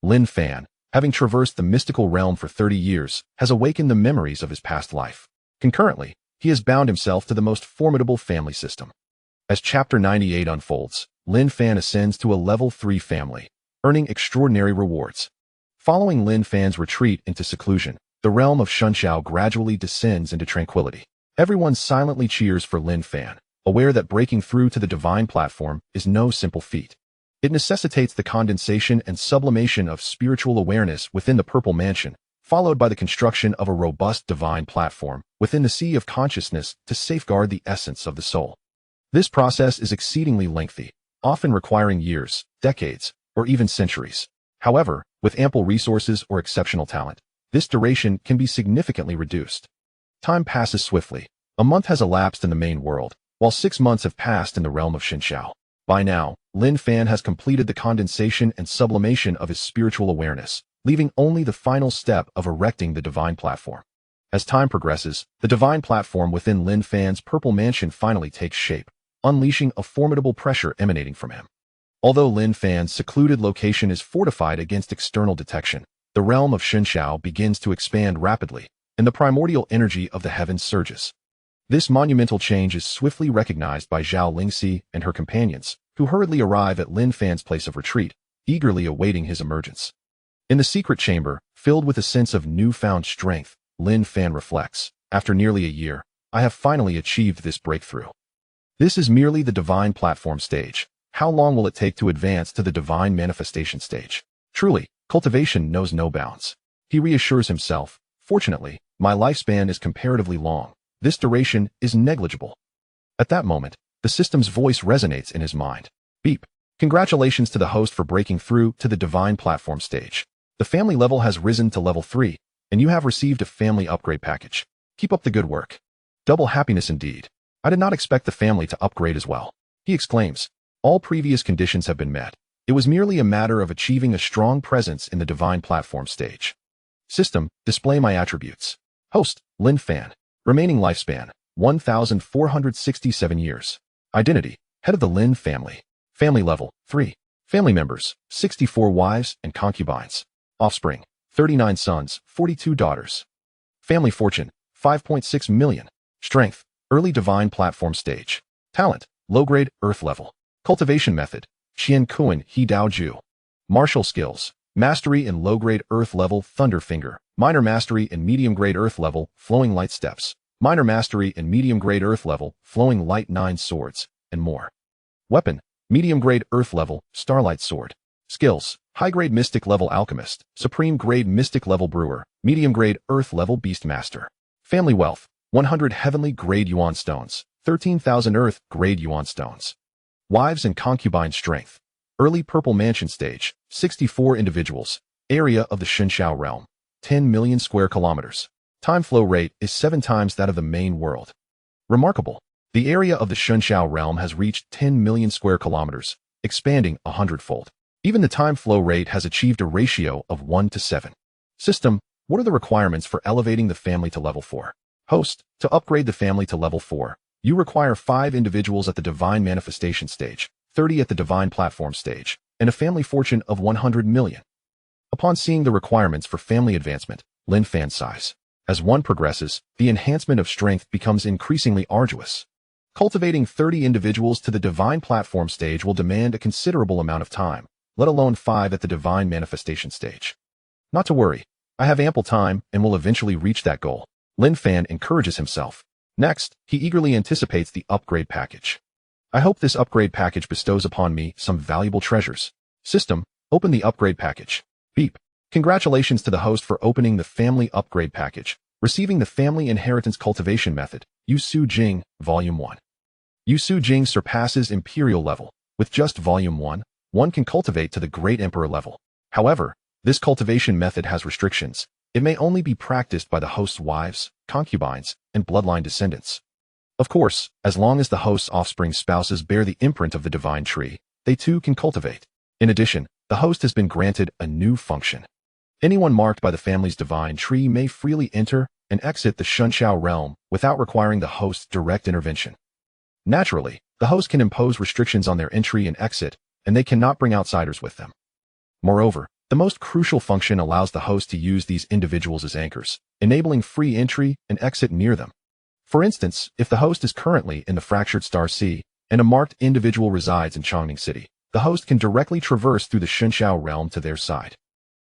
Lin Fan, having traversed the mystical realm for 30 years, has awakened the memories of his past life. Concurrently, he has bound himself to the most formidable family system. As Chapter 98 unfolds, Lin Fan ascends to a Level 3 family, earning extraordinary rewards. Following Lin Fan's retreat into seclusion, the realm of Chenjo gradually descends into tranquility. Everyone silently cheers for Lin Fan, aware that breaking through to the divine platform is no simple feat. It necessitates the condensation and sublimation of spiritual awareness within the Purple Mansion, followed by the construction of a robust divine platform within the sea of consciousness to safeguard the essence of the soul. This process is exceedingly lengthy, often requiring years, decades, or even centuries. However, with ample resources or exceptional talent, this duration can be significantly reduced. Time passes swiftly. A month has elapsed in the main world, while 6 months have passed in the realm of Chenjo. By now, Lin Fan has completed the condensation and sublimation of his spiritual awareness, leaving only the final step of erecting the divine platform. As time progresses, the divine platform within Lin Fan's Purple Mansion finally takes shape, unleashing a formidable pressure emanating from him. Although Lin Fan's secluded location is fortified against external detection, the realm of Chenjo begins to expand rapidly, and the primordial energy of the heavens surges. This monumental change is swiftly recognized by Zhao Lingxi and her companions, who hurriedly arrive at Lin Fan's place of retreat, eagerly awaiting his emergence. In the secret chamber, filled with a sense of newfound strength, Lin Fan reflects, after nearly a year, I have finally achieved this breakthrough. This is merely the divine platform stage. How long will it take to advance to the divine manifestation stage? Truly, cultivation knows no bounds. He reassures himself, fortunately, my lifespan is comparatively long. This duration is negligible. At that moment, the system's voice resonates in his mind. Beep. Congratulations to the host for breaking through to the divine platform stage. The family level has risen to level 3, and you have received a family upgrade package. Keep up the good work. Double happiness indeed. I did not expect the family to upgrade as well. He exclaims. All previous conditions have been met. It was merely a matter of achieving a strong presence in the divine platform stage. System, display my attributes. Host, Lin Fan. Remaining lifespan, 1,467 years. Identity, head of the Lin family. Family level, 3. Family members, 64 wives and concubines. Offspring, 39 sons, 42 daughters. Family fortune, 5.6 million. Strength, early divine platform stage. Talent, low-grade, earth level. Cultivation method, Qian Kuan He Dao Ju. Martial skills, mastery in low-grade earth level, Thunder Finger. Minor mastery in medium-grade earth level, Flowing Light Steps. Minor mastery in medium-grade earth level, Flowing Light 9 Swords, and more. Weapon, medium-grade earth level, Starlight Sword. Skills, high-grade mystic level Alchemist, supreme-grade mystic level Brewer, medium-grade earth level Beastmaster. Family wealth, 100 heavenly grade Yuan stones, 13,000 earth grade Yuan stones. Wives and concubine strength. Early Purple Mansion stage, 64 individuals. Area of the Chenjo realm, 10 million square kilometers. Time flow rate is 7 times that of the main world. Remarkable. The area of the Chenjo realm has reached 10 million square kilometers, expanding 100-fold. Even the time flow rate has achieved a ratio of 1 to 7. System, what are the requirements for elevating the family to level 4? Host, to upgrade the family to level 4, you require 5 individuals at the divine manifestation stage, 30 at the divine platform stage, and a family fortune of 100 million. Upon seeing the requirements for family advancement, Lin Fan sighs. As one progresses, the enhancement of strength becomes increasingly arduous. Cultivating 30 individuals to the divine platform stage will demand a considerable amount of time, let alone 5 at the divine manifestation stage. Not to worry, I have ample time and will eventually reach that goal. Lin Fan encourages himself. Next, he eagerly anticipates the upgrade package. I hope this upgrade package bestows upon me some valuable treasures. System, open the upgrade package. Beep. Congratulations to the host for opening the family upgrade package, receiving the family inheritance cultivation method, Yu Su Jing, Volume 1. Yu Su Jing surpasses imperial level. With just Volume 1, one can cultivate to the Great Emperor level. However, this cultivation method has restrictions. It may only be practiced by the host's wives, concubines, and bloodline descendants. Of course, as long as the host's offspring spouses bear the imprint of the divine tree, they too can cultivate. In addition, the host has been granted a new function. Anyone marked by the family's divine tree may freely enter and exit the Chenjo realm without requiring the host's direct intervention. Naturally, the host can impose restrictions on their entry and exit, and they cannot bring outsiders with them. Moreover, The most crucial function allows the host to use these individuals as anchors, enabling free entry and exit near them. For instance, if the host is currently in the Fractured Star Sea and a marked individual resides in Chongning City, the host can directly traverse through the Xunxiao realm to their side.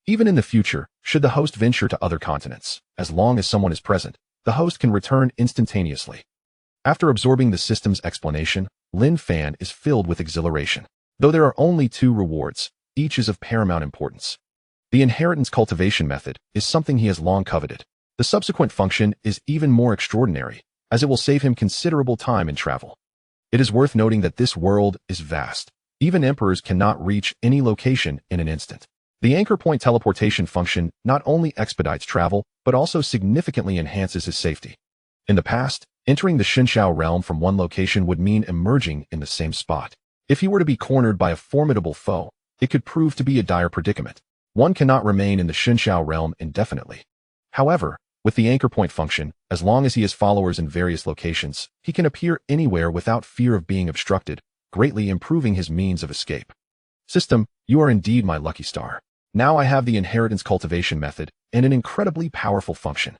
Even in the future, should the host venture to other continents, as long as someone is present, the host can return instantaneously. After absorbing the system's explanation, Lin Fan is filled with exhilaration. Though there are only 2 rewards, each is of paramount importance. The inheritance cultivation method is something he has long coveted. The subsequent function is even more extraordinary, as it will save him considerable time in travel. It is worth noting that this world is vast. Even emperors cannot reach any location in an instant. The anchor point teleportation function not only expedites travel, but also significantly enhances his safety. In the past, entering the Xunxiao realm from one location would mean emerging in the same spot. If he were to be cornered by a formidable foe, it could prove to be a dire predicament. One cannot remain in the Xunxiao realm indefinitely. However, with the anchor point function, as long as he has followers in various locations, he can appear anywhere without fear of being obstructed, greatly improving his means of escape. System, you are indeed my lucky star. Now I have the inheritance cultivation method and an incredibly powerful function.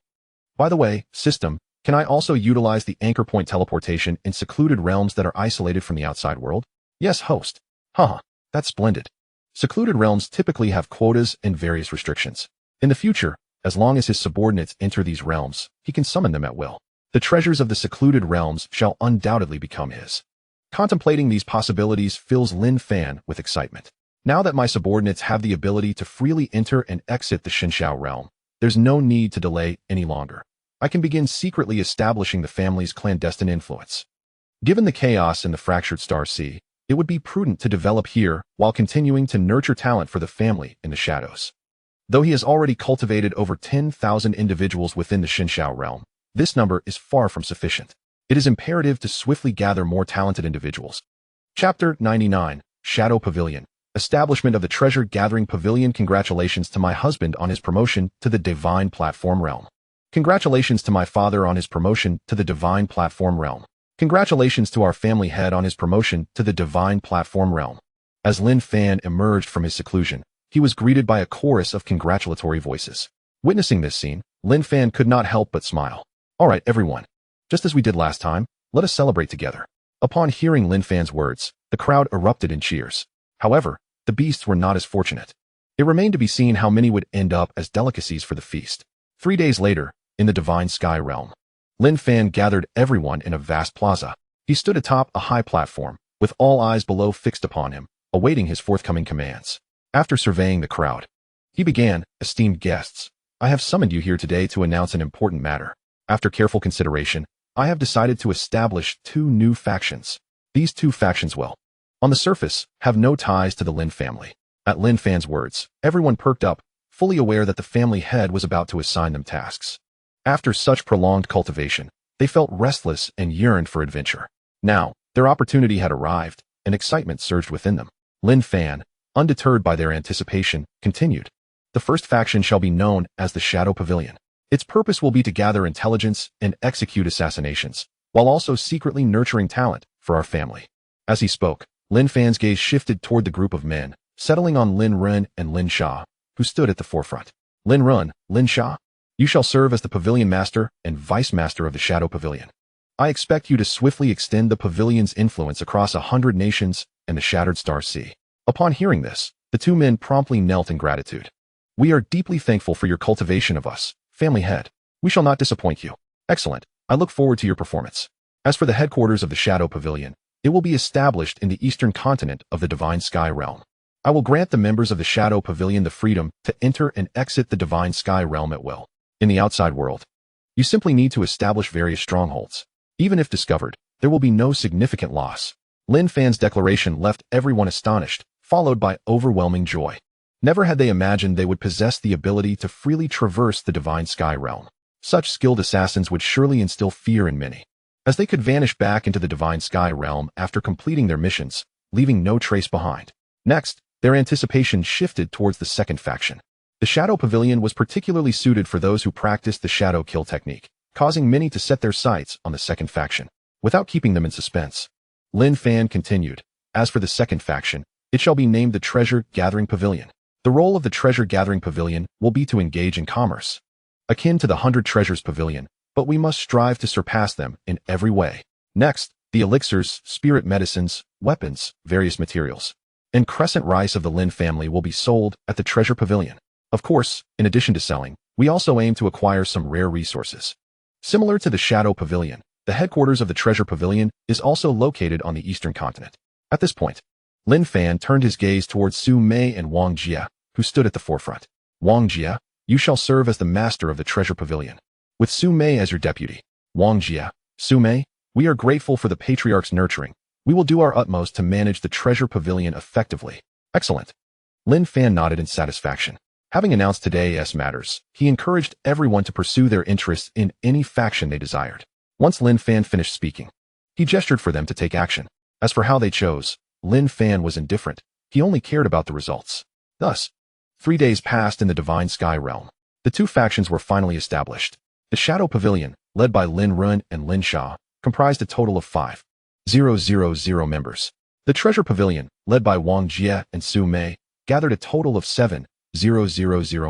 By the way, system, can I also utilize the anchor point teleportation in secluded realms that are isolated from the outside world? Yes, host. Haha, that's splendid. Secluded realms typically have quotas and various restrictions. In the future, as long as his subordinates enter these realms, he can summon them at will. The treasures of the secluded realms shall undoubtedly become his. Contemplating these possibilities fills Lin Fan with excitement. Now that my subordinates have the ability to freely enter and exit the Xunxiao realm, there's no need to delay any longer. I can begin secretly establishing the family's clandestine influence. Given the chaos in the Fractured Star Sea, it would be prudent to develop here while continuing to nurture talent for the family in the shadows. Though he has already cultivated over 10,000 individuals within the Xunxiao realm, this number is far from sufficient. It is imperative to swiftly gather more talented individuals. Chapter 99, Shadow Pavilion. Establishment of the treasure-gathering pavilion. Congratulations to my husband on his promotion to the Divine Platform realm. Congratulations to my father on his promotion to the Divine Platform realm. Congratulations to our family head on his promotion to the Divine Platform realm. As Lin Fan emerged from his seclusion, he was greeted by a chorus of congratulatory voices. Witnessing this scene, Lin Fan could not help but smile. All right, everyone. Just as we did last time, let us celebrate together. Upon hearing Lin Fan's words, the crowd erupted in cheers. However, the beasts were not as fortunate. It remained to be seen how many would end up as delicacies for the feast. 3 days later, in the Divine Sky realm, Lin Fan gathered everyone in a vast plaza. He stood atop a high platform, with all eyes below fixed upon him, awaiting his forthcoming commands. After surveying the crowd, he began, "Esteemed guests, I have summoned you here today to announce an important matter. After careful consideration, I have decided to establish 2 new factions. These 2 factions will, on the surface, have no ties to the Lin family." At Lin Fan's words, everyone perked up, fully aware that the family head was about to assign them tasks. After such prolonged cultivation, they felt restless and yearned for adventure. Now, their opportunity had arrived, and excitement surged within them. Lin Fan, undeterred by their anticipation, continued. The first faction shall be known as the Shadow Pavilion. Its purpose will be to gather intelligence and execute assassinations, while also secretly nurturing talent for our family. As he spoke, Lin Fan's gaze shifted toward the group of men, settling on Lin Run and Lin Sha, who stood at the forefront. Lin Run, Lin Sha, you shall serve as the Pavilion Master and Vice Master of the Shadow Pavilion. I expect you to swiftly extend the Pavilion's influence across 100 nations and the Shattered Star Sea. Upon hearing this, the 2 men promptly knelt in gratitude. We are deeply thankful for your cultivation of us, family head. We shall not disappoint you. Excellent. I look forward to your performance. As for the headquarters of the Shadow Pavilion, it will be established in the eastern continent of the Divine Sky realm. I will grant the members of the Shadow Pavilion the freedom to enter and exit the Divine Sky realm at will. In the outside world, you simply need to establish various strongholds. Even if discovered, there will be no significant loss. Lin Fan's declaration left everyone astonished, followed by overwhelming joy. Never had they imagined they would possess the ability to freely traverse the Divine Sky realm. Such skilled assassins would surely instill fear in many, as they could vanish back into the Divine Sky realm after completing their missions, leaving no trace behind. Next, their anticipation shifted towards the second faction. The Shadow Pavilion was particularly suited for those who practiced the shadow kill technique, causing many to set their sights on the second faction, without keeping them in suspense. Lin Fan continued, as for the second faction, it shall be named the Treasure Gathering Pavilion. The role of the treasure-gathering pavilion will be to engage in commerce, akin to the 100 Treasures Pavilion, but we must strive to surpass them in every way. Next, the elixirs, spirit medicines, weapons, various materials, and crescent rice of the Lin family will be sold at the Treasure Pavilion. Of course, in addition to selling, we also aim to acquire some rare resources. Similar to the Shadow Pavilion, the headquarters of the Treasure Pavilion is also located on the eastern continent. At this point, Lin Fan turned his gaze towards Su Mei and Wang Jie, who stood at the forefront. Wang Jie, you shall serve as the master of the Treasure Pavilion, with Su Mei as your deputy. Wang Jie, Su Mei, we are grateful for the patriarch's nurturing. We will do our utmost to manage the Treasure Pavilion effectively. Excellent. Lin Fan nodded in satisfaction. Having announced today's matters, he encouraged everyone to pursue their interests in any faction they desired. Once Lin Fan finished speaking, he gestured for them to take action. As for how they chose, Lin Fan was indifferent. He only cared about the results. Thus, 3 days passed in the Divine Sky realm. The two factions were finally established. The Shadow Pavilion, led by Lin Run and Lin Sha, comprised a total of 5,000 members. The Treasure Pavilion, led by Wang Jie and Su Mei, gathered a total of 7,000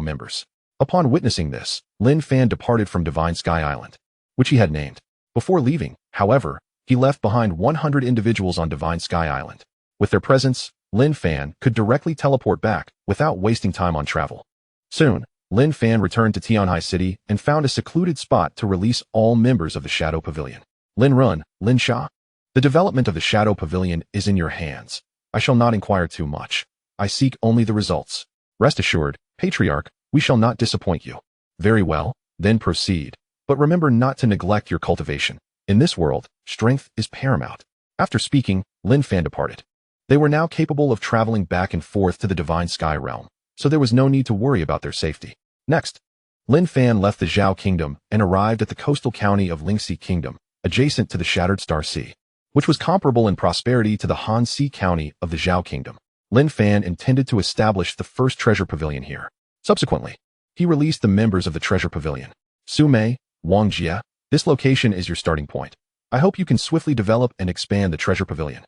members. Upon witnessing this, Lin Fan departed from Divine Sky Island, which he had named. Before leaving, however, he left behind 100 individuals on Divine Sky Island. With their presence, Lin Fan could directly teleport back without wasting time on travel. Soon, Lin Fan returned to Hanhai City and found a secluded spot to release all members of the Shadow Pavilion. Lin Run, Lin Sha, the development of the Shadow Pavilion is in your hands. I shall not inquire too much. I seek only the results. Rest assured, Patriarch, we shall not disappoint you. Very well, then proceed. But remember not to neglect your cultivation. In this world, strength is paramount. After speaking, Lin Fan departed. They were now capable of traveling back and forth to the Divine Sky realm, so there was no need to worry about their safety. Next, Lin Fan left the Zhao Kingdom and arrived at the coastal county of Lingxi Kingdom, adjacent to the Shattered Star Sea, which was comparable in prosperity to the Hanxi County of the Zhao Kingdom. Lin Fan intended to establish the first treasure pavilion here. Subsequently, he released the members of the Treasure Pavilion. Su Mei, Wang Jie, this location is your starting point. I hope you can swiftly develop and expand the Treasure Pavilion.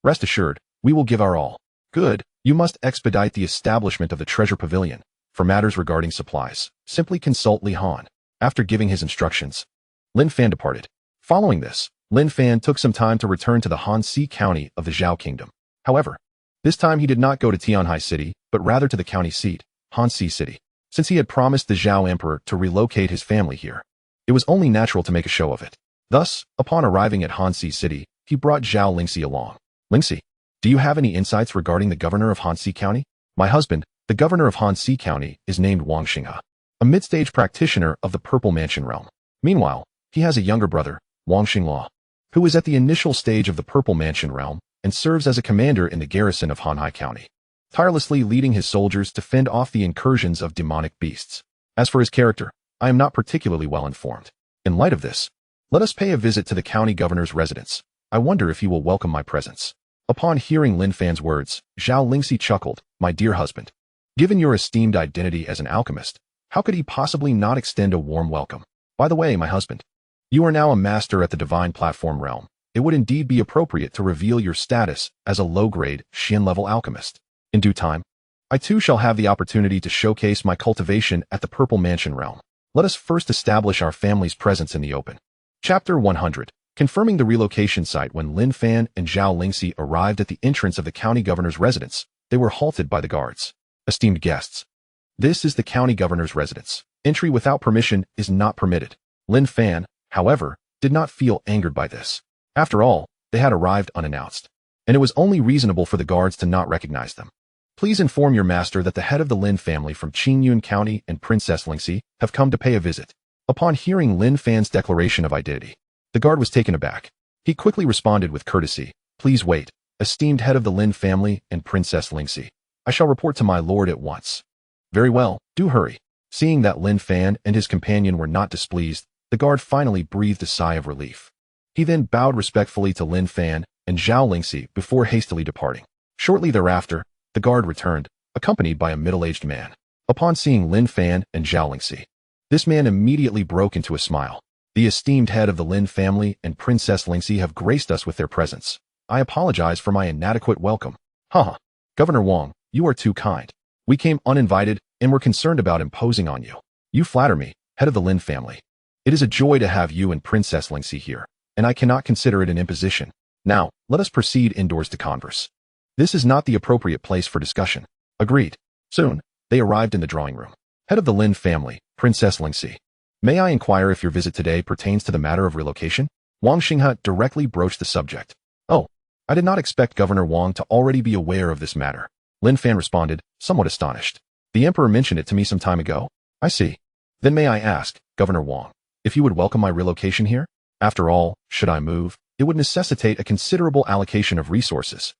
Rest assured, we will give our all. Good, you must expedite the establishment of the Treasure Pavilion. For matters regarding supplies, simply consult Li Han. After giving his instructions, Lin Fan departed. Following this, Lin Fan took some time to return to the Hanxi County of the Zhao Kingdom. However, this time he did not go to Tianhai City, but rather to the county seat, Hanxi City. Since he had promised the Zhao Emperor to relocate his family here, it was only natural to make a show of it. Thus, upon arriving at Hanxi City, he brought Zhao Lingxi along. Lingxi, do you have any insights regarding the governor of Hanxi County? My husband, the governor of Hanxi County, is named Wang Xinghe, a mid-stage practitioner of the Purple Mansion realm. Meanwhile, he has a younger brother, Wang Xingla, who is at the initial stage of the Purple Mansion realm and serves as a commander in the garrison of Hanhai County, tirelessly leading his soldiers to fend off the incursions of demonic beasts. As for his character, I am not particularly well informed. In light of this, let us pay a visit to the county governor's residence. I wonder if he will welcome my presence. Upon hearing Lin Fan's words, Zhao Lingxi chuckled. My dear husband, given your esteemed identity as an alchemist, how could he possibly not extend a warm welcome? By the way, my husband, you are now a master at the Divine Platform realm. It would indeed be appropriate to reveal your status as a low-grade, Xin-level alchemist. In due time, I too shall have the opportunity to showcase my cultivation at the Purple Mansion realm. Let us first establish our family's presence in the open. Chapter 100. Confirming the relocation site. When Lin Fan and Zhao Lingxi arrived at the entrance of the county governor's residence, they were halted by the guards. Esteemed guests, this is the county governor's residence. Entry without permission is not permitted. Lin Fan, however, did not feel angered by this. After all, they had arrived unannounced, and it was only reasonable for the guards to not recognize them. Please inform your master that the head of the Lin family from Qingyun County and Princess Lingxi have come to pay a visit. Upon hearing Lin Fan's declaration of identity, the guard was taken aback. He quickly responded with courtesy. Please wait, esteemed head of the Lin family and Princess Lingxi. I shall report to my lord at once. Very well, do hurry. Seeing that Lin Fan and his companion were not displeased, the guard finally breathed a sigh of relief. He then bowed respectfully to Lin Fan and Zhao Lingxi before hastily departing. Shortly thereafter, the guard returned, accompanied by a middle-aged man. Upon seeing Lin Fan and Zhao Lingxi, this man immediately broke into a smile. The esteemed head of the Lin family and Princess Lingxi have graced us with their presence. I apologize for my inadequate welcome. Haha. Governor Wang, you are too kind. We came uninvited and were concerned about imposing on you. You flatter me, head of the Lin family. It is a joy to have you and Princess Lingxi here, and I cannot consider it an imposition. Now, let us proceed indoors to converse. This is not the appropriate place for discussion. Agreed. Soon, they arrived in the drawing room. Head of the Lin family, Princess Lingxi. May I inquire if your visit today pertains to the matter of relocation? Wang Xinghe directly broached the subject. Oh, I did not expect Governor Wang to already be aware of this matter. Lin Fan responded, somewhat astonished. The Emperor mentioned it to me some time ago. I see. Then may I ask, Governor Wang, if you would welcome my relocation here? After all, should I move, it would necessitate a considerable allocation of resources.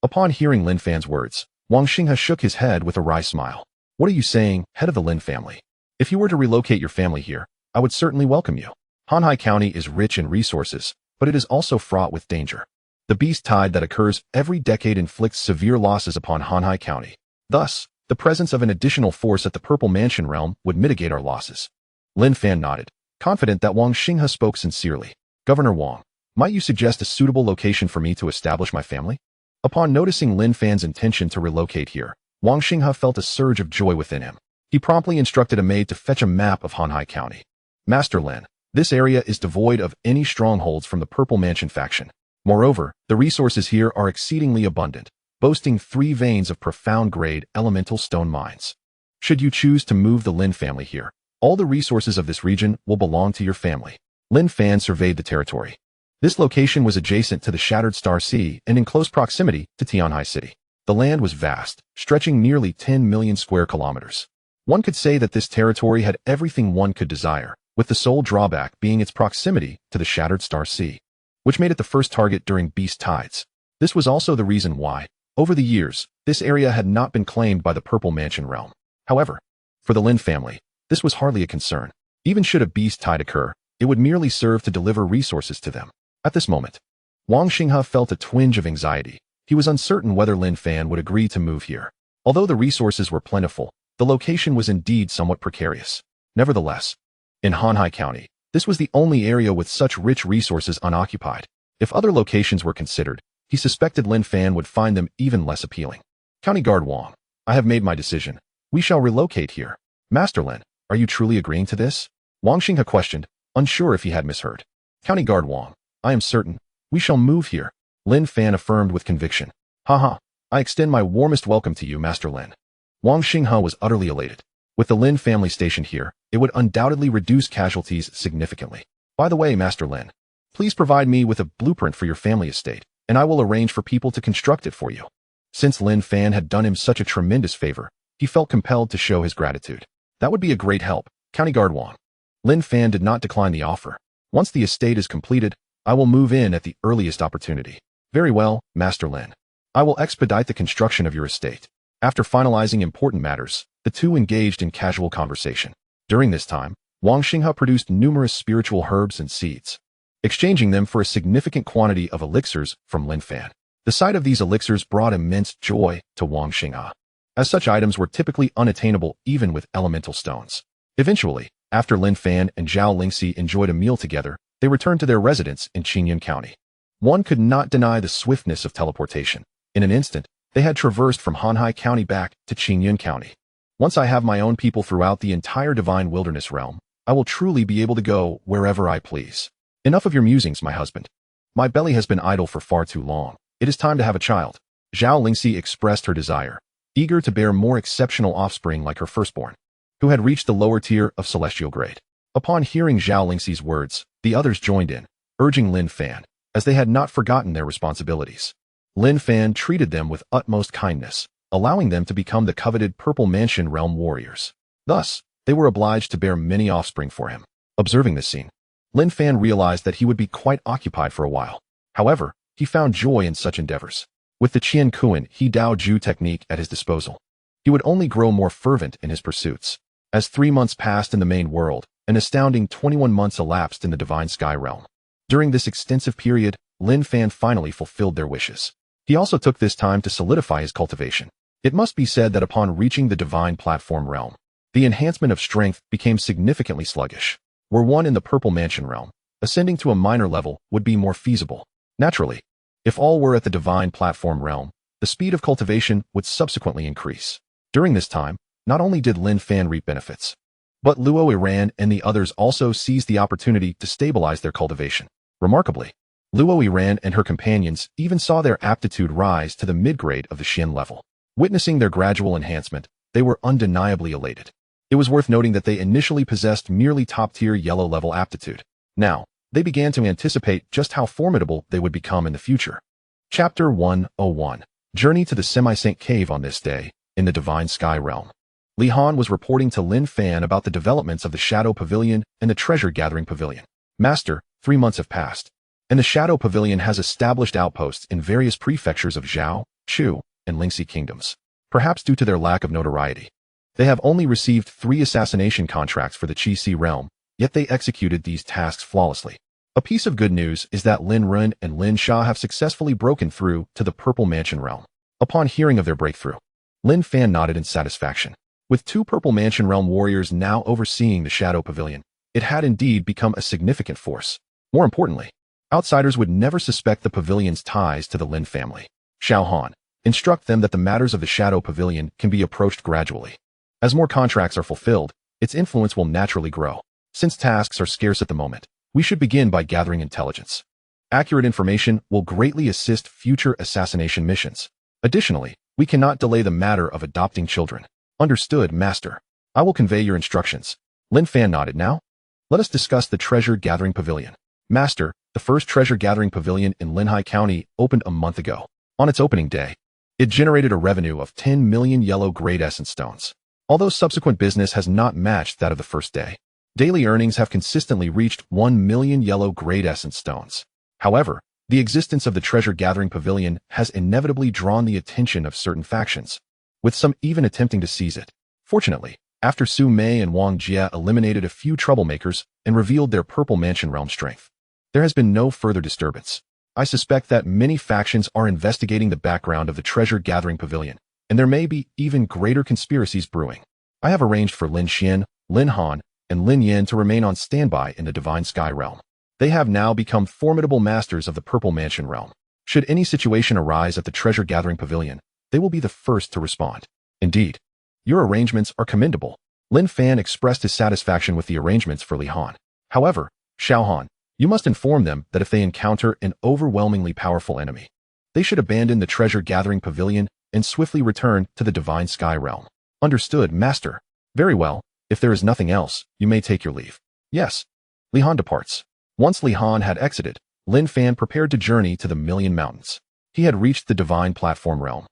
Upon hearing Lin Fan's words, Wang Xinghe shook his head with a wry smile. What are you saying, head of the Lin family? If you were to relocate your family here, I would certainly welcome you. Hanhai County is rich in resources, but it is also fraught with danger. The beast tide that occurs every decade inflicts severe losses upon Hanhai County. Thus, the presence of an additional force at the Purple Mansion realm would mitigate our losses. Lin Fan nodded, confident that Wang Xinghe spoke sincerely. Governor Wang, might you suggest a suitable location for me to establish my family? Upon noticing Lin Fan's intention to relocate here, Wang Xinghe felt a surge of joy within him. He promptly instructed a maid to fetch a map of Hanhai County. Master Lin, this area is devoid of any strongholds from the Purple Mansion faction. Moreover, the resources here are exceedingly abundant, boasting 3 veins of profound-grade elemental stone mines. Should you choose to move the Lin family here, all the resources of this region will belong to your family. Lin Fan surveyed the territory. This location was adjacent to the Shattered Star Sea and in close proximity to Tianhai City. The land was vast, stretching nearly 10 million square kilometers. One could say that this territory had everything one could desire, with the sole drawback being its proximity to the Shattered Star Sea, which made it the first target during beast tides. This was also the reason why, over the years, this area had not been claimed by the Purple Mansion realm. However, for the Lin family, this was hardly a concern. Even should a beast tide occur, it would merely serve to deliver resources to them. At this moment, Wang Xinghe felt a twinge of anxiety. He was uncertain whether Lin Fan would agree to move here. Although the resources were plentiful, the location was indeed somewhat precarious. Nevertheless, in Hanhai County, this was the only area with such rich resources unoccupied. If other locations were considered, he suspected Lin Fan would find them even less appealing. County Guard Wang, I have made my decision. We shall relocate here. Master Lin, are you truly agreeing to this? Wang Xinghe questioned, unsure if he had misheard. County Guard Wang, I am certain. We shall move here. Lin Fan affirmed with conviction. Haha, I extend my warmest welcome to you, Master Lin. Wang Xinghe was utterly elated. With the Lin family stationed here, it would undoubtedly reduce casualties significantly. By the way, Master Lin, please provide me with a blueprint for your family estate, and I will arrange for people to construct it for you. Since Lin Fan had done him such a tremendous favor, he felt compelled to show his gratitude. That would be a great help, County Guard Wang. Lin Fan did not decline the offer. Once the estate is completed, I will move in at the earliest opportunity. Very well, Master Lin. I will expedite the construction of your estate. After finalizing important matters, the two engaged in casual conversation. During this time, Wang Xinghe produced numerous spiritual herbs and seeds, exchanging them for a significant quantity of elixirs from Lin Fan. The sight of these elixirs brought immense joy to Wang Xinghe, as such items were typically unattainable even with elemental stones. Eventually, after Lin Fan and Zhao Lingxi enjoyed a meal together, they returned to their residence in Qinglan County. One could not deny the swiftness of teleportation. In an instant, they had traversed from Hanhai County back to Qinglan County. Once I have my own people throughout the entire Divine Wilderness realm, I will truly be able to go wherever I please. Enough of your musings, my husband. My belly has been idle for far too long. It is time to have a child. Zhao Lingxi expressed her desire, eager to bear more exceptional offspring like her firstborn, who had reached the lower tier of celestial grade. Upon hearing Zhao Lingxi's words, the others joined in, urging Lin Fan, as they had not forgotten their responsibilities. Lin Fan treated them with utmost kindness, allowing them to become the coveted Purple Mansion realm warriors. Thus, they were obliged to bear many offspring for him. Observing this scene, Lin Fan realized that he would be quite occupied for a while. However, he found joy in such endeavors. With the Qian Kuan He Dao Ju technique at his disposal, he would only grow more fervent in his pursuits. As 3 months passed in the main world, an astounding 21 months elapsed in the Divine Sky realm. During this extensive period, Lin Fan finally fulfilled their wishes. He also took this time to solidify his cultivation. It must be said that upon reaching the Divine Platform realm, the enhancement of strength became significantly sluggish. Were one in the Purple Mansion realm, ascending to a minor level would be more feasible. Naturally, if all were at the Divine Platform realm, the speed of cultivation would subsequently increase. During this time, not only did Lin Fan reap benefits, but Luoyiran and the others also seized the opportunity to stabilize their cultivation. Remarkably, Luoyiran and her companions even saw their aptitude rise to the mid-grade of the Xin level. Witnessing their gradual enhancement, they were undeniably elated. It was worth noting that they initially possessed merely top-tier yellow-level aptitude. Now, they began to anticipate just how formidable they would become in the future. Chapter 101. Journey to the Semi-Saint Cave. On this day, in the Divine Sky Realm, Lihan was reporting to Lin Fan about the developments of the Shadow Pavilion and the Treasure-Gathering Pavilion. Master, 3 months have passed, and the Shadow Pavilion has established outposts in various prefectures of Zhao, Chu, and Lingxi kingdoms. Perhaps due to their lack of notoriety, they have only received 3 assassination contracts for the Qi realm, yet they executed these tasks flawlessly. A piece of good news is that Lin Run and Lin Sha have successfully broken through to the Purple Mansion realm. Upon hearing of their breakthrough, Lin Fan nodded in satisfaction. With 2 Purple Mansion realm warriors now overseeing the Shadow Pavilion, it had indeed become a significant force. More importantly, outsiders would never suspect the pavilion's ties to the Lin family. Xiao Han, instruct them that the matters of the Shadow Pavilion can be approached gradually. As more contracts are fulfilled, its influence will naturally grow. Since tasks are scarce at the moment, we should begin by gathering intelligence. Accurate information will greatly assist future assassination missions. Additionally, we cannot delay the matter of adopting children. Understood, Master. I will convey your instructions. Lin Fan nodded. Now, let us discuss the Treasure-Gathering Pavilion. Master, the first Treasure-Gathering Pavilion in Linhai County opened a month ago. On its opening day, it generated a revenue of 10 million yellow grade essence stones. Although subsequent business has not matched that of the first day, daily earnings have consistently reached 1 million yellow grade essence stones. However, the existence of the Treasure-Gathering Pavilion has inevitably drawn the attention of certain factions, with some even attempting to seize it. Fortunately, after Su Mei and Wang Jie eliminated a few troublemakers and revealed their Purple Mansion realm strength, there has been no further disturbance. I suspect that many factions are investigating the background of the Treasure-Gathering Pavilion, and there may be even greater conspiracies brewing. I have arranged for Lin Xian, Lin Han, and Lin Yan to remain on standby in the Divine Sky Realm. They have now become formidable masters of the Purple Mansion realm. Should any situation arise at the Treasure-Gathering Pavilion, they will be the first to respond. Indeed, your arrangements are commendable. Lin Fan expressed his satisfaction with the arrangements for Li Han. However, Xiao Han, you must inform them that if they encounter an overwhelmingly powerful enemy, they should abandon the Treasure-Gathering Pavilion and swiftly return to the Divine Sky Realm. Understood, Master. Very well. If there is nothing else, you may take your leave. Yes. Li Han departs. Once Li Han had exited, Lin Fan prepared to journey to the Million Mountains. He had reached the Divine Platform Realm,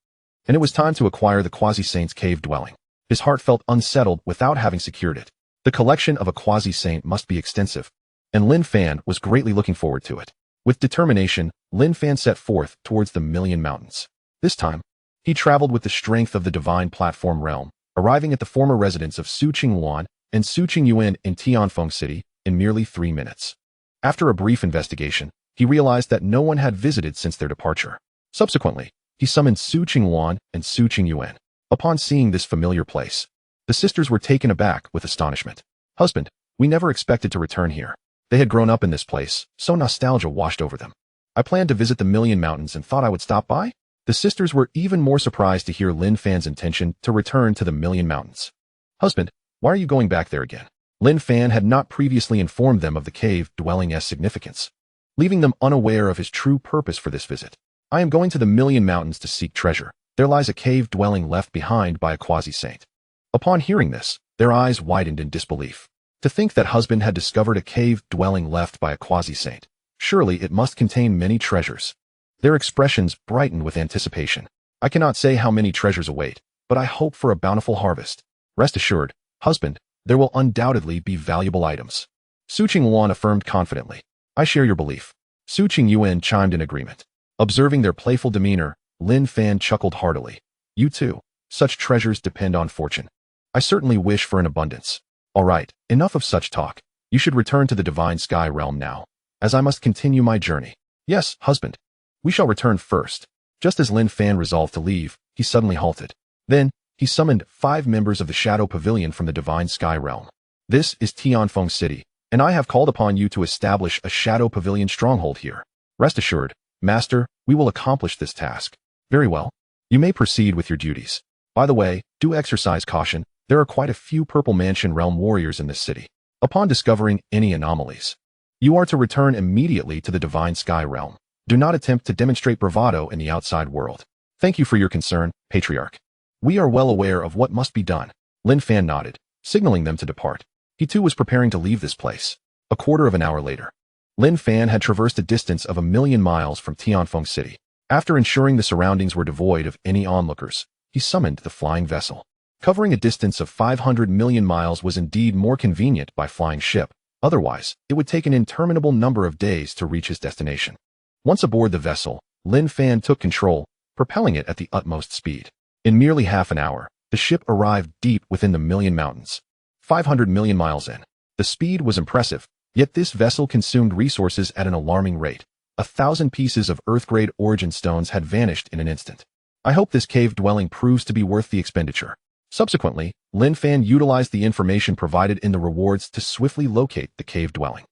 and it was time to acquire the Quasi-Saint's cave dwelling. His heart felt unsettled without having secured it. The collection of a Quasi-Saint must be extensive, and Lin Fan was greatly looking forward to it. With determination, Lin Fan set forth towards the Million Mountains. This time, he traveled with the strength of the Divine Platform Realm, arriving at the former residence of Su Qinglan and Su Qingyuan in Tianfeng City in merely 3 minutes. After a brief investigation, he realized that no one had visited since their departure. Subsequently, he summoned Su Qinglan and Su Qingyuan. Upon seeing this familiar place, the sisters were taken aback with astonishment. Husband, we never expected to return here. They had grown up in this place, so nostalgia washed over them. I planned to visit the Million Mountains and thought I would stop by. The sisters were even more surprised to hear Lin Fan's intention to return to the Million Mountains. Husband, why are you going back there again? Lin Fan had not previously informed them of the cave dwelling's significance, leaving them unaware of his true purpose for this visit. I am going to the Million Mountains to seek treasure. There lies a cave dwelling left behind by a quasi-saint. Upon hearing this, their eyes widened in disbelief. To think that husband had discovered a cave dwelling left by a quasi-saint. Surely it must contain many treasures. Their expressions brightened with anticipation. I cannot say how many treasures await, but I hope for a bountiful harvest. Rest assured, husband, there will undoubtedly be valuable items. Su Qinglan affirmed confidently. I share your belief. Su Qingyuan chimed in agreement. Observing their playful demeanor, Lin Fan chuckled heartily. You too. Such treasures depend on fortune. I certainly wish for an abundance. All right, enough of such talk. You should return to the Divine Sky Realm now, as I must continue my journey. Yes, husband. We shall return first. Just as Lin Fan resolved to leave, he suddenly halted. Then, he summoned 5 members of the Shadow Pavilion from the Divine Sky Realm. This is Tianfeng City, and I have called upon you to establish a Shadow Pavilion stronghold here. Rest assured, Master, we will accomplish this task. Very well. You may proceed with your duties. By the way, do exercise caution. There are quite a few Purple Mansion Realm warriors in this city. Upon discovering any anomalies, you are to return immediately to the Divine Sky Realm. Do not attempt to demonstrate bravado in the outside world. Thank you for your concern, Patriarch. We are well aware of what must be done. Lin Fan nodded, signaling them to depart. He too was preparing to leave this place. A quarter of an hour later, Lin Fan had traversed a distance of 1,000,000 miles from Tianfeng City. After ensuring the surroundings were devoid of any onlookers, he summoned the flying vessel. Covering a distance of 500 million miles was indeed more convenient by flying ship. Otherwise, it would take an interminable number of days to reach his destination. Once aboard the vessel, Lin Fan took control, propelling it at the utmost speed. In merely half an hour, the ship arrived deep within the Million Mountains. 500 million miles in. The speed was impressive, yet this vessel consumed resources at an alarming rate. 1,000 pieces of Earth-grade origin stones had vanished in an instant. I hope this cave dwelling proves to be worth the expenditure. Subsequently, Lin Fan utilized the information provided in the rewards to swiftly locate the cave dwelling.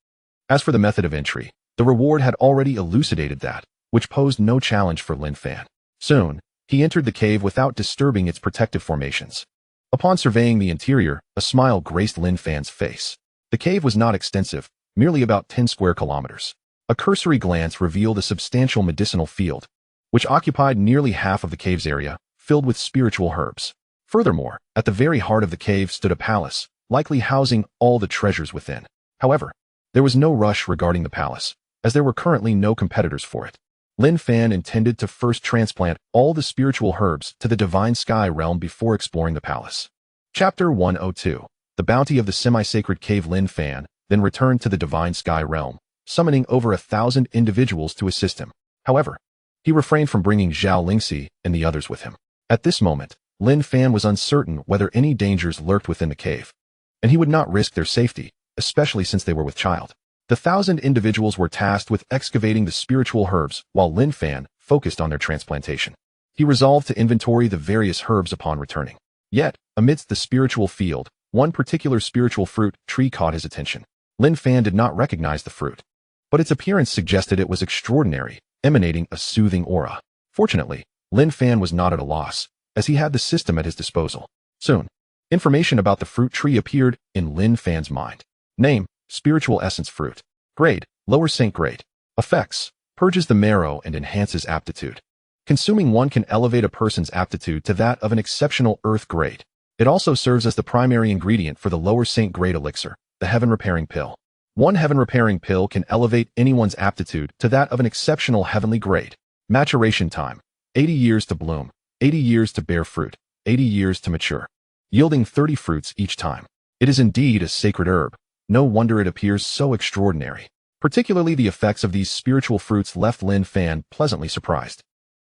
As for the method of entry, the reward had already elucidated that, which posed no challenge for Lin Fan. Soon, he entered the cave without disturbing its protective formations. Upon surveying the interior, a smile graced Lin Fan's face. The cave was not extensive, merely about 10 square kilometers. A cursory glance revealed a substantial medicinal field, which occupied nearly half of the cave's area, filled with spiritual herbs. Furthermore, at the very heart of the cave stood a palace, likely housing all the treasures within. However, there was no rush regarding the palace, as there were currently no competitors for it. Lin Fan intended to first transplant all the spiritual herbs to the Divine Sky Realm before exploring the palace. Chapter 102. The Bounty of the Semi-Sacred Cave. Lin Fan then returned to the Divine Sky Realm, summoning over 1,000 individuals to assist him. However, he refrained from bringing Zhao Lingxi and the others with him. At this moment, Lin Fan was uncertain whether any dangers lurked within the cave, and he would not risk their safety, especially since they were with child. The 1,000 individuals were tasked with excavating the spiritual herbs, while Lin Fan focused on their transplantation. He resolved to inventory the various herbs upon returning. Yet, amidst the spiritual field, one particular spiritual fruit tree caught his attention. Lin Fan did not recognize the fruit, but its appearance suggested it was extraordinary, emanating a soothing aura. Fortunately, Lin Fan was not at a loss, as he had the system at his disposal. Soon, information about the fruit tree appeared in Lin Fan's mind. Name: Spiritual Essence Fruit. Grade: Lower Saint Grade. Effects: Purges the marrow and enhances aptitude. Consuming one can elevate a person's aptitude to that of an exceptional Earth grade. It also serves as the primary ingredient for the Lower Saint Grade elixir, the Heaven Repairing Pill. One Heaven Repairing Pill can elevate anyone's aptitude to that of an exceptional heavenly grade. Maturation time: 80 years to bloom, 80 years to bear fruit, 80 years to mature, yielding 30 fruits each time. It is indeed a sacred herb. No wonder it appears so extraordinary. Particularly the effects of these spiritual fruits left Lin Fan pleasantly surprised.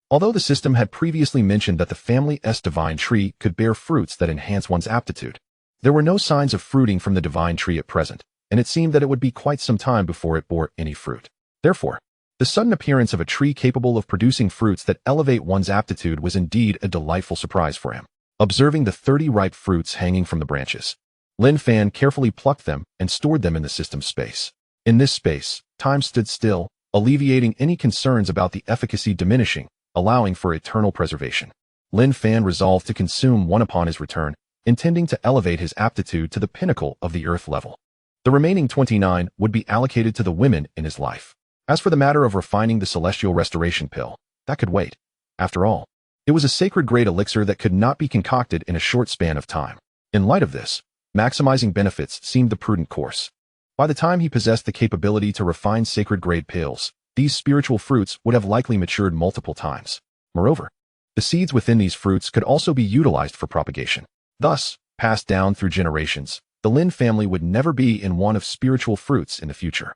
Although the system had previously mentioned that the family's divine tree could bear fruits that enhance one's aptitude, there were no signs of fruiting from the divine tree at present, and it seemed that it would be quite some time before it bore any fruit. Therefore, the sudden appearance of a tree capable of producing fruits that elevate one's aptitude was indeed a delightful surprise for him. Observing the 30 ripe fruits hanging from the branches, Lin Fan carefully plucked them and stored them in the system's space. In this space, time stood still, alleviating any concerns about the efficacy diminishing, allowing for eternal preservation. Lin Fan resolved to consume one upon his return, intending to elevate his aptitude to the pinnacle of the Earth level. The remaining 29 would be allocated to the women in his life. As for the matter of refining the Celestial Restoration Pill, that could wait. After all, it was a sacred grade elixir that could not be concocted in a short span of time. In light of this, maximizing benefits seemed the prudent course. By the time he possessed the capability to refine sacred grade pills, these spiritual fruits would have likely matured multiple times. Moreover, the seeds within these fruits could also be utilized for propagation. Thus, passed down through generations, the Lin family would never be in want of spiritual fruits in the future.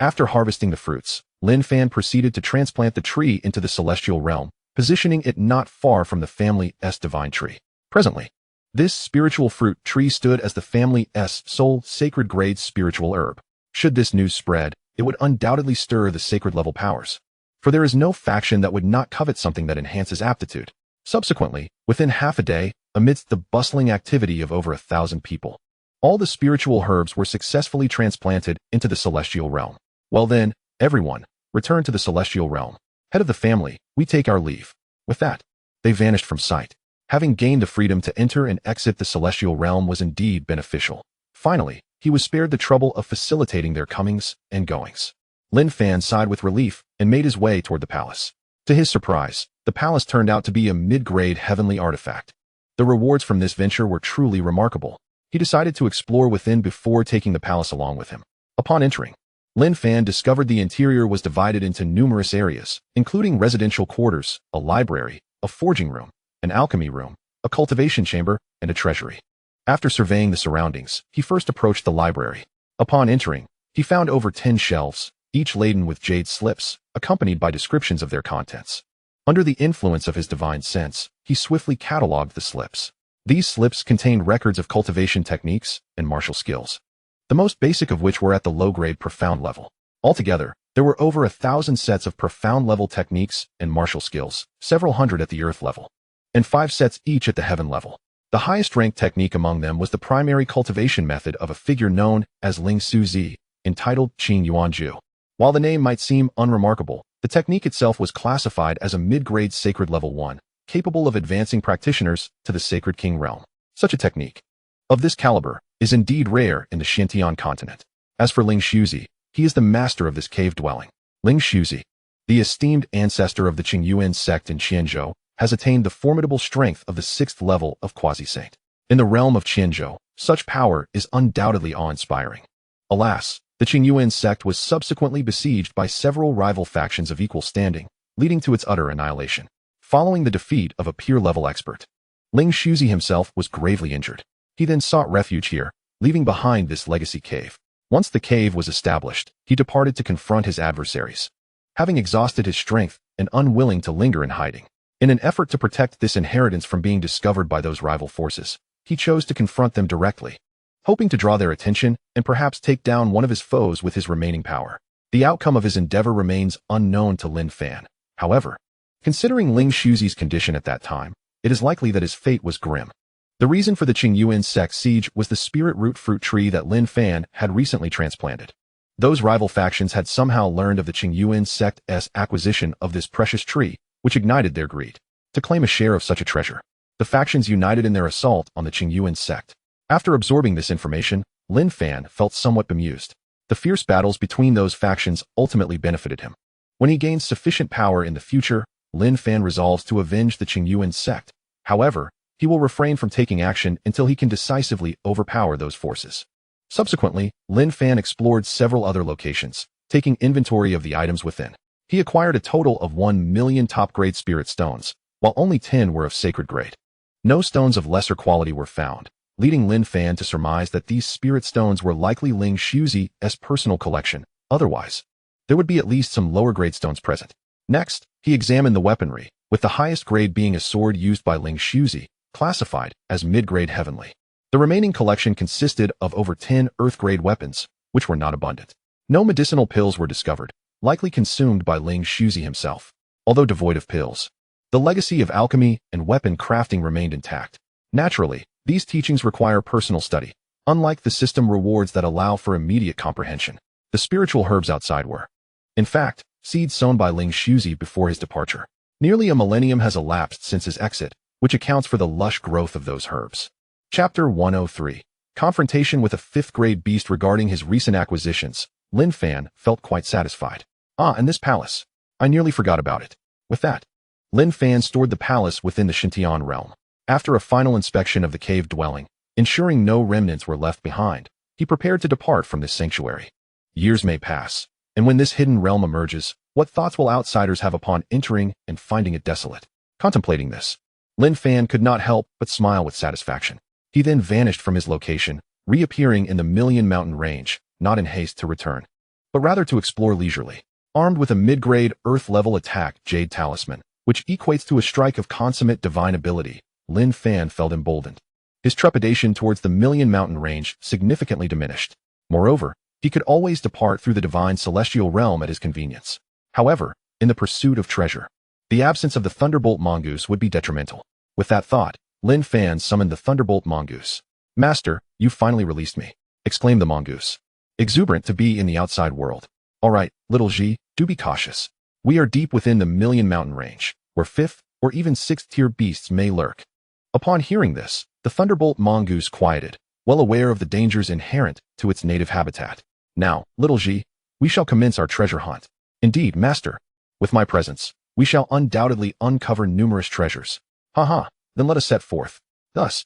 After harvesting the fruits, Lin Fan proceeded to transplant the tree into the celestial realm, positioning it not far from the family's divine tree. Presently, this spiritual fruit tree stood as the family's sole sacred grade spiritual herb. Should this news spread, it would undoubtedly stir the sacred level powers, for there is no faction that would not covet something that enhances aptitude. Subsequently, within half a day, amidst the bustling activity of over 1,000 people, all the spiritual herbs were successfully transplanted into the celestial realm. Well then, everyone, return to the celestial realm. Head of the family, we take our leave. With that, they vanished from sight. Having gained the freedom to enter and exit the celestial realm was indeed beneficial. Finally, he was spared the trouble of facilitating their comings and goings. Lin Fan sighed with relief and made his way toward the palace. To his surprise, the palace turned out to be a mid-grade heavenly artifact. The rewards from this venture were truly remarkable. He decided to explore within before taking the palace along with him. Upon entering, Lin Fan discovered the interior was divided into numerous areas, including residential quarters, a library, a forging room, an alchemy room, a cultivation chamber, and a treasury. After surveying the surroundings, he first approached the library. Upon entering, he found over 10 shelves, each laden with jade slips, accompanied by descriptions of their contents. Under the influence of his divine sense, he swiftly cataloged the slips. These slips contained records of cultivation techniques and martial skills, the most basic of which were at the low-grade profound level. Altogether, there were over 1,000 sets of profound-level techniques and martial skills, several hundred at the earth level, and 5 sets each at the heaven level. The highest-ranked technique among them was the primary cultivation method of a figure known as Ling Suzi, entitled Qing Yuanju. While the name might seem unremarkable, the technique itself was classified as a mid-grade sacred level 1, capable of advancing practitioners to the sacred king realm. Such a technique of this caliber is indeed rare in the Xintian continent. As for Ling Xuzi, he is the master of this cave dwelling. Ling Xuzi, the esteemed ancestor of the Qingyuan sect in Chenjo, has attained the formidable strength of the 6th level of quasi-saint. In the realm of Chenjo, such power is undoubtedly awe-inspiring. Alas, the Qingyuan sect was subsequently besieged by several rival factions of equal standing, leading to its utter annihilation. Following the defeat of a peer-level expert, Ling Xuzi himself was gravely injured. He then sought refuge here, leaving behind this legacy cave. Once the cave was established, he departed to confront his adversaries. Having exhausted his strength and unwilling to linger in hiding, in an effort to protect this inheritance from being discovered by those rival forces, he chose to confront them directly, hoping to draw their attention and perhaps take down one of his foes with his remaining power. The outcome of his endeavor remains unknown to Lin Fan. However, considering Ling Xuzi's condition at that time, it is likely that his fate was grim. The reason for the Qingyuan sect siege was the spirit root fruit tree that Lin Fan had recently transplanted. Those rival factions had somehow learned of the Qingyuan sect's acquisition of this precious tree, which ignited their greed to claim a share of such a treasure. The factions united in their assault on the Qingyuan sect. After absorbing this information, Lin Fan felt somewhat bemused. The fierce battles between those factions ultimately benefited him. When he gains sufficient power in the future, Lin Fan resolves to avenge the Qingyuan sect. However, he will refrain from taking action until he can decisively overpower those forces. Subsequently, Lin Fan explored several other locations, taking inventory of the items within. He acquired a total of 1 million top-grade spirit stones, while only 10 were of sacred grade. No stones of lesser quality were found, leading Lin Fan to surmise that these spirit stones were likely Ling Xuzi's personal collection. Otherwise, there would be at least some lower-grade stones present. Next, he examined the weaponry, with the highest grade being a sword used by Ling Xuzi, classified as mid-grade heavenly. The remaining collection consisted of over 10 earth-grade weapons, which were not abundant. No medicinal pills were discovered, likely consumed by Ling Xuzi himself. Although devoid of pills, the legacy of alchemy and weapon crafting remained intact. Naturally, these teachings require personal study. Unlike the system rewards that allow for immediate comprehension, the spiritual herbs outside were, in fact, seeds sown by Ling Xuzi before his departure. Nearly a millennium has elapsed since his exit, which accounts for the lush growth of those herbs. Chapter 103. Confrontation with a 5th-grade beast. Regarding his recent acquisitions, Lin Fan felt quite satisfied. And this palace. I nearly forgot about it. With that, Lin Fan stored the palace within the Xintian realm. After a final inspection of the cave dwelling, ensuring no remnants were left behind, he prepared to depart from this sanctuary. Years may pass, and when this hidden realm emerges, what thoughts will outsiders have upon entering and finding it desolate? Contemplating this, Lin Fan could not help but smile with satisfaction. He then vanished from his location, reappearing in the Million Mountain Range, not in haste to return, but rather to explore leisurely. Armed with a mid-grade Earth-level attack Jade Talisman, which equates to a strike of consummate divine ability, Lin Fan felt emboldened. His trepidation towards the Million Mountain Range significantly diminished. Moreover, he could always depart through the divine celestial realm at his convenience. However, in the pursuit of treasure, the absence of the Thunderbolt Mongoose would be detrimental. With that thought, Lin Fan summoned the Thunderbolt Mongoose. "Master, you finally released me," exclaimed the mongoose, exuberant to be in the outside world. "All right, little Ji, do be cautious. We are deep within the Million Mountain Range, where 5th or even 6th tier beasts may lurk. Upon hearing this, the thunderbolt mongoose quieted, well aware of the dangers inherent to its native habitat. Now, little Ji, we shall commence our treasure hunt. Indeed, master. With my presence, we shall undoubtedly uncover numerous treasures. Haha, then let us set forth. Thus,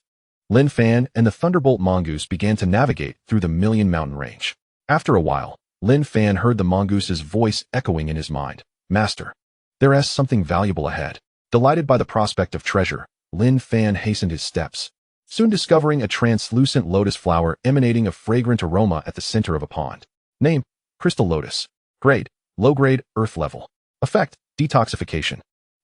Lin Fan and the thunderbolt mongoose began to navigate through the Million Mountain Range. After a while, Lin Fan heard the mongoose's voice echoing in his mind. Master, there is something valuable ahead. Delighted by the prospect of treasure, Lin Fan hastened his steps, soon discovering a translucent lotus flower emanating a fragrant aroma at the center of a pond. Name, Crystal Lotus. Grade, low-grade, earth level. Effect, detoxification.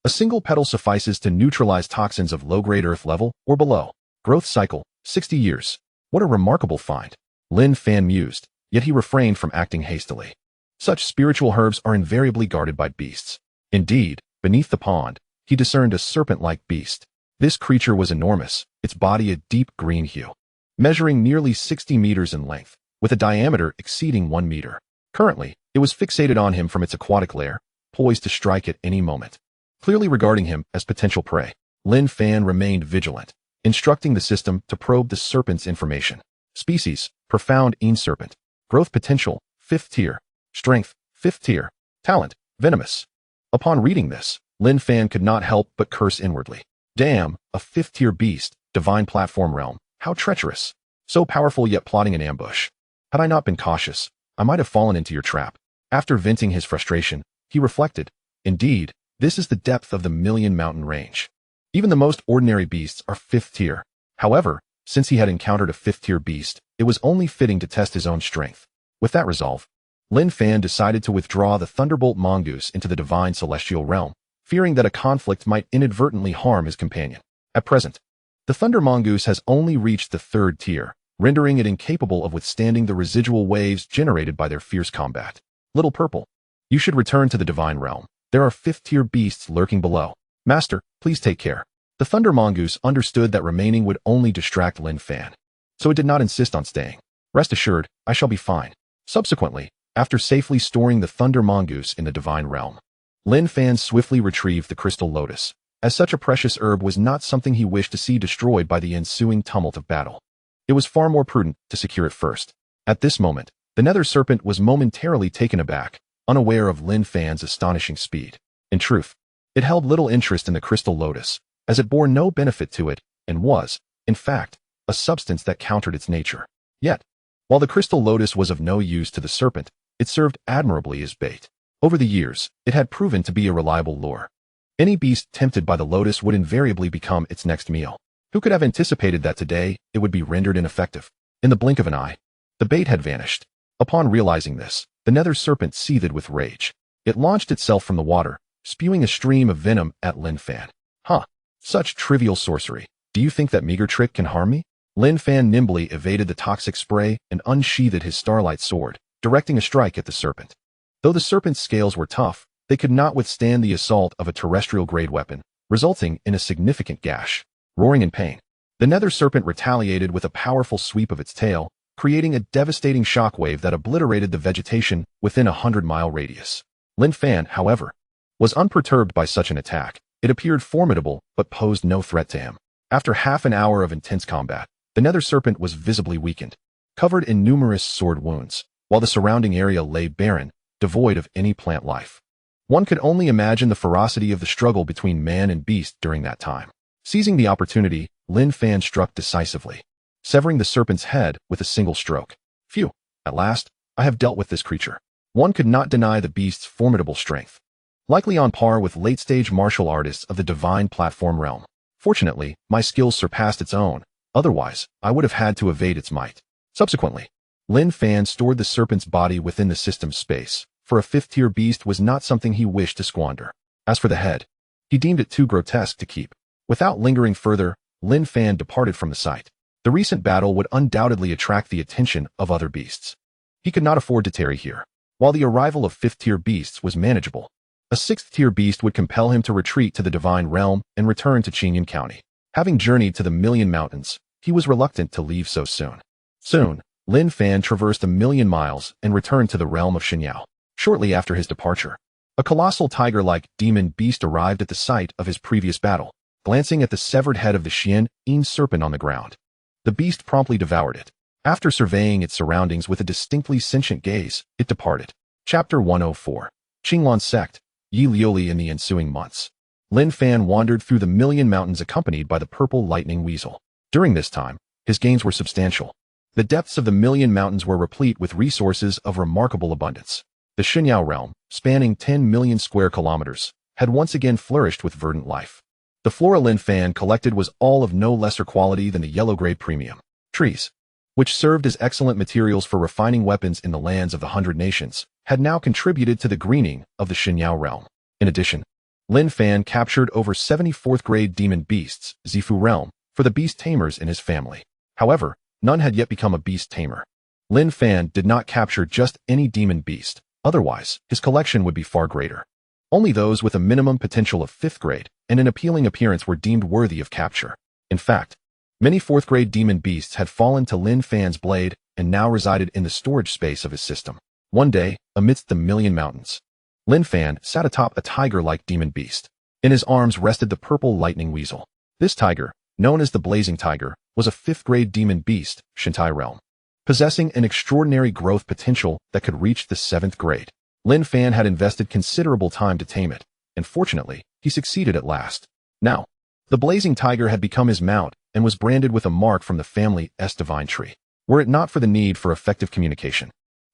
A single petal suffices to neutralize toxins of low-grade earth level or below. Growth cycle, 60 years. What a remarkable find. Lin Fan mused, yet he refrained from acting hastily. Such spiritual herbs are invariably guarded by beasts. Indeed, beneath the pond, he discerned a serpent-like beast. This creature was enormous, its body a deep green hue, measuring nearly 60 meters in length, with a diameter exceeding 1 meter. Currently, it was fixated on him from its aquatic lair, poised to strike at any moment. Clearly regarding him as potential prey, Lin Fan remained vigilant, instructing the system to probe the serpent's information. Species, profound serpent. Growth potential, 5th tier. Strength, 5th tier. Talent, venomous. Upon reading this, Lin Fan could not help but curse inwardly. Damn, a 5th tier beast, divine platform realm, how treacherous. So powerful yet plotting an ambush. Had I not been cautious, I might have fallen into your trap. After venting his frustration, he reflected, indeed, this is the depth of the Million Mountain Range. Even the most ordinary beasts are 5th tier. However, since he had encountered a 5th tier beast, it was only fitting to test his own strength. With that resolve, Lin Fan decided to withdraw the thunderbolt mongoose into the divine celestial realm, fearing that a conflict might inadvertently harm his companion. At present, the thunder mongoose has only reached the 3rd tier, rendering it incapable of withstanding the residual waves generated by their fierce combat. Little Purple, you should return to the divine realm. There are 5th tier beasts lurking below. Master, please take care. The thunder mongoose understood that remaining would only distract Lin Fan, so it did not insist on staying. Rest assured, I shall be fine. Subsequently, after safely storing the thunder mongoose in the divine realm, Lin Fan swiftly retrieved the crystal lotus, as such a precious herb was not something he wished to see destroyed by the ensuing tumult of battle. It was far more prudent to secure it first. At this moment, the nether serpent was momentarily taken aback, unaware of Lin Fan's astonishing speed. In truth, it held little interest in the crystal lotus, as it bore no benefit to it, and was, in fact, a substance that countered its nature. Yet, while the crystal lotus was of no use to the serpent, it served admirably as bait. Over the years, it had proven to be a reliable lure. Any beast tempted by the lotus would invariably become its next meal. Who could have anticipated that today it would be rendered ineffective? In the blink of an eye, the bait had vanished. Upon realizing this, the nether serpent seethed with rage. It launched itself from the water, spewing a stream of venom at Lin Fan. Huh, such trivial sorcery. Do you think that meager trick can harm me? Lin Fan nimbly evaded the toxic spray and unsheathed his starlight sword, directing a strike at the serpent. Though the serpent's scales were tough, they could not withstand the assault of a terrestrial-grade weapon, resulting in a significant gash. Roaring in pain, the nether serpent retaliated with a powerful sweep of its tail, creating a devastating shockwave that obliterated the vegetation within a 100-mile radius. Lin Fan, however, was unperturbed by such an attack. It appeared formidable, but posed no threat to him. After half an hour of intense combat, the nether serpent was visibly weakened, covered in numerous sword wounds, while the surrounding area lay barren, devoid of any plant life. One could only imagine the ferocity of the struggle between man and beast during that time. Seizing the opportunity, Lin Fan struck decisively, severing the serpent's head with a single stroke. Phew, at last, I have dealt with this creature. One could not deny the beast's formidable strength, likely on par with late-stage martial artists of the divine platform realm. Fortunately, my skills surpassed its own, otherwise, I would have had to evade its might. Subsequently, Lin Fan stored the serpent's body within the system's space, for a 5th-tier beast was not something he wished to squander. As for the head, he deemed it too grotesque to keep. Without lingering further, Lin Fan departed from the site. The recent battle would undoubtedly attract the attention of other beasts. He could not afford to tarry here. While the arrival of 5th-tier beasts was manageable, a 6th-tier beast would compel him to retreat to the divine realm and return to Qinglan County. Having journeyed to the Million Mountains, he was reluctant to leave so soon. Soon, Lin Fan traversed 1,000,000 miles and returned to the realm of Shenyao. Shortly after his departure, a colossal tiger-like demon beast arrived at the site of his previous battle. glancing at the severed head of the Xian serpent on the ground. The beast promptly devoured it. After surveying its surroundings with a distinctly sentient gaze, it departed. Chapter 104. Qinglan Sect, Yi Liuli. In the ensuing months, Lin Fan wandered through the Million Mountains accompanied by the purple lightning weasel. During this time, his gains were substantial. The depths of the Million Mountains were replete with resources of remarkable abundance. The Xinyao realm, spanning 10 million square kilometers, had once again flourished with verdant life. The flora Lin Fan collected was all of no lesser quality than the yellow-grade premium trees, which served as excellent materials for refining weapons in the lands of the 100 Nations, had now contributed to the greening of the Xinyao realm. In addition, Lin Fan captured over 74th-grade demon beasts, Zifu realm, for the beast tamers in his family. However, none had yet become a beast tamer. Lin Fan did not capture just any demon beast, otherwise, his collection would be far greater. Only those with a minimum potential of 5th grade and an appealing appearance were deemed worthy of capture. In fact, many 4th-grade demon beasts had fallen to Lin Fan's blade and now resided in the storage space of his system. One day, amidst the Million Mountains, Lin Fan sat atop a tiger-like demon beast. In his arms rested the purple lightning weasel. This tiger, known as the Blazing Tiger, was a 5th-grade demon beast, Shentai realm, possessing an extraordinary growth potential that could reach the 7th grade. Lin Fan had invested considerable time to tame it, and fortunately, he succeeded at last. Now, the Blazing Tiger had become his mount and was branded with a mark from the family's divine tree. Were it not for the need for effective communication,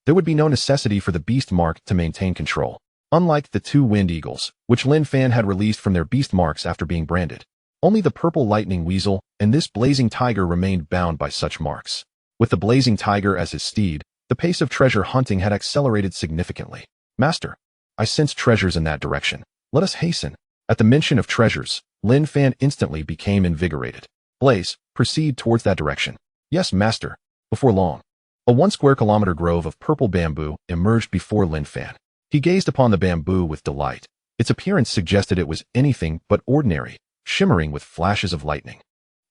there would be no necessity for the beast mark to maintain control. Unlike the 2 wind eagles, which Lin Fan had released from their beast marks after being branded, only the purple lightning weasel and this Blazing Tiger remained bound by such marks. With the Blazing Tiger as his steed, the pace of treasure hunting had accelerated significantly. Master, I sense treasures in that direction. Let us hasten. At the mention of treasures, Lin Fan instantly became invigorated. Blaze, proceed towards that direction. Yes, master. Before long, a 1 square kilometer grove of purple bamboo emerged before Lin Fan. He gazed upon the bamboo with delight. Its appearance suggested it was anything but ordinary, shimmering with flashes of lightning.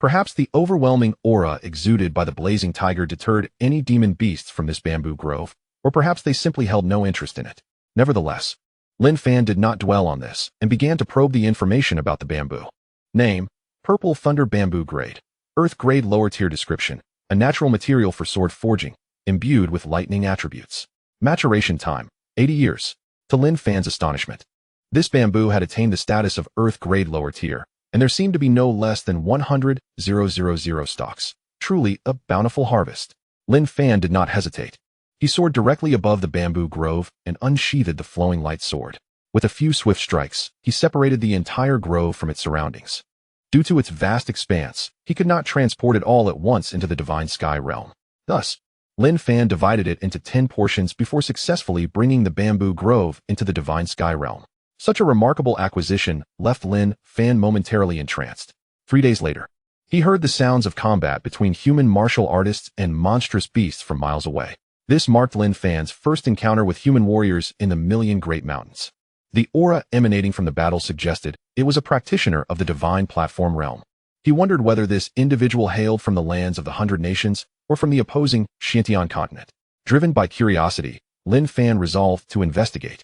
Perhaps the overwhelming aura exuded by the Blazing Tiger deterred any demon beasts from this bamboo grove, or perhaps they simply held no interest in it. Nevertheless, Lin Fan did not dwell on this and began to probe the information about the bamboo. Name: Purple Thunder Bamboo Grade. Earth Grade Lower Tier Description: a natural material for sword forging, imbued with lightning attributes. Maturation time: 80 years. To Lin Fan's astonishment, this bamboo had attained the status of Earth Grade Lower Tier, and there seemed to be no less than 100,000 stalks. Truly a bountiful harvest. Lin Fan did not hesitate. He soared directly above the bamboo grove and unsheathed the flowing light sword. With a few swift strikes, he separated the entire grove from its surroundings. Due to its vast expanse, he could not transport it all at once into the Divine Sky realm. Thus, Lin Fan divided it into 10 portions before successfully bringing the bamboo grove into the Divine Sky realm. Such a remarkable acquisition left Lin Fan momentarily entranced. 3 days later, he heard the sounds of combat between human martial artists and monstrous beasts from miles away. This marked Lin Fan's first encounter with human warriors in the Million Great Mountains. The aura emanating from the battle suggested it was a practitioner of the Divine Platform realm. He wondered whether this individual hailed from the lands of the 100 Nations or from the opposing Xiantian continent. Driven by curiosity, Lin Fan resolved to investigate.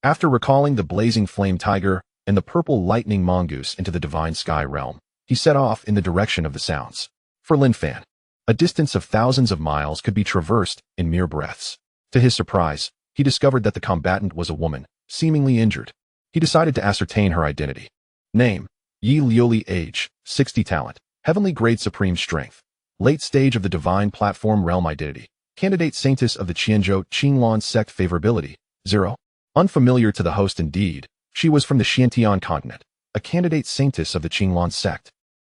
After recalling the Blazing Flame Tiger and the Purple Lightning Mongoose into the Divine Sky realm, he set off in the direction of the sounds. For Lin Fan, a distance of thousands of miles could be traversed in mere breaths. To his surprise, he discovered that the combatant was a woman, seemingly injured. He decided to ascertain her identity. Name: Yi Liuli. Age: 60. Talent: Heavenly Grade Supreme Strength. Late stage of the Divine Platform realm. Identity: Candidate Saintess of the Chenjo Qinglan Sect. Favorability: 0. Unfamiliar to the host indeed, she was from the Xiantian continent, a candidate Saintess of the Qinglan Sect.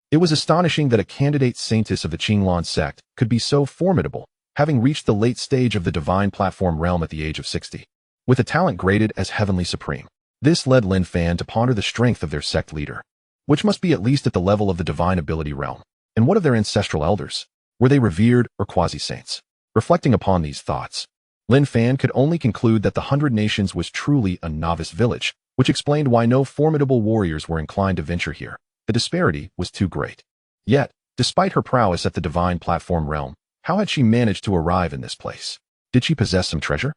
It was astonishing that a candidate Saintess of the Qinglan Sect could be so formidable, having reached the late stage of the Divine Platform realm at the age of 60. With a talent graded as Heavenly Supreme, this led Lin Fan to ponder the strength of their sect leader, which must be at least at the level of the Divine Ability realm. And what of their ancestral elders? Were they revered or quasi-saints? Reflecting upon these thoughts, Lin Fan could only conclude that the 100 Nations was truly a novice village, which explained why no formidable warriors were inclined to venture here. The disparity was too great. Yet, despite her prowess at the Divine Platform realm, how had she managed to arrive in this place? Did she possess some treasure?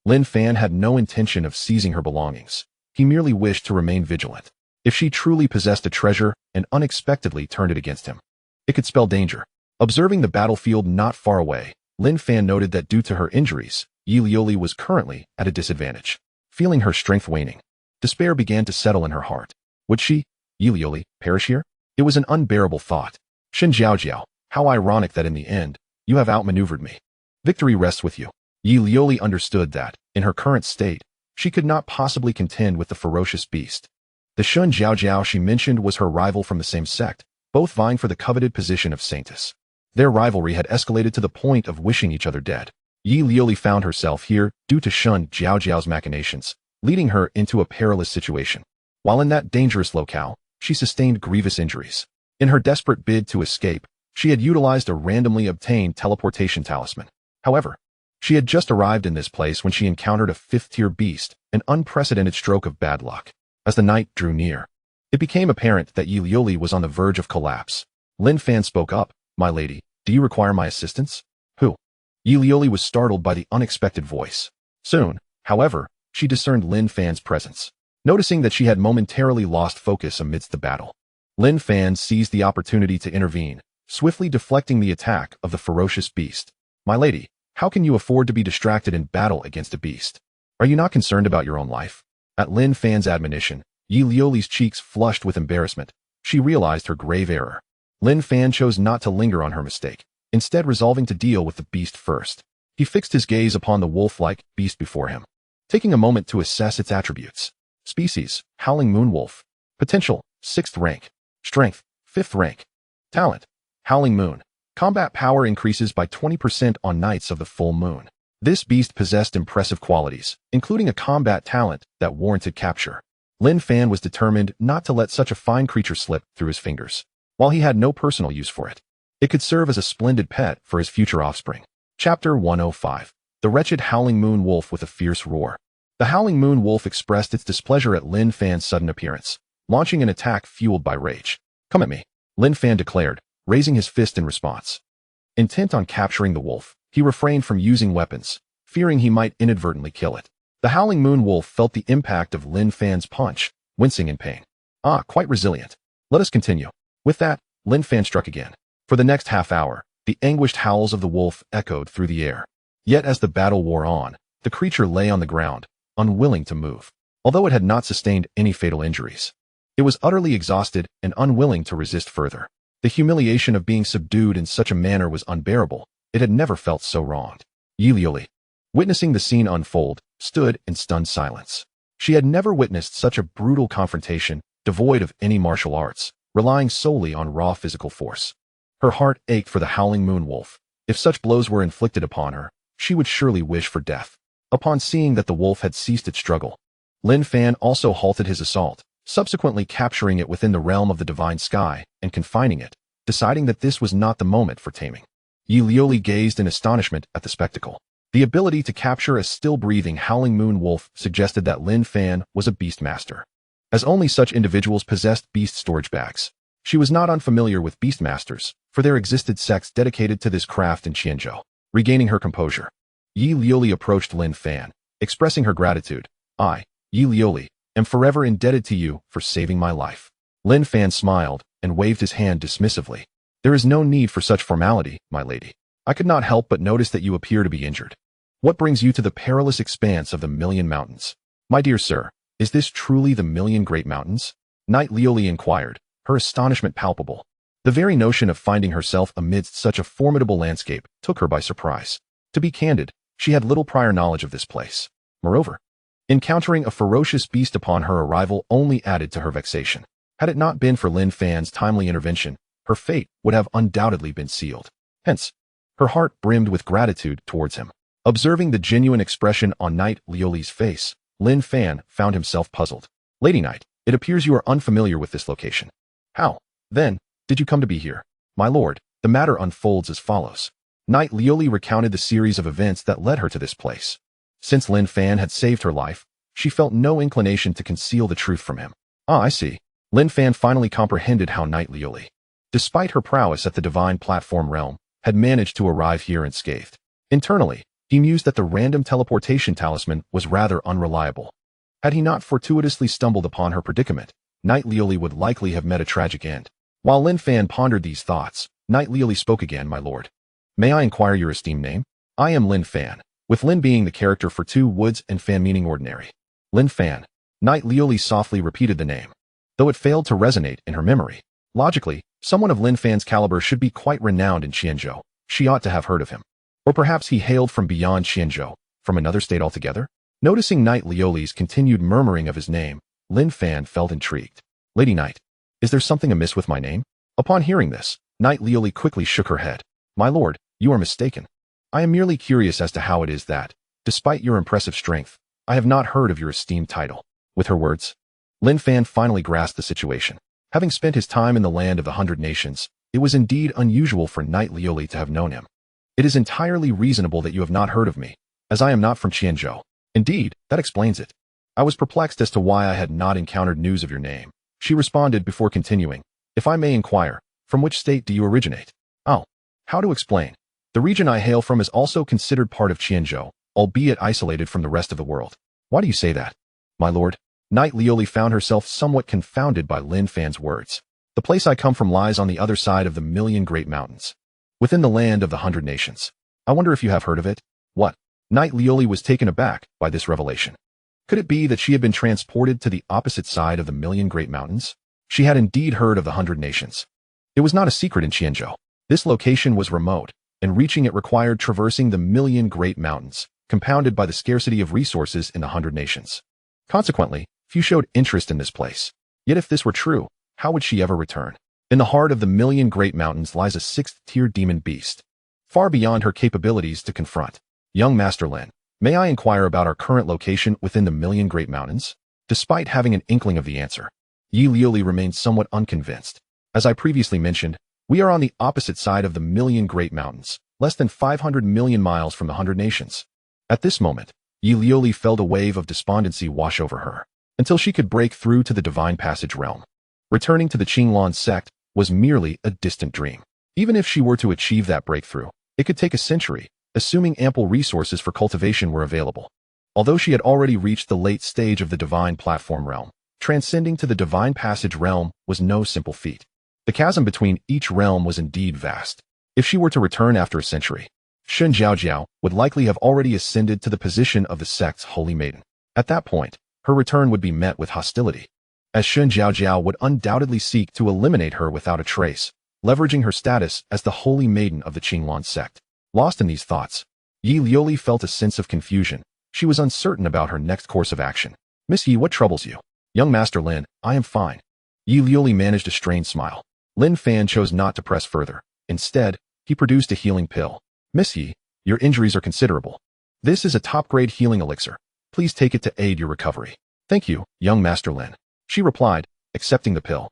Lin Fan had no intention of seizing her belongings. He merely wished to remain vigilant. If she truly possessed a treasure and unexpectedly turned it against him, it could spell danger. Observing the battlefield not far away, Lin Fan noted that due to her injuries, Yi Lioli was currently at a disadvantage. Feeling her strength waning, despair began to settle in her heart. Would she, Yi Lioli, perish here? It was an unbearable thought. Shen Jiaojiao, how ironic that in the end, you have outmaneuvered me. Victory rests with you. Yi Lioli understood that, in her current state, she could not possibly contend with the ferocious beast. The Shun Jiaojiao she mentioned was her rival from the same sect, both vying for the coveted position of saintess. Their rivalry had escalated to the point of wishing each other dead. Yi Lioli found herself here due to Shun Jiaojiao's machinations, leading her into a perilous situation. While in that dangerous locale, she sustained grievous injuries. In her desperate bid to escape, she had utilized a randomly obtained teleportation talisman. However, she had just arrived in this place when she encountered a fifth-tier beast, an unprecedented stroke of bad luck. As the night drew near, it became apparent that Yi Lioli was on the verge of collapse. Lin Fan spoke up. My lady, do you require my assistance? Who? Yi Lioli was startled by the unexpected voice. Soon, however, she discerned Lin Fan's presence. Noticing that she had momentarily lost focus amidst the battle, Lin Fan seized the opportunity to intervene, swiftly deflecting the attack of the ferocious beast. My lady, how can you afford to be distracted in battle against a beast? Are you not concerned about your own life? At Lin Fan's admonition, Yi Lioli's cheeks flushed with embarrassment. She realized her grave error. Lin Fan chose not to linger on her mistake, instead resolving to deal with the beast first. He fixed his gaze upon the wolf-like beast before him, taking a moment to assess its attributes. Species, Howling Moon Wolf. Potential, 6th rank. Strength, 5th rank. Talent, Howling Moon. Combat power increases by 20% on nights of the full moon. This beast possessed impressive qualities, including a combat talent that warranted capture. Lin Fan was determined not to let such a fine creature slip through his fingers. While he had no personal use for it, it could serve as a splendid pet for his future offspring. Chapter 105. The Wretched Howling Moon Wolf with a Fierce Roar. The Howling Moon Wolf expressed its displeasure at Lin Fan's sudden appearance, launching an attack fueled by rage. Come at me, Lin Fan declared, raising his fist in response. Intent on capturing the wolf, he refrained from using weapons, fearing he might inadvertently kill it. The Howling Moon Wolf felt the impact of Lin Fan's punch, wincing in pain. Quite resilient. Let us continue. With that, Lin Fan struck again. For the next half hour, the anguished howls of the wolf echoed through the air. Yet as the battle wore on, the creature lay on the ground, unwilling to move. Although it had not sustained any fatal injuries, it was utterly exhausted and unwilling to resist further. The humiliation of being subdued in such a manner was unbearable. It had never felt so wronged. Yi Lioli, witnessing the scene unfold, stood in stunned silence. She had never witnessed such a brutal confrontation, devoid of any martial arts, relying solely on raw physical force. Her heart ached for the Howling Moon Wolf. If such blows were inflicted upon her, she would surely wish for death. Upon seeing that the wolf had ceased its struggle, Lin Fan also halted his assault, subsequently capturing it within the realm of the divine sky and confining it, deciding that this was not the moment for taming. Yi Lioli gazed in astonishment at the spectacle. The ability to capture a still-breathing Howling Moon Wolf suggested that Lin Fan was a beast master, as only such individuals possessed beast storage bags. She was not unfamiliar with beast masters, for there existed sects dedicated to this craft in Chenjo. Regaining her composure, Yi Lioli approached Lin Fan, expressing her gratitude. I, Yi Lioli, am forever indebted to you for saving my life. Lin Fan smiled and waved his hand dismissively. There is no need for such formality, my lady. I could not help but notice that you appear to be injured. What brings you to the perilous expanse of the Million Mountains? My dear sir, is this truly the Million Great Mountains? Knight Lioli inquired, her astonishment palpable. The very notion of finding herself amidst such a formidable landscape took her by surprise. To be candid, she had little prior knowledge of this place. Moreover, encountering a ferocious beast upon her arrival only added to her vexation. Had it not been for Lin Fan's timely intervention, her fate would have undoubtedly been sealed. Hence, her heart brimmed with gratitude towards him. Observing the genuine expression on Knight Lioli's face, Lin Fan found himself puzzled. Lady Knight, it appears you are unfamiliar with this location. How, then, did you come to be here? My lord, the matter unfolds as follows. Knight Lioli recounted the series of events that led her to this place. Since Lin Fan had saved her life, she felt no inclination to conceal the truth from him. I see. Lin Fan finally comprehended how Knight Lioli, despite her prowess at the divine platform realm, had managed to arrive here unscathed. Internally, he mused that the random teleportation talisman was rather unreliable. Had he not fortuitously stumbled upon her predicament, Knight Lioli would likely have met a tragic end. While Lin Fan pondered these thoughts, Knight Lioli spoke again, "My lord. May I inquire your esteemed name?" "I am Lin Fan," with Lin being the character for two woods and Fan meaning ordinary. Lin Fan. Knight Lioli softly repeated the name, though it failed to resonate in her memory. Logically, someone of Lin Fan's caliber should be quite renowned in Chenjo. She ought to have heard of him. Or perhaps he hailed from beyond Chenjo, from another state altogether? Noticing Knight Lioli's continued murmuring of his name, Lin Fan felt intrigued. "Lady Knight, is there something amiss with my name?" Upon hearing this, Knight Lioli quickly shook her head. "My lord, you are mistaken. I am merely curious as to how it is that, despite your impressive strength, I have not heard of your esteemed title." With her words, Lin Fan finally grasped the situation. Having spent his time in the land of the 100 Nations, it was indeed unusual for Knight Lioli to have known him. "It is entirely reasonable that you have not heard of me, as I am not from Chenjo. Indeed, that explains it. I was perplexed as to why I had not encountered news of your name," she responded before continuing. "If I may inquire, from which state do you originate?" "Oh, how to explain? The region I hail from is also considered part of Chenjo, albeit isolated from the rest of the world." "Why do you say that?" "My lord." Knight Lioli found herself somewhat confounded by Lin Fan's words. "The place I come from lies on the other side of the Million Great Mountains, within the land of the 100 Nations. I wonder if you have heard of it?" "What?" Knight Lioli was taken aback by this revelation. Could it be that she had been transported to the opposite side of the Million Great Mountains? She had indeed heard of the 100 Nations. It was not a secret in Chenjo. This location was remote, and reaching it required traversing the Million Great Mountains, compounded by the scarcity of resources in the 100 Nations. Consequently, few showed interest in this place. Yet if this were true, how would she ever return? In the heart of the Million Great Mountains lies a 6th-tier demon beast, far beyond her capabilities to confront. "Young Master Lin, may I inquire about our current location within the Million Great Mountains?" Despite having an inkling of the answer, Yi Lioli remained somewhat unconvinced. "As I previously mentioned, we are on the opposite side of the Million Great Mountains, less than 500 million miles from the 100 Nations." At this moment, Yi Lioli felt a wave of despondency wash over her, until she could break through to the Divine Passage realm. Returning to the Qinglan sect was merely a distant dream. Even if she were to achieve that breakthrough, it could take a century, assuming ample resources for cultivation were available. Although she had already reached the late stage of the Divine Platform realm, transcending to the Divine Passage realm was no simple feat. The chasm between each realm was indeed vast. If she were to return after a century, Shun Zhaojiao would likely have already ascended to the position of the sect's holy maiden. At that point, her return would be met with hostility, as Shun Zhaojiao would undoubtedly seek to eliminate her without a trace, leveraging her status as the holy maiden of the Qinglan sect. Lost in these thoughts, Yi Lioli felt a sense of confusion. She was uncertain about her next course of action. "Miss Yi, what troubles you?" "Young Master Lin, I am fine." Yi Lioli managed a strained smile. Lin Fan chose not to press further. Instead, he produced a healing pill. "Miss Yi, your injuries are considerable. This is a top-grade healing elixir. Please take it to aid your recovery." "Thank you, young Master Lin," she replied, accepting the pill.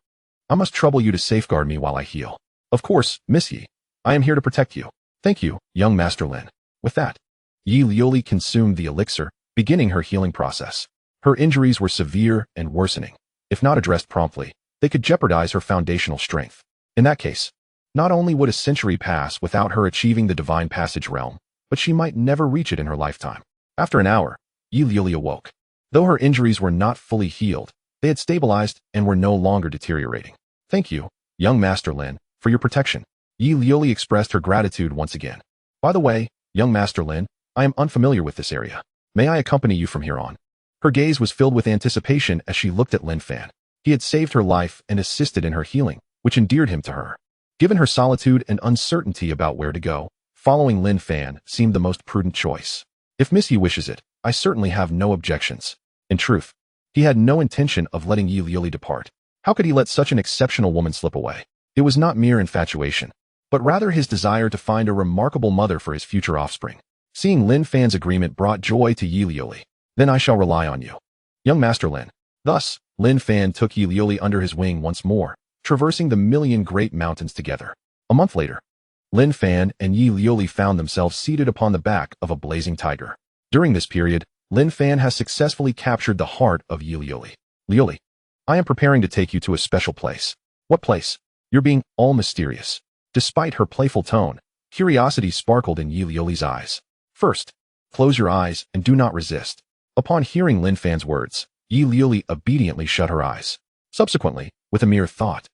"I must trouble you to safeguard me while I heal." "Of course, Miss Yi. I am here to protect you." "Thank you, young Master Lin." With that, Yi Lioli consumed the elixir, beginning her healing process. Her injuries were severe and worsening. If not addressed promptly, they could jeopardize her foundational strength. In that case, not only would a century pass without her achieving the Divine Passage realm, but she might never reach it in her lifetime. After an hour, Yi Lioli awoke. Though her injuries were not fully healed, they had stabilized and were no longer deteriorating. "Thank you, young Master Lin, for your protection." Yi Lioli expressed her gratitude once again. "By the way, young Master Lin, I am unfamiliar with this area. May I accompany you from here on?" Her gaze was filled with anticipation as she looked at Lin Fan. He had saved her life and assisted in her healing, which endeared him to her. Given her solitude and uncertainty about where to go, following Lin Fan seemed the most prudent choice. "If Miss Yi wishes it, I certainly have no objections." In truth, he had no intention of letting Yi Lioli depart. How could he let such an exceptional woman slip away? It was not mere infatuation, but rather his desire to find a remarkable mother for his future offspring. Seeing Lin Fan's agreement brought joy to Yi Lioli. "Then I shall rely on you, young Master Lin." Thus, Lin Fan took Yi Lioli under his wing once more, traversing the Million Great Mountains together. A month later, Lin Fan and Yi Lioli found themselves seated upon the back of a blazing tiger. During this period, Lin Fan has successfully captured the heart of Yi Lioli. "Lioli, I am preparing to take you to a special place." "What place?" "You're being all mysterious." Despite her playful tone, curiosity sparkled in Yi Lioli's eyes. "First, close your eyes and do not resist." Upon hearing Lin Fan's words, Yi Lioli obediently shut her eyes. Subsequently, with a mere thought,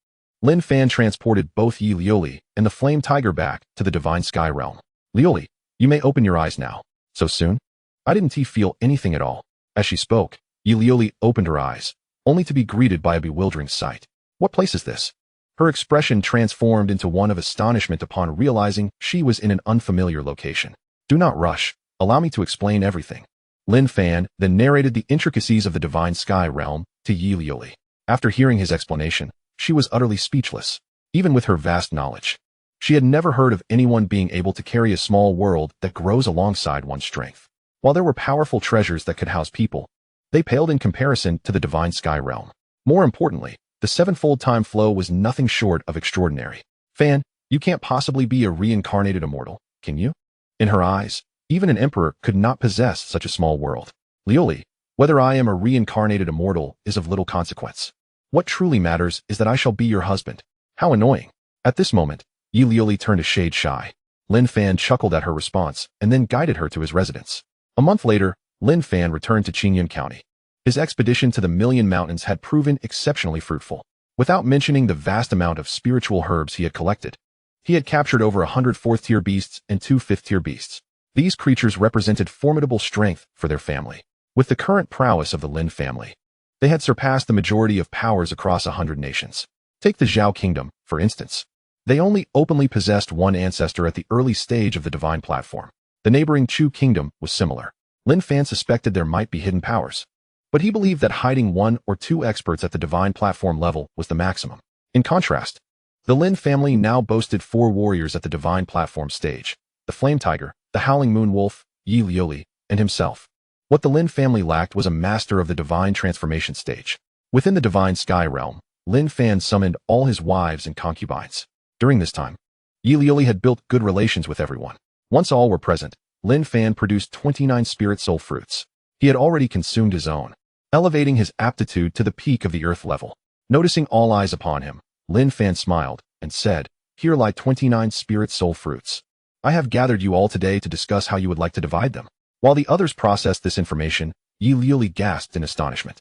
Lin Fan transported both Yi Lioli and the Flame Tiger back to the Divine Sky Realm. Lioli, you may open your eyes now. So soon? I didn't feel anything at all. As she spoke, Yi Lioli opened her eyes, only to be greeted by a bewildering sight. What place is this? Her expression transformed into one of astonishment upon realizing she was in an unfamiliar location. Do not rush. Allow me to explain everything. Lin Fan then narrated the intricacies of the Divine Sky Realm to Yi Lioli. After hearing his explanation, she was utterly speechless, even with her vast knowledge. She had never heard of anyone being able to carry a small world that grows alongside one's strength. While there were powerful treasures that could house people, they paled in comparison to the Divine Sky Realm. More importantly, the sevenfold time flow was nothing short of extraordinary. Fan, you can't possibly be a reincarnated immortal, can you? In her eyes, even an emperor could not possess such a small world. Lioli, whether I am a reincarnated immortal is of little consequence. What truly matters is that I shall be your husband. How annoying. At this moment, Yi Lioli turned a shade shy. Lin Fan chuckled at her response and then guided her to his residence. A month later, Lin Fan returned to Qinglan County. His expedition to the Million Mountains had proven exceptionally fruitful. Without mentioning the vast amount of spiritual herbs he had collected, he had captured over 100 fourth-tier beasts and 2 fifth-tier beasts. These creatures represented formidable strength for their family. With the current prowess of the Lin family, they had surpassed the majority of powers across 100 nations. Take the Zhao Kingdom, for instance. They only openly possessed one ancestor at the early stage of the divine platform. The neighboring Chu Kingdom was similar. Lin Fan suspected there might be hidden powers, but he believed that hiding 1 or 2 experts at the divine platform level was the maximum. In contrast, the Lin family now boasted 4 warriors at the divine platform stage: the Flame Tiger, the Howling Moon Wolf, Yi Lioli, and himself. What the Lin family lacked was a master of the divine transformation stage. Within the divine sky realm, Lin Fan summoned all his wives and concubines. During this time, Yi Lioli had built good relations with everyone. Once all were present, Lin Fan produced 29 spirit soul fruits. He had already consumed his own, elevating his aptitude to the peak of the earth level. Noticing all eyes upon him, Lin Fan smiled and said, "Here lie 29 spirit soul fruits. I have gathered you all today to discuss how you would like to divide them." While the others processed this information, Yi Lioli gasped in astonishment.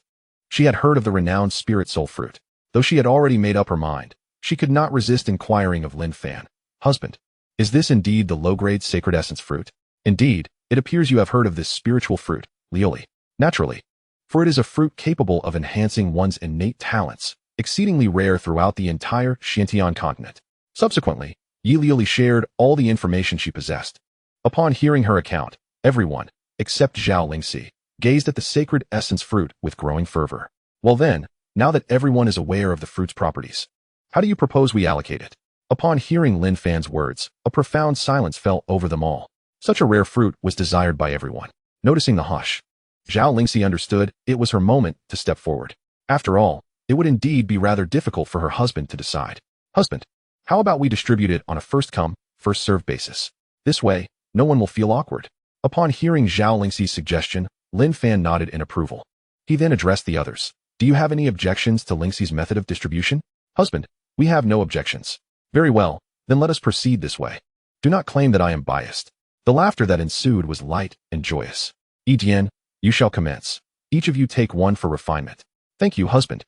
She had heard of the renowned spirit soul fruit. Though she had already made up her mind, she could not resist inquiring of Lin Fan, "Husband, is this indeed the low-grade sacred essence fruit?" "Indeed, it appears you have heard of this spiritual fruit, Lioli." "Naturally, for it is a fruit capable of enhancing one's innate talents, exceedingly rare throughout the entire Xiantian continent." Subsequently, Yi Lioli shared all the information she possessed. Upon hearing her account, everyone, except Zhao Lingxi, gazed at the sacred essence fruit with growing fervor. "Well then, now that everyone is aware of the fruit's properties, how do you propose we allocate it?" Upon hearing Lin Fan's words, a profound silence fell over them all. Such a rare fruit was desired by everyone. Noticing the hush, Zhao Lingxi understood it was her moment to step forward. After all, it would indeed be rather difficult for her husband to decide. "Husband, how about we distribute it on a first-come, first-served basis? This way, no one will feel awkward." Upon hearing Zhao Lingxi's suggestion, Lin Fan nodded in approval. He then addressed the others. "Do you have any objections to Lingxi's method of distribution?" "Husband, we have no objections." "Very well, then let us proceed this way. Do not claim that I am biased." The laughter that ensued was light and joyous. "Yijian, you shall commence. Each of you take 1 for refinement." "Thank you, husband."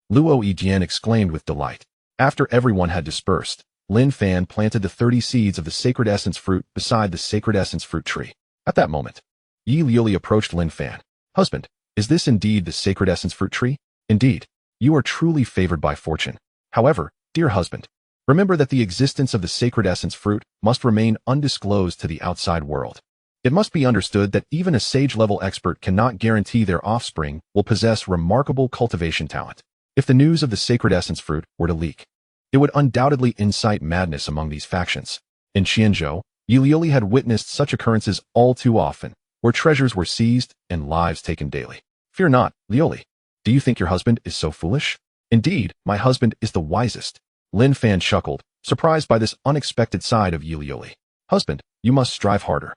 Luo Yijian exclaimed with delight. After everyone had dispersed, Lin Fan planted the 30 seeds of the sacred essence fruit beside the sacred essence fruit tree. At that moment, Yi Lioli approached Lin Fan. "Husband, is this indeed the sacred essence fruit tree?" "Indeed, you are truly favored by fortune. However, dear husband, remember that the existence of the sacred essence fruit must remain undisclosed to the outside world. It must be understood that even a sage-level expert cannot guarantee their offspring will possess remarkable cultivation talent. If the news of the sacred essence fruit were to leak, it would undoubtedly incite madness among these factions. In Chenjo, Yi Lioli had witnessed such occurrences all too often, where treasures were seized and lives taken daily. "Fear not, Lioli. Do you think your husband is so foolish?" "Indeed, my husband is the wisest." Lin Fan chuckled, surprised by this unexpected side of Yi Lioli. "Husband, you must strive harder.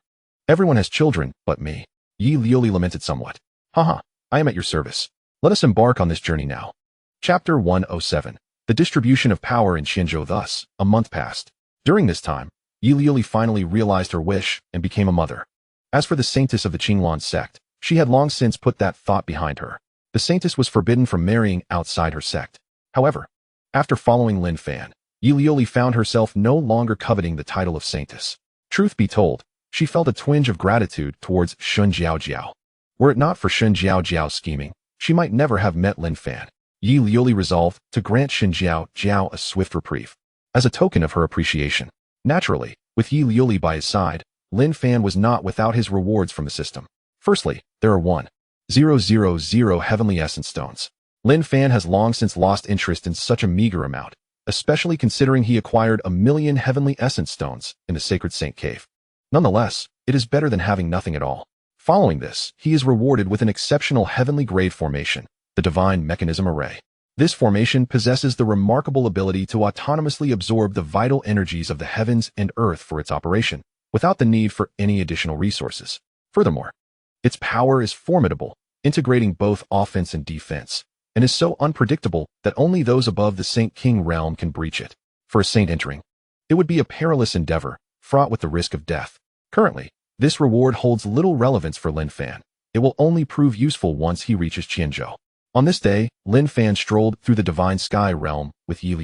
Everyone has children, but me." Yi Lioli lamented somewhat. "Haha, I am at your service. Let us embark on this journey now." Chapter 107. The distribution of power in Chenjo. Thus, a month passed. During this time, Yi Lioli finally realized her wish and became a mother. As for the saintess of the Qinglan sect, she had long since put that thought behind her. The saintess was forbidden from marrying outside her sect. However, after following Lin Fan, Yi found herself no longer coveting the title of Saintess. Truth be told, she felt a twinge of gratitude towards Shun Jiao. Were it not for Shun Jiao's scheming, she might never have met Lin Fan. Yi resolved to grant Shun Jiao a swift reprieve. As a token of her appreciation. Naturally, with Yi by his side, Lin Fan was not without his rewards from the system. Firstly, there are 1,000 Heavenly Essence Stones. Lin Fan has long since lost interest in such a meager amount, especially considering he acquired 1,000,000 Heavenly Essence Stones in the Sacred Saint Cave. Nonetheless, it is better than having nothing at all. Following this, he is rewarded with an exceptional heavenly grade formation, the Divine Mechanism Array. This formation possesses the remarkable ability to autonomously absorb the vital energies of the heavens and earth for its operation, without the need for any additional resources. Furthermore, its power is formidable, integrating both offense and defense, and is so unpredictable that only those above the Saint King realm can breach it. For a saint entering, it would be a perilous endeavor, fraught with the risk of death. Currently, this reward holds little relevance for Lin Fan. It will only prove useful once he reaches Chenjo. On this day, Lin Fan strolled through the Divine Sky realm with Yi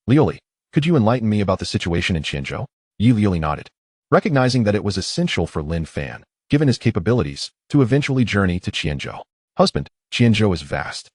Lioli, could you enlighten me about the situation in Chenjo? Yi nodded, recognizing that it was essential for Lin Fan, given his capabilities, to eventually journey to Chenjo. Husband, Chenjo is vast.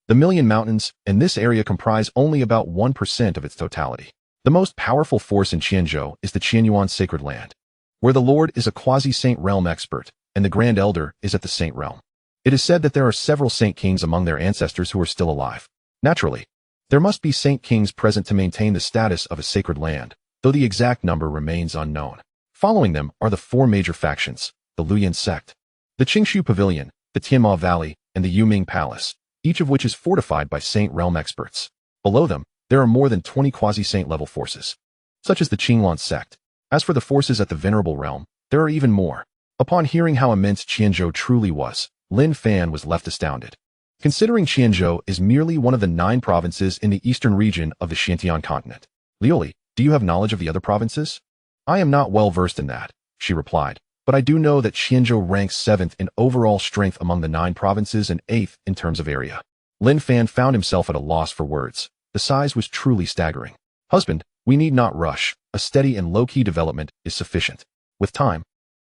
The Million Mountains and this area comprise only about 1% of its totality. The most powerful force in Chenjo is the Qianyuan Sacred Land, where the Lord is a quasi-saint realm expert, and the Grand Elder is at the Saint realm. It is said that there are several Saint Kings among their ancestors who are still alive. Naturally, there must be Saint Kings present to maintain the status of a sacred land, though the exact number remains unknown. Following them are the 4 major factions, the Luoyan Sect, the Qingshu Pavilion, the Tianma Valley, and the Yuming Palace, each of which is fortified by Saint realm experts. Below them, there are more than 20 quasi-saint level forces, such as the Qinglan Sect. As for the forces at the Venerable Realm, there are even more. Upon hearing how immense Chenjo truly was, Lin Fan was left astounded. Considering Chenjo is merely one of the 9 provinces in the eastern region of the Xiantian continent. Lioli, do you have knowledge of the other provinces? I am not well versed in that, she replied, but I do know that Chenjo ranks 7th in overall strength among the 9 provinces and 8th in terms of area. Lin Fan found himself at a loss for words. The size was truly staggering. Husband, we need not rush. A steady and low-key development is sufficient. With time,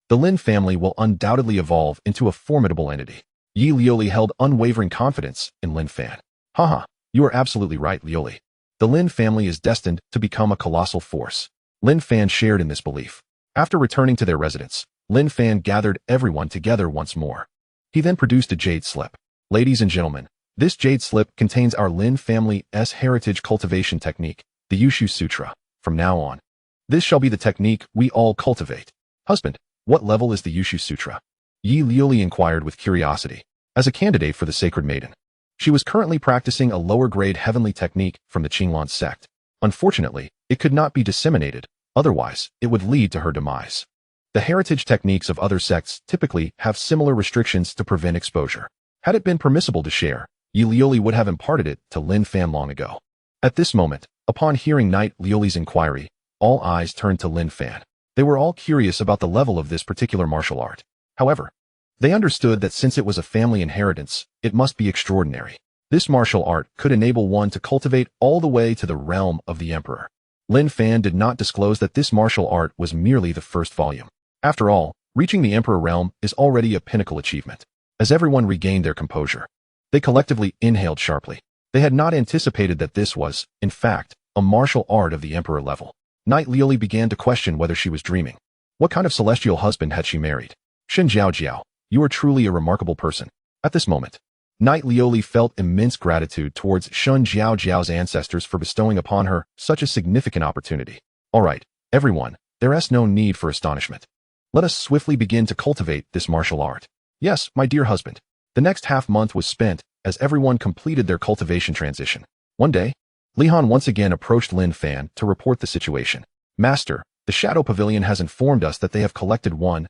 the Lin family will undoubtedly evolve into a formidable entity. Yi Lioli held unwavering confidence in Lin Fan. Haha, you are absolutely right, Lioli. The Lin family is destined to become a colossal force. Lin Fan shared in this belief. After returning to their residence, Lin Fan gathered everyone together once more. He then produced a jade slip. Ladies and gentlemen, this jade slip contains our Lin family's heritage cultivation technique, the Yushu Sutra. From now on, this shall be the technique we all cultivate. Husband, what level is the Yushu Sutra? Yi Lioli inquired with curiosity. As a candidate for the Sacred Maiden, she was currently practicing a lower-grade heavenly technique from the Qinglan sect. Unfortunately, it could not be disseminated, otherwise it would lead to her demise. The heritage techniques of other sects typically have similar restrictions to prevent exposure. Had it been permissible to share, Yi Lioli would have imparted it to Lin Fan long ago. At this moment, upon hearing Knight Lioli's inquiry, all eyes turned to Lin Fan. They were all curious about the level of this particular martial art. However, they understood that since it was a family inheritance, it must be extraordinary. This martial art could enable one to cultivate all the way to the realm of the Emperor. Lin Fan did not disclose that this martial art was merely the first volume. After all, reaching the Emperor realm is already a pinnacle achievement. As everyone regained their composure, they collectively inhaled sharply. They had not anticipated that this was, in fact, a martial art of the Emperor level. Knight Lioli began to question whether she was dreaming. What kind of celestial husband had she married? Shen Jiao, you are truly a remarkable person. At this moment, Knight Lioli felt immense gratitude towards Shun Jiao's ancestors for bestowing upon her such a significant opportunity. All right, everyone, there is no need for astonishment. Let us swiftly begin to cultivate this martial art. Yes, my dear husband. The next half-month was spent as everyone completed their cultivation transition. One day, Lihan once again approached Lin Fan to report the situation. Master, the Shadow Pavilion has informed us that they have collected 1,000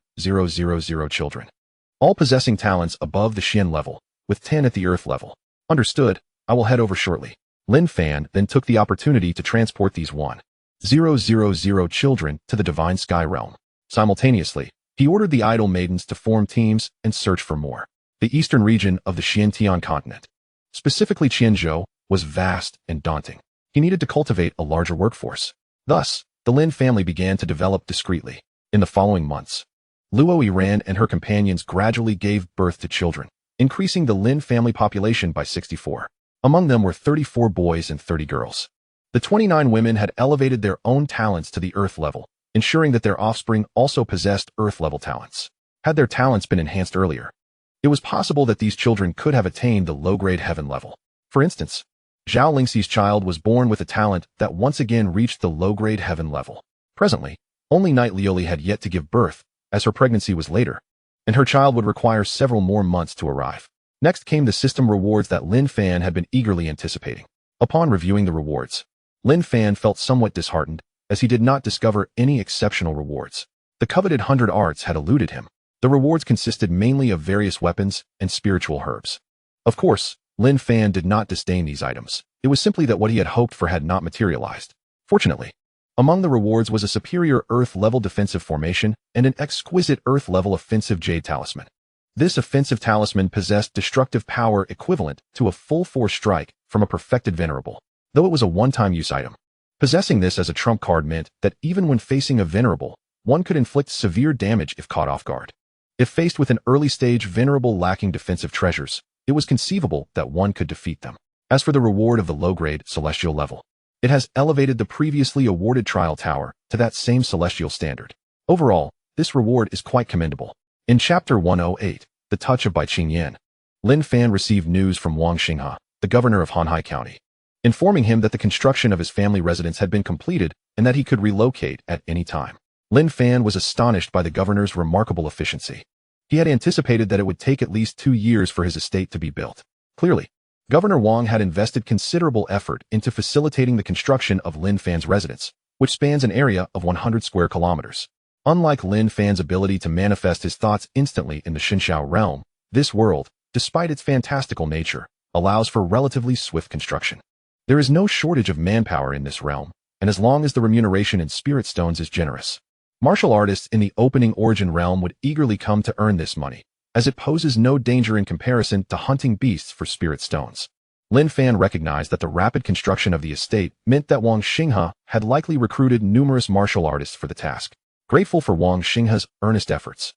children, all possessing talents above the Xian level, with 10 at the Earth level. Understood, I will head over shortly. Lin Fan then took the opportunity to transport these 1,000 children to the Divine Sky realm. Simultaneously, he ordered the idol maidens to form teams and search for more. The eastern region of the Xiantian continent, specifically Chenjo, was vast and daunting. He needed to cultivate a larger workforce. Thus, the Lin family began to develop discreetly. In the following months, Luo Yiran and her companions gradually gave birth to children, increasing the Lin family population by 64. Among them were 34 boys and 30 girls. The 29 women had elevated their own talents to the Earth level, ensuring that their offspring also possessed Earth-level talents. Had their talents been enhanced earlier, it was possible that these children could have attained the low-grade heaven level. For instance, Zhao Lingxi's child was born with a talent that once again reached the low-grade heaven level. Presently, only Knight Lioli had yet to give birth, as her pregnancy was later, and her child would require several more months to arrive. Next came the system rewards that Lin Fan had been eagerly anticipating. Upon reviewing the rewards, Lin Fan felt somewhat disheartened, as he did not discover any exceptional rewards. The coveted 100 arts had eluded him. The rewards consisted mainly of various weapons and spiritual herbs. Of course, Lin Fan did not disdain these items. It was simply that what he had hoped for had not materialized. Fortunately, among the rewards was a superior Earth-level defensive formation and an exquisite Earth-level offensive Jade Talisman. This offensive talisman possessed destructive power equivalent to a full force strike from a perfected venerable, though it was a one-time use item. Possessing this as a trump card meant that even when facing a venerable, one could inflict severe damage if caught off guard. If faced with an early-stage venerable lacking defensive treasures, it was conceivable that one could defeat them. As for the reward of the low-grade celestial level, it has elevated the previously awarded trial tower to that same celestial standard. Overall, this reward is quite commendable. In Chapter 108, The Touch of Bai Qingyan, Lin Fan received news from Wang Xinghe, the governor of Hanhai County, informing him that the construction of his family residence had been completed and that he could relocate at any time. Lin Fan was astonished by the governor's remarkable efficiency. He had anticipated that it would take at least 2 years for his estate to be built. Clearly, Governor Wang had invested considerable effort into facilitating the construction of Lin Fan's residence, which spans an area of 100 square kilometers. Unlike Lin Fan's ability to manifest his thoughts instantly in the Xinxiao realm, this world, despite its fantastical nature, allows for relatively swift construction. There is no shortage of manpower in this realm, and as long as the remuneration in spirit stones is generous, martial artists in the opening origin realm would eagerly come to earn this money, as it poses no danger in comparison to hunting beasts for spirit stones. Lin Fan recognized that the rapid construction of the estate meant that Wang Xinghe had likely recruited numerous martial artists for the task. Grateful for Wang Xinghe's earnest efforts,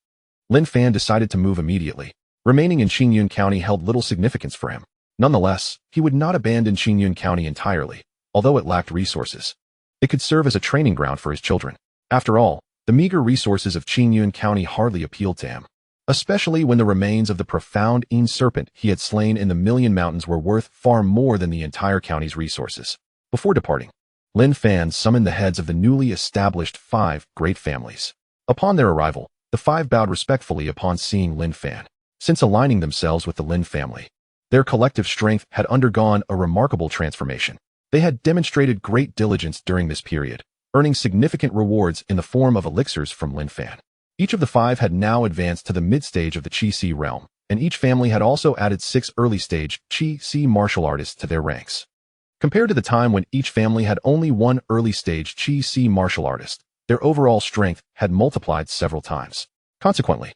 Lin Fan decided to move immediately. Remaining in Qingyun County held little significance for him. Nonetheless, he would not abandon Qingyun County entirely, although it lacked resources. It could serve as a training ground for his children. After all, the meager resources of Qingyun County hardly appealed to him, especially when the remains of the profound Yin serpent he had slain in the Million Mountains were worth far more than the entire county's resources. Before departing, Lin Fan summoned the heads of the newly established 5 great families. Upon their arrival, the 5 bowed respectfully upon seeing Lin Fan. Since aligning themselves with the Lin family, their collective strength had undergone a remarkable transformation. They had demonstrated great diligence during this period, earning significant rewards in the form of elixirs from Lin Fan. Each of the 5 had now advanced to the mid-stage of the Qi-Si realm, and each family had also added 6 early-stage Qi-Si martial artists to their ranks. Compared to the time when each family had only 1 early-stage Qi-Si martial artist, their overall strength had multiplied several times. Consequently,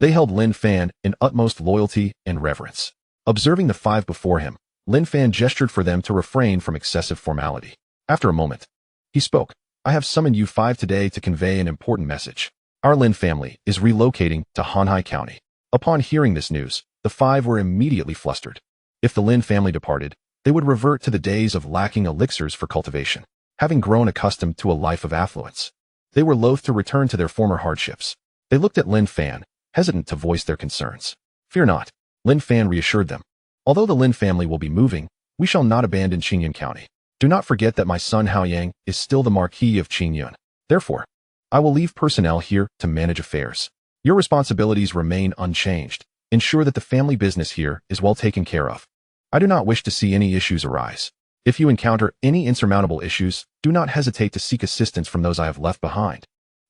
they held Lin Fan in utmost loyalty and reverence. Observing the 5 before him, Lin Fan gestured for them to refrain from excessive formality. After a moment, he spoke. I have summoned you 5 today to convey an important message. Our Lin family is relocating to Hanhai County. Upon hearing this news, the 5 were immediately flustered. If the Lin family departed, they would revert to the days of lacking elixirs for cultivation, having grown accustomed to a life of affluence. They were loath to return to their former hardships. They looked at Lin Fan, hesitant to voice their concerns. Fear not, Lin Fan reassured them. Although the Lin family will be moving, we shall not abandon Qingyun County. Do not forget that my son Haoyang is still the Marquis of Qingyun. Therefore, I will leave personnel here to manage affairs. Your responsibilities remain unchanged. Ensure that the family business here is well taken care of. I do not wish to see any issues arise. If you encounter any insurmountable issues, do not hesitate to seek assistance from those I have left behind.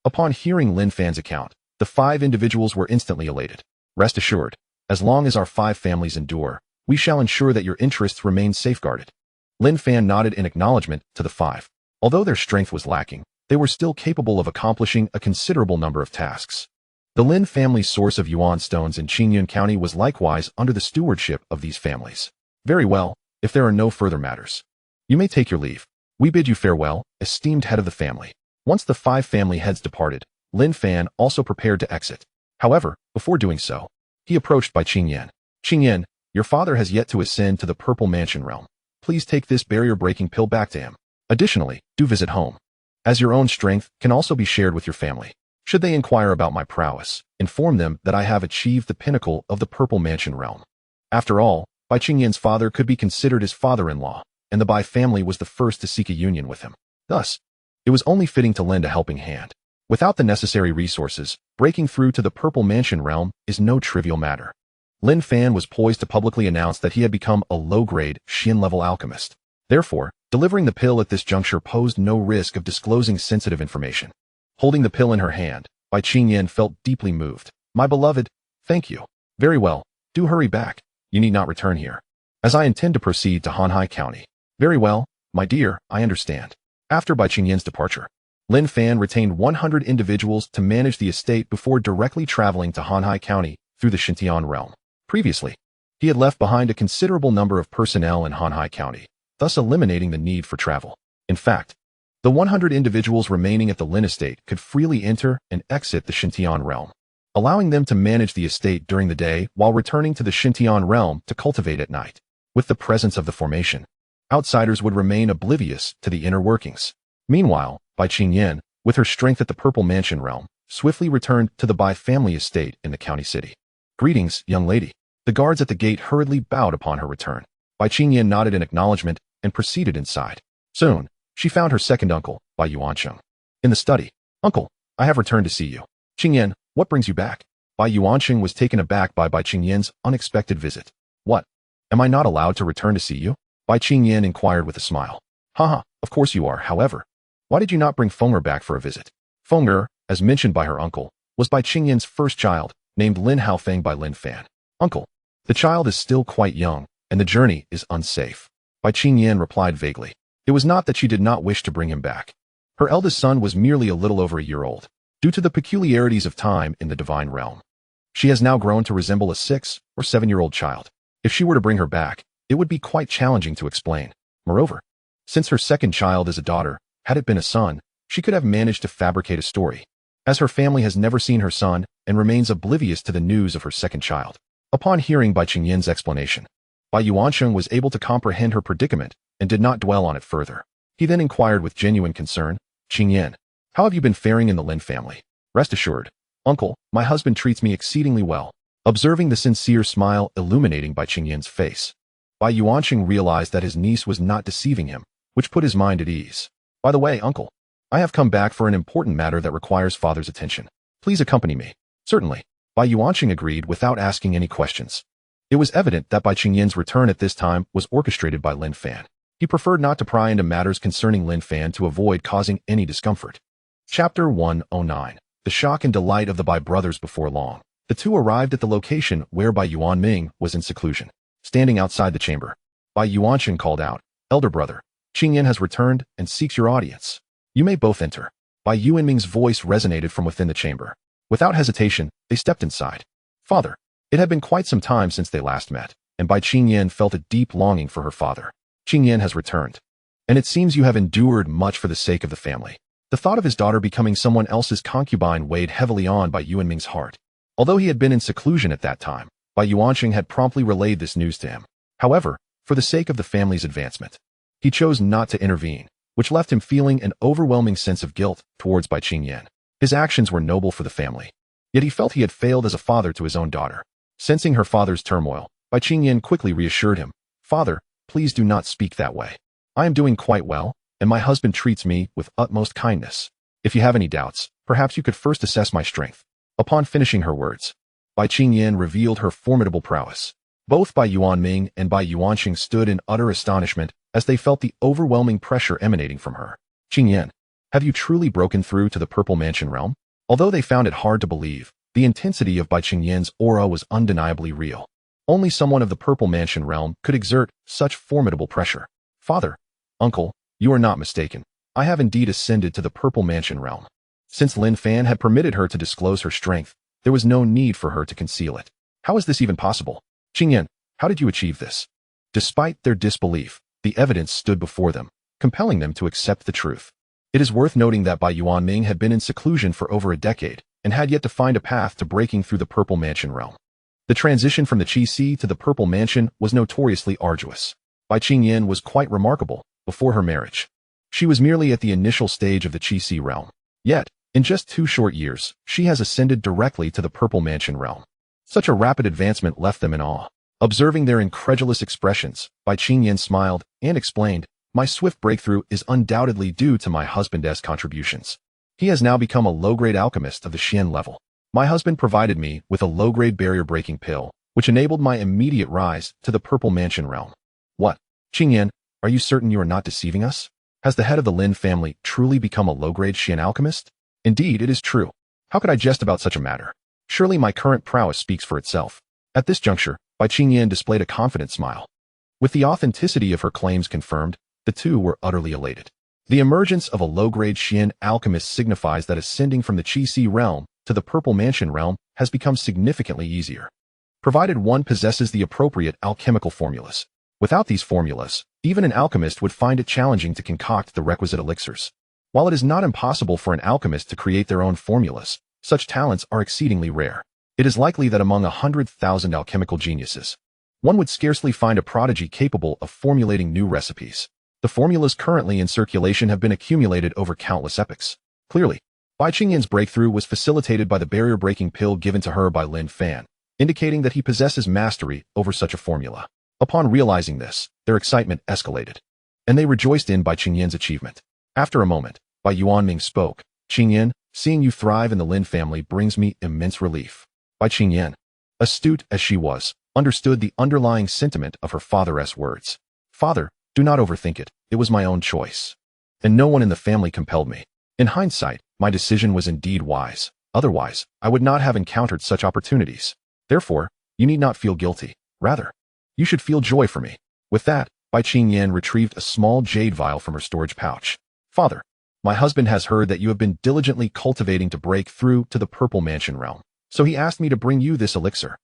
Upon hearing Lin Fan's account, the 5 individuals were instantly elated. Rest assured, as long as our 5 families endure, we shall ensure that your interests remain safeguarded. Lin Fan nodded in acknowledgement to the 5. Although their strength was lacking, they were still capable of accomplishing a considerable number of tasks. The Lin family's source of yuan stones in Qingyun County was likewise under the stewardship of these families. Very well, If there are no further matters, you may take your leave. We bid you farewell, esteemed head of the family. Once the 5 family heads departed, Lin Fan also prepared to exit. However, before doing so, he approached by Qinglan. Qinglan, your father has yet to ascend to the Purple Mansion realm. Please take this barrier-breaking pill back to him. Additionally, do visit home, as your own strength can also be shared with your family. Should they inquire about my prowess, inform them that I have achieved the pinnacle of the Purple Mansion realm. After all, Bai Qingyan's father could be considered his father-in-law, and the Bai family was the first to seek a union with him. Thus, it was only fitting to lend a helping hand. Without the necessary resources, breaking through to the Purple Mansion realm is no trivial matter. Lin Fan was poised to publicly announce that he had become a low-grade, Xin-level alchemist. Therefore, delivering the pill at this juncture posed no risk of disclosing sensitive information. Holding the pill in her hand, Bai Qingyan felt deeply moved. My beloved, thank you. Very well, do hurry back. You need not return here, as I intend to proceed to Hanhai County. Very well, my dear, I understand. After Bai Qingyan's departure, Lin Fan retained 100 individuals to manage the estate before directly traveling to Hanhai County through the Xintian realm. Previously, he had left behind a considerable number of personnel in Hanhai County, thus eliminating the need for travel. In fact, the 100 individuals remaining at the Lin estate could freely enter and exit the Xintian realm, allowing them to manage the estate during the day while returning to the Xintian realm to cultivate at night. With the presence of the formation, outsiders would remain oblivious to the inner workings. Meanwhile, Bai Qingyan, with her strength at the Purple Mansion realm, swiftly returned to the Bai family estate in the county city. Greetings, young lady. The guards at the gate hurriedly bowed upon her return. Bai Qingyan nodded in acknowledgement and proceeded inside. Soon, she found her second uncle, Bai Yuancheng, in the study. Uncle, I have returned to see you. Qingyan, what brings you back? Bai Yuancheng was taken aback by Bai Qingyan's unexpected visit. What? Am I not allowed to return to see you? Bai Qingyan inquired with a smile. Haha, of course you are. However, why did you not bring Fenger back for a visit? Fenger, as mentioned by her uncle, was Bai Qingyan's first child, named Lin Haofeng by Lin Fan. Uncle, the child is still quite young, and the journey is unsafe. Bai Qingyan replied vaguely. It was not that she did not wish to bring him back. Her eldest son was merely a little over a year old, due to the peculiarities of time in the divine realm. She has now grown to resemble a 6- or 7-year-old child. If she were to bring her back, it would be quite challenging to explain. Moreover, since her second child is a daughter, had it been a son, she could have managed to fabricate a story, as her family has never seen her son and remains oblivious to the news of her second child. Upon hearing Bai Qingyan's explanation, Bai Yuancheng was able to comprehend her predicament and did not dwell on it further. He then inquired with genuine concern, Qingyan, how have you been faring in the Lin family? Rest assured, uncle, my husband treats me exceedingly well. Observing the sincere smile illuminating Bai Qingyan's face, Bai Yuancheng realized that his niece was not deceiving him, which put his mind at ease. By the way, uncle, I have come back for an important matter that requires father's attention. Please accompany me. Certainly. Bai Yuancheng agreed without asking any questions. It was evident that Bai Qingyan's return at this time was orchestrated by Lin Fan. He preferred not to pry into matters concerning Lin Fan to avoid causing any discomfort. Chapter 109. The shock and delight of the Bai brothers before long. The two arrived at the location where Bai Yuanming was in seclusion. Standing outside the chamber, Bai Yuancheng called out, Elder brother, Qingyan has returned and seeks your audience. You may both enter. Bai Yuanming's voice resonated from within the chamber. Without hesitation, they stepped inside. Father, it had been quite some time since they last met, and Bai Qingyan felt a deep longing for her father. Qingyan has returned, and it seems you have endured much for the sake of the family. The thought of his daughter becoming someone else's concubine weighed heavily on Bai Yuanming's heart. Although he had been in seclusion at that time, Bai Yuancheng had promptly relayed this news to him. However, for the sake of the family's advancement, he chose not to intervene, which left him feeling an overwhelming sense of guilt towards Bai Qingyan. His actions were noble for the family, yet he felt he had failed as a father to his own daughter. Sensing her father's turmoil, Bai Qingyan quickly reassured him, Father, please do not speak that way. I am doing quite well, and my husband treats me with utmost kindness. If you have any doubts, perhaps you could first assess my strength. Upon finishing her words, Bai Qingyan revealed her formidable prowess. Both Bai Yuanming and Bai Yuancheng stood in utter astonishment as they felt the overwhelming pressure emanating from her. Qingyan, have you truly broken through to the Purple Mansion realm? Although they found it hard to believe, the intensity of Bai Qingyan's aura was undeniably real. Only someone of the Purple Mansion realm could exert such formidable pressure. Father, uncle, you are not mistaken. I have indeed ascended to the Purple Mansion realm. Since Lin Fan had permitted her to disclose her strength, there was no need for her to conceal it. How is this even possible? Qingyan, how did you achieve this? Despite their disbelief, the evidence stood before them, compelling them to accept the truth. It is worth noting that Bai Yuanming had been in seclusion for over a decade and had yet to find a path to breaking through the Purple Mansion realm. The transition from the Qi Si to the Purple Mansion was notoriously arduous. Bai Qingyan was quite remarkable before her marriage. She was merely at the initial stage of the Qi Si realm. Yet, in just 2 short years, she has ascended directly to the Purple Mansion realm. Such a rapid advancement left them in awe. Observing their incredulous expressions, Bai Qingyan smiled and explained, "My swift breakthrough is undoubtedly due to my husband's contributions. He has now become a low-grade alchemist of the Xian level. My husband provided me with a low-grade barrier-breaking pill, which enabled my immediate rise to the Purple Mansion realm." "What? Qingyan, are you certain you are not deceiving us? Has the head of the Lin family truly become a low-grade Xian alchemist?" "Indeed, it is true. How could I jest about such a matter? Surely my current prowess speaks for itself." At this juncture, Bai Qingyan displayed a confident smile. With the authenticity of her claims confirmed, the two were utterly elated. The emergence of a low-grade Xian alchemist signifies that ascending from the Qi Si realm to the Purple Mansion realm has become significantly easier, provided one possesses the appropriate alchemical formulas. Without these formulas, even an alchemist would find it challenging to concoct the requisite elixirs. While it is not impossible for an alchemist to create their own formulas, such talents are exceedingly rare. It is likely that among 100,000 alchemical geniuses, one would scarcely find a prodigy capable of formulating new recipes. The formulas currently in circulation have been accumulated over countless epochs. Clearly, Bai Qingyan's breakthrough was facilitated by the barrier-breaking pill given to her by Lin Fan, indicating that he possesses mastery over such a formula. Upon realizing this, their excitement escalated, and they rejoiced in Bai Qingyan's achievement. After a moment, Bai Yuanming spoke, "Qingyan, seeing you thrive in the Lin family brings me immense relief." Bai Qingyan, astute as she was, understood the underlying sentiment of her father's words. "Father, do not overthink it. It was my own choice, and no one in the family compelled me. In hindsight, my decision was indeed wise. Otherwise, I would not have encountered such opportunities. Therefore, you need not feel guilty. Rather, you should feel joy for me." With that, Bai Qingyan retrieved a small jade vial from her storage pouch. "Father, my husband has heard that you have been diligently cultivating to break through to the Purple Mansion realm, so he asked me to bring you this elixir."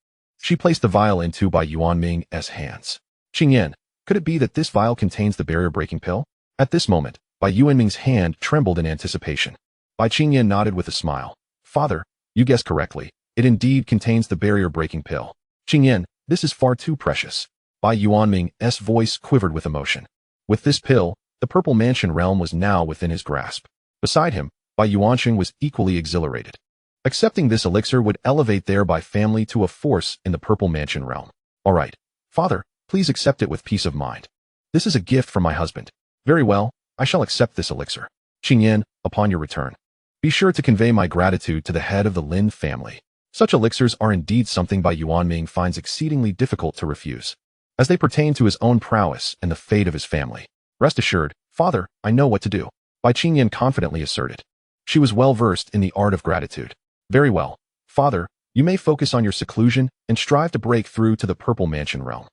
She placed the vial into Bai Yuanming's hands. "Qingyan, could it be that this vial contains the barrier-breaking pill?" At this moment, Bai Yuanming's hand trembled in anticipation. Bai Qingyan nodded with a smile. "Father, you guessed correctly. It indeed contains the barrier-breaking pill." "Qingyan, this is far too precious." Bai Yuanming's voice quivered with emotion. With this pill, the Purple Mansion realm was now within his grasp. Beside him, Bai Yuanqing was equally exhilarated. Accepting this elixir would elevate their Bai family to a force in the Purple Mansion realm. "All right, Father, please accept it with peace of mind. This is a gift from my husband." "Very well, I shall accept this elixir. Qingyan, upon your return, be sure to convey my gratitude to the head of the Lin family." Such elixirs are indeed something Bai Yuanming finds exceedingly difficult to refuse, as they pertain to his own prowess and the fate of his family. "Rest assured, Father, I know what to do," Bai Qingyan confidently asserted. She was well versed in the art of gratitude. "Very well, Father, you may focus on your seclusion and strive to break through to the Purple Mansion realm.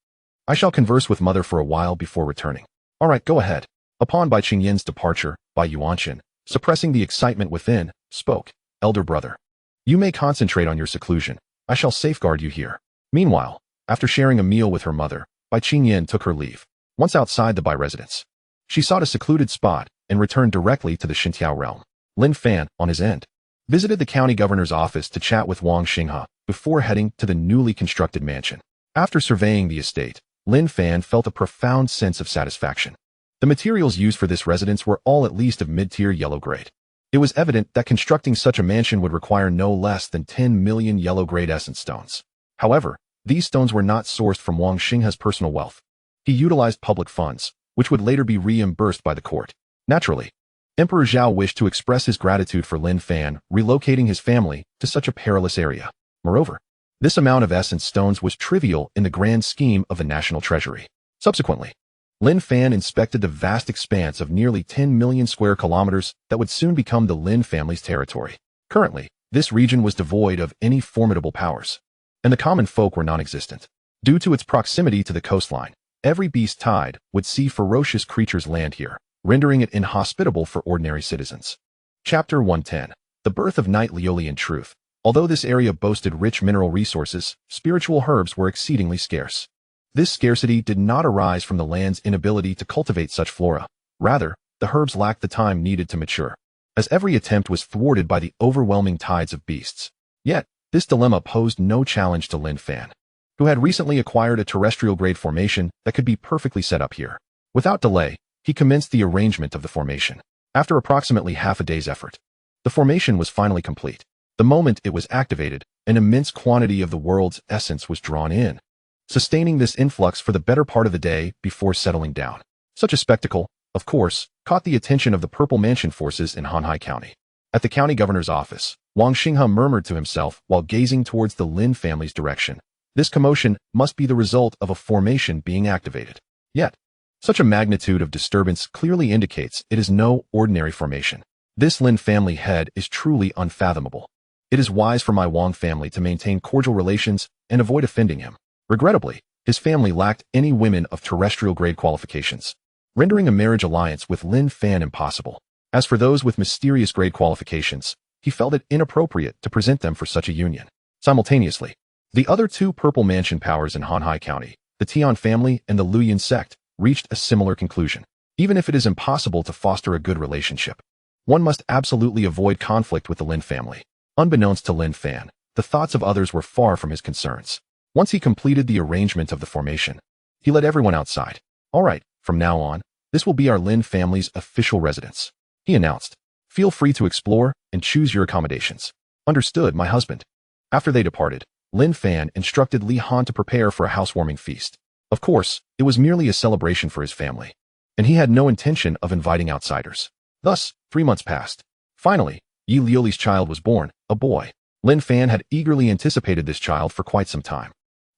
I shall converse with Mother for a while before returning." "All right, go ahead." Upon Bai Qingyan's departure, Bai Yuanqing, suppressing the excitement within, spoke, "Elder brother, you may concentrate on your seclusion. I shall safeguard you here." Meanwhile, after sharing a meal with her mother, Bai Qingyan took her leave. Once outside the Bai residence, she sought a secluded spot and returned directly to the Xintiao realm. Lin Fan, on his end, visited the county governor's office to chat with Wang Xinghe before heading to the newly constructed mansion. After surveying the estate, Lin Fan felt a profound sense of satisfaction. The materials used for this residence were all at least of mid-tier yellow grade. It was evident that constructing such a mansion would require no less than 10 million yellow grade essence stones. However, these stones were not sourced from Wang Xinghe's personal wealth. He utilized public funds, which would later be reimbursed by the court. Naturally, Emperor Zhao wished to express his gratitude for Lin Fan relocating his family to such a perilous area. Moreover, this amount of essence stones was trivial in the grand scheme of the national treasury. Subsequently, Lin Fan inspected the vast expanse of nearly 10 million square kilometers that would soon become the Lin family's territory. Currently, this region was devoid of any formidable powers, and the common folk were non-existent. Due to its proximity to the coastline, every beast tide would see ferocious creatures land here, rendering it inhospitable for ordinary citizens. Chapter 110. The Birth of Knight Lioli. In truth, although this area boasted rich mineral resources, spiritual herbs were exceedingly scarce. This scarcity did not arise from the land's inability to cultivate such flora. Rather, the herbs lacked the time needed to mature, as every attempt was thwarted by the overwhelming tides of beasts. Yet, this dilemma posed no challenge to Lin Fan, who had recently acquired a terrestrial-grade formation that could be perfectly set up here. Without delay, he commenced the arrangement of the formation. After approximately half a day's effort, the formation was finally complete. The moment it was activated, an immense quantity of the world's essence was drawn in, sustaining this influx for the better part of the day before settling down. Such a spectacle, of course, caught the attention of the Purple Mansion forces in Hanhai County. At the county governor's office, Wang Xinghe murmured to himself while gazing towards the Lin family's direction. This commotion must be the result of a formation being activated. Yet, such a magnitude of disturbance clearly indicates it is no ordinary formation. This Lin family head is truly unfathomable. It is wise for my Wang family to maintain cordial relations and avoid offending him. Regrettably, his family lacked any women of terrestrial-grade qualifications, rendering a marriage alliance with Lin Fan impossible. As for those with mysterious grade qualifications, he felt it inappropriate to present them for such a union. Simultaneously, the other two Purple Mansion powers in Hanhai County, the Tian family and the Luoyan sect, reached a similar conclusion. Even if it is impossible to foster a good relationship, one must absolutely avoid conflict with the Lin family. Unbeknownst to Lin Fan, the thoughts of others were far from his concerns. Once he completed the arrangement of the formation, he led everyone outside. All right, from now on, this will be our Lin family's official residence, he announced. Feel free to explore and choose your accommodations. Understood, my husband. After they departed, Lin Fan instructed Li Han to prepare for a housewarming feast. Of course, it was merely a celebration for his family, and he had no intention of inviting outsiders. Thus, 3 months passed. Finally, Yi Liuli's child was born, a boy. Lin Fan had eagerly anticipated this child for quite some time.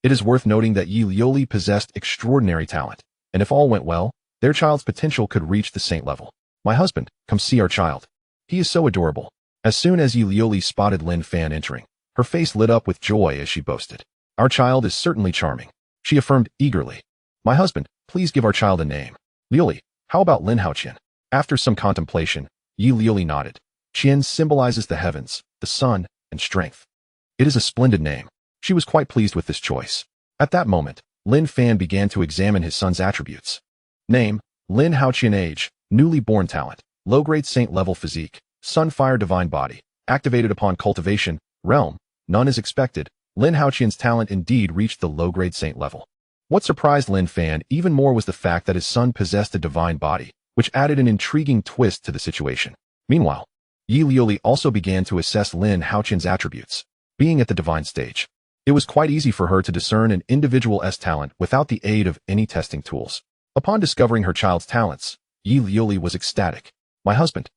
It is worth noting that Yi Liuli possessed extraordinary talent, and if all went well, their child's potential could reach the saint level. My husband, come see our child. He is so adorable. As soon as Yi Liuli spotted Lin Fan entering, her face lit up with joy as she boasted. Our child is certainly charming, she affirmed eagerly. My husband, please give our child a name. Liuli, how about Lin Haoqian? After some contemplation, Yi Liuli nodded. Qian symbolizes the heavens, the sun, and strength. It is a splendid name. She was quite pleased with this choice. At that moment, Lin Fan began to examine his son's attributes. Name, Lin Haoqian. Age, newly born talent, low-grade saint-level physique, Sunfire divine body, activated upon cultivation, realm, none is expected. Lin Haoqian's talent indeed reached the low-grade saint level. What surprised Lin Fan even more was the fact that his son possessed a divine body, which added an intriguing twist to the situation. Meanwhile, Yi Liuli also began to assess Lin Haoqian's attributes. Being at the divine stage, it was quite easy for her to discern an individual's talent without the aid of any testing tools. Upon discovering her child's talents, Yi Liuli was ecstatic. My husband,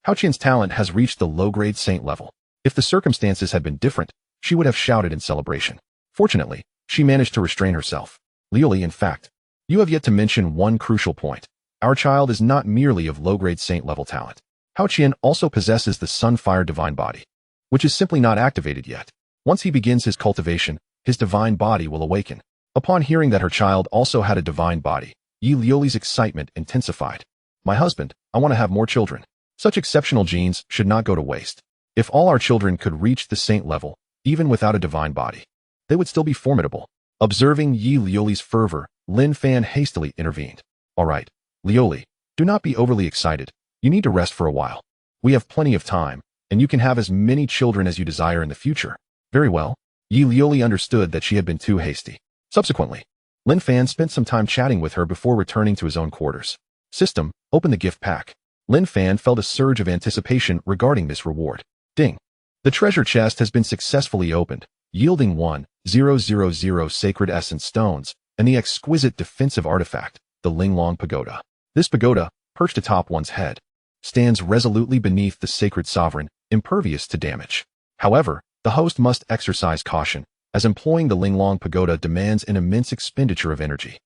Haoqian's talent has reached the low-grade saint level. If the circumstances had been different, she would have shouted in celebration. Fortunately, she managed to restrain herself. Liuli, in fact, you have yet to mention one crucial point. Our child is not merely of low-grade saint-level talent. Haoqian also possesses the Sunfire divine body, which is simply not activated yet. Once he begins his cultivation, his divine body will awaken. Upon hearing that her child also had a divine body, Yi Liuli's excitement intensified. My husband, I want to have more children. Such exceptional genes should not go to waste. If all our children could reach the saint level, even without a divine body, they would still be formidable. Observing Yi Liuli's fervor, Lin Fan hastily intervened. All right, Liuli, do not be overly excited. You need to rest for a while. We have plenty of time, and you can have as many children as you desire in the future. Very well. Yi Liuli understood that she had been too hasty. Subsequently, Lin Fan spent some time chatting with her before returning to his own quarters. System, open the gift pack. Lin Fan felt a surge of anticipation regarding this reward. Ding. The treasure chest has been successfully opened, yielding 1,000 sacred essence stones and the exquisite defensive artifact, the Linglong Pagoda. This pagoda, perched atop one's head, stands resolutely beneath the sacred sovereign, impervious to damage. However, the host must exercise caution, as employing the Linglong Pagoda demands an immense expenditure of energy.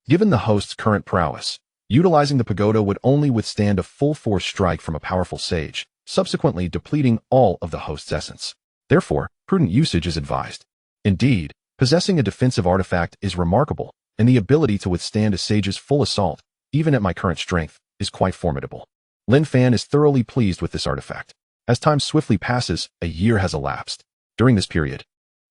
Given the host's current prowess, utilizing the pagoda would only withstand a full-force strike from a powerful sage, subsequently depleting all of the host's essence. Therefore, prudent usage is advised. Indeed, possessing a defensive artifact is remarkable, and the ability to withstand a sage's full assault, even at my current strength, is quite formidable. Lin Fan is thoroughly pleased with this artifact. As time swiftly passes, a year has elapsed. During this period,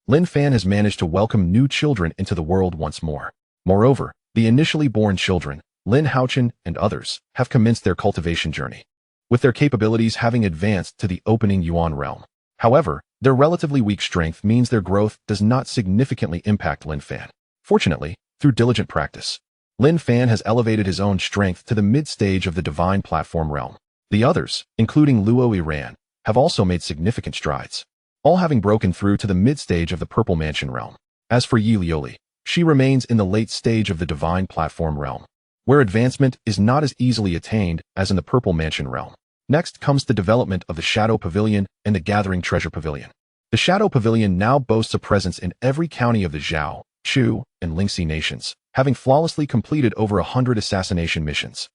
Lin Fan has managed to welcome new children into the world once more. Moreover, the initially born children, Lin Haochen and others, have commenced their cultivation journey, with their capabilities having advanced to the opening Yuan realm. However, their relatively weak strength means their growth does not significantly impact Lin Fan. Fortunately, through diligent practice, Lin Fan has elevated his own strength to the mid-stage of the divine platform realm. The others, including Luo Iran, have also made significant strides, all having broken through to the mid-stage of the Purple Mansion realm. As for Yi Lioli, she remains in the late stage of the divine platform realm, where advancement is not as easily attained as in the Purple Mansion realm. Next comes the development of the Shadow Pavilion and the Gathering Treasure Pavilion. The Shadow Pavilion now boasts a presence in every county of the Zhao, Chu, and Lingxi nations, having flawlessly completed over 100 assassination missions.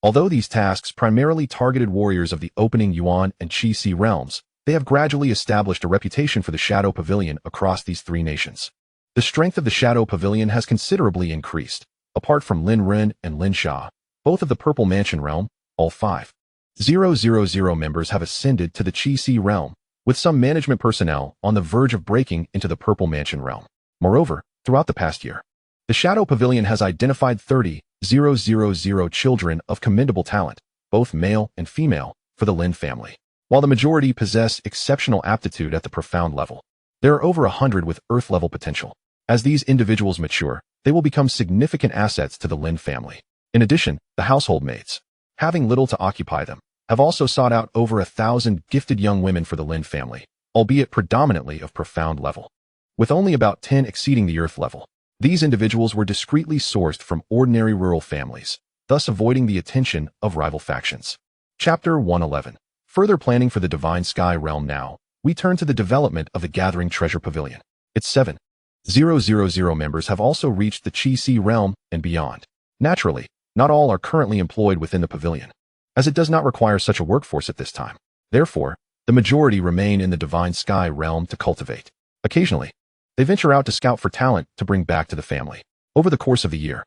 Although these tasks primarily targeted warriors of the opening Yuan and Qi realms, they have gradually established a reputation for the Shadow Pavilion across these three nations. The strength of the Shadow Pavilion has considerably increased. Apart from Lin Ren and Lin Sha, both of the Purple Mansion realm, all 5,000 members have ascended to the Qi realm, with some management personnel on the verge of breaking into the Purple Mansion realm. Moreover, throughout the past year, the Shadow Pavilion has identified 30,000 children of commendable talent, both male and female, for the Lin family. While the majority possess exceptional aptitude at the profound level, there are over 100 with Earth-level potential. As these individuals mature, they will become significant assets to the Lin family. In addition, the household maids, having little to occupy them, have also sought out over 1,000 gifted young women for the Lin family, albeit predominantly of profound level, with only about 10 exceeding the Earth level. These individuals were discreetly sourced from ordinary rural families, thus avoiding the attention of rival factions. Chapter 111. Further planning for the Divine Sky realm. Now, we turn to the development of the Gathering Treasure Pavilion. Its 7,000 members have also reached the Qi realm and beyond. Naturally, not all are currently employed within the pavilion, as it does not require such a workforce at this time. Therefore, the majority remain in the Divine Sky realm to cultivate. Occasionally, they venture out to scout for talent to bring back to the family. Over the course of the year,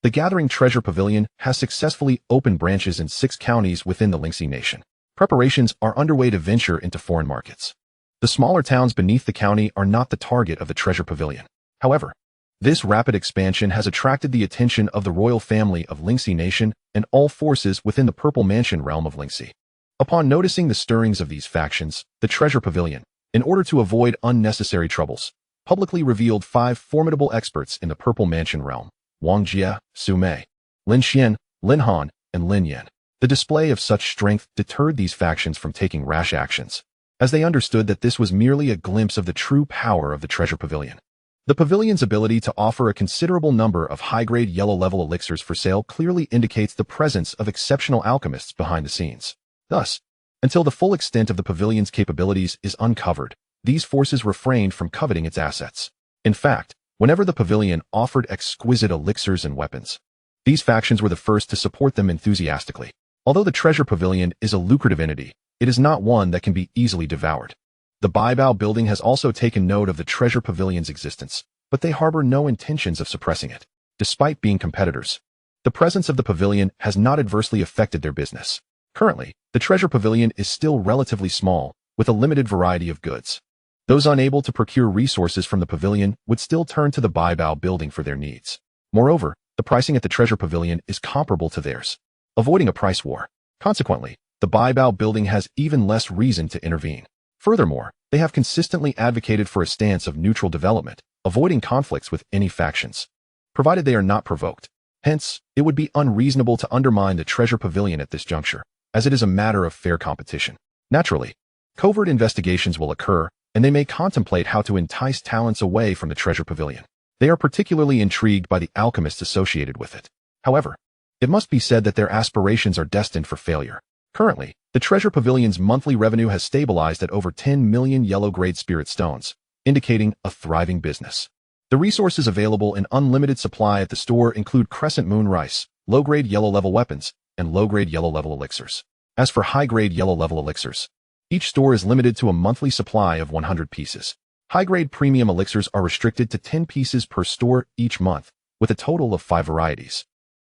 the Gathering Treasure Pavilion has successfully opened branches in 6 counties within the Lingxi nation. Preparations are underway to venture into foreign markets. The smaller towns beneath the county are not the target of the Treasure Pavilion. However, this rapid expansion has attracted the attention of the royal family of Lingxi Nation and all forces within the Purple Mansion realm of Lingxi. Upon noticing the stirrings of these factions, the Treasure Pavilion, in order to avoid unnecessary troubles, publicly revealed 5 formidable experts in the Purple Mansion realm: Wang Jie, Su Mei, Lin Xian, Lin Han, and Lin Yan. The display of such strength deterred these factions from taking rash actions, as they understood that this was merely a glimpse of the true power of the Treasure Pavilion. The pavilion's ability to offer a considerable number of high-grade yellow-level elixirs for sale clearly indicates the presence of exceptional alchemists behind the scenes. Thus, until the full extent of the pavilion's capabilities is uncovered, these forces refrained from coveting its assets. In fact, whenever the pavilion offered exquisite elixirs and weapons, these factions were the first to support them enthusiastically. Although the Treasure Pavilion is a lucrative entity, it is not one that can be easily devoured. The Baibao building has also taken note of the Treasure Pavilion's existence, but they harbor no intentions of suppressing it. Despite being competitors, the presence of the pavilion has not adversely affected their business. Currently, the Treasure Pavilion is still relatively small, with a limited variety of goods. Those unable to procure resources from the pavilion would still turn to the Baibao building for their needs. Moreover, the pricing at the Treasure Pavilion is comparable to theirs, avoiding a price war. Consequently, the Baibao building has even less reason to intervene. Furthermore, they have consistently advocated for a stance of neutral development, avoiding conflicts with any factions, provided they are not provoked. Hence, it would be unreasonable to undermine the Treasure Pavilion at this juncture, as it is a matter of fair competition. Naturally, covert investigations will occur, and they may contemplate how to entice talents away from the Treasure Pavilion. They are particularly intrigued by the alchemists associated with it. However, it must be said that their aspirations are destined for failure. Currently, the Treasure Pavilion's monthly revenue has stabilized at over 10 million yellow-grade spirit stones, indicating a thriving business. The resources available in unlimited supply at the store include crescent moon rice, low-grade yellow-level weapons, and low-grade yellow-level elixirs. As for high-grade yellow-level elixirs, each store is limited to a monthly supply of 100 pieces. High-grade premium elixirs are restricted to 10 pieces per store each month, with a total of 5 varieties,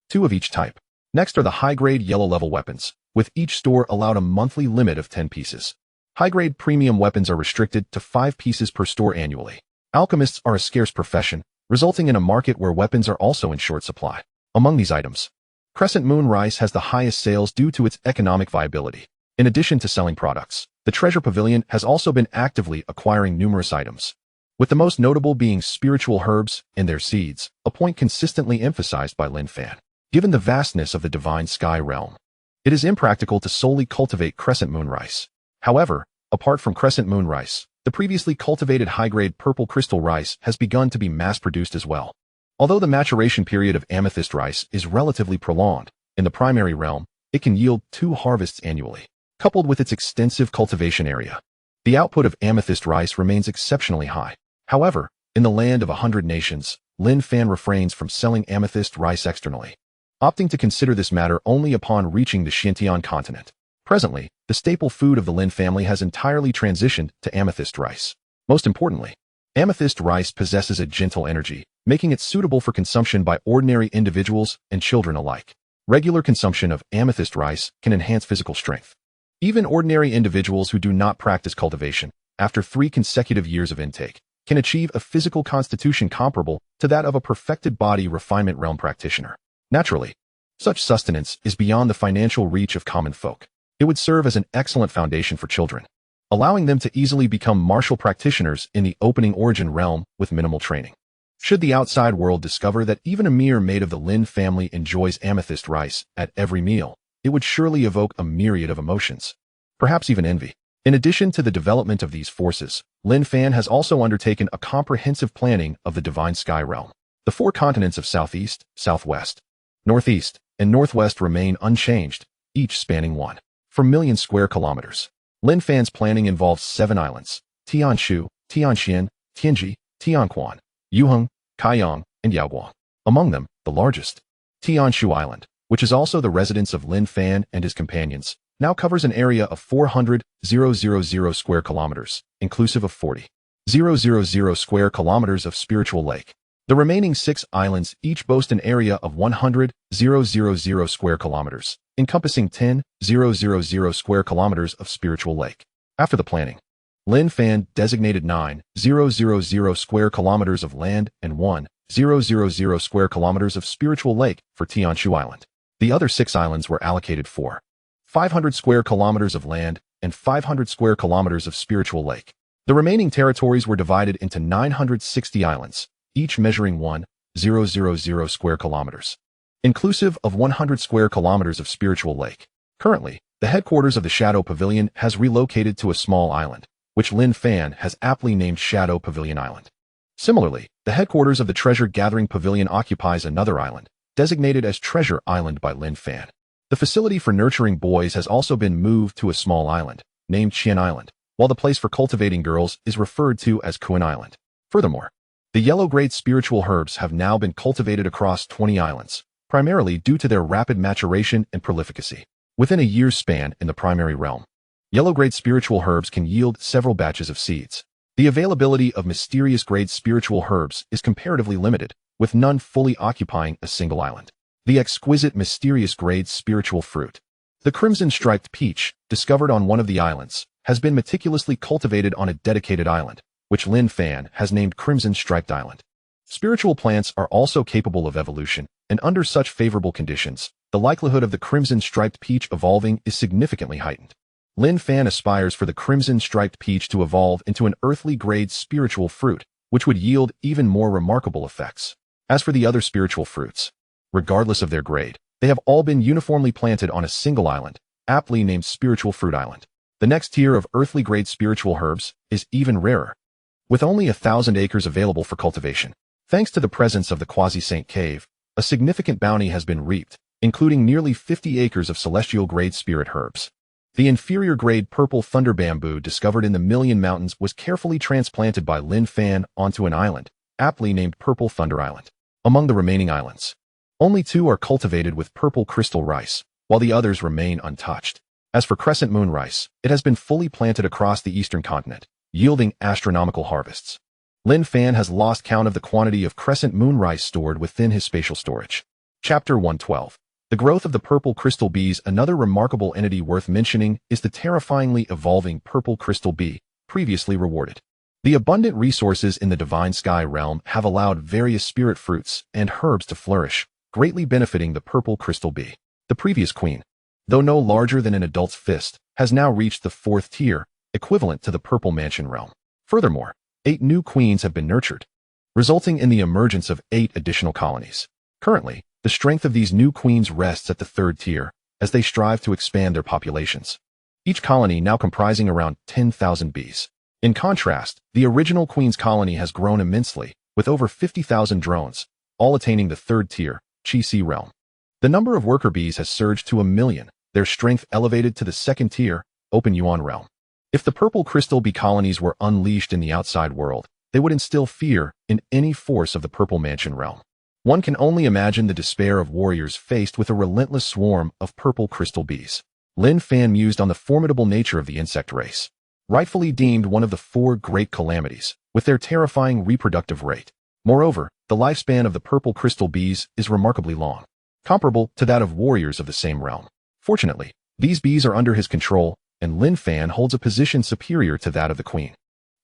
2 of each type. Next are the high-grade yellow-level weapons, with each store allowed a monthly limit of 10 pieces. High-grade premium weapons are restricted to 5 pieces per store annually. Alchemists are a scarce profession, resulting in a market where weapons are also in short supply. Among these items, Crescent Moon Rice has the highest sales due to its economic viability. In addition to selling products, the Treasure Pavilion has also been actively acquiring numerous items, with the most notable being spiritual herbs and their seeds, a point consistently emphasized by Lin Fan. Given the vastness of the Divine Sky realm, it is impractical to solely cultivate Crescent Moon Rice. However, apart from Crescent Moon Rice, the previously cultivated high-grade purple crystal rice has begun to be mass-produced as well. Although the maturation period of amethyst rice is relatively prolonged, in the primary realm, it can yield 2 harvests annually. Coupled with its extensive cultivation area, the output of amethyst rice remains exceptionally high. However, in the land of 100 nations, Lin Fan refrains from selling amethyst rice externally, opting to consider this matter only upon reaching the Xintian continent. Presently, the staple food of the Lin family has entirely transitioned to amethyst rice. Most importantly, amethyst rice possesses a gentle energy, making it suitable for consumption by ordinary individuals and children alike. Regular consumption of amethyst rice can enhance physical strength. Even ordinary individuals who do not practice cultivation, after 3 consecutive years of intake, can achieve a physical constitution comparable to that of a perfected body refinement realm practitioner. Naturally, such sustenance is beyond the financial reach of common folk. It would serve as an excellent foundation for children, allowing them to easily become martial practitioners in the opening origin realm with minimal training. Should the outside world discover that even a mere maid of the Lin family enjoys amethyst rice at every meal, it would surely evoke a myriad of emotions, perhaps even envy. In addition to the development of these forces, Lin Fan has also undertaken a comprehensive planning of the Divine Sky realm. The 4 continents of Southeast, Southwest, Northeast, and Northwest remain unchanged, each spanning 1.4 million square kilometers. Lin Fan's planning involves 7 islands: Tianshu, Tianxian, Tianji, Tianquan, Yuheng, Kaiyang, and Yaoguang. Among them, the largest, Tianshu Island, which is also the residence of Lin Fan and his companions, now covers an area of 400,000 square kilometers, inclusive of 40,000 square kilometers of spiritual lake. The remaining 6 islands each boast an area of 100,000 square kilometers, encompassing 10,000 square kilometers of spiritual lake. After the planning, Lin Fan designated 9,000 square kilometers of land and 1,000 square kilometers of spiritual lake for Tianshu Island. The other 6 islands were allocated for 500 square kilometers of land and 500 square kilometers of spiritual lake. The remaining territories were divided into 960 islands, each measuring 1,000 square kilometers, inclusive of 100 square kilometers of spiritual lake. Currently, the headquarters of the Shadow Pavilion has relocated to a small island, which Lin Fan has aptly named Shadow Pavilion Island. Similarly, the headquarters of the Treasure Gathering Pavilion occupies another island, designated as Treasure Island by Lin Fan. The facility for nurturing boys has also been moved to a small island, named Qian Island, while the place for cultivating girls is referred to as Kuan Island. Furthermore, the yellow-grade spiritual herbs have now been cultivated across 20 islands, primarily due to their rapid maturation and prolificacy. Within a year's span in the primary realm, yellow-grade spiritual herbs can yield several batches of seeds. The availability of mysterious-grade spiritual herbs is comparatively limited, with none fully occupying a single island. The exquisite mysterious-grade spiritual fruit, the crimson-striped peach, discovered on one of the islands, has been meticulously cultivated on a dedicated island, which Lin Fan has named Crimson Striped Island. Spiritual plants are also capable of evolution, and under such favorable conditions, the likelihood of the Crimson Striped Peach evolving is significantly heightened. Lin Fan aspires for the Crimson Striped Peach to evolve into an earthly-grade spiritual fruit, which would yield even more remarkable effects. As for the other spiritual fruits, regardless of their grade, they have all been uniformly planted on a single island, aptly named Spiritual Fruit Island. The next tier of earthly-grade spiritual herbs is even rarer, with only 1,000 acres available for cultivation. Thanks to the presence of the Quasi-Saint Cave, a significant bounty has been reaped, including nearly 50 acres of celestial-grade spirit herbs. The inferior-grade purple thunder bamboo discovered in the Million Mountains was carefully transplanted by Lin Fan onto an island, aptly named Purple Thunder Island. Among the remaining islands, only 2 are cultivated with purple crystal rice, while the others remain untouched. As for Crescent Moon Rice, it has been fully planted across the eastern continent, yielding astronomical harvests. Lin Fan has lost count of the quantity of Crescent Moon Rice stored within his spatial storage. Chapter 112. The growth of the purple crystal bees. Another remarkable entity worth mentioning is the terrifyingly evolving purple crystal bee, previously rewarded. The abundant resources in the Divine Sky realm have allowed various spirit fruits and herbs to flourish, greatly benefiting the purple crystal bee. The previous queen, though no larger than an adult's fist, has now reached the 4th tier, equivalent to the Purple Mansion realm. Furthermore, 8 new queens have been nurtured, resulting in the emergence of 8 additional colonies. Currently, the strength of these new queens rests at the 3rd tier, as they strive to expand their populations. Each colony now comprising around 10,000 bees. In contrast, the original queen's colony has grown immensely, with over 50,000 drones, all attaining the 3rd tier, Qi realm. The number of worker bees has surged to 1 million, their strength elevated to the 2nd tier, Open Yuan realm. If the purple crystal bee colonies were unleashed in the outside world, they would instill fear in any force of the Purple Mansion realm. One can only imagine the despair of warriors faced with a relentless swarm of purple crystal bees. Lin Fan mused on the formidable nature of the insect race, rightfully deemed one of the 4 great calamities, with their terrifying reproductive rate. Moreover, the lifespan of the purple crystal bees is remarkably long, comparable to that of warriors of the same realm. Fortunately, these bees are under his control, and Lin Fan holds a position superior to that of the queen.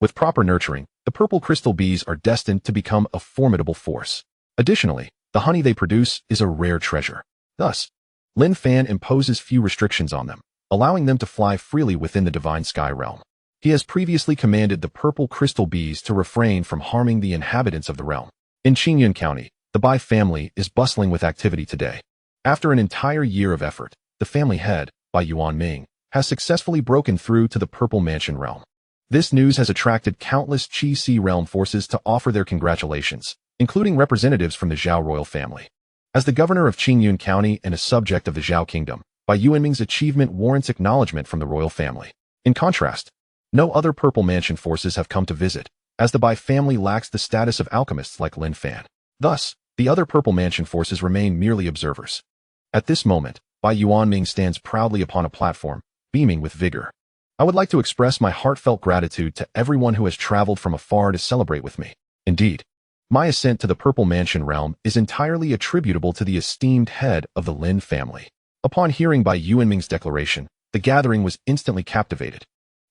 With proper nurturing, the purple crystal bees are destined to become a formidable force. Additionally, the honey they produce is a rare treasure. Thus, Lin Fan imposes few restrictions on them, allowing them to fly freely within the Divine Sky realm. He has previously commanded the purple crystal bees to refrain from harming the inhabitants of the realm. In Qinglan County, the Bai family is bustling with activity today. After an entire year of effort, the family head, Bai Yuanming, has successfully broken through to the Purple Mansion realm. This news has attracted countless Qi realm forces to offer their congratulations, including representatives from the Zhao royal family. As the governor of Qingyun County and a subject of the Zhao kingdom, Bai Yuanming's achievement warrants acknowledgement from the royal family. In contrast, no other Purple Mansion forces have come to visit, as the Bai family lacks the status of alchemists like Lin Fan. Thus, the other Purple Mansion forces remain merely observers. At this moment, Bai Yuanming stands proudly upon a platform, beaming with vigor. I would like to express my heartfelt gratitude to everyone who has traveled from afar to celebrate with me. Indeed, my ascent to the Purple Mansion realm is entirely attributable to the esteemed head of the Lin family. Upon hearing Bai Yuanming's declaration, the gathering was instantly captivated,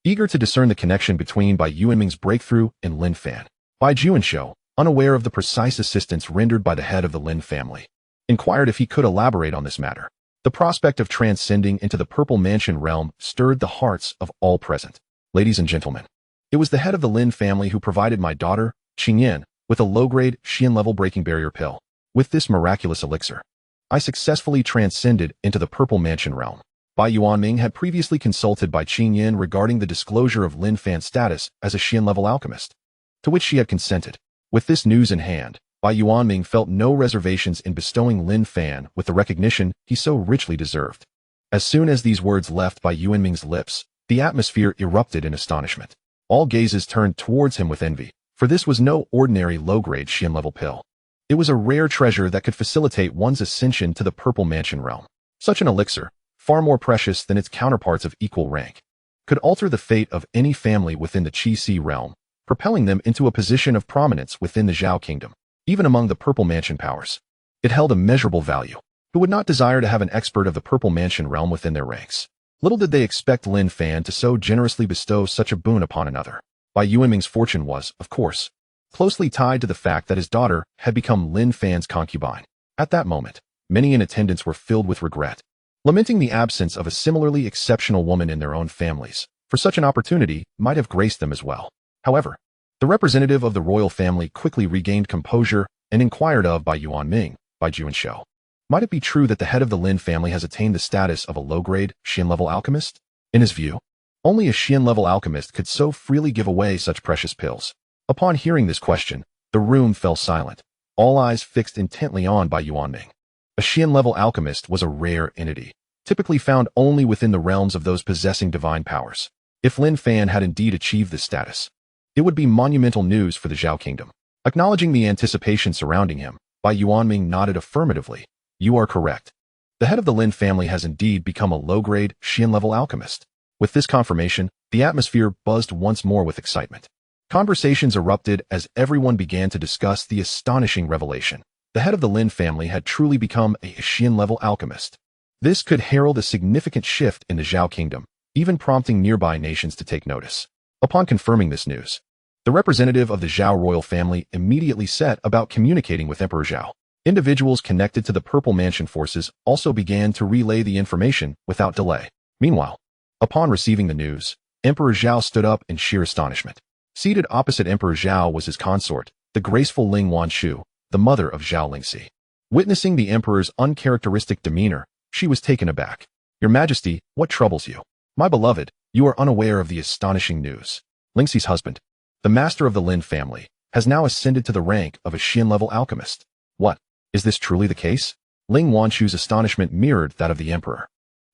eager to discern the connection between Bai Yuanming's breakthrough and Lin Fan. Bai Juanshou, unaware of the precise assistance rendered by the head of the Lin family, inquired if he could elaborate on this matter. The prospect of transcending into the Purple Mansion realm stirred the hearts of all present. Ladies and gentlemen, it was the head of the Lin family who provided my daughter, Qingyan, with a low-grade Xian-level breaking barrier pill. With this miraculous elixir, I successfully transcended into the Purple Mansion realm. Bai Yuanming had previously consulted Bai Qingyan regarding the disclosure of Lin Fan's status as a Xian-level alchemist, to which she had consented. With this news in hand, Bai Yuanming felt no reservations in bestowing Lin Fan with the recognition he so richly deserved. As soon as these words left Bai Yuanming's lips, the atmosphere erupted in astonishment. All gazes turned towards him with envy, for this was no ordinary low-grade Xian-level pill. It was a rare treasure that could facilitate one's ascension to the Purple Mansion realm. Such an elixir, far more precious than its counterparts of equal rank, could alter the fate of any family within the Qi realm, propelling them into a position of prominence within the Zhao kingdom. Even among the Purple Mansion powers, it held immeasurable value. Who would not desire to have an expert of the Purple Mansion realm within their ranks? Little did they expect Lin Fan to so generously bestow such a boon upon another. Bai Yuanming's fortune was, of course, closely tied to the fact that his daughter had become Lin Fan's concubine. At that moment, many in attendance were filled with regret, lamenting the absence of a similarly exceptional woman in their own families, for such an opportunity might have graced them as well. However, the representative of the royal family quickly regained composure and inquired of Bai Yuanming, Bai Juanshou. Might it be true that the head of the Lin family has attained the status of a low-grade, Xian-level alchemist? In his view, only a Xian-level alchemist could so freely give away such precious pills. Upon hearing this question, the room fell silent, all eyes fixed intently on Bai Yuanming. A Xian-level alchemist was a rare entity, typically found only within the realms of those possessing divine powers. If Lin Fan had indeed achieved this status, it would be monumental news for the Zhao kingdom. Acknowledging the anticipation surrounding him, Bai Yuanming nodded affirmatively. You are correct. The head of the Lin family has indeed become a low-grade, Xian-level alchemist. With this confirmation, the atmosphere buzzed once more with excitement. Conversations erupted as everyone began to discuss the astonishing revelation. The head of the Lin family had truly become a Xian-level alchemist. This could herald a significant shift in the Zhao kingdom, even prompting nearby nations to take notice. Upon confirming this news, The representative of the Zhao royal family immediately set about communicating with Emperor Zhao. Individuals connected to the Purple Mansion forces also began to relay the information without delay. Meanwhile, upon receiving the news, Emperor Zhao stood up in sheer astonishment. Seated opposite Emperor Zhao was his consort, the graceful Ling Wanshu, the mother of Zhao Lingxi. Witnessing the emperor's uncharacteristic demeanor, she was taken aback. Your Majesty, what troubles you? My beloved, you are unaware of the astonishing news. Lingxi's husband, the master of the Lin family, has now ascended to the rank of a Xian-level alchemist. What? Is this truly the case? Ling Wanshu's astonishment mirrored that of the emperor.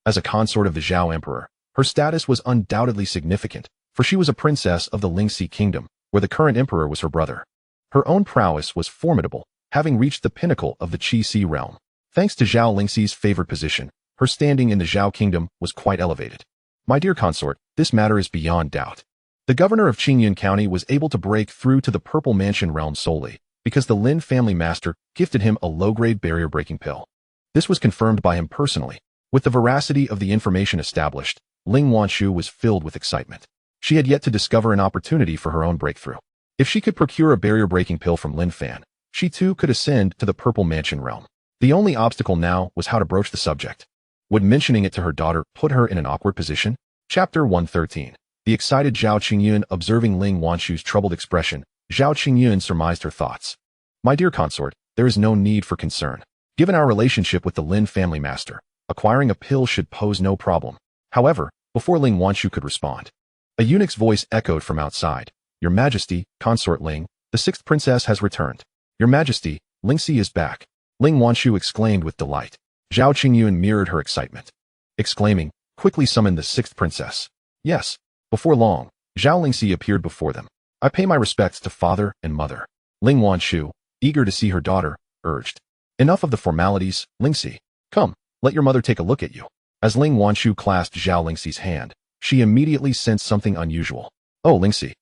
As a consort of the Zhao emperor, her status was undoubtedly significant, for she was a princess of the Lingxi kingdom, where the current emperor was her brother. Her own prowess was formidable, having reached the pinnacle of the Qi realm. Thanks to Zhao Lingxi's favored position, her standing in the Zhao kingdom was quite elevated. My dear consort, this matter is beyond doubt. The governor of Qinglan County was able to break through to the Purple Mansion realm solely because the Lin family master gifted him a low-grade barrier-breaking pill. This was confirmed by him personally. With the veracity of the information established, Ling Wanshu was filled with excitement. She had yet to discover an opportunity for her own breakthrough. If she could procure a barrier-breaking pill from Lin Fan, she too could ascend to the Purple Mansion realm. The only obstacle now was how to broach the subject. Would mentioning it to her daughter put her in an awkward position? Chapter 113. The excited Zhao Qingyun observing Ling Wanshu's troubled expression, Zhao Qingyun surmised her thoughts. My dear consort, there is no need for concern. Given our relationship with the Lin family master, acquiring a pill should pose no problem. However, before Ling Wanshu could respond, a eunuch's voice echoed from outside. Your Majesty, Consort Ling, the sixth princess has returned. Your Majesty, Lingxi is back. Ling Wanshu exclaimed with delight. Zhao Qingyun mirrored her excitement, exclaiming, quickly summon the sixth princess. Yes. Before long, Zhao Lingxi appeared before them. I pay my respects to father and mother. Ling Wanshu, eager to see her daughter, urged. Enough of the formalities, Lingxi. Come, let your mother take a look at you. As Ling Wanshu clasped Zhao Lingxi's hand, she immediately sensed something unusual. Oh, Lingxi.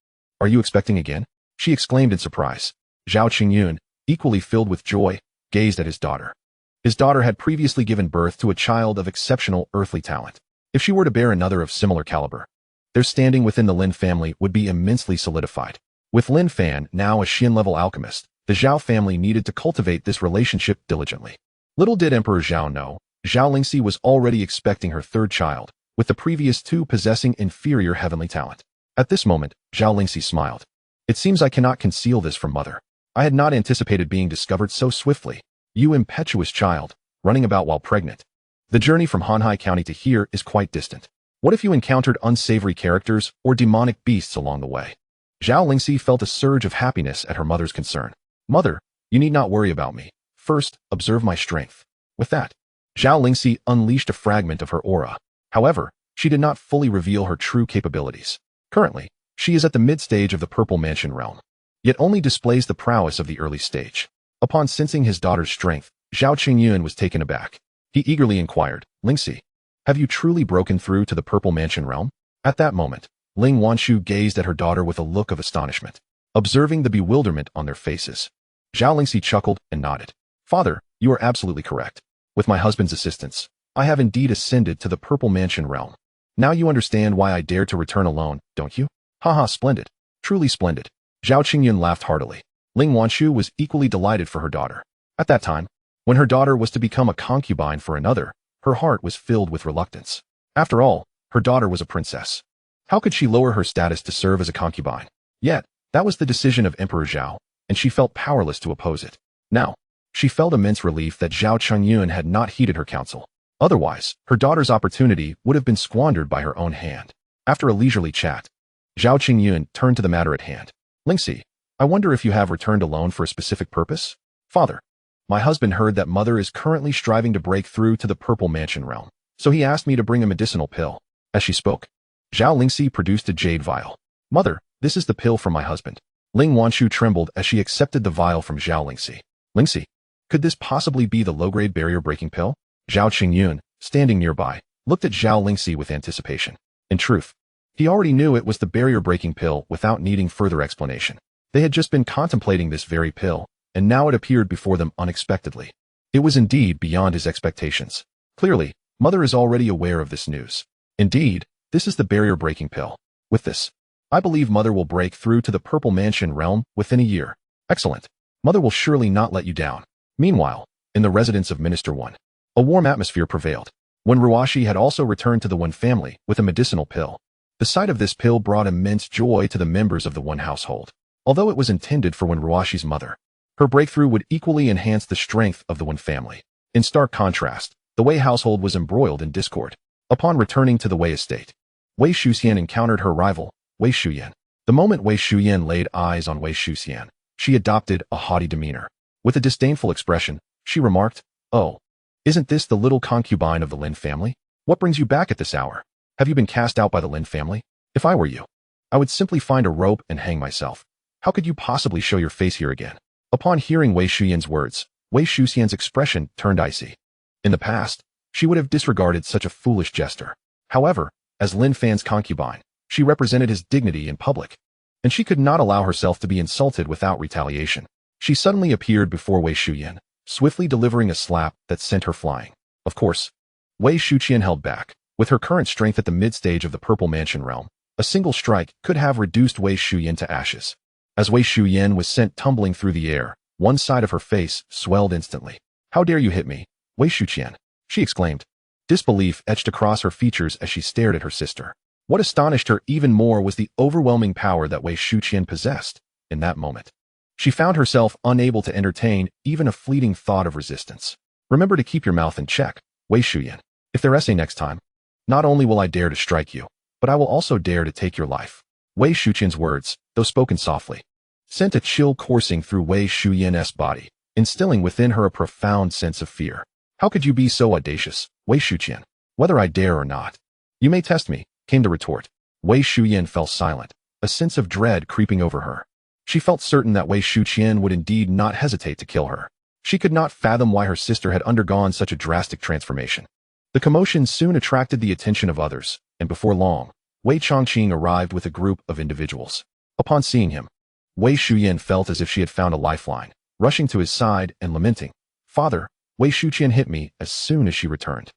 Are you expecting again? She exclaimed in surprise. Zhao Qingyun, equally filled with joy, gazed at his daughter. His daughter had previously given birth to a child of exceptional earthly talent. If she were to bear another of similar caliber, their standing within the Lin family would be immensely solidified. With Lin Fan now a Xian-level alchemist, the Zhao family needed to cultivate this relationship diligently. Little did Emperor Zhao know, Zhao Lingxi was already expecting her third child, with the previous two possessing inferior heavenly talent. At this moment, Zhao Lingxi smiled. It seems I cannot conceal this from mother. I had not anticipated being discovered so swiftly. You impetuous child, running about while pregnant. The journey from Hanhai County to here is quite distant. What if you encountered unsavory characters or demonic beasts along the way? Zhao Lingxi felt a surge of happiness at her mother's concern. Mother, you need not worry about me. First, observe my strength. With that, Zhao Lingxi unleashed a fragment of her aura. However, she did not fully reveal her true capabilities. Currently, she is at the mid-stage of the Purple Mansion realm, yet only displays the prowess of the early stage. Upon sensing his daughter's strength, Zhao Qingyun was taken aback. He eagerly inquired, Lingxi, have you truly broken through to the Purple Mansion realm? At that moment, Ling Wanshu gazed at her daughter with a look of astonishment, observing the bewilderment on their faces. Zhao Lingxi chuckled and nodded. Father, you are absolutely correct. With my husband's assistance, I have indeed ascended to the Purple Mansion realm. Now you understand why I dared to return alone, don't you? Haha, splendid. Truly splendid. Zhao Qingyun laughed heartily. Ling Wanshu was equally delighted for her daughter. At that time, when her daughter was to become a concubine for another, her heart was filled with reluctance. After all, her daughter was a princess. How could she lower her status to serve as a concubine? Yet, that was the decision of Emperor Zhao, and she felt powerless to oppose it. Now, she felt immense relief that Zhao Qingyun had not heeded her counsel. Otherwise, her daughter's opportunity would have been squandered by her own hand. After a leisurely chat, Zhao Qingyun turned to the matter at hand. Lingxi, I wonder if you have returned alone for a specific purpose? Father, my husband heard that mother is currently striving to break through to the Purple Mansion realm, so he asked me to bring a medicinal pill. As she spoke, Zhao Lingxi produced a jade vial. Mother, this is the pill for my husband. Ling Wanshu trembled as she accepted the vial from Zhao Lingxi. Lingxi, could this possibly be the low-grade barrier-breaking pill? Zhao Qingyun, standing nearby, looked at Zhao Lingxi with anticipation. In truth, he already knew it was the barrier-breaking pill without needing further explanation. They had just been contemplating this very pill, and now it appeared before them unexpectedly. It was indeed beyond his expectations. Clearly, mother is already aware of this news. Indeed, this is the barrier-breaking pill. With this, I believe Mother will break through to the Purple Mansion realm within a year. Excellent. Mother will surely not let you down. Meanwhile, in the residence of Minister 1, a warm atmosphere prevailed. When Ruashi had also returned to the One family with a medicinal pill. The sight of this pill brought immense joy to the members of the One household. Although it was intended for Wen Ruashi's mother, her breakthrough would equally enhance the strength of the One family. In stark contrast, the Wei household was embroiled in discord. Upon returning to the Wei estate, Wei Shuxian encountered her rival, Wei Shuyan. The moment Wei Shuyan laid eyes on Wei Shuxian, she adopted a haughty demeanor. With a disdainful expression, she remarked, "Oh, isn't this the little concubine of the Lin family? What brings you back at this hour? Have you been cast out by the Lin family? If I were you, I would simply find a rope and hang myself. How could you possibly show your face here again?" Upon hearing Wei Shuyan's words, Wei Shuxian's expression turned icy. In the past, she would have disregarded such a foolish gesture. However, as Lin Fan's concubine, she represented his dignity in public, and she could not allow herself to be insulted without retaliation. She suddenly appeared before Wei Shuyan, swiftly delivering a slap that sent her flying. Of course, Wei Shuxian held back. With her current strength at the mid-stage of the Purple Mansion realm, a single strike could have reduced Wei Shuyan to ashes. As Wei Shuyan was sent tumbling through the air, one side of her face swelled instantly. "How dare you hit me, Wei Shuxian?" she exclaimed. Disbelief etched across her features as she stared at her sister. What astonished her even more was the overwhelming power that Wei Shuxian possessed. In that moment, she found herself unable to entertain even a fleeting thought of resistance. "Remember to keep your mouth in check, Wei Shuyan. If there essay next time, not only will I dare to strike you, but I will also dare to take your life." Wei Shuxian's words, though spoken softly, sent a chill coursing through Wei Shuyan's body, instilling within her a profound sense of fear. "How could you be so audacious, Wei Shuxian? Whether I dare or not, you may test me," came the retort. Wei Shuyan fell silent, a sense of dread creeping over her. She felt certain that Wei Shuxian would indeed not hesitate to kill her. She could not fathom why her sister had undergone such a drastic transformation. The commotion soon attracted the attention of others, and before long, Wei Chongqing arrived with a group of individuals. Upon seeing him, Wei Shuyan felt as if she had found a lifeline, rushing to his side and lamenting, "Father, Wei Shuxian hit me as soon as she returned.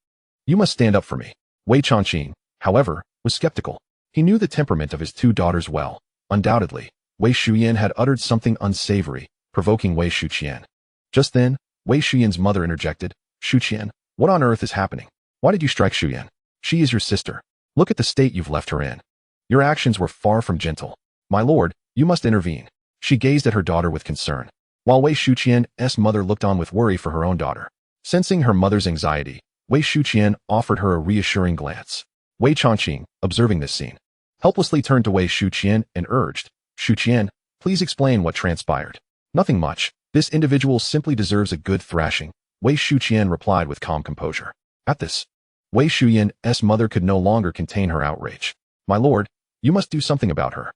You must stand up for me." Wei Chongqing, however, was skeptical. He knew the temperament of his two daughters well. Undoubtedly, Wei Shuyan had uttered something unsavory, provoking Wei Shuxian. Just then, Wei Shuyan's mother interjected, "Shuxian, what on earth is happening? Why did you strike Shuyan? She is your sister. Look at the state you've left her in. Your actions were far from gentle. My lord, you must intervene." She gazed at her daughter with concern, while Wei Shuxian's mother looked on with worry for her own daughter. Sensing her mother's anxiety, Wei Shuxian offered her a reassuring glance. Wei Chongqing, observing this scene, helplessly turned to Wei Shuxian and urged, "Shuxian, please explain what transpired." "Nothing much. This individual simply deserves a good thrashing," Wei Shuxian replied with calm composure. At this, Wei Shuyan's mother could no longer contain her outrage. "My lord, you must do something about her.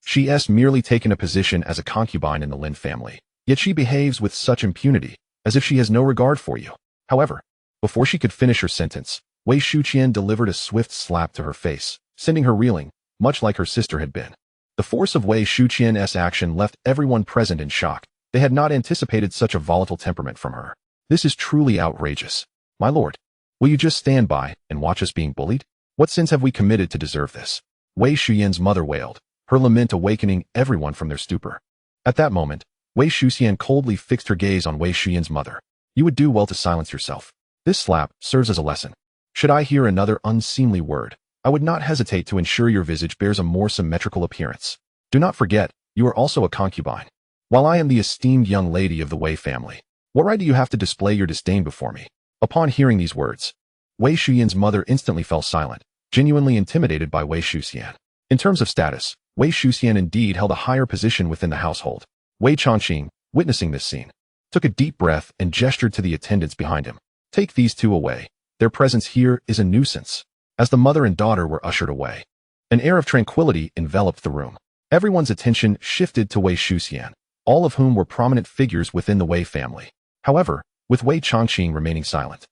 She's merely taken a position as a concubine in the Lin family, yet she behaves with such impunity, as if she has no regard for you." However, before she could finish her sentence, Wei Shuxian delivered a swift slap to her face, sending her reeling, much like her sister had been. The force of Wei Shuxian's action left everyone present in shock. They had not anticipated such a volatile temperament from her. "This is truly outrageous. My lord, will you just stand by and watch us being bullied? What sins have we committed to deserve this?" Wei Shuyan's mother wailed, her lament awakening everyone from their stupor. At that moment, Wei Shuxian coldly fixed her gaze on Wei Shuyan's mother. "You would do well to silence yourself. This slap serves as a lesson. Should I hear another unseemly word, I would not hesitate to ensure your visage bears a more symmetrical appearance. Do not forget, you are also a concubine, while I am the esteemed young lady of the Wei family. What right do you have to display your disdain before me?" Upon hearing these words, Wei Shuyan's mother instantly fell silent, genuinely intimidated by Wei Shuxian. In terms of status, Wei Shuxian indeed held a higher position within the household. Wei Chongqing, witnessing this scene, took a deep breath and gestured to the attendants behind him. "Take these two away. Their presence here is a nuisance." As the mother and daughter were ushered away, an air of tranquility enveloped the room. Everyone's attention shifted to Wei Shuxian, all of whom were prominent figures within the Wei family. However, with Wei Chongqing remaining silent,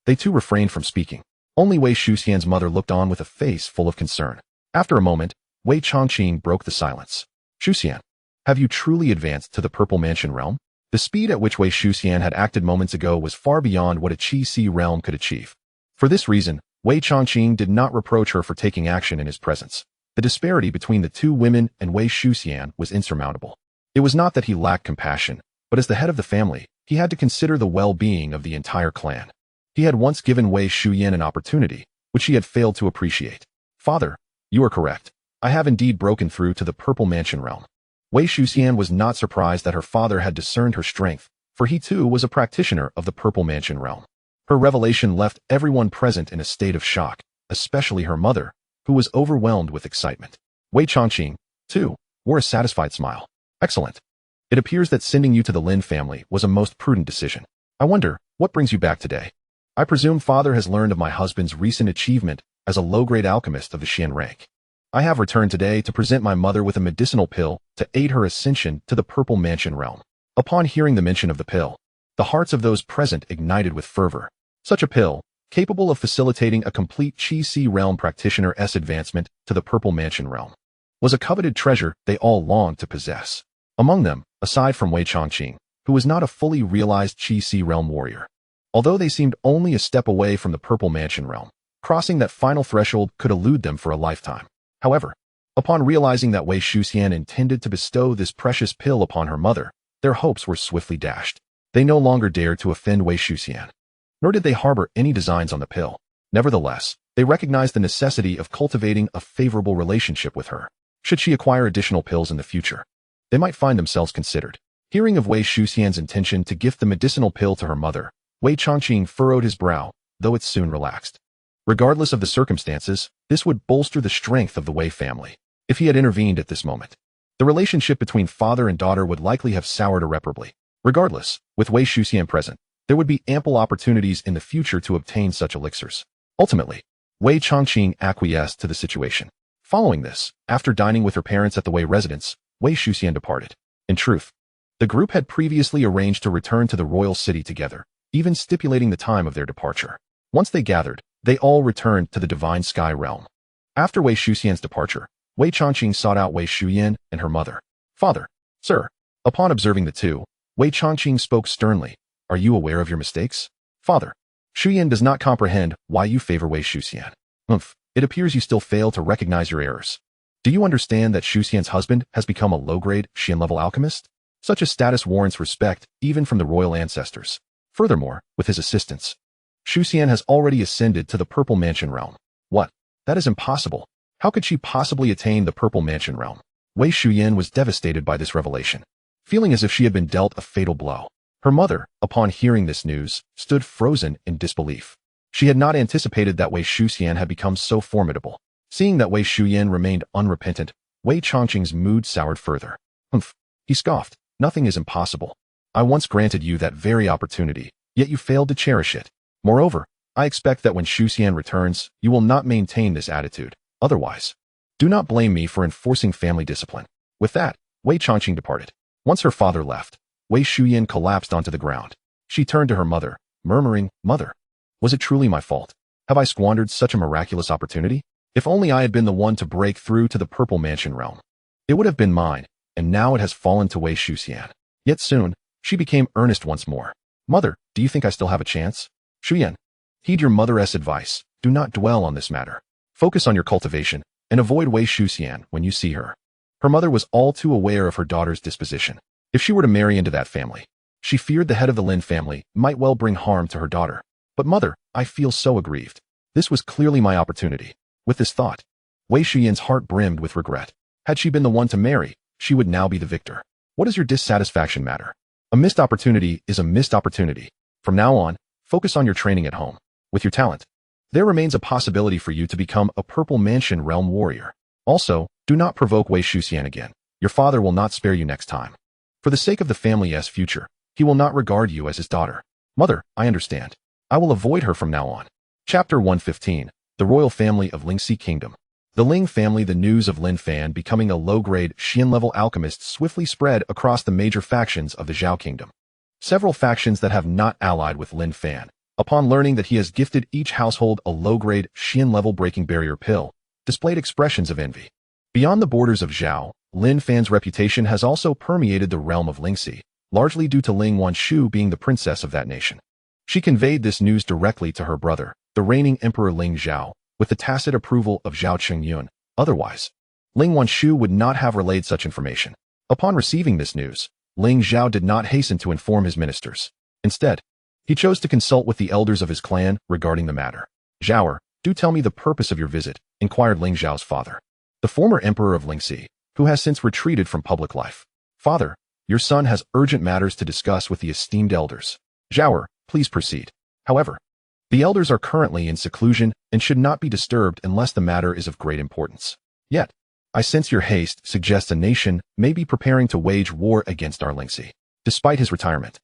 they too refrained from speaking. Only Wei Shuxian's mother looked on with a face full of concern. After a moment, Wei Chongqing broke the silence. "Shuxian, have you truly advanced to the Purple Mansion realm?" The speed at which Wei Shuxian had acted moments ago was far beyond what a Qi realm could achieve. For this reason, Wei Chongqing did not reproach her for taking action in his presence. The disparity between the two women and Wei Shuxian was insurmountable. It was not that he lacked compassion, but as the head of the family, he had to consider the well-being of the entire clan. He had once given Wei Shuyan an opportunity, which he had failed to appreciate. Father, you are correct. I have indeed broken through to the Purple Mansion realm. Wei Shuxian was not surprised that her father had discerned her strength, for he too was a practitioner of the Purple Mansion realm. Her revelation left everyone present in a state of shock, especially her mother, who was overwhelmed with excitement. Wei Chongqing, too, wore a satisfied smile. Excellent. It appears that sending you to the Lin family was a most prudent decision. I wonder, what brings you back today? I presume father has learned of my husband's recent achievement as a low-grade alchemist of the Xian rank. I have returned today to present my mother with a medicinal pill to aid her ascension to the Purple Mansion realm. Upon hearing the mention of the pill, the hearts of those present ignited with fervor. Such a pill, capable of facilitating a complete Qi realm practitioner's advancement to the Purple Mansion realm, was a coveted treasure they all longed to possess. Among them, aside from Wei Chongqing, who was not a fully realized Qi realm warrior. Although they seemed only a step away from the Purple Mansion realm, crossing that final threshold could elude them for a lifetime. However, upon realizing that Wei Shuxian intended to bestow this precious pill upon her mother, their hopes were swiftly dashed. They no longer dared to offend Wei Shuxian, nor did they harbor any designs on the pill. Nevertheless, they recognized the necessity of cultivating a favorable relationship with her. Should she acquire additional pills in the future, they might find themselves considered. Hearing of Wei Shuxian's intention to gift the medicinal pill to her mother, Wei Chongqing furrowed his brow, though it soon relaxed. Regardless of the circumstances, this would bolster the strength of the Wei family. If he had intervened at this moment, the relationship between father and daughter would likely have soured irreparably. Regardless, with Wei Shuxian present, there would be ample opportunities in the future to obtain such elixirs. Ultimately, Wei Chongqing acquiesced to the situation. Following this, after dining with her parents at the Wei residence, Wei Shuxian departed. In truth, the group had previously arranged to return to the royal city together, even stipulating the time of their departure. Once they gathered, they all returned to the Divine Sky realm. After Wei Shuxian's departure, Wei Chongqing sought out Wei Shuyan and her mother. Father, sir. Upon observing the two, Wei Chongqing spoke sternly. Are you aware of your mistakes? Father, Shuyan does not comprehend why you favor Wei Shuxian. It appears you still fail to recognize your errors. Do you understand that Shuxian's husband has become a low-grade Xian-level alchemist? Such a status warrants respect even from the royal ancestors. Furthermore, with his assistance, Shuxian has already ascended to the Purple Mansion realm. What? That is impossible. How could she possibly attain the Purple Mansion realm? Wei Shuyan was devastated by this revelation, feeling as if she had been dealt a fatal blow. Her mother, upon hearing this news, stood frozen in disbelief. She had not anticipated that Wei Shuxian had become so formidable. Seeing that Wei Shuyan remained unrepentant, Wei Chongqing's mood soured further. He scoffed. Nothing is impossible. I once granted you that very opportunity, yet you failed to cherish it. Moreover, I expect that when Shuxian returns, you will not maintain this attitude. Otherwise, do not blame me for enforcing family discipline. With that, Wei Chongqing departed. Once her father left, Wei Shuyan collapsed onto the ground. She turned to her mother, murmuring, Mother, was it truly my fault? Have I squandered such a miraculous opportunity? If only I had been the one to break through to the Purple Mansion realm. It would have been mine, and now it has fallen to Wei Shuxian. Yet soon, she became earnest once more. Mother, do you think I still have a chance? Shuyan, heed your mother's advice. Do not dwell on this matter. Focus on your cultivation, and avoid Wei Shuxian when you see her. Her mother was all too aware of her daughter's disposition. If she were to marry into that family, she feared the head of the Lin family might well bring harm to her daughter. But mother, I feel so aggrieved. This was clearly my opportunity. With this thought, Wei Shuyan's heart brimmed with regret. Had she been the one to marry, she would now be the victor. What does your dissatisfaction matter? A missed opportunity is a missed opportunity. From now on, focus on your training at home. With your talent, there remains a possibility for you to become a Purple Mansion realm warrior. Also, do not provoke Wei Shuxian again. Your father will not spare you next time. For the sake of the family's future, he will not regard you as his daughter. Mother, I understand. I will avoid her from now on. Chapter 115. The Royal Family of Lingxi Kingdom. The Ling family. The news of Lin Fan becoming a low-grade Xian-level alchemist swiftly spread across the major factions of the Zhao Kingdom. Several factions that have not allied with Lin Fan, upon learning that he has gifted each household a low-grade Xian-level breaking barrier pill, displayed expressions of envy. Beyond the borders of Zhao, Lin Fan's reputation has also permeated the realm of Lingxi, largely due to Ling Wanshu being the princess of that nation. She conveyed this news directly to her brother, the reigning Emperor Ling Zhao, with the tacit approval of Zhao Qingyun. Otherwise, Ling Wanshu would not have relayed such information. Upon receiving this news, Ling Zhao did not hasten to inform his ministers. Instead, he chose to consult with the elders of his clan regarding the matter. Zhaoer, do tell me the purpose of your visit, inquired Ling Zhao's father, the former emperor of Lingxi, who has since retreated from public life. Father, your son has urgent matters to discuss with the esteemed elders. Zhaoer, please proceed. However, the elders are currently in seclusion and should not be disturbed unless the matter is of great importance. Yet, I sense your haste suggests a nation may be preparing to wage war against our Lingxi. Despite his retirement,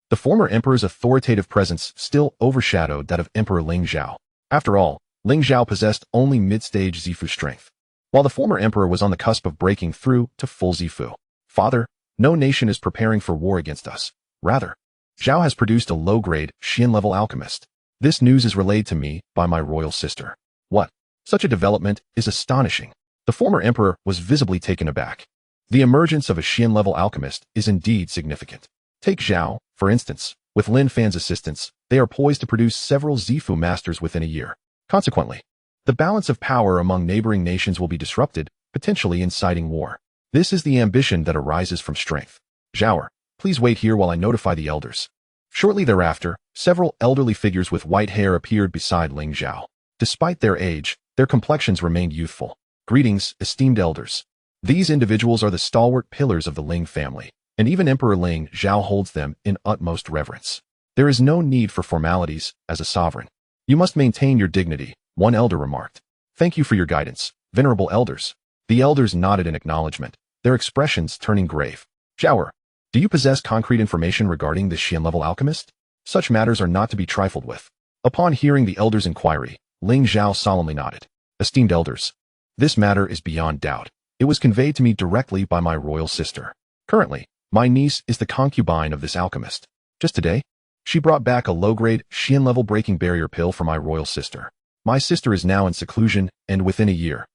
the former emperor's authoritative presence still overshadowed that of Emperor Ling Zhao. After all, Ling Zhao possessed only mid-stage Zifu strength, while the former emperor was on the cusp of breaking through to full Zifu. Father, no nation is preparing for war against us. Rather, Zhao has produced a low-grade, Xian-level alchemist. This news is relayed to me by my royal sister. What? Such a development is astonishing. The former emperor was visibly taken aback. The emergence of a Xian-level alchemist is indeed significant. Take Zhao, for instance. With Lin Fan's assistance, they are poised to produce several Zifu masters within a year. Consequently, the balance of power among neighboring nations will be disrupted, potentially inciting war. This is the ambition that arises from strength. Zhaoer, please wait here while I notify the elders. Shortly thereafter, several elderly figures with white hair appeared beside Ling Zhao. Despite their age, their complexions remained youthful. Greetings, esteemed elders. These individuals are the stalwart pillars of the Ling family, and even Emperor Ling Zhao holds them in utmost reverence. There is no need for formalities as a sovereign. You must maintain your dignity, one elder remarked. Thank you for your guidance, venerable elders. The elders nodded in acknowledgement, their expressions turning grave. Zhaoer, do you possess concrete information regarding this Xian-level alchemist? Such matters are not to be trifled with. Upon hearing the elders' inquiry, Ling Zhao solemnly nodded. Esteemed elders, this matter is beyond doubt. It was conveyed to me directly by my royal sister. Currently, my niece is the concubine of this alchemist. Just today, she brought back a low-grade, Xian-level breaking barrier pill for my royal sister. My sister is now in seclusion, and within a year,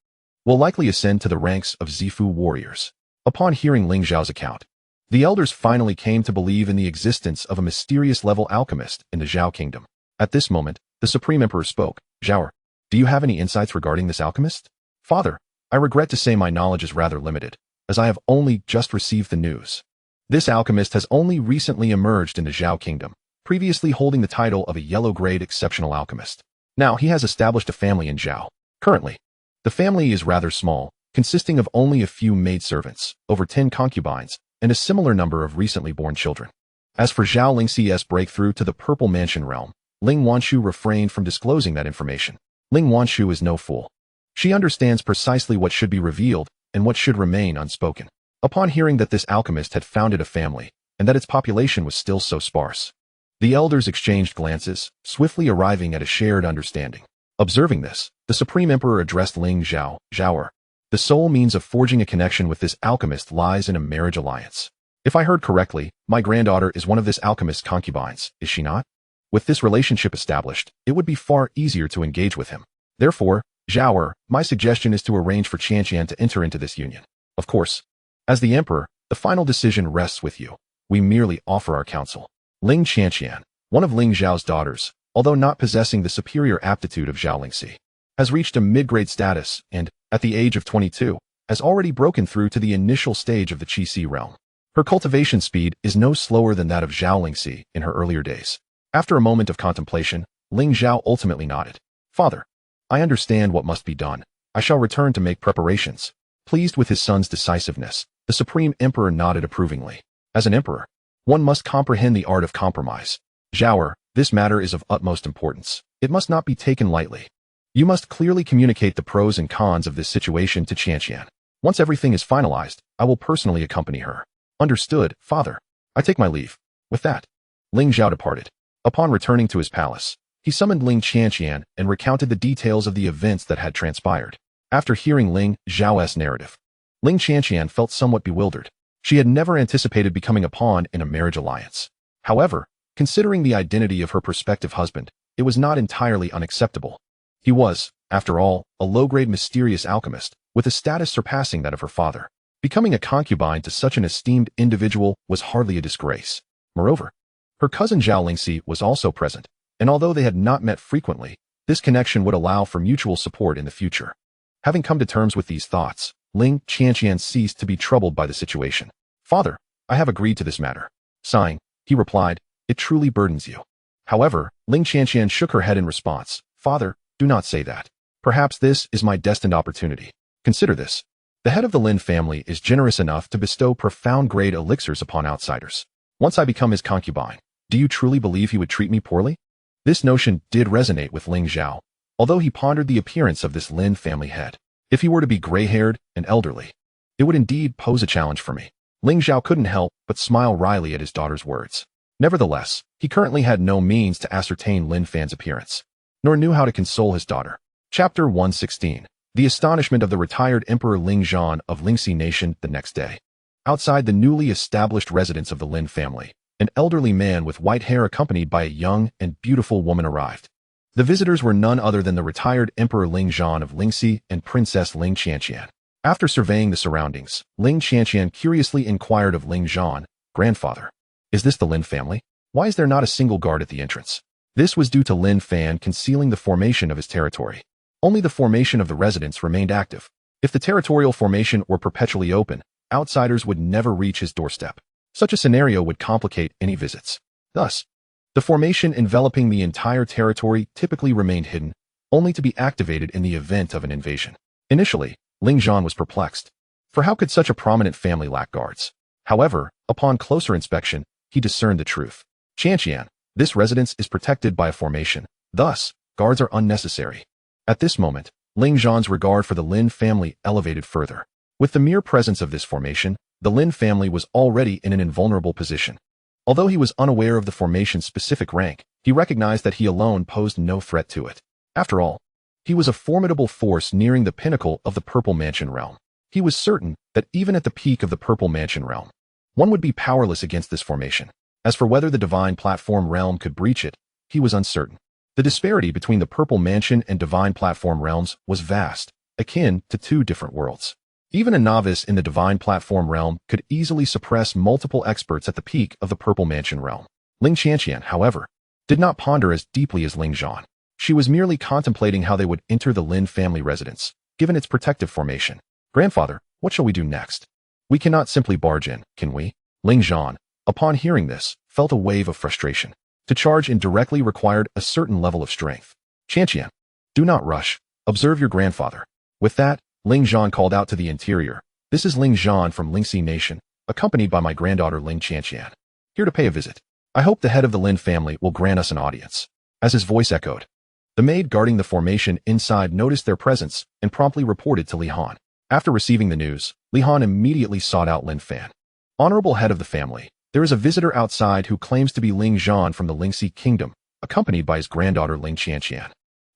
will likely ascend to the ranks of Zifu warriors. Upon hearing Ling Zhao's account, the elders finally came to believe in the existence of a mysterious-level alchemist in the Zhao kingdom. At this moment, the Supreme Emperor spoke. Zhaoer, do you have any insights regarding this alchemist? Father, I regret to say my knowledge is rather limited, as I have only just received the news. This alchemist has only recently emerged in the Zhao kingdom, previously holding the title of a yellow-grade exceptional alchemist. Now he has established a family in Zhao. Currently, the family is rather small, consisting of only a few maidservants, over 10 concubines, and a similar number of recently born children. As for Zhao Lingxi's breakthrough to the Purple Mansion realm, Ling Wanshu refrained from disclosing that information. Ling Wanshu is no fool. She understands precisely what should be revealed and what should remain unspoken. Upon hearing that this alchemist had founded a family, and that its population was still so sparse, the elders exchanged glances, swiftly arriving at a shared understanding. Observing this, the Supreme Emperor addressed Ling Zhao. Zhaoer, the sole means of forging a connection with this alchemist lies in a marriage alliance. If I heard correctly, my granddaughter is one of this alchemist's concubines, is she not? With this relationship established, it would be far easier to engage with him. Therefore, Zhaoer, my suggestion is to arrange for Qianqian to enter into this union. Of course, as the emperor, the final decision rests with you. We merely offer our counsel. Ling Qianqian, one of Ling Zhao's daughters, although not possessing the superior aptitude of Zhao Lingxi, has reached a mid-grade status and, at the age of 22, has already broken through to the initial stage of the Qi realm. Her cultivation speed is no slower than that of Zhao Lingxi in her earlier days. After a moment of contemplation, Ling Zhao ultimately nodded. Father, I understand what must be done. I shall return to make preparations. Pleased with his son's decisiveness, the Supreme Emperor nodded approvingly. As an emperor, one must comprehend the art of compromise. Zhaoer, this matter is of utmost importance. It must not be taken lightly. You must clearly communicate the pros and cons of this situation to Qianqian. Once everything is finalized, I will personally accompany her. Understood, father. I take my leave. With that, Ling Zhao departed. Upon returning to his palace, he summoned Ling Qianqian and recounted the details of the events that had transpired. After hearing Ling Zhao's narrative, Ling Qianqian felt somewhat bewildered. She had never anticipated becoming a pawn in a marriage alliance. However, considering the identity of her prospective husband, it was not entirely unacceptable. He was, after all, a low-grade mysterious alchemist, with a status surpassing that of her father. Becoming a concubine to such an esteemed individual was hardly a disgrace. Moreover, her cousin Zhao Lingxi was also present, and although they had not met frequently, this connection would allow for mutual support in the future. Having come to terms with these thoughts, Ling Qianqian ceased to be troubled by the situation. "Father, I have agreed to this matter." Sighing, he replied, "It truly burdens you." However, Ling Qianqian shook her head in response. "Father, do not say that. Perhaps this is my destined opportunity. Consider this. The head of the Lin family is generous enough to bestow profound grade elixirs upon outsiders. Once I become his concubine, do you truly believe he would treat me poorly?" This notion did resonate with Ling Zhao, although he pondered the appearance of this Lin family head. If he were to be gray-haired and elderly, it would indeed pose a challenge for me. Ling Zhao couldn't help but smile wryly at his daughter's words. Nevertheless, he currently had no means to ascertain Lin Fan's appearance, nor knew how to console his daughter. Chapter 116. The astonishment of the retired Emperor Ling Zhan of Lingxi Nation the next day. Outside the newly established residence of the Lin family, an elderly man with white hair accompanied by a young and beautiful woman arrived. The visitors were none other than the retired Emperor Ling Zhan of Lingxi and Princess Ling Qianqian. After surveying the surroundings, Ling Qianqian curiously inquired of Ling Zhan, "Grandfather, is this the Lin family? Why is there not a single guard at the entrance?" This was due to Lin Fan concealing the formation of his territory. Only the formation of the residence remained active. If the territorial formation were perpetually open, outsiders would never reach his doorstep. Such a scenario would complicate any visits. Thus, the formation enveloping the entire territory typically remained hidden, only to be activated in the event of an invasion. Initially, Ling Zhan was perplexed, for how could such a prominent family lack guards? However, upon closer inspection, he discerned the truth. Qianqian, this residence is protected by a formation, thus, guards are unnecessary. At this moment, Ling Zhan's regard for the Lin family elevated further. With the mere presence of this formation, the Lin family was already in an invulnerable position. Although he was unaware of the formation's specific rank, he recognized that he alone posed no threat to it. After all, he was a formidable force nearing the pinnacle of the Purple Mansion realm. He was certain that even at the peak of the Purple Mansion realm, one would be powerless against this formation. As for whether the Divine Platform realm could breach it, he was uncertain. The disparity between the Purple Mansion and Divine Platform realms was vast, akin to two different worlds. Even a novice in the Divine Platform realm could easily suppress multiple experts at the peak of the Purple Mansion realm. Ling Qianqian, however, did not ponder as deeply as Ling Zhan. She was merely contemplating how they would enter the Lin family residence, given its protective formation. "Grandfather, what shall we do next? We cannot simply barge in, can we?" Ling Zhan, upon hearing this, felt a wave of frustration. To charge in directly required a certain level of strength. "Qianqian, do not rush. Observe your grandfather." With that, Ling Zhan called out to the interior, "This is Ling Zhan from Lingxi Nation, accompanied by my granddaughter Ling Qianqian, here to pay a visit. I hope the head of the Lin family will grant us an audience." As his voice echoed, the maid guarding the formation inside noticed their presence and promptly reported to Li Han. After receiving the news, Li Han immediately sought out Lin Fan. "Honorable head of the family, there is a visitor outside who claims to be Ling Zhan from the Lingxi Kingdom, accompanied by his granddaughter Ling Qianqian,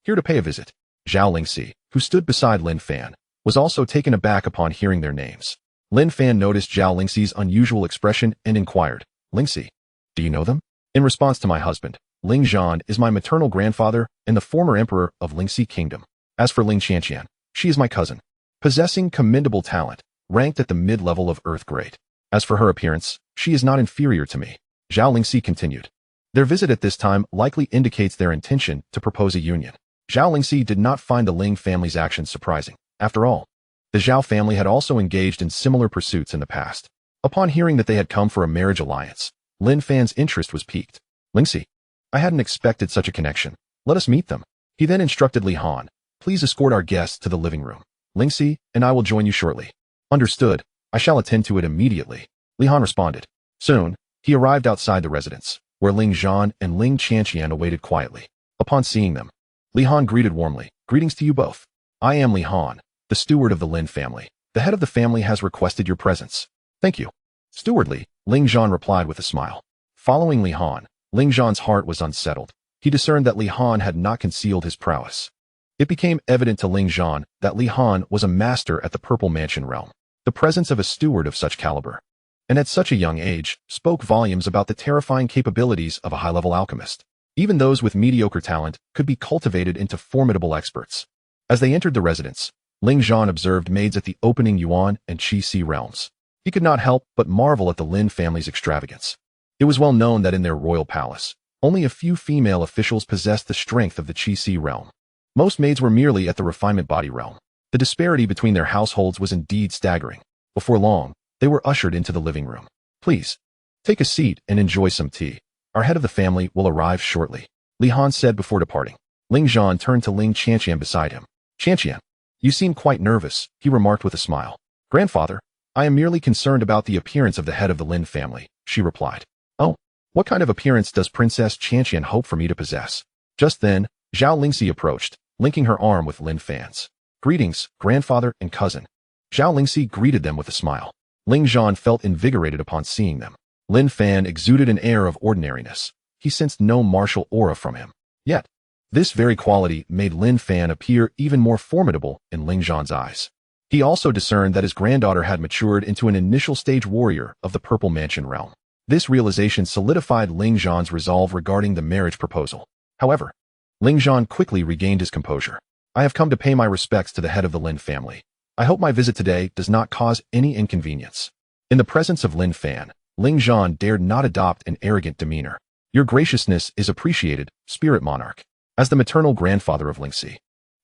here to pay a visit." Zhao Lingxi, who stood beside Lin Fan, was also taken aback upon hearing their names. Lin Fan noticed Zhao Lingxi's unusual expression and inquired, "Lingxi, do you know them?" "In response to my husband, Ling Zhan is my maternal grandfather and the former emperor of Lingxi Kingdom. As for Ling Qianqian, she is my cousin, possessing commendable talent, ranked at the mid-level of Earth Grade. As for her appearance, she is not inferior to me." Zhao Lingxi continued. Their visit at this time likely indicates their intention to propose a union. Zhao Lingxi did not find the Ling family's actions surprising. After all, the Zhao family had also engaged in similar pursuits in the past. Upon hearing that they had come for a marriage alliance, Lin Fan's interest was piqued. "Lingxi, I hadn't expected such a connection. Let us meet them." He then instructed Li Han, "Please escort our guests to the living room. Lingxi and I will join you shortly." "Understood. I shall attend to it immediately," Li Han responded. Soon, he arrived outside the residence, where Ling Zhan and Ling Qianqian awaited quietly. Upon seeing them, Li Han greeted warmly, "Greetings to you both. I am Li Han, the steward of the Lin family. The head of the family has requested your presence." "Thank you." Stewardly, Ling Zhan replied with a smile. Following Li Han, Ling Zhan's heart was unsettled. He discerned that Li Han had not concealed his prowess. It became evident to Ling Zhan that Li Han was a master at the Purple Mansion realm. The presence of a steward of such caliber, and at such a young age, spoke volumes about the terrifying capabilities of a high-level alchemist. Even those with mediocre talent could be cultivated into formidable experts. As they entered the residence, Ling Zhan observed maids at the opening Yuan and Qi Si realms. He could not help but marvel at the Lin family's extravagance. It was well known that in their royal palace, only a few female officials possessed the strength of the Qi Si realm. Most maids were merely at the refinement body realm. The disparity between their households was indeed staggering. Before long, they were ushered into the living room. Please, take a seat and enjoy some tea. Our head of the family will arrive shortly, Li Han said before departing. Ling Zhan turned to Ling Qianqian beside him. Qianqian, you seem quite nervous, he remarked with a smile. Grandfather, I am merely concerned about the appearance of the head of the Lin family, she replied. Oh, what kind of appearance does Princess Qianqian hope for me to possess? Just then, Zhao Lingxi approached, linking her arm with Lin Fan's. Greetings, grandfather and cousin. Zhao Lingxi greeted them with a smile. Ling Zhan felt invigorated upon seeing them. Lin Fan exuded an air of ordinariness. He sensed no martial aura from him. Yet, this very quality made Lin Fan appear even more formidable in Ling Zhan's eyes. He also discerned that his granddaughter had matured into an initial stage warrior of the Purple Mansion realm. This realization solidified Ling Zhan's resolve regarding the marriage proposal. However, Ling Zhan quickly regained his composure. I have come to pay my respects to the head of the Lin family. I hope my visit today does not cause any inconvenience. In the presence of Lin Fan, Ling Zhan dared not adopt an arrogant demeanor. Your graciousness is appreciated, Spirit Monarch. As the maternal grandfather of Lingxi,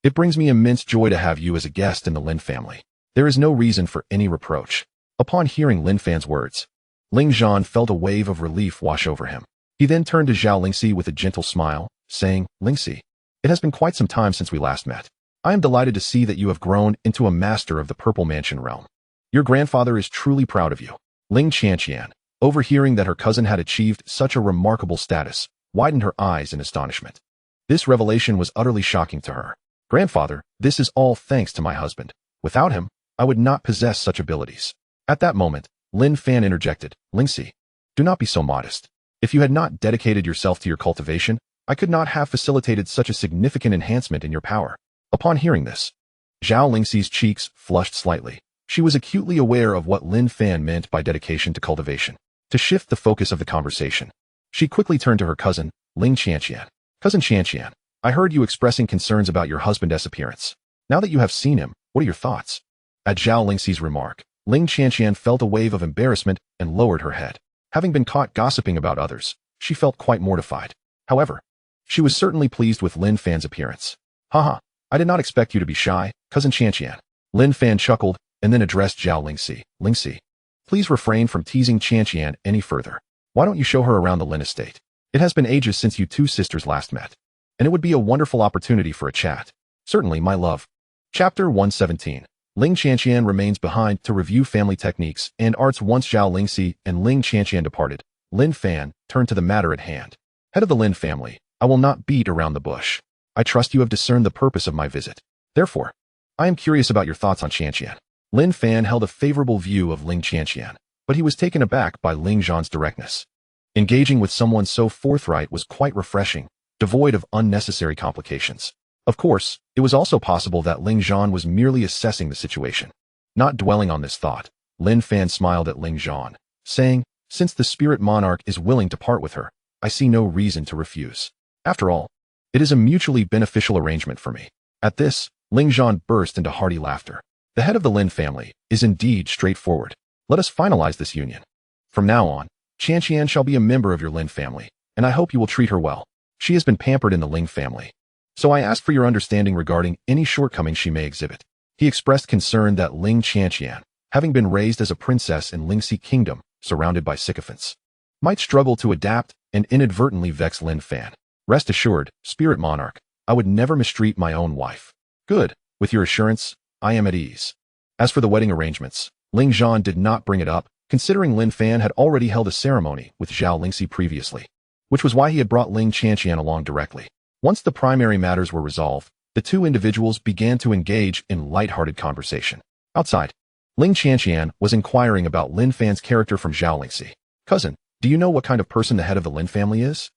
it brings me immense joy to have you as a guest in the Lin family. There is no reason for any reproach. Upon hearing Lin Fan's words, Ling Zhan felt a wave of relief wash over him. He then turned to Zhao Lingxi with a gentle smile, saying, Lingxi, it has been quite some time since we last met. I am delighted to see that you have grown into a master of the Purple Mansion realm. Your grandfather is truly proud of you. Ling Qianqian, overhearing that her cousin had achieved such a remarkable status, widened her eyes in astonishment. This revelation was utterly shocking to her. Grandfather, this is all thanks to my husband. Without him, I would not possess such abilities. At that moment, Lin Fan interjected, Lingxi, do not be so modest. If you had not dedicated yourself to your cultivation, I could not have facilitated such a significant enhancement in your power. Upon hearing this, Zhao Lingxi's cheeks flushed slightly. She was acutely aware of what Lin Fan meant by dedication to cultivation. To shift the focus of the conversation, she quickly turned to her cousin, Ling Qianqian. Cousin Qianqian, I heard you expressing concerns about your husband's appearance. Now that you have seen him, what are your thoughts? At Zhao Lingxi's remark, Ling Qianqian felt a wave of embarrassment and lowered her head. Having been caught gossiping about others, she felt quite mortified. However, she was certainly pleased with Lin Fan's appearance. Haha, I did not expect you to be shy, Cousin Qianqian. Lin Fan chuckled and then addressed Zhao Lingxi. Lingxi, please refrain from teasing Qianqian any further. Why don't you show her around the Lin estate? It has been ages since you two sisters last met, and it would be a wonderful opportunity for a chat. Certainly, my love. Chapter 117. Ling Qianqian remains behind to review family techniques and arts. Once Zhao Lingxi and Ling Qianqian departed, Lin Fan turned to the matter at hand. Head of the Lin family, I will not beat around the bush. I trust you have discerned the purpose of my visit. Therefore, I am curious about your thoughts on Qianqian. Lin Fan held a favorable view of Ling Qianqian, but he was taken aback by Ling Zhan's directness. Engaging with someone so forthright was quite refreshing, devoid of unnecessary complications. Of course, it was also possible that Ling Zhan was merely assessing the situation. Not dwelling on this thought, Lin Fan smiled at Ling Zhan, saying, since the Spirit Monarch is willing to part with her, I see no reason to refuse. After all, it is a mutually beneficial arrangement for me. At this, Ling Zhan burst into hearty laughter. The head of the Lin family is indeed straightforward. Let us finalize this union. From now on, Qianqian shall be a member of your Lin family, and I hope you will treat her well. She has been pampered in the Ling family, so I ask for your understanding regarding any shortcomings she may exhibit. He expressed concern that Ling Qianqian, having been raised as a princess in Lingxi Kingdom, surrounded by sycophants, might struggle to adapt and inadvertently vex Lin Fan. Rest assured, Spirit Monarch, I would never mistreat my own wife. Good, with your assurance, I am at ease. As for the wedding arrangements, Ling Zhan did not bring it up, considering Lin Fan had already held a ceremony with Zhao Lingxi previously, which was why he had brought Ling Qianqian along directly. Once the primary matters were resolved, the two individuals began to engage in light-hearted conversation. Outside, Ling Qianqian was inquiring about Lin Fan's character from Zhao Lingxi. Cousin, do you know what kind of person the head of the Lin family is?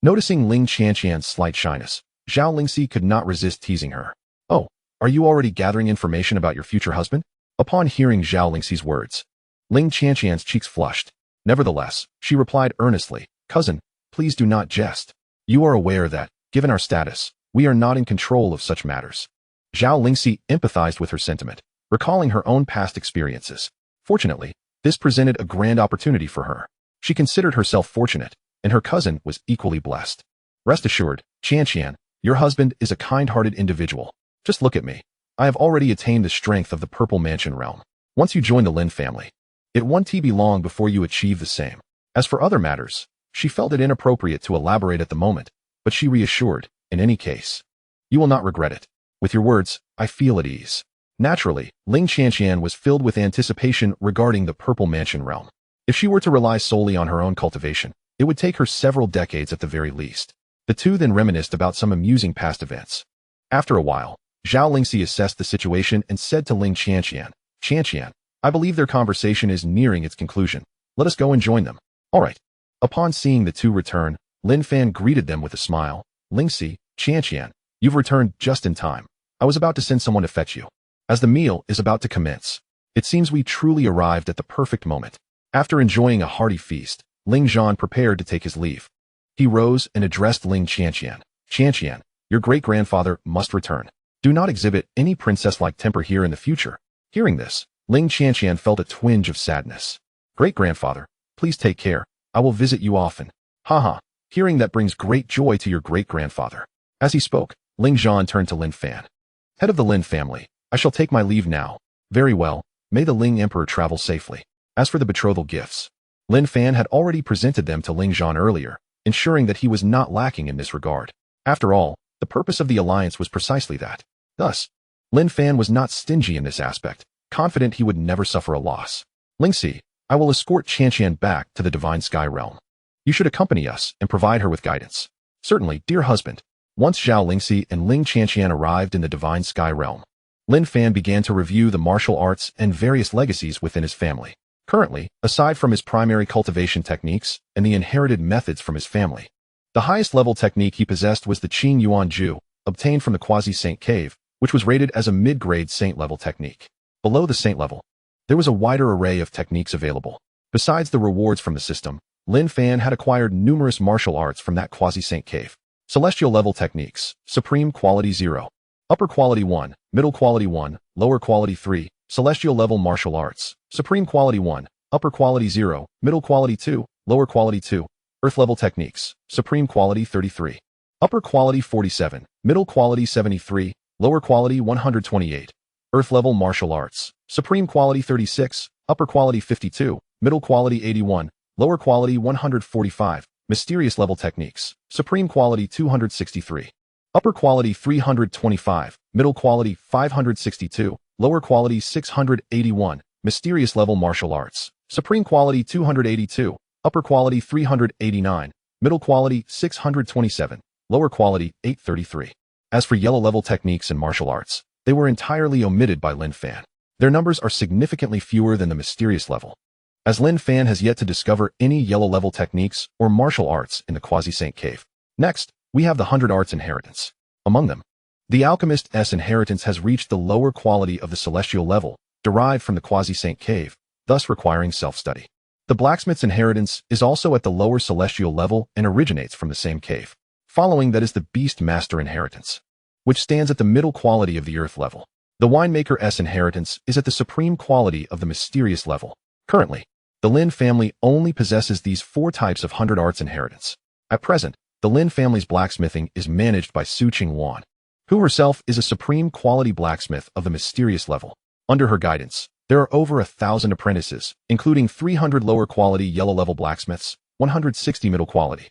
Noticing Ling Qianqian's slight shyness, Zhao Lingxi could not resist teasing her. Oh, are you already gathering information about your future husband? Upon hearing Zhao Lingxi's words, Ling Qianqian's cheeks flushed. Nevertheless, she replied earnestly, Cousin, please do not jest. You are aware that, given our status, we are not in control of such matters. Zhao Lingxi empathized with her sentiment, recalling her own past experiences. Fortunately, this presented a grand opportunity for her. She considered herself fortunate, and her cousin was equally blessed. Rest assured, Qianqian, your husband is a kind-hearted individual. Just look at me. I have already attained the strength of the Purple Mansion realm. Once you join the Lin family, it won't be long before you achieve the same. As for other matters, she felt it inappropriate to elaborate at the moment, but she reassured, in any case, you will not regret it. With your words, I feel at ease. Naturally, Ling Qianqian was filled with anticipation regarding the Purple Mansion realm. If she were to rely solely on her own cultivation, it would take her several decades at the very least. The two then reminisced about some amusing past events. After a while, Zhao Lingxi assessed the situation and said to Ling Qianqian, Qianqian, I believe their conversation is nearing its conclusion. Let us go and join them. All right. Upon seeing the two return, Lin Fan greeted them with a smile. Lingxi, Qianqian, you've returned just in time. I was about to send someone to fetch you. As the meal is about to commence, it seems we truly arrived at the perfect moment. After enjoying a hearty feast, Ling Zhan prepared to take his leave. He rose and addressed Ling Qianqian. Qianqian, your great-grandfather must return. Do not exhibit any princess-like temper here in the future. Hearing this, Ling Qianqian felt a twinge of sadness. Great-grandfather, please take care. I will visit you often. Haha, hearing that brings great joy to your great-grandfather. As he spoke, Ling Zhan turned to Lin Fan. Head of the Lin family, I shall take my leave now. Very well, may the Ling Emperor travel safely. As for the betrothal gifts, Lin Fan had already presented them to Ling Zhan earlier, ensuring that he was not lacking in this regard. After all, the purpose of the alliance was precisely that. Thus, Lin Fan was not stingy in this aspect, confident he would never suffer a loss. Lingxi, I will escort Qianqian back to the Divine Sky Realm. You should accompany us and provide her with guidance. Certainly, dear husband. Once Zhao Lingxi and Ling Qianqian arrived in the Divine Sky Realm, Lin Fan began to review the martial arts and various legacies within his family. Currently, aside from his primary cultivation techniques and the inherited methods from his family, the highest level technique he possessed was the Qing Yuan Ju, obtained from the Quasi-Saint Cave, which was rated as a mid-grade saint level technique. Below the saint level, there was a wider array of techniques available. Besides the rewards from the system, Lin Fan had acquired numerous martial arts from that Quasi-Saint Cave. Celestial level techniques, Supreme Quality 0, Upper Quality 1, Middle Quality 1, Lower Quality 3, Celestial level martial arts, Supreme Quality 1, Upper Quality 0, Middle Quality 2, Lower Quality 2, Earth level techniques, Supreme Quality 33, Upper Quality 47, Middle Quality 73, Lower Quality 128, Earth level martial arts, Supreme Quality 36, Upper Quality 52, Middle Quality 81, Lower Quality 145, Mysterious level techniques, Supreme Quality 263, Upper Quality 325, Middle Quality 562, Lower Quality 681, Mysterious level martial arts, Supreme Quality 282, Upper Quality 389, Middle Quality 627, Lower Quality 833. As for yellow level techniques and martial arts, they were entirely omitted by Lin Fan. Their numbers are significantly fewer than the mysterious level, as Lin Fan has yet to discover any yellow level techniques or martial arts in the Quasi-Saint Cave. Next, we have the 100 Arts Inheritance. Among them, the Alchemist's inheritance has reached the lower quality of the celestial level, derived from the Quasi-Saint Cave, thus requiring self-study. The Blacksmith's inheritance is also at the lower celestial level and originates from the same cave. Following that is the Beast Master inheritance, which stands at the middle quality of the Earth level. The Winemaker's inheritance is at the supreme quality of the mysterious level. Currently, the Lin family only possesses these 4 types of 100 Arts inheritance. At present, the Lin family's blacksmithing is managed by Su Qinglan, who herself is a supreme quality blacksmith of the mysterious level. Under her guidance, there are over 1,000 apprentices, including 300 lower quality yellow level blacksmiths, 160 middle quality,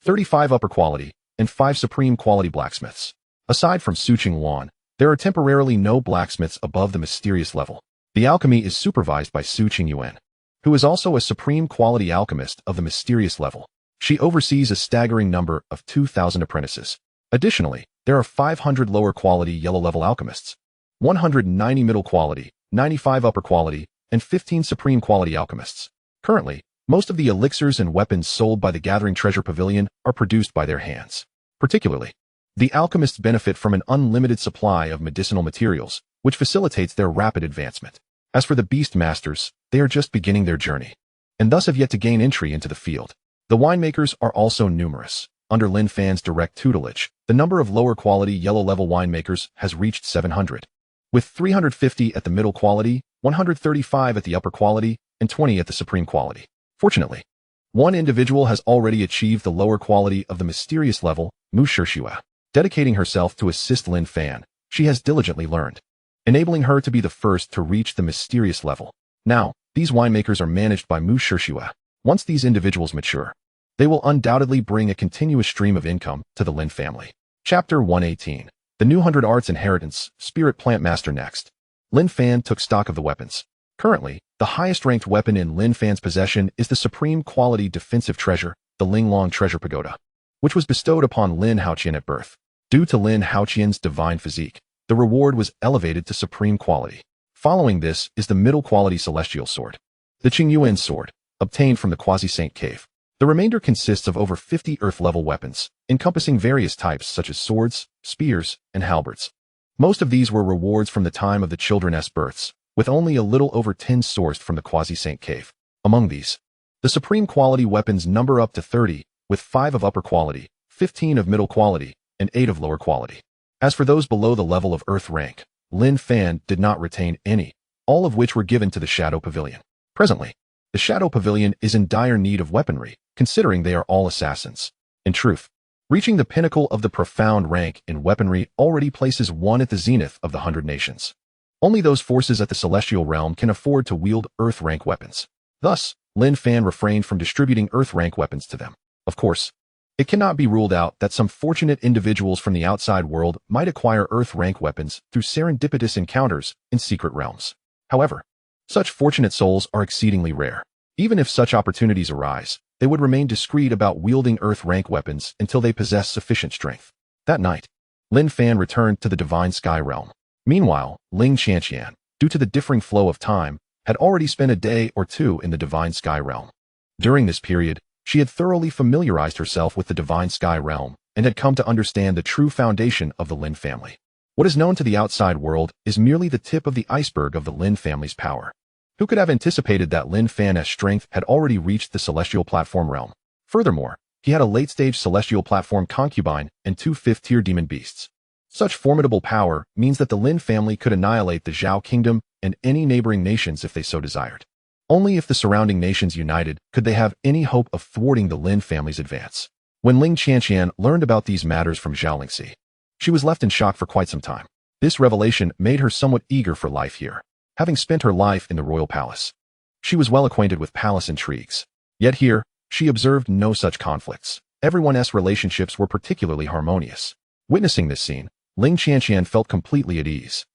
35 upper quality, and 5 supreme quality blacksmiths. Aside from Su Qinglan, there are temporarily no blacksmiths above the mysterious level. The alchemy is supervised by Su Qingyuan, who is also a supreme quality alchemist of the mysterious level. She oversees a staggering number of 2,000 apprentices. Additionally, there are 500 lower quality yellow level alchemists, 190 middle quality, 95 upper quality, and 15 supreme quality alchemists. Currently, most of the elixirs and weapons sold by the Gathering Treasure Pavilion are produced by their hands. Particularly, the alchemists benefit from an unlimited supply of medicinal materials, which facilitates their rapid advancement. As for the Beast Masters, they are just beginning their journey, and thus have yet to gain entry into the field. The winemakers are also numerous. Under Lin Fan's direct tutelage, the number of lower quality yellow level winemakers has reached 700, with 350 at the middle quality, 135 at the upper quality, and 20 at the supreme quality. Fortunately, one individual has already achieved the lower quality of the mysterious level, Mu Shishua. Dedicating herself to assist Lin Fan, she has diligently learned enabling her to be the first to reach the mysterious level. Now, these winemakers are managed by Mu Shishua. Once these individuals mature, they will undoubtedly bring a continuous stream of income to the Lin family. Chapter 118. The New 100 Arts Inheritance, Spirit Plant Master next. Lin Fan took stock of the weapons. Currently, the highest-ranked weapon in Lin Fan's possession is the supreme quality defensive treasure, the Linglong Treasure Pagoda, which was bestowed upon Lin Haoqian at birth. Due to Lin Haoqian's divine physique, the reward was elevated to supreme quality. Following this is the middle-quality celestial sword, the Qingyuan sword, obtained from the Quasi-Saint Cave. The remainder consists of over 50 Earth-level weapons, encompassing various types such as swords, spears, and halberds. Most of these were rewards from the time of the children's births, with only a little over 10 sourced from the Quasi-Saint Cave. Among these, the supreme quality weapons number up to 30, with 5 of upper quality, 15 of middle quality, and 8 of lower quality. As for those below the level of Earth rank, Lin Fan did not retain any, all of which were given to the Shadow Pavilion. Presently, the Shadow Pavilion is in dire need of weaponry, considering they are all assassins. In truth, reaching the pinnacle of the profound rank in weaponry already places one at the zenith of the 100 nations. Only those forces at the celestial realm can afford to wield Earth-rank weapons. Thus, Lin Fan refrained from distributing Earth-rank weapons to them. Of course, it cannot be ruled out that some fortunate individuals from the outside world might acquire Earth-rank weapons through serendipitous encounters in secret realms. However, such fortunate souls are exceedingly rare. Even if such opportunities arise, they would remain discreet about wielding Earth-rank weapons until they possess sufficient strength. That night, Lin Fan returned to the Divine Sky Realm. Meanwhile, Ling Qianqian, due to the differing flow of time, had already spent a day or two in the Divine Sky Realm. During this period, she had thoroughly familiarized herself with the Divine Sky Realm and had come to understand the true foundation of the Lin family. What is known to the outside world is merely the tip of the iceberg of the Lin family's power. Who could have anticipated that Lin Fan's strength had already reached the Celestial Platform realm? Furthermore, he had a late-stage Celestial Platform concubine and 2 fifth-tier demon beasts. Such formidable power means that the Lin family could annihilate the Zhao Kingdom and any neighboring nations if they so desired. Only if the surrounding nations united could they have any hope of thwarting the Lin family's advance. When Ling Qianqian learned about these matters from Zhao Lingxi, she was left in shock for quite some time. This revelation made her somewhat eager for life here. Having spent her life in the royal palace, she was well acquainted with palace intrigues. Yet here, she observed no such conflicts. Everyone's relationships were particularly harmonious. Witnessing this scene, Ling Qianqian felt completely at ease.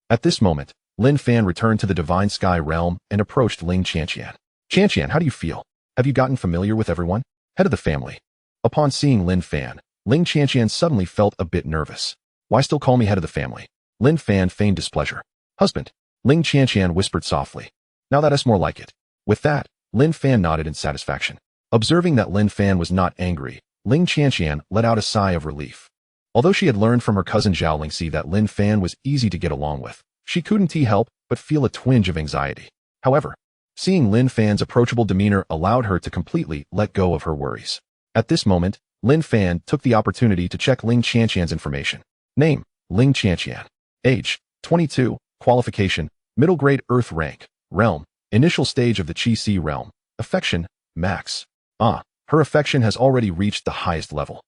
At this moment, Lin Fan returned to the Divine Sky Realm and approached Ling Qianqian. Qianqian, how do you feel? Have you gotten familiar with everyone? Head of the family. Upon seeing Lin Fan, Ling Qianqian suddenly felt a bit nervous. Why still call me head of the family? Lin Fan feigned displeasure. Husband, Ling Qianqian whispered softly. Now that's more like it. With that, Lin Fan nodded in satisfaction. Observing that Lin Fan was not angry, Ling Qianqian let out a sigh of relief. Although she had learned from her cousin Zhao Lingxi that Lin Fan was easy to get along with, she couldn't help but feel a twinge of anxiety. However, seeing Lin Fan's approachable demeanor allowed her to completely let go of her worries. At this moment, Lin Fan took the opportunity to check Ling Qianqian's information. Name, Ling Qianqian. Age, 22. Qualification, middle grade Earth rank. Realm, initial stage of the Qi-Si realm. Affection, max. Her affection has already reached the highest level.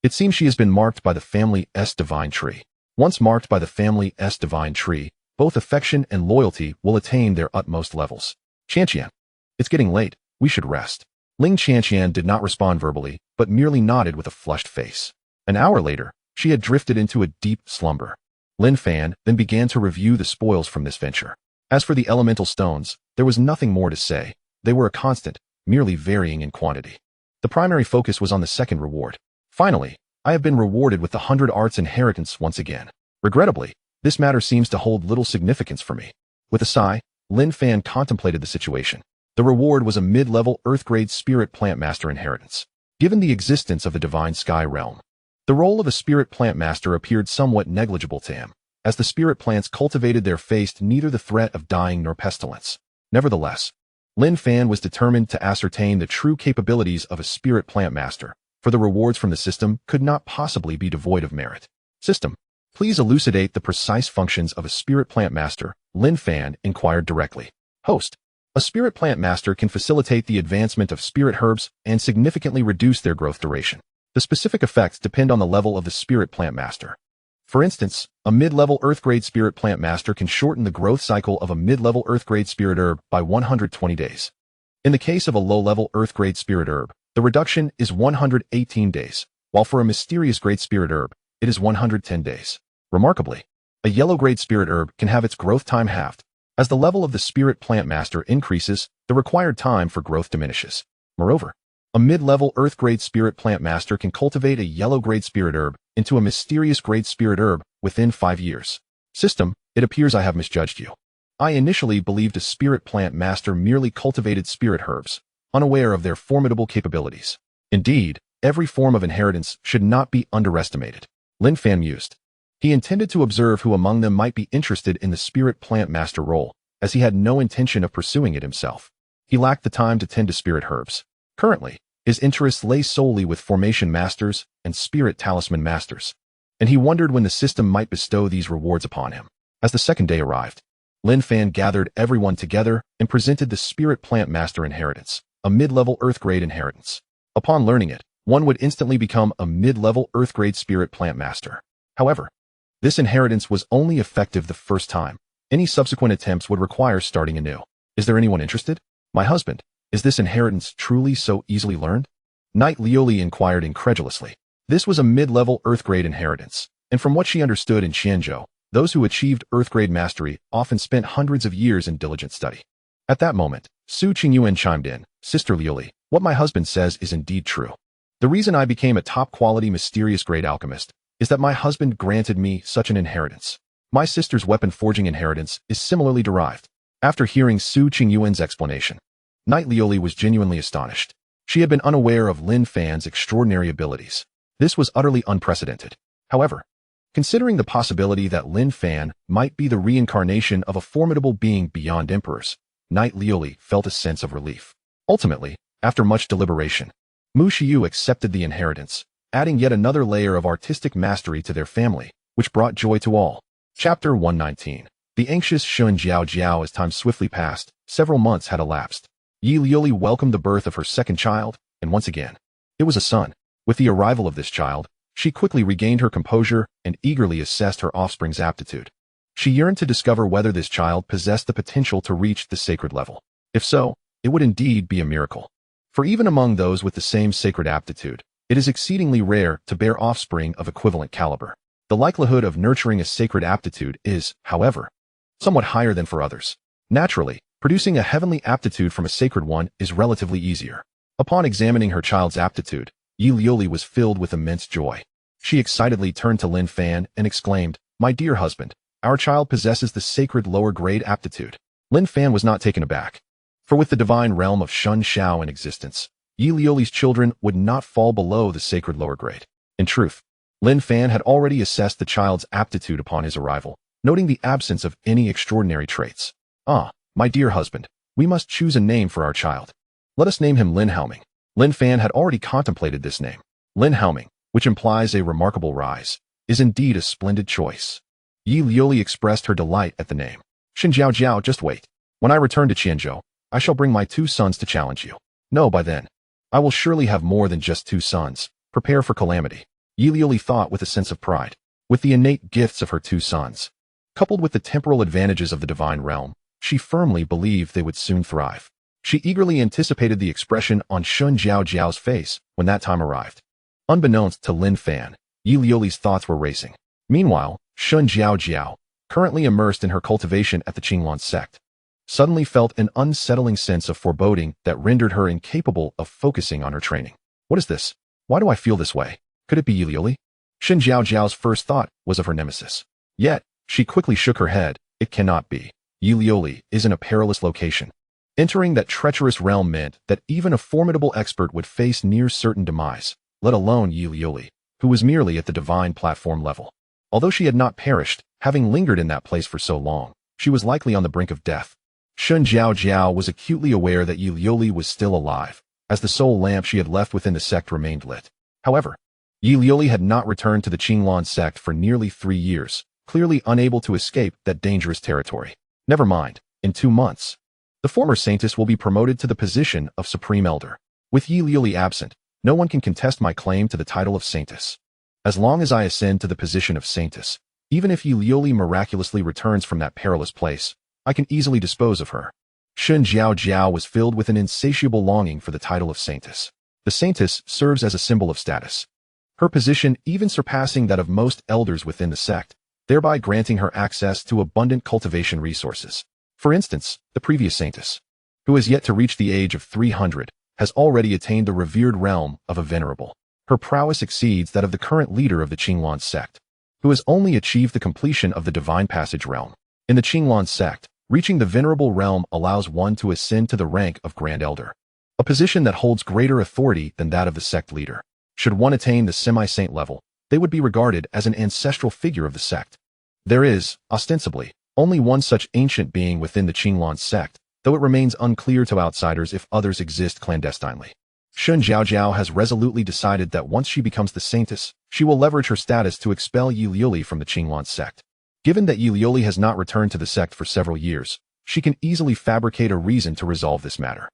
It seems she has been marked by the family's divine tree. Once marked by the family's divine tree, both affection and loyalty will attain their utmost levels. Qianqian, it's getting late, we should rest. Ling Qianqian did not respond verbally, but merely nodded with a flushed face. An hour later, she had drifted into a deep slumber. Lin Fan then began to review the spoils from this venture. As for the elemental stones, there was nothing more to say. They were a constant, merely varying in quantity. The primary focus was on the second reward. Finally, I have been rewarded with the 100 Arts Inheritance once again. Regrettably, this matter seems to hold little significance for me. With a sigh, Lin Fan contemplated the situation. The reward was a mid-level Earth-grade Spirit Plant Master inheritance. Given the existence of the Divine Sky Realm, the role of a Spirit Plant Master appeared somewhat negligible to him, as the spirit plants cultivated there faced neither the threat of dying nor pestilence. Nevertheless, Lin Fan was determined to ascertain the true capabilities of a Spirit Plant Master, for the rewards from the system could not possibly be devoid of merit. System, please elucidate the precise functions of a Spirit Plant Master, Lin Fan inquired directly. Host, a Spirit Plant Master can facilitate the advancement of spirit herbs and significantly reduce their growth duration. The specific effects depend on the level of the Spirit Plant Master. For instance, a mid-level Earth-grade Spirit Plant Master can shorten the growth cycle of a mid-level Earth-grade Spirit Herb by 120 days. In the case of a low-level Earth-grade Spirit Herb, the reduction is 118 days, while for a mysterious Great Spirit Herb, it is 110 days. Remarkably, a yellow-grade Spirit Herb can have its growth time halved. As the level of the Spirit Plant Master increases, the required time for growth diminishes. Moreover, a mid-level Earth-grade Spirit Plant Master can cultivate a yellow-grade Spirit Herb into a mysterious Great Spirit Herb within 5 years. System, it appears I have misjudged you. I initially believed a Spirit Plant Master merely cultivated Spirit Herbs, unaware of their formidable capabilities. Indeed, every form of inheritance should not be underestimated. Lin Fan mused. He intended to observe who among them might be interested in the Spirit Plant Master role, as he had no intention of pursuing it himself. He lacked the time to tend to Spirit Herbs. Currently, his interests lay solely with Formation Masters and Spirit Talisman Masters, and he wondered when the system might bestow these rewards upon him. As the second day arrived, Lin Fan gathered everyone together and presented the Spirit Plant Master inheritance, a mid-level Earth-grade inheritance. Upon learning it, one would instantly become a mid-level Earth-grade Spirit Plant Master. However, this inheritance was only effective the first time. Any subsequent attempts would require starting anew. Is there anyone interested? My husband, is this inheritance truly so easily learned? Knight Lioli inquired incredulously. This was a mid-level Earth-grade inheritance, and from what she understood in Chenjo, those who achieved Earth-grade mastery often spent hundreds of years in diligent study. At that moment, Su Qingyuan chimed in, Sister Lioli, what my husband says is indeed true. The reason I became a top-quality mysterious great alchemist is that my husband granted me such an inheritance. My sister's weapon forging inheritance is similarly derived. After hearing Su Qingyuan's explanation, Knight Lioli was genuinely astonished. She had been unaware of Lin Fan's extraordinary abilities. This was utterly unprecedented. However, considering the possibility that Lin Fan might be the reincarnation of a formidable being beyond emperors, Knight Lioli felt a sense of relief. Ultimately, after much deliberation, Mu Xiu accepted the inheritance, adding yet another layer of artistic mastery to their family, which brought joy to all. Chapter 119. The anxious Shun Jiao Jiao. As time swiftly passed, several months had elapsed. Yi Lioli welcomed the birth of her second child, and once again, it was a son. With the arrival of this child, she quickly regained her composure and eagerly assessed her offspring's aptitude. She yearned to discover whether this child possessed the potential to reach the sacred level. If so, it would indeed be a miracle. For even among those with the same sacred aptitude, it is exceedingly rare to bear offspring of equivalent caliber. The likelihood of nurturing a sacred aptitude is, however, somewhat higher than for others. Naturally, producing a heavenly aptitude from a sacred one is relatively easier. Upon examining her child's aptitude, Yi Lioli was filled with immense joy. She excitedly turned to Lin Fan and exclaimed, My dear husband, our child possesses the sacred lower-grade aptitude. Lin Fan was not taken aback. For with the divine realm of Shun Xiao in existence, Yi Lioli's children would not fall below the sacred lower grade. In truth, Lin Fan had already assessed the child's aptitude upon his arrival, noting the absence of any extraordinary traits. Ah, my dear husband, we must choose a name for our child. Let us name him Lin Haoming. Lin Fan had already contemplated this name. Lin Haoming, which implies a remarkable rise, is indeed a splendid choice. Yi Lioli expressed her delight at the name. Shin Jiao Jiao, just wait. When I return to Chenjo, I shall bring my 2 sons to challenge you. No, by then, I will surely have more than just 2 sons. Prepare for calamity. Yi Lioli thought with a sense of pride. With the innate gifts of her 2 sons, coupled with the temporal advantages of the divine realm, she firmly believed they would soon thrive. She eagerly anticipated the expression on Shun Jiao Jiao's face when that time arrived. Unbeknownst to Lin Fan, Yi Lioli's thoughts were racing. Meanwhile, Shun Jiao Jiao, currently immersed in her cultivation at the Qinglan sect, suddenly felt an unsettling sense of foreboding that rendered her incapable of focusing on her training. What is this? Why do I feel this way? Could it be Yi Lioli? Shun Jiao Jiao's first thought was of her nemesis. Yet, she quickly shook her head. It cannot be. Yi Lioli is in a perilous location. Entering that treacherous realm meant that even a formidable expert would face near certain demise, let alone Yi Lioli, who was merely at the divine platform level. Although she had not perished, having lingered in that place for so long, she was likely on the brink of death. Shun Jiao Jiao was acutely aware that Yi Lioli was still alive, as the sole lamp she had left within the sect remained lit. However, Yi Lioli had not returned to the Qinglan sect for nearly 3 years, clearly unable to escape that dangerous territory. Never mind, in 2 months, the former saintess will be promoted to the position of Supreme Elder. With Yi Lioli absent, no one can contest my claim to the title of saintess. As long as I ascend to the position of saintess, Even if Yi miraculously returns from that perilous place, I can easily dispose of her. Shun Jiao was filled with an insatiable longing for the title of Saintess. The Saintess serves as a symbol of status, her position even surpassing that of most elders within the sect, thereby granting her access to abundant cultivation resources. For instance, the previous Saintess, who has yet to reach the age of 300, has already attained the revered realm of a venerable. Her prowess exceeds that of the current leader of the Qinglan sect, who has only achieved the completion of the Divine Passage realm. In the Qinglan sect, reaching the venerable realm allows one to ascend to the rank of Grand Elder, a position that holds greater authority than that of the sect leader. Should one attain the semi-saint level, they would be regarded as an ancestral figure of the sect. There is, ostensibly, only one such ancient being within the Qinglan sect, though it remains unclear to outsiders if others exist clandestinely. Shun Jiao has resolutely decided that once she becomes the Saintess, she will leverage her status to expel Yi from the Qinglan sect. Given that Yi has not returned to the sect for several years, she can easily fabricate a reason to resolve this matter.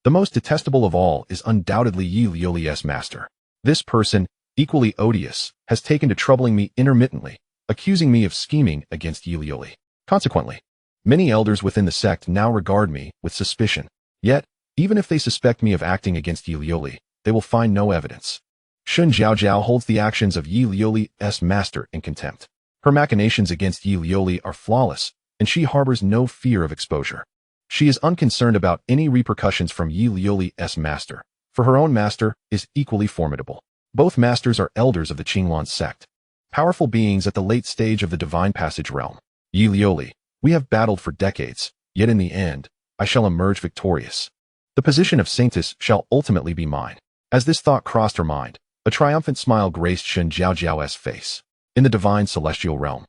The most detestable of all is undoubtedly Yi's master. This person, equally odious, has taken to troubling me intermittently, accusing me of scheming against Yi. Consequently, many elders within the sect now regard me with suspicion. Yet, even if they suspect me of acting against Yi, they will find no evidence. Shun Jiao holds the actions of Yi's master in contempt. Her machinations against Yi are flawless, and she harbors no fear of exposure. She is unconcerned about any repercussions from Yi's master, for her own master is equally formidable. Both masters are elders of the Qinglan sect, powerful beings at the late stage of the Divine Passage realm. Yi, we have battled for decades, yet in the end, I shall emerge victorious. The position of Saintess shall ultimately be mine. As this thought crossed her mind, a triumphant smile graced Shun Jiao's face. In the divine celestial realm,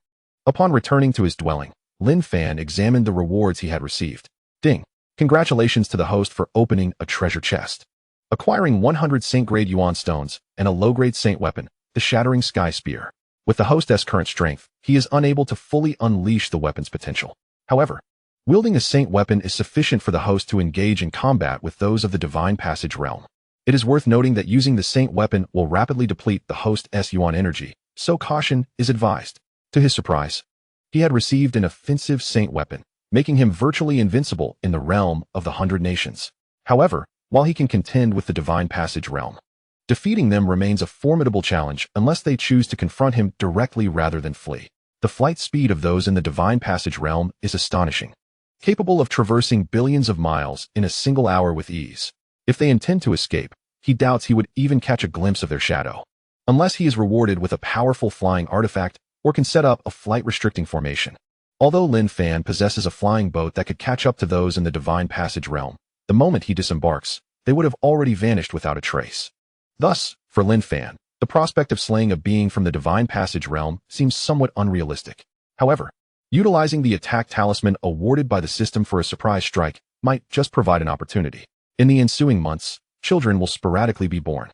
upon returning to his dwelling, Lin Fan examined the rewards he had received. Ding! Congratulations to the host for opening a treasure chest. Acquiring 100 Saint-grade Yuan stones and a low-grade Saint weapon, the Shattering Sky Spear. With the hostess' current strength, he is unable to fully unleash the weapon's potential. However, wielding a Saint weapon is sufficient for the host to engage in combat with those of the Divine Passage realm. It is worth noting that using the Saint weapon will rapidly deplete the host's Yuan energy, so caution is advised. To his surprise, he had received an offensive Saint weapon, making him virtually invincible in the realm of the 100 nations. However, while he can contend with the Divine Passage realm, defeating them remains a formidable challenge unless they choose to confront him directly rather than flee. The flight speed of those in the Divine Passage realm is astonishing, capable of traversing billions of miles in a single hour with ease. If they intend to escape, he doubts he would even catch a glimpse of their shadow, unless he is rewarded with a powerful flying artifact or can set up a flight-restricting formation. Although Lin Fan possesses a flying boat that could catch up to those in the Divine Passage realm, the moment he disembarks, they would have already vanished without a trace. Thus, for Lin Fan, the prospect of slaying a being from the Divine Passage realm seems somewhat unrealistic. However, utilizing the attack talisman awarded by the system for a surprise strike might just provide an opportunity. In the ensuing months, children will sporadically be born.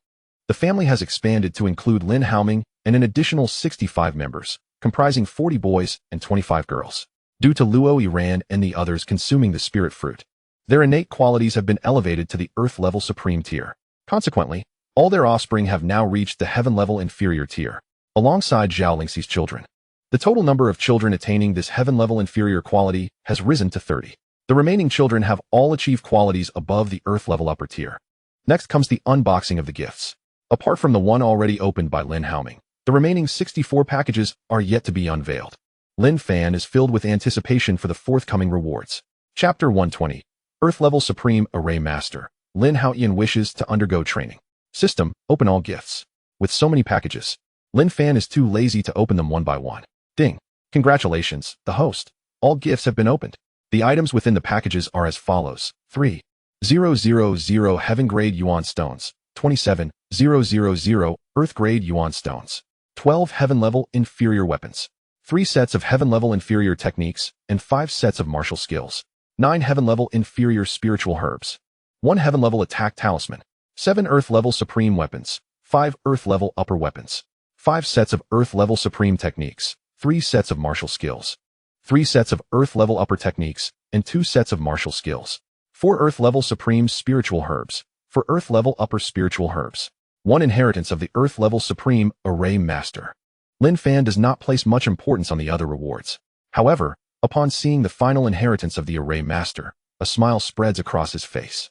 The family has expanded to include Lin Haoming and an additional 65 members, comprising 40 boys and 25 girls. Due to Luo Yiran and the others consuming the spirit fruit, their innate qualities have been elevated to the earth-level supreme tier. Consequently, all their offspring have now reached the heaven-level inferior tier, alongside Zhao Lingxi's children. The total number of children attaining this heaven-level inferior quality has risen to 30. The remaining children have all achieved qualities above the earth-level upper tier. Next comes the unboxing of the gifts. Apart from the one already opened by Lin Haoming, the remaining 64 packages are yet to be unveiled. Lin Fan is filled with anticipation for the forthcoming rewards. Chapter 120. Earth-Level Supreme Array Master. Lin Haoyan wishes to undergo training. System, open all gifts. With so many packages, Lin Fan is too lazy to open them one by one. Ding. Congratulations, the host. All gifts have been opened. The items within the packages are as follows. 3,000 Heaven-grade Yuan Stones. 27,000 Earth-grade Yuan Stones. 12 Heaven-level Inferior Weapons. 3 sets of Heaven-level Inferior Techniques, and 5 sets of Martial Skills. 9 Heaven-level Inferior Spiritual Herbs. 1 Heaven-level Attack Talisman. 7 Earth-level Supreme Weapons. 5 Earth-level Upper Weapons. 5 sets of Earth-level Supreme Techniques. 3 sets of Martial Skills. 3 sets of Earth-level Upper Techniques, and 2 sets of Martial Skills. 4 Earth-level Supreme Spiritual Herbs. For Earth-level Upper Spiritual Herbs. 1 Inheritance of the Earth-level Supreme Array Master. Lin Fan does not place much importance on the other rewards. However, upon seeing the final inheritance of the Array Master, a smile spreads across his face.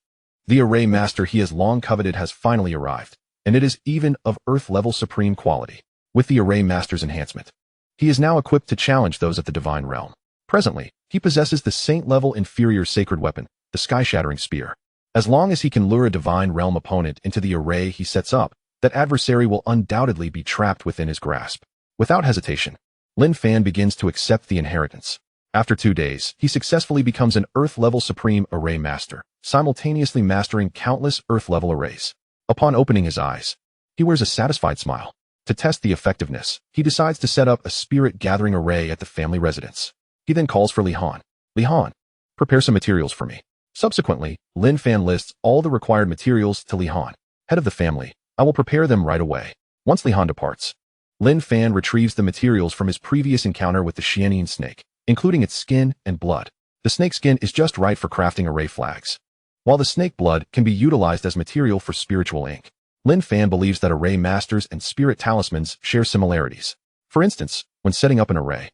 The Array Master he has long coveted has finally arrived, and it is even of Earth-level supreme quality. With the Array Master's enhancement, he is now equipped to challenge those of the Divine Realm. Presently, he possesses the Saint-level inferior sacred weapon, the Sky-Shattering Spear. As long as he can lure a Divine Realm opponent into the array he sets up, that adversary will undoubtedly be trapped within his grasp. Without hesitation, Lin Fan begins to accept the inheritance. After 2 days, he successfully becomes an Earth-level Supreme Array Master, simultaneously mastering countless Earth-level arrays. Upon opening his eyes, he wears a satisfied smile. To test the effectiveness, he decides to set up a spirit-gathering array at the family residence. He then calls for Lihan. Lihan, prepare some materials for me. Subsequently, Lin Fan lists all the required materials to Lihan, head of the family. I will prepare them right away. Once Lihan departs, Lin Fan retrieves the materials from his previous encounter with the Xiannian snake, including its skin and blood. The snake skin is just right for crafting array flags, while the snake blood can be utilized as material for spiritual ink. Lin Fan believes that array masters and spirit talismans share similarities. For instance, when setting up an array,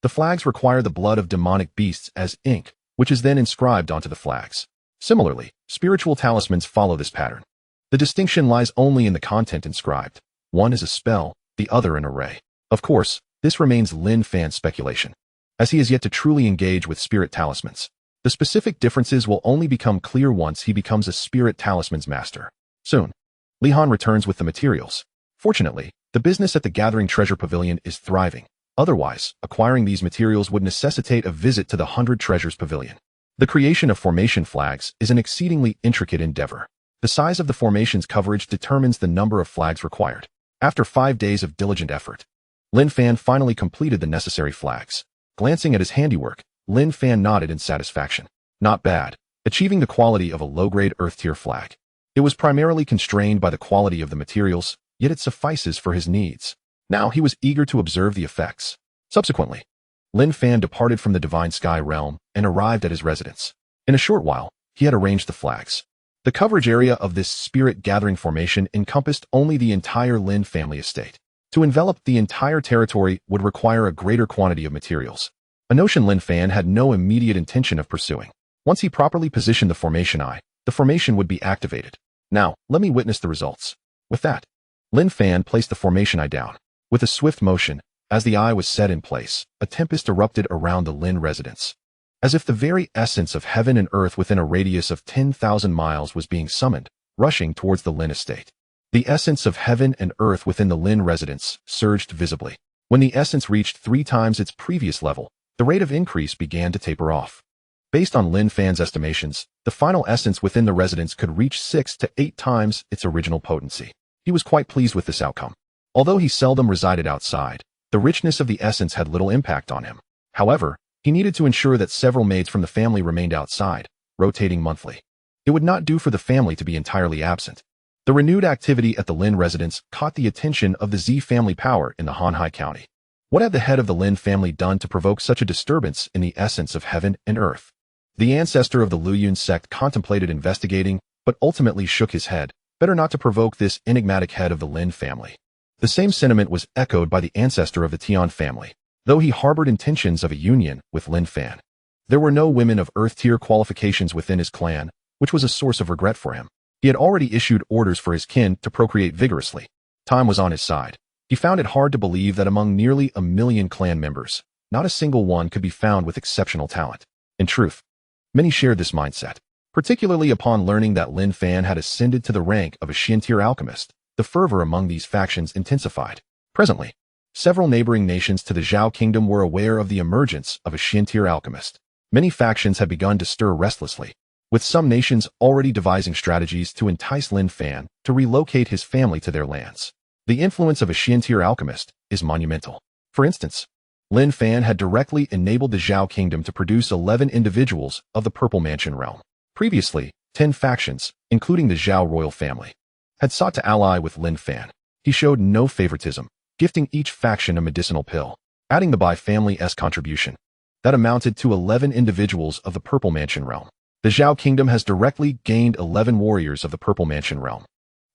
the flags require the blood of demonic beasts as ink, which is then inscribed onto the flags. Similarly, spiritual talismans follow this pattern. The distinction lies only in the content inscribed. One is a spell, the other an array. Of course, this remains Lin Fan's speculation, as he has yet to truly engage with spirit talismans. The specific differences will only become clear once he becomes a spirit talisman's master. Soon, Lihan returns with the materials. Fortunately, the business at the Gathering Treasure Pavilion is thriving. Otherwise, acquiring these materials would necessitate a visit to the 100 Treasures Pavilion. The creation of formation flags is an exceedingly intricate endeavor. The size of the formation's coverage determines the number of flags required. After 5 days of diligent effort, Lin Fan finally completed the necessary flags. Glancing at his handiwork, Lin Fan nodded in satisfaction. Not bad, achieving the quality of a low-grade Earth-tier flag. It was primarily constrained by the quality of the materials, yet it suffices for his needs. Now he was eager to observe the effects. Subsequently, Lin Fan departed from the Divine Sky Realm and arrived at his residence. In a short while, he had arranged the flags. The coverage area of this spirit-gathering formation encompassed only the entire Lin family estate. To envelop the entire territory would require a greater quantity of materials, a notion Lin Fan had no immediate intention of pursuing. Once he properly positioned the formation eye, the formation would be activated. Now, let me witness the results. With that, Lin Fan placed the formation eye down. With a swift motion, as the eye was set in place, a tempest erupted around the Lin residence. As if the very essence of heaven and earth within a radius of 10,000 miles was being summoned, rushing towards the Lin estate. The essence of heaven and earth within the Lin residence surged visibly. When the essence reached 3 times its previous level, the rate of increase began to taper off. Based on Lin Fan's estimations, the final essence within the residence could reach 6 to 8 times its original potency. He was quite pleased with this outcome. Although he seldom resided outside, the richness of the essence had little impact on him. However, he needed to ensure that several maids from the family remained outside, rotating monthly. It would not do for the family to be entirely absent. The renewed activity at the Lin residence caught the attention of the Z family power in the Hanhai County. What had the head of the Lin family done to provoke such a disturbance in the essence of heaven and earth? The ancestor of the Lioang sect contemplated investigating, but ultimately shook his head. Better not to provoke this enigmatic head of the Lin family. The same sentiment was echoed by the ancestor of the Tian family, though he harbored intentions of a union with Lin Fan. There were no women of Earth-tier qualifications within his clan, which was a source of regret for him. He had already issued orders for his kin to procreate vigorously. Time was on his side. He found it hard to believe that among nearly 1 million clan members, not a single one could be found with exceptional talent. In truth, many shared this mindset, particularly upon learning that Lin Fan had ascended to the rank of a Xian-tier alchemist. The fervor among these factions intensified. Presently, several neighboring nations to the Zhao kingdom were aware of the emergence of a Xian-tier alchemist. Many factions had begun to stir restlessly, with some nations already devising strategies to entice Lin Fan to relocate his family to their lands. The influence of a Xian-tier alchemist is monumental. For instance, Lin Fan had directly enabled the Zhao kingdom to produce 11 individuals of the Purple Mansion realm. Previously, 10 factions, including the Zhao royal family, had sought to ally with Lin Fan. He showed no favoritism, gifting each faction a medicinal pill, adding the Bai family's contribution. That amounted to 11 individuals of the Purple Mansion realm. The Zhao kingdom has directly gained 11 warriors of the Purple Mansion realm,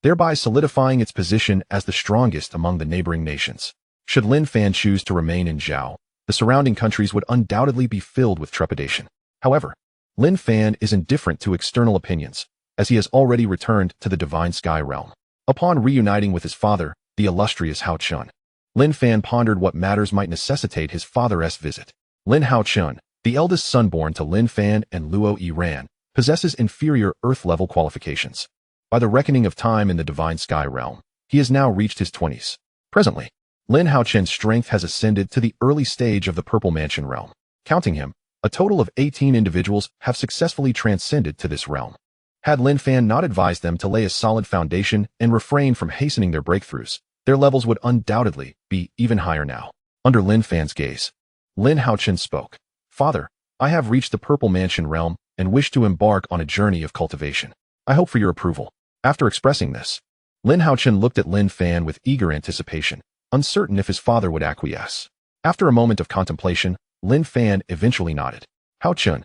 thereby solidifying its position as the strongest among the neighboring nations. Should Lin Fan choose to remain in Zhao, the surrounding countries would undoubtedly be filled with trepidation. However, Lin Fan is indifferent to external opinions, as he has already returned to the Divine Sky Realm. Upon reuniting with his father, the illustrious Hao Chun, Lin Fan pondered what matters might necessitate his father's visit. Lin Hao Chun, the eldest son born to Lin Fan and Luo Yiran, possesses inferior Earth-level qualifications. By the reckoning of time in the Divine Sky Realm, he has now reached his 20s. Presently, Lin Hao Chun's strength has ascended to the early stage of the Purple Mansion realm. Counting him, a total of 18 individuals have successfully transcended to this realm. Had Lin Fan not advised them to lay a solid foundation and refrain from hastening their breakthroughs, their levels would undoubtedly be even higher now. Under Lin Fan's gaze, Lin Hao Chun spoke. Father, I have reached the Purple Mansion realm and wish to embark on a journey of cultivation. I hope for your approval. After expressing this, Lin Hao Chun looked at Lin Fan with eager anticipation, uncertain if his father would acquiesce. After a moment of contemplation, Lin Fan eventually nodded. Hao Chun,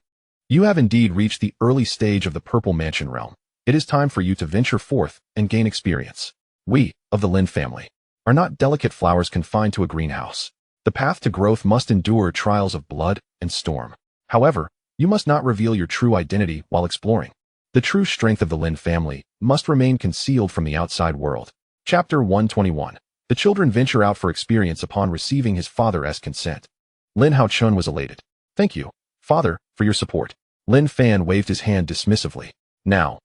you have indeed reached the early stage of the Purple Mansion realm. It is time for you to venture forth and gain experience. We, of the Lin family, are not delicate flowers confined to a greenhouse. The path to growth must endure trials of blood and storm. However, you must not reveal your true identity while exploring. The true strength of the Lin family must remain concealed from the outside world. Chapter 121. The children venture out for experience upon receiving his father's consent. Lin Hao Chun was elated. Thank you, father, for your support. Lin Fan waved his hand dismissively. Now,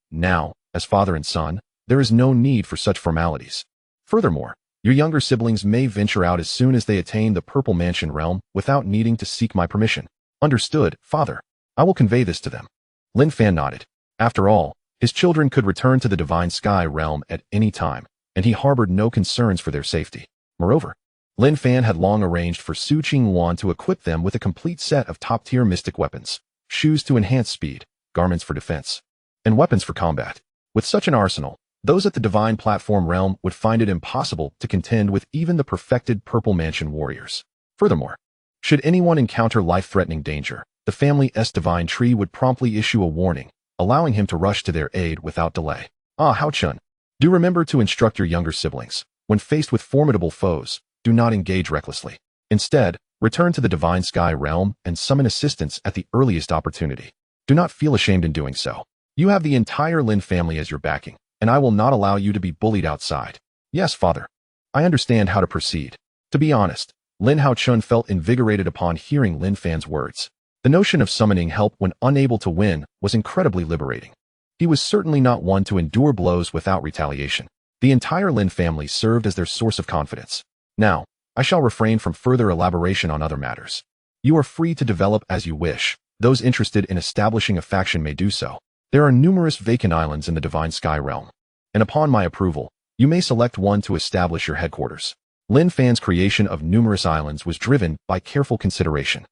as father and son, there is no need for such formalities. Furthermore, your younger siblings may venture out as soon as they attain the Purple Mansion realm without needing to seek my permission. Understood, father. I will convey this to them. Lin Fan nodded. After all, his children could return to the Divine Sky realm at any time, and he harbored no concerns for their safety. Moreover, Lin Fan had long arranged for Su Qinglan to equip them with a complete set of top-tier mystic weapons, shoes to enhance speed, garments for defense, and weapons for combat. With such an arsenal, those at the Divine Platform realm would find it impossible to contend with even the perfected Purple Mansion warriors. Furthermore, should anyone encounter life-threatening danger, the family's divine tree would promptly issue a warning, allowing him to rush to their aid without delay. Hao Chun, do remember to instruct your younger siblings. When faced with formidable foes, do not engage recklessly. Instead, return to the Divine Sky realm and summon assistance at the earliest opportunity. Do not feel ashamed in doing so. You have the entire Lin family as your backing, and I will not allow you to be bullied outside. Yes, father. I understand how to proceed. To be honest, Lin Hao Chun felt invigorated upon hearing Lin Fan's words. The notion of summoning help when unable to win was incredibly liberating. He was certainly not one to endure blows without retaliation. The entire Lin family served as their source of confidence. Now, I shall refrain from further elaboration on other matters. You are free to develop as you wish. Those interested in establishing a faction may do so. There are numerous vacant islands in the Divine Sky realm, and upon my approval, you may select one to establish your headquarters. Lin Fan's creation of numerous islands was driven by careful consideration.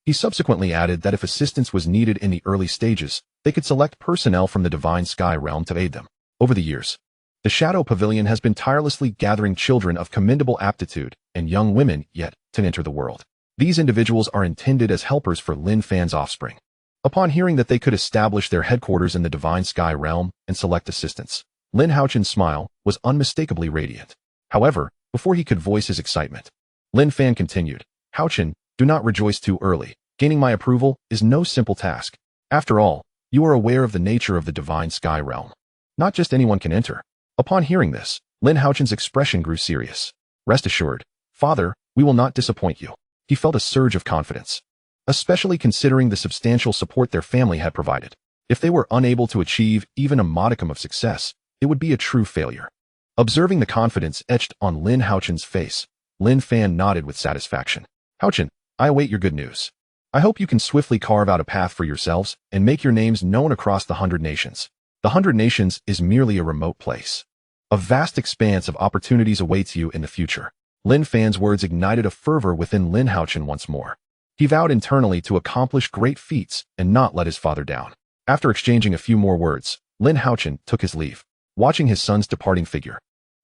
He subsequently added that if assistance was needed in the early stages, they could select personnel from the Divine Sky realm to aid them. Over the years, the Shadow Pavilion has been tirelessly gathering children of commendable aptitude and young women yet to enter the world. These individuals are intended as helpers for Lin Fan's offspring. Upon hearing that they could establish their headquarters in the Divine Sky realm and select assistants, Lin Hao Chun's smile was unmistakably radiant. However, before he could voice his excitement, Lin Fan continued, Hao Chun, do not rejoice too early. Gaining my approval is no simple task. After all, you are aware of the nature of the Divine Sky realm. Not just anyone can enter. Upon hearing this, Lin Hao Chun's expression grew serious. Rest assured, father, we will not disappoint you. He felt a surge of confidence, especially considering the substantial support their family had provided. If they were unable to achieve even a modicum of success, it would be a true failure. Observing the confidence etched on Lin Hao Chun's face, Lin Fan nodded with satisfaction. Hao Chun, I await your good news. I hope you can swiftly carve out a path for yourselves and make your names known across the 100 nations. The 100 nations is merely a remote place. A vast expanse of opportunities awaits you in the future. Lin Fan's words ignited a fervor within Lin Hao Chun once more. He vowed internally to accomplish great feats and not let his father down. After exchanging a few more words, Lin Hao Chun took his leave. Watching his son's departing figure,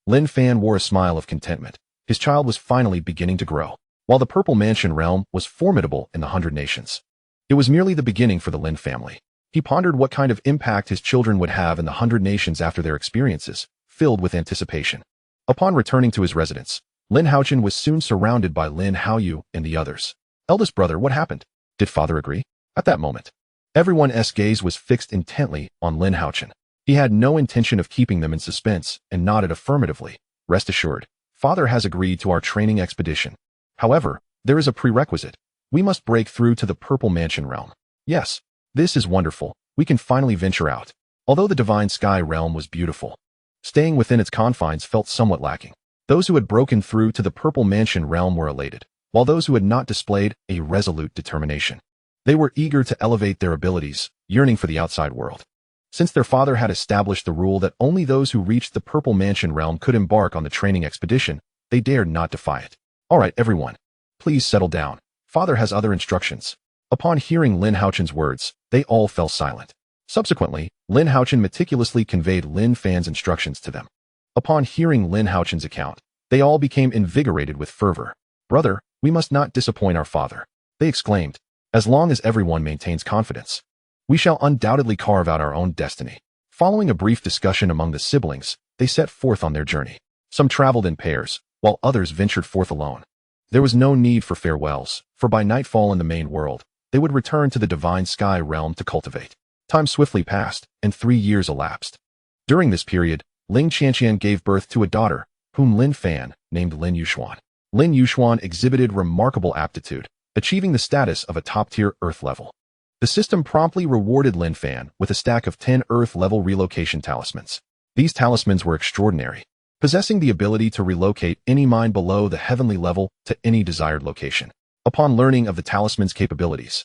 Lin Fan wore a smile of contentment. His child was finally beginning to grow. While the Purple Mansion realm was formidable in the 100 nations, it was merely the beginning for the Lin family. He pondered what kind of impact his children would have in the 100 nations after their experiences, filled with anticipation. Upon returning to his residence, Lin Haochen was soon surrounded by Lin Haoyu and the others. Eldest brother, what happened? Did father agree? At that moment, everyone's gaze was fixed intently on Lin Haochen. He had no intention of keeping them in suspense and nodded affirmatively. Rest assured, father has agreed to our training expedition. However, there is a prerequisite. We must break through to the Purple Mansion realm. Yes, this is wonderful. We can finally venture out. Although the Divine Sky realm was beautiful, staying within its confines felt somewhat lacking. Those who had broken through to the Purple Mansion realm were elated, while those who had not displayed a resolute determination. They were eager to elevate their abilities, yearning for the outside world. Since their father had established the rule that only those who reached the Purple Mansion realm could embark on the training expedition, they dared not defy it. All right, everyone. Please settle down. Father has other instructions. Upon hearing Lin Haochen's words, they all fell silent. Subsequently, Lin Haochen meticulously conveyed Lin Fan's instructions to them. Upon hearing Lin Haochen's account, they all became invigorated with fervor. Brother, we must not disappoint our father, they exclaimed. As long as everyone maintains confidence, we shall undoubtedly carve out our own destiny. Following a brief discussion among the siblings, they set forth on their journey. Some traveled in pairs, while others ventured forth alone. There was no need for farewells, for by nightfall in the main world, they would return to the Divine Sky realm to cultivate. Time swiftly passed, and 3 years elapsed. During this period, Ling Qianqian gave birth to a daughter, whom Lin Fan named Lin Yuxuan. Lin Yuxuan exhibited remarkable aptitude, achieving the status of a top-tier Earth level. The system promptly rewarded Lin Fan with a stack of 10 Earth-level relocation talismans. These talismans were extraordinary, possessing the ability to relocate any mine below the heavenly level to any desired location. Upon learning of the talisman's capabilities,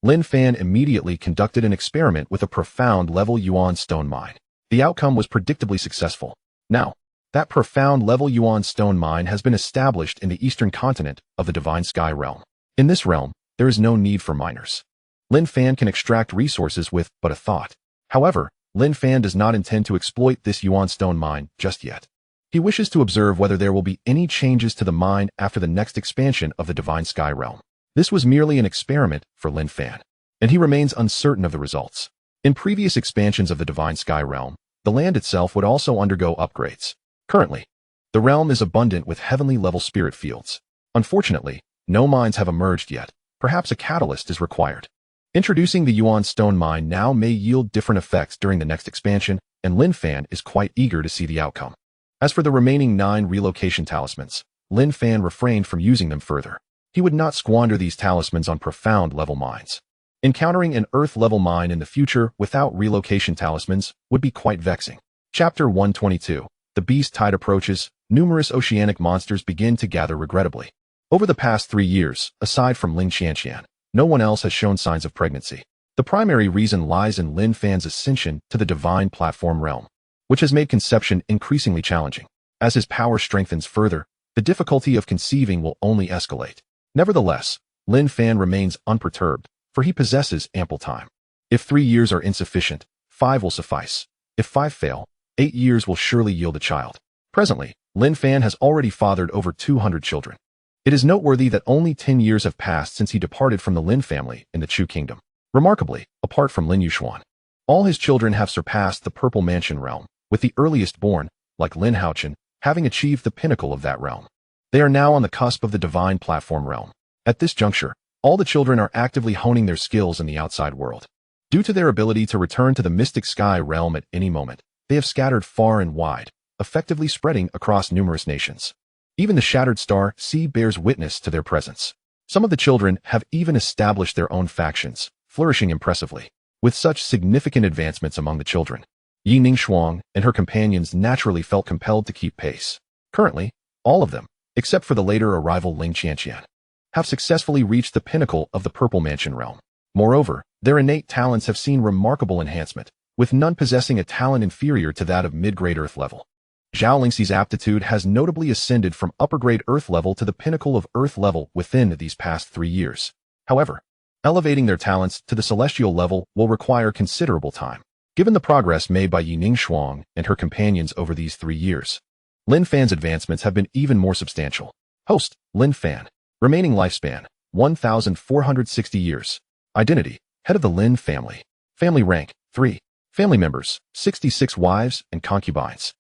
Lin Fan immediately conducted an experiment with a profound level Yuan stone mine. The outcome was predictably successful. Now, that profound level Yuan stone mine has been established in the eastern continent of the Divine Sky realm. In this realm, there is no need for miners. Lin Fan can extract resources with but a thought. However, Lin Fan does not intend to exploit this Yuan stone mine just yet. He wishes to observe whether there will be any changes to the mine after the next expansion of the Divine Sky realm. This was merely an experiment for Lin Fan, and he remains uncertain of the results. In previous expansions of the Divine Sky realm, the land itself would also undergo upgrades. Currently, the realm is abundant with heavenly level spirit fields. Unfortunately, no mines have emerged yet. Perhaps a catalyst is required. Introducing the Yuan stone mine now may yield different effects during the next expansion, and Lin Fan is quite eager to see the outcome. As for the remaining 9 relocation talismans, Lin Fan refrained from using them further. He would not squander these talismans on profound level mines. Encountering an Earth level mine in the future without relocation talismans would be quite vexing. Chapter 122. The beast tide approaches. Numerous oceanic monsters begin to gather regrettably. Over the past 3 years, aside from Ling Qianqian, no one else has shown signs of pregnancy. The primary reason lies in Lin Fan's ascension to the divine platform realm, which has made conception increasingly challenging. As his power strengthens further, the difficulty of conceiving will only escalate. Nevertheless, Lin Fan remains unperturbed, for he possesses ample time. If 3 years are insufficient, 5 will suffice. If 5 fail, 8 years will surely yield a child. Presently, Lin Fan has already fathered over 200 children. It is noteworthy that only 10 years have passed since he departed from the Lin family in the Chu kingdom. Remarkably, apart from Lin Yuxuan, all his children have surpassed the Purple Mansion realm, with the earliest born, like Lin Haochen, having achieved the pinnacle of that realm. They are now on the cusp of the divine platform realm. At this juncture, all the children are actively honing their skills in the outside world. Due to their ability to return to the mystic sky realm at any moment, they have scattered far and wide, effectively spreading across numerous nations. Even the Shattered Star Sea bears witness to their presence. Some of the children have even established their own factions, flourishing impressively. With such significant advancements among the children, Yi Ningxuang and her companions naturally felt compelled to keep pace. Currently, all of them, except for the later arrival Ling Qianqian, have successfully reached the pinnacle of the Purple Mansion realm. Moreover, their innate talents have seen remarkable enhancement, with none possessing a talent inferior to that of mid-grade Earth level. Zhao Lingxi's aptitude has notably ascended from upper-grade Earth level to the pinnacle of Earth level within these past 3 years. However, elevating their talents to the celestial level will require considerable time. Given the progress made by Yi Ningxuang and her companions over these 3 years, Lin Fan's advancements have been even more substantial. Host, Lin Fan. Remaining lifespan, 1,460 years. Identity, head of the Lin family. Family rank, 3. Family members, 66 wives and concubines.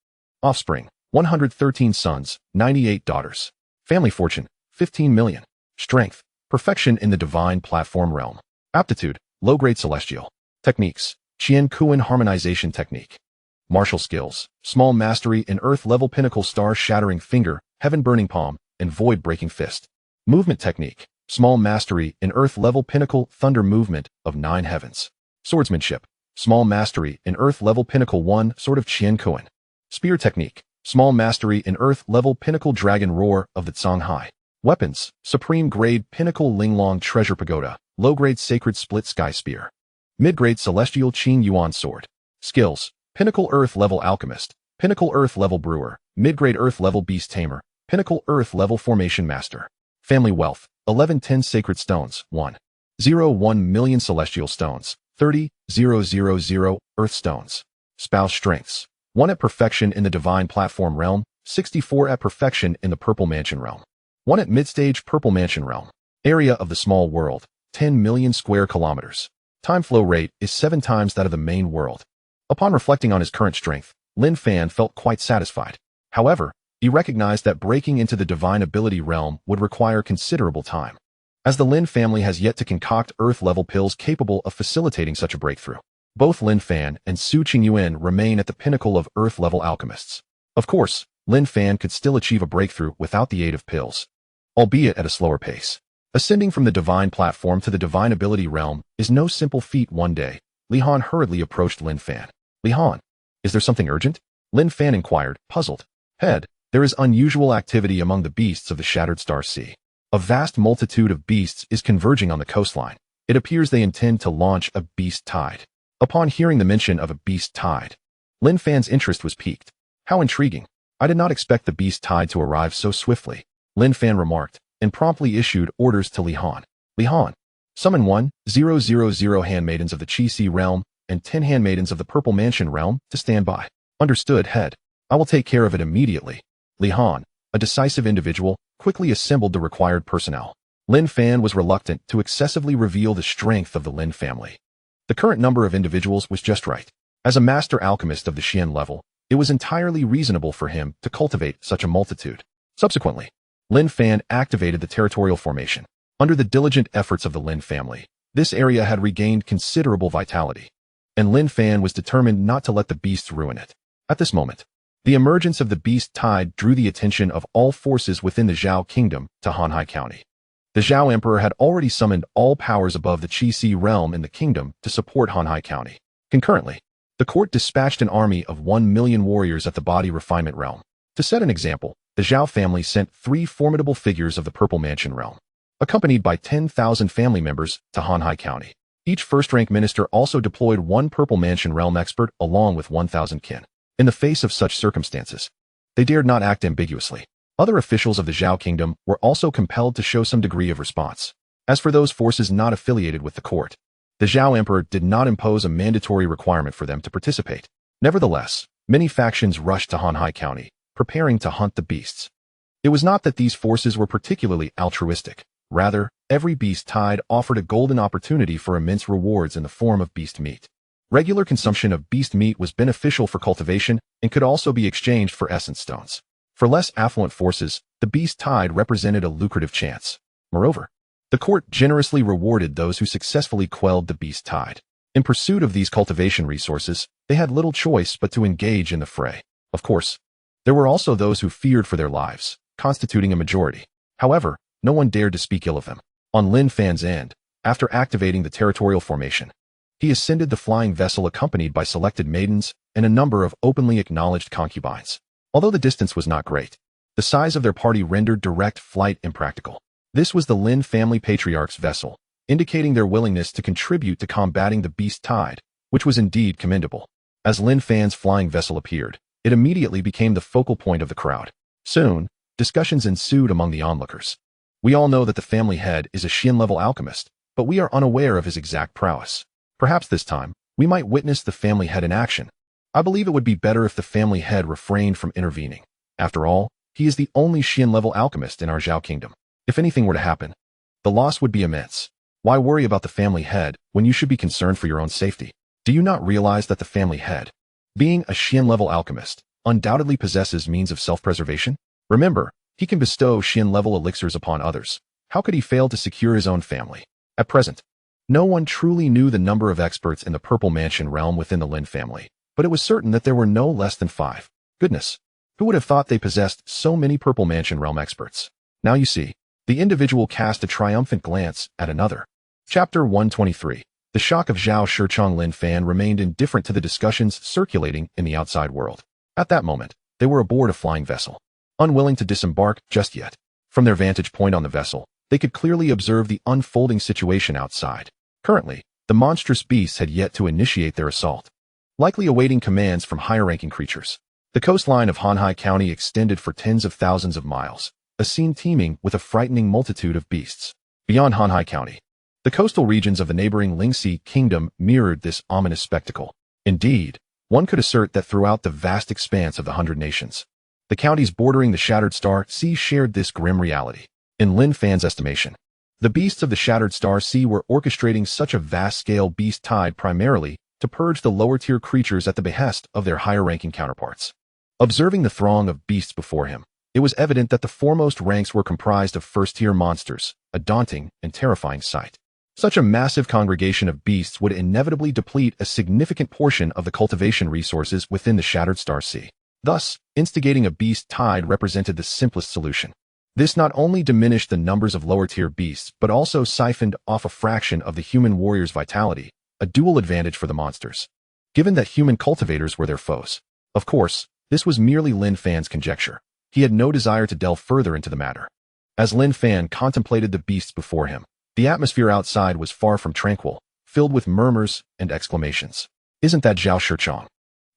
Offspring, 113 sons, 98 daughters. Family fortune, 15 million. Strength, perfection in the divine platform realm. Aptitude, low-grade celestial. Techniques, Qian Kuan harmonization technique. Martial skills, small mastery in earth-level pinnacle star-shattering finger, heaven-burning palm, and void-breaking fist. Movement technique, small mastery in earth-level pinnacle thunder movement of 9 heavens. Swordsmanship, small mastery in earth-level pinnacle 1 sword of Qian Kuan. Spear technique, small mastery in earth-level pinnacle dragon roar of the Hanhai. Weapons, supreme grade pinnacle Linglong treasure pagoda, low-grade sacred split sky spear. Mid-grade celestial Qing Yuan sword. Skills, pinnacle earth-level alchemist, pinnacle earth-level brewer, mid-grade earth-level beast tamer, pinnacle earth-level formation master. Family wealth, 1110 sacred stones, 1 million celestial stones, 30,000 earth stones. Spouse strengths, 1 at perfection in the divine platform realm, 64 at perfection in the purple mansion realm. 1 at mid-stage purple mansion realm. Area of the small world, 10 million square kilometers. Time flow rate is 7 times that of the main world. Upon reflecting on his current strength, Lin Fan felt quite satisfied. However, he recognized that breaking into the divine ability realm would require considerable time, as the Lin family has yet to concoct earth-level pills capable of facilitating such a breakthrough. Both Lin Fan and Su Qingyuan remain at the pinnacle of earth-level alchemists. Of course, Lin Fan could still achieve a breakthrough without the aid of pills, albeit at a slower pace. Ascending from the divine platform to the divine ability realm is no simple feat. One day, Lihan hurriedly approached Lin Fan. Lihan, is there something urgent? Lin Fan inquired, puzzled. Head, there is unusual activity among the beasts of the Shattered Star Sea. A vast multitude of beasts is converging on the coastline. It appears they intend to launch a beast tide. Upon hearing the mention of a beast tide, Lin Fan's interest was piqued. How intriguing. I did not expect the beast tide to arrive so swiftly, Lin Fan remarked, and promptly issued orders to Lihan. Lihan, summon 1,000 handmaidens of the Qi Si realm and 10 handmaidens of the Purple Mansion realm to stand by. Understood, head. I will take care of it immediately. Lihan, a decisive individual, quickly assembled the required personnel. Lin Fan was reluctant to excessively reveal the strength of the Lin family. The current number of individuals was just right. As a master alchemist of the Xian level, it was entirely reasonable for him to cultivate such a multitude. Subsequently, Lin Fan activated the territorial formation. Under the diligent efforts of the Lin family, this area had regained considerable vitality, and Lin Fan was determined not to let the beasts ruin it. At this moment, the emergence of the beast tide drew the attention of all forces within the Zhao kingdom to Hanhai County. The Zhao Emperor had already summoned all powers above the Qi Si realm in the kingdom to support Hanhai County. Concurrently, the court dispatched an army of 1 million warriors at the body refinement realm. To set an example, the Zhao family sent 3 formidable figures of the Purple Mansion realm, accompanied by 10,000 family members to Hanhai County. Each first-rank minister also deployed 1 Purple Mansion realm expert along with 1,000 kin. In the face of such circumstances, they dared not act ambiguously. Other officials of the Zhao kingdom were also compelled to show some degree of response. As for those forces not affiliated with the court, the Zhao emperor did not impose a mandatory requirement for them to participate. Nevertheless, many factions rushed to Hanhai County, preparing to hunt the beasts. It was not that these forces were particularly altruistic. Rather, every beast tide offered a golden opportunity for immense rewards in the form of beast meat. Regular consumption of beast meat was beneficial for cultivation and could also be exchanged for essence stones. For less affluent forces, the beast tide represented a lucrative chance. Moreover, the court generously rewarded those who successfully quelled the beast tide. In pursuit of these cultivation resources, they had little choice but to engage in the fray. Of course, there were also those who feared for their lives, constituting a majority. However, no one dared to speak ill of them. On Lin Fan's end, after activating the territorial formation, he ascended the flying vessel accompanied by selected maidens and a number of openly acknowledged concubines. Although the distance was not great, the size of their party rendered direct flight impractical. This was the Lin family patriarch's vessel, indicating their willingness to contribute to combating the beast tide, which was indeed commendable. As Lin Fan's flying vessel appeared, it immediately became the focal point of the crowd. Soon, discussions ensued among the onlookers. We all know that the family head is a Xian-level alchemist, but we are unaware of his exact prowess. Perhaps this time, we might witness the family head in action. I believe it would be better if the family head refrained from intervening. After all, he is the only Xian-level alchemist in our Zhao kingdom. If anything were to happen, the loss would be immense. Why worry about the family head when you should be concerned for your own safety? Do you not realize that the family head, being a Xian-level alchemist, undoubtedly possesses means of self-preservation? Remember, He can bestow Xian-level elixirs upon others. How could he fail to secure his own family? At present, no one truly knew the number of experts in the Purple Mansion realm within the Lin family, but it was certain that there were no less than 5. Goodness, who would have thought they possessed so many Purple Mansion realm experts? Now you see. The individual cast a triumphant glance at another. Chapter 123. The shock of Zhao Shichong. Lin Fan remained indifferent to the discussions circulating in the outside world. At that moment, they were aboard a flying vessel, unwilling to disembark just yet. From their vantage point on the vessel, they could clearly observe the unfolding situation outside. Currently, the monstrous beasts had yet to initiate their assault, likely awaiting commands from higher-ranking creatures. The coastline of Hanhai County extended for tens of thousands of miles, a scene teeming with a frightening multitude of beasts. Beyond Hanhai County, the coastal regions of the neighboring Lingxi Kingdom mirrored this ominous spectacle. Indeed, one could assert that throughout the vast expanse of the 100 nations, the counties bordering the Shattered Star Sea shared this grim reality. In Lin Fan's estimation, the beasts of the Shattered Star Sea were orchestrating such a vast-scale beast tide primarily to purge the lower-tier creatures at the behest of their higher-ranking counterparts. Observing the throng of beasts before him, it was evident that the foremost ranks were comprised of first-tier monsters, a daunting and terrifying sight. Such a massive congregation of beasts would inevitably deplete a significant portion of the cultivation resources within the Shattered Star Sea. Thus, instigating a beast tide represented the simplest solution. This not only diminished the numbers of lower-tier beasts, but also siphoned off a fraction of the human warrior's vitality, a dual advantage for the monsters, given that human cultivators were their foes. Of course, this was merely Lin Fan's conjecture. He had no desire to delve further into the matter. As Lin Fan contemplated the beasts before him, the atmosphere outside was far from tranquil, filled with murmurs and exclamations. Isn't that Zhao Shichong,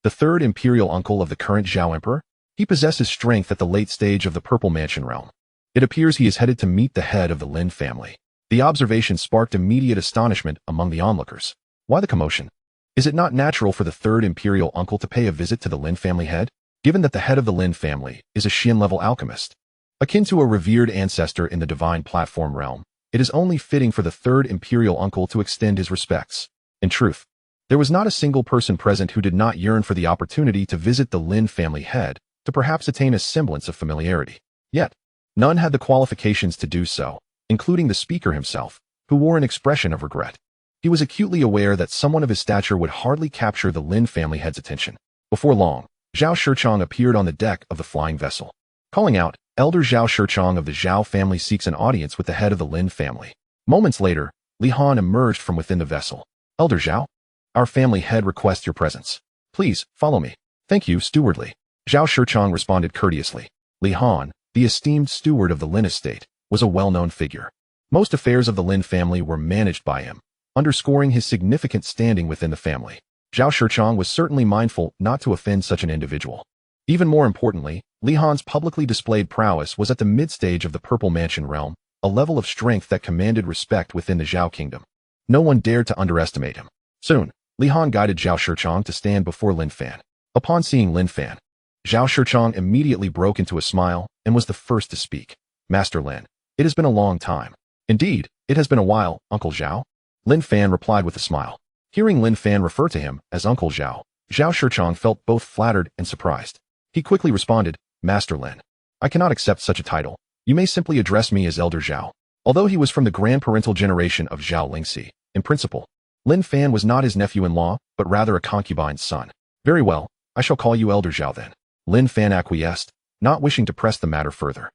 the third imperial uncle of the current Zhao Emperor? He possesses strength at the late stage of the Purple Mansion realm. It appears he is headed to meet the head of the Lin family. The observation sparked immediate astonishment among the onlookers. Why the commotion? Is it not natural for the third imperial uncle to pay a visit to the Lin family head, given that the head of the Lin family is a Xian-level alchemist? Akin to a revered ancestor in the divine platform realm, it is only fitting for the third imperial uncle to extend his respects. In truth, there was not a single person present who did not yearn for the opportunity to visit the Lin family head, to perhaps attain a semblance of familiarity. Yet, none had the qualifications to do so, including the speaker himself, who wore an expression of regret. He was acutely aware that someone of his stature would hardly capture the Lin family head's attention. Before long, Zhao Shichong appeared on the deck of the flying vessel, calling out, "Elder Zhao Shichong of the Zhao family seeks an audience with the head of the Lin family." Moments later, Lihan emerged from within the vessel. "Elder Zhao, our family head requests your presence. Please, follow me." "Thank you, stewardly." Zhao Shichong responded courteously. Lihan, the esteemed steward of the Lin estate, was a well-known figure. Most affairs of the Lin family were managed by him, underscoring his significant standing within the family. Zhao Shichong was certainly mindful not to offend such an individual. Even more importantly, Lihan's publicly displayed prowess was at the mid-stage of the Purple Mansion realm, a level of strength that commanded respect within the Zhao kingdom. No one dared to underestimate him. Soon, Lihan guided Zhao Shichong to stand before Lin Fan. Upon seeing Lin Fan, Zhao Shichong immediately broke into a smile and was the first to speak. "Master Lin, it has been a long time." "Indeed, it has been a while, Uncle Zhao." Lin Fan replied with a smile. Hearing Lin Fan refer to him as Uncle Zhao, Zhao Shichong felt both flattered and surprised. He quickly responded, "Master Lin, I cannot accept such a title. You may simply address me as Elder Zhao." Although he was from the grandparental generation of Zhao Lingxi, in principle, Lin Fan was not his nephew-in-law, but rather a concubine's son. "Very well, I shall call you Elder Zhao then." Lin Fan acquiesced, not wishing to press the matter further.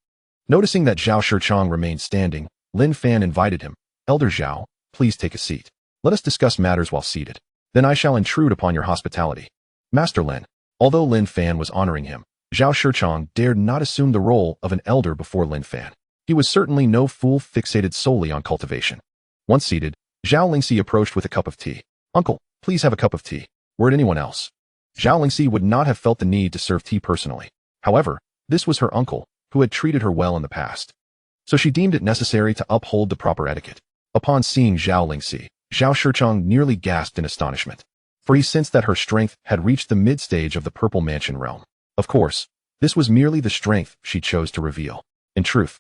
Noticing that Zhao Shichong remained standing, Lin Fan invited him, "Elder Zhao, please take a seat. Let us discuss matters while seated. Then I shall intrude upon your hospitality." "Master Lin." Although Lin Fan was honoring him, Zhao Shichong dared not assume the role of an elder before Lin Fan. He was certainly no fool fixated solely on cultivation. Once seated, Zhao Lingxi approached with a cup of tea. "Uncle, please have a cup of tea." Were it anyone else, Zhao Lingxi would not have felt the need to serve tea personally. However, this was her uncle, who had treated her well in the past, so she deemed it necessary to uphold the proper etiquette. Upon seeing Zhao Lingxi, Zhao Shichong nearly gasped in astonishment, for he sensed that her strength had reached the mid-stage of the Purple Mansion realm. Of course, this was merely the strength she chose to reveal. In truth,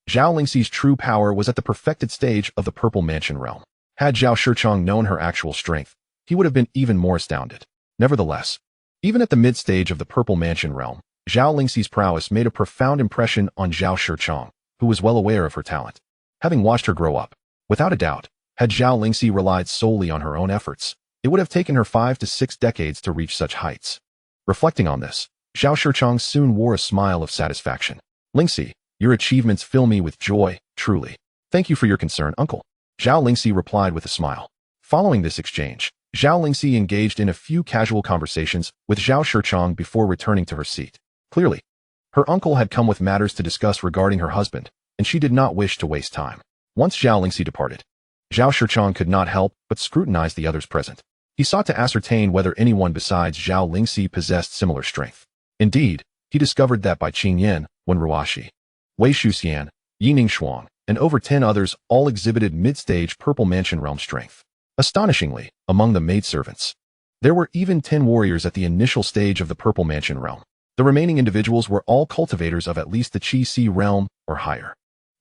Zhao Lingxi's true power was at the perfected stage of the Purple Mansion realm. Had Zhao Shichong known her actual strength, he would have been even more astounded. Nevertheless, even at the mid-stage of the Purple Mansion realm, Zhao Lingxi's prowess made a profound impression on Zhao Shichong, who was well aware of her talent. Having watched her grow up, without a doubt, had Zhao Lingxi relied solely on her own efforts, it would have taken her 5 to 6 decades to reach such heights. Reflecting on this, Zhao Shichong soon wore a smile of satisfaction. Lingxi, your achievements fill me with joy, truly. Thank you for your concern, uncle. Zhao Lingxi replied with a smile. Following this exchange, Zhao Lingxi engaged in a few casual conversations with Zhao Shichong before returning to her seat. Clearly, her uncle had come with matters to discuss regarding her husband, and she did not wish to waste time. Once Zhao Lingxi departed, Zhao Shichong could not help but scrutinize the others present. He sought to ascertain whether anyone besides Zhao Lingxi possessed similar strength. Indeed, he discovered that by Qinglan, Wen Ruashi, Wei Shuxian, Yining Shuang, and over 10 others all exhibited mid-stage Purple Mansion realm strength. Astonishingly, among the maidservants, there were even 10 warriors at the initial stage of the Purple Mansion realm. The remaining individuals were all cultivators of at least the Qi Si realm or higher.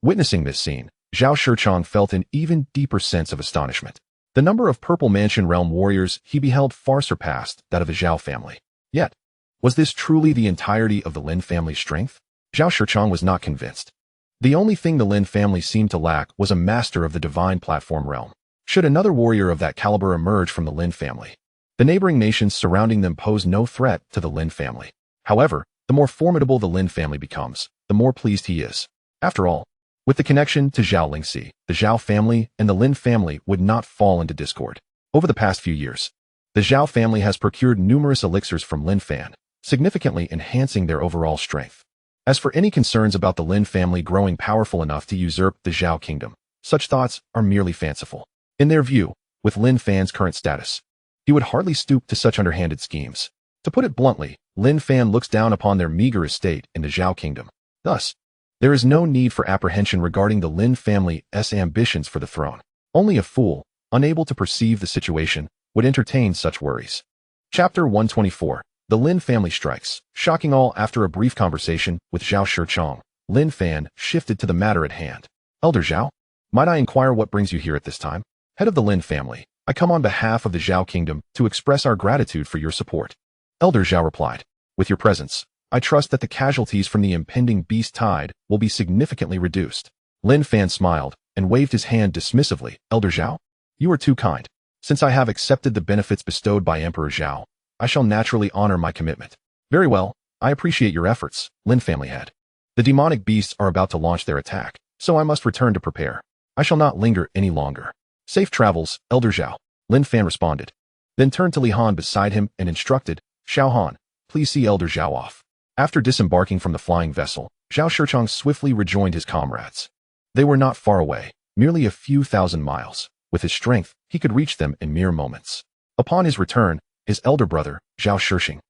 Witnessing this scene, Zhao Shichong felt an even deeper sense of astonishment. The number of Purple Mansion realm warriors he beheld far surpassed that of the Zhao family. Yet, was this truly the entirety of the Lin family's strength? Zhao Shichong was not convinced. The only thing the Lin family seemed to lack was a master of the divine platform realm. Should another warrior of that caliber emerge from the Lin family, the neighboring nations surrounding them pose no threat to the Lin family. However, the more formidable the Lin family becomes, the more pleased he is. After all, with the connection to Zhao Lingxi, the Zhao family and the Lin family would not fall into discord. Over the past few years, the Zhao family has procured numerous elixirs from Lin Fan, significantly enhancing their overall strength. As for any concerns about the Lin family growing powerful enough to usurp the Zhao kingdom, such thoughts are merely fanciful. In their view, with Lin Fan's current status, he would hardly stoop to such underhanded schemes. To put it bluntly, Lin Fan looks down upon their meager estate in the Zhao kingdom. Thus, there is no need for apprehension regarding the Lin family's ambitions for the throne. Only a fool, unable to perceive the situation, would entertain such worries. Chapter 124. The Lin family strikes. Shocking all, after a brief conversation with Zhao Shichong, Lin Fan shifted to the matter at hand. Elder Zhao, might I inquire what brings you here at this time? Head of the Lin family, I come on behalf of the Zhao kingdom to express our gratitude for your support. Elder Zhao replied, with your presence, I trust that the casualties from the impending beast tide will be significantly reduced. Lin Fan smiled and waved his hand dismissively. Elder Zhao, you are too kind. Since I have accepted the benefits bestowed by Emperor Zhao, I shall naturally honor my commitment. Very well, I appreciate your efforts, Lin family head. The demonic beasts are about to launch their attack, so I must return to prepare. I shall not linger any longer. Safe travels, Elder Zhao, Lin Fan responded. Then turned to Li Han beside him and instructed, Xiao Han, please see Elder Zhao off. After disembarking from the flying vessel, Zhao Shichong swiftly rejoined his comrades. They were not far away, merely a few thousand miles. With his strength, he could reach them in mere moments. Upon his return, his elder brother, Zhao Shixing,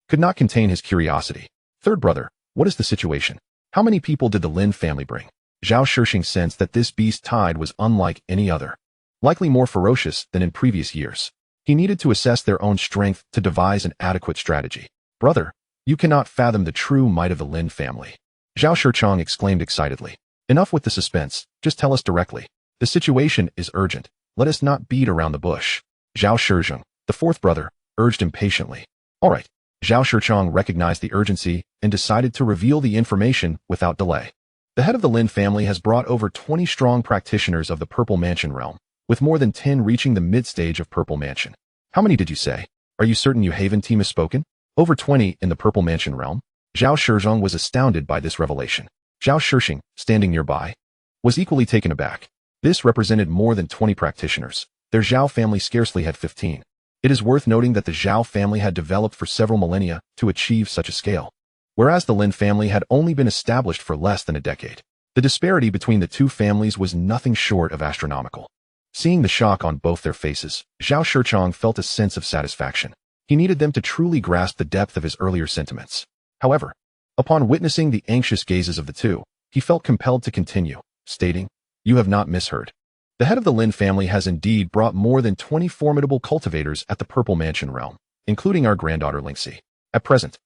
could not contain his curiosity. Third brother, what is the situation? How many people did the Lin family bring? Zhao Shixing sensed that this beast tide was unlike any other, likely more ferocious than in previous years. He needed to assess their own strength to devise an adequate strategy. Brother, you cannot fathom the true might of the Lin family. Zhao Shichong exclaimed excitedly. Enough with the suspense, just tell us directly. The situation is urgent. Let us not beat around the bush. Zhao Shizheng, the fourth brother, urged impatiently. All right. Zhao Shichong recognized the urgency and decided to reveal the information without delay. The head of the Lin family has brought over 20 strong practitioners of the Purple Mansion realm, with more than 10 reaching the mid-stage of Purple Mansion. How many did you say? Are you certain your Haven team has spoken? Over 20 in the Purple Mansion realm? Zhao Shizheng was astounded by this revelation. Zhao Shixing, standing nearby, was equally taken aback. This represented more than 20 practitioners. Their Zhao family scarcely had 15. It is worth noting that the Zhao family had developed for several millennia to achieve such a scale, whereas the Lin family had only been established for less than a decade. The disparity between the two families was nothing short of astronomical. Seeing the shock on both their faces, Zhao Shichong felt a sense of satisfaction. He needed them to truly grasp the depth of his earlier sentiments. However, upon witnessing the anxious gazes of the two, he felt compelled to continue, stating, You have not misheard. The head of the Lin family has indeed brought more than 20 formidable cultivators at the Purple Mansion realm, including our granddaughter Lingxi. At present,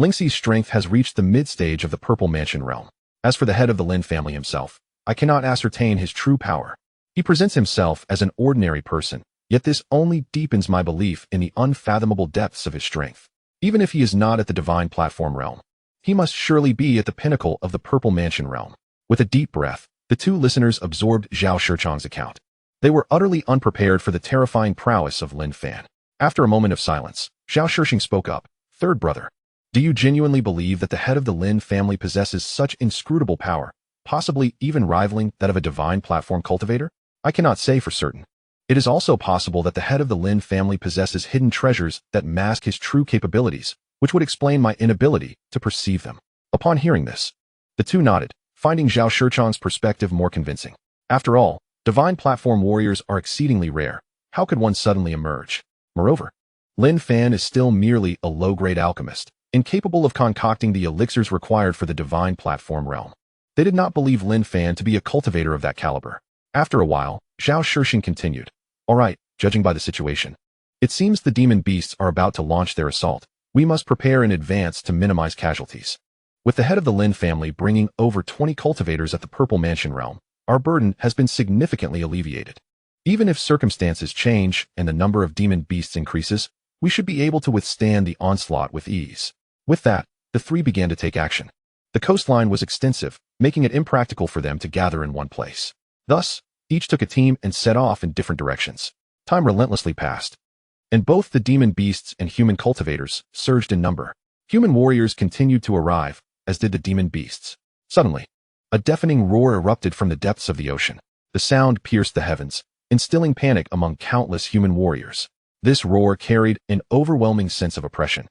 Lingxi's strength has reached the mid-stage of the Purple Mansion realm. As for the head of the Lin family himself, I cannot ascertain his true power. He presents himself as an ordinary person, yet this only deepens my belief in the unfathomable depths of his strength. Even if he is not at the divine platform realm, He must surely be at the pinnacle of the Purple Mansion realm. With a deep breath, the two listeners absorbed Zhao Shichang's account. They were utterly unprepared for the terrifying prowess of Lin Fan. After a moment of silence, Zhao Shichang spoke up. Third brother, do you genuinely believe that the head of the Lin family possesses such inscrutable power, possibly even rivaling that of a divine platform cultivator? I cannot say for certain. It is also possible that the head of the Lin family possesses hidden treasures that mask his true capabilities, which would explain my inability to perceive them. Upon hearing this, the two nodded, finding Zhao Shichang's perspective more convincing. After all, divine platform warriors are exceedingly rare. How could one suddenly emerge? Moreover, Lin Fan is still merely a low-grade alchemist, incapable of concocting the elixirs required for the divine platform realm. They did not believe Lin Fan to be a cultivator of that caliber. After a while, Zhao Shichang continued. All right, judging by the situation, it seems the demon beasts are about to launch their assault. We must prepare in advance to minimize casualties. With the head of the Lin family bringing over 20 cultivators at the Purple Mansion realm, our burden has been significantly alleviated. Even if circumstances change and the number of demon beasts increases, we should be able to withstand the onslaught with ease. With that, the three began to take action. The coastline was extensive, making it impractical for them to gather in one place. Thus, each took a team and set off in different directions. Time relentlessly passed, and both the demon beasts and human cultivators surged in number. Human warriors continued to arrive, as did the demon beasts. Suddenly, a deafening roar erupted from the depths of the ocean. The sound pierced the heavens, instilling panic among countless human warriors. This roar carried an overwhelming sense of oppression,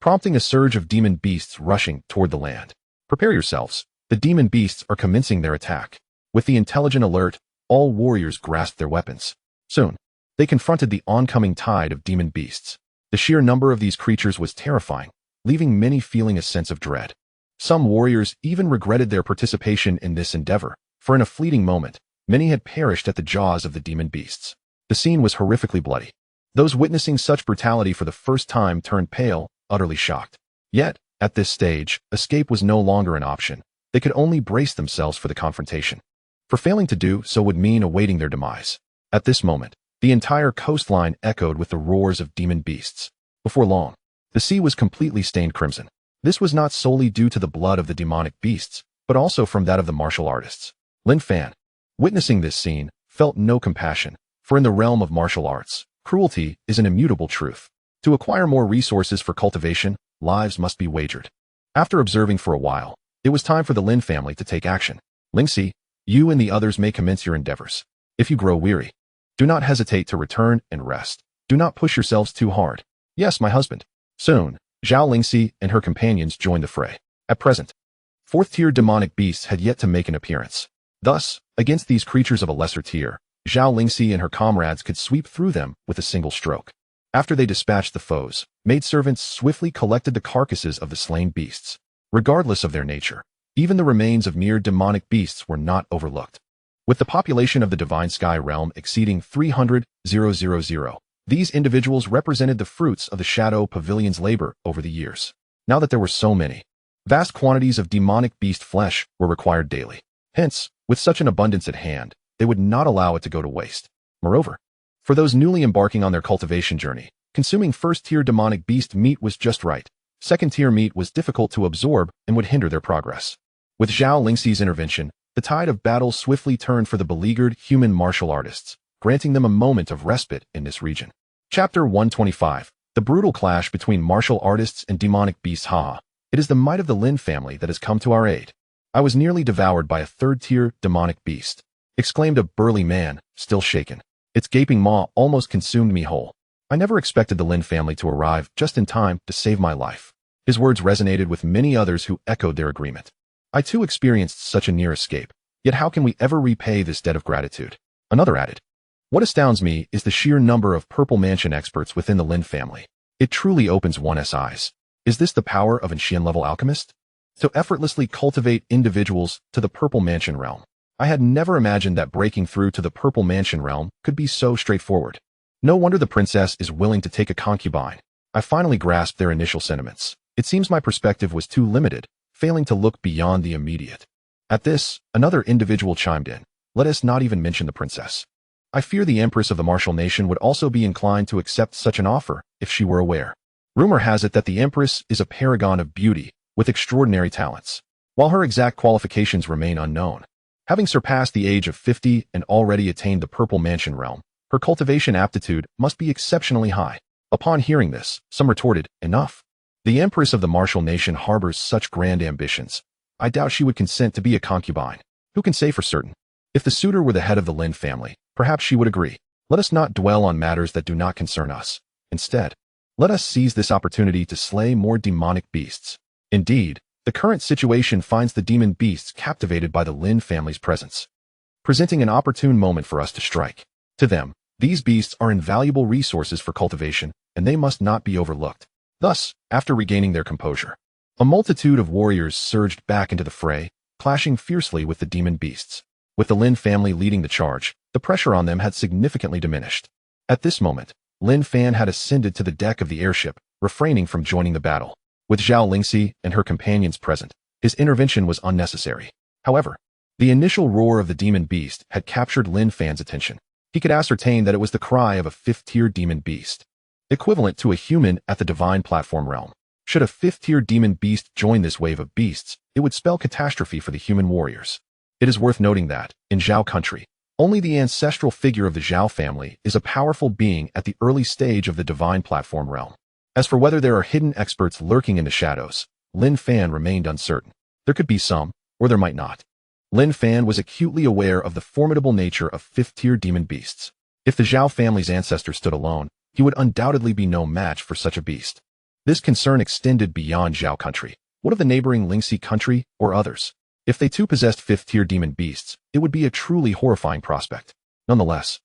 prompting a surge of demon beasts rushing toward the land. Prepare yourselves. The demon beasts are commencing their attack. With the intelligent alert, all warriors grasped their weapons. Soon, they confronted the oncoming tide of demon beasts. The sheer number of these creatures was terrifying, leaving many feeling a sense of dread. Some warriors even regretted their participation in this endeavor, for in a fleeting moment, many had perished at the jaws of the demon beasts. The scene was horrifically bloody. Those witnessing such brutality for the first time turned pale, utterly shocked. Yet, at this stage, escape was no longer an option. They could only brace themselves for the confrontation. For failing to do so would mean awaiting their demise. At this moment, the entire coastline echoed with the roars of demon beasts. Before long, the sea was completely stained crimson. This was not solely due to the blood of the demonic beasts, but also from that of the martial artists. Lin Fan, witnessing this scene, felt no compassion, for in the realm of martial arts, cruelty is an immutable truth. To acquire more resources for cultivation, lives must be wagered. After observing for a while, it was time for the Lin family to take action. Lingxi, you and the others may commence your endeavors. If you grow weary, do not hesitate to return and rest. Do not push yourselves too hard. Yes, my husband. Soon, Zhao Lingxi and her companions joined the fray. At present, fourth-tier demonic beasts had yet to make an appearance. Thus, against these creatures of a lesser tier, Zhao Lingxi and her comrades could sweep through them with a single stroke. After they dispatched the foes, maidservants swiftly collected the carcasses of the slain beasts. Regardless of their nature, even the remains of mere demonic beasts were not overlooked. With the population of the Divine Sky realm exceeding 300,000, these individuals represented the fruits of the Shadow Pavilion's labor over the years. Now that there were so many, vast quantities of demonic beast flesh were required daily. Hence, with such an abundance at hand, they would not allow it to go to waste. Moreover, for those newly embarking on their cultivation journey, consuming first-tier demonic beast meat was just right. Second-tier meat was difficult to absorb and would hinder their progress. With Zhao Lingxi's intervention, the tide of battle swiftly turned for the beleaguered human martial artists, granting them a moment of respite in this region. Chapter 125. The brutal clash between martial artists and demonic beasts. Haha. It is the might of the Lin family that has come to our aid. I was nearly devoured by a third-tier demonic beast, exclaimed a burly man, still shaken. Its gaping maw almost consumed me whole. I never expected the Lin family to arrive just in time to save my life. His words resonated with many others who echoed their agreement. I too experienced such a near escape, yet how can we ever repay this debt of gratitude? Another added. What astounds me is the sheer number of Purple Mansion experts within the Lin family. It truly opens one's eyes. Is this the power of an Xian-level alchemist? To effortlessly cultivate individuals to the Purple Mansion realm. I had never imagined that breaking through to the Purple Mansion realm could be so straightforward. No wonder the princess is willing to take a concubine. I finally grasped their initial sentiments. It seems my perspective was too limited, failing to look beyond the immediate. At this, another individual chimed in. Let us not even mention the princess. I fear the Empress of the Martial Nation would also be inclined to accept such an offer if she were aware. Rumor has it that the Empress is a paragon of beauty, with extraordinary talents. While her exact qualifications remain unknown, having surpassed the age of 50 and already attained the Purple Mansion realm, her cultivation aptitude must be exceptionally high. Upon hearing this, some retorted, "Enough. The Empress of the martial nation harbors such grand ambitions. I doubt she would consent to be a concubine. Who can say for certain? If the suitor were the head of the Lin family, perhaps she would agree. Let us not dwell on matters that do not concern us. Instead, let us seize this opportunity to slay more demonic beasts." Indeed, the current situation finds the demon beasts captivated by the Lin family's presence, presenting an opportune moment for us to strike. To them, these beasts are invaluable resources for cultivation, and they must not be overlooked. Thus, after regaining their composure, a multitude of warriors surged back into the fray, clashing fiercely with the demon beasts. With the Lin family leading the charge, the pressure on them had significantly diminished. At this moment, Lin Fan had ascended to the deck of the airship, refraining from joining the battle. With Zhao Lingxi and her companions present, his intervention was unnecessary. However, the initial roar of the demon beast had captured Lin Fan's attention. He could ascertain that it was the cry of a fifth-tier demon beast, equivalent to a human at the divine platform realm. Should a fifth-tier demon beast join this wave of beasts, it would spell catastrophe for the human warriors. It is worth noting that, in Zhao country, only the ancestral figure of the Zhao family is a powerful being at the early stage of the divine platform realm. As for whether there are hidden experts lurking in the shadows, Lin Fan remained uncertain. There could be some, or there might not. Lin Fan was acutely aware of the formidable nature of fifth-tier demon beasts. If the Zhao family's ancestor stood alone, he would undoubtedly be no match for such a beast. This concern extended beyond Zhao country. What of the neighboring Lingxi country, or others? If they too possessed fifth-tier demon beasts, it would be a truly horrifying prospect. Nonetheless,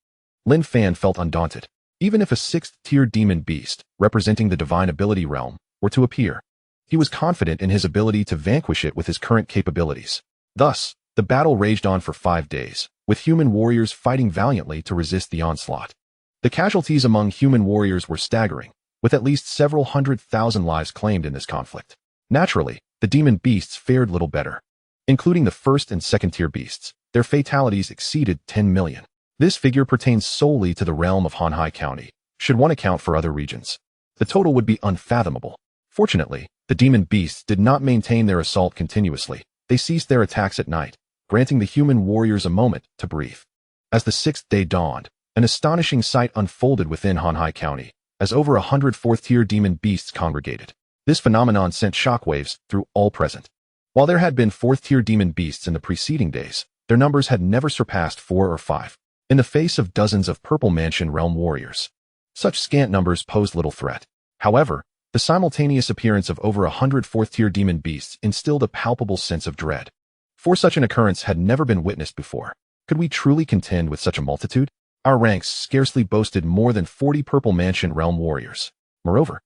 Lin Fan felt undaunted. Even if a sixth-tier demon beast, representing the divine ability realm, were to appear, he was confident in his ability to vanquish it with his current capabilities. Thus, the battle raged on for 5 days, with human warriors fighting valiantly to resist the onslaught. The casualties among human warriors were staggering, with at least several 100,000 lives claimed in this conflict. Naturally, the demon beasts fared little better. Including the first and second-tier beasts, their fatalities exceeded 10 million. This figure pertains solely to the realm of Hanhai County. Should one account for other regions, the total would be unfathomable. Fortunately, the demon beasts did not maintain their assault continuously. They ceased their attacks at night, granting the human warriors a moment to breathe. As the 6th day dawned, an astonishing sight unfolded within Hanhai County, as over 100 fourth-tier demon beasts congregated. This phenomenon sent shockwaves through all present. While there had been fourth-tier demon beasts in the preceding days, their numbers had never surpassed 4 or 5. In the face of dozens of Purple Mansion realm warriors, such scant numbers posed little threat. However, the simultaneous appearance of over 100 fourth-tier demon beasts instilled a palpable sense of dread. For such an occurrence had never been witnessed before. Could we truly contend with such a multitude? Our ranks scarcely boasted more than 40 Purple Mansion realm warriors. Moreover,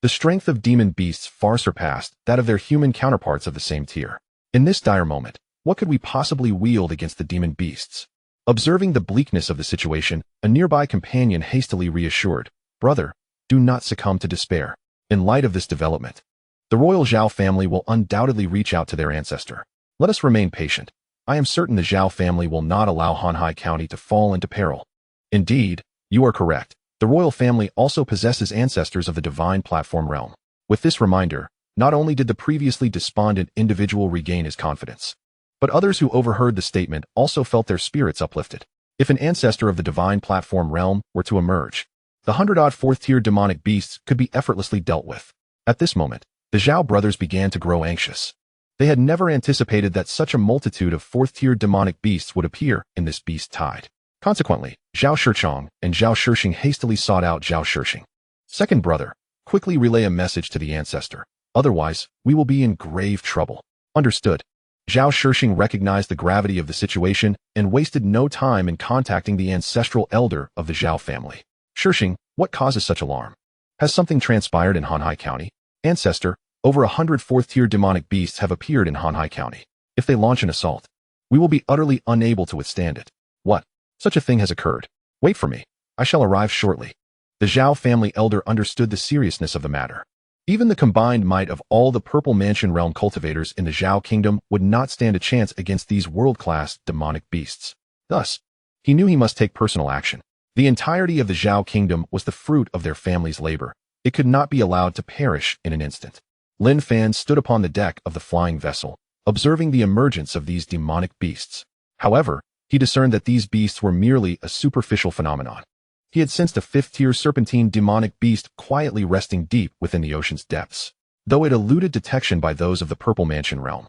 the strength of demon beasts far surpassed that of their human counterparts of the same tier. In this dire moment, what could we possibly wield against the demon beasts? Observing the bleakness of the situation, a nearby companion hastily reassured, "Brother, do not succumb to despair. In light of this development, the royal Zhao family will undoubtedly reach out to their ancestor. Let us remain patient. I am certain the Zhao family will not allow Hanhai County to fall into peril." Indeed, you are correct. The royal family also possesses ancestors of the divine platform realm. With this reminder, not only did the previously despondent individual regain his confidence, but others who overheard the statement also felt their spirits uplifted. If an ancestor of the divine platform realm were to emerge, the 100-odd fourth-tier demonic beasts could be effortlessly dealt with. At this moment, the Zhao brothers began to grow anxious. They had never anticipated that such a multitude of fourth-tier demonic beasts would appear in this beast tide. Consequently, Zhao Shichong and Zhao Shishing hastily sought out Zhao Shishing. "Second brother, quickly relay a message to the ancestor. Otherwise, we will be in grave trouble." "Understood." Zhao Shishing recognized the gravity of the situation and wasted no time in contacting the ancestral elder of the Zhao family. "Shishing, what causes such alarm? Has something transpired in Hanhai County?" "Ancestor, over 100 fourth-tier demonic beasts have appeared in Hanhai County. If they launch an assault, we will be utterly unable to withstand it." "What? Such a thing has occurred. Wait for me. I shall arrive shortly." The Zhao family elder understood the seriousness of the matter. Even the combined might of all the Purple Mansion realm cultivators in the Zhao kingdom would not stand a chance against these world-class demonic beasts. Thus, he knew he must take personal action. The entirety of the Zhao kingdom was the fruit of their family's labor. It could not be allowed to perish in an instant. Lin Fan stood upon the deck of the flying vessel, observing the emergence of these demonic beasts. However, he discerned that these beasts were merely a superficial phenomenon. He had sensed a fifth-tier serpentine demonic beast quietly resting deep within the ocean's depths. Though it eluded detection by those of the Purple Mansion realm,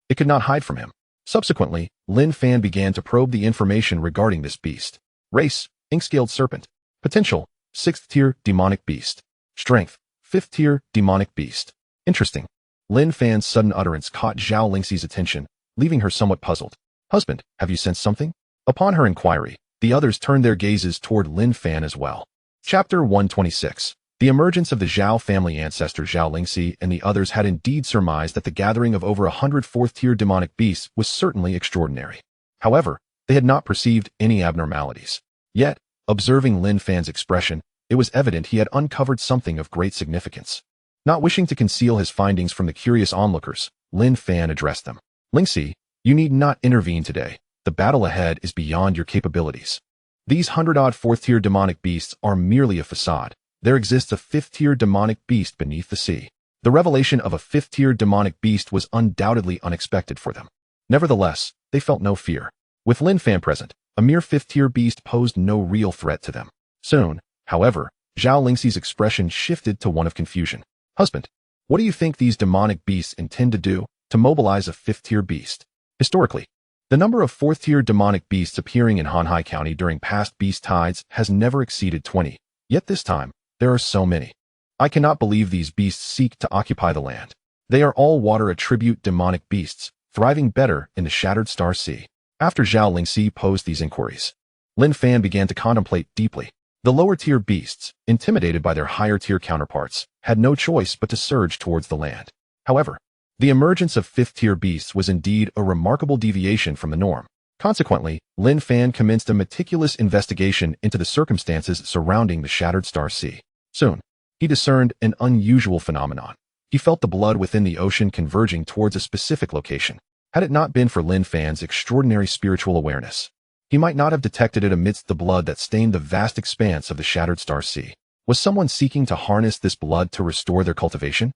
it could not hide from him. Subsequently, Lin Fan began to probe the information regarding this beast. Race, ink-scaled serpent. Potential, 6th-tier demonic beast. Strength, 5th-tier demonic beast. Interesting. Lin Fan's sudden utterance caught Zhao Lingxi's attention, leaving her somewhat puzzled. Husband, have you sensed something? Upon her inquiry, the others turned their gazes toward Lin Fan as well. Chapter 126. The emergence of the Zhao family ancestor Zhao Lingxi and the others had indeed surmised that the gathering of over 100 4th-tier demonic beasts was certainly extraordinary. However, they had not perceived any abnormalities. Yet, observing Lin Fan's expression, it was evident he had uncovered something of great significance. Not wishing to conceal his findings from the curious onlookers, Lin Fan addressed them. Lingxi, you need not intervene today. The battle ahead is beyond your capabilities. These 100-odd 4th-tier demonic beasts are merely a facade. There exists a 5th-tier demonic beast beneath the sea. The revelation of a 5th-tier demonic beast was undoubtedly unexpected for them. Nevertheless, they felt no fear. With Lin Fan present, a mere 5th-tier beast posed no real threat to them. Soon, however, Zhao Lingxi's expression shifted to one of confusion. Husband, what do you think these demonic beasts intend to do to mobilize a 5th-tier beast? Historically, the number of 4th-tier demonic beasts appearing in Hanhai County during past beast tides has never exceeded 20. Yet this time, there are so many. I cannot believe these beasts seek to occupy the land. They are all water attribute demonic beasts, thriving better in the Shattered Star Sea. After Zhao Lingxi posed these inquiries, Lin Fan began to contemplate deeply. The lower-tier beasts, intimidated by their higher-tier counterparts, had no choice but to surge towards the land. However, the emergence of 5th-tier beasts was indeed a remarkable deviation from the norm. Consequently, Lin Fan commenced a meticulous investigation into the circumstances surrounding the Shattered Star Sea. Soon, he discerned an unusual phenomenon. He felt the blood within the ocean converging towards a specific location. Had it not been for Lin Fan's extraordinary spiritual awareness, he might not have detected it amidst the blood that stained the vast expanse of the Shattered Star Sea. Was someone seeking to harness this blood to restore their cultivation?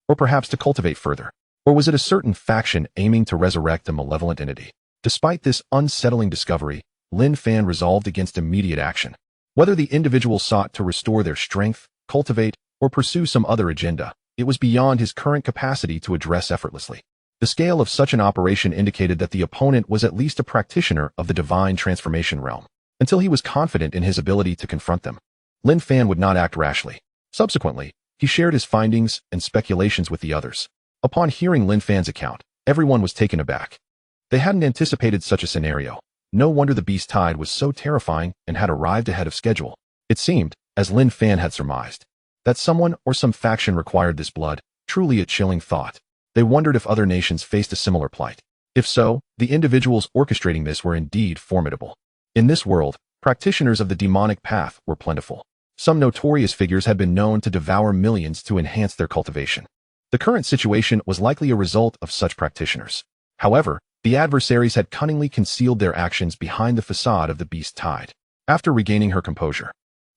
Or perhaps to cultivate further? Or was it a certain faction aiming to resurrect a malevolent entity? Despite this unsettling discovery, Lin Fan resolved against immediate action. Whether the individual sought to restore their strength, cultivate, or pursue some other agenda, it was beyond his current capacity to address effortlessly. The scale of such an operation indicated that the opponent was at least a practitioner of the divine transformation realm. Until he was confident in his ability to confront them, Lin Fan would not act rashly. Subsequently, he shared his findings and speculations with the others. Upon hearing Lin Fan's account, everyone was taken aback. They hadn't anticipated such a scenario. No wonder the beast tide was so terrifying and had arrived ahead of schedule. It seemed, as Lin Fan had surmised, that someone or some faction required this blood, truly a chilling thought. They wondered if other nations faced a similar plight. If so, the individuals orchestrating this were indeed formidable. In this world, practitioners of the demonic path were plentiful. Some notorious figures had been known to devour millions to enhance their cultivation. The current situation was likely a result of such practitioners. However, the adversaries had cunningly concealed their actions behind the facade of the beast tide. After regaining her composure,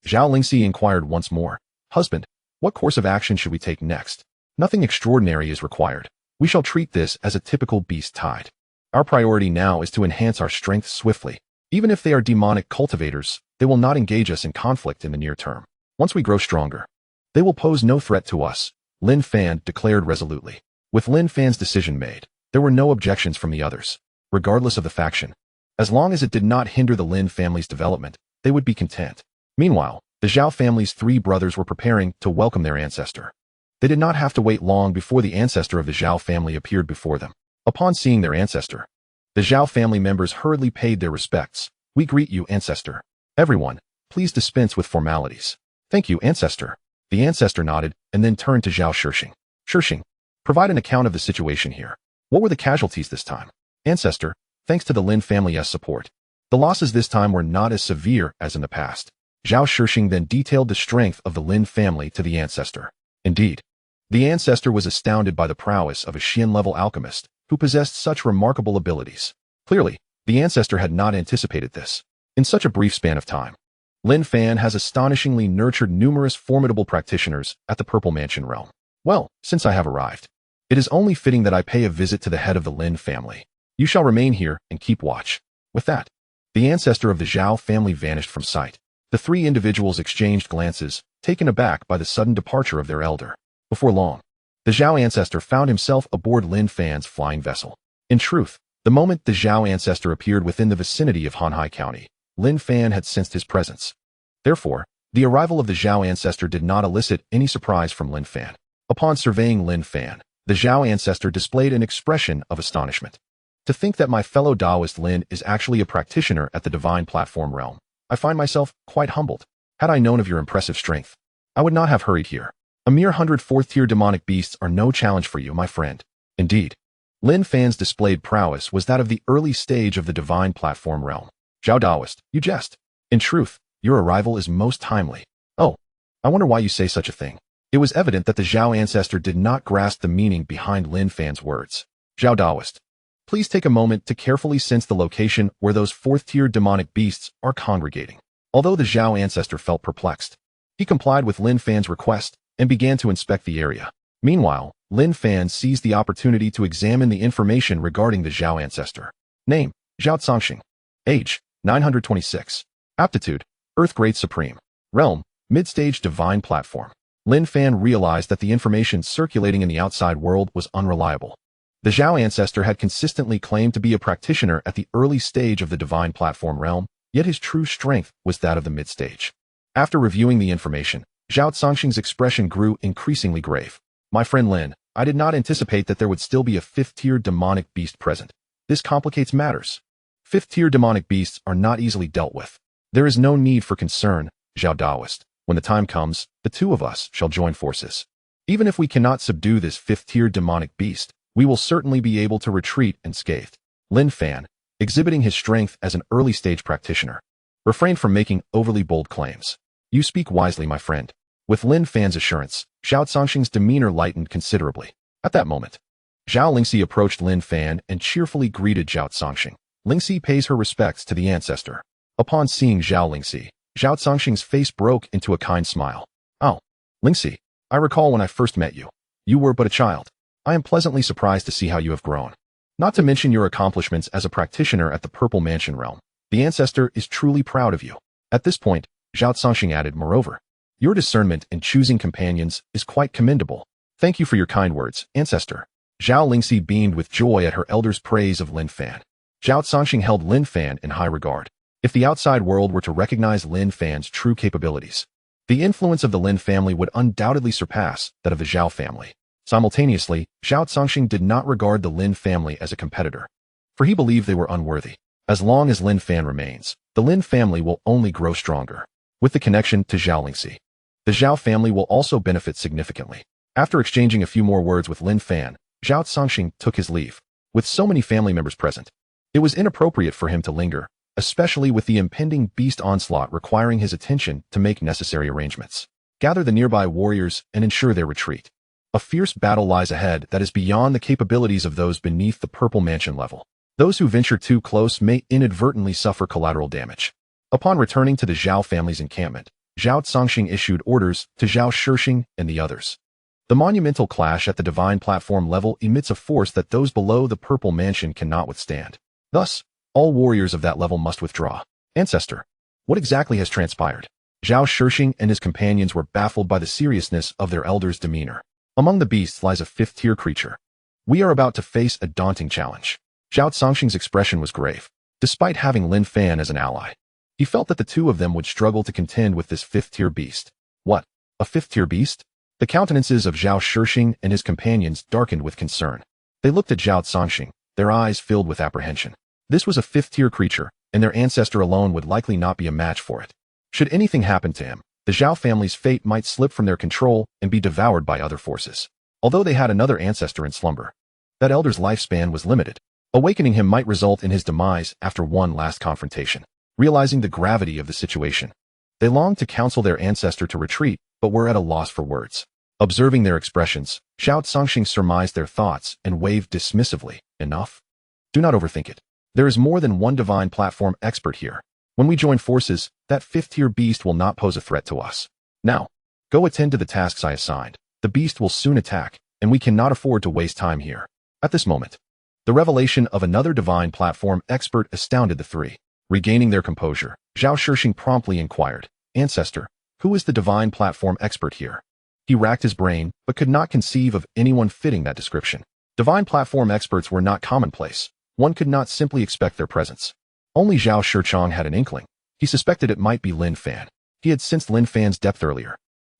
Zhao Lingxi inquired once more, Husband, what course of action should we take next? Nothing extraordinary is required. We shall treat this as a typical beast tide. Our priority now is to enhance our strength swiftly. Even if they are demonic cultivators, they will not engage us in conflict in the near term. Once we grow stronger, they will pose no threat to us, Lin Fan declared resolutely. With Lin Fan's decision made, there were no objections from the others, regardless of the faction. As long as it did not hinder the Lin family's development, they would be content. Meanwhile, the Zhao family's 3 brothers were preparing to welcome their ancestor. They did not have to wait long before the ancestor of the Zhao family appeared before them. Upon seeing their ancestor, the Zhao family members hurriedly paid their respects. We greet you, ancestor. Everyone, please dispense with formalities. Thank you, ancestor. The ancestor nodded and then turned to Zhao Shishing. Shishing, provide an account of the situation here. What were the casualties this time? Ancestor, thanks to the Lin family's support, the losses this time were not as severe as in the past. Zhao Shishing then detailed the strength of the Lin family to the ancestor. Indeed, the ancestor was astounded by the prowess of a Xian-level alchemist who possessed such remarkable abilities. Clearly, the ancestor had not anticipated this. In such a brief span of time, Lin Fan has astonishingly nurtured numerous formidable practitioners at the Purple Mansion realm. Well, since I have arrived, it is only fitting that I pay a visit to the head of the Lin family. You shall remain here and keep watch. With that, the ancestor of the Zhao family vanished from sight. The three individuals exchanged glances, taken aback by the sudden departure of their elder. Before long, the Zhao ancestor found himself aboard Lin Fan's flying vessel. In truth, the moment the Zhao ancestor appeared within the vicinity of Hanhai County, Lin Fan had sensed his presence. Therefore, the arrival of the Zhao ancestor did not elicit any surprise from Lin Fan. Upon surveying Lin Fan, the Zhao ancestor displayed an expression of astonishment. To think that my fellow Taoist Lin is actually a practitioner at the divine platform realm, I find myself quite humbled. Had I known of your impressive strength, I would not have hurried here. A mere 100 fourth-tier demonic beasts are no challenge for you, my friend. Indeed, Lin Fan's displayed prowess was that of the early stage of the divine platform realm. Zhao Taoist, you jest. In truth, your arrival is most timely. Oh, I wonder why you say such a thing. It was evident that the Zhao ancestor did not grasp the meaning behind Lin Fan's words. Zhao Taoist, please take a moment to carefully sense the location where those fourth-tier demonic beasts are congregating. Although the Zhao ancestor felt perplexed, he complied with Lin Fan's request and began to inspect the area. Meanwhile, Lin Fan seized the opportunity to examine the information regarding the Zhao ancestor. Name, Zhao Zongxing. Age, 926. Aptitude, Earth Grade Supreme. Realm, Mid-Stage Divine Platform. Lin Fan realized that the information circulating in the outside world was unreliable. The Zhao ancestor had consistently claimed to be a practitioner at the early stage of the divine platform realm, yet his true strength was that of the mid-stage. After reviewing the information, Zhao Zongxing's expression grew increasingly grave. My friend Lin, I did not anticipate that there would still be a fifth-tier demonic beast present. This complicates matters. Fifth-tier demonic beasts are not easily dealt with. There is no need for concern, Zhao Taoist. When the time comes, the two of us shall join forces. Even if we cannot subdue this fifth-tier demonic beast, we will certainly be able to retreat unscathed. Lin Fan, exhibiting his strength as an early-stage practitioner, refrained from making overly bold claims. You speak wisely, my friend. With Lin Fan's assurance, Zhao Zongxing's demeanor lightened considerably. At that moment, Zhao Lingxi approached Lin Fan and cheerfully greeted Zhao Zongxing. Lingxi pays her respects to the ancestor. Upon seeing Zhao Lingxi, Zhao Zongxing's face broke into a kind smile. Oh, Lingxi, I recall when I first met you. You were but a child. I am pleasantly surprised to see how you have grown. Not to mention your accomplishments as a practitioner at the Purple Mansion realm. The ancestor is truly proud of you. At this point, Zhao Zongxing added, moreover, your discernment in choosing companions is quite commendable. Thank you for your kind words, ancestor. Zhao Lingxi beamed with joy at her elder's praise of Lin Fan. Zhao Zongxing held Lin Fan in high regard. If the outside world were to recognize Lin Fan's true capabilities, the influence of the Lin family would undoubtedly surpass that of the Zhao family. Simultaneously, Zhao Zongxing did not regard the Lin family as a competitor, for he believed they were unworthy. As long as Lin Fan remains, the Lin family will only grow stronger. With the connection to Zhao Lingxi, the Zhao family will also benefit significantly. After exchanging a few more words with Lin Fan, Zhao Zongxing took his leave. With so many family members present, it was inappropriate for him to linger, especially with the impending beast onslaught requiring his attention to make necessary arrangements. Gather the nearby warriors and ensure their retreat. A fierce battle lies ahead that is beyond the capabilities of those beneath the Purple Mansion level. Those who venture too close may inadvertently suffer collateral damage. Upon returning to the Zhao family's encampment, Zhao Zongxing issued orders to Zhao Shixing and the others. The monumental clash at the divine platform level emits a force that those below the Purple Mansion cannot withstand. Thus, all warriors of that level must withdraw. Ancestor, what exactly has transpired? Zhao Shixing and his companions were baffled by the seriousness of their elder's demeanor. Among the beasts lies a fifth-tier creature. We are about to face a daunting challenge. Zhao Zongxing's expression was grave. Despite having Lin Fan as an ally, he felt that the two of them would struggle to contend with this fifth-tier beast. What? A fifth-tier beast? The countenances of Zhao Shixing and his companions darkened with concern. They looked at Zhao Zongxing, their eyes filled with apprehension. This was a fifth-tier creature, and their ancestor alone would likely not be a match for it. Should anything happen to him, the Zhao family's fate might slip from their control and be devoured by other forces. Although they had another ancestor in slumber, that elder's lifespan was limited. Awakening him might result in his demise after one last confrontation. Realizing the gravity of the situation, they longed to counsel their ancestor to retreat, but were at a loss for words. Observing their expressions, Zhao Zongxing surmised their thoughts and waved dismissively. Enough? Do not overthink it. There is more than one divine platform expert here. When we join forces, that fifth-tier beast will not pose a threat to us. Now, go attend to the tasks I assigned. The beast will soon attack, and we cannot afford to waste time here. At this moment, the revelation of another divine platform expert astounded the three. Regaining their composure, Zhao Shishing promptly inquired, Ancestor, who is the divine platform expert here? He racked his brain, but could not conceive of anyone fitting that description. Divine platform experts were not commonplace. One could not simply expect their presence. Only Zhao Shishing had an inkling. He suspected it might be Lin Fan. He had sensed Lin Fan's depth earlier.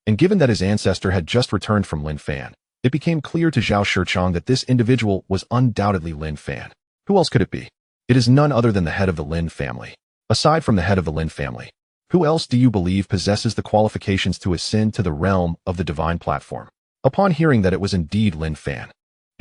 And given that his ancestor had just returned from Lin Fan, it became clear to Zhao Shishing that this individual was undoubtedly Lin Fan. Who else could it be? It is none other than the head of the Lin family. Aside from the head of the Lin family, who else do you believe possesses the qualifications to ascend to the realm of the divine platform? Upon hearing that it was indeed Lin Fan,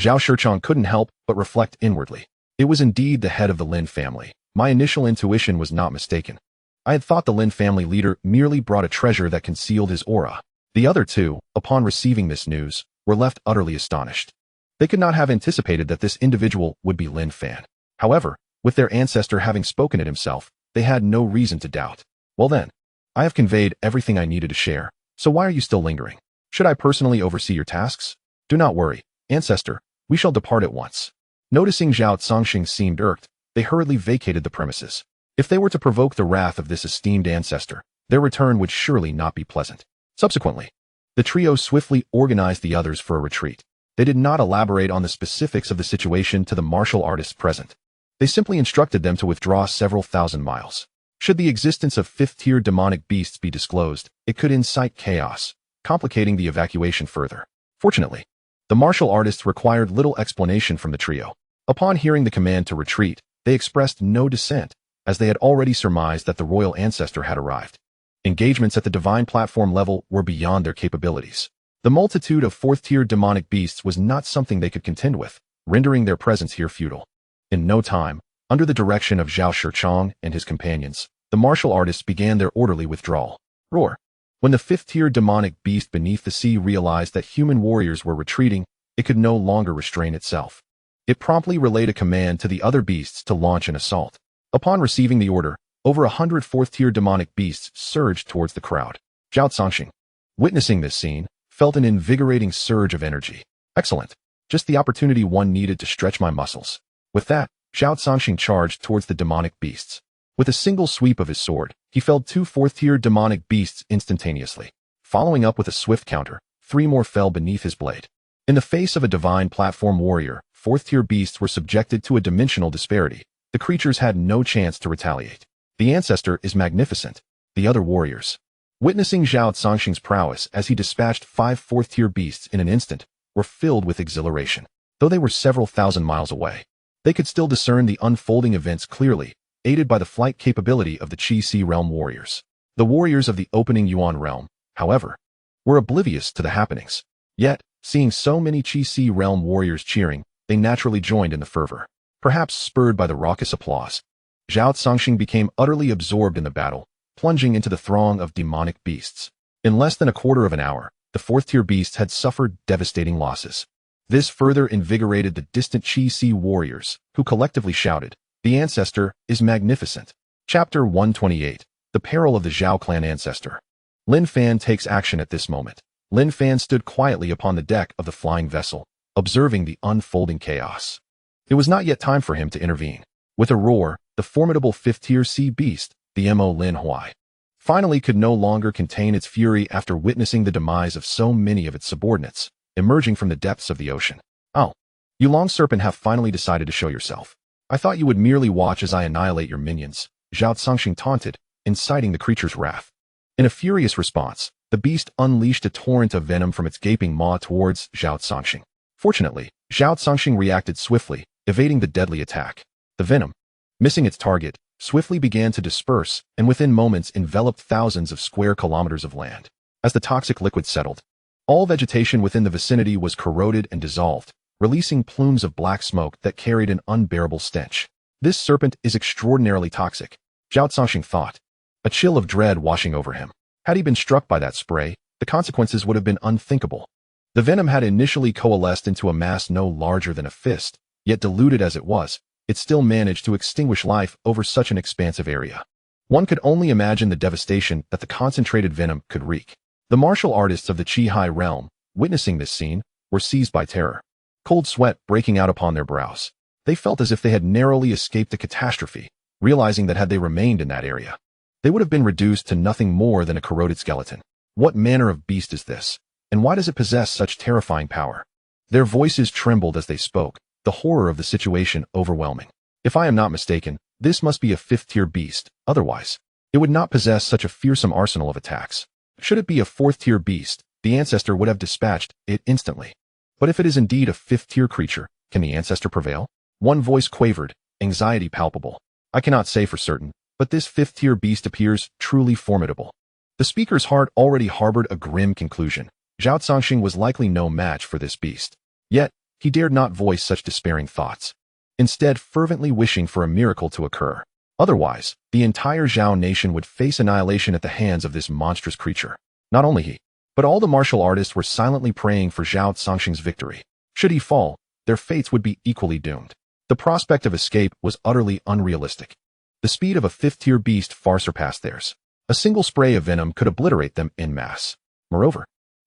Zhao Shishing couldn't help but reflect inwardly. It was indeed the head of the Lin family. My initial intuition was not mistaken. I had thought the Lin family leader merely brought a treasure that concealed his aura. The other two, upon receiving this news, were left utterly astonished. They could not have anticipated that this individual would be Lin Fan. However, with their ancestor having spoken it himself, they had no reason to doubt. Well then, I have conveyed everything I needed to share, so why are you still lingering? Should I personally oversee your tasks? Do not worry, ancestor, we shall depart at once. Noticing Zhao Cangxing seemed irked, they hurriedly vacated the premises. If they were to provoke the wrath of this esteemed ancestor, their return would surely not be pleasant. Subsequently, the trio swiftly organized the others for a retreat. They did not elaborate on the specifics of the situation to the martial artists present. They simply instructed them to withdraw several thousand miles. Should the existence of fifth-tier demonic beasts be disclosed, it could incite chaos, complicating the evacuation further. Fortunately, the martial artists required little explanation from the trio. Upon hearing the command to retreat, they expressed no dissent, as they had already surmised that the royal ancestor had arrived. Engagements at the divine platform level were beyond their capabilities. The multitude of fourth-tier demonic beasts was not something they could contend with, rendering their presence here futile. In no time, under the direction of Zhao Shishing and his companions, the martial artists began their orderly withdrawal. Roar! When the fifth-tier demonic beast beneath the sea realized that human warriors were retreating, it could no longer restrain itself. It promptly relayed a command to the other beasts to launch an assault. Upon receiving the order, over 100 fourth-tier demonic beasts surged towards the crowd. Zhao Cangxing, witnessing this scene, felt an invigorating surge of energy. Excellent. Just the opportunity one needed to stretch my muscles. With that, Zhao Cangxing charged towards the demonic beasts. With a single sweep of his sword, he felled 2 fourth-tier demonic beasts instantaneously. Following up with a swift counter, 3 more fell beneath his blade. In the face of a divine platform warrior, fourth-tier beasts were subjected to a dimensional disparity. The creatures had no chance to retaliate. The ancestor is magnificent. The other warriors, witnessing Zhao Cangxing's prowess as he dispatched 5 fourth-tier beasts in an instant, were filled with exhilaration. Though they were several thousand miles away, they could still discern the unfolding events clearly, aided by the flight capability of the Qi Si realm warriors. The warriors of the opening Yuan realm, however, were oblivious to the happenings. Yet, seeing so many Qi Si realm warriors cheering, they naturally joined in the fervor. Perhaps spurred by the raucous applause, Zhao Cangxing became utterly absorbed in the battle, plunging into the throng of demonic beasts. In less than a quarter of an hour, the fourth-tier beasts had suffered devastating losses. This further invigorated the distant Qi Si warriors, who collectively shouted, "The ancestor is magnificent." Chapter 128, The Peril of the Zhao Clan Ancestor. Lin Fan takes action at this moment. Lin Fan stood quietly upon the deck of the flying vessel, observing the unfolding chaos. It was not yet time for him to intervene. With a roar, the formidable fifth-tier sea beast, the Mo Lin Huai, finally could no longer contain its fury after witnessing the demise of so many of its subordinates, emerging from the depths of the ocean. "Oh, you long serpent have finally decided to show yourself. I thought you would merely watch as I annihilate your minions," Zhao Cangxing taunted, inciting the creature's wrath. In a furious response, the beast unleashed a torrent of venom from its gaping maw towards Zhao Cangxing. Fortunately, Zhao Cangxing reacted swiftly, evading the deadly attack. The venom, missing its target, swiftly began to disperse and within moments enveloped thousands of square kilometers of land. As the toxic liquid settled, all vegetation within the vicinity was corroded and dissolved, releasing plumes of black smoke that carried an unbearable stench. This serpent is extraordinarily toxic, Zhao Cangxing thought, a chill of dread washing over him. Had he been struck by that spray, the consequences would have been unthinkable. The venom had initially coalesced into a mass no larger than a fist, yet diluted as it was, it still managed to extinguish life over such an expansive area. One could only imagine the devastation that the concentrated venom could wreak. The martial artists of the Qihai realm, witnessing this scene, were seized by terror, cold sweat breaking out upon their brows. They felt as if they had narrowly escaped a catastrophe, realizing that had they remained in that area, they would have been reduced to nothing more than a corroded skeleton. What manner of beast is this, and why does it possess such terrifying power? Their voices trembled as they spoke, the horror of the situation overwhelming. If I am not mistaken, this must be a 5th-tier beast, otherwise, it would not possess such a fearsome arsenal of attacks. Should it be a 4th-tier beast, the ancestor would have dispatched it instantly. But if it is indeed a 5th-tier creature, can the ancestor prevail? One voice quavered, anxiety palpable. I cannot say for certain, but this 5th-tier beast appears truly formidable. The speaker's heart already harbored a grim conclusion. Zhao Zongxing was likely no match for this beast. Yet, he dared not voice such despairing thoughts, instead fervently wishing for a miracle to occur. Otherwise, the entire Zhao nation would face annihilation at the hands of this monstrous creature. Not only he, but all the martial artists were silently praying for Zhao Zongxing's victory. Should he fall, their fates would be equally doomed. The prospect of escape was utterly unrealistic. The speed of a 5th-tier beast far surpassed theirs. A single spray of venom could obliterate them en masse. Moreover,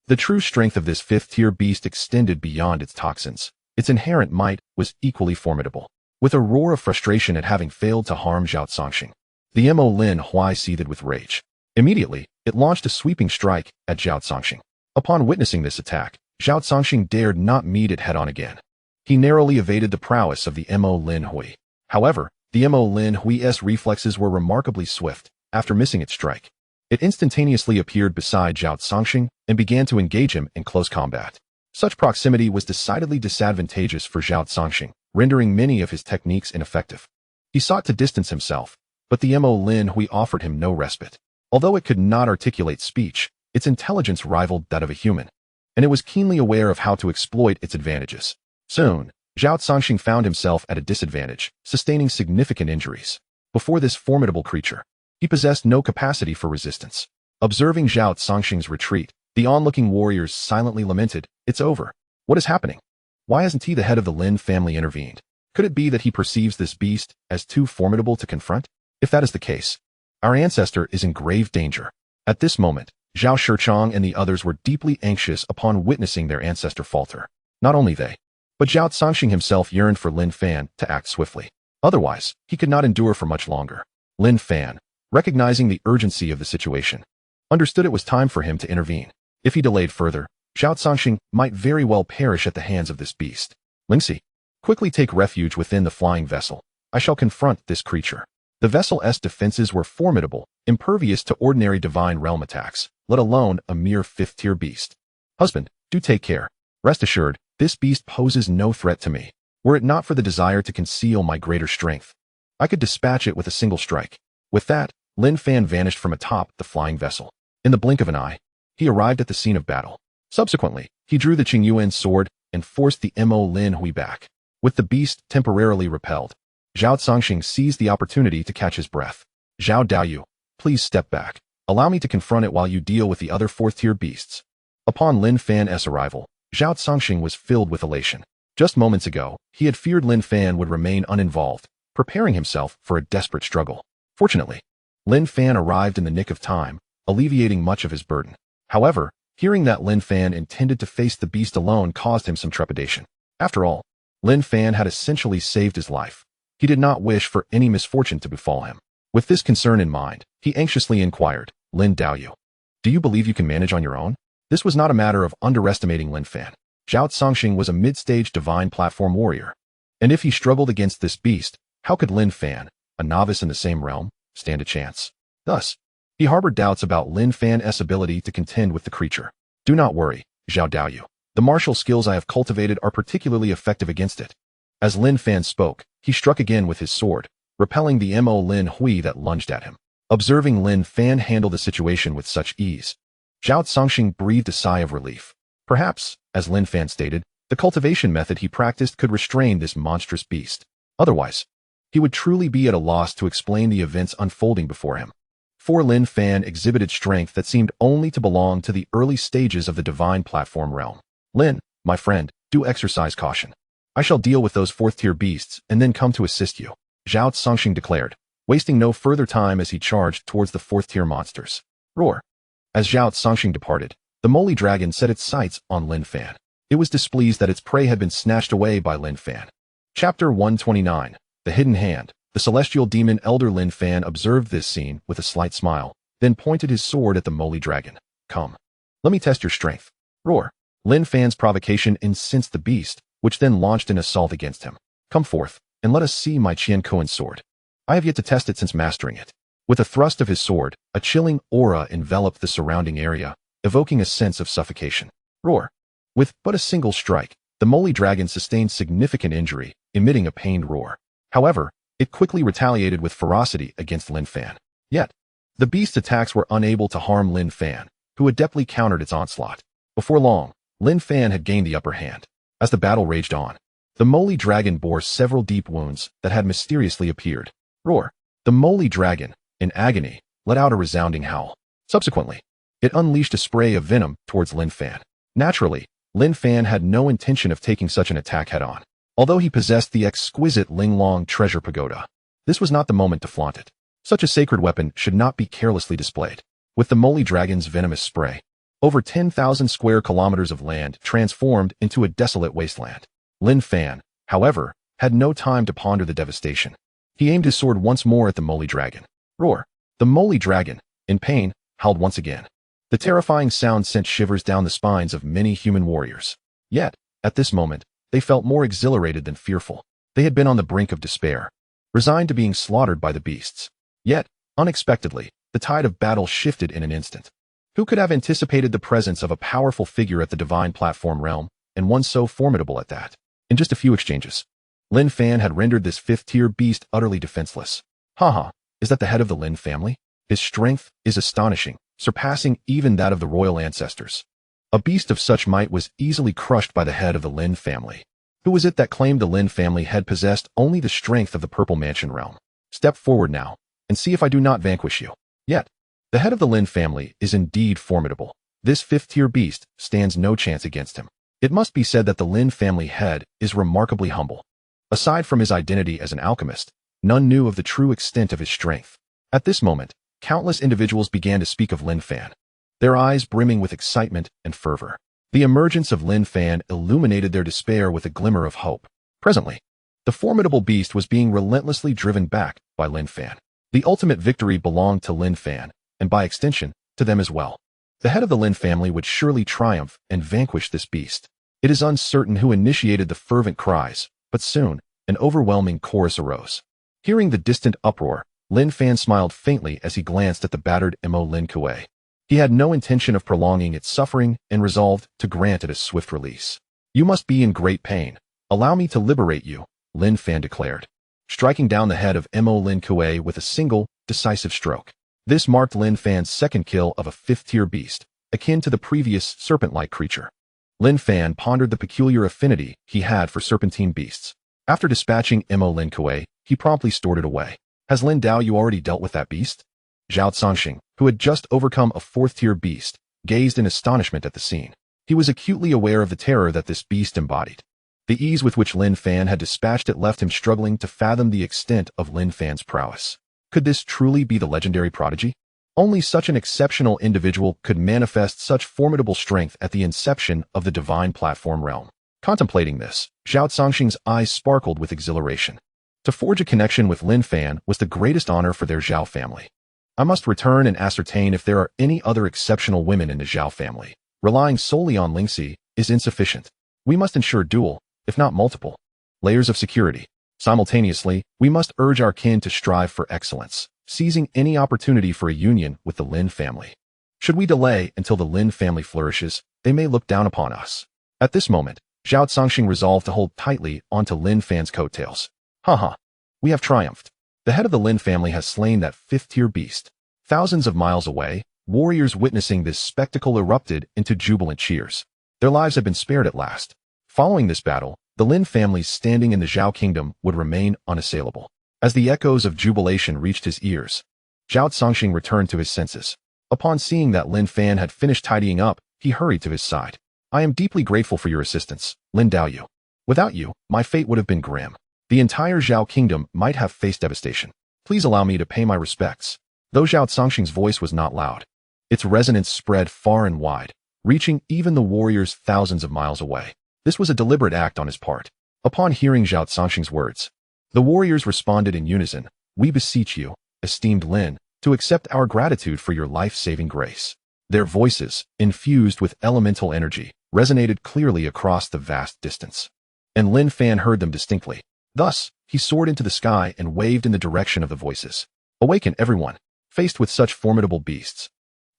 the true strength of this 5th-tier beast extended beyond its toxins. Its inherent might was equally formidable. With a roar of frustration at having failed to harm Zhao Zongxing, the Mo Lin Hui seethed with rage. Immediately, it launched a sweeping strike at Zhao Zongxing. Upon witnessing this attack, Zhao Zongxing dared not meet it head-on again. He narrowly evaded the prowess of the Mo Lin Hui. However, the Mo Lin Hui's reflexes were remarkably swift. After missing its strike, it instantaneously appeared beside Zhao Zongxing and began to engage him in close combat. Such proximity was decidedly disadvantageous for Zhao Zongxing, rendering many of his techniques ineffective. He sought to distance himself, but the Mo Lin Hui offered him no respite. Although it could not articulate speech, its intelligence rivaled that of a human, and it was keenly aware of how to exploit its advantages. Soon, Zhao Zongxing found himself at a disadvantage, sustaining significant injuries. Before this formidable creature, he possessed no capacity for resistance. Observing Zhao Zongxing's retreat, the onlooking warriors silently lamented, "It's over. What is happening? Why hasn't he, the head of the Lin family, intervened? Could it be that he perceives this beast as too formidable to confront? If that is the case, our ancestor is in grave danger." At this moment, Zhao Shichong and the others were deeply anxious upon witnessing their ancestor falter. Not only they, but Zhao Zongxing himself yearned for Lin Fan to act swiftly. Otherwise, he could not endure for much longer. Lin Fan, recognizing the urgency of the situation, understood it was time for him to intervene. If he delayed further, Zhao Zongxing might very well perish at the hands of this beast. Lingxi, quickly take refuge within the flying vessel. I shall confront this creature. The vessel's defenses were formidable, impervious to ordinary divine realm attacks, let alone a mere 5th-tier beast. Husband, do take care. Rest assured, this beast poses no threat to me. Were it not for the desire to conceal my greater strength, I could dispatch it with a single strike. With that, Lin Fan vanished from atop the flying vessel. In the blink of an eye, he arrived at the scene of battle. Subsequently, he drew the Qingyuan sword and forced the Mo Lin Hui back. With the beast temporarily repelled, Zhao Zongxing seized the opportunity to catch his breath. Zhao Daoyu, please step back. Allow me to confront it while you deal with the other 4th-tier beasts. Upon Lin Fan's arrival, Zhao Zongxing was filled with elation. Just moments ago, he had feared Lin Fan would remain uninvolved, preparing himself for a desperate struggle. Fortunately, Lin Fan arrived in the nick of time, alleviating much of his burden. However, hearing that Lin Fan intended to face the beast alone caused him some trepidation. After all, Lin Fan had essentially saved his life. He did not wish for any misfortune to befall him. With this concern in mind, he anxiously inquired, Lin Daoyu, do you believe you can manage on your own? This was not a matter of underestimating Lin Fan. Zhao Zongxing was a mid-stage divine platform warrior. And if he struggled against this beast, how could Lin Fan, a novice in the same realm, stand a chance? Thus, he harbored doubts about Lin Fan's ability to contend with the creature. Do not worry, Zhao Daoyu. The martial skills I have cultivated are particularly effective against it. As Lin Fan spoke, he struck again with his sword, repelling the Mo Lin Hui that lunged at him. Observing Lin Fan handle the situation with such ease, Zhao Zongxing breathed a sigh of relief. Perhaps, as Lin Fan stated, the cultivation method he practiced could restrain this monstrous beast. Otherwise, he would truly be at a loss to explain the events unfolding before him. For Lin Fan exhibited strength that seemed only to belong to the early stages of the divine platform realm. Lin, my friend, do exercise caution. I shall deal with those 4th-tier beasts and then come to assist you, Zhao Zongxing declared, wasting no further time as he charged towards the 4th-tier monsters. Roar. As Zhao Zongxing departed, the The moly dragon set its sights on Lin Fan. It was displeased that its prey had been snatched away by Lin Fan. Chapter 129. The Hidden Hand. The celestial demon elder Lin Fan observed this scene with a slight smile, then pointed his sword at the moly dragon. Come. Let me test your strength. Roar. Lin Fan's provocation incensed the beast, which then launched an assault against him. Come forth, and let us see my Qian Koan sword. I have yet to test it since mastering it. With a thrust of his sword, a chilling aura enveloped the surrounding area, evoking a sense of suffocation. Roar. With but a single strike, the moly dragon sustained significant injury, emitting a pained roar. However, it quickly retaliated with ferocity against Lin Fan. Yet, the beast's attacks were unable to harm Lin Fan, who adeptly countered its onslaught. Before long, Lin Fan had gained the upper hand. As the battle raged on, the moly dragon bore several deep wounds that had mysteriously appeared. Roar. The moly dragon, in agony, let out a resounding howl. Subsequently, it unleashed a spray of venom towards Lin Fan. Naturally, Lin Fan had no intention of taking such an attack head-on. Although he possessed the exquisite Lioang treasure pagoda, this was not the moment to flaunt it. Such a sacred weapon should not be carelessly displayed. With the moly dragon's venomous spray, over 10,000 square kilometers of land transformed into a desolate wasteland. Lin Fan, however, had no time to ponder the devastation. He aimed his sword once more at the moly dragon. Roar. The moly dragon, in pain, howled once again. The terrifying sound sent shivers down the spines of many human warriors. Yet, at this moment, they felt more exhilarated than fearful. They had been on the brink of despair, resigned to being slaughtered by the beasts. Yet, unexpectedly, the tide of battle shifted in an instant. Who could have anticipated the presence of a powerful figure at the divine platform realm, and one so formidable at that? In just a few exchanges, Lin Fan had rendered this fifth-tier beast utterly defenseless. Haha, is that the head of the Lin family? His strength is astonishing, surpassing even that of the royal ancestors. A beast of such might was easily crushed by the head of the Lin family. Who was it that claimed the Lin family had possessed only the strength of the Purple Mansion realm? Step forward now, and see if I do not vanquish you. Yet, the head of the Lin family is indeed formidable. This fifth-tier beast stands no chance against him. It must be said that the Lin family head is remarkably humble. Aside from his identity as an alchemist, none knew of the true extent of his strength. At this moment, countless individuals began to speak of Lin Fan, their eyes brimming with excitement and fervor. The emergence of Lin Fan illuminated their despair with a glimmer of hope. Presently, the formidable beast was being relentlessly driven back by Lin Fan. The ultimate victory belonged to Lin Fan, and by extension, to them as well. The head of the Lin family would surely triumph and vanquish this beast. It is uncertain who initiated the fervent cries, but soon, an overwhelming chorus arose. Hearing the distant uproar, Lin Fan smiled faintly as he glanced at the battered Mo Lin Kuei. He had no intention of prolonging its suffering and resolved to grant it a swift release. You must be in great pain. Allow me to liberate you, Lin Fan declared, striking down the head of Mo Lin Kuei with a single, decisive stroke. This marked Lin Fan's second kill of a fifth-tier beast, akin to the previous serpent-like creature. Lin Fan pondered the peculiar affinity he had for serpentine beasts. After dispatching Mo Lin Kuei, he promptly stored it away. Has Lin Dao you already dealt with that beast? Zhao Zongxing, who had just overcome a fourth-tier beast, gazed in astonishment at the scene. He was acutely aware of the terror that this beast embodied. The ease with which Lin Fan had dispatched it left him struggling to fathom the extent of Lin Fan's prowess. Could this truly be the legendary prodigy? Only such an exceptional individual could manifest such formidable strength at the inception of the divine platform realm. Contemplating this, Zhao Zongxing's eyes sparkled with exhilaration. To forge a connection with Lin Fan was the greatest honor for their Zhao family. I must return and ascertain if there are any other exceptional women in the Zhao family. Relying solely on Lingxi is insufficient. We must ensure dual, if not multiple, layers of security. Simultaneously, we must urge our kin to strive for excellence, seizing any opportunity for a union with the Lin family. Should we delay until the Lin family flourishes, they may look down upon us. At this moment, Zhao Zongxing resolved to hold tightly onto Lin Fan's coattails. Haha, we have triumphed. The head of the Lin family has slain that fifth-tier beast. Thousands of miles away, warriors witnessing this spectacle erupted into jubilant cheers. Their lives had been spared at last. Following this battle, the Lin family's standing in the Zhao kingdom would remain unassailable. As the echoes of jubilation reached his ears, Zhao Zongxing returned to his senses. Upon seeing that Lin Fan had finished tidying up, he hurried to his side. I am deeply grateful for your assistance, Lin Dao. Without you, my fate would have been grim. The entire Zhao kingdom might have faced devastation. Please allow me to pay my respects. Though Zhao Zongxing's voice was not loud, its resonance spread far and wide, reaching even the warriors thousands of miles away. This was a deliberate act on his part. Upon hearing Zhao Zongxing's words, the warriors responded in unison, "We beseech you, esteemed Lin, to accept our gratitude for your life-saving grace." Their voices, infused with elemental energy, resonated clearly across the vast distance. And Lin Fan heard them distinctly. Thus, he soared into the sky and waved in the direction of the voices. "Awaken, everyone, faced with such formidable beasts.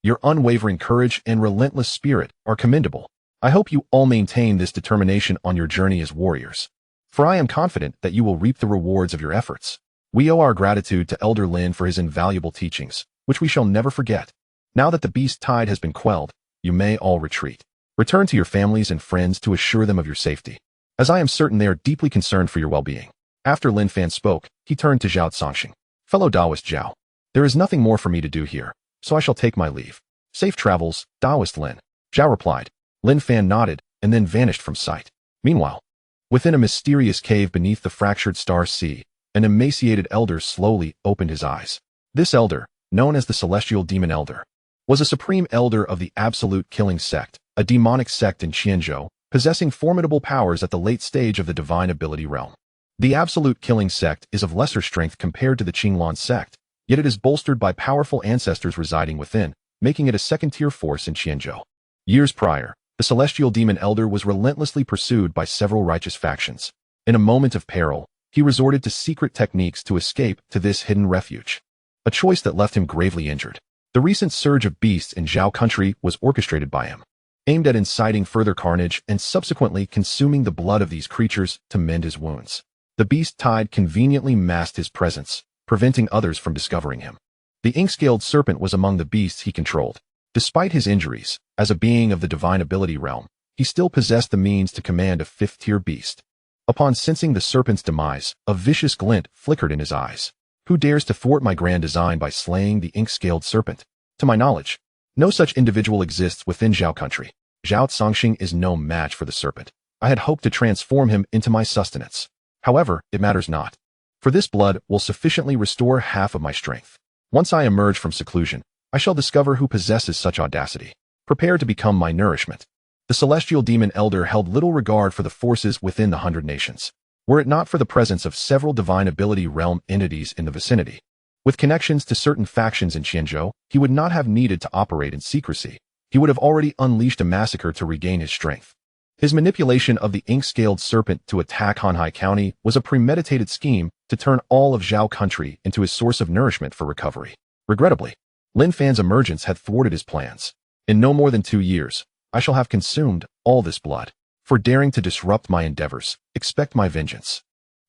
Your unwavering courage and relentless spirit are commendable. I hope you all maintain this determination on your journey as warriors. For I am confident that you will reap the rewards of your efforts. We owe our gratitude to Elder Lin for his invaluable teachings, which we shall never forget. Now that the beast tide has been quelled, you may all retreat. Return to your families and friends to assure them of your safety, as I am certain they are deeply concerned for your well-being." After Lin Fan spoke, he turned to Zhao Zongxing. "Fellow Taoist Zhao, there is nothing more for me to do here, so I shall take my leave. Safe travels, Taoist Lin." Zhao replied. Lin Fan nodded and then vanished from sight. Meanwhile, within a mysterious cave beneath the fractured star sea, an emaciated elder slowly opened his eyes. This elder, known as the Celestial Demon Elder, was a supreme elder of the Absolute Killing Sect, a demonic sect in Chenjo, possessing formidable powers at the late stage of the divine ability realm. The Absolute Killing Sect is of lesser strength compared to the Qinglan sect, yet it is bolstered by powerful ancestors residing within, making it a second-tier force in Chenjo. Years prior, the Celestial Demon Elder was relentlessly pursued by several righteous factions. In a moment of peril, he resorted to secret techniques to escape to this hidden refuge, a choice that left him gravely injured. The recent surge of beasts in Zhao country was orchestrated by him, aimed at inciting further carnage and subsequently consuming the blood of these creatures to mend his wounds. The beast tide conveniently masked his presence, preventing others from discovering him. The ink-scaled serpent was among the beasts he controlled. Despite his injuries, as a being of the divine ability realm, he still possessed the means to command a fifth-tier beast. Upon sensing the serpent's demise, a vicious glint flickered in his eyes. "Who dares to thwart my grand design by slaying the ink-scaled serpent? To my knowledge, no such individual exists within Zhao country. Zhao Zongxing is no match for the serpent. I had hoped to transform him into my sustenance. However, it matters not, for this blood will sufficiently restore half of my strength. Once I emerge from seclusion, I shall discover who possesses such audacity. Prepare to become my nourishment." The Celestial Demon Elder held little regard for the forces within the 100 Nations, were it not for the presence of several divine ability realm entities in the vicinity. With connections to certain factions in Chenjo, he would not have needed to operate in secrecy. He would have already unleashed a massacre to regain his strength. His manipulation of the ink-scaled serpent to attack Hanhai County was a premeditated scheme to turn all of Zhao country into his source of nourishment for recovery. Regrettably, Lin Fan's emergence had thwarted his plans. In no more than 2 years, I shall have consumed all this blood. For daring to disrupt my endeavors, expect my vengeance."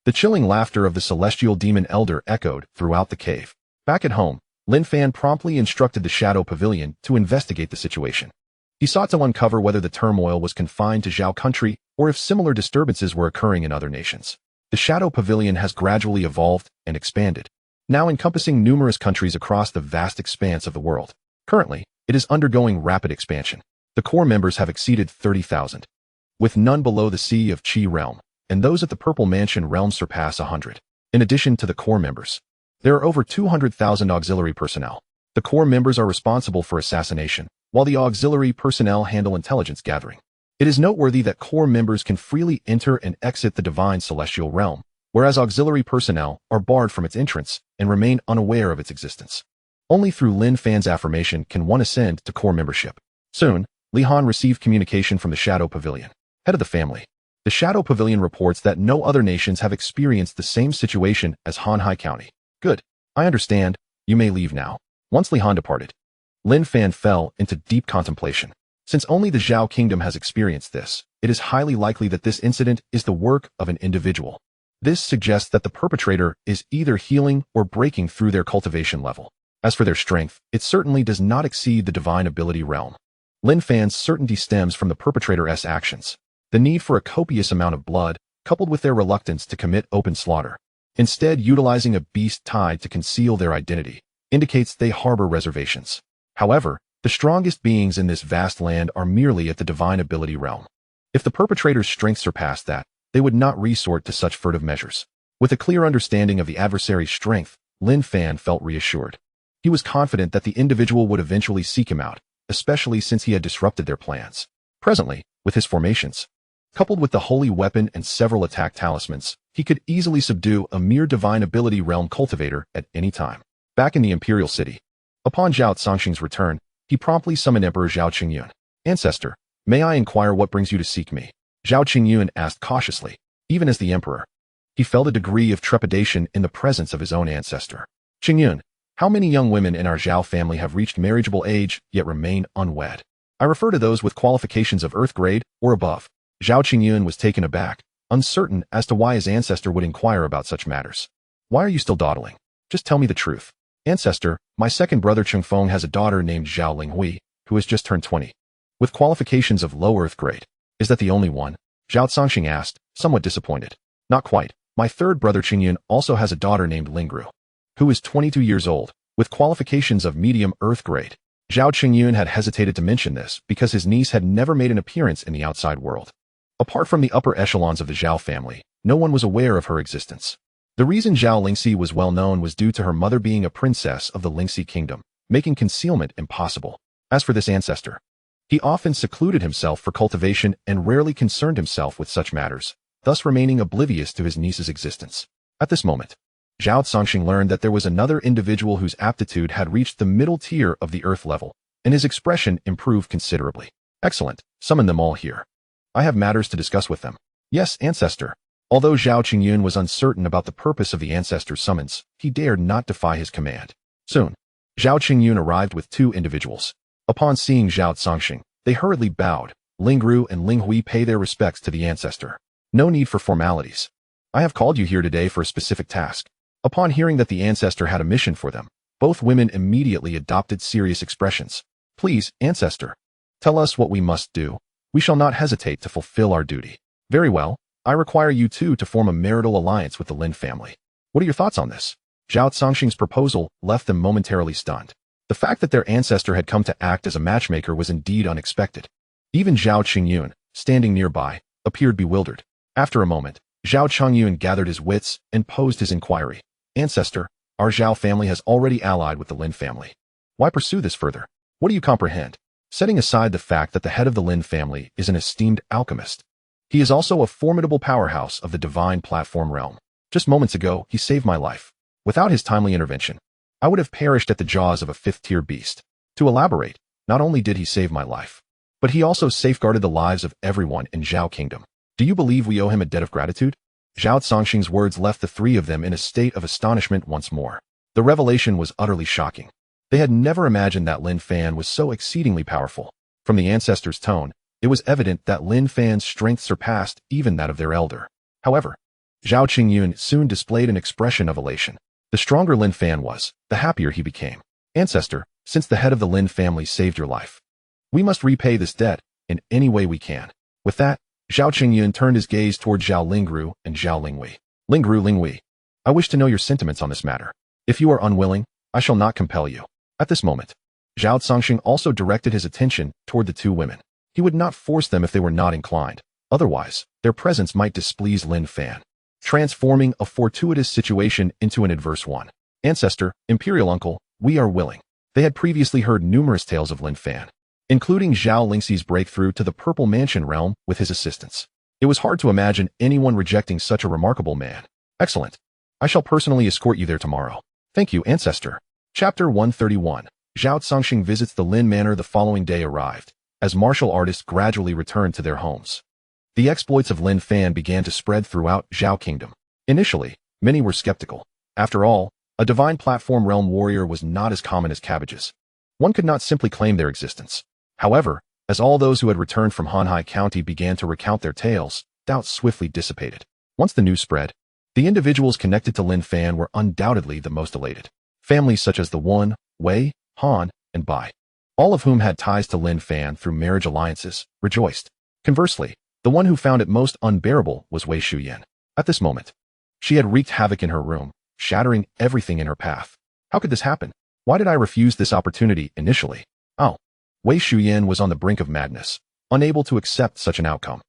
The chilling laughter of the Celestial Demon Elder echoed throughout the cave. Back at home, Lin Fan promptly instructed the Shadow Pavilion to investigate the situation. He sought to uncover whether the turmoil was confined to Zhao country or if similar disturbances were occurring in other nations. The Shadow Pavilion has gradually evolved and expanded, now encompassing numerous countries across the vast expanse of the world. Currently, it is undergoing rapid expansion. The core members have exceeded 30,000, with none below the Sea of Qi realm, and those at the Purple Mansion realm surpass 100. In addition to the core members, there are over 200,000 auxiliary personnel. The core members are responsible for assassination, while the auxiliary personnel handle intelligence gathering. It is noteworthy that core members can freely enter and exit the divine celestial realm, whereas auxiliary personnel are barred from its entrance and remain unaware of its existence. Only through Lin Fan's affirmation can one ascend to core membership. Soon, Lihan received communication from the Shadow Pavilion, head of the family. The Shadow Pavilion reports that no other nations have experienced the same situation as Hanhai County. "Good. I understand. You may leave now." Once Lihan departed, Lin Fan fell into deep contemplation. Since only the Zhao kingdom has experienced this, it is highly likely that this incident is the work of an individual. This suggests that the perpetrator is either healing or breaking through their cultivation level. As for their strength, it certainly does not exceed the divine ability realm. Lin Fan's certainty stems from the perpetrator's actions, the need for a copious amount of blood, coupled with their reluctance to commit open slaughter, instead utilizing a beast tide to conceal their identity, indicates they harbor reservations. However, the strongest beings in this vast land are merely at the divine ability realm. If the perpetrator's strength surpassed that, they would not resort to such furtive measures. With a clear understanding of the adversary's strength, Lin Fan felt reassured. He was confident that the individual would eventually seek him out, especially since he had disrupted their plans. Presently, with his formations, coupled with the holy weapon and several attack talismans, he could easily subdue a mere divine ability realm cultivator at any time. Back in the Imperial City, upon Zhao Zongxing's return, he promptly summoned Emperor Zhao Qingyun. "Ancestor, may I inquire what brings you to seek me?" Zhao Qingyun asked cautiously. Even as the emperor, he felt a degree of trepidation in the presence of his own ancestor. "Qingyun, how many young women in our Zhao family have reached marriageable age yet remain unwed?" "I refer to those with qualifications of Earth grade or above." Zhao Qingyun was taken aback, uncertain as to why his ancestor would inquire about such matters. "Why are you still dawdling? Just tell me the truth." "Ancestor, my second brother Chengfeng has a daughter named Zhao Linghui, who has just turned 20. With qualifications of low Earth grade." "Is that the only one?" Zhao Zongxing asked, somewhat disappointed. "Not quite. My third brother Qingyun also has a daughter named Lingru, who is 22 years old, with qualifications of medium Earth grade." Zhao Qingyun had hesitated to mention this because his niece had never made an appearance in the outside world. Apart from the upper echelons of the Zhao family, no one was aware of her existence. The reason Zhao Lingxi was well known was due to her mother being a princess of the Lingxi kingdom, making concealment impossible. As for this ancestor, he often secluded himself for cultivation and rarely concerned himself with such matters, thus remaining oblivious to his niece's existence. At this moment, Zhao Zongxing learned that there was another individual whose aptitude had reached the middle tier of the Earth level, and his expression improved considerably. "Excellent, summon them all here. I have matters to discuss with them." "Yes, ancestor." Although Zhao Qingyun was uncertain about the purpose of the ancestor's summons, he dared not defy his command. Soon, Zhao Qingyun arrived with two individuals. Upon seeing Zhao Zongxing, they hurriedly bowed. Lingru and Linghui pay their respects to the ancestor. "No need for formalities. I have called you here today for a specific task." Upon hearing that the ancestor had a mission for them, both women immediately adopted serious expressions. "Please, ancestor, tell us what we must do. We shall not hesitate to fulfill our duty." "Very well. I require you two to form a marital alliance with the Lin family." "What are your thoughts on this?" Zhao Zongxing's proposal left them momentarily stunned. The fact that their ancestor had come to act as a matchmaker was indeed unexpected. Even Zhao Qingyun, standing nearby, appeared bewildered. After a moment, Zhao Qingyun gathered his wits and posed his inquiry. "Ancestor, our Zhao family has already allied with the Lin family. Why pursue this further? What do you comprehend?" Setting aside the fact that the head of the Lin family is an esteemed alchemist, he is also a formidable powerhouse of the divine platform realm. Just moments ago, he saved my life. Without his timely intervention, I would have perished at the jaws of a fifth-tier beast. To elaborate, not only did he save my life, but he also safeguarded the lives of everyone in Zhao Kingdom. Do you believe we owe him a debt of gratitude? Zhao Zongxing's words left the three of them in a state of astonishment once more. The revelation was utterly shocking. They had never imagined that Lin Fan was so exceedingly powerful. From the ancestor's tone, it was evident that Lin Fan's strength surpassed even that of their elder. However, Zhao Qingyun soon displayed an expression of elation. The stronger Lin Fan was, the happier he became. "Ancestor, since the head of the Lin family saved your life, we must repay this debt in any way we can." With that, Zhao Qingyun turned his gaze toward Zhao Lingru and Zhao Linghui. Linghui, I wish to know your sentiments on this matter. If you are unwilling, I shall not compel you." At this moment, Zhao Zongxing also directed his attention toward the two women. He would not force them if they were not inclined. Otherwise, their presence might displease Lin Fan, transforming a fortuitous situation into an adverse one. "Ancestor, Imperial Uncle, we are willing." They had previously heard numerous tales of Lin Fan, including Zhao Lingxi's breakthrough to the Purple Mansion realm with his assistance. It was hard to imagine anyone rejecting such a remarkable man. "Excellent. I shall personally escort you there tomorrow." "Thank you, ancestor." Chapter 131. Zhao Zongxing visits the Lin Manor. The following day arrived, as martial artists gradually returned to their homes. The exploits of Lin Fan began to spread throughout Zhao Kingdom. Initially, many were skeptical. After all, a divine platform realm warrior was not as common as cabbages. One could not simply claim their existence. However, as all those who had returned from Hanhai County began to recount their tales, doubts swiftly dissipated. Once the news spread, the individuals connected to Lin Fan were undoubtedly the most elated. Families such as the Wan, Wei, Han, and Bai, all of whom had ties to Lin Fan through marriage alliances, rejoiced. Conversely, the one who found it most unbearable was Wei Shuyan. At this moment, she had wreaked havoc in her room, shattering everything in her path. How could this happen? Why did I refuse this opportunity initially? Oh. Wei Shuyan was on the brink of madness, unable to accept such an outcome.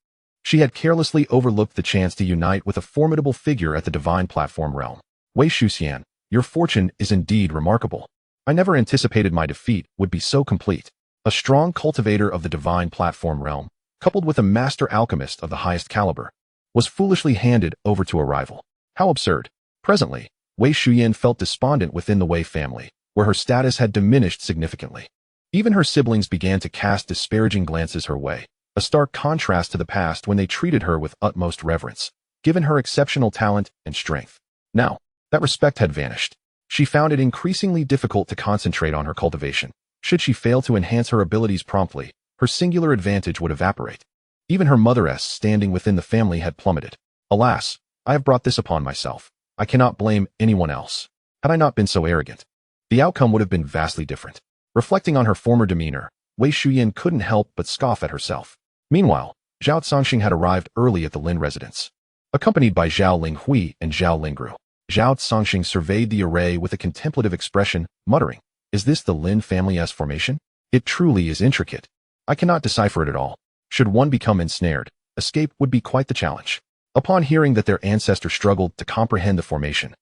She had carelessly overlooked the chance to unite with a formidable figure at the divine platform realm. "Wei Shuxian, your fortune is indeed remarkable. I never anticipated my defeat would be so complete." A strong cultivator of the divine platform realm, coupled with a master alchemist of the highest caliber, was foolishly handed over to a rival. How absurd. Presently, Wei Shuyan felt despondent within the Wei family, where her status had diminished significantly. Even her siblings began to cast disparaging glances her way, a stark contrast to the past when they treated her with utmost reverence, given her exceptional talent and strength. Now, that respect had vanished. She found it increasingly difficult to concentrate on her cultivation. Should she fail to enhance her abilities promptly, her singular advantage would evaporate. Even her mother's standing within the family had plummeted. Alas, I have brought this upon myself. I cannot blame anyone else. Had I not been so arrogant, the outcome would have been vastly different. Reflecting on her former demeanor, Wei Shuyan couldn't help but scoff at herself. Meanwhile, Zhao Cangxing had arrived early at the Lin residence. Accompanied by Zhao Linghui and Zhao Lingru, Zhao Cangxing surveyed the array with a contemplative expression, muttering, "Is this the Lin family's formation? It truly is intricate. I cannot decipher it at all. Should one become ensnared, escape would be quite the challenge." Upon hearing that their ancestor struggled to comprehend the formation,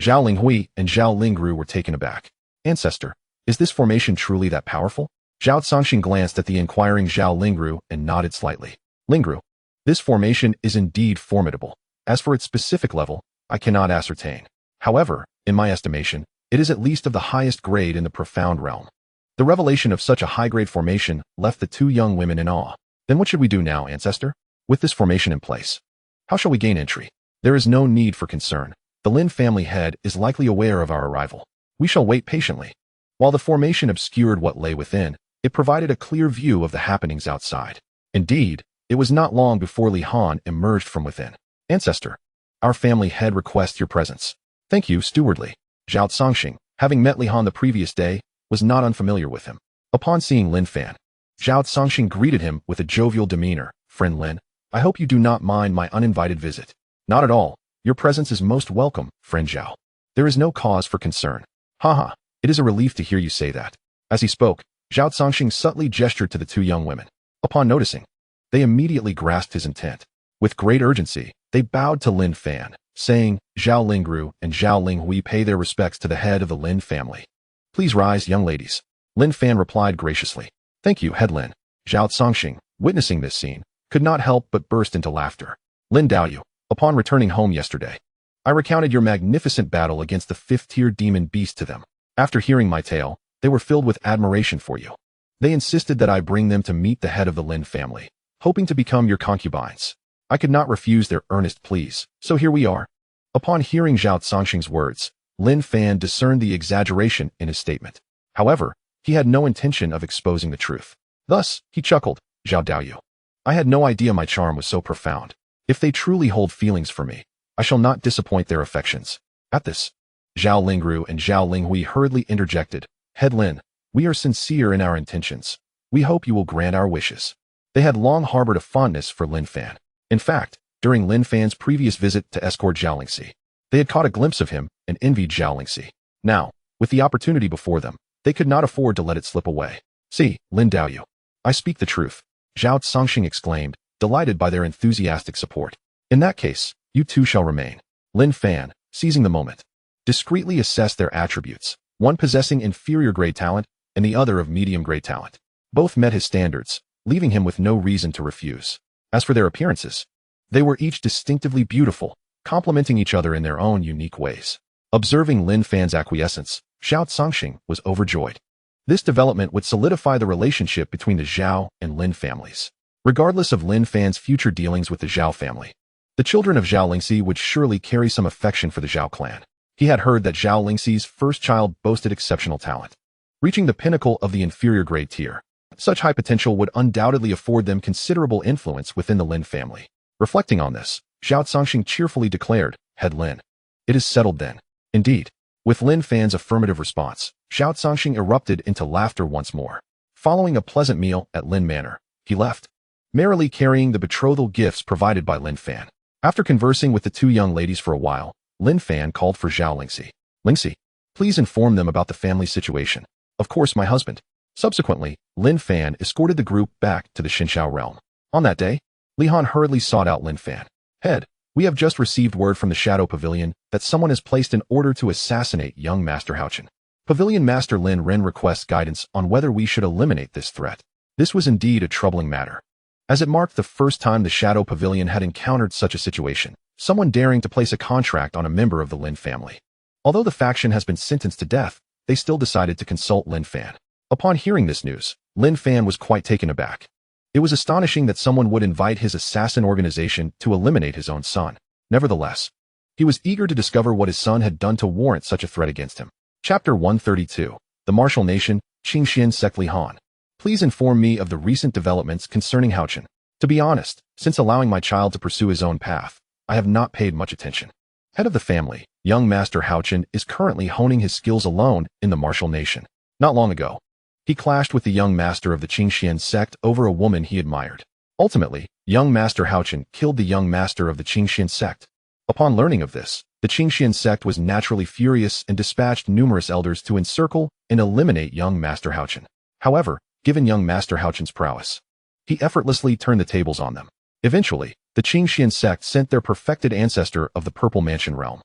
Zhao Linghui and Zhao Lingru were taken aback. "Ancestor, is this formation truly that powerful?" Zhao Cangxing glanced at the inquiring Zhao Lingru and nodded slightly. "Lingru, this formation is indeed formidable. As for its specific level, I cannot ascertain. However, in my estimation, it is at least of the highest grade in the profound realm." The revelation of such a high-grade formation left the two young women in awe. "Then what should we do now, ancestor? With this formation in place, how shall we gain entry?" "There is no need for concern. The Lin family head is likely aware of our arrival. We shall wait patiently." While the formation obscured what lay within, it provided a clear view of the happenings outside. Indeed, it was not long before Li Han emerged from within. "Ancestor, our family head requests your presence." "Thank you, stewardly." Zhao Cangxing, having met Li Han the previous day, was not unfamiliar with him. Upon seeing Lin Fan, Zhao Cangxing greeted him with a jovial demeanor. "Friend Lin, I hope you do not mind my uninvited visit." "Not at all. Your presence is most welcome, friend Zhao. There is no cause for concern." "Haha, it is a relief to hear you say that." As he spoke, Zhao Cangxing subtly gestured to the two young women. Upon noticing, they immediately grasped his intent. With great urgency, they bowed to Lin Fan, saying, "Zhao Lingru and Zhao Linghui pay their respects to the head of the Lin family." "Please rise, young ladies." Lin Fan replied graciously. "Thank you, head Lin." Zhao Cangxing, witnessing this scene, could not help but burst into laughter. "Lin Daoyu, upon returning home yesterday, I recounted your magnificent battle against the fifth-tier demon beast to them. After hearing my tale, they were filled with admiration for you. They insisted that I bring them to meet the head of the Lin family, hoping to become your concubines. I could not refuse their earnest pleas, so here we are." Upon hearing Zhao Cangxing's words, Lin Fan discerned the exaggeration in his statement. However, he had no intention of exposing the truth. Thus, he chuckled, "Zhao Daoyu, I had no idea my charm was so profound. If they truly hold feelings for me, I shall not disappoint their affections." At this, Zhao Lingru and Zhao Linghui hurriedly interjected, "Head Lin, we are sincere in our intentions. We hope you will grant our wishes." They had long harbored a fondness for Lin Fan. In fact, during Lin Fan's previous visit to escort Zhao Lingxi, they had caught a glimpse of him and envied Zhao Lingxi. Now, with the opportunity before them, they could not afford to let it slip away. "See, Lin Daoyu, I speak the truth," Zhao Cangxing exclaimed, delighted by their enthusiastic support. "In that case, you two shall remain." Lin Fan, seizing the moment, discreetly assessed their attributes, one possessing inferior grade talent and the other of medium grade talent. Both met his standards, leaving him with no reason to refuse. As for their appearances, they were each distinctively beautiful, complementing each other in their own unique ways. Observing Lin Fan's acquiescence, Zhao Cangxing was overjoyed. This development would solidify the relationship between the Zhao and Lin families. Regardless of Lin Fan's future dealings with the Zhao family, the children of Zhao Lingxi would surely carry some affection for the Zhao clan. He had heard that Zhao Lingxi's first child boasted exceptional talent, reaching the pinnacle of the inferior grade tier. Such high potential would undoubtedly afford them considerable influence within the Lin family. Reflecting on this, Zhao Cangxing cheerfully declared, "Head Lin, it is settled then." Indeed, with Lin Fan's affirmative response, Zhao Cangxing erupted into laughter once more. Following a pleasant meal at Lin Manor, he left, merrily carrying the betrothal gifts provided by Lin Fan. After conversing with the two young ladies for a while, Lin Fan called for Zhao Lingxi. "Lingxi, please inform them about the family situation. Of course, my husband." Subsequently, Lin Fan escorted the group back to the Xinshao realm. On that day, Li Han hurriedly sought out Lin Fan. "Head, we have just received word from the Shadow Pavilion that someone has placed an order to assassinate young Master Haochen. Pavilion Master Lin Ren requests guidance on whether we should eliminate this threat. This was indeed a troubling matter, as it marked the first time the Shadow Pavilion had encountered such a situation, someone daring to place a contract on a member of the Lin family. Although the faction has been sentenced to death, they still decided to consult Lin Fan. Upon hearing this news, Lin Fan was quite taken aback. It was astonishing that someone would invite his assassin organization to eliminate his own son. Nevertheless, he was eager to discover what his son had done to warrant such a threat against him. Chapter 132. The Martial Nation, Qingxian Sect Lihan. Please inform me of the recent developments concerning Haochen. To be honest, since allowing my child to pursue his own path, I have not paid much attention. Head of the family, young Master Haochen is currently honing his skills alone in the Martial Nation. Not long ago, he clashed with the young master of the Qingxian sect over a woman he admired. Ultimately, young Master Haochen killed the young master of the Qingxian sect. Upon learning of this, the Qingxian sect was naturally furious and dispatched numerous elders to encircle and eliminate young Master Haochen. However, given young Master Haochen's prowess, he effortlessly turned the tables on them. Eventually, the Qingxian sect sent their perfected ancestor of the Purple Mansion realm.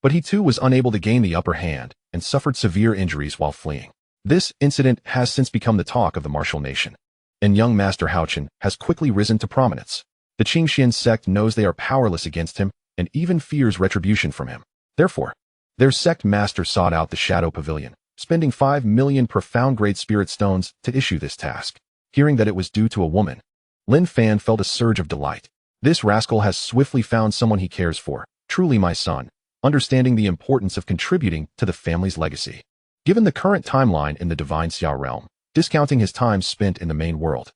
But he too was unable to gain the upper hand and suffered severe injuries while fleeing. This incident has since become the talk of the Martial Nation, and young Master Haochen has quickly risen to prominence. The Qingxian sect knows they are powerless against him and even fears retribution from him. Therefore, their sect master sought out the Shadow Pavilion, spending 5 million profound Great Spirit Stones to issue this task. Hearing that it was due to a woman, Lin Fan felt a surge of delight. This rascal has swiftly found someone he cares for, truly my son, understanding the importance of contributing to the family's legacy. Given the current timeline in the Divine Xiao realm, discounting his time spent in the main world,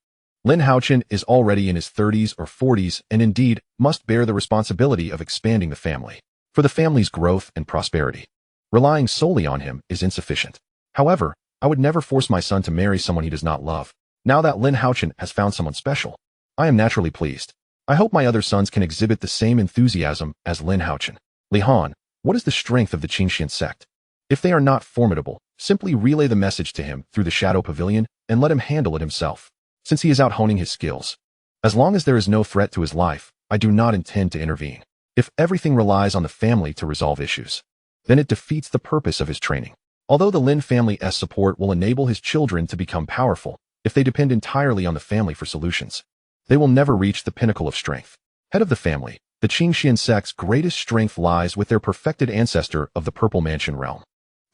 Lin Haochen is already in his 30s or 40s and indeed must bear the responsibility of expanding the family. For the family's growth and prosperity, relying solely on him is insufficient. However, I would never force my son to marry someone he does not love. Now that Lin Haochen has found someone special, I am naturally pleased. I hope my other sons can exhibit the same enthusiasm as Lin Haochen. Lihan, what is the strength of the Qingxian sect? If they are not formidable, simply relay the message to him through the Shadow Pavilion and let him handle it himself, since he is out honing his skills. As long as there is no threat to his life, I do not intend to intervene. If everything relies on the family to resolve issues, then it defeats the purpose of his training. Although the Lin family's support will enable his children to become powerful, if they depend entirely on the family for solutions, they will never reach the pinnacle of strength. Head of the family, the Qingxian sect's greatest strength lies with their perfected ancestor of the Purple Mansion realm,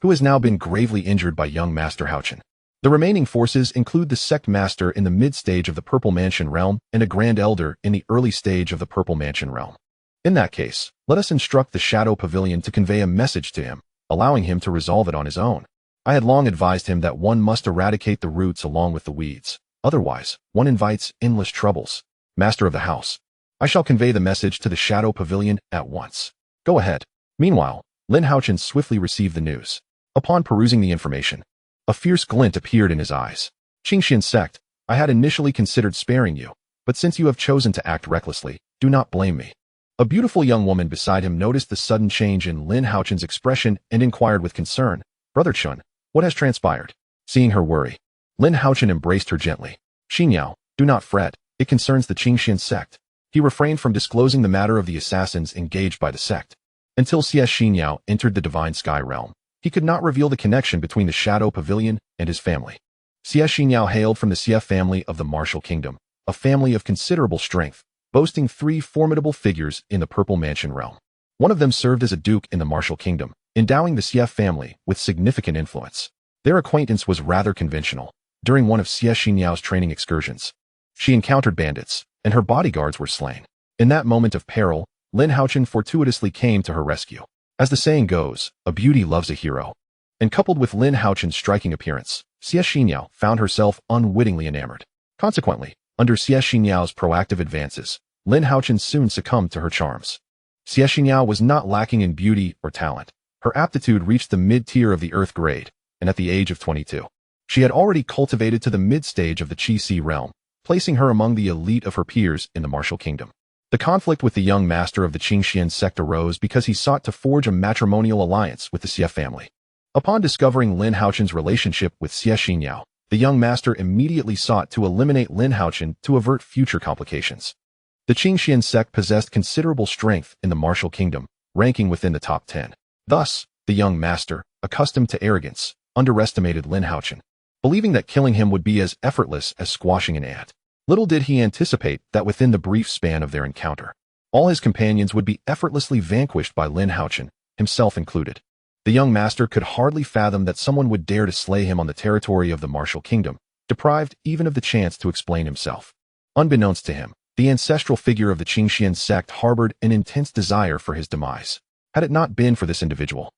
who has now been gravely injured by young Master Haochen. The remaining forces include the Sect Master in the mid-stage of the Purple Mansion realm and a Grand Elder in the early stage of the Purple Mansion realm. In that case, let us instruct the Shadow Pavilion to convey a message to him, allowing him to resolve it on his own. I had long advised him that one must eradicate the roots along with the weeds. Otherwise, one invites endless troubles. Master of the house, I shall convey the message to the Shadow Pavilion at once. Go ahead. Meanwhile, Lin Haochen swiftly received the news. Upon perusing the information, a fierce glint appeared in his eyes. Qingxian sect, I had initially considered sparing you, but since you have chosen to act recklessly, do not blame me. A beautiful young woman beside him noticed the sudden change in Lin Haochen's expression and inquired with concern, Brother Chun, what has transpired? Seeing her worry, Lin Haochen embraced her gently. Xinyao, do not fret, it concerns the Qingxian sect. He refrained from disclosing the matter of the assassins engaged by the sect. Until Xie Xinyao entered the Divine Sky realm, he could not reveal the connection between the Shadow Pavilion and his family. Xie Xinyao hailed from the Xie family of the Martial Kingdom, a family of considerable strength, boasting 3 formidable figures in the Purple Mansion realm. One of them served as a duke in the Martial Kingdom, endowing the Xie family with significant influence. Their acquaintance was rather conventional. During one of Xie Xinyao's training excursions, she encountered bandits, and her bodyguards were slain. In that moment of peril, Lin Haochen fortuitously came to her rescue. As the saying goes, a beauty loves a hero. And coupled with Lin Haochen's striking appearance, Xie Xinyao found herself unwittingly enamored. Consequently, under Xie Xinyao's proactive advances, Lin Haochen soon succumbed to her charms. Xie Xinyao was not lacking in beauty or talent. Her aptitude reached the mid-tier of the Earth grade, and at the age of 22, she had already cultivated to the mid-stage of the Qi-Si realm, placing her among the elite of her peers in the Martial Kingdom. The conflict with the young master of the Qingxian sect arose because he sought to forge a matrimonial alliance with the Xie family. Upon discovering Lin Haochen's relationship with Xie Xinyao, the young master immediately sought to eliminate Lin Haochen to avert future complications. The Qingxian sect possessed considerable strength in the Martial Kingdom, ranking within the top 10. Thus, the young master, accustomed to arrogance, underestimated Lin Haochen, believing that killing him would be as effortless as squashing an ant. Little did he anticipate that within the brief span of their encounter, all his companions would be effortlessly vanquished by Lin Haochen, himself included. The young master could hardly fathom that someone would dare to slay him on the territory of the martial kingdom, deprived even of the chance to explain himself. Unbeknownst to him, the ancestral figure of the Qinglan sect harbored an intense desire for his demise. Had it not been for this individual,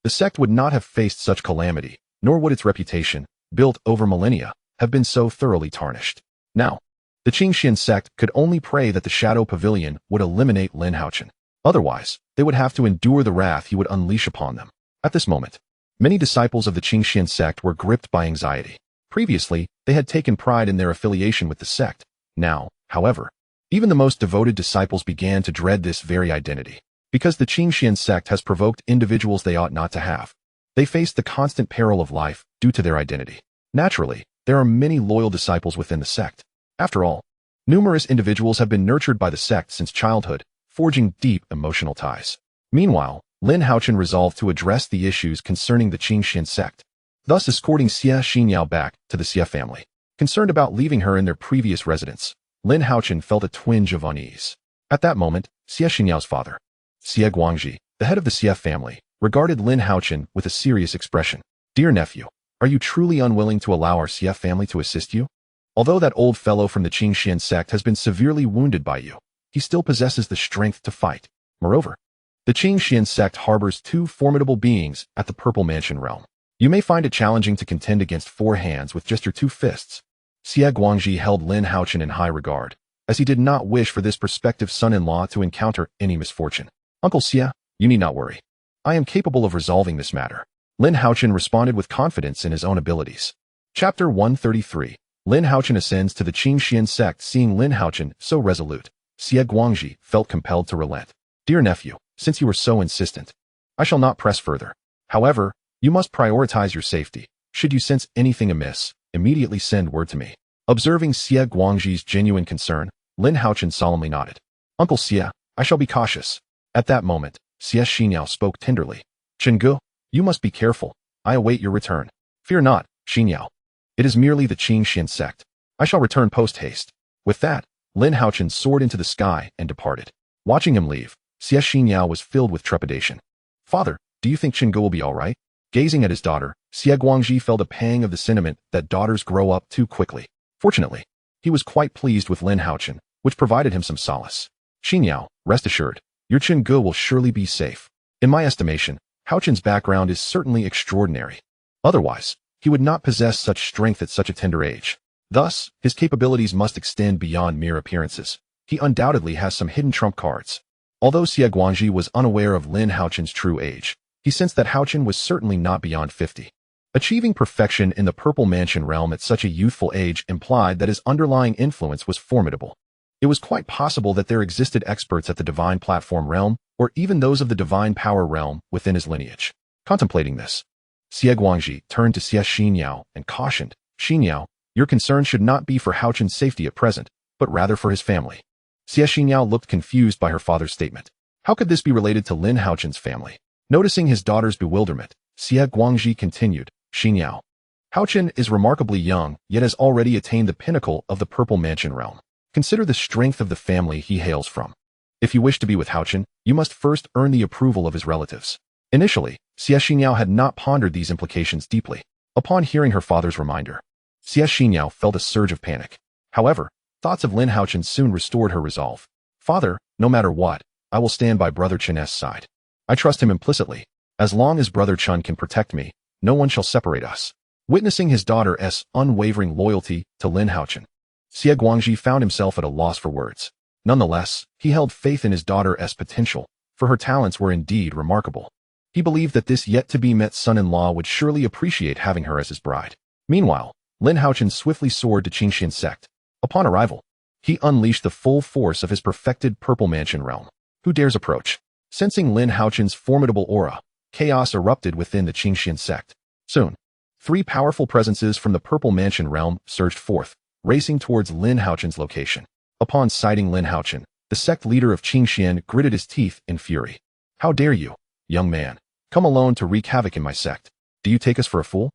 the sect would not have faced such calamity, nor would its reputation, built over millennia, have been so thoroughly tarnished. Now, the Qinglan sect could only pray that the Shadow Pavilion would eliminate Lin Haochen. Otherwise, they would have to endure the wrath he would unleash upon them. At this moment, many disciples of the Qinglan sect were gripped by anxiety. Previously, they had taken pride in their affiliation with the sect. Now, however, even the most devoted disciples began to dread this very identity. Because the Qinglan sect has provoked individuals they ought not to have. They faced the constant peril of life due to their identity. Naturally, there are many loyal disciples within the sect. After all, numerous individuals have been nurtured by the sect since childhood, forging deep emotional ties. Meanwhile, Lin Haochen resolved to address the issues concerning the Qinglan sect, thus escorting Xie Xinyao back to the Xie family. Concerned about leaving her in their previous residence, Lin Haochen felt a twinge of unease. At that moment, Xie Xinyao's father, Xie Guangji, the head of the Xie family, regarded Lin Haochen with a serious expression. "Dear nephew, are you truly unwilling to allow our Xie family to assist you? Although that old fellow from the Qinglan sect has been severely wounded by you, he still possesses the strength to fight. Moreover, the Qinglan sect harbors two formidable beings at the Purple Mansion realm. You may find it challenging to contend against four hands with just your two fists." Xie Guangji held Lin Haochen in high regard, as he did not wish for this prospective son-in-law to encounter any misfortune. "Uncle Xie, you need not worry. I am capable of resolving this matter." Lin Haochen responded with confidence in his own abilities. Chapter 133. Lin Haochen ascends to the Qinglan sect. Seeing Lin Haochen so resolute, Xie Guangji felt compelled to relent. "Dear nephew, since you are so insistent, I shall not press further. However, you must prioritize your safety. Should you sense anything amiss, immediately send word to me." Observing Xie Guangji's genuine concern, Lin Haochen solemnly nodded. "Uncle Xie, I shall be cautious." At that moment, Xie Xinyao spoke tenderly. "Chengu, you must be careful. I await your return." "Fear not, Xinyao. It is merely the Qinglan sect. I shall return post-haste." With that, Lin Haochen soared into the sky and departed. Watching him leave, Xie Xinyao was filled with trepidation. "Father, do you think Chengu will be all right?" Gazing at his daughter, Xie Guangji felt a pang of the sentiment that daughters grow up too quickly. Fortunately, he was quite pleased with Lin Haochen, which provided him some solace. "Xinyao, rest assured, your Chengu will surely be safe. In my estimation, Haochen's background is certainly extraordinary. Otherwise, he would not possess such strength at such a tender age. Thus, his capabilities must extend beyond mere appearances. He undoubtedly has some hidden trump cards." Although Xie Guangji was unaware of Lin Haochen's true age, he sensed that Haochen was certainly not beyond 50. Achieving perfection in the Purple Mansion realm at such a youthful age implied that his underlying influence was formidable. It was quite possible that there existed experts at the Divine Platform realm, or even those of the Divine Power realm within his lineage. Contemplating this, Xie Guangji turned to Xie Xinyao and cautioned, "Xinyao, your concern should not be for Haochen's safety at present, but rather for his family." Xie Xinyao looked confused by her father's statement. How could this be related to Lin Haochen's family? Noticing his daughter's bewilderment, Xie Guangji continued, "Xinyao, Haochen is remarkably young, yet has already attained the pinnacle of the Purple Mansion realm. Consider the strength of the family he hails from. If you wish to be with Haochen, you must first earn the approval of his relatives." Initially, Xie Xinyao had not pondered these implications deeply. Upon hearing her father's reminder, Xie Xinyao felt a surge of panic. However, thoughts of Lin Haochen soon restored her resolve. "Father, no matter what, I will stand by Brother Chen's side. I trust him implicitly. As long as Brother Chen can protect me, no one shall separate us." Witnessing his daughter's unwavering loyalty to Lin Haochen, Xie Guangji found himself at a loss for words. Nonetheless, he held faith in his daughter's potential, for her talents were indeed remarkable. He believed that this yet-to-be-met son-in-law would surely appreciate having her as his bride. Meanwhile, Lin Haochen swiftly soared to Qinglan sect. Upon arrival, he unleashed the full force of his perfected Purple Mansion realm. Who dares approach? Sensing Lin Haochen's formidable aura, chaos erupted within the Qinglan sect. Soon, three powerful presences from the Purple Mansion realm surged forth, racing towards Lin Haochen's location. Upon sighting Lin Haochen, the sect leader of Qinglan gritted his teeth in fury. "How dare you, young man, come alone to wreak havoc in my sect? Do you take us for a fool?"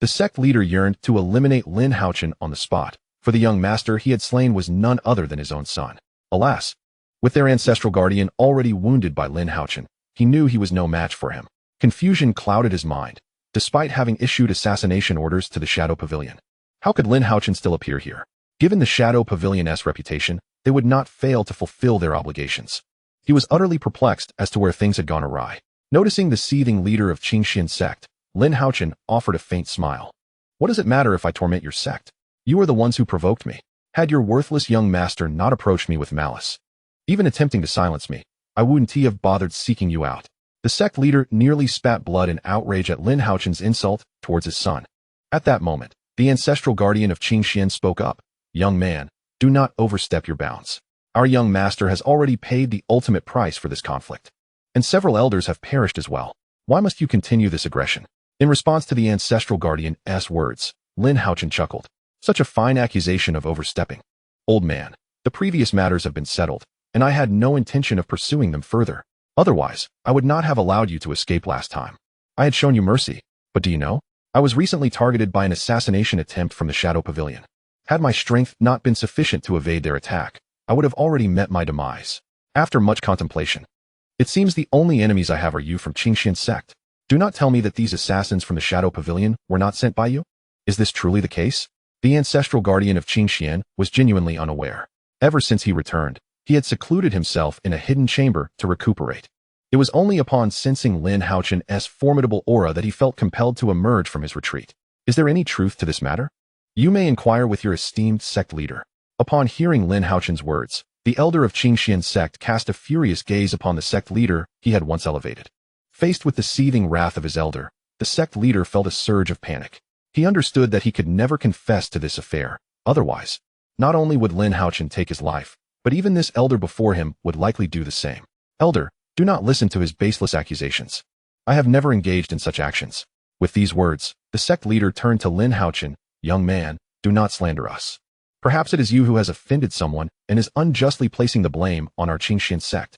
The sect leader yearned to eliminate Lin Haochen on the spot, for the young master he had slain was none other than his own son. Alas, with their ancestral guardian already wounded by Lin Haochen, he knew he was no match for him. Confusion clouded his mind, despite having issued assassination orders to the Shadow Pavilion. How could Lin Haochen still appear here? Given the Shadow Pavilion's reputation, they would not fail to fulfill their obligations. He was utterly perplexed as to where things had gone awry. Noticing the seething leader of Qingxian sect, Lin Haochen offered a faint smile. What does it matter if I torment your sect? You are the ones who provoked me. Had your worthless young master not approached me with malice, even attempting to silence me, I wouldn't have bothered seeking you out. The sect leader nearly spat blood in outrage at Lin Haochen's insult towards his son. At that moment, the ancestral guardian of Qingxian spoke up. Young man, do not overstep your bounds. Our young master has already paid the ultimate price for this conflict, and several elders have perished as well. Why must you continue this aggression? In response to the ancestral guardian's words, Lin Haochen chuckled. Such a fine accusation of overstepping. Old man, the previous matters have been settled, and I had no intention of pursuing them further. Otherwise, I would not have allowed you to escape last time. I had shown you mercy, but do you know? I was recently targeted by an assassination attempt from the Shadow Pavilion. Had my strength not been sufficient to evade their attack, I would have already met my demise. After much contemplation, it seems the only enemies I have are you from Qingxian sect. Do not tell me that these assassins from the Shadow Pavilion were not sent by you? Is this truly the case? The ancestral guardian of Qingxian was genuinely unaware. Ever since he returned, he had secluded himself in a hidden chamber to recuperate. It was only upon sensing Lin Haochen's formidable aura that he felt compelled to emerge from his retreat. Is there any truth to this matter? You may inquire with your esteemed sect leader. Upon hearing Lin Haochen's words, the elder of Qingxian sect cast a furious gaze upon the sect leader he had once elevated. Faced with the seething wrath of his elder, the sect leader felt a surge of panic. He understood that he could never confess to this affair. Otherwise, not only would Lin Haochen take his life, but even this elder before him would likely do the same. Elder, do not listen to his baseless accusations. I have never engaged in such actions. With these words, the sect leader turned to Lin Haochen. Young man, do not slander us. Perhaps it is you who has offended someone and is unjustly placing the blame on our Qingxian sect.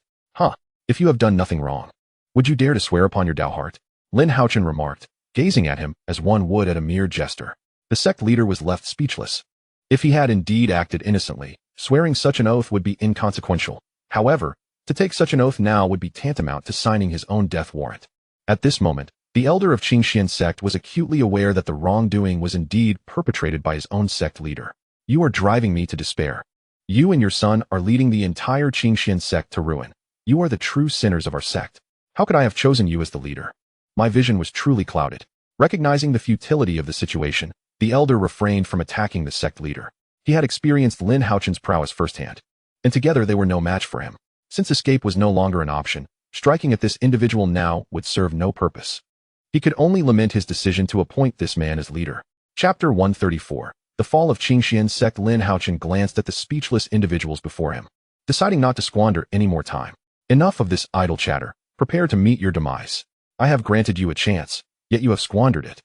If you have done nothing wrong, would you dare to swear upon your Dao heart? Lin Haochen remarked, gazing at him as one would at a mere jester. The sect leader was left speechless. If he had indeed acted innocently, swearing such an oath would be inconsequential. However, to take such an oath now would be tantamount to signing his own death warrant. At this moment, the elder of Qingxian sect was acutely aware that the wrongdoing was indeed perpetrated by his own sect leader. You are driving me to despair. You and your son are leading the entire Qingxian sect to ruin. You are the true sinners of our sect. How could I have chosen you as the leader? My vision was truly clouded. Recognizing the futility of the situation, the elder refrained from attacking the sect leader. He had experienced Lin Haochen's prowess firsthand, and together they were no match for him. Since escape was no longer an option, striking at this individual now would serve no purpose. He could only lament his decision to appoint this man as leader. Chapter 134. The Fall of Qingxian Sect. Lin Haochen glanced at the speechless individuals before him, deciding not to squander any more time. Enough of this idle chatter. Prepare to meet your demise. I have granted you a chance, yet you have squandered it.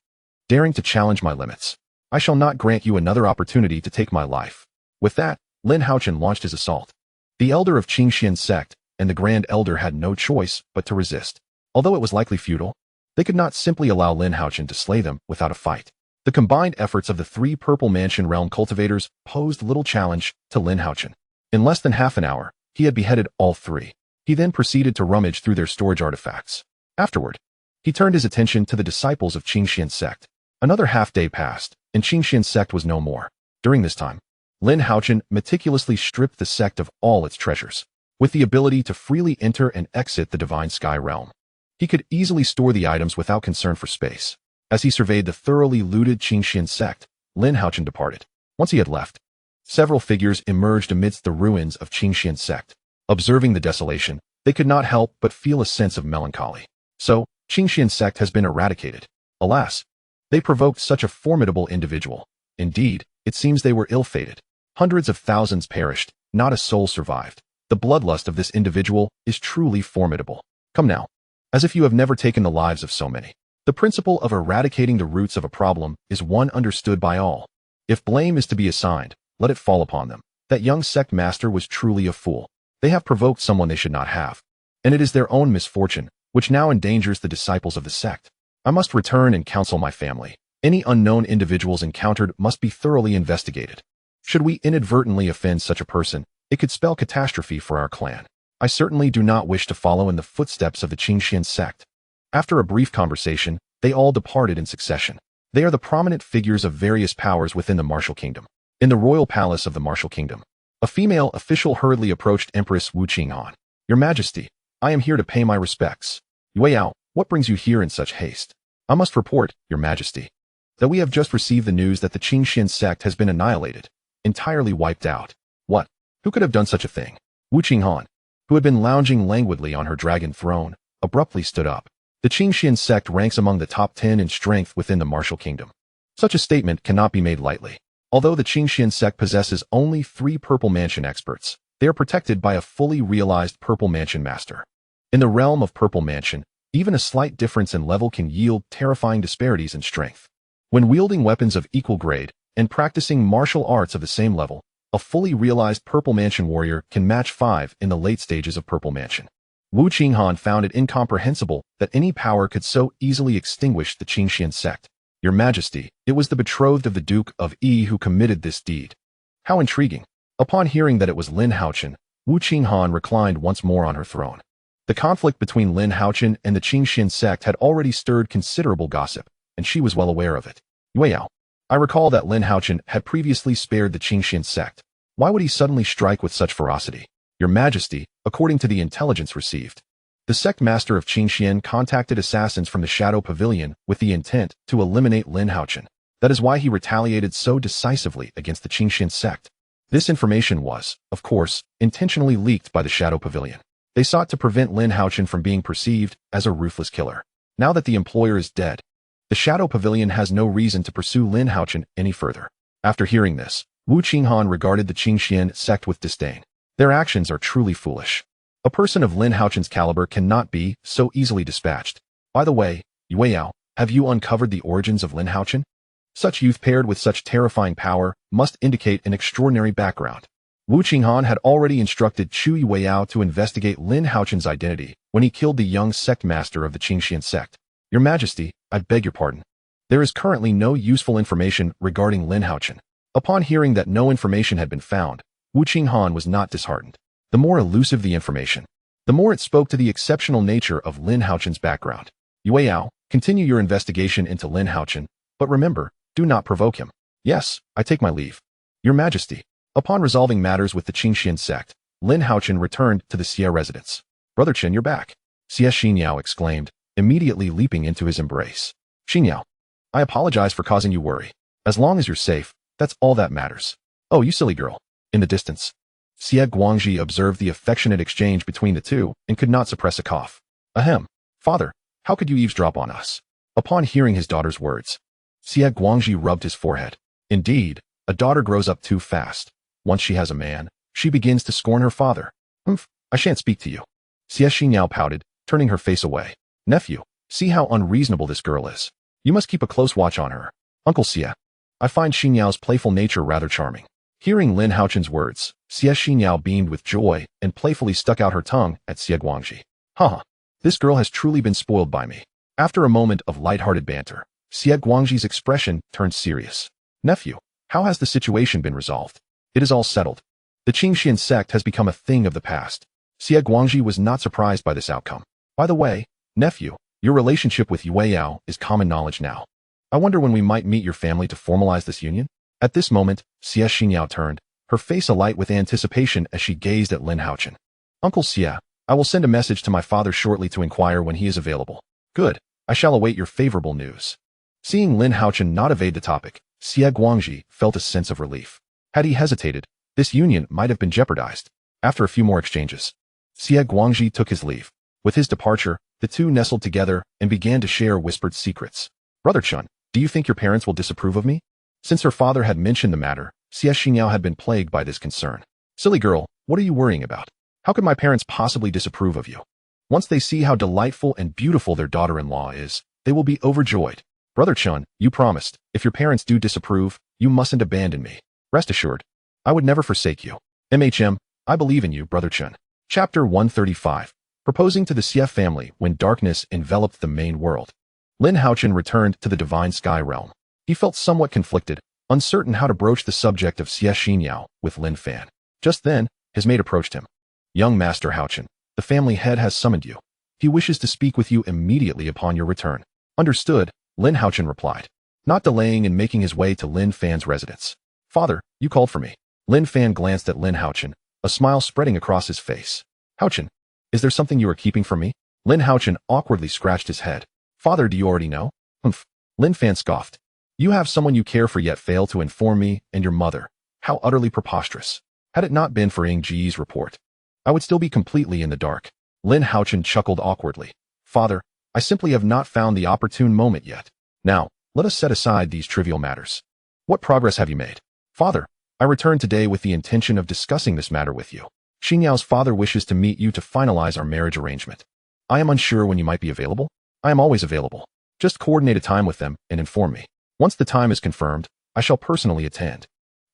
Daring to challenge my limits, I shall not grant you another opportunity to take my life. With that, Lin Haochen launched his assault. The elder of Qingxian sect and the grand elder had no choice but to resist. Although it was likely futile, they could not simply allow Lin Haochen to slay them without a fight. The combined efforts of the three Purple Mansion realm cultivators posed little challenge to Lin Haochen. In less than half an hour, he had beheaded all three. He then proceeded to rummage through their storage artifacts. Afterward, he turned his attention to the disciples of Qingxian sect. Another half-day passed, and Qingxian sect was no more. During this time, Lin Haochen meticulously stripped the sect of all its treasures. With the ability to freely enter and exit the Divine Sky realm, he could easily store the items without concern for space. As he surveyed the thoroughly looted Qingxian sect, Lin Haochen departed. Once he had left, several figures emerged amidst the ruins of Qingxian sect. Observing the desolation, they could not help but feel a sense of melancholy. So, Qingxian sect has been eradicated. Alas, they provoked such a formidable individual. Indeed, it seems they were ill-fated. Hundreds of thousands perished, not a soul survived. The bloodlust of this individual is truly formidable. Come now. As if you have never taken the lives of so many. The principle of eradicating the roots of a problem is one understood by all. If blame is to be assigned, let it fall upon them. That young sect master was truly a fool. They have provoked someone they should not have, and it is their own misfortune, which now endangers the disciples of the sect. I must return and counsel my family. Any unknown individuals encountered must be thoroughly investigated. Should we inadvertently offend such a person, it could spell catastrophe for our clan. I certainly do not wish to follow in the footsteps of the Qingxian sect. After a brief conversation, they all departed in succession. They are the prominent figures of various powers within the Martial Kingdom. In the royal palace of the Martial Kingdom, a female official hurriedly approached Empress Wu Qinghan. Your Majesty, I am here to pay my respects. Yueyao, what brings you here in such haste? I must report, Your Majesty, that we have just received the news that the Qingxian sect has been annihilated, entirely wiped out. What? Who could have done such a thing? Wu Qinghan, who had been lounging languidly on her dragon throne, abruptly stood up. The Qingxian sect ranks among the top 10 in strength within the Martial Kingdom. Such a statement cannot be made lightly. Although the Qingxian sect possesses only 3 Purple Mansion experts, they are protected by a fully realized Purple Mansion master. In the realm of Purple Mansion, even a slight difference in level can yield terrifying disparities in strength. When wielding weapons of equal grade and practicing martial arts of the same level, a fully realized Purple Mansion warrior can match 5 in the late stages of Purple Mansion. Wu Qinghan found it incomprehensible that any power could so easily extinguish the Qingxian sect. Your Majesty, it was the betrothed of the Duke of Yi who committed this deed. How intriguing. Upon hearing that it was Lin Haochen, Wu Qinghan reclined once more on her throne. The conflict between Lin Haochen and the Qingxian sect had already stirred considerable gossip, and she was well aware of it. Yueyao, I recall that Lin Haochen had previously spared the Qingxian sect. Why would he suddenly strike with such ferocity? Your Majesty, according to the intelligence received, the sect master of Qingxian contacted assassins from the Shadow Pavilion with the intent to eliminate Lin Haochen. That is why he retaliated so decisively against the Qingxian sect. This information was, of course, intentionally leaked by the Shadow Pavilion. They sought to prevent Lin Haochen from being perceived as a ruthless killer. Now that the employer is dead, the Shadow Pavilion has no reason to pursue Lin Haochen any further. After hearing this, Wu Qinghan regarded the Qingxian sect with disdain. Their actions are truly foolish. A person of Lin Haochen's caliber cannot be so easily dispatched. By the way, Yueyao, have you uncovered the origins of Lin Haochen? Such youth paired with such terrifying power must indicate an extraordinary background. Wu Qinghan had already instructed Chu Yueyao to investigate Lin Haochen's identity when he killed the young sect master of the Qingxian sect. Your Majesty, I beg your pardon. There is currently no useful information regarding Lin Haochen. Upon hearing that no information had been found, Wu Qinghan was not disheartened. The more elusive the information, the more it spoke to the exceptional nature of Lin Haochen's background. Yueyao, continue your investigation into Lin Haochen, but remember, do not provoke him. Yes, I take my leave. Your Majesty, upon resolving matters with the Qingxian sect, Lin Haochen returned to the Xie residence. Brother Chen, you're back. Xie Xinyao exclaimed, immediately leaping into his embrace. Xinyao, I apologize for causing you worry. As long as you're safe, that's all that matters. Oh, you silly girl. In the distance, Xie Guangji observed the affectionate exchange between the two and could not suppress a cough. Ahem. Father, how could you eavesdrop on us? Upon hearing his daughter's words, Xie Guangji rubbed his forehead. Indeed, a daughter grows up too fast. Once she has a man, she begins to scorn her father. Humph, I shan't speak to you. Xie Xinyao pouted, turning her face away. Nephew, see how unreasonable this girl is. You must keep a close watch on her. Uncle Xie, I find Xinyao's playful nature rather charming. Hearing Lin Haochen's words, Xie Xinyao beamed with joy and playfully stuck out her tongue at Xie Guangji. Haha, this girl has truly been spoiled by me. After a moment of light-hearted banter, Xie Guangji's expression turned serious. Nephew, how has the situation been resolved? It is all settled. The Qingxian sect has become a thing of the past. Xie Guangji was not surprised by this outcome. By the way, nephew, your relationship with Yueyao is common knowledge now. I wonder when we might meet your family to formalize this union? At this moment, Xie Xinyao turned, her face alight with anticipation as she gazed at Lin Haochen. Uncle Xie, I will send a message to my father shortly to inquire when he is available. Good, I shall await your favorable news. Seeing Lin Haochen not evade the topic, Xie Guangji felt a sense of relief. Had he hesitated, this union might have been jeopardized. After a few more exchanges, Xie Guangji took his leave. With his departure, the two nestled together and began to share whispered secrets. Brother Chun, do you think your parents will disapprove of me? Since her father had mentioned the matter, Xie Xinyao had been plagued by this concern. Silly girl, what are you worrying about? How could my parents possibly disapprove of you? Once they see how delightful and beautiful their daughter-in-law is, they will be overjoyed. Brother Chun, you promised, if your parents do disapprove, you mustn't abandon me. Rest assured, I would never forsake you. I believe in you, Brother Chun. Chapter 135. Proposing to the Xie family when darkness enveloped the main world. Lin Haochen returned to the Divine Sky Realm. He felt somewhat conflicted, uncertain how to broach the subject of Xie Xinyao with Lin Fan. Just then, his mate approached him. Young Master Haochen, the family head has summoned you. He wishes to speak with you immediately upon your return. Understood, Lin Haochen replied, not delaying and making his way to Lin Fan's residence. Father, you called for me. Lin Fan glanced at Lin Haochen, a smile spreading across his face. Haochen, is there something you are keeping from me? Lin Haochen awkwardly scratched his head. Father, do you already know? Humph. Lin Fan scoffed. You have someone you care for yet fail to inform me and your mother. How utterly preposterous. Had it not been for Ying Ji's report, I would still be completely in the dark. Lin Haochen chuckled awkwardly. Father, I simply have not found the opportune moment yet. Now, let us set aside these trivial matters. What progress have you made? Father, I returned today with the intention of discussing this matter with you. Xinyao's father wishes to meet you to finalize our marriage arrangement. I am unsure when you might be available. I am always available. Just coordinate a time with them and inform me. Once the time is confirmed, I shall personally attend.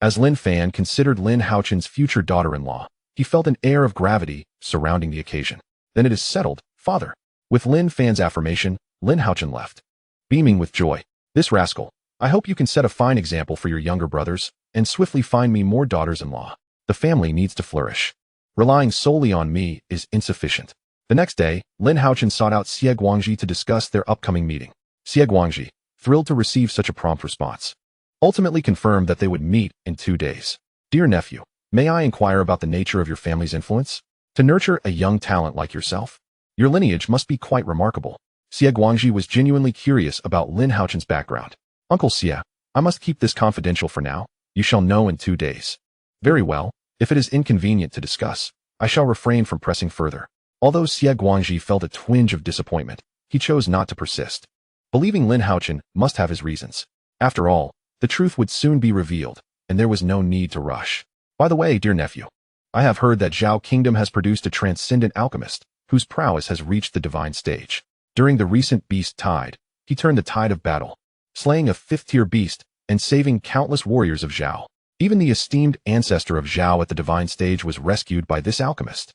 As Lin Fan considered Lin Haochen's future daughter-in-law, he felt an air of gravity surrounding the occasion. Then it is settled, father. With Lin Fan's affirmation, Lin Haochen left. Beaming with joy. This rascal. I hope you can set a fine example for your younger brothers and swiftly find me more daughters-in-law. The family needs to flourish. Relying solely on me is insufficient. The next day, Lin Haochen sought out Xie Guangji to discuss their upcoming meeting. Xie Guangji, thrilled to receive such a prompt response, ultimately confirmed that they would meet in 2 days. Dear nephew, may I inquire about the nature of your family's influence? To nurture a young talent like yourself? Your lineage must be quite remarkable. Xie Guangji was genuinely curious about Lin Haochen's background. Uncle Xie, I must keep this confidential for now. You shall know in 2 days. Very well. If it is inconvenient to discuss, I shall refrain from pressing further. Although Xie Guangji felt a twinge of disappointment, he chose not to persist, believing Lin Haochen must have his reasons. After all, the truth would soon be revealed, and there was no need to rush. By the way, dear nephew, I have heard that Zhao Kingdom has produced a transcendent alchemist, whose prowess has reached the divine stage. During the recent beast tide, he turned the tide of battle, slaying a 5th-tier beast and saving countless warriors of Zhao. Even the esteemed ancestor of Zhao at the divine stage was rescued by this alchemist.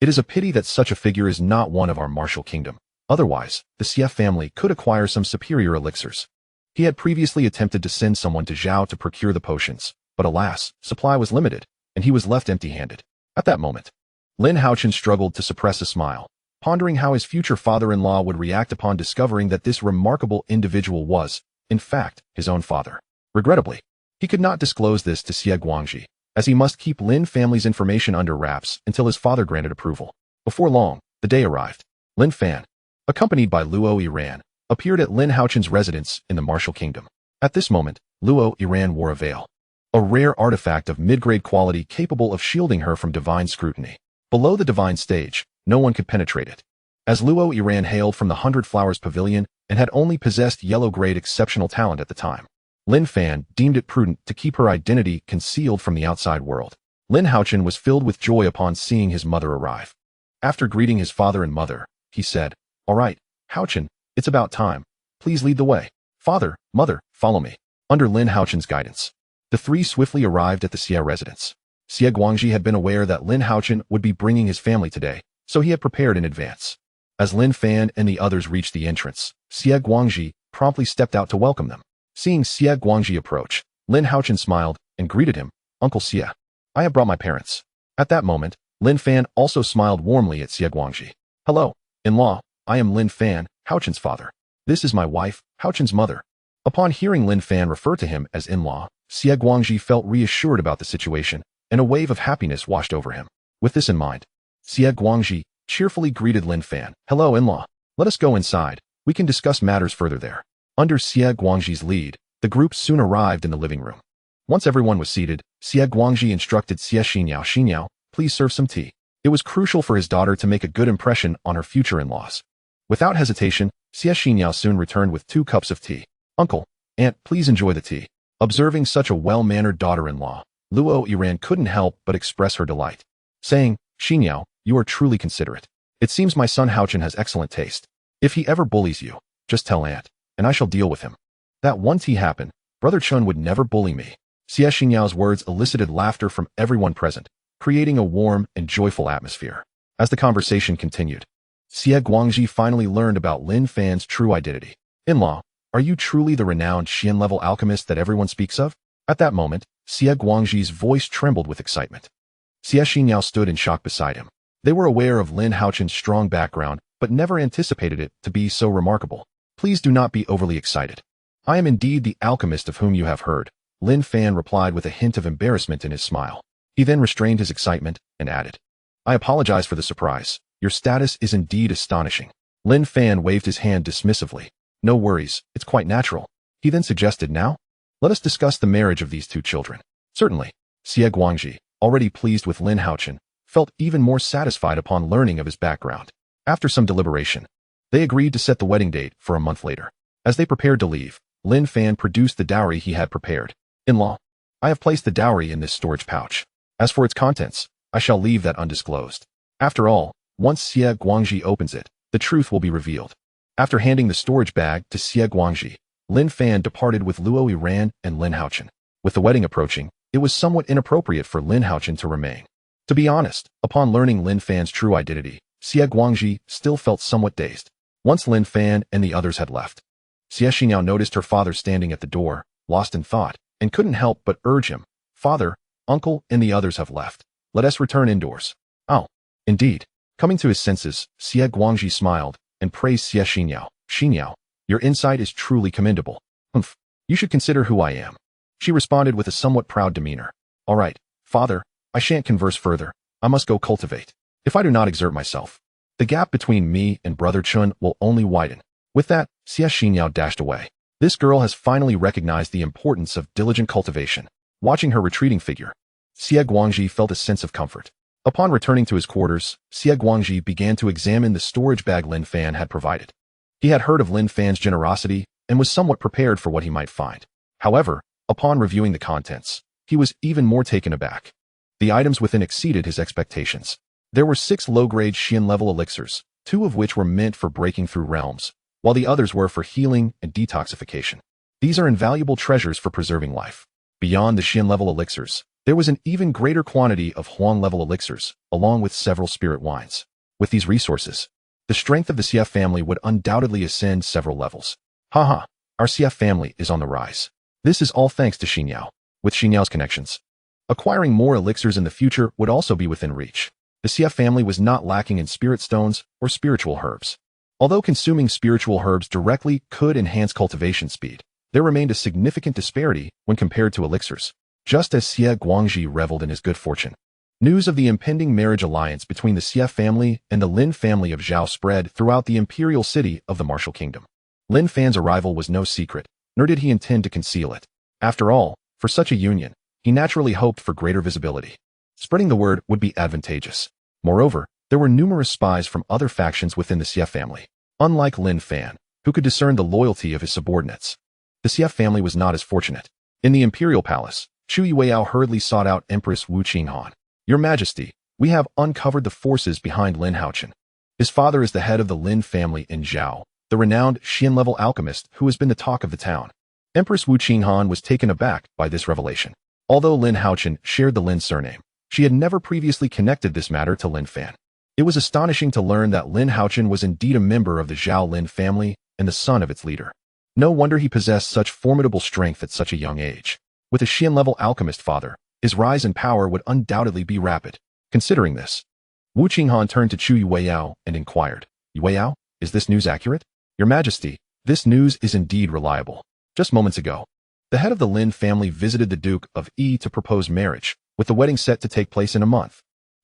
It is a pity that such a figure is not one of our martial kingdom. Otherwise, the Xie family could acquire some superior elixirs. He had previously attempted to send someone to Zhao to procure the potions, but alas, supply was limited, and he was left empty-handed. At that moment, Lin Haochen struggled to suppress a smile, pondering how his future father-in-law would react upon discovering that this remarkable individual was, in fact, his own father. Regrettably, he could not disclose this to Xie Guangji, as he must keep Lin family's information under wraps until his father granted approval. Before long, the day arrived. Lin Fan, accompanied by Luo Yiran, appeared at Lin Haochen's residence in the Martial Kingdom. At this moment, Luo Yiran wore a veil, a rare artifact of mid-grade quality capable of shielding her from divine scrutiny. Below the divine stage, no one could penetrate it. As Luo Yiran hailed from the 100 Flowers Pavilion and had only possessed yellow-grade exceptional talent at the time, Lin Fan deemed it prudent to keep her identity concealed from the outside world. Lin Haochen was filled with joy upon seeing his mother arrive. After greeting his father and mother, he said, "All right, Haochen, it's about time. Please lead the way. Father, mother, follow me." Under Lin Haochen's guidance, the three swiftly arrived at the Xie residence. Xie Guangji had been aware that Lin Haochen would be bringing his family today, so he had prepared in advance. As Lin Fan and the others reached the entrance, Xie Guangji promptly stepped out to welcome them. Seeing Xie Guangji approach, Lin Haochen smiled and greeted him, "Uncle Xie, I have brought my parents." At that moment, Lin Fan also smiled warmly at Xie Guangji. "Hello, in-law, I am Lin Fan, Haochen's father. This is my wife, Haochen's mother." Upon hearing Lin Fan refer to him as in-law, Xie Guangji felt reassured about the situation, and a wave of happiness washed over him. With this in mind, Xie Guangji cheerfully greeted Lin Fan. "Hello, in-law. Let us go inside. We can discuss matters further there." Under Xie Guangji's lead, the group soon arrived in the living room. Once everyone was seated, Xie Guangji instructed Xie Xinyao, "Please serve some tea." It was crucial for his daughter to make a good impression on her future in-laws. Without hesitation, Xie Xinyao soon returned with 2 cups of tea. "Uncle, aunt, please enjoy the tea." Observing such a well-mannered daughter-in-law, Luo Yiran couldn't help but express her delight, saying, "Xinyao, you are truly considerate. It seems my son Haochen has excellent taste. If he ever bullies you, just tell aunt, and I shall deal with him." That one tea happened, Brother Chun would never bully me. Xie Xinyao's words elicited laughter from everyone present, creating a warm and joyful atmosphere. As the conversation continued, Xie Guangji finally learned about Lin Fan's true identity. "In-law, are you truly the renowned Xian-level alchemist that everyone speaks of? At that moment, Xie Guangji's voice trembled with excitement. Xie Xinyao stood in shock beside him. They were aware of Lin Haochen's strong background, but never anticipated it to be so remarkable. Please do not be overly excited. I am indeed the alchemist of whom you have heard, Lin Fan replied with a hint of embarrassment in his smile. He then restrained his excitement and added, I apologize for the surprise. Your status is indeed astonishing. Lin Fan waved his hand dismissively. No worries, it's quite natural. He then suggested, now? Let us discuss the marriage of these two children. Certainly. Xie Guangji, already pleased with Lin Haochen, felt even more satisfied upon learning of his background. After some deliberation, they agreed to set the wedding date for a month later. As they prepared to leave, Lin Fan produced the dowry he had prepared. In-law, I have placed the dowry in this storage pouch. As for its contents, I shall leave that undisclosed. After all, once Xie Guangji opens it, the truth will be revealed. After handing the storage bag to Xie Guangji, Lin Fan departed with Luo Yiran and Lin Haochen. With the wedding approaching, it was somewhat inappropriate for Lin Haochen to remain. To be honest, upon learning Lin Fan's true identity, Xie Guangji still felt somewhat dazed. Once Lin Fan and the others had left, Xie Xinyao noticed her father standing at the door, lost in thought, and couldn't help but urge him, Father, Uncle, and the others have left. Let us return indoors. Oh, indeed. Coming to his senses, Xie Guangji smiled and praised Xie Xinyao. Xinyao, your insight is truly commendable. Humph, you should consider who I am. She responded with a somewhat proud demeanor. All right, Father, I shan't converse further. I must go cultivate. If I do not exert myself, the gap between me and Brother Chun will only widen. With that, Xie Xinyao dashed away. This girl has finally recognized the importance of diligent cultivation. Watching her retreating figure, Xie Guangji felt a sense of comfort. Upon returning to his quarters, Xie Guangji began to examine the storage bag Lin Fan had provided. He had heard of Lin Fan's generosity and was somewhat prepared for what he might find. However, upon reviewing the contents, he was even more taken aback. The items within exceeded his expectations. There were 6 low-grade Xian-level elixirs, 2 of which were meant for breaking through realms, while the others were for healing and detoxification. These are invaluable treasures for preserving life. Beyond the Xian-level elixirs, there was an even greater quantity of Huang-level elixirs, along with several spirit wines. With these resources, the strength of the Xie family would undoubtedly ascend several levels. Haha, our Xie family is on the rise. This is all thanks to Xinyao. With Xinyao's connections, acquiring more elixirs in the future would also be within reach. The Xie family was not lacking in spirit stones or spiritual herbs. Although consuming spiritual herbs directly could enhance cultivation speed, there remained a significant disparity when compared to elixirs. Just as Xie Guangji reveled in his good fortune, news of the impending marriage alliance between the Xie family and the Lin family of Zhao spread throughout the imperial city of the Martial Kingdom. Lin Fan's arrival was no secret, nor did he intend to conceal it. After all, for such a union, he naturally hoped for greater visibility. Spreading the word would be advantageous. Moreover, there were numerous spies from other factions within the Xie family. Unlike Lin Fan, who could discern the loyalty of his subordinates, the Xie family was not as fortunate. In the imperial palace, Chu Yueyao hurriedly sought out Empress Wu Qinghan. Your Majesty, we have uncovered the forces behind Lin Haochen. His father is the head of the Lin family in Zhao, the renowned Xian-level alchemist who has been the talk of the town. Empress Wu Qinghan was taken aback by this revelation. Although Lin Haochen shared the Lin surname, she had never previously connected this matter to Lin Fan. It was astonishing to learn that Lin Haochen was indeed a member of the Zhao Lin family and the son of its leader. No wonder he possessed such formidable strength at such a young age. With a Xian-level alchemist father, his rise in power would undoubtedly be rapid. Considering this, Wu Qinghan turned to Chu Yueyao and inquired, Yueyao, is this news accurate? Your Majesty, this news is indeed reliable. Just moments ago, the head of the Lin family visited the Duke of Yi to propose marriage, with the wedding set to take place in a month.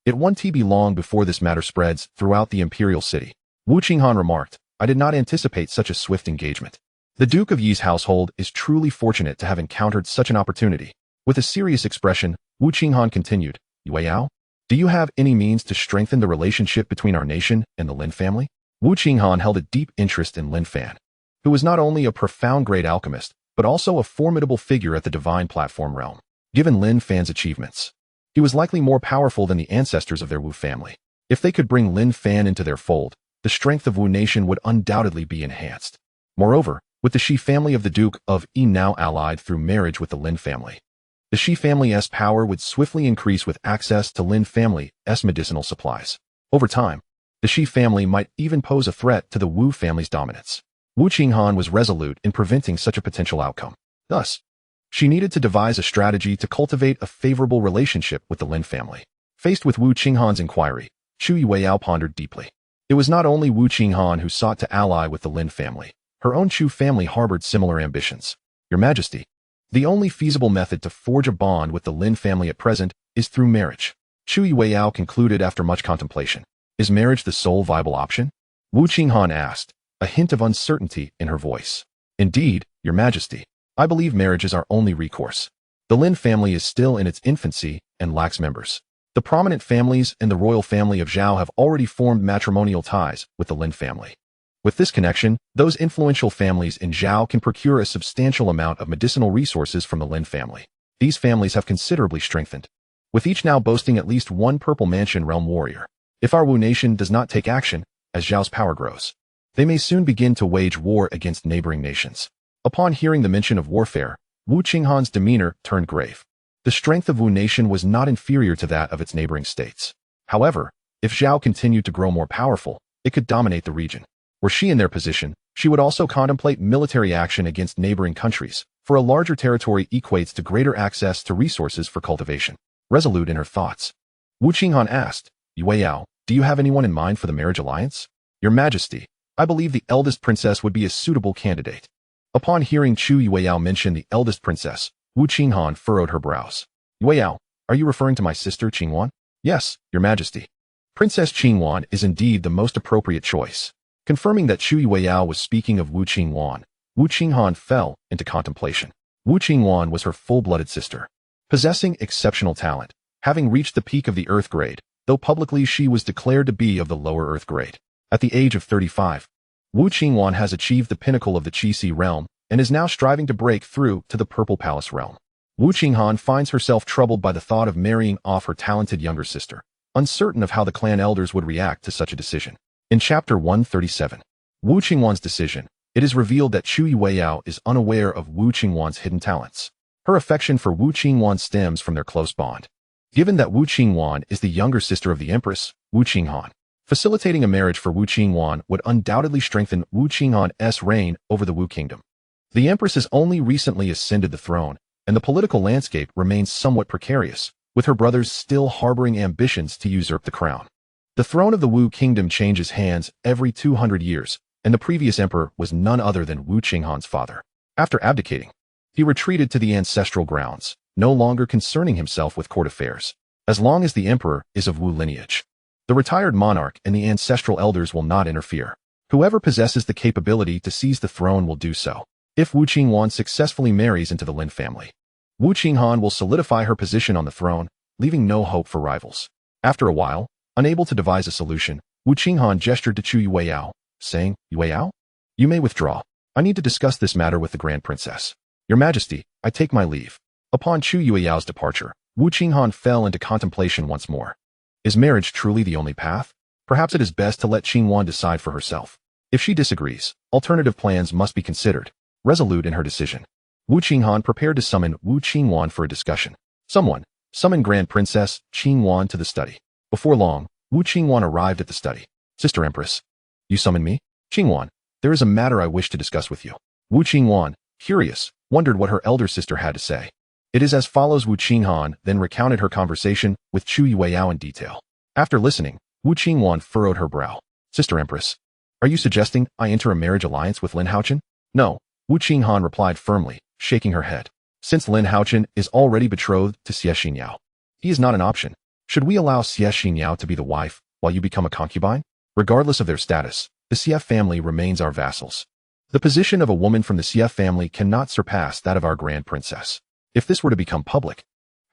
It won't be long before this matter spreads throughout the imperial city. Wu Qinghan remarked, I did not anticipate such a swift engagement. The Duke of Yi's household is truly fortunate to have encountered such an opportunity. With a serious expression, Wu Qinghan continued, Yueyao, do you have any means to strengthen the relationship between our nation and the Lin family? Wu Qinghan held a deep interest in Lin Fan, who was not only a profound great alchemist, but also a formidable figure at the divine platform realm. Given Lin Fan's achievements, he was likely more powerful than the ancestors of their Wu family. If they could bring Lin Fan into their fold, the strength of Wu nation would undoubtedly be enhanced. Moreover, with the Shi family of the Duke of Yi now allied through marriage with the Lin family, the Shi family's power would swiftly increase with access to Lin family's medicinal supplies. Over time, the Shi family might even pose a threat to the Wu family's dominance. Wu Qinghan was resolute in preventing such a potential outcome. Thus, she needed to devise a strategy to cultivate a favorable relationship with the Lin family. Faced with Wu Qinghan's inquiry, Chu Yueyao pondered deeply. It was not only Wu Qinghan who sought to ally with the Lin family. Her own Chu family harbored similar ambitions. Your Majesty, the only feasible method to forge a bond with the Lin family at present is through marriage. Chu Yueyao concluded after much contemplation. Is marriage the sole viable option? Wu Qinghan asked, a hint of uncertainty in her voice. Indeed, Your Majesty, I believe marriage is our only recourse. The Lin family is still in its infancy and lacks members. The prominent families and the royal family of Zhao have already formed matrimonial ties with the Lin family. With this connection, those influential families in Zhao can procure a substantial amount of medicinal resources from the Lin family. These families have considerably strengthened, with each now boasting at least one Purple Mansion realm warrior. If our Wu nation does not take action, as Zhao's power grows, they may soon begin to wage war against neighboring nations. Upon hearing the mention of warfare, Wu Qinghan's demeanor turned grave. The strength of Wu nation was not inferior to that of its neighboring states. However, if Zhao continued to grow more powerful, it could dominate the region. Were she in their position, she would also contemplate military action against neighboring countries, for a larger territory equates to greater access to resources for cultivation. Resolute in her thoughts, Wu Qinghan asked, Yueyao, do you have anyone in mind for the marriage alliance? Your Majesty, I believe the eldest princess would be a suitable candidate. Upon hearing Chu Yueyao mention the eldest princess, Wu Qinghan furrowed her brows. Yueyao, are you referring to my sister Qinglan? Yes, Your Majesty. Princess Qinglan is indeed the most appropriate choice. Confirming that Chu Yueyao was speaking of Wu Qinglan, Wu Qinghan fell into contemplation. Wu Qinglan was her full-blooded sister, possessing exceptional talent, having reached the peak of the Earth grade, though publicly she was declared to be of the lower Earth grade. At the age of 35, Wu Qinglan has achieved the pinnacle of the Qi realm and is now striving to break through to the Purple Palace realm. Wu Qinghan finds herself troubled by the thought of marrying off her talented younger sister, uncertain of how the clan elders would react to such a decision. In Chapter 137, Wu Qingwan's decision, it is revealed that Chu Yueyao is unaware of Wu Qingwan's hidden talents. Her affection for Wu Qingwan stems from their close bond. Given that Wu Qingwan is the younger sister of the Empress, Wu Qinghan, facilitating a marriage for Wu Qingwan would undoubtedly strengthen Wu Qinghan's reign over the Wu kingdom. The Empress has only recently ascended the throne, and the political landscape remains somewhat precarious, with her brothers still harboring ambitions to usurp the crown. The throne of the Wu kingdom changes hands every 200 years, and the previous emperor was none other than Wu Qinghan's father. After abdicating, he retreated to the ancestral grounds, no longer concerning himself with court affairs. As long as the emperor is of Wu lineage, the retired monarch and the ancestral elders will not interfere. Whoever possesses the capability to seize the throne will do so. If Wu Qingwan successfully marries into the Lin family, Wu Qinghan will solidify her position on the throne, leaving no hope for rivals. After a while, unable to devise a solution, Wu Qinghan gestured to Chu Yueyao, saying, Yueyao, you may withdraw. I need to discuss this matter with the Grand Princess. Your Majesty, I take my leave. Upon Chu Yueyao's departure, Wu Qinghan fell into contemplation once more. Is marriage truly the only path? Perhaps it is best to let Qinglan decide for herself. If she disagrees, alternative plans must be considered. Resolute in her decision, Wu Qinghan prepared to summon Wu Qingwan for a discussion. Someone, summon Grand Princess Qinglan to the study. Before long, Wu Qingwan arrived at the study. Sister Empress, you summon me? Qinglan, there is a matter I wish to discuss with you. Wu Qingwan, curious, wondered what her elder sister had to say. It is as follows. Wu Qinghan then recounted her conversation with Chu Yueyao in detail. After listening, Wu Qingwan furrowed her brow. Sister Empress, are you suggesting I enter a marriage alliance with Lin Haochen? No, Wu Qinghan replied firmly, shaking her head. Since Lin Haochen is already betrothed to Xie Xinyao, he is not an option. Should we allow Xie Xinyao to be the wife while you become a concubine? Regardless of their status, the Xie family remains our vassals. The position of a woman from the Xie family cannot surpass that of our Grand Princess. If this were to become public,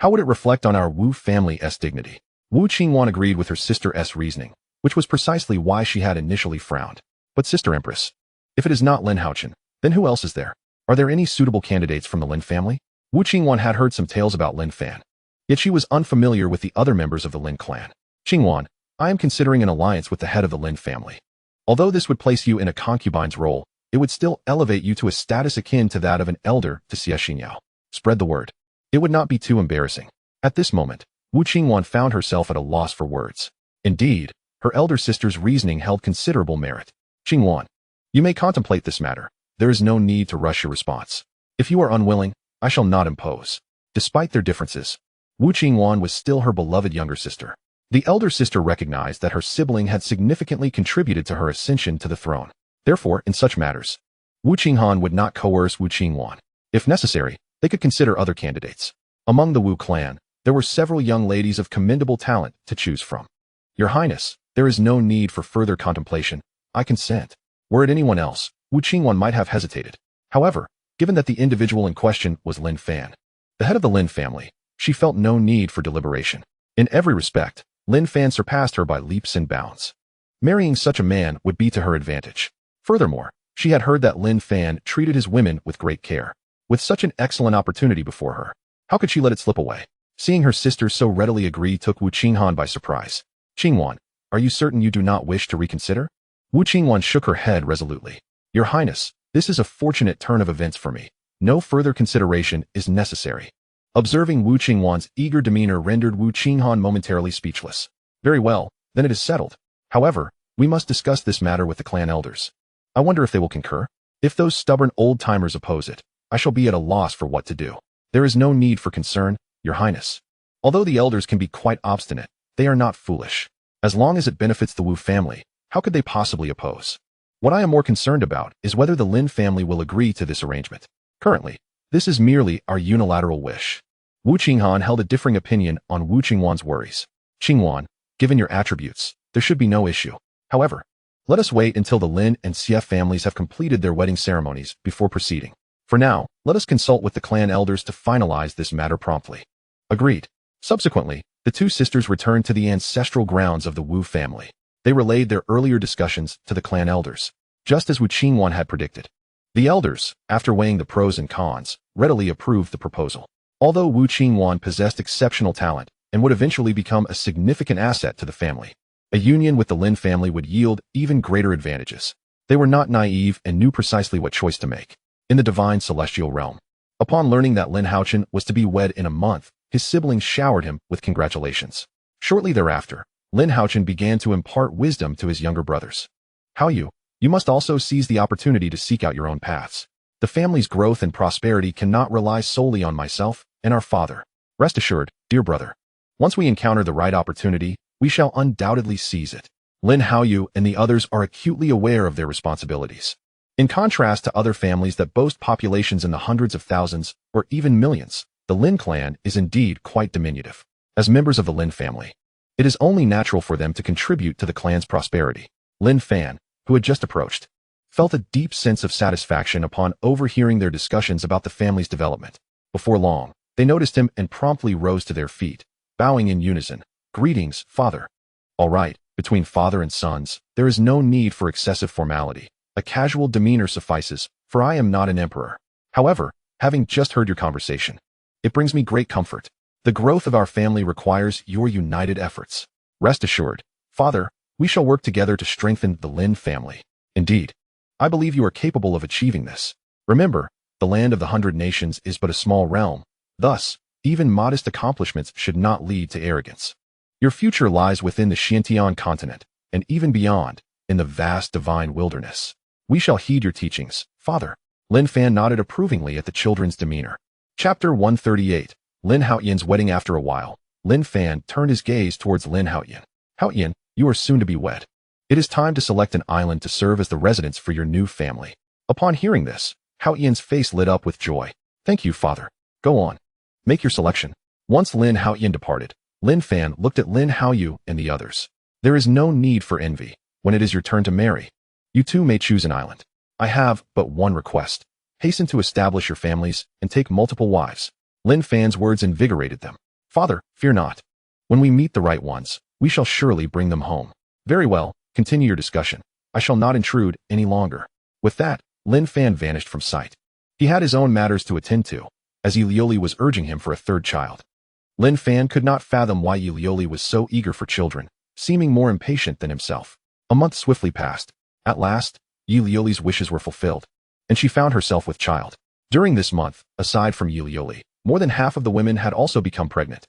how would it reflect on our Wu family's dignity? Wu Qingwan agreed with her sister's reasoning, which was precisely why she had initially frowned. But Sister Empress, if it is not Lin Haochen, then who else is there? Are there any suitable candidates from the Lin family? Wu Qingwan had heard some tales about Lin Fan, yet she was unfamiliar with the other members of the Lin clan. Qingwan, I am considering an alliance with the head of the Lin family. Although this would place you in a concubine's role, it would still elevate you to a status akin to that of an elder to Xie Xinyao. Spread the word. It would not be too embarrassing. At this moment, Wu Qingwan found herself at a loss for words. Indeed, her elder sister's reasoning held considerable merit. Qingwan, You may contemplate this matter. There is no need to rush your response. If you are unwilling, I shall not impose. Despite their differences, Wu Qinglan was still her beloved younger sister. The elder sister recognized that her sibling had significantly contributed to her ascension to the throne. Therefore, in such matters, Wu Qinghan would not coerce Wu Qinglan. If necessary, they could consider other candidates. Among the Wu clan, there were several young ladies of commendable talent to choose from. Your Highness, there is no need for further contemplation. I consent. Were it anyone else, Wu Qinglan might have hesitated. However, given that the individual in question was Lin Fan, the head of the Lin family, she felt no need for deliberation. In every respect, Lin Fan surpassed her by leaps and bounds. Marrying such a man would be to her advantage. Furthermore, she had heard that Lin Fan treated his women with great care. With such an excellent opportunity before her, how could she let it slip away? Seeing her sister so readily agree took Wu Qinghan by surprise. Qingwan, are you certain you do not wish to reconsider? Wu Qingwan shook her head resolutely. Your Highness, this is a fortunate turn of events for me. No further consideration is necessary. Observing Wu Qingwan's eager demeanor rendered Wu Qinghan momentarily speechless. Very well, then it is settled. However, we must discuss this matter with the clan elders. I wonder if they will concur. If those stubborn old-timers oppose it, I shall be at a loss for what to do. There is no need for concern, Your Highness. Although the elders can be quite obstinate, they are not foolish. As long as it benefits the Wu family, how could they possibly oppose? What I am more concerned about is whether the Lin family will agree to this arrangement. Currently, this is merely our unilateral wish. Wu Qinghan held a differing opinion on Wu Qingwan's worries. Qingwan, given your attributes, there should be no issue. However, let us wait until the Lin and Xie families have completed their wedding ceremonies before proceeding. For now, let us consult with the clan elders to finalize this matter promptly. Agreed. Subsequently, the two sisters returned to the ancestral grounds of the Wu family. They relayed their earlier discussions to the clan elders, just as Wu Qingwan had predicted. The elders, after weighing the pros and cons, readily approved the proposal. Although Wu Qingwan possessed exceptional talent and would eventually become a significant asset to the family, a union with the Lin family would yield even greater advantages. They were not naive and knew precisely what choice to make. In the divine celestial realm, upon learning that Lin Haochen was to be wed in a month, his siblings showered him with congratulations. Shortly thereafter, Lin Haochen began to impart wisdom to his younger brothers. You must also seize the opportunity to seek out your own paths. The family's growth and prosperity cannot rely solely on myself and our father. Rest assured, dear brother, once we encounter the right opportunity, we shall undoubtedly seize it. Lin Haoyu and the others are acutely aware of their responsibilities. In contrast to other families that boast populations in the hundreds of thousands or even millions, the Lin clan is indeed quite diminutive. As members of the Lin family, it is only natural for them to contribute to the clan's prosperity. Lin Fan, who had just approached, felt a deep sense of satisfaction upon overhearing their discussions about the family's development. Before long, they noticed him and promptly rose to their feet, bowing in unison. Greetings, father. All right, between father and sons, there is no need for excessive formality. A casual demeanor suffices, for I am not an emperor. However, having just heard your conversation, it brings me great comfort. The growth of our family requires your united efforts. Rest assured, father, we shall work together to strengthen the Lin family. Indeed, I believe you are capable of achieving this. Remember, the land of the 100 nations is but a small realm. Thus, even modest accomplishments should not lead to arrogance. Your future lies within the Xiantian continent, and even beyond, in the vast divine wilderness. We shall heed your teachings, father. Lin Fan nodded approvingly at the children's demeanor. Chapter 138, Lin Haoyan's wedding. After a while, Lin Fan turned his gaze towards Lin Haoyan. Haoyan, you are soon to be wed. It is time to select an island to serve as the residence for your new family. Upon hearing this, Haoyan's face lit up with joy. Thank you, father. Go on. Make your selection. Once Lin Haoyan departed, Lin Fan looked at Lin Haoyu and the others. There is no need for envy. When it is your turn to marry, you too may choose an island. I have but one request. Hasten to establish your families and take multiple wives. Lin Fan's words invigorated them. Father, fear not. When we meet the right ones, we shall surely bring them home. Very well, continue your discussion. I shall not intrude any longer. With that, Lin Fan vanished from sight. He had his own matters to attend to, as Yilioli was urging him for a third child. Lin Fan could not fathom why Yilioli was so eager for children, seeming more impatient than himself. A month swiftly passed. At last, Yilioli's wishes were fulfilled, and she found herself with child. During this month, aside from Yilioli, more than half of the women had also become pregnant,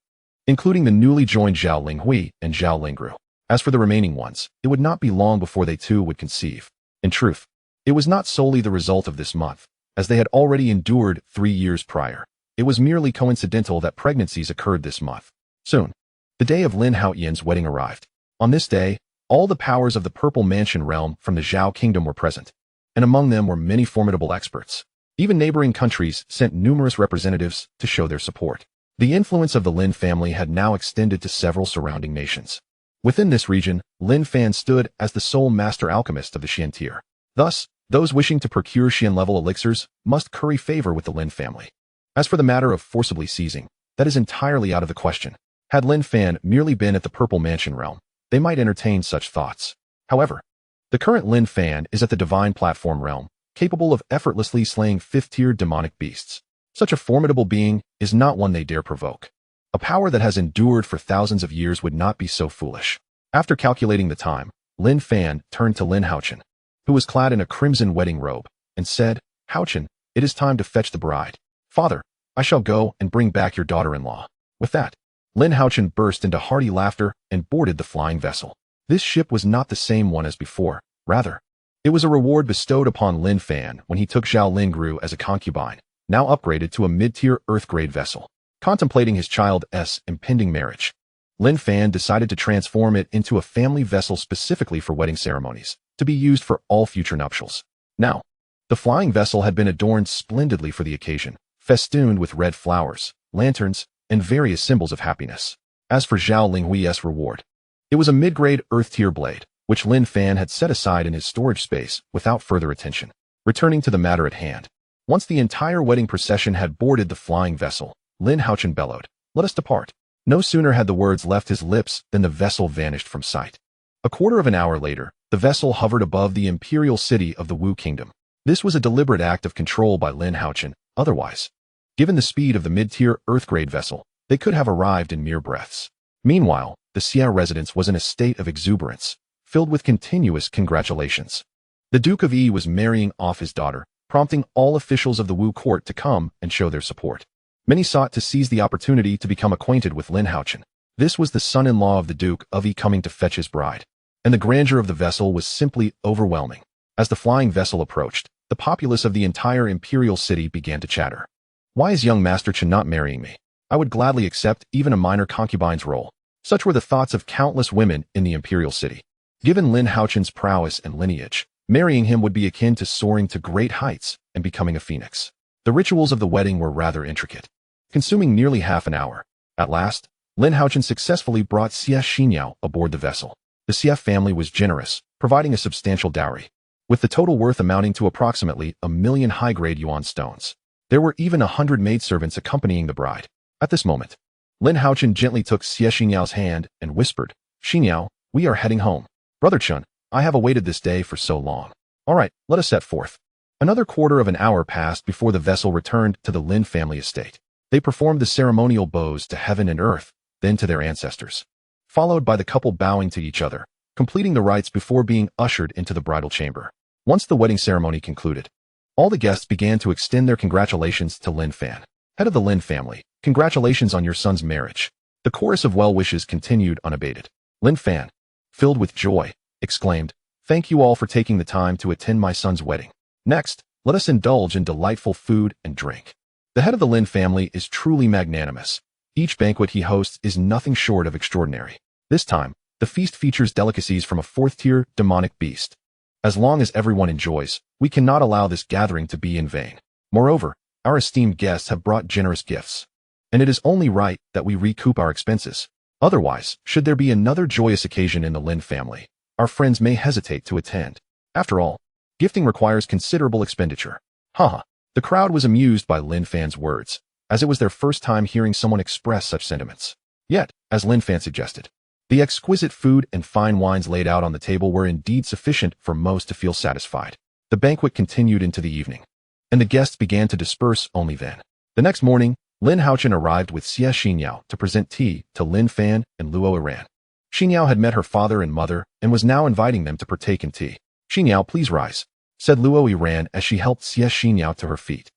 including the newly joined Zhao Linghui and Zhao Lingru. As for the remaining ones, it would not be long before they too would conceive. In truth, It was not solely the result of this month, as they had already endured 3 years prior. It was merely coincidental that pregnancies occurred this month. Soon, the day of Lin Haotian's wedding arrived. On this day, all the powers of the Purple Mansion realm from the Zhao Kingdom were present, and among them were many formidable experts. Even neighboring countries sent numerous representatives to show their support. The influence of the Lin family had now extended to several surrounding nations. Within this region, Lin Fan stood as the sole master alchemist of the Xian tier. Thus, those wishing to procure Xian-level elixirs must curry favor with the Lin family. As for the matter of forcibly seizing, that is entirely out of the question. Had Lin Fan merely been at the Purple Mansion realm, they might entertain such thoughts. However, the current Lin Fan is at the Divine Platform realm, capable of effortlessly slaying 5th-tier demonic beasts. Such a formidable being is not one they dare provoke. A power that has endured for thousands of years would not be so foolish. After calculating the time, Lin Fan turned to Lin Haotian, who was clad in a crimson wedding robe, and said, "Haotian, it is time to fetch the bride. Father, I shall go and bring back your daughter-in-law." With that, Lin Haotian burst into hearty laughter and boarded the flying vessel. This ship was not the same one as before. Rather, it was a reward bestowed upon Lin Fan when he took Zhao Lingru as a concubine, now upgraded to a mid-tier Earth-grade vessel. Contemplating his child's impending marriage, Lin Fan decided to transform it into a family vessel specifically for wedding ceremonies, to be used for all future nuptials. Now, the flying vessel had been adorned splendidly for the occasion, festooned with red flowers, lanterns, and various symbols of happiness. As for Zhao Linghui's reward, it was a mid-grade Earth-tier blade, which Lin Fan had set aside in his storage space without further attention. Returning to the matter at hand, once the entire wedding procession had boarded the flying vessel, Lin Haotian bellowed, "Let us depart." No sooner had the words left his lips than the vessel vanished from sight. A quarter of an hour later, the vessel hovered above the imperial city of the Wu Kingdom. This was a deliberate act of control by Lin Haotian. Otherwise, given the speed of the mid-tier Earth-grade vessel, they could have arrived in mere breaths. Meanwhile, the Xia residence was in a state of exuberance, filled with continuous congratulations. The Duke of Yi was marrying off his daughter, prompting all officials of the Wu court to come and show their support. Many sought to seize the opportunity to become acquainted with Lin Haotian. This was the son-in-law of the Duke of Yi coming to fetch his bride, and the grandeur of the vessel was simply overwhelming. As the flying vessel approached, the populace of the entire imperial city began to chatter. "Why is young Master Chen not marrying me? I would gladly accept even a minor concubine's role." Such were the thoughts of countless women in the imperial city. Given Lin Haotian's prowess and lineage, marrying him would be akin to soaring to great heights and becoming a phoenix. The rituals of the wedding were rather intricate, consuming nearly half an hour. At last, Lin Haotian successfully brought Xie Xinyao aboard the vessel. The Xie family was generous, providing a substantial dowry, with the total worth amounting to approximately 1,000,000 high-grade yuan stones. There were even 100 maidservants accompanying the bride. At this moment, Lin Haotian gently took Xie Xinyao's hand and whispered, "Xinyao, we are heading home. Brother Chen, I have awaited this day for so long. All right, let us set forth." Another quarter of an hour passed before the vessel returned to the Lin family estate. They performed the ceremonial bows to heaven and earth, then to their ancestors, followed by the couple bowing to each other, completing the rites before being ushered into the bridal chamber. Once the wedding ceremony concluded, all the guests began to extend their congratulations to Lin Fan, head of the Lin family. "Congratulations on your son's marriage." The chorus of well wishes continued unabated. Lin Fan, filled with joy, exclaimed, "Thank you all for taking the time to attend my son's wedding. Next, let us indulge in delightful food and drink." The head of the Lin family is truly magnanimous. Each banquet he hosts is nothing short of extraordinary. This time, the feast features delicacies from a 4th-tier demonic beast. As long as everyone enjoys, we cannot allow this gathering to be in vain. Moreover, our esteemed guests have brought generous gifts, and it is only right that we recoup our expenses. Otherwise, should there be another joyous occasion in the Lin family, our friends may hesitate to attend. After all, gifting requires considerable expenditure. Haha. The crowd was amused by Lin Fan's words, as it was their first time hearing someone express such sentiments. Yet, as Lin Fan suggested, the exquisite food and fine wines laid out on the table were indeed sufficient for most to feel satisfied. The banquet continued into the evening, and the guests began to disperse only then. The next morning, Lin Haotian arrived with Xie Xinyao to present tea to Lin Fan and Luo Iran. Xinyao had met her father and mother and was now inviting them to partake in tea. "Xinyao, please rise," said Luo Iran as she helped Xie Xinyao to her feet.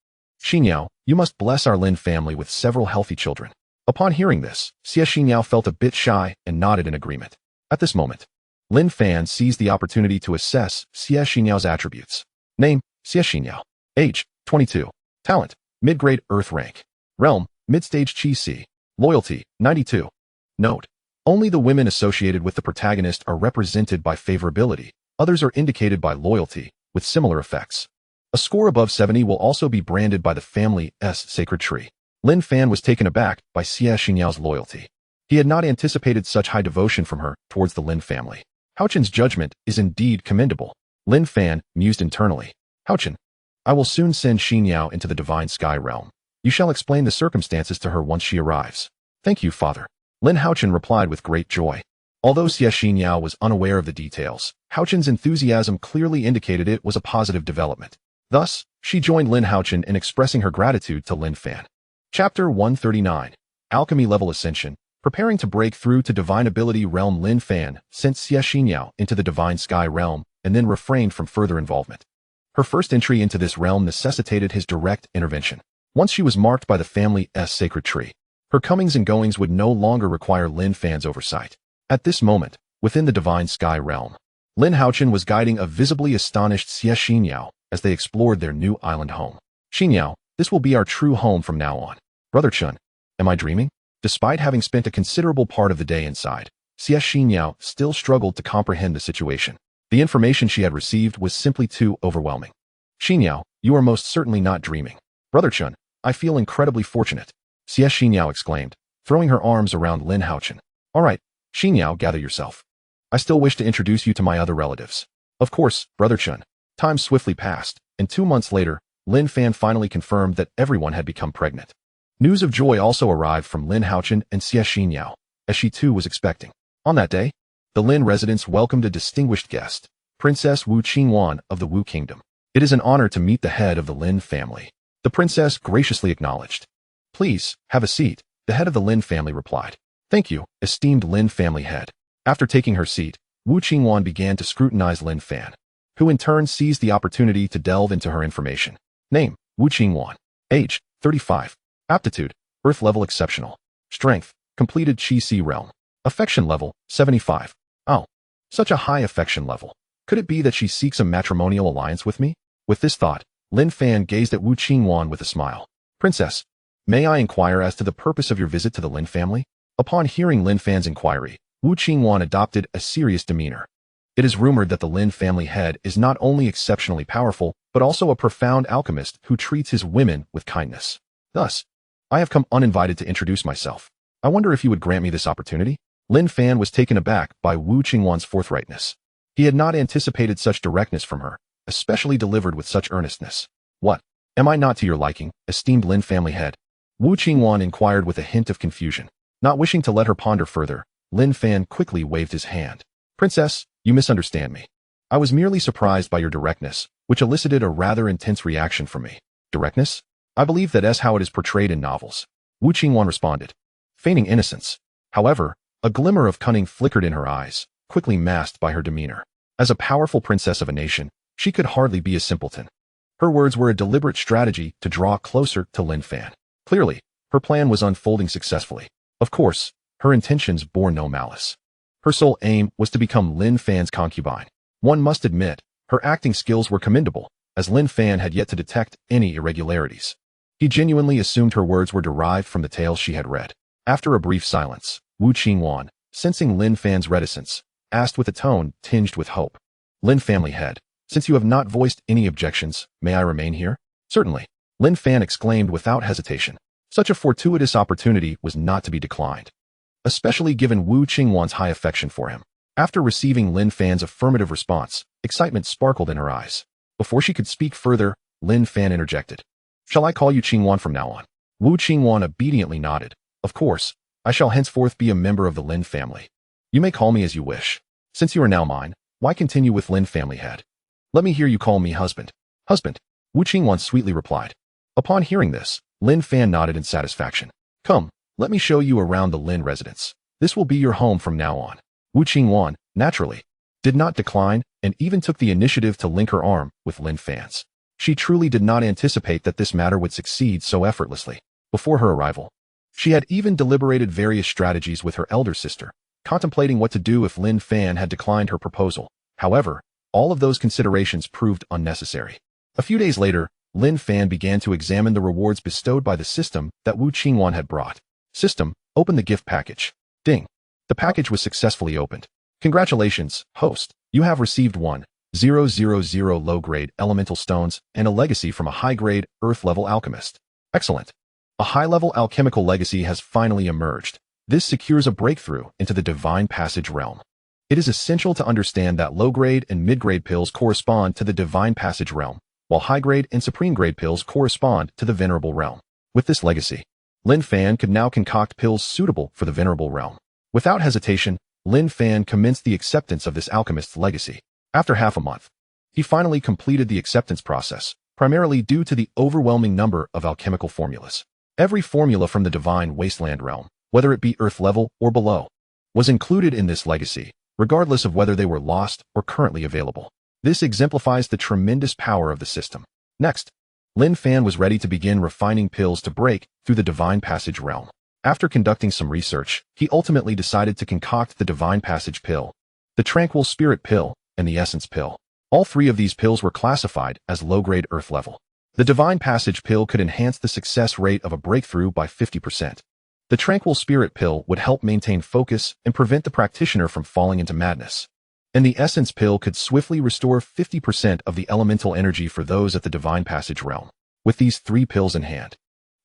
"Xinyao, you must bless our Lin family with several healthy children." Upon hearing this, Xie Xinyao felt a bit shy and nodded in agreement. At this moment, Lin Fan seized the opportunity to assess Xie Xinyao's attributes. Name, Xie Xinyao. Age, 22. Talent, mid-grade Earth rank. Realm, mid-stage Qi Si. Loyalty, 92. Note: only the women associated with the protagonist are represented by favorability, others are indicated by loyalty, with similar effects. A score above 70 will also be branded by the family's sacred tree. Lin Fan was taken aback by Xie Xinyao's loyalty. He had not anticipated such high devotion from her towards the Lin family. Haochen's judgment is indeed commendable. Lin Fan mused internally. Haochen, I will soon send Xinyao into the Divine Sky Realm. You shall explain the circumstances to her once she arrives. Thank you, father. Lin Haochen replied with great joy. Although Xie Xinyao was unaware of the details, Haochen's enthusiasm clearly indicated it was a positive development. Thus, she joined Lin Haochen in expressing her gratitude to Lin Fan. Chapter 139. Alchemy Level Ascension. Preparing to break through to Divine Ability Realm. Lin Fan sent Xie Xinyao into the Divine Sky Realm and then refrained from further involvement. Her first entry into this realm necessitated his direct intervention. Once she was marked by the family's sacred tree, her comings and goings would no longer require Lin Fan's oversight. At this moment, within the Divine Sky Realm, Lin Haochen was guiding a visibly astonished Xie Xinyao as they explored their new island home. Xinyao, this will be our true home from now on. Brother Chun, am I dreaming? Despite having spent a considerable part of the day inside, Xie Xinyao still struggled to comprehend the situation. The information she had received was simply too overwhelming. Xinyao, you are most certainly not dreaming. Brother Chun, I feel incredibly fortunate. Xie Xinyao exclaimed, throwing her arms around Lin Haochen. All right, Xinyao, gather yourself. I still wish to introduce you to my other relatives. Of course, Brother Chun. Time swiftly passed, and 2 months later, Lin Fan finally confirmed that everyone had become pregnant. News of joy also arrived from Lin Haochen and Xie Xinyao, as she too was expecting. On that day, the Lin residence welcomed a distinguished guest, Princess Wu Qinglan of the Wu Kingdom. It is an honor to meet the head of the Lin family. The princess graciously acknowledged. Please, have a seat, the head of the Lin family replied. Thank you, esteemed Lin family head. After taking her seat, Wu Qinglan began to scrutinize Lin Fan, who in turn seized the opportunity to delve into her information. Name, Wu Qinglan. Age, 35. Aptitude, Earth level exceptional. Strength, completed Qi Si realm. Affection level, 75. Oh, such a high affection level. Could it be that she seeks a matrimonial alliance with me? With this thought, Lin Fan gazed at Wu Qinglan with a smile. Princess, may I inquire as to the purpose of your visit to the Lin family? Upon hearing Lin Fan's inquiry, Wu Qinglan adopted a serious demeanor. It is rumored that the Lin family head is not only exceptionally powerful, but also a profound alchemist who treats his women with kindness. Thus, I have come uninvited to introduce myself. I wonder if you would grant me this opportunity? Lin Fan was taken aback by Wu Qinglan's forthrightness. He had not anticipated such directness from her, especially delivered with such earnestness. What? Am I not to your liking, esteemed Lin family head? Wu Qinglan inquired with a hint of confusion. Not wishing to let her ponder further, Lin Fan quickly waved his hand. Princess, you misunderstand me. I was merely surprised by your directness, which elicited a rather intense reaction from me. Directness? I believe that is how it is portrayed in novels. Wu Qinglan responded, feigning innocence. However, a glimmer of cunning flickered in her eyes, quickly masked by her demeanor. As a powerful princess of a nation, she could hardly be a simpleton. Her words were a deliberate strategy to draw closer to Lin Fan. Clearly, her plan was unfolding successfully. Of course, her intentions bore no malice. Her sole aim was to become Lin Fan's concubine. One must admit, her acting skills were commendable, as Lin Fan had yet to detect any irregularities. He genuinely assumed her words were derived from the tales she had read. After a brief silence, Wu Qinglan, sensing Lin Fan's reticence, asked with a tone tinged with hope. Lin family head, since you have not voiced any objections, may I remain here? Certainly, Lin Fan exclaimed without hesitation. Such a fortuitous opportunity was not to be declined, especially given Wu Qinglan's high affection for him. After receiving Lin Fan's affirmative response, excitement sparkled in her eyes. Before she could speak further, Lin Fan interjected. Shall I call you Qinglan from now on? Wu Qinglan obediently nodded. Of course, I shall henceforth be a member of the Lin family. You may call me as you wish. Since you are now mine, why continue with Lin family head? Let me hear you call me husband. Husband, Wu Qinglan sweetly replied. Upon hearing this, Lin Fan nodded in satisfaction. Come, let me show you around the Lin residence. This will be your home from now on. Wu Qinglan, naturally, did not decline and even took the initiative to link her arm with Lin Fan's. She truly did not anticipate that this matter would succeed so effortlessly. Before her arrival, she had even deliberated various strategies with her elder sister, contemplating what to do if Lin Fan had declined her proposal. However, all of those considerations proved unnecessary. A few days later, Lin Fan began to examine the rewards bestowed by the system that Wu Qinglan had brought. System, open the gift package. Ding. The package was successfully opened. Congratulations, host. You have received 1,000 low-grade elemental stones and a legacy from a high-grade, earth-level alchemist. Excellent. A high-level alchemical legacy has finally emerged. This secures a breakthrough into the divine passage realm. It is essential to understand that low-grade and mid-grade pills correspond to the divine passage realm, while high-grade and supreme-grade pills correspond to the venerable realm. With this legacy, Lin Fan could now concoct pills suitable for the venerable realm. Without hesitation, Lin Fan commenced the acceptance of this alchemist's legacy. After half a month, he finally completed the acceptance process, primarily due to the overwhelming number of alchemical formulas. Every formula from the divine wasteland realm, whether it be earth level or below, was included in this legacy, regardless of whether they were lost or currently available. This exemplifies the tremendous power of the system. Next, Lin Fan was ready to begin refining pills to break through the divine passage realm. After conducting some research, he ultimately decided to concoct the divine passage pill, the tranquil spirit pill, and the essence pill. All three of these pills were classified as low-grade earth level. The divine passage pill could enhance the success rate of a breakthrough by 50%. The tranquil spirit pill would help maintain focus and prevent the practitioner from falling into madness. And the essence pill could swiftly restore 50% of the elemental energy for those at the divine passage realm. With these three pills in hand,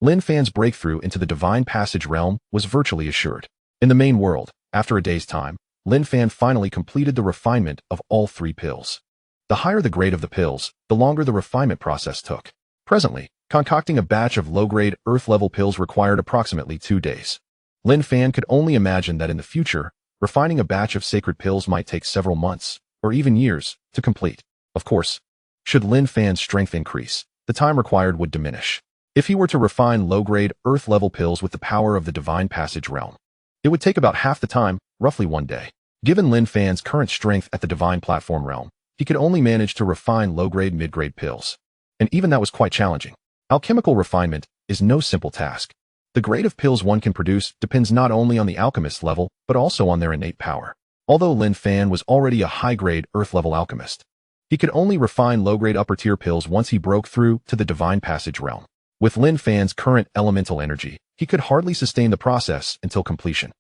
Lin Fan's breakthrough into the divine passage realm was virtually assured. In the main world, after a day's time, Lin Fan finally completed the refinement of all three pills. The higher the grade of the pills, the longer the refinement process took. Presently, concocting a batch of low-grade earth-level pills required approximately 2 days. Lin Fan could only imagine that in the future, refining a batch of sacred pills might take several months, or even years, to complete. Of course, should Lin Fan's strength increase, the time required would diminish. If he were to refine low-grade earth-level pills with the power of the divine passage realm, it would take about half the time, roughly 1 day. Given Lin Fan's current strength at the divine platform realm, he could only manage to refine low-grade mid-grade pills. And even that was quite challenging. Alchemical refinement is no simple task. The grade of pills one can produce depends not only on the alchemist's level, but also on their innate power. Although Lin Fan was already a high-grade earth-level alchemist, he could only refine low-grade upper-tier pills once he broke through to the divine passage realm. With Lin Fan's current elemental energy, he could hardly sustain the process until completion.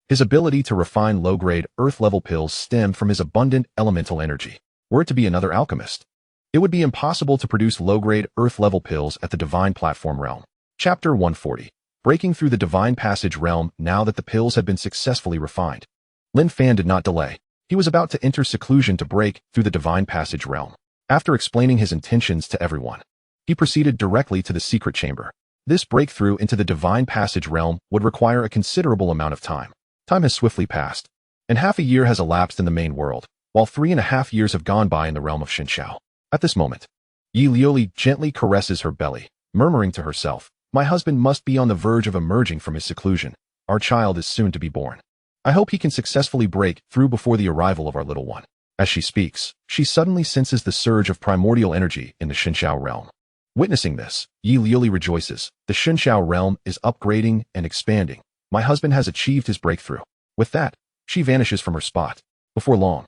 His ability to refine low-grade earth-level pills stemmed from his abundant elemental energy. Were it to be another alchemist, it would be impossible to produce low-grade earth-level pills at the divine platform realm. Chapter 140. Breaking through the divine passage realm now that the pills had been successfully refined. Lin Fan did not delay. He was about to enter seclusion to break through the divine passage realm. After explaining his intentions to everyone, he proceeded directly to the secret chamber. This breakthrough into the divine passage realm would require a considerable amount of time. Time has swiftly passed, and half a year has elapsed in the main world, while 3.5 years have gone by in the realm of Xinxiao. At this moment, Yi Lioli gently caresses her belly, murmuring to herself, "My husband must be on the verge of emerging from his seclusion. Our child is soon to be born. I hope he can successfully break through before the arrival of our little one." As she speaks, she suddenly senses the surge of primordial energy in the Xinxiao realm. Witnessing this, Yi Lioli rejoices. The Xinxiao realm is upgrading and expanding. My husband has achieved his breakthrough. With that, she vanishes from her spot. Before long,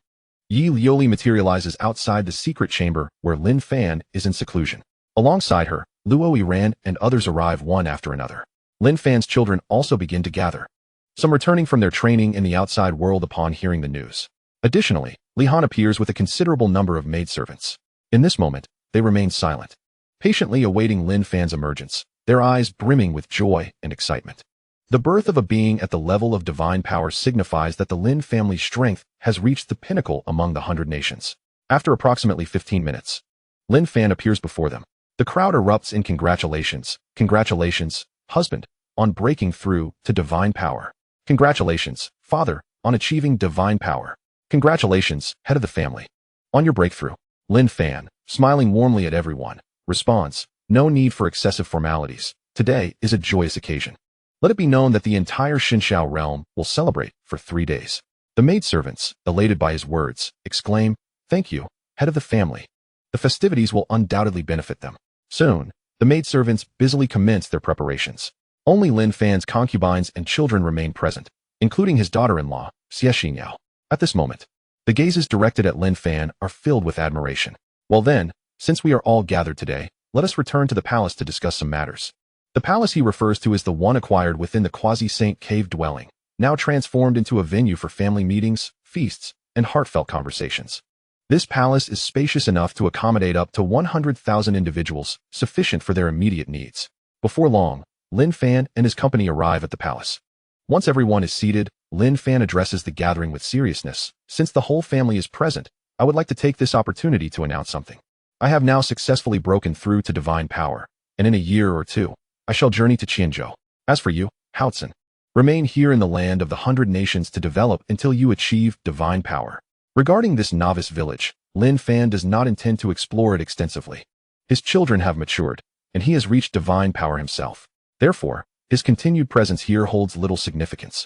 Yi Lioli materializes outside the secret chamber where Lin Fan is in seclusion. Alongside her, Luo Yiran and others arrive one after another. Lin Fan's children also begin to gather, some returning from their training in the outside world upon hearing the news. Additionally, Li Han appears with a considerable number of maidservants. In this moment, they remain silent, patiently awaiting Lin Fan's emergence, their eyes brimming with joy and excitement. The birth of a being at the level of divine power signifies that the Lin family's strength has reached the pinnacle among the 100 nations. After approximately 15 minutes, Lin Fan appears before them. The crowd erupts in congratulations. Congratulations, husband, on breaking through to divine power. Congratulations, father, on achieving divine power. Congratulations, head of the family, on your breakthrough. Lin Fan, smiling warmly at everyone, responds, "No need for excessive formalities. Today is a joyous occasion. Let it be known that the entire Xinxiao realm will celebrate for 3 days." The maidservants, elated by his words, exclaim, "Thank you, head of the family. The festivities will undoubtedly benefit them." Soon, the maidservants busily commence their preparations. Only Lin Fan's concubines and children remain present, including his daughter-in-law, Xie Xingyao. At this moment, the gazes directed at Lin Fan are filled with admiration. Well then, Since we are all gathered today, let us return to the palace to discuss some matters. The palace he refers to is the one acquired within the quasi-saint cave dwelling, now transformed into a venue for family meetings, feasts, and heartfelt conversations. This palace is spacious enough to accommodate up to 100,000 individuals, sufficient for their immediate needs. Before long, Lin Fan and his company arrive at the palace. Once everyone is seated, Lin Fan addresses the gathering with seriousness. Since the whole family is present, I would like to take this opportunity to announce something. I have now successfully broken through to divine power, and in a year or two, I shall journey to Chenjo. As for you, Haotzen, remain here in the land of the 100 nations to develop until you achieve divine power. Regarding this novice village, Lin Fan does not intend to explore it extensively. His children have matured, and he has reached divine power himself. Therefore, his continued presence here holds little significance.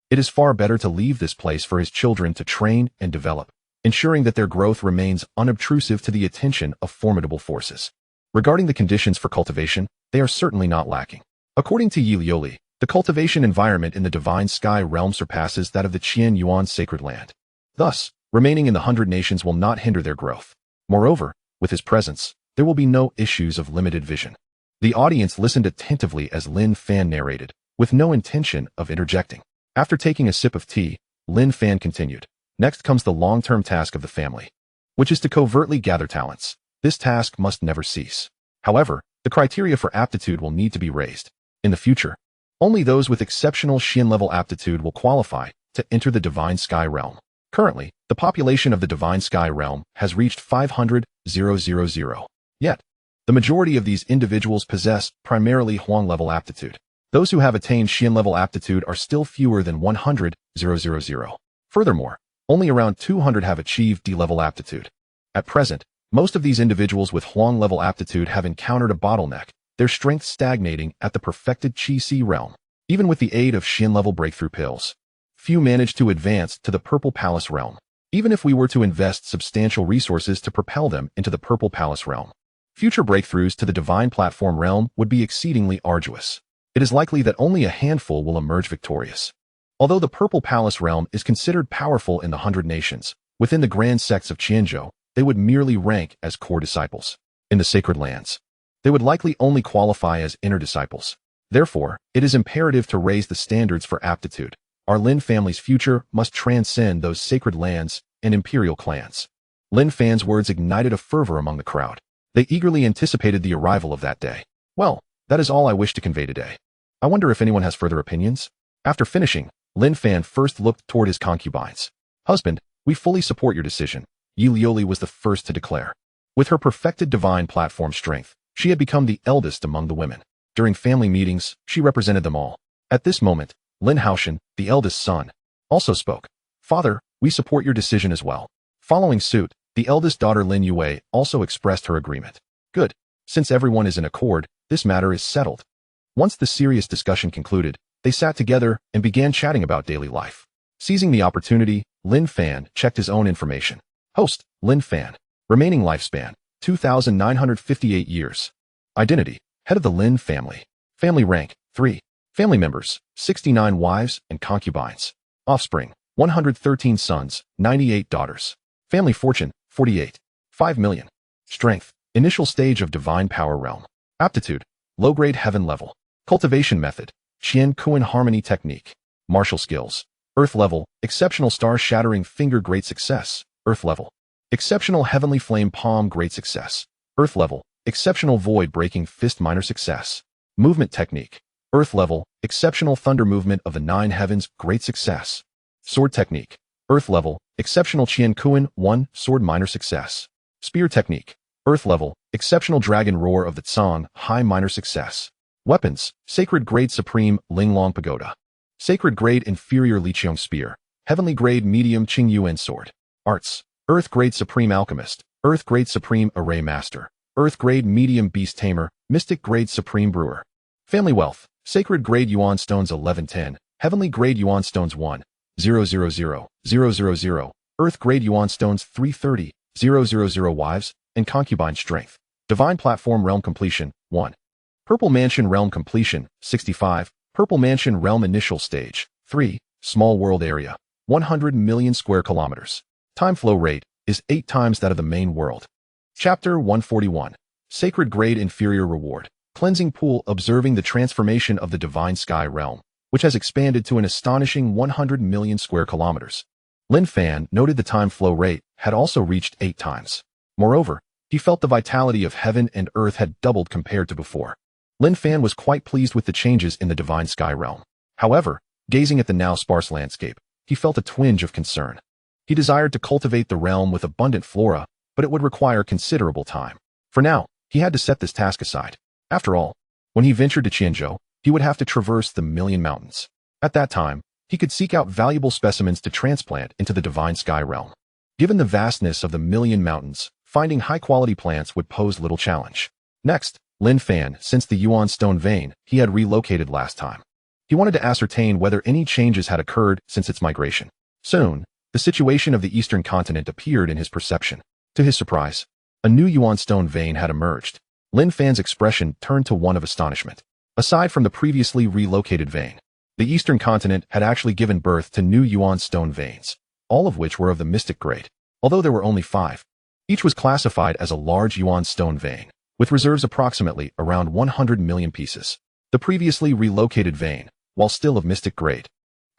It is far better to leave this place for his children to train and develop, ensuring that their growth remains unobtrusive to the attention of formidable forces. Regarding the conditions for cultivation, they are certainly not lacking. According to Yi Lioli, the cultivation environment in the Divine Sky realm surpasses that of the Qian Yuan sacred land. Thus, remaining in the 100 nations will not hinder their growth. Moreover, with his presence, there will be no issues of limited vision. The audience listened attentively as Lin Fan narrated, with no intention of interjecting. After taking a sip of tea, Lin Fan continued. Next comes the long-term task of the family, which is to covertly gather talents. This task must never cease. However, the criteria for aptitude will need to be raised. In the future, only those with exceptional Xian-level aptitude will qualify to enter the Divine Sky realm. Currently, the population of the Divine Sky realm has reached 500,000. Yet, the majority of these individuals possess primarily Huang-level aptitude. Those who have attained Xian-level aptitude are still fewer than 100,000. Furthermore, only around 200 have achieved D-level aptitude. At present, most of these individuals with Huang-level aptitude have encountered a bottleneck, their strength stagnating at the perfected Qi-Si realm. Even with the aid of Xian-level breakthrough pills, few manage to advance to the Purple Palace realm. Even if we were to invest substantial resources to propel them into the Purple Palace realm, future breakthroughs to the Divine Platform realm would be exceedingly arduous. It is likely that only a handful will emerge victorious. Although the Purple Palace realm is considered powerful in the 100 nations, within the grand sects of Chenjo, they would merely rank as core disciples. In the sacred lands, they would likely only qualify as inner disciples. Therefore, it is imperative to raise the standards for aptitude. Our Lin family's future must transcend those sacred lands and imperial clans. Lin Fan's words ignited a fervor among the crowd. They eagerly anticipated the arrival of that day. Well, that is all I wish to convey today. I wonder if anyone has further opinions? After finishing, Lin Fan first looked toward his concubines. Husband, we fully support your decision, Yi Lioli was the first to declare. With her perfected divine platform strength, she had become the eldest among the women. During family meetings, she represented them all. At this moment, Lin Haoshan, the eldest son, also spoke. Father, we support your decision as well. Following suit, the eldest daughter Lin Yue also expressed her agreement. Good. Since everyone is in accord, this matter is settled. Once the serious discussion concluded, they sat together and began chatting about daily life. Seizing the opportunity, Lin Fan checked his own information. Host, Lin Fan. Remaining lifespan, 2,958 years. Identity, head of the Lin family. Family rank, 3. Family members, 69 wives and concubines. Offspring, 113 sons, 98 daughters. Family fortune, 48. 5 million. Strength, initial stage of divine power realm. Aptitude, low-grade heaven level. Cultivation method, Qian Kuan harmony technique. Martial skills, earth level, exceptional star-shattering finger great success, earth level. Exceptional heavenly flame palm great success, earth level. Exceptional void breaking fist minor success. Movement technique, earth level. Exceptional thunder movement of the 9 heavens great success. Sword technique, earth level. Exceptional Qian Kuan 1 sword minor success. Spear technique, earth level. Exceptional dragon roar of the Tsang high minor success. Weapons, sacred grade supreme Linglong pagoda. Sacred grade inferior Liqiang spear. Heavenly grade medium Qingyuan sword. Arts, earth grade supreme alchemist. Earth grade supreme array master. Earth grade medium beast tamer. Mystic grade supreme brewer. Family wealth, sacred grade yuan stones 1110. Heavenly grade yuan stones 1,000,000. Earth grade yuan stones 330,000 wives and concubine strength. Divine platform realm completion, 1. Purple Mansion Realm completion, 65. Purple Mansion Realm initial stage, 3. Small world area, 100 million square kilometers. Time flow rate is 8 times that of the main world. Chapter 141. Sacred Grade Inferior Reward. Cleansing Pool. Observing the transformation of the Divine Sky Realm, which has expanded to an astonishing 100 million square kilometers. Lin Fan noted the time flow rate had also reached 8 times. Moreover, he felt the vitality of heaven and earth had doubled compared to before. Lin Fan was quite pleased with the changes in the Divine Sky Realm. However, gazing at the now sparse landscape, he felt a twinge of concern. He desired to cultivate the realm with abundant flora, but it would require considerable time. For now, he had to set this task aside. After all, when he ventured to Chenjo, he would have to traverse the Million Mountains. At that time, he could seek out valuable specimens to transplant into the Divine Sky Realm. Given the vastness of the Million Mountains, finding high-quality plants would pose little challenge. Next, Lin Fan sensed the Yuan Stone vein he had relocated last time. He wanted to ascertain whether any changes had occurred since its migration. Soon, the situation of the Eastern continent appeared in his perception. To his surprise, a new Yuan Stone vein had emerged. Lin Fan's expression turned to one of astonishment. Aside from the previously relocated vein, the Eastern continent had actually given birth to new Yuan Stone veins, all of which were of the mystic grade. Although there were only 5, each was classified as a large Yuan Stone vein, with reserves approximately around 100 million pieces. The previously relocated vein, while still of mystic grade,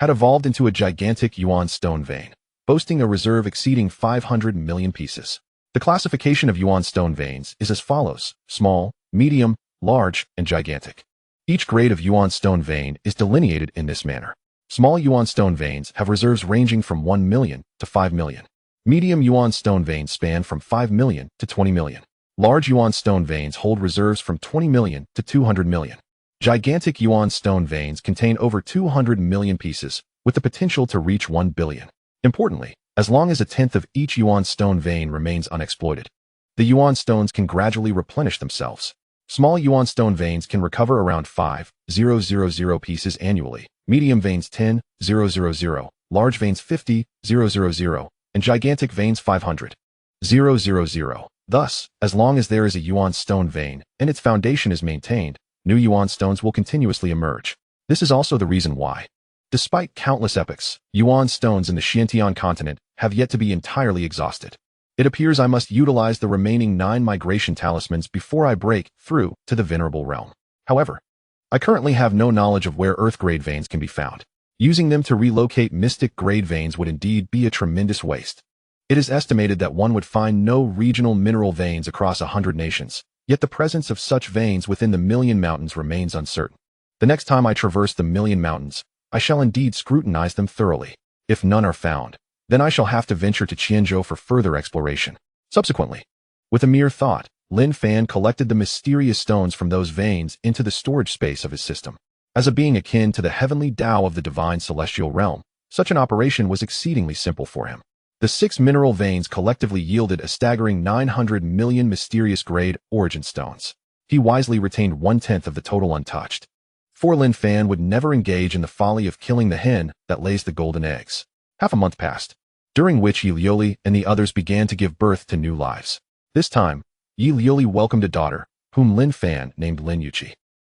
had evolved into a gigantic Yuan Stone vein, boasting a reserve exceeding 500 million pieces. The classification of Yuan Stone veins is as follows: small, medium, large, and gigantic. Each grade of Yuan Stone vein is delineated in this manner. Small Yuan Stone veins have reserves ranging from 1 million to 5 million. Medium Yuan Stone veins span from 5 million to 20 million. Large Yuan Stone veins hold reserves from 20 million to 200 million. Gigantic Yuan Stone veins contain over 200 million pieces, with the potential to reach 1 billion. Importantly, as long as a tenth of each Yuan Stone vein remains unexploited, the Yuan Stones can gradually replenish themselves. Small Yuan Stone veins can recover around 5,000 pieces annually, medium veins 10,000, large veins 50,000, and gigantic veins 500,000. Thus, as long as there is a Yuan Stone vein and its foundation is maintained, new Yuan Stones will continuously emerge. This is also the reason why, despite countless epochs, Yuan Stones in the Xiantian continent have yet to be entirely exhausted. It appears I must utilize the remaining 9 migration talismans before I break through to the Venerable Realm. However, I currently have no knowledge of where Earth-grade veins can be found. Using them to relocate mystic-grade veins would indeed be a tremendous waste. It is estimated that one would find no regional mineral veins across 100 nations, yet the presence of such veins within the Million Mountains remains uncertain. The next time I traverse the Million Mountains, I shall indeed scrutinize them thoroughly. If none are found, then I shall have to venture to Chenjo for further exploration. Subsequently, with a mere thought, Lin Fan collected the mysterious stones from those veins into the storage space of his system. As a being akin to the heavenly Dao of the divine celestial realm, such an operation was exceedingly simple for him. The 6 mineral veins collectively yielded a staggering 900 million mysterious grade origin stones. He wisely retained 1/10 of the total untouched. For Lin Fan would never engage in the folly of killing the hen that lays the golden eggs. Half a month passed, during which Yi Liuli and the others began to give birth to new lives. This time, Yi Liuli welcomed a daughter, whom Lin Fan named Lin Yuqi.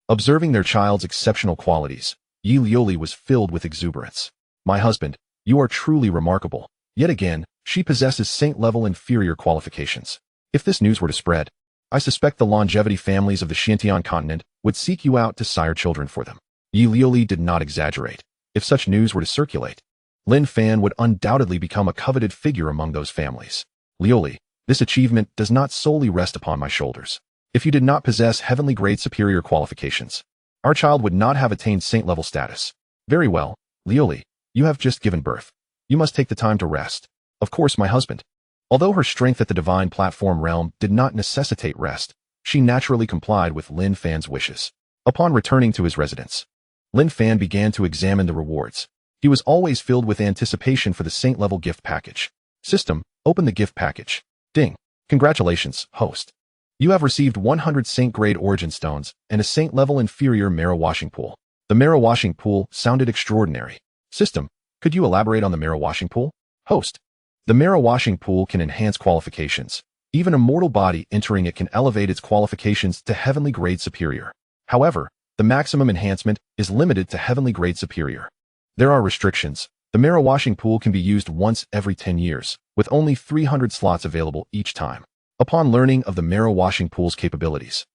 Observing their child's exceptional qualities, Yi Liuli was filled with exuberance. "My husband, you are truly remarkable. Yet again, she possesses saint-level inferior qualifications. If this news were to spread, I suspect the longevity families of the Xiantian continent would seek you out to sire children for them." Yi Liuli did not exaggerate. If such news were to circulate, Lin Fan would undoubtedly become a coveted figure among those families. "Liuli, this achievement does not solely rest upon my shoulders. If you did not possess heavenly grade superior qualifications, our child would not have attained saint-level status." "Very well, Liuli, you have just given birth. You must take the time to rest." "Of course, my husband." Although her strength at the divine platform realm did not necessitate rest, she naturally complied with Lin Fan's wishes. Upon returning to his residence, Lin Fan began to examine the rewards. He was always filled with anticipation for the saint-level gift package. System, open the gift package. Ding. Congratulations, host. You have received 100 saint-grade origin stones and a saint-level inferior marrow washing pool. The marrow washing pool sounded extraordinary. System, could you elaborate on the marrow washing pool? Host. The marrow washing pool can enhance qualifications. Even a mortal body entering it can elevate its qualifications to heavenly grade superior. However, the maximum enhancement is limited to heavenly grade superior. There are restrictions. The marrow washing pool can be used once every 10 years, with only 300 slots available each time. Upon learning of the marrow washing pool's capabilities,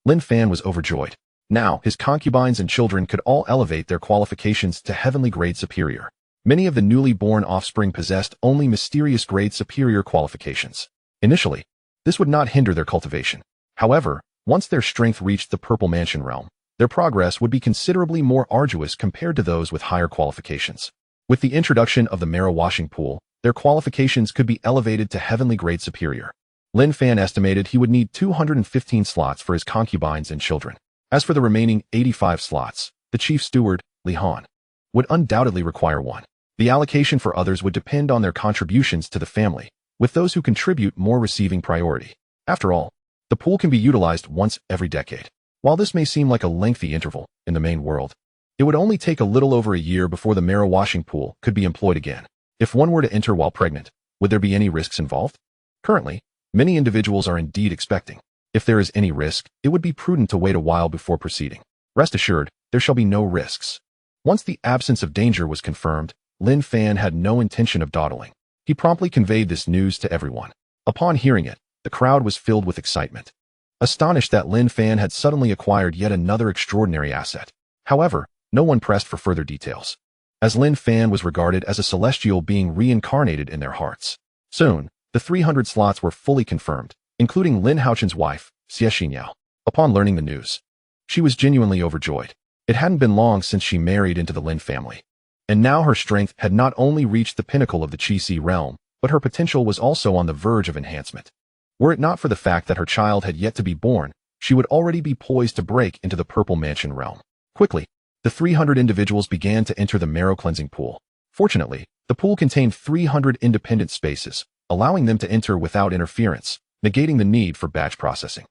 Lin Fan was overjoyed. Now, his concubines and children could all elevate their qualifications to heavenly grade superior. Many of the newly born offspring possessed only mysterious grade superior qualifications. Initially, this would not hinder their cultivation. However, once their strength reached the Purple Mansion realm, their progress would be considerably more arduous compared to those with higher qualifications. With the introduction of the marrow washing pool, their qualifications could be elevated to heavenly grade superior. Lin Fan estimated he would need 215 slots for his concubines and children. As for the remaining 85 slots, the chief steward, Lioang, would undoubtedly require one. The allocation for others would depend on their contributions to the family, with those who contribute more receiving priority. After all, the pool can be utilized once every decade. While this may seem like a lengthy interval in the main world, it would only take a little over a year before the marrow washing pool could be employed again. If one were to enter while pregnant, would there be any risks involved? Currently, many individuals are indeed expecting. If there is any risk, it would be prudent to wait a while before proceeding. Rest assured, there shall be no risks. Once the absence of danger was confirmed, Lin Fan had no intention of dawdling. He promptly conveyed this news to everyone. Upon hearing it, the crowd was filled with excitement, astonished that Lin Fan had suddenly acquired yet another extraordinary asset. However, no one pressed for further details, as Lin Fan was regarded as a celestial being reincarnated in their hearts. Soon, the 300 slots were fully confirmed, including Lin Haochen's wife, Xie Xinyao. Upon learning the news, she was genuinely overjoyed. It hadn't been long since she married into the Lin family, and now her strength had not only reached the pinnacle of the Qi realm, but her potential was also on the verge of enhancement. Were it not for the fact that her child had yet to be born, she would already be poised to break into the Purple Mansion realm. Quickly, the 300 individuals began to enter the marrow cleansing pool. Fortunately, the pool contained 300 independent spaces, allowing them to enter without interference, negating the need for batch processing.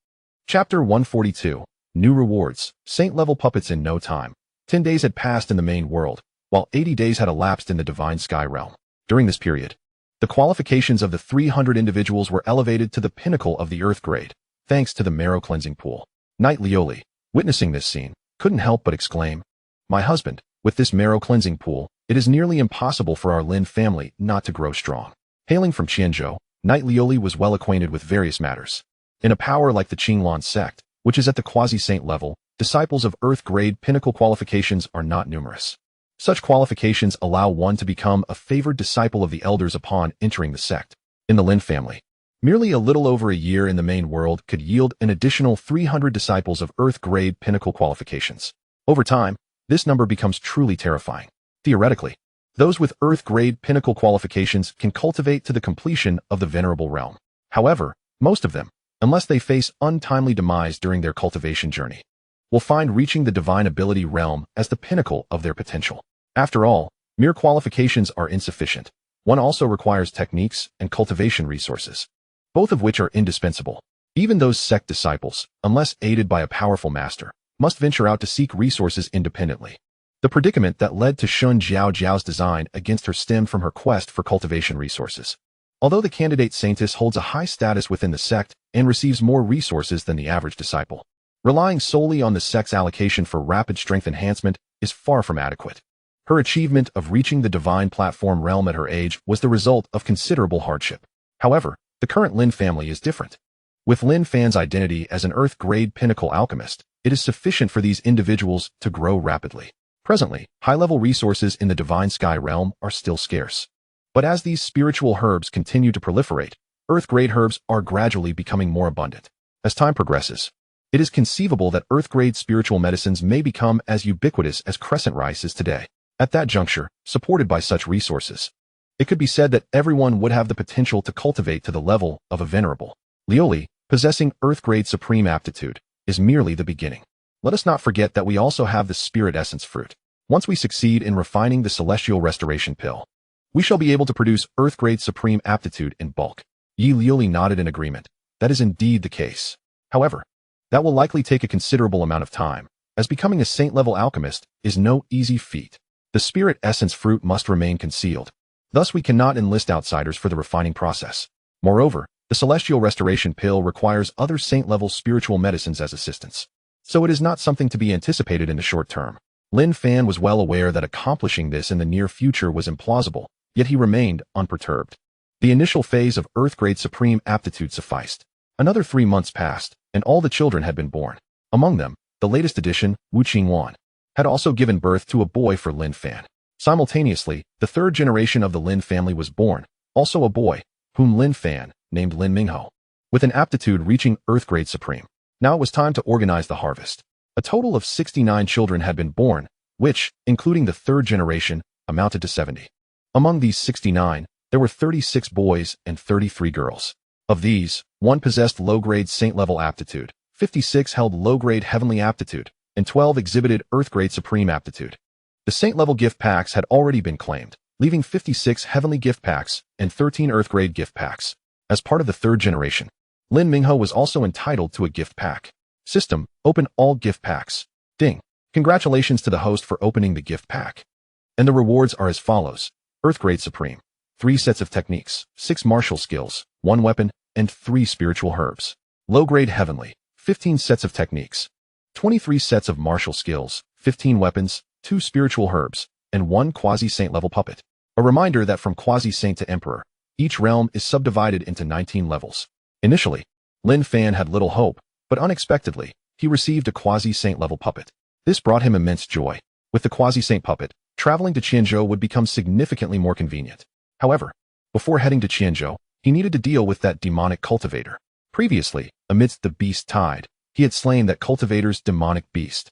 Chapter 142, New Rewards, Saint-level puppets. In no time, 10 days had passed in the main world, while 80 days had elapsed in the Divine Sky realm. During this period, the qualifications of the 300 individuals were elevated to the pinnacle of the Earth grade, thanks to the marrow cleansing pool. Knight Lioli, witnessing this scene, couldn't help but exclaim, "My husband, with this marrow cleansing pool, it is nearly impossible for our Lin family not to grow strong." Hailing from Chenjo, Knight Lioli was well acquainted with various matters. In a power like the Qinglan sect, which is at the quasi-saint level, disciples of Earth-grade pinnacle qualifications are not numerous. Such qualifications allow one to become a favored disciple of the elders upon entering the sect. In the Lin family, merely a little over a year in the main world could yield an additional 300 disciples of Earth-grade pinnacle qualifications. Over time, this number becomes truly terrifying. Theoretically, those with Earth-grade pinnacle qualifications can cultivate to the completion of the venerable realm. However, most of them, unless they face untimely demise during their cultivation journey, will find reaching the divine ability realm as the pinnacle of their potential. After all, mere qualifications are insufficient. One also requires techniques and cultivation resources, both of which are indispensable. Even those sect disciples, unless aided by a powerful master, must venture out to seek resources independently. The predicament that led to Shun Jiao's design against her stemmed from her quest for cultivation resources. Although the candidate saintess holds a high status within the sect and receives more resources than the average disciple, relying solely on the sect's allocation for rapid strength enhancement is far from adequate. Her achievement of reaching the divine platform realm at her age was the result of considerable hardship. However, the current Lin family is different. With Lin Fan's identity as an Earth-grade pinnacle alchemist, it is sufficient for these individuals to grow rapidly. Presently, high-level resources in the Divine Sky realm are still scarce. But as these spiritual herbs continue to proliferate, Earth-grade herbs are gradually becoming more abundant. As time progresses, it is conceivable that Earth-grade spiritual medicines may become as ubiquitous as crescent rice is today. At that juncture, supported by such resources, it could be said that everyone would have the potential to cultivate to the level of a venerable. Lioli, possessing Earth-grade supreme aptitude, is merely the beginning. Let us not forget that we also have the spirit essence fruit. Once we succeed in refining the celestial restoration pill, we shall be able to produce Earth-grade supreme aptitude in bulk. Yi Lioli nodded in agreement. That is indeed the case. However, that will likely take a considerable amount of time, as becoming a saint-level alchemist is no easy feat. The spirit essence fruit must remain concealed. Thus we cannot enlist outsiders for the refining process. Moreover, the celestial restoration pill requires other saint-level spiritual medicines as assistance, so it is not something to be anticipated in the short term. Lin Fan was well aware that accomplishing this in the near future was implausible, yet he remained unperturbed. The initial phase of Earth-grade supreme aptitude sufficed. Another 3 months passed, and all the children had been born. Among them, the latest addition, Wu Qinglan, had also given birth to a boy for Lin Fan. Simultaneously, the third generation of the Lin family was born, also a boy, whom Lin Fan named Lin Mingho, with an aptitude reaching Earth Grade Supreme. Now it was time to organize the harvest. A total of 69 children had been born, which, including the third generation, amounted to 70. Among these 69, there were 36 boys and 33 girls. Of these, 1 possessed low-grade saint-level aptitude, 56 held low-grade heavenly aptitude, and 12 exhibited Earth-grade supreme aptitude. The saint-level gift packs had already been claimed, leaving 56 heavenly gift packs and 13 Earth-grade gift packs. As part of the third generation, Lin Mingho was also entitled to a gift pack. System, open all gift packs. Ding. Congratulations to the host for opening the gift pack. And the rewards are as follows. Earth Grade Supreme, 3 sets of techniques, 6 martial skills, 1 weapon, and 3 spiritual herbs. Low Grade Heavenly, 15 sets of techniques, 23 sets of martial skills, 15 weapons, 2 spiritual herbs, and 1 quasi-saint level puppet. A reminder that from quasi-saint to emperor, each realm is subdivided into 19 levels. Initially, Lin Fan had little hope, but unexpectedly, he received a quasi-saint level puppet. This brought him immense joy. With the quasi-saint puppet, traveling to Chenjo would become significantly more convenient. However, before heading to Chenjo, he needed to deal with that demonic cultivator. Previously, amidst the beast tide, he had slain that cultivator's demonic beast.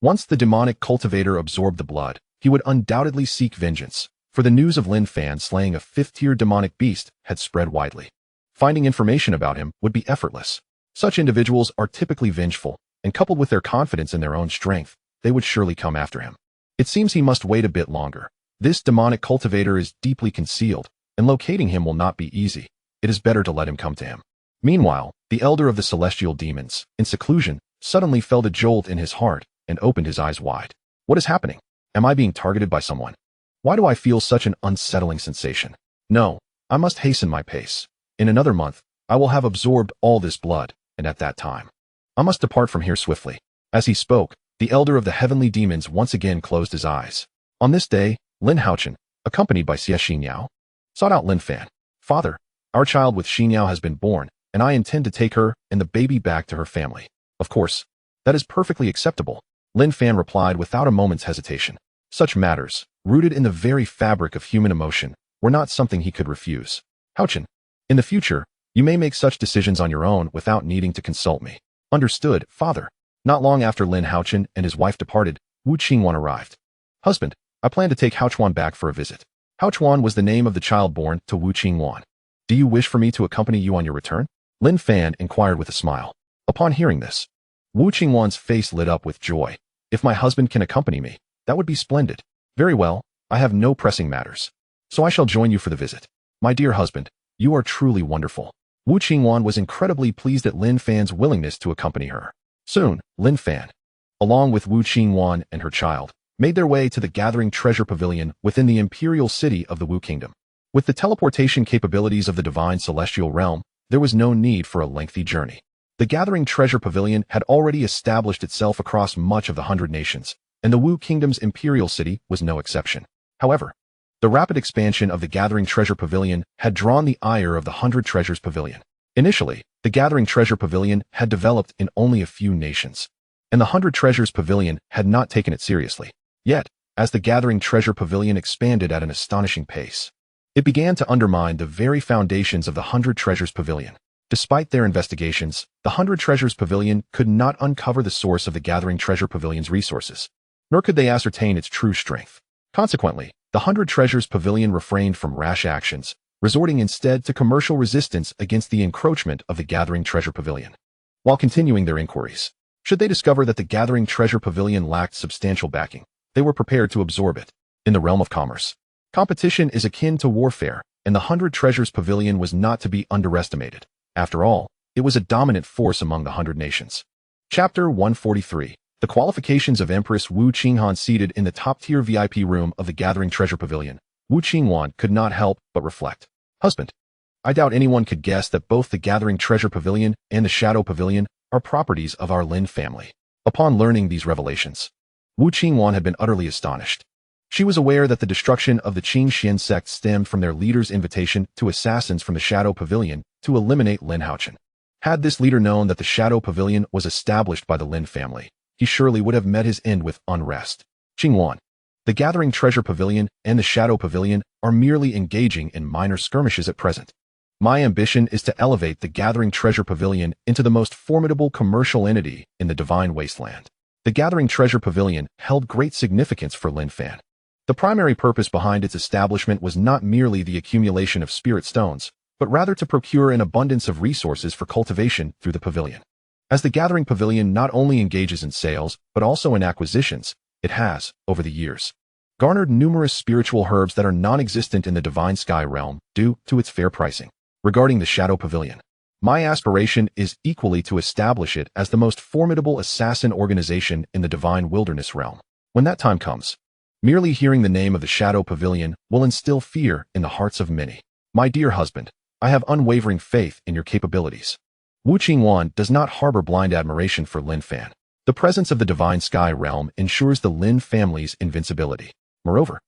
Once the demonic cultivator absorbed the blood, he would undoubtedly seek vengeance, for the news of Lin Fan slaying a 5th-tier demonic beast had spread widely. Finding information about him would be effortless. Such individuals are typically vengeful, and coupled with their confidence in their own strength, they would surely come after him. It seems he must wait a bit longer. This demonic cultivator is deeply concealed, and locating him will not be easy. It is better to let him come to him. Meanwhile, the elder of the celestial demons, in seclusion, suddenly felt a jolt in his heart and opened his eyes wide. What is happening? Am I being targeted by someone? Why do I feel such an unsettling sensation? No, I must hasten my pace. In another month, I will have absorbed all this blood, and at that time, I must depart from here swiftly. As he spoke, the elder of the heavenly demons once again closed his eyes. On this day, Lin Haochen, accompanied by Xie Xinyao, sought out Lin Fan. Father, our child with Xinyao has been born, and I intend to take her and the baby back to her family. Of course, that is perfectly acceptable, Lin Fan replied without a moment's hesitation. Such matters, rooted in the very fabric of human emotion, were not something he could refuse. Haochen, in the future, you may make such decisions on your own without needing to consult me. Understood, father. Not long after Lin Haochen and his wife departed, Wu Qingwan arrived. Husband, I plan to take Haochuan back for a visit. Haochuan was the name of the child born to Wu Qingwan. Do you wish for me to accompany you on your return? Lin Fan inquired with a smile. Upon hearing this, Wu Qingwan's face lit up with joy. If my husband can accompany me, that would be splendid. Very well, I have no pressing matters. So I shall join you for the visit. My dear husband, you are truly wonderful. Wu Qingwan was incredibly pleased at Lin Fan's willingness to accompany her. Soon, Lin Fan, along with Wu Qingwan and her child, made their way to the Gathering Treasure Pavilion within the imperial city of the Wu Kingdom. With the teleportation capabilities of the divine celestial realm, there was no need for a lengthy journey. The Gathering Treasure Pavilion had already established itself across much of the 100 nations, and the Wu Kingdom's imperial city was no exception. However, the rapid expansion of the Gathering Treasure Pavilion had drawn the ire of the 100 Treasures Pavilion. Initially, the Gathering Treasure Pavilion had developed in only a few nations, and the 100 Treasures Pavilion had not taken it seriously. Yet, as the Gathering Treasure Pavilion expanded at an astonishing pace, it began to undermine the very foundations of the 100 Treasures Pavilion. Despite their investigations, the 100 Treasures Pavilion could not uncover the source of the Gathering Treasure Pavilion's resources, nor could they ascertain its true strength. Consequently, the 100 Treasures Pavilion refrained from rash actions, resorting instead to commercial resistance against the encroachment of the Gathering Treasure Pavilion. While continuing their inquiries, should they discover that the Gathering Treasure Pavilion lacked substantial backing, they were prepared to absorb it. In the realm of commerce, competition is akin to warfare, and the 100 Treasures Pavilion was not to be underestimated. After all, it was a dominant force among the 100 nations. Chapter 143. The qualifications of Empress Wu Qinghan. Seated in the top-tier VIP room of the Gathering Treasure Pavilion, Wu Qingwan could not help but reflect. Husband, I doubt anyone could guess that both the Gathering Treasure Pavilion and the Shadow Pavilion are properties of our Lin family. Upon learning these revelations, Wu Qingwan had been utterly astonished. She was aware that the destruction of the Qingxian sect stemmed from their leader's invitation to assassins from the Shadow Pavilion to eliminate Lin Haochen. Had this leader known that the Shadow Pavilion was established by the Lin family, he surely would have met his end with unrest. Qinglan. The Gathering Treasure Pavilion and the Shadow Pavilion are merely engaging in minor skirmishes at present. My ambition is to elevate the Gathering Treasure Pavilion into the most formidable commercial entity in the Divine Wasteland. The Gathering Treasure Pavilion held great significance for Lin Fan. The primary purpose behind its establishment was not merely the accumulation of spirit stones, but rather to procure an abundance of resources for cultivation through the pavilion. As the Gathering Pavilion not only engages in sales, but also in acquisitions, it has, over the years, garnered numerous spiritual herbs that are non-existent in the Divine Sky realm due to its fair pricing. Regarding the Shadow Pavilion, my aspiration is equally to establish it as the most formidable assassin organization in the Divine Wilderness realm. When that time comes, merely hearing the name of the Shadow Pavilion will instill fear in the hearts of many. My dear husband, I have unwavering faith in your capabilities. Wu Qinglan does not harbor blind admiration for Lin Fan. The presence of the Divine Sky realm ensures the Lin family's invincibility. Moreover,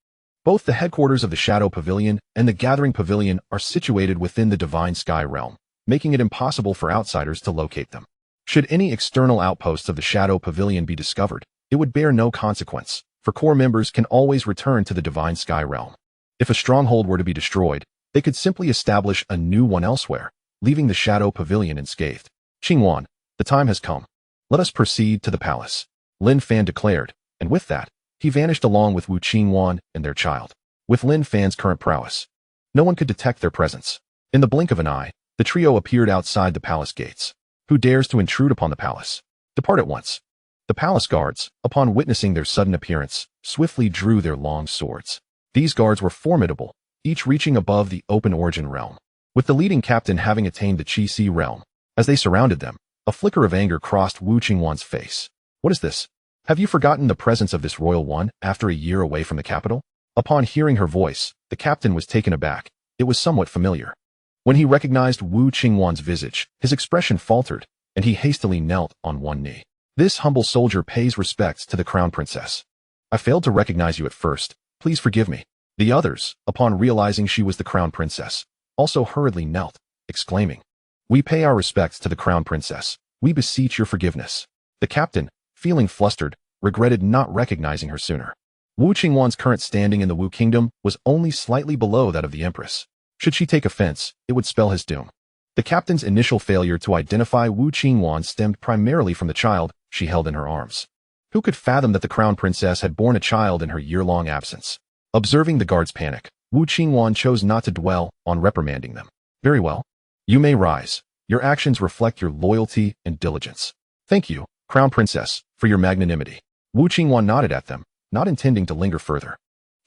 both the headquarters of the Shadow Pavilion and the Gathering Pavilion are situated within the Divine Sky realm, making it impossible for outsiders to locate them. Should any external outposts of the Shadow Pavilion be discovered, it would bear no consequence, for core members can always return to the Divine Sky realm. If a stronghold were to be destroyed, they could simply establish a new one elsewhere, leaving the Shadow Pavilion unscathed. Qinglan, the time has come. Let us proceed to the palace, Lin Fan declared, and with that, he vanished along with Wu Qinglan and their child. With Lin Fan's current prowess, no one could detect their presence. In the blink of an eye, the trio appeared outside the palace gates. Who dares to intrude upon the palace? Depart at once. The palace guards, upon witnessing their sudden appearance, swiftly drew their long swords. These guards were formidable, each reaching above the open origin realm, with the leading captain having attained the Qi realm. As they surrounded them, a flicker of anger crossed Wu Qingwan's face. What is this? Have you forgotten the presence of this royal one after a year away from the capital? Upon hearing her voice, the captain was taken aback. It was somewhat familiar. When he recognized Wu Qingwan's visage, his expression faltered, and he hastily knelt on one knee. This humble soldier pays respects to the crown princess. I failed to recognize you at first. Please forgive me. The others, upon realizing she was the crown princess, also hurriedly knelt, exclaiming, We pay our respects to the crown princess. We beseech your forgiveness. The captain, feeling flustered, regretted not recognizing her sooner. Wu Qingwan's current standing in the Wu kingdom was only slightly below that of the empress. Should she take offense, it would spell his doom. The captain's initial failure to identify Wu Qingwan stemmed primarily from the child she held in her arms. Who could fathom that the crown princess had borne a child in her year-long absence? Observing the guards' panic, Wu Qingwan chose not to dwell on reprimanding them. Very well. You may rise. Your actions reflect your loyalty and diligence. Thank you, Crown Princess, for your magnanimity. Wu Qingwan nodded at them, not intending to linger further.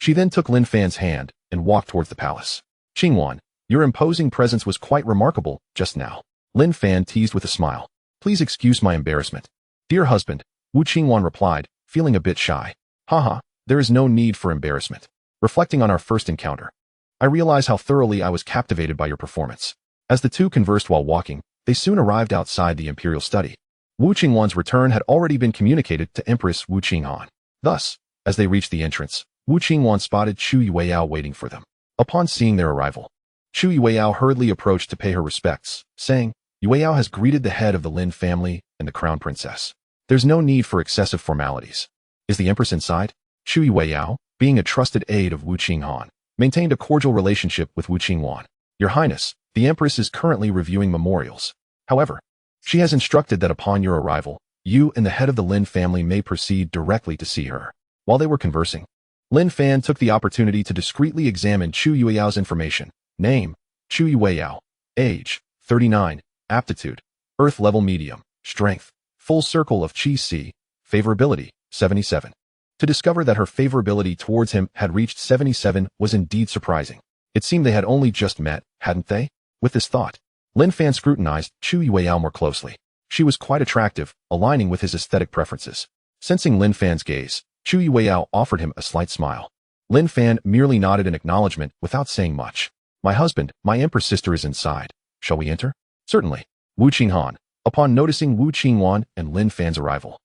She then took Lin Fan's hand and walked towards the palace. Qinglan, your imposing presence was quite remarkable just now. Lin Fan teased with a smile. Please excuse my embarrassment. Dear husband, Wu Qingwan replied, feeling a bit shy. Haha, there is no need for embarrassment. Reflecting on our first encounter, I realize how thoroughly I was captivated by your performance. As the two conversed while walking, they soon arrived outside the imperial study. Wu Qingwan's return had already been communicated to Empress Wu Qinghan. Thus, as they reached the entrance, Wu Qingwan spotted Chu Yueyao waiting for them. Upon seeing their arrival, Chu Yueyao hurriedly approached to pay her respects, saying, Yueyao has greeted the head of the Lin family and the crown princess. There's no need for excessive formalities. Is the empress inside? Chu Yueyao, being a trusted aide of Wu Qinghan, maintained a cordial relationship with Wu Qingwan. Your Highness, the empress is currently reviewing memorials. However, she has instructed that upon your arrival, you and the head of the Lin family may proceed directly to see her. While they were conversing, Lin Fan took the opportunity to discreetly examine Chu Yueyao's information. Name, Chu Yueyao. Age, 39. Aptitude, Earth level medium. Strength, full circle of Qi C. Favorability, 77. To discover that her favorability towards him had reached 77 was indeed surprising. It seemed they had only just met, hadn't they? With this thought, Lin Fan scrutinized Chu Yueyao more closely. She was quite attractive, aligning with his aesthetic preferences. Sensing Lin Fan's gaze, Chu Yueyao offered him a slight smile. Lin Fan merely nodded in acknowledgement without saying much. My husband, my empress sister is inside. Shall we enter? Certainly. Wu Qinghan, upon noticing Wu Qingwan and Lin Fan's arrival,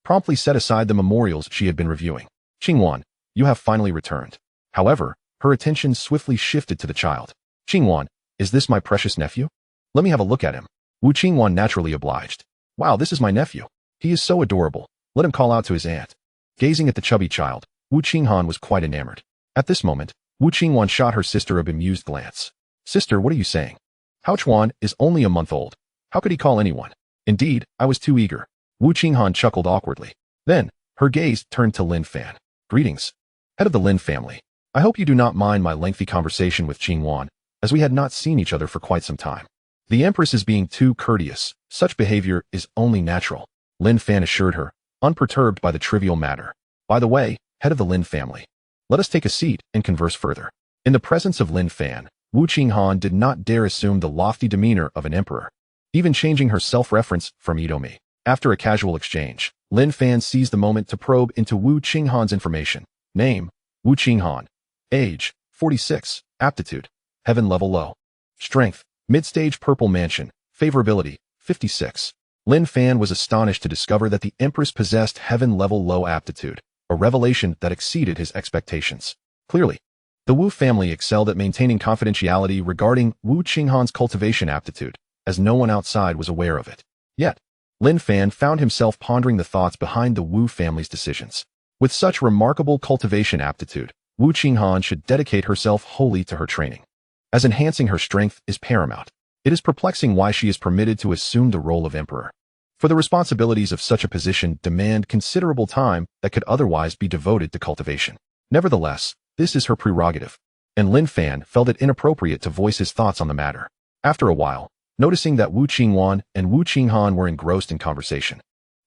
promptly set aside the memorials she had been reviewing. Qingwan, you have finally returned. However, her attention swiftly shifted to the child. Qingwan, is this my precious nephew? Let me have a look at him. Wu Qinglan naturally obliged. Wow, this is my nephew. He is so adorable. Let him call out to his aunt. Gazing at the chubby child, Wu Qinglan was quite enamored. At this moment, Wu Qinglan shot her sister a bemused glance. Sister, what are you saying? Hao Chuan is only a month old. How could he call anyone? Indeed, I was too eager. Wu Qinglan chuckled awkwardly. Then, her gaze turned to Lin Fan. Greetings. Head of the Lin family. I hope you do not mind my lengthy conversation with Qinglan, as we had not seen each other for quite some time. The Empress is being too courteous. Such behavior is only natural, Lin Fan assured her, unperturbed by the trivial matter. By the way, head of the Lin family, let us take a seat and converse further. In the presence of Lin Fan, Wu Qinglan did not dare assume the lofty demeanor of an emperor, even changing her self-reference from Itomi. After a casual exchange, Lin Fan seized the moment to probe into Wu Qinghan's information. Name, Wu Qinghan. Age, 46. Aptitude, Heaven level low. Strength, mid-stage purple mansion. Favorability, 56. Lin Fan was astonished to discover that the Empress possessed Heaven level low aptitude, a revelation that exceeded his expectations. Clearly, the Wu family excelled at maintaining confidentiality regarding Wu Qinghan's cultivation aptitude, as no one outside was aware of it. Yet, Lin Fan found himself pondering the thoughts behind the Wu family's decisions. With such remarkable cultivation aptitude, Wu Qinghan should dedicate herself wholly to her training, as enhancing her strength is paramount. It is perplexing why she is permitted to assume the role of emperor, for the responsibilities of such a position demand considerable time that could otherwise be devoted to cultivation. Nevertheless, this is her prerogative, and Lin Fan felt it inappropriate to voice his thoughts on the matter. After a while, noticing that Wu Qinglan and Wu Qinghan were engrossed in conversation,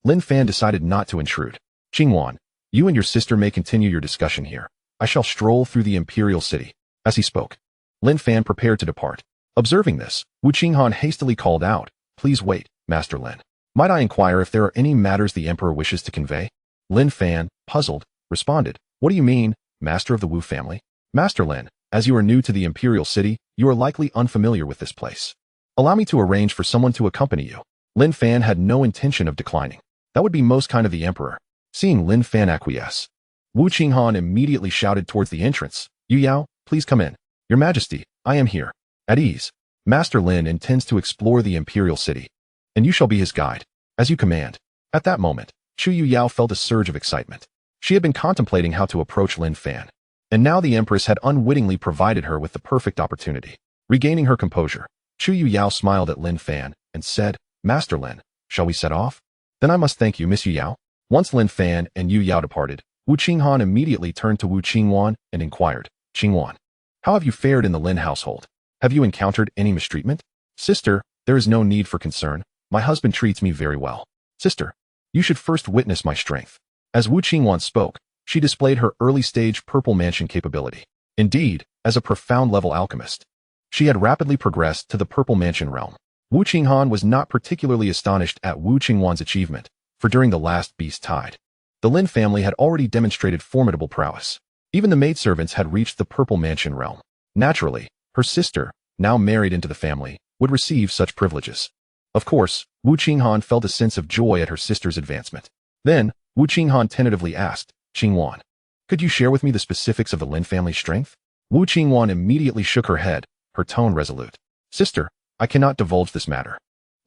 Lin Fan decided not to intrude. Qinglan, you and your sister may continue your discussion here. I shall stroll through the imperial city. As he spoke, Lin Fan prepared to depart. Observing this, Wu Qinghan hastily called out, Please wait, Master Lin. Might I inquire if there are any matters the emperor wishes to convey? Lin Fan, puzzled, responded, What do you mean, Master of the Wu family? Master Lin, as you are new to the imperial city, you are likely unfamiliar with this place. Allow me to arrange for someone to accompany you. Lin Fan had no intention of declining. That would be most kind of the emperor. Seeing Lin Fan acquiesce, Wu Qinghan immediately shouted towards the entrance, Yu Yao, please come in. Your Majesty, I am here. At ease. Master Lin intends to explore the imperial city, and you shall be his guide, as you command. At that moment, Chu Yu Yao felt a surge of excitement. She had been contemplating how to approach Lin Fan, and now the Empress had unwittingly provided her with the perfect opportunity. Regaining her composure, Chu Yu Yao smiled at Lin Fan and said, Master Lin, shall we set off? Then I must thank you, Miss Yu Yao. Once Lin Fan and Yu Yao departed, Wu Qinghan immediately turned to Wu Qinglan and inquired, Qinglan, how have you fared in the Lin household? Have you encountered any mistreatment? Sister, there is no need for concern. My husband treats me very well. Sister, you should first witness my strength. As Wu Qinglan spoke, she displayed her early-stage purple mansion capability. Indeed, as a profound-level alchemist, she had rapidly progressed to the purple mansion realm. Wu Qinghan was not particularly astonished at Wu Qingwan's achievement, for during the last beast tide, the Lin family had already demonstrated formidable prowess. Even the maidservants had reached the purple mansion realm. Naturally, her sister, now married into the family, would receive such privileges. Of course, Wu Qinghan felt a sense of joy at her sister's advancement. Then, Wu Qinghan tentatively asked, Qinglan, could you share with me the specifics of the Lin family's strength? Wu Qinglan immediately shook her head, her tone resolute. Sister, I cannot divulge this matter.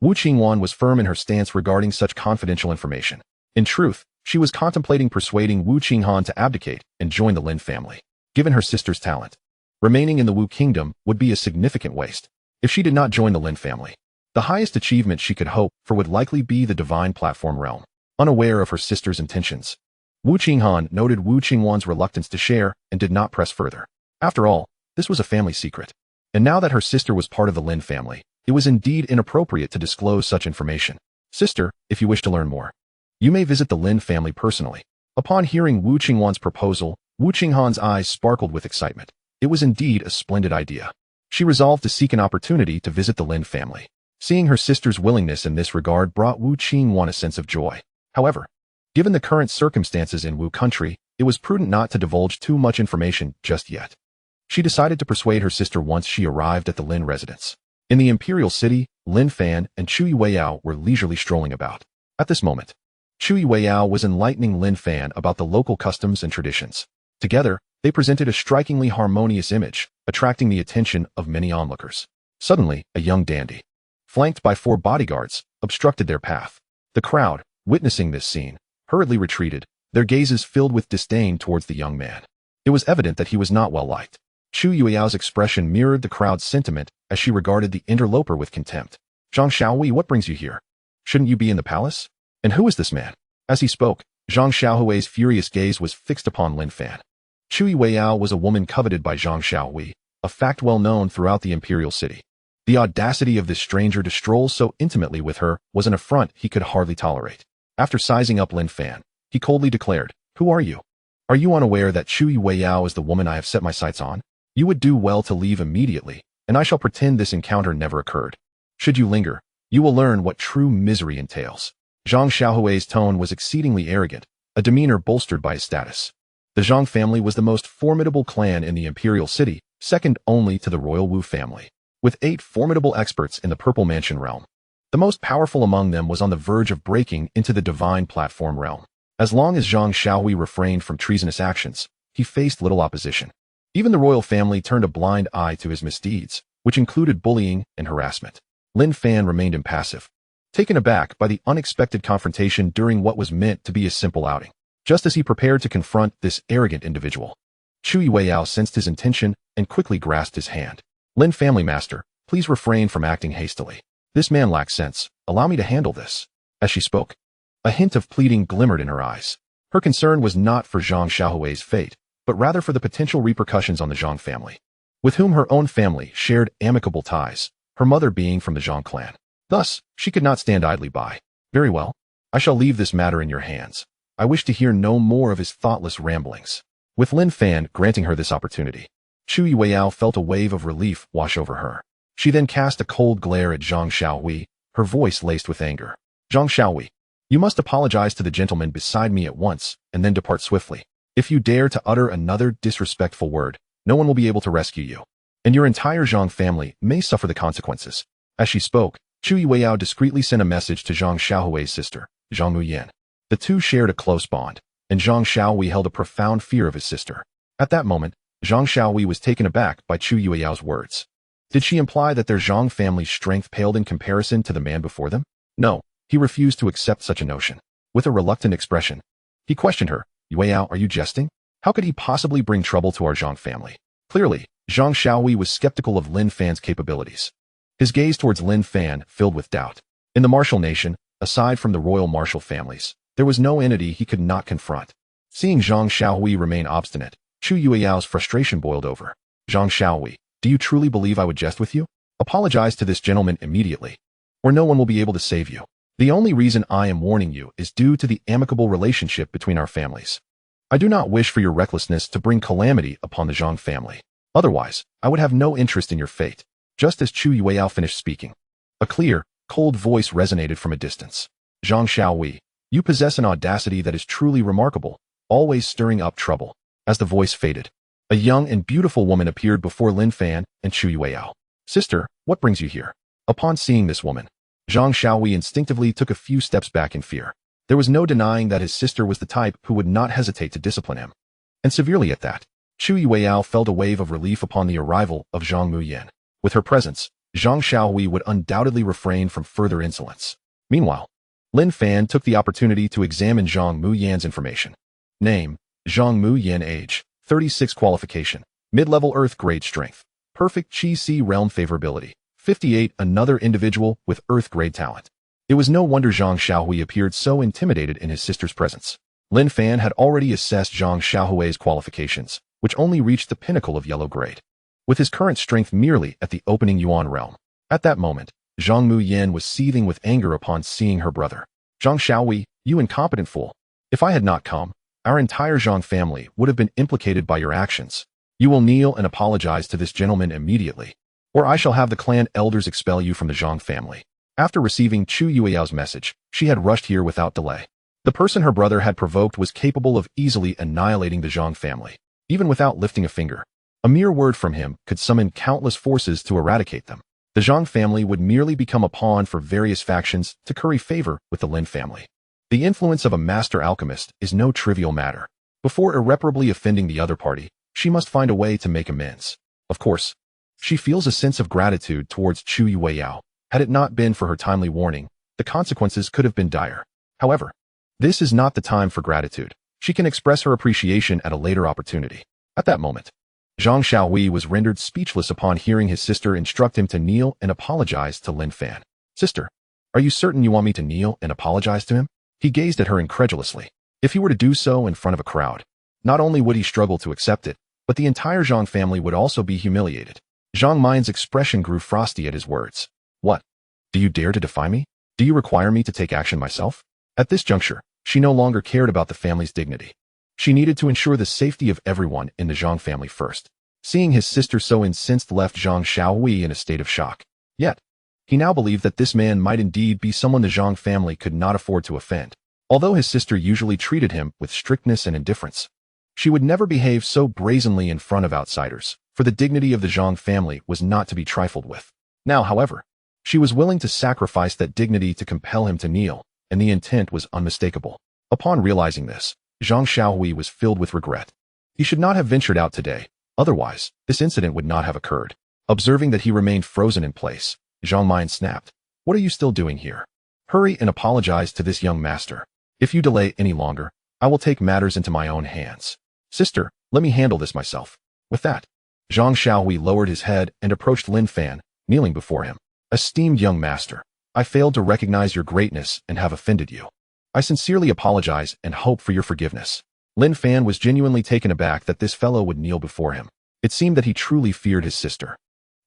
Wu Qinglan was firm in her stance regarding such confidential information. In truth, she was contemplating persuading Wu Qinghan to abdicate and join the Lin family. Given her sister's talent, remaining in the Wu kingdom would be a significant waste. If she did not join the Lin family, the highest achievement she could hope for would likely be the divine platform realm. Unaware of her sister's intentions, Wu Qinghan noted Wu Qingwan's reluctance to share and did not press further. After all, this was a family secret. And now that her sister was part of the Lin family, it was indeed inappropriate to disclose such information. Sister, if you wish to learn more, you may visit the Lin family personally. Upon hearing Wu Qingwan's proposal, Wu Qinghan's eyes sparkled with excitement. It was indeed a splendid idea. She resolved to seek an opportunity to visit the Lin family. Seeing her sister's willingness in this regard brought Wu Qingwan a sense of joy. However, given the current circumstances in Wu country, it was prudent not to divulge too much information just yet. She decided to persuade her sister once she arrived at the Lin residence. In the imperial city, Lin Fan and Chu Yueyao were leisurely strolling about. At this moment, Chu Yueyao was enlightening Lin Fan about the local customs and traditions. Together, they presented a strikingly harmonious image, attracting the attention of many onlookers. Suddenly, a young dandy, flanked by 4 bodyguards, obstructed their path. The crowd, witnessing this scene, hurriedly retreated, their gazes filled with disdain towards the young man. It was evident that he was not well liked. Chu Yueyao's expression mirrored the crowd's sentiment as she regarded the interloper with contempt. Zhang Xiaohui, what brings you here? Shouldn't you be in the palace? And who is this man? As he spoke, Zhang Xiaohui's furious gaze was fixed upon Lin Fan. Chu Yueyao was a woman coveted by Zhang Xiaohui, a fact well known throughout the imperial city. The audacity of this stranger to stroll so intimately with her was an affront he could hardly tolerate. After sizing up Lin Fan, he coldly declared, "Who are you? Are you unaware that Chu Yueyao is the woman I have set my sights on? You would do well to leave immediately, and I shall pretend this encounter never occurred. Should you linger, you will learn what true misery entails." Zhang Xiaohui's tone was exceedingly arrogant, a demeanor bolstered by his status. The Zhang family was the most formidable clan in the imperial city, second only to the royal Wu family, with 8 formidable experts in the Purple Mansion realm. The most powerful among them was on the verge of breaking into the divine platform realm. As long as Zhang Xiaohui refrained from treasonous actions, he faced little opposition. Even the royal family turned a blind eye to his misdeeds, which included bullying and harassment. Lin Fan remained impassive, taken aback by the unexpected confrontation during what was meant to be a simple outing. Just as he prepared to confront this arrogant individual, Chu Yueyao sensed his intention and quickly grasped his hand. "Lin Family Master, please refrain from acting hastily. This man lacks sense. Allow me to handle this." As she spoke, a hint of pleading glimmered in her eyes. Her concern was not for Zhang Xiaohui's fate, but rather for the potential repercussions on the Zhang family, with whom her own family shared amicable ties, her mother being from the Zhang clan. Thus, she could not stand idly by. "Very well. I shall leave this matter in your hands. I wish to hear no more of his thoughtless ramblings." With Lin Fan granting her this opportunity, Chu Yueyao felt a wave of relief wash over her. She then cast a cold glare at Zhang Xiaohui, her voice laced with anger. "Zhang Xiaohui, you must apologize to the gentleman beside me at once, and then depart swiftly. If you dare to utter another disrespectful word, no one will be able to rescue you, and your entire Zhang family may suffer the consequences." As she spoke, Chu Yueyao discreetly sent a message to Zhang Xiaohui's sister, Zhang Muyan. The two shared a close bond, and Zhang Xiaohui held a profound fear of his sister. At that moment, Zhang Xiaohui was taken aback by Chu Yueyao's words. Did she imply that their Zhang family's strength paled in comparison to the man before them? No, he refused to accept such a notion. With a reluctant expression, he questioned her. "Yueyao, are you jesting? How could he possibly bring trouble to our Zhang family?" Clearly, Zhang Xiaohui was skeptical of Lin Fan's capabilities. His gaze towards Lin Fan filled with doubt. In the martial nation, aside from the royal martial families, there was no entity he could not confront. Seeing Zhang Xiaohui remain obstinate, Chu Yueyao's frustration boiled over. "Zhang Xiaohui, do you truly believe I would jest with you? Apologize to this gentleman immediately, or no one will be able to save you. The only reason I am warning you is due to the amicable relationship between our families. I do not wish for your recklessness to bring calamity upon the Zhang family. Otherwise, I would have no interest in your fate." Just as Chu Yueyao finished speaking, a clear, cold voice resonated from a distance. "Zhang Xiaohui, you possess an audacity that is truly remarkable, always stirring up trouble." As the voice faded, a young and beautiful woman appeared before Lin Fan and Chu Yueyao. "Sister, what brings you here?" Upon seeing this woman, Zhang Xiaohui instinctively took a few steps back in fear. There was no denying that his sister was the type who would not hesitate to discipline him. And severely at that. Chu Yueyao felt a wave of relief upon the arrival of Zhang Muyan. With her presence, Zhang Xiaohui would undoubtedly refrain from further insolence. Meanwhile, Lin Fan took the opportunity to examine Zhang Muyan's information. Name, Zhang Muyan. Age, 36. Qualification, mid-level Earth grade strength. Perfect Qi realm favorability, 58. Another individual with Earth grade talent. It was no wonder Zhang Xiaohui appeared so intimidated in his sister's presence. Lin Fan had already assessed Zhang Xiaohui's qualifications, which only reached the pinnacle of yellow grade, with his current strength merely at the opening Yuan realm. At that moment, Zhang Muyan was seething with anger upon seeing her brother. "Zhang Xiaohui, you incompetent fool. If I had not come, our entire Zhang family would have been implicated by your actions. You will kneel and apologize to this gentleman immediately, or I shall have the clan elders expel you from the Zhang family." After receiving Chu Yueyao's message, she had rushed here without delay. The person her brother had provoked was capable of easily annihilating the Zhang family, even without lifting a finger. A mere word from him could summon countless forces to eradicate them. The Zhang family would merely become a pawn for various factions to curry favor with the Lin family. The influence of a master alchemist is no trivial matter. Before irreparably offending the other party, she must find a way to make amends. Of course, she feels a sense of gratitude towards Chu Yueyao, Had it not been for her timely warning, the consequences could have been dire. However, this is not the time for gratitude. She can express her appreciation at a later opportunity. At that moment, Zhang Xiaohui was rendered speechless upon hearing his sister instruct him to kneel and apologize to Lin Fan. Sister, are you certain you want me to kneel and apologize to him? He gazed at her incredulously. If he were to do so in front of a crowd, not only would he struggle to accept it, but the entire Zhang family would also be humiliated. Zhang Main's expression grew frosty at his words. What? Do you dare to defy me? Do you require me to take action myself? At this juncture, she no longer cared about the family's dignity. She needed to ensure the safety of everyone in the Zhang family first. Seeing his sister so incensed left Zhang Xiaohui in a state of shock. Yet, he now believed that this man might indeed be someone the Zhang family could not afford to offend. Although his sister usually treated him with strictness and indifference, she would never behave so brazenly in front of outsiders, for the dignity of the Zhang family was not to be trifled with. Now, however, she was willing to sacrifice that dignity to compel him to kneel, and the intent was unmistakable. Upon realizing this, Zhang Xiaohui was filled with regret. He should not have ventured out today, otherwise, this incident would not have occurred. Observing that he remained frozen in place, Zhang Main snapped. What are you still doing here? Hurry and apologize to this young master. If you delay any longer, I will take matters into my own hands. Sister, let me handle this myself. With that, Zhang Xiaohui lowered his head and approached Lin Fan, kneeling before him. Esteemed young master, I failed to recognize your greatness and have offended you. I sincerely apologize and hope for your forgiveness. Lin Fan was genuinely taken aback that this fellow would kneel before him. It seemed that he truly feared his sister.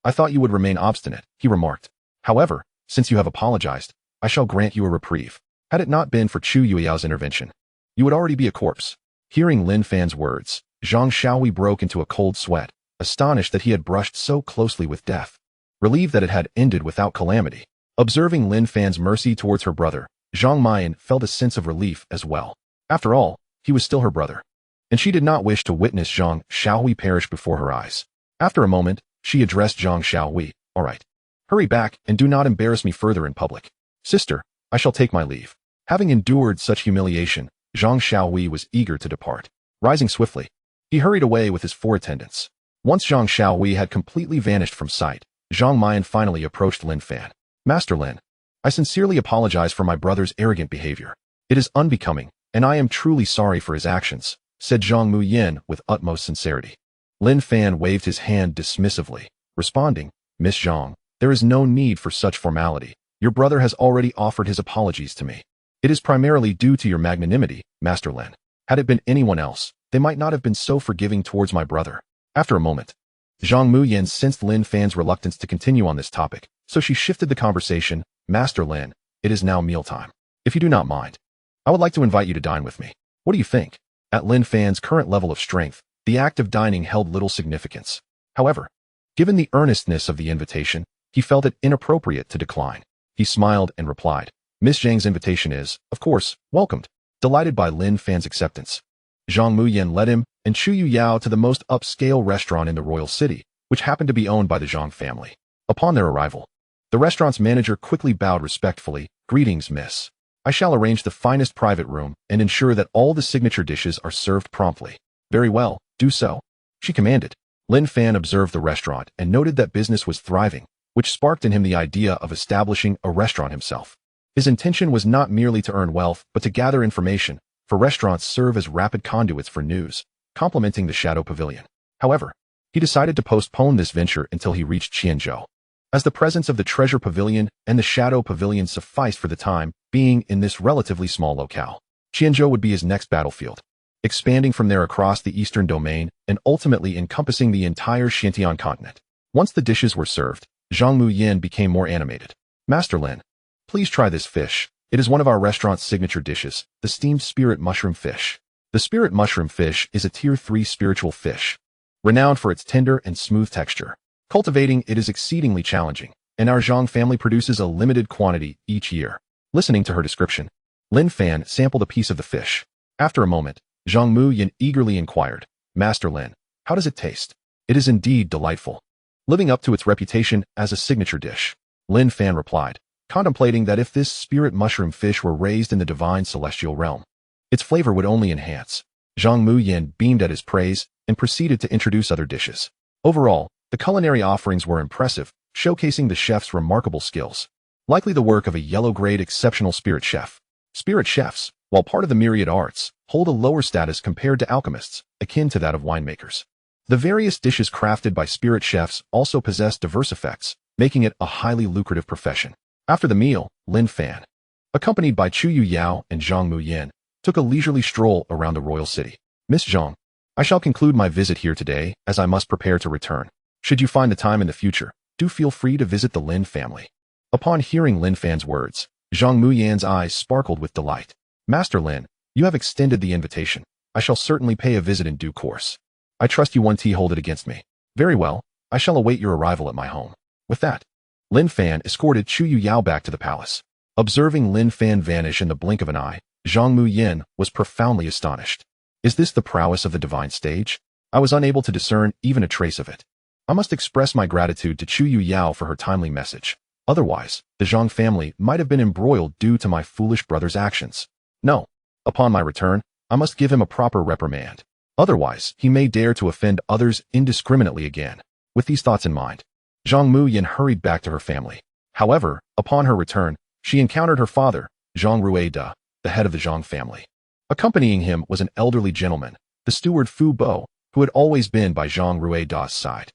I thought you would remain obstinate, he remarked. However, since you have apologized, I shall grant you a reprieve. Had it not been for Chu Yuiao's intervention, you would already be a corpse. Hearing Lin Fan's words, Zhang Xiaohui broke into a cold sweat, astonished that he had brushed so closely with death. Relieved that it had ended without calamity. Observing Lin Fan's mercy towards her brother, Zhang Mayan felt a sense of relief as well. After all, he was still her brother, and she did not wish to witness Zhang Xiaohui perish before her eyes. After a moment, she addressed Zhang Xiaohui. All right. Hurry back and do not embarrass me further in public. Sister, I shall take my leave. Having endured such humiliation, Zhang Xiaohui was eager to depart. Rising swiftly, he hurried away with his 4 attendants. Once Zhang Xiaohui had completely vanished from sight, Zhang Mayan finally approached Lin Fan. Master Lin, I sincerely apologize for my brother's arrogant behavior. It is unbecoming, and I am truly sorry for his actions, said Zhang Muyin with utmost sincerity. Lin Fan waved his hand dismissively, responding, Miss Zhang, there is no need for such formality. Your brother has already offered his apologies to me. It is primarily due to your magnanimity, Master Lin. Had it been anyone else, they might not have been so forgiving towards my brother. After a moment, Zhang Muyin sensed Lin Fan's reluctance to continue on this topic, so she shifted the conversation. Master Lin, it is now mealtime. If you do not mind, I would like to invite you to dine with me. What do you think? At Lin Fan's current level of strength, the act of dining held little significance. However, given the earnestness of the invitation, he felt it inappropriate to decline. He smiled and replied, Miss Zhang's invitation is, of course, welcomed. Delighted by Lin Fan's acceptance, Zhang Muyin led him and Chu Yuyao to the most upscale restaurant in the royal city, which happened to be owned by the Zhang family. Upon their arrival, the restaurant's manager quickly bowed respectfully. Greetings, miss. I shall arrange the finest private room and ensure that all the signature dishes are served promptly. Very well, do so, she commanded. Lin Fan observed the restaurant and noted that business was thriving, which sparked in him the idea of establishing a restaurant himself. His intention was not merely to earn wealth, but to gather information, for restaurants serve as rapid conduits for news, complementing the Shadow Pavilion. However, he decided to postpone this venture until he reached Chenjo, as the presence of the Treasure Pavilion and the Shadow Pavilion sufficed for the time being in this relatively small locale. Chenjo would be his next battlefield, expanding from there across the eastern domain and ultimately encompassing the entire Xintian continent. Once the dishes were served, Zhang Muyin became more animated. Master Lin, please try this fish. It is one of our restaurant's signature dishes, the steamed spirit mushroom fish. The spirit mushroom fish is a tier 3 spiritual fish, renowned for its tender and smooth texture. Cultivating it is exceedingly challenging, and our Zhang family produces a limited quantity each year. Listening to her description, Lin Fan sampled a piece of the fish. After a moment, Zhang Muyin eagerly inquired, Master Lin, how does it taste? It is indeed delightful, living up to its reputation as a signature dish. Lin Fan replied, contemplating that if this spirit mushroom fish were raised in the divine celestial realm, its flavor would only enhance. Zhang Muyin beamed at his praise and proceeded to introduce other dishes. Overall, the culinary offerings were impressive, showcasing the chef's remarkable skills. Likely the work of a yellow-grade exceptional spirit chef. Spirit chefs, while part of the myriad arts, hold a lower status compared to alchemists, akin to that of winemakers. The various dishes crafted by spirit chefs also possess diverse effects, making it a highly lucrative profession. After the meal, Lin Fan, accompanied by Chu Yao and Zhang Muyin, took a leisurely stroll around the royal city. Miss Zhang, I shall conclude my visit here today as I must prepare to return. Should you find the time in the future, do feel free to visit the Lin family. Upon hearing Lin Fan's words, Zhang Muyan's eyes sparkled with delight. Master Lin, you have extended the invitation. I shall certainly pay a visit in due course. I trust you won't hold it against me. Very well, I shall await your arrival at my home. With that, Lin Fan escorted Chu Yao back to the palace. Observing Lin Fan vanish in the blink of an eye, Zhang Muyin was profoundly astonished. Is this the prowess of the divine stage? I was unable to discern even a trace of it. I must express my gratitude to Chu Yao for her timely message. Otherwise, the Zhang family might have been embroiled due to my foolish brother's actions. No. Upon my return, I must give him a proper reprimand. Otherwise, he may dare to offend others indiscriminately again. With these thoughts in mind, Zhang Muyin hurried back to her family. However, upon her return, she encountered her father, Zhang Rueda, the head of the Zhang family. Accompanying him was an elderly gentleman, the steward Fu Bo, who had always been by Zhang Rueda's side.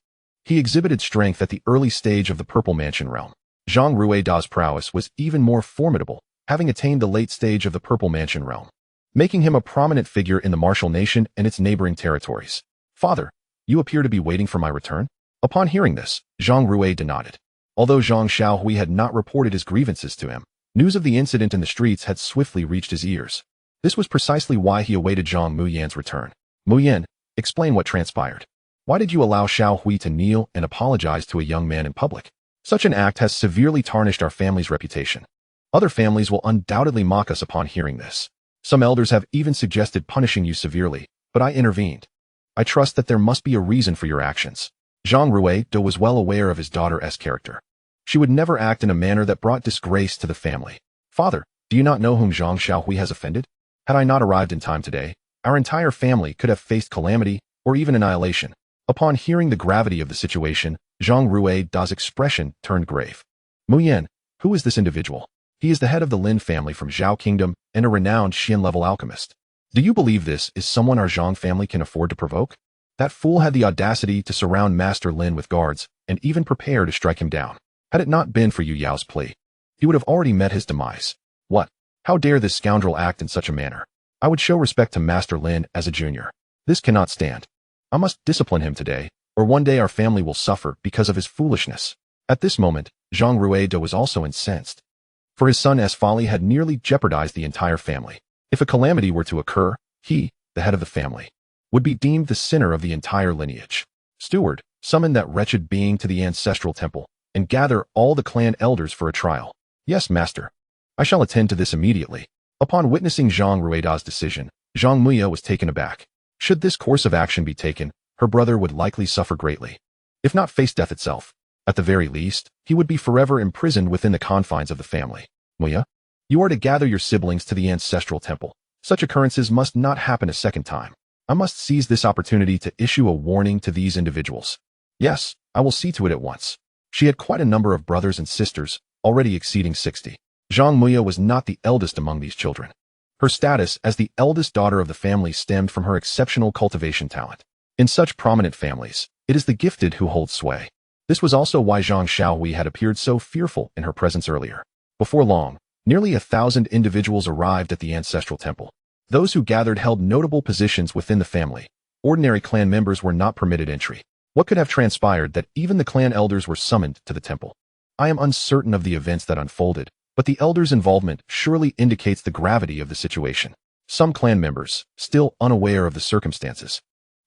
He exhibited strength at the early stage of the Purple Mansion realm. Zhang Rueda's prowess was even more formidable, having attained the late stage of the Purple Mansion realm, making him a prominent figure in the martial nation and its neighboring territories. Father, you appear to be waiting for my return? Upon hearing this, Zhang Rueda nodded. Although Zhang Xiaohui had not reported his grievances to him, news of the incident in the streets had swiftly reached his ears. This was precisely why he awaited Zhang Muyan's return. Muyan, explain what transpired. Why did you allow Xiaohui to kneel and apologize to a young man in public? Such an act has severely tarnished our family's reputation. Other families will undoubtedly mock us upon hearing this. Some elders have even suggested punishing you severely, but I intervened. I trust that there must be a reason for your actions. Zhang Rueda was well aware of his daughter's character. She would never act in a manner that brought disgrace to the family. Father, do you not know whom Zhang Xiaohui has offended? Had I not arrived in time today, our entire family could have faced calamity or even annihilation. Upon hearing the gravity of the situation, Zhang Rueda's expression turned grave. Muyan, who is this individual? He is the head of the Lin family from Zhao Kingdom and a renowned Xian-level alchemist. Do you believe this is someone our Zhang family can afford to provoke? That fool had the audacity to surround Master Lin with guards and even prepare to strike him down. Had it not been for Yu Yao's plea, he would have already met his demise. What? How dare this scoundrel act in such a manner? I would show respect to Master Lin as a junior. This cannot stand. I must discipline him today, or one day our family will suffer because of his foolishness. At this moment, Zhang Rueda was also incensed. For his son's folly had nearly jeopardized the entire family. If a calamity were to occur, he, the head of the family, would be deemed the sinner of the entire lineage. Steward, summon that wretched being to the ancestral temple, and gather all the clan elders for a trial. Yes, master. I shall attend to this immediately. Upon witnessing Zhang Rueda's decision, Zhang Muya was taken aback. Should this course of action be taken, her brother would likely suffer greatly. If not face death itself, at the very least, he would be forever imprisoned within the confines of the family. Muya, you are to gather your siblings to the ancestral temple. Such occurrences must not happen a second time. I must seize this opportunity to issue a warning to these individuals. Yes, I will see to it at once. She had quite a number of brothers and sisters, already exceeding 60. Zhang Muya was not the eldest among these children. Her status as the eldest daughter of the family stemmed from her exceptional cultivation talent. In such prominent families, it is the gifted who hold sway. This was also why Zhang Xiaohui had appeared so fearful in her presence earlier. Before long, nearly 1,000 individuals arrived at the ancestral temple. Those who gathered held notable positions within the family. Ordinary clan members were not permitted entry. What could have transpired that even the clan elders were summoned to the temple? I am uncertain of the events that unfolded, but the elders' involvement surely indicates the gravity of the situation. Some clan members, still unaware of the circumstances,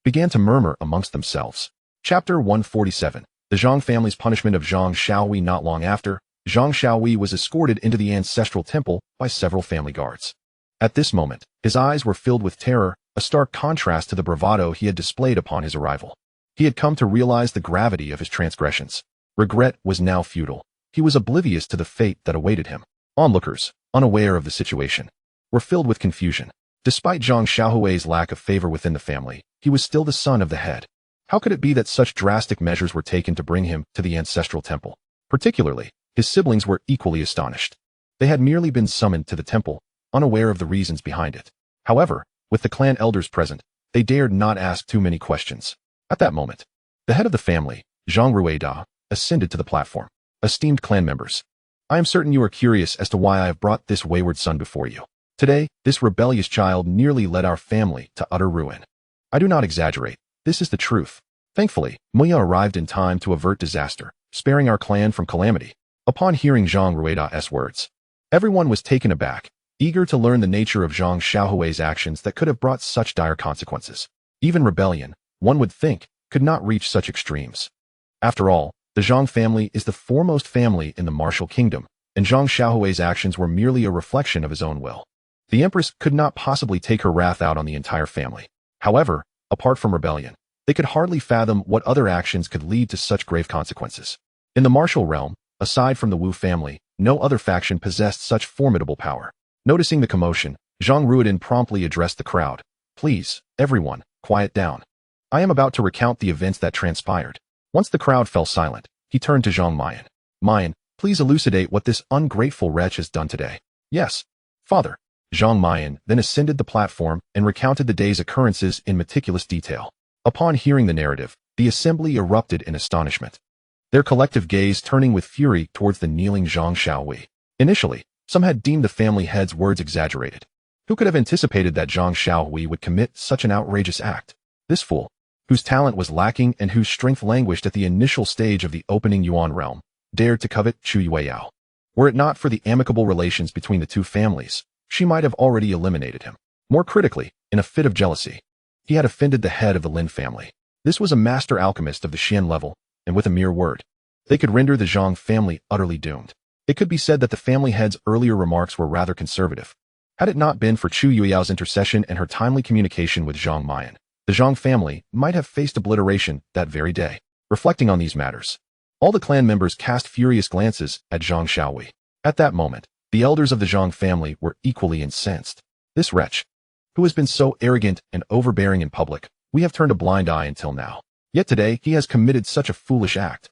began to murmur amongst themselves. Chapter 147. The Zhang family's punishment of Zhang Xiaohui. Not long after, Zhang Xiaohui was escorted into the ancestral temple by several family guards. At this moment, his eyes were filled with terror, a stark contrast to the bravado he had displayed upon his arrival. He had come to realize the gravity of his transgressions. Regret was now futile. He was oblivious to the fate that awaited him. Onlookers, unaware of the situation, were filled with confusion. Despite Zhang Xiaohui's lack of favor within the family, he was still the son of the head. How could it be that such drastic measures were taken to bring him to the ancestral temple? Particularly, his siblings were equally astonished. They had merely been summoned to the temple, unaware of the reasons behind it. However, with the clan elders present, they dared not ask too many questions. At that moment, the head of the family, Zhang Ruida, ascended to the platform. Esteemed clan members, I am certain you are curious as to why I have brought this wayward son before you. Today, this rebellious child nearly led our family to utter ruin. I do not exaggerate. This is the truth. Thankfully, Muya arrived in time to avert disaster, sparing our clan from calamity. Upon hearing Zhang Ruida's words, everyone was taken aback, eager to learn the nature of Zhang Xiaohui's actions that could have brought such dire consequences. Even rebellion, one would think, could not reach such extremes. After all, the Zhang family is the foremost family in the martial kingdom, and Zhang Xiaohui's actions were merely a reflection of his own will. The empress could not possibly take her wrath out on the entire family. However, apart from rebellion, they could hardly fathom what other actions could lead to such grave consequences. In the martial realm, aside from the Wu family, no other faction possessed such formidable power. Noticing the commotion, Zhang Ruodin promptly addressed the crowd. Please, everyone, quiet down. I am about to recount the events that transpired. Once the crowd fell silent, he turned to Zhang Mayan. Mayan, please elucidate what this ungrateful wretch has done today. Yes, father. Zhang Mayan then ascended the platform and recounted the day's occurrences in meticulous detail. Upon hearing the narrative, the assembly erupted in astonishment, their collective gaze turning with fury towards the kneeling Zhang Xiaohui. Initially, some had deemed the family head's words exaggerated. Who could have anticipated that Zhang Xiaohui would commit such an outrageous act? This fool, whose talent was lacking and whose strength languished at the initial stage of the opening Yuan realm, dared to covet Chu Yueyao. Were it not for the amicable relations between the two families, she might have already eliminated him. More critically, in a fit of jealousy, he had offended the head of the Lin family. This was a master alchemist of the Xian level, and with a mere word, they could render the Zhang family utterly doomed. It could be said that the family head's earlier remarks were rather conservative. Had it not been for Chu Yueyao's intercession and her timely communication with Zhang Mayan, the Zhang family might have faced obliteration that very day. Reflecting on these matters, all the clan members cast furious glances at Zhang Xiaohui. At that moment, the elders of the Zhang family were equally incensed. This wretch, who has been so arrogant and overbearing in public, we have turned a blind eye until now. Yet today he has committed such a foolish act.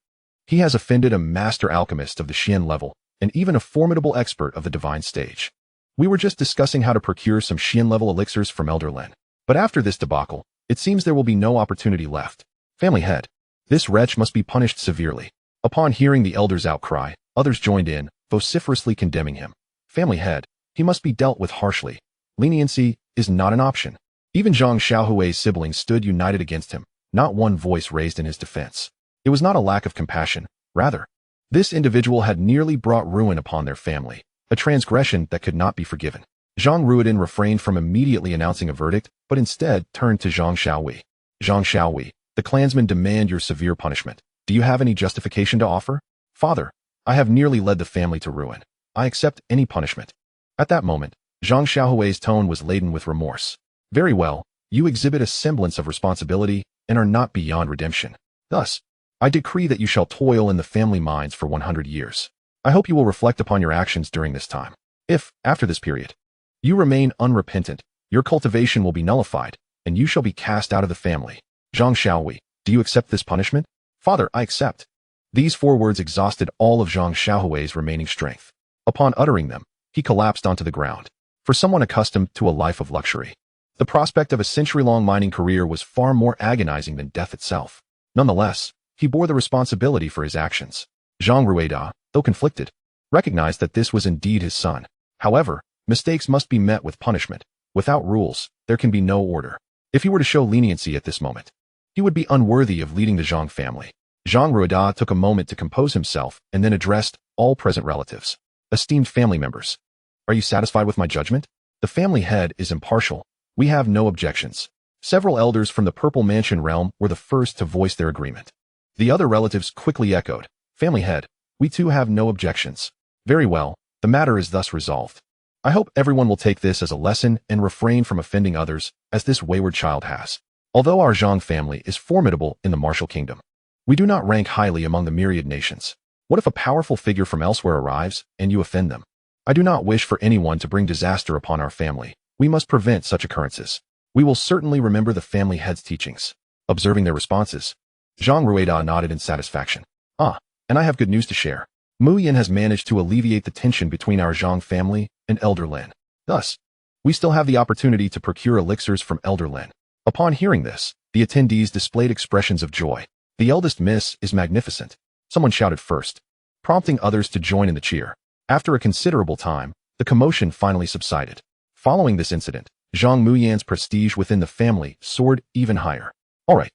He has offended a master alchemist of the Xian level, and even a formidable expert of the divine stage. We were just discussing how to procure some Xian level elixirs from Elder Lin. But after this debacle, it seems there will be no opportunity left. Family head, this wretch must be punished severely. Upon hearing the elders' outcry, others joined in, vociferously condemning him. Family head, he must be dealt with harshly. Leniency is not an option. Even Zhang Xiaohui's siblings stood united against him, not one voice raised in his defense. It was not a lack of compassion, rather. This individual had nearly brought ruin upon their family, a transgression that could not be forgiven. Zhang Ruodin refrained from immediately announcing a verdict, but instead turned to Zhang Xiaohui. Zhang Xiaohui, the clansmen demand your severe punishment. Do you have any justification to offer? Father, I have nearly led the family to ruin. I accept any punishment. At that moment, Zhang Xiaohui's tone was laden with remorse. Very well, you exhibit a semblance of responsibility and are not beyond redemption. Thus, I decree that you shall toil in the family mines for 100 years. I hope you will reflect upon your actions during this time. If, after this period, you remain unrepentant, your cultivation will be nullified, and you shall be cast out of the family. Zhang Xiaohui, do you accept this punishment? Father, I accept. These 4 words exhausted all of Zhang Xiaohui's remaining strength. Upon uttering them, he collapsed onto the ground. For someone accustomed to a life of luxury, the prospect of a century-long mining career was far more agonizing than death itself. Nonetheless, he bore the responsibility for his actions. Zhang Ruida, though conflicted, recognized that this was indeed his son. However, mistakes must be met with punishment. Without rules, there can be no order. If he were to show leniency at this moment, he would be unworthy of leading the Zhang family. Zhang Ruida took a moment to compose himself and then addressed all present relatives. Esteemed family members, are you satisfied with my judgment? The family head is impartial. We have no objections. Several elders from the Purple Mansion realm were the first to voice their agreement. The other relatives quickly echoed, Family head, we too have no objections. Very well, the matter is thus resolved. I hope everyone will take this as a lesson and refrain from offending others, as this wayward child has. Although our Zhang family is formidable in the martial kingdom, we do not rank highly among the myriad nations. What if a powerful figure from elsewhere arrives, and you offend them? I do not wish for anyone to bring disaster upon our family. We must prevent such occurrences. We will certainly remember the family head's teachings. Observing their responses, Zhang Rueda nodded in satisfaction. Ah, And I have good news to share. Mu Yin has managed to alleviate the tension between our Zhang family and Elder Lin. Thus, we still have the opportunity to procure elixirs from Elder Lin. Upon hearing this, the attendees displayed expressions of joy. The eldest miss is magnificent, someone shouted first, prompting others to join in the cheer. After a considerable time, the commotion finally subsided. Following this incident, Zhang Muyan's prestige within the family soared even higher. Alright.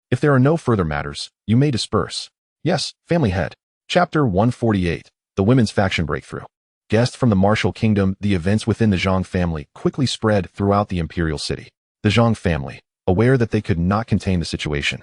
If there are no further matters, you may disperse. Yes, family head. Chapter 148. The Women's Faction Breakthrough. Guest from the Martial Kingdom, the events within the Zhang family quickly spread throughout the imperial city. The Zhang family, aware that they could not contain the situation,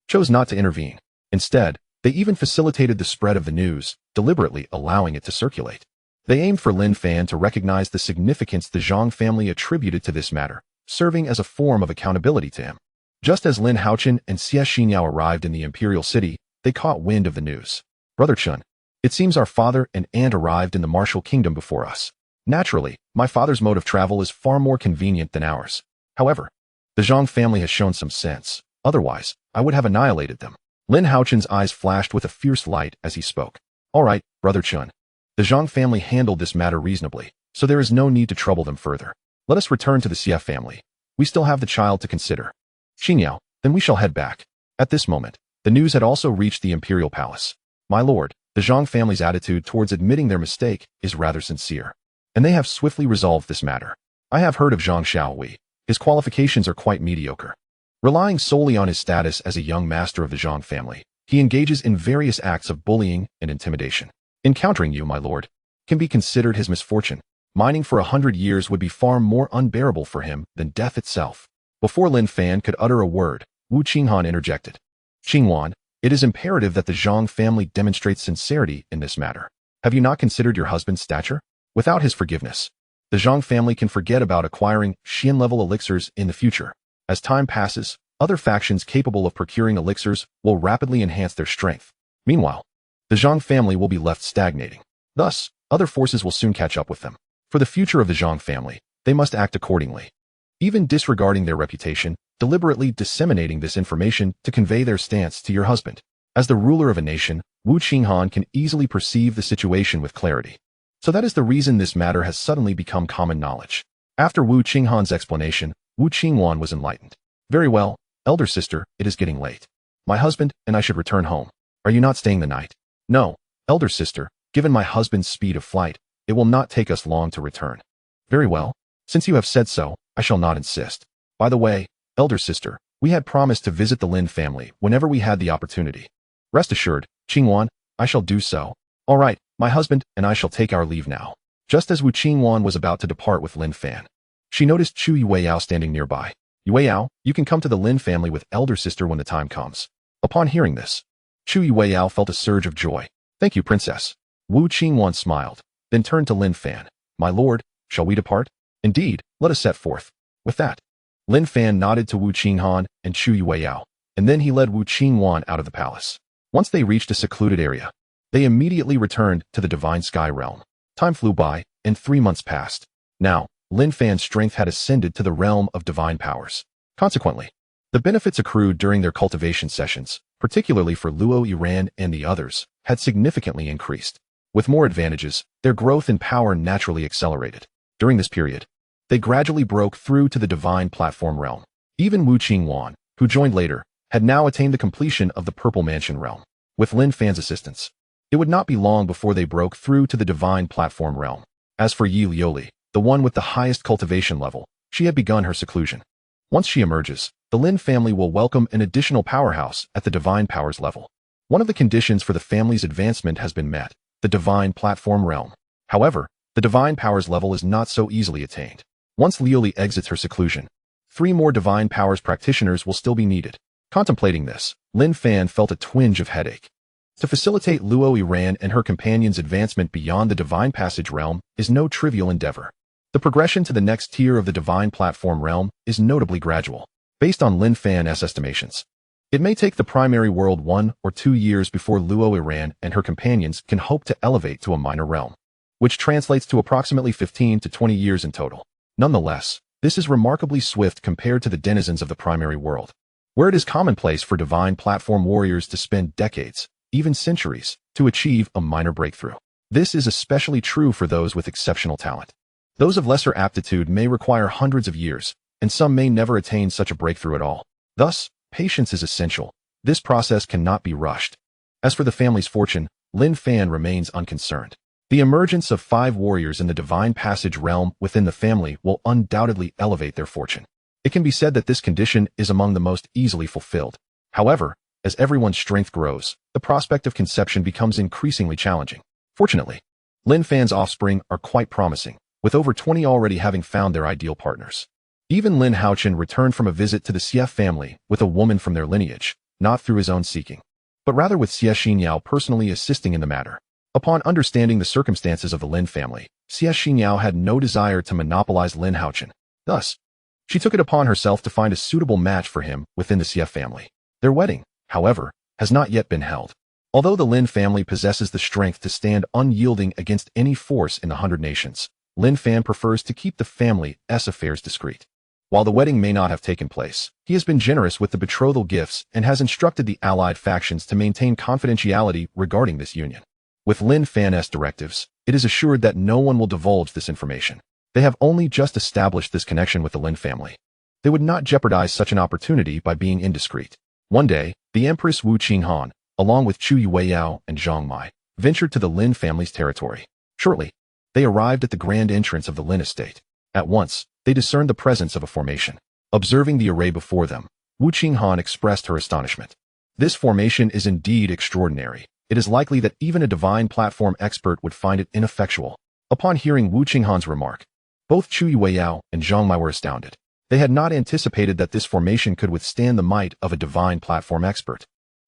chose not to intervene. Instead, they even facilitated the spread of the news, deliberately allowing it to circulate. They aimed for Lin Fan to recognize the significance the Zhang family attributed to this matter, serving as a form of accountability to him. Just as Lin Haochen and Xie Xinyao arrived in the imperial city, they caught wind of the news. Brother Chun, it seems our father and aunt arrived in the Martial Kingdom before us. Naturally, my father's mode of travel is far more convenient than ours. However, the Zhang family has shown some sense. Otherwise, I would have annihilated them. Lin Haochen's eyes flashed with a fierce light as he spoke. All right, Brother Chun. The Zhang family handled this matter reasonably, so there is no need to trouble them further. Let us return to the Xie family. We still have the child to consider. Xinyao, then we shall head back. At this moment, the news had also reached the imperial palace. My lord, the Zhang family's attitude towards admitting their mistake is rather sincere, and they have swiftly resolved this matter. I have heard of Zhang Xiaowei. His qualifications are quite mediocre. Relying solely on his status as a young master of the Zhang family, he engages in various acts of bullying and intimidation. Encountering you, my lord, can be considered his misfortune. Mining for 100 years would be far more unbearable for him than death itself. Before Lin Fan could utter a word, Wu Qinghan interjected. Qinglan, it is imperative that the Zhang family demonstrates sincerity in this matter. Have you not considered your husband's stature? Without his forgiveness, the Zhang family can forget about acquiring Xian-level elixirs in the future. As time passes, other factions capable of procuring elixirs will rapidly enhance their strength. Meanwhile, the Zhang family will be left stagnating. Thus, other forces will soon catch up with them. For the future of the Zhang family, they must act accordingly. Even disregarding their reputation, deliberately disseminating this information to convey their stance to your husband. As the ruler of a nation, Wu Qinghan can easily perceive the situation with clarity. So that is the reason this matter has suddenly become common knowledge. After Wu Qinghan's explanation, Wu Qingwan was enlightened. Very well, elder sister, it is getting late. My husband and I should return home. Are you not staying the night? No, elder sister, given my husband's speed of flight, it will not take us long to return. Very well, since you have said so, I shall not insist. By the way, elder sister, we had promised to visit the Lin family whenever we had the opportunity. Rest assured, Qingwan, I shall do so. All right, my husband and I shall take our leave now. Just as Wu Qingwan was about to depart with Lin Fan, she noticed Chu Yueyao standing nearby. Yueyao, you can come to the Lin family with elder sister when the time comes. Upon hearing this, Chu Yueyao felt a surge of joy. Thank you, princess. Wu Qingwan smiled, then turned to Lin Fan. My lord, shall we depart? Indeed, let us set forth. With that, Lin Fan nodded to Wu Qinghan and Chu Yueyao, and then he led Wu Qingwan out of the palace. Once they reached a secluded area, they immediately returned to the Divine Sky Realm. Time flew by, and 3 months passed. Now, Lin Fan's strength had ascended to the realm of divine powers. Consequently, the benefits accrued during their cultivation sessions, particularly for Luo Yiran and the others, had significantly increased. With more advantages, their growth in power naturally accelerated. During this period, they gradually broke through to the divine platform realm. Even Wu Qingwan, who joined later, had now attained the completion of the Purple Mansion realm. With Lin Fan's assistance, it would not be long before they broke through to the divine platform realm. As for Yi Lioli, the one with the highest cultivation level, she had begun her seclusion. Once she emerges, the Lin family will welcome an additional powerhouse at the divine powers level. One of the conditions for the family's advancement has been met, the divine platform realm. However, the divine powers level is not so easily attained. Once Lioli exits her seclusion, 3 more divine powers practitioners will still be needed. Contemplating this, Lin Fan felt a twinge of headache. To facilitate Luo Yiran and her companion's advancement beyond the divine passage realm is no trivial endeavor. The progression to the next tier of the divine platform realm is notably gradual. Based on Lin Fan's estimations, it may take the primary world 1 or 2 years before Luo Yiran and her companions can hope to elevate to a minor realm, which translates to approximately 15 to 20 years in total. Nonetheless, this is remarkably swift compared to the denizens of the primary world, where it is commonplace for divine platform warriors to spend decades, even centuries, to achieve a minor breakthrough. This is especially true for those with exceptional talent. Those of lesser aptitude may require hundreds of years, and some may never attain such a breakthrough at all. Thus, patience is essential. This process cannot be rushed. As for the family's fortune, Lin Fan remains unconcerned. The emergence of 5 warriors in the Divine Passage realm within the family will undoubtedly elevate their fortune. It can be said that this condition is among the most easily fulfilled. However, as everyone's strength grows, the prospect of conception becomes increasingly challenging. Fortunately, Lin Fan's offspring are quite promising, with over 20 already having found their ideal partners. Even Lin Haochen returned from a visit to the Xie family with a woman from their lineage, not through his own seeking, but rather with Xie Xinyao personally assisting in the matter. Upon understanding the circumstances of the Lin family, Xie Xinyao had no desire to monopolize Lin Haochen. Thus, she took it upon herself to find a suitable match for him within the Xie family. Their wedding, however, has not yet been held. Although the Lin family possesses the strength to stand unyielding against any force in the 100 nations, Lin Fan prefers to keep the family's affairs discreet. While the wedding may not have taken place, he has been generous with the betrothal gifts and has instructed the allied factions to maintain confidentiality regarding this union. With Lin Fan's directives, it is assured that no one will divulge this information. They have only just established this connection with the Lin family. They would not jeopardize such an opportunity by being indiscreet. One day, the Empress Wu Qinghan, along with Chu Yueyao and Zhang Mai, ventured to the Lin family's territory. Shortly, they arrived at the grand entrance of the Lin estate. At once, they discerned the presence of a formation. Observing the array before them, Wu Qinghan expressed her astonishment. This formation is indeed extraordinary. It is likely that even a divine platform expert would find it ineffectual. Upon hearing Wu Qinghan's remark, both Chu Yueyao and Zhang Mai were astounded. They had not anticipated that this formation could withstand the might of a divine platform expert.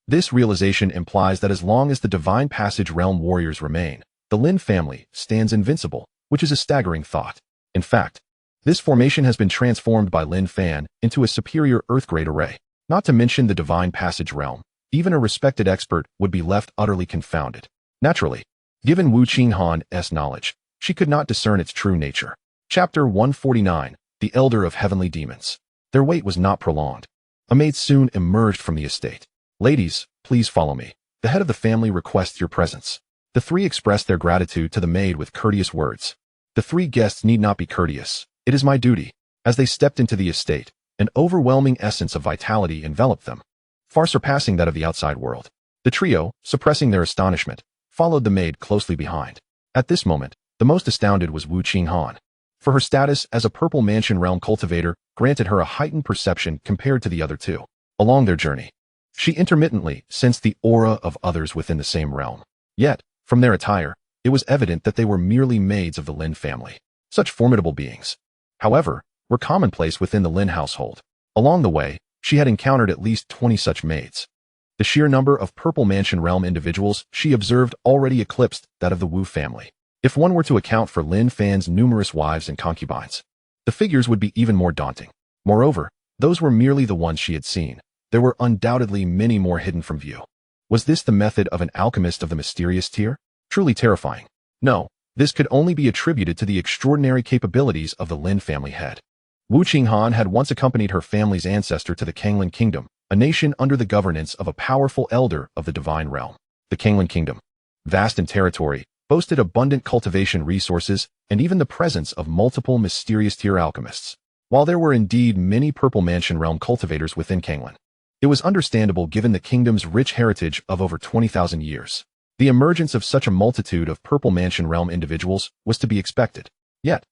This realization implies that as long as the Divine Passage realm warriors remain, the Lin family stands invincible, which is a staggering thought. In fact, this formation has been transformed by Lin Fan into a superior Earthgrade array. Not to mention the Divine Passage realm, even a respected expert would be left utterly confounded. Naturally, given Wu Qinghan's knowledge, she could not discern its true nature. Chapter 149, The Elder of Heavenly Demons. Their wait was not prolonged. A maid soon emerged from the estate. Ladies, please follow me. The head of the family requests your presence. The 3 expressed their gratitude to the maid with courteous words. The 3 guests need not be courteous. It is my duty. As they stepped into the estate, an overwhelming essence of vitality enveloped them, far surpassing that of the outside world. The trio, suppressing their astonishment, followed the maid closely behind. At this moment, the most astounded was Wu Qinghan, for her status as a Purple Mansion realm cultivator granted her a heightened perception compared to the other 2. Along their journey, she intermittently sensed the aura of others within the same realm. Yet, from their attire, it was evident that they were merely maids of the Lin family. Such formidable beings, however, were commonplace within the Lin household. Along the way, she had encountered at least 20 such maids. The sheer number of Purple Mansion realm individuals she observed already eclipsed that of the Wu family. If one were to account for Lin Fan's numerous wives and concubines, the figures would be even more daunting. Moreover, those were merely the ones she had seen. There were undoubtedly many more hidden from view. Was this the method of an alchemist of the mysterious tier? Truly terrifying. No, this could only be attributed to the extraordinary capabilities of the Lin family head. Wu Qinghan had once accompanied her family's ancestor to the Qinglan kingdom, a nation under the governance of a powerful elder of the divine realm. The Qinglan kingdom, vast in territory, boasted abundant cultivation resources and even the presence of multiple mysterious tier alchemists. While there were indeed many Purple Mansion realm cultivators within Qinglan, it was understandable given the kingdom's rich heritage of over 20,000 years. The emergence of such a multitude of Purple Mansion realm individuals was to be expected. Yet,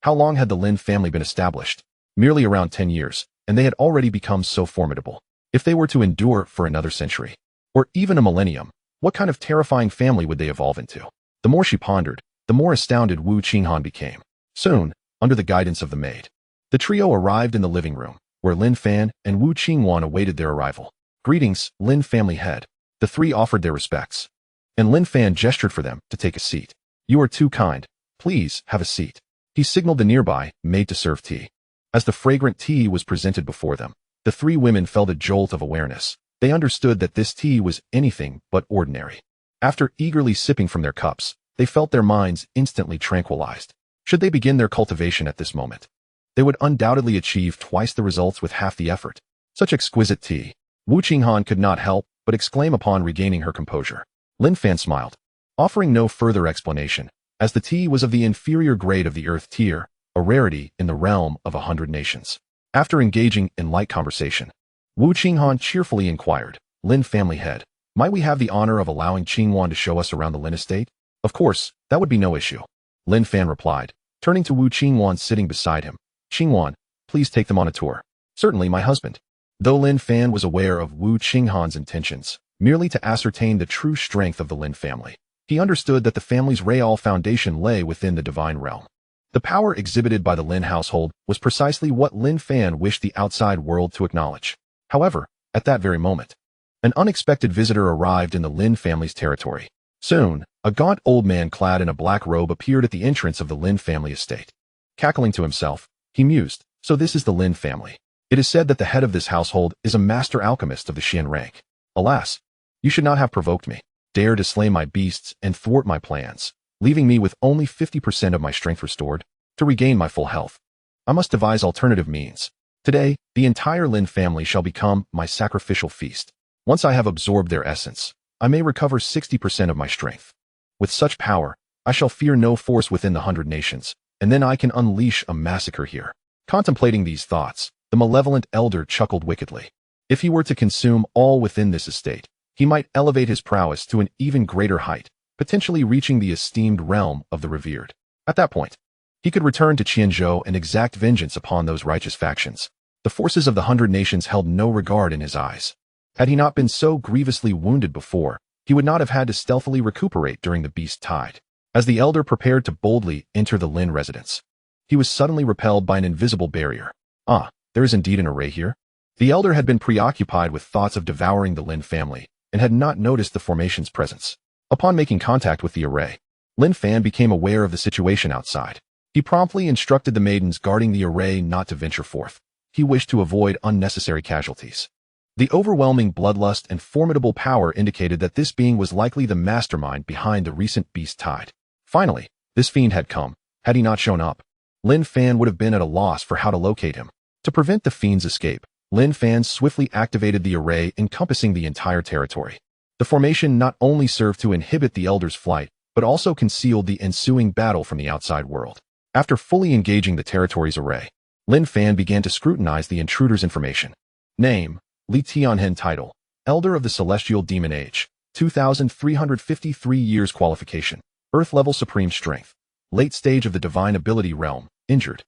how long had the Lin family been established? Merely around 10 years, and they had already become so formidable. If they were to endure for another century, or even a millennium, what kind of terrifying family would they evolve into? The more she pondered, the more astounded Wu Qinghan became. Soon, under the guidance of the maid, the trio arrived in the living room, where Lin Fan and Wu Qingwan awaited their arrival. Greetings, Lin family head. The 3 offered their respects, and Lin Fan gestured for them to take a seat. You are too kind. Please, have a seat. He signaled the nearby maid to serve tea. As the fragrant tea was presented before them, the 3 women felt a jolt of awareness. They understood that this tea was anything but ordinary. After eagerly sipping from their cups, they felt their minds instantly tranquilized. Should they begin their cultivation at this moment, they would undoubtedly achieve twice the results with half the effort. Such exquisite tea. Wu Qinghan could not help but exclaim upon regaining her composure. Lin Fan smiled, offering no further explanation, as the tea was of the inferior grade of the Earth tier, a rarity in the realm of 100 nations. After engaging in light conversation, Wu Qinghan cheerfully inquired, Lin family head, might we have the honor of allowing Qinglan to show us around the Lin estate? Of course, that would be no issue. Lin Fan replied, turning to Wu Qinglan sitting beside him. Qinglan, please take them on a tour. Certainly, my husband. Though Lin Fan was aware of Wu Qinghan's intentions, merely to ascertain the true strength of the Lin family, he understood that the family's real foundation lay within the divine realm. The power exhibited by the Lin household was precisely what Lin Fan wished the outside world to acknowledge. However, at that very moment, an unexpected visitor arrived in the Lin family's territory. Soon, a gaunt old man clad in a black robe appeared at the entrance of the Lin family estate. Cackling to himself, he mused, so this is the Lin family. It is said that the head of this household is a master alchemist of the Xian rank. Alas, you should not have provoked me. Dare to slay my beasts and thwart my plans, leaving me with only 50% of my strength restored. To regain my full health, I must devise alternative means. Today, the entire Lin family shall become my sacrificial feast. Once I have absorbed their essence, I may recover 60% of my strength. With such power, I shall fear no force within the 100 nations, and then I can unleash a massacre here. Contemplating these thoughts, the malevolent elder chuckled wickedly. If he were to consume all within this estate, he might elevate his prowess to an even greater height, potentially reaching the esteemed realm of the revered. At that point, he could return to Chenjo and exact vengeance upon those righteous factions. The forces of the 100 nations held no regard in his eyes. Had he not been so grievously wounded before, he would not have had to stealthily recuperate during the beast tide. As the elder prepared to boldly enter the Lin residence, he was suddenly repelled by an invisible barrier. Ah, there is indeed an array here? The elder had been preoccupied with thoughts of devouring the Lin family, and had not noticed the formation's presence. Upon making contact with the array, Lin Fan became aware of the situation outside. He promptly instructed the maidens guarding the array not to venture forth. He wished to avoid unnecessary casualties. The overwhelming bloodlust and formidable power indicated that this being was likely the mastermind behind the recent beast tide. Finally, this fiend had come. Had he not shown up, Lin Fan would have been at a loss for how to locate him. To prevent the fiend's escape, Lin Fan swiftly activated the array encompassing the entire territory. The formation not only served to inhibit the elder's flight, but also concealed the ensuing battle from the outside world. After fully engaging the territory's array, Lin Fan began to scrutinize the intruder's information. Name, Li Tianhen. Title, Elder of the Celestial Demon Age, 2,353 years. Qualification, Earth level supreme strength. Late stage of the divine ability realm, injured.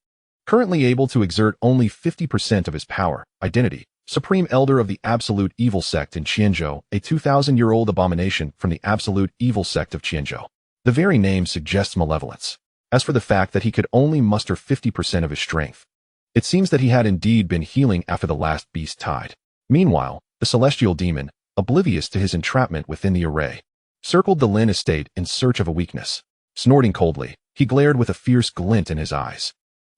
Currently able to exert only 50% of his power. Identity, Supreme Elder of the Absolute Evil Sect in Chenjo, a 2,000-year-old abomination from the Absolute Evil Sect of Chenjo. The very name suggests malevolence. As for the fact that he could only muster 50% of his strength, it seems that he had indeed been healing after the last beast tide. Meanwhile, the celestial demon, oblivious to his entrapment within the array, circled the Lin estate in search of a weakness. Snorting coldly, he glared with a fierce glint in his eyes.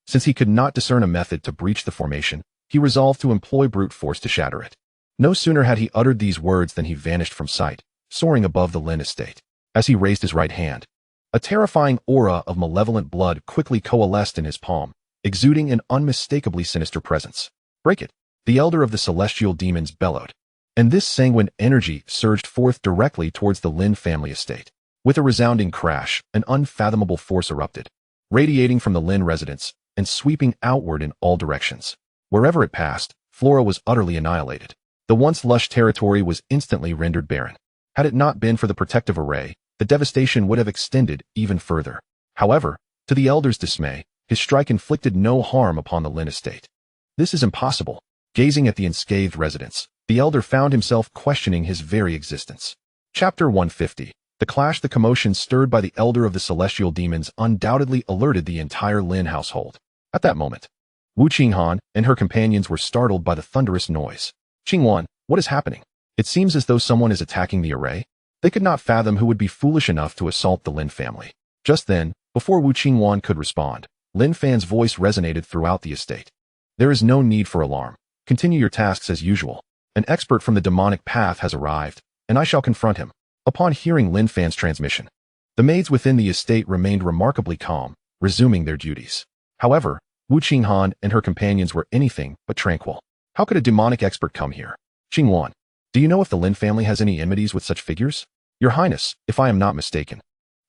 Since he could not discern a method to breach the formation, he resolved to employ brute force to shatter it. No sooner had he uttered these words than he vanished from sight, soaring above the Lin estate. As he raised his right hand, a terrifying aura of malevolent blood quickly coalesced in his palm, exuding an unmistakably sinister presence. Break it! The elder of the celestial demons bellowed, and this sanguine energy surged forth directly towards the Lin family estate. With a resounding crash, an unfathomable force erupted, radiating from the Lin residence and sweeping outward in all directions. Wherever it passed, flora was utterly annihilated. The once lush territory was instantly rendered barren. Had it not been for the protective array, the devastation would have extended even further. However, to the elder's dismay, his strike inflicted no harm upon the Lin estate. This is impossible. Gazing at the unscathed residence, the elder found himself questioning his very existence. Chapter 150. The clash. The commotion stirred by the elder of the celestial demons undoubtedly alerted the entire Lin household. At that moment, Wu Qinghan and her companions were startled by the thunderous noise. Qinglan, what is happening? It seems as though someone is attacking the array. They could not fathom who would be foolish enough to assault the Lin family. Just then, before Wu Qinglan could respond, Lin Fan's voice resonated throughout the estate. There is no need for alarm. Continue your tasks as usual. An expert from the demonic path has arrived, and I shall confront him. Upon hearing Lin Fan's transmission, the maids within the estate remained remarkably calm, resuming their duties. However, Wu Qinghan and her companions were anything but tranquil. How could a demonic expert come here? Qinglan, Do you know if the Lin family has any enmities with such figures? Your Highness, if I am not mistaken,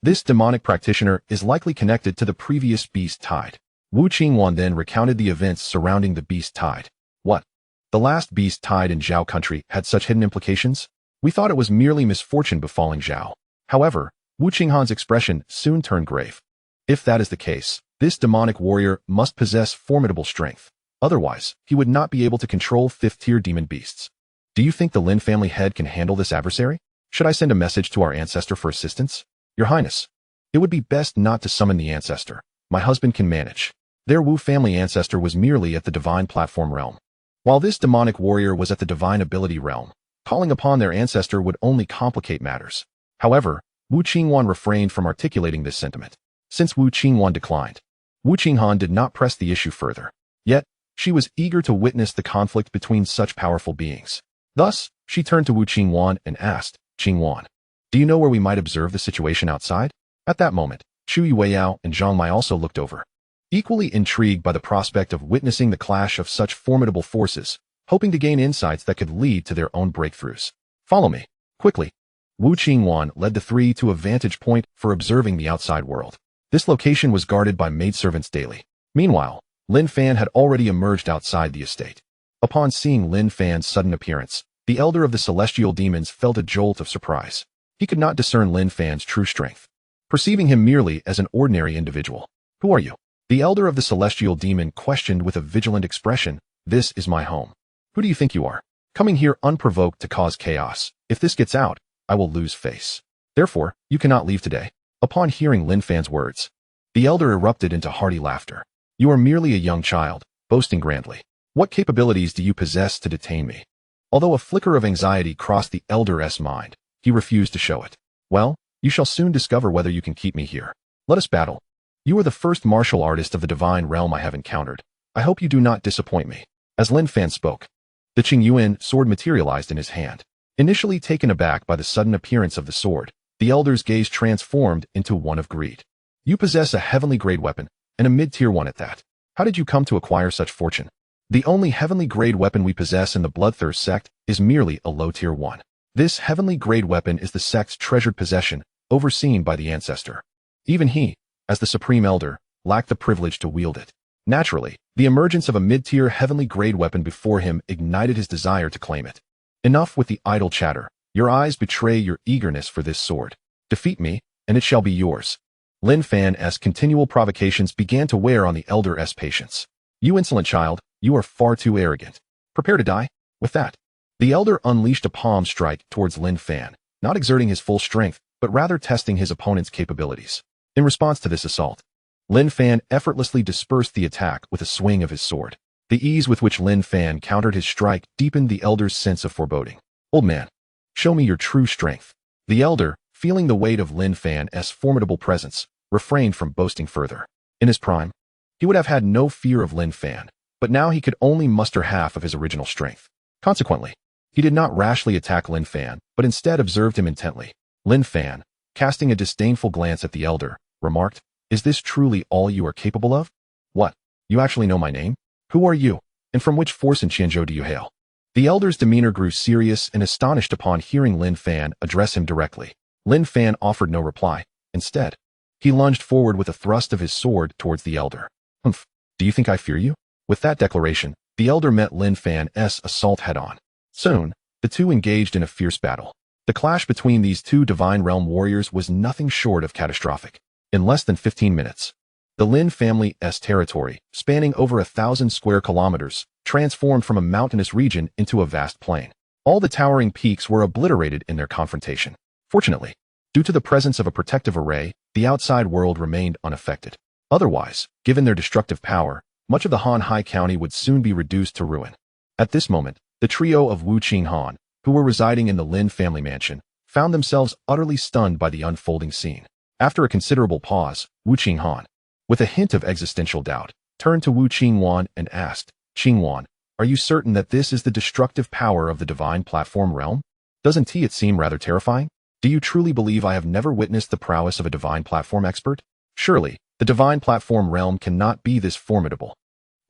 this demonic practitioner is likely connected to the previous beast tide. Wu Qingwan then recounted the events surrounding the beast tide. What? The last beast tide in Zhao country had such hidden implications? We thought it was merely misfortune befalling Zhao. However, Wu Qinghan's expression soon turned grave. If that is the case, this demonic warrior must possess formidable strength. Otherwise, he would not be able to control 5th-tier demon beasts. Do you think the Lin family head can handle this adversary? Should I send a message to our ancestor for assistance? Your Highness, it would be best not to summon the ancestor. My husband can manage. Their Wu family ancestor was merely at the divine platform realm, while this demonic warrior was at the divine ability realm. Calling upon their ancestor would only complicate matters. However, Wu Qingwan refrained from articulating this sentiment. Since Wu Qingwan declined, Wu Qinghan did not press the issue further. Yet, she was eager to witness the conflict between such powerful beings. Thus, she turned to Wu Qingwan and asked, Qingwan, do you know where we might observe the situation outside? At that moment, Chu Yueyao and Zhang Mai also looked over, equally intrigued by the prospect of witnessing the clash of such formidable forces, hoping to gain insights that could lead to their own breakthroughs. Follow me, quickly. Wu Qingwan led the three to a vantage point for observing the outside world. This location was guarded by maidservants daily. Meanwhile, Lin Fan had already emerged outside the estate. Upon seeing Lin Fan's sudden appearance, the elder of the celestial demons felt a jolt of surprise. He could not discern Lin Fan's true strength, perceiving him merely as an ordinary individual. Who are you? The elder of the celestial demon questioned with a vigilant expression. This is my home. Who do you think you are? Coming here unprovoked to cause chaos. If this gets out, I will lose face. Therefore, you cannot leave today. Upon hearing Lin Fan's words, the elder erupted into hearty laughter. You are merely a young child, boasting grandly. What capabilities do you possess to detain me? Although a flicker of anxiety crossed the elder's mind, he refused to show it. Well, you shall soon discover whether you can keep me here. Let us battle. You are the first martial artist of the divine realm I have encountered. I hope you do not disappoint me. As Lin Fan spoke, the Qingyuan sword materialized in his hand. Initially taken aback by the sudden appearance of the sword, the elder's gaze transformed into one of greed. You possess a heavenly grade weapon, and a mid-tier one at that. How did you come to acquire such fortune? The only heavenly grade weapon we possess in the Bloodthirst sect is merely a low-tier one. This heavenly grade weapon is the sect's treasured possession, overseen by the ancestor. Even he, as the supreme elder, lacked the privilege to wield it. Naturally, the emergence of a mid-tier heavenly grade weapon before him ignited his desire to claim it. Enough with the idle chatter. Your eyes betray your eagerness for this sword. Defeat me, and it shall be yours. Lin Fan's continual provocations began to wear on the elder's patience. You insolent child, you are far too arrogant. Prepare to die. With that, the elder unleashed a palm strike towards Lin Fan, not exerting his full strength, but rather testing his opponent's capabilities. In response to this assault, Lin Fan effortlessly dispersed the attack with a swing of his sword. The ease with which Lin Fan countered his strike deepened the elder's sense of foreboding. Old man, show me your true strength. The elder, feeling the weight of Lin Fan's formidable presence, refrained from boasting further. In his prime, he would have had no fear of Lin Fan, but now he could only muster half of his original strength. Consequently, he did not rashly attack Lin Fan, but instead observed him intently. Lin Fan, casting a disdainful glance at the elder, remarked, Is this truly all you are capable of? What? You actually know my name? Who are you, and from which force in Chenjo do you hail? The elder's demeanor grew serious and astonished upon hearing Lin Fan address him directly. Lin Fan offered no reply. Instead, he lunged forward with a thrust of his sword towards the elder. Humph, do you think I fear you? With that declaration, the elder met Lin Fan's assault head-on. Soon, the two engaged in a fierce battle. The clash between these two divine realm warriors was nothing short of catastrophic. In less than 15 minutes, the Lin family's territory, spanning over 1,000 square kilometers, transformed from a mountainous region into a vast plain. All the towering peaks were obliterated in their confrontation. Fortunately, due to the presence of a protective array, the outside world remained unaffected. Otherwise, given their destructive power, much of the Hanhai County would soon be reduced to ruin. At this moment, the trio of Wu Qinghan, who were residing in the Lin family mansion, found themselves utterly stunned by the unfolding scene. After a considerable pause, Wu Qinghan, with a hint of existential doubt, turned to Wu Qingwan and asked, Qingwan, are you certain that this is the destructive power of the divine platform realm? Doesn't it seem rather terrifying? Do you truly believe I have never witnessed the prowess of a divine platform expert? Surely, the divine platform realm cannot be this formidable.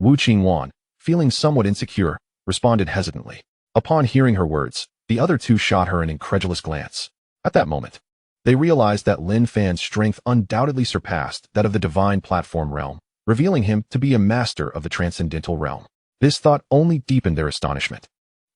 Wu Qingwan, feeling somewhat insecure, responded hesitantly. Upon hearing her words, The other two shot her an incredulous glance. At that moment, they realized that Lin Fan's strength undoubtedly surpassed that of the divine platform realm, revealing him to be a master of the transcendental realm. This thought only deepened their astonishment,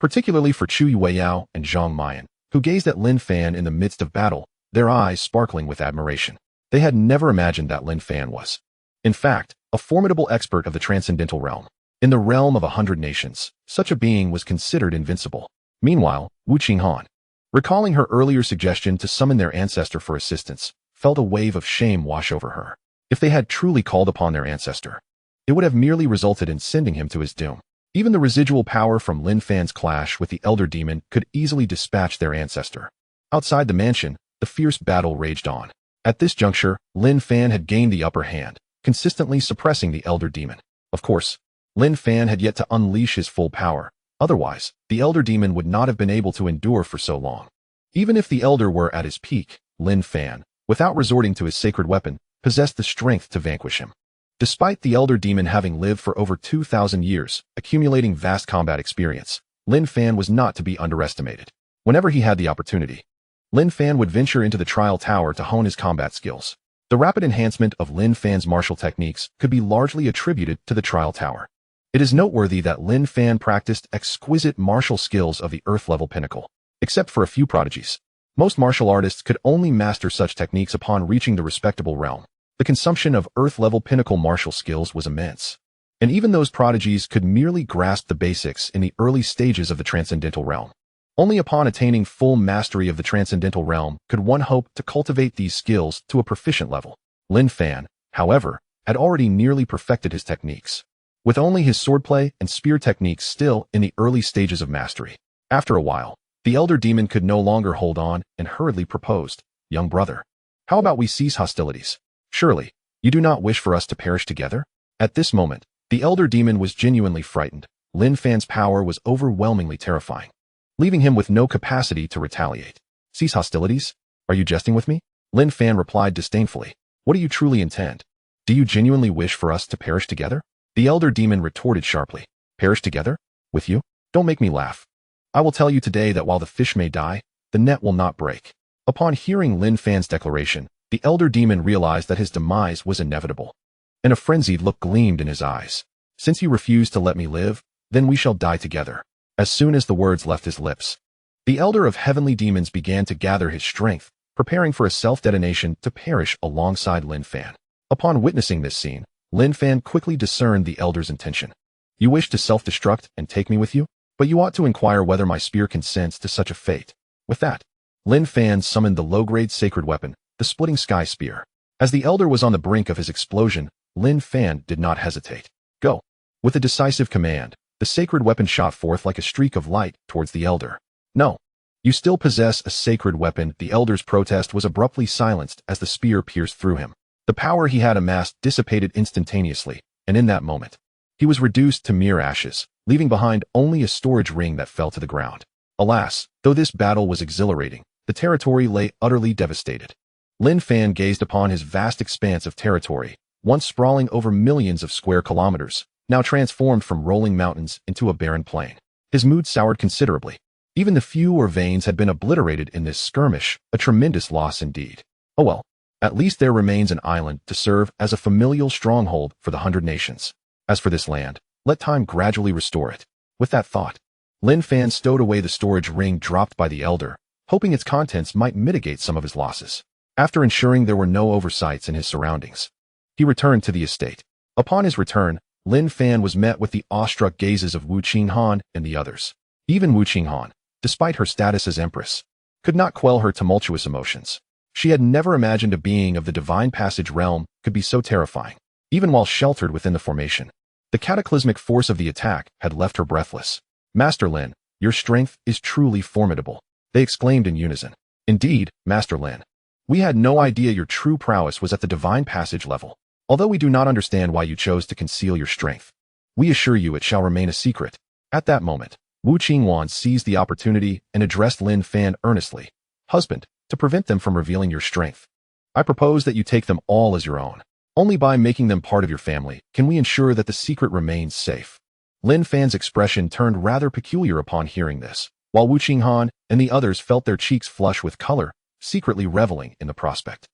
particularly for Chu Yueyao and Zhang Mian, who gazed at Lin Fan in the midst of battle, their eyes sparkling with admiration. They had never imagined that Lin Fan was, in fact, a formidable expert of the transcendental realm. In the realm of 100 nations, such a being was considered invincible. Meanwhile, Wu Qinghan, recalling her earlier suggestion to summon their ancestor for assistance, felt a wave of shame wash over her. If they had truly called upon their ancestor, it would have merely resulted in sending him to his doom. Even the residual power from Lin Fan's clash with the Elder Demon could easily dispatch their ancestor. Outside the mansion, the fierce battle raged on. At this juncture, Lin Fan had gained the upper hand, consistently suppressing the Elder Demon. Of course, Lin Fan had yet to unleash his full power. Otherwise, the Elder Demon would not have been able to endure for so long. Even if the Elder were at his peak, Lin Fan, without resorting to his sacred weapon, possessed the strength to vanquish him. Despite the Elder Demon having lived for over 2,000 years, accumulating vast combat experience, Lin Fan was not to be underestimated. Whenever he had the opportunity, Lin Fan would venture into the trial tower to hone his combat skills. The rapid enhancement of Lin Fan's martial techniques could be largely attributed to the trial tower. It is noteworthy that Lin Fan practiced exquisite martial skills of the earth-level pinnacle. Except for a few prodigies, most martial artists could only master such techniques upon reaching the respectable realm. The consumption of earth-level pinnacle martial skills was immense, and even those prodigies could merely grasp the basics in the early stages of the transcendental realm. Only upon attaining full mastery of the transcendental realm could one hope to cultivate these skills to a proficient level. Lin Fan, however, had already nearly perfected his techniques, with only his swordplay and spear techniques still in the early stages of mastery. After a while, the Elder Demon could no longer hold on and hurriedly proposed, "Young brother, how about we cease hostilities? Surely, you do not wish for us to perish together?" At this moment, the Elder Demon was genuinely frightened. Lin Fan's power was overwhelmingly terrifying, leaving him with no capacity to retaliate. "Cease hostilities? Are you jesting with me?" Lin Fan replied disdainfully. "What do you truly intend? Do you genuinely wish for us to perish together?" The Elder Demon retorted sharply. "Perish together? With you? Don't make me laugh. I will tell you today that while the fish may die, the net will not break." Upon hearing Lin Fan's declaration, the Elder Demon realized that his demise was inevitable, and a frenzied look gleamed in his eyes. "Since you refuse to let me live, then we shall die together." As soon as the words left his lips, the Elder of Heavenly Demons began to gather his strength, preparing for a self-detonation to perish alongside Lin Fan. Upon witnessing this scene, Lin Fan quickly discerned the Elder's intention. "You wish to self-destruct and take me with you? But you ought to inquire whether my spear consents to such a fate." With that, Lin Fan summoned the low-grade sacred weapon, the Splitting Sky Spear. As the Elder was on the brink of his explosion, Lin Fan did not hesitate. "Go." With a decisive command, the sacred weapon shot forth like a streak of light towards the Elder. "No. You still possess a sacred weapon." The Elder's protest was abruptly silenced as the spear pierced through him. The power he had amassed dissipated instantaneously, and in that moment, he was reduced to mere ashes, leaving behind only a storage ring that fell to the ground. Alas, though this battle was exhilarating, the territory lay utterly devastated. Lin Fan gazed upon his vast expanse of territory, once sprawling over millions of square kilometers, now transformed from rolling mountains into a barren plain. His mood soured considerably. Even the few veins had been obliterated in this skirmish, a tremendous loss indeed. Oh well, at least there remains an island to serve as a familial stronghold for the 100 nations. As for this land, let time gradually restore it. With that thought, Lin Fan stowed away the storage ring dropped by the Elder, hoping its contents might mitigate some of his losses. After ensuring there were no oversights in his surroundings, he returned to the estate. Upon his return, Lin Fan was met with the awestruck gazes of Wu Qinghan and the others. Even Wu Qinghan, despite her status as empress, could not quell her tumultuous emotions. She had never imagined a being of the Divine Passage realm could be so terrifying. Even while sheltered within the formation, the cataclysmic force of the attack had left her breathless. "Master Lin, your strength is truly formidable," they exclaimed in unison. "Indeed, Master Lin. We had no idea your true prowess was at the Divine Passage level. Although we do not understand why you chose to conceal your strength, we assure you it shall remain a secret." At that moment, Wu Qingwan seized the opportunity and addressed Lin Fan earnestly. "Husband, to prevent them from revealing your strength, I propose that you take them all as your own. Only by making them part of your family can we ensure that the secret remains safe." Lin Fan's expression turned rather peculiar upon hearing this. while Wu Qinghan and the others felt their cheeks flush with color, secretly reveling in the prospect.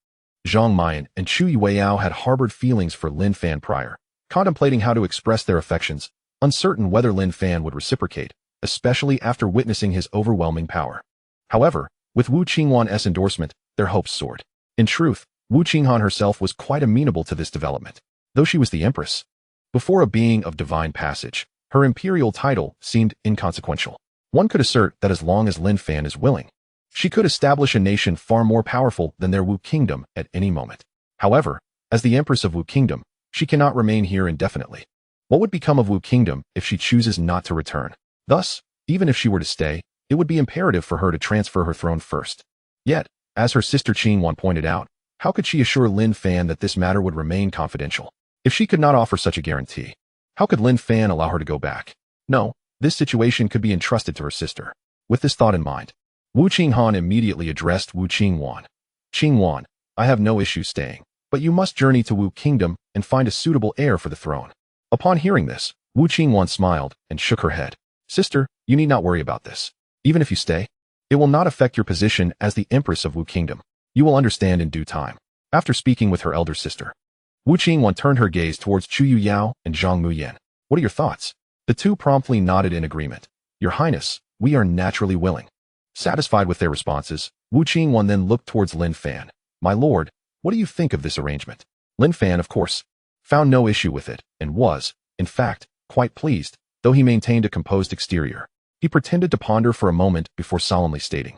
Zhang Mian and Chu Yueyao had harbored feelings for Lin Fan prior, contemplating how to express their affections, uncertain whether Lin Fan would reciprocate, especially after witnessing his overwhelming power. However, with Wu Qingwan's endorsement, their hopes soared. In truth, Wu Qinghan herself was quite amenable to this development, though she was the empress. Before a being of divine passage, her imperial title seemed inconsequential. One could assert that as long as Lin Fan is willing, she could establish a nation far more powerful than their Wu Kingdom at any moment. However, as the empress of Wu Kingdom, she cannot remain here indefinitely. What would become of Wu Kingdom if she chooses not to return? Thus, even if she were to stay, it would be imperative for her to transfer her throne first. Yet, as her sister Qinglan pointed out, how could she assure Lin Fan that this matter would remain confidential? If she could not offer such a guarantee, how could Lin Fan allow her to go back? No, this situation could be entrusted to her sister. With this thought in mind, Wu Qinghan immediately addressed Wu Qingwan. Qingwan, I have no issue staying, but you must journey to Wu Kingdom and find a suitable heir for the throne. Upon hearing this, Wu Qingwan smiled and shook her head. Sister, you need not worry about this. Even if you stay, it will not affect your position as the empress of Wu Kingdom. You will understand in due time. After speaking with her elder sister, Wu Qingwan turned her gaze towards Chu Yuyao and Zhang Muyan. What are your thoughts? The two promptly nodded in agreement. Your Highness, we are naturally willing. Satisfied with their responses, Wu Qingwan then looked towards Lin Fan. My lord, what do you think of this arrangement? Lin Fan, of course, found no issue with it, and was, in fact, quite pleased, though he maintained a composed exterior. He pretended to ponder for a moment before solemnly stating,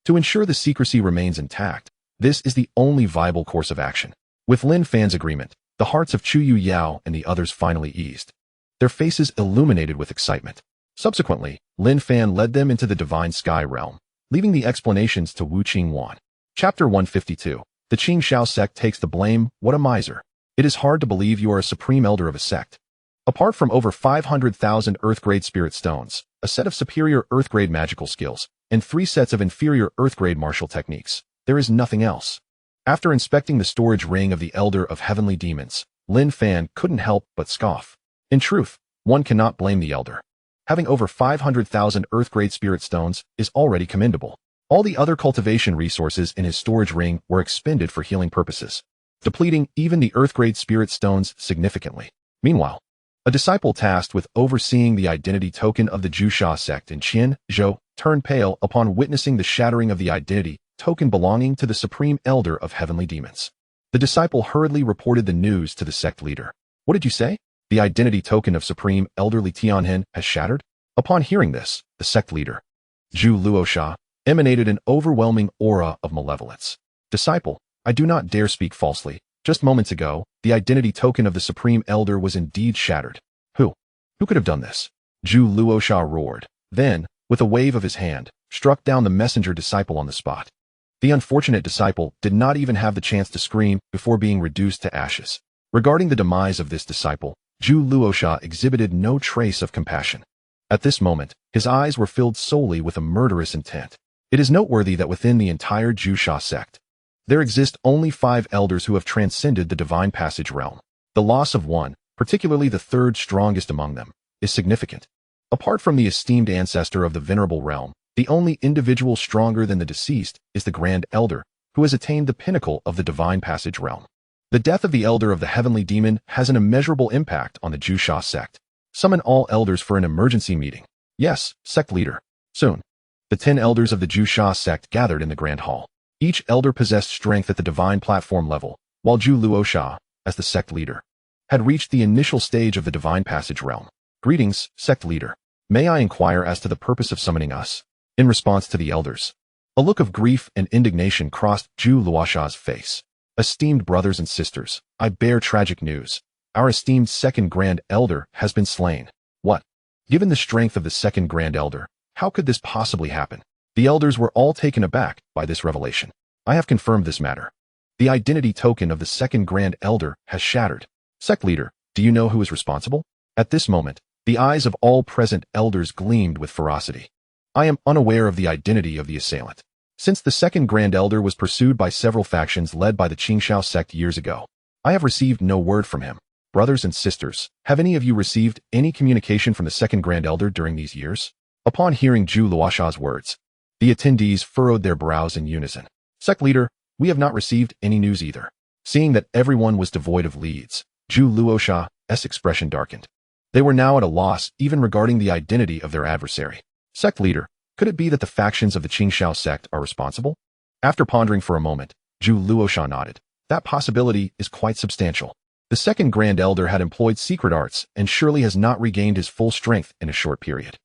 to ensure the secrecy remains intact, this is the only viable course of action. With Lin Fan's agreement, the hearts of Chu Yuyao and the others finally eased, their faces illuminated with excitement. Subsequently, Lin Fan led them into the Divine Sky Realm, leaving the explanations to Wu Qingwan. Chapter 152. The Qingxiao sect takes the blame. What a miser. It is hard to believe you are a supreme elder of a sect. Apart from over 500,000 Earth-grade spirit stones, a set of superior Earth-grade magical skills, and 3 sets of inferior Earth-grade martial techniques, there is nothing else. After inspecting the storage ring of the Elder of Heavenly Demons, Lin Fan couldn't help but scoff. In truth, one cannot blame the Elder. Having over 500,000 Earth-grade spirit stones is already commendable. All the other cultivation resources in his storage ring were expended for healing purposes, depleting even the Earth-grade spirit stones significantly. Meanwhile, a disciple tasked with overseeing the identity token of the Jusha sect in Qingzhou turned pale upon witnessing the shattering of the identity token belonging to the Supreme Elder of Heavenly Demons. The disciple hurriedly reported the news to the sect leader. What did you say? The identity token of Supreme Elder Li Tianhen has shattered? Upon hearing this, the sect leader, Zhu Luosha, emanated an overwhelming aura of malevolence. Disciple, I do not dare speak falsely. Just moments ago, the identity token of the Supreme Elder was indeed shattered. Who could have done this? Zhu Luosha roared. Then, with a wave of his hand, struck down the messenger disciple on the spot. The unfortunate disciple did not even have the chance to scream before being reduced to ashes. Regarding the demise of this disciple, Zhu Luosha exhibited no trace of compassion. At this moment, his eyes were filled solely with a murderous intent. It is noteworthy that within the entire Jusha sect, there exist only 5 elders who have transcended the divine passage realm. The loss of one, particularly the third strongest among them, is significant. Apart from the esteemed ancestor of the venerable realm, the only individual stronger than the deceased is the Grand Elder, who has attained the pinnacle of the divine passage realm. The death of the Elder of the Heavenly Demon has an immeasurable impact on the Jusha sect. Summon all elders for an emergency meeting. Yes, sect leader. Soon. The 10 elders of the Jusha sect gathered in the Grand Hall. Each elder possessed strength at the divine platform level, while Zhu Luosha, as the sect leader, had reached the initial stage of the divine passage realm. Greetings, sect leader. May I inquire as to the purpose of summoning us? In response to the elders, a look of grief and indignation crossed Zhu Luosha's face. Esteemed brothers and sisters, I bear tragic news. Our esteemed second Grand Elder has been slain. What? Given the strength of the second Grand Elder, how could this possibly happen? The elders were all taken aback by this revelation. I have confirmed this matter. The identity token of the second Grand Elder has shattered. Sect leader, do you know who is responsible? At this moment, the eyes of all present elders gleamed with ferocity. I am unaware of the identity of the assailant. Since the second Grand Elder was pursued by several factions led by the Qingxiao sect years ago, I have received no word from him. Brothers and sisters, have any of you received any communication from the second Grand Elder during these years? Upon hearing Zhu Luosha's words, the attendees furrowed their brows in unison. Sect leader, we have not received any news either. Seeing that everyone was devoid of leads, Zhu Luosha's expression darkened. They were now at a loss even regarding the identity of their adversary. Sect leader, could it be that the factions of the Qingxiao sect are responsible? After pondering for a moment, Zhu Luosha nodded. That possibility is quite substantial. The second Grand Elder had employed secret arts and surely has not regained his full strength in a short period.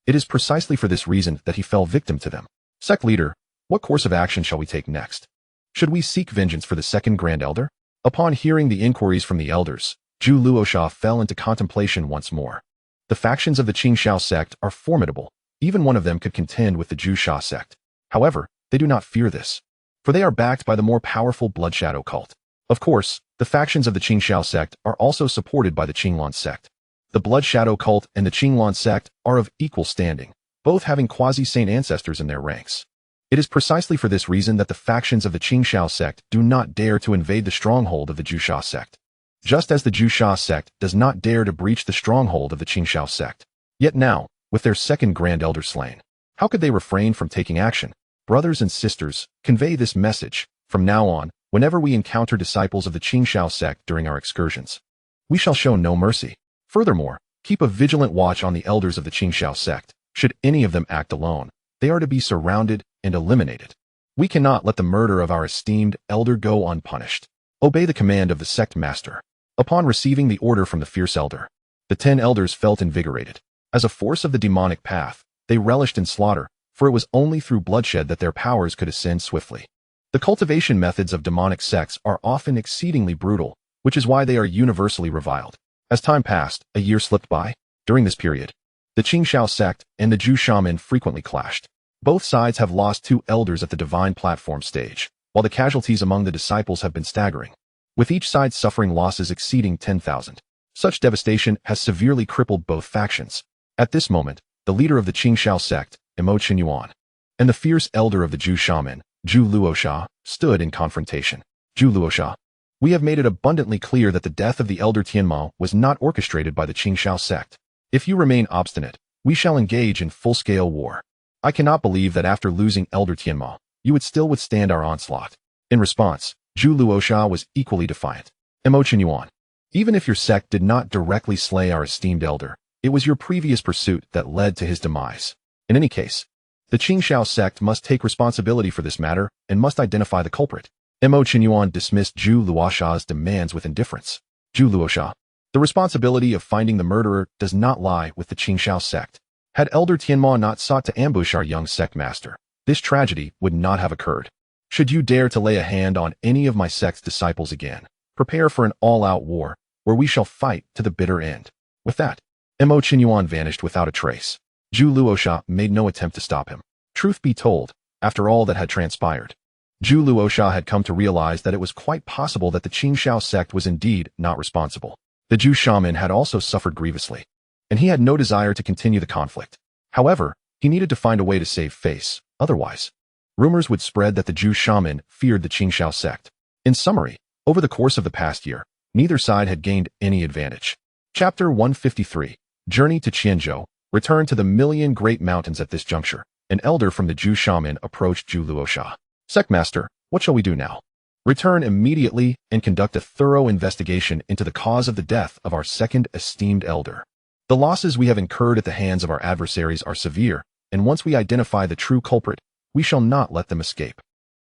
It is precisely for this reason that he fell victim to them. Sect leader, what course of action shall we take next? Should we seek vengeance for the second Grand Elder? Upon hearing the inquiries from the elders, Zhu Luosha fell into contemplation once more. The factions of the Qingxiao sect are formidable. Even one of them could contend with the Zhu sect. However, they do not fear this, for they are backed by the more powerful Blood Shadow cult. Of course, the factions of the Qingxiao sect are also supported by the Qinglan sect. The Blood Shadow cult and the Qinglan sect are of equal standing, both having quasi-saint ancestors in their ranks. It is precisely for this reason that the factions of the Qingxiao sect do not dare to invade the stronghold of the Zhu sect, just as the Zhu sect does not dare to breach the stronghold of the Qingxiao sect. Yet now, with their second Grand Elder slain, how could they refrain from taking action? Brothers and sisters, convey this message. From now on, whenever we encounter disciples of the Qingxiao sect during our excursions, we shall show no mercy. Furthermore, keep a vigilant watch on the elders of the Qingxiao sect. Should any of them act alone, they are to be surrounded and eliminated. We cannot let the murder of our esteemed elder go unpunished. Obey the command of the sect master. Upon receiving the order from the fierce elder, the 10 elders felt invigorated. As a force of the demonic path, they relished in slaughter, for it was only through bloodshed that their powers could ascend swiftly. The cultivation methods of demonic sects are often exceedingly brutal, which is why they are universally reviled. As time passed, a year slipped by. During this period, the Qingxiao sect and the Zhu shaman frequently clashed. Both sides have lost 2 elders at the divine platform stage, while the casualties among the disciples have been staggering, with each side suffering losses exceeding 10,000. Such devastation has severely crippled both factions. At this moment, the leader of the Qingxiao sect, Immortal Yuan, and the fierce elder of the Zhu shaman, Zhu Luosha, stood in confrontation. Zhu Luosha, we have made it abundantly clear that the death of the elder Tianmao was not orchestrated by the Qingxiao sect. If you remain obstinate, we shall engage in full-scale war. I cannot believe that after losing elder Tianmao, you would still withstand our onslaught. In response, Zhu Luosha was equally defiant. Immortal Yuan, even if your sect did not directly slay our esteemed elder, it was your previous pursuit that led to his demise. In any case, the Qingxiao sect must take responsibility for this matter and must identify the culprit. Immortal Yuan dismissed Zhu Luosha's demands with indifference. Zhu Luosha, the responsibility of finding the murderer does not lie with the Qingxiao sect. Had Elder Tianmao not sought to ambush our young sect master, this tragedy would not have occurred. Should you dare to lay a hand on any of my sect's disciples again, prepare for an all-out war, where we shall fight to the bitter end. With that, Immortal Yuan vanished without a trace. Zhu Luosha made no attempt to stop him. Truth be told, after all that had transpired, Zhu Luosha had come to realize that it was quite possible that the Qingxiao sect was indeed not responsible. The Zhu shaman had also suffered grievously, and he had no desire to continue the conflict. However, he needed to find a way to save face, otherwise, rumors would spread that the Zhu shaman feared the Qingxiao sect. In summary, over the course of the past year, neither side had gained any advantage. Chapter 153, Journey to Chenjo. Return to the Million Great Mountains. At this juncture, an elder from the Zhu shaman approached Zhu Luosha. Sect master, what shall we do now? Return immediately and conduct a thorough investigation into the cause of the death of our second esteemed elder. The losses we have incurred at the hands of our adversaries are severe, and once we identify the true culprit, we shall not let them escape.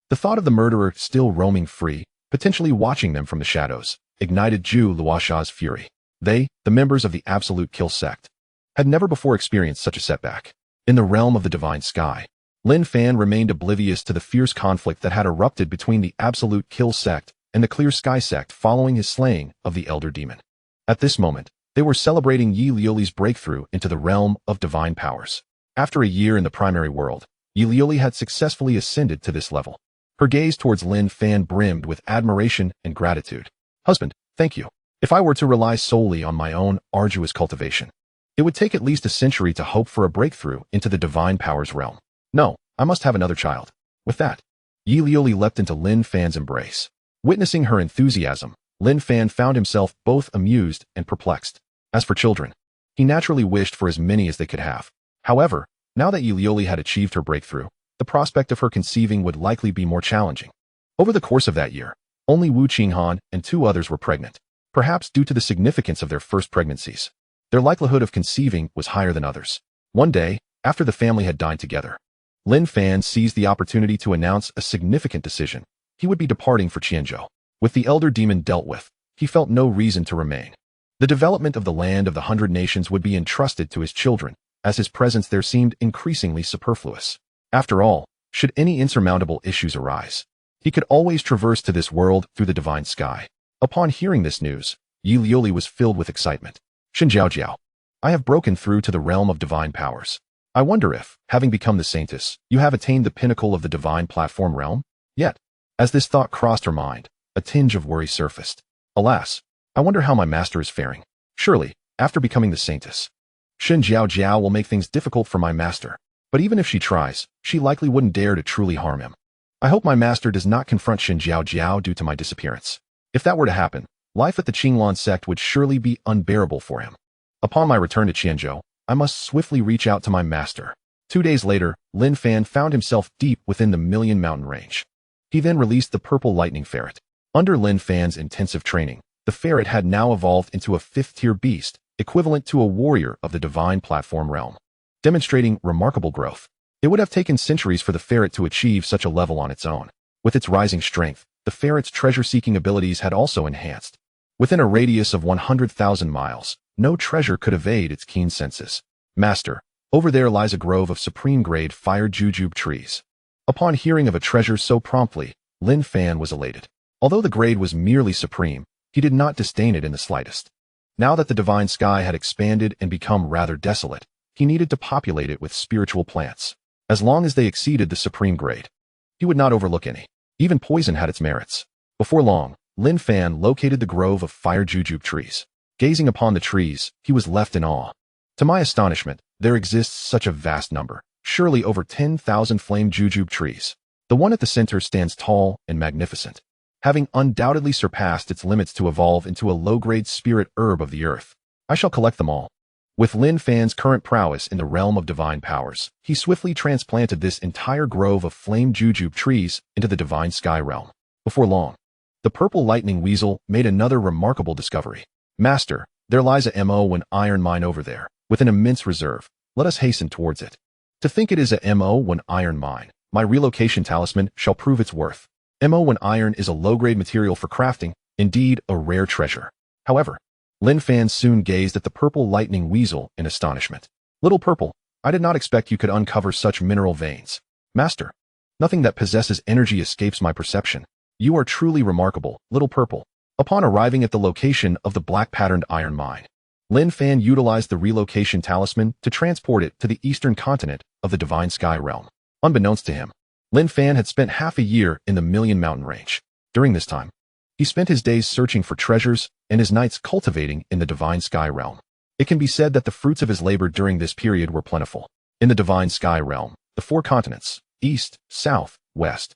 The thought of the murderer still roaming free, potentially watching them from the shadows, ignited Zhu Luosha's fury. They, the members of the Absolute Kill sect, had never before experienced such a setback. In the realm of the divine sky, Lin Fan remained oblivious to the fierce conflict that had erupted between the Absolute Kill sect and the Clear Sky sect following his slaying of the Elder Demon. At this moment, they were celebrating Yi Liuli's breakthrough into the realm of divine powers. After a year in the primary world, Yi Liuli had successfully ascended to this level. Her gaze towards Lin Fan brimmed with admiration and gratitude. Husband, thank you. If I were to rely solely on my own arduous cultivation, it would take at least a century to hope for a breakthrough into the divine powers realm. No, I must have another child. With that, Yi Liuli leapt into Lin Fan's embrace. Witnessing her enthusiasm, Lin Fan found himself both amused and perplexed. As for children, he naturally wished for as many as they could have. However, Now that Yuli had achieved her breakthrough, the prospect of her conceiving would likely be more challenging. Over the course of that year, only Wu Qinghan and 2 others were pregnant, perhaps due to the significance of their first pregnancies. Their likelihood of conceiving was higher than others. One day, after the family had dined together, Lin Fan seized the opportunity to announce a significant decision. He would be departing for Chenjo. With the elder demon dealt with, he felt no reason to remain. The development of the land of the 100 nations would be entrusted to his children, as his presence there seemed increasingly superfluous. After all, should any insurmountable issues arise, he could always traverse to this world through the divine sky. Upon hearing this news, Yi Liuli was filled with excitement. Shenjiao, I have broken through to the realm of divine powers. I wonder if, having become the saintess, you have attained the pinnacle of the divine platform realm? Yet, as this thought crossed her mind, a tinge of worry surfaced. Alas, I wonder how my master is faring. Surely, after becoming the saintess, Shen Jiao will make things difficult for my master. But even if she tries, she likely wouldn't dare to truly harm him. I hope my master does not confront Shen Jiao due to my disappearance. If that were to happen, life at the Qinglan sect would surely be unbearable for him. Upon my return to Chenjo, I must swiftly reach out to my master. 2 days later, Lin Fan found himself deep within the Million Mountain Range. He then released the purple lightning ferret. Under Lin Fan's intensive training, the ferret had now evolved into a 5th-tier beast, equivalent to a warrior of the divine platform realm, demonstrating remarkable growth. It would have taken centuries for the ferret to achieve such a level on its own. With its rising strength, the ferret's treasure-seeking abilities had also enhanced. Within a radius of 100,000 miles, no treasure could evade its keen senses. Master, over there lies a grove of supreme-grade fire jujube trees. Upon hearing of a treasure so promptly, Lin Fan was elated. Although the grade was merely supreme, he did not disdain it in the slightest. Now that the divine sky had expanded and become rather desolate, he needed to populate it with spiritual plants. As long as they exceeded the supreme grade, he would not overlook any. Even poison had its merits. Before long, Lin Fan located the grove of fire jujube trees. Gazing upon the trees, he was left in awe. To my astonishment, there exists such a vast number, surely over 10,000 flame jujube trees. The one at the center stands tall and magnificent, having undoubtedly surpassed its limits to evolve into a low-grade spirit herb of the earth. I shall collect them all. With Lin Fan's current prowess in the realm of divine powers, he swiftly transplanted this entire grove of flame jujube trees into the divine sky realm. Before long, the purple lightning weasel made another remarkable discovery. Master, there lies a Mo1 iron mine over there, with an immense reserve. Let us hasten towards it. To think it is a Mo1 iron mine, my relocation talisman shall prove its worth. Mo1 iron is a low-grade material for crafting, indeed a rare treasure. However, Lin Fan soon gazed at the purple lightning weasel in astonishment. Little Purple, I did not expect you could uncover such mineral veins. Master, nothing that possesses energy escapes my perception. You are truly remarkable, Little Purple. Upon arriving at the location of the black-patterned iron mine, Lin Fan utilized the relocation talisman to transport it to the eastern continent of the divine sky realm. Unbeknownst to him, Lin Fan had spent half a year in the Million Mountain Range. During this time, he spent his days searching for treasures and his nights cultivating in the divine sky realm. It can be said that the fruits of his labor during this period were plentiful. In the divine sky realm, the 4 continents, east, south, west,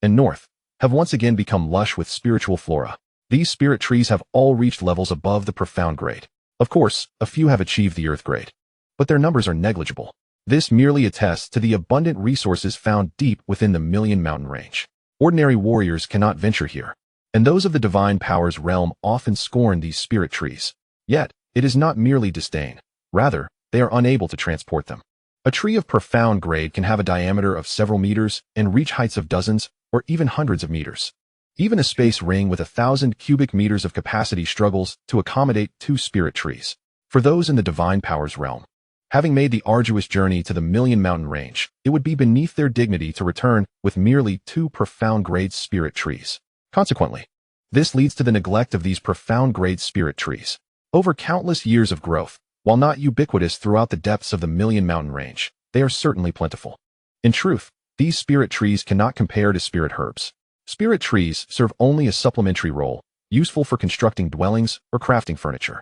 and north, have once again become lush with spiritual flora. These spirit trees have all reached levels above the profound grade. Of course, a few have achieved the earth grade, but their numbers are negligible. This merely attests to the abundant resources found deep within the Million Mountain Range. Ordinary warriors cannot venture here, and those of the divine powers realm often scorn these spirit trees. Yet, it is not merely disdain. Rather, they are unable to transport them. A tree of profound grade can have a diameter of several meters and reach heights of dozens or even hundreds of meters. Even a space ring with 1,000 cubic meters of capacity struggles to accommodate 2 spirit trees. For those in the divine powers realm, having made the arduous journey to the Million Mountain Range, it would be beneath their dignity to return with merely 2 profound-grade spirit trees. Consequently, this leads to the neglect of these profound-grade spirit trees. Over countless years of growth, while not ubiquitous throughout the depths of the Million Mountain Range, they are certainly plentiful. In truth, these spirit trees cannot compare to spirit herbs. Spirit trees serve only a supplementary role, useful for constructing dwellings or crafting furniture.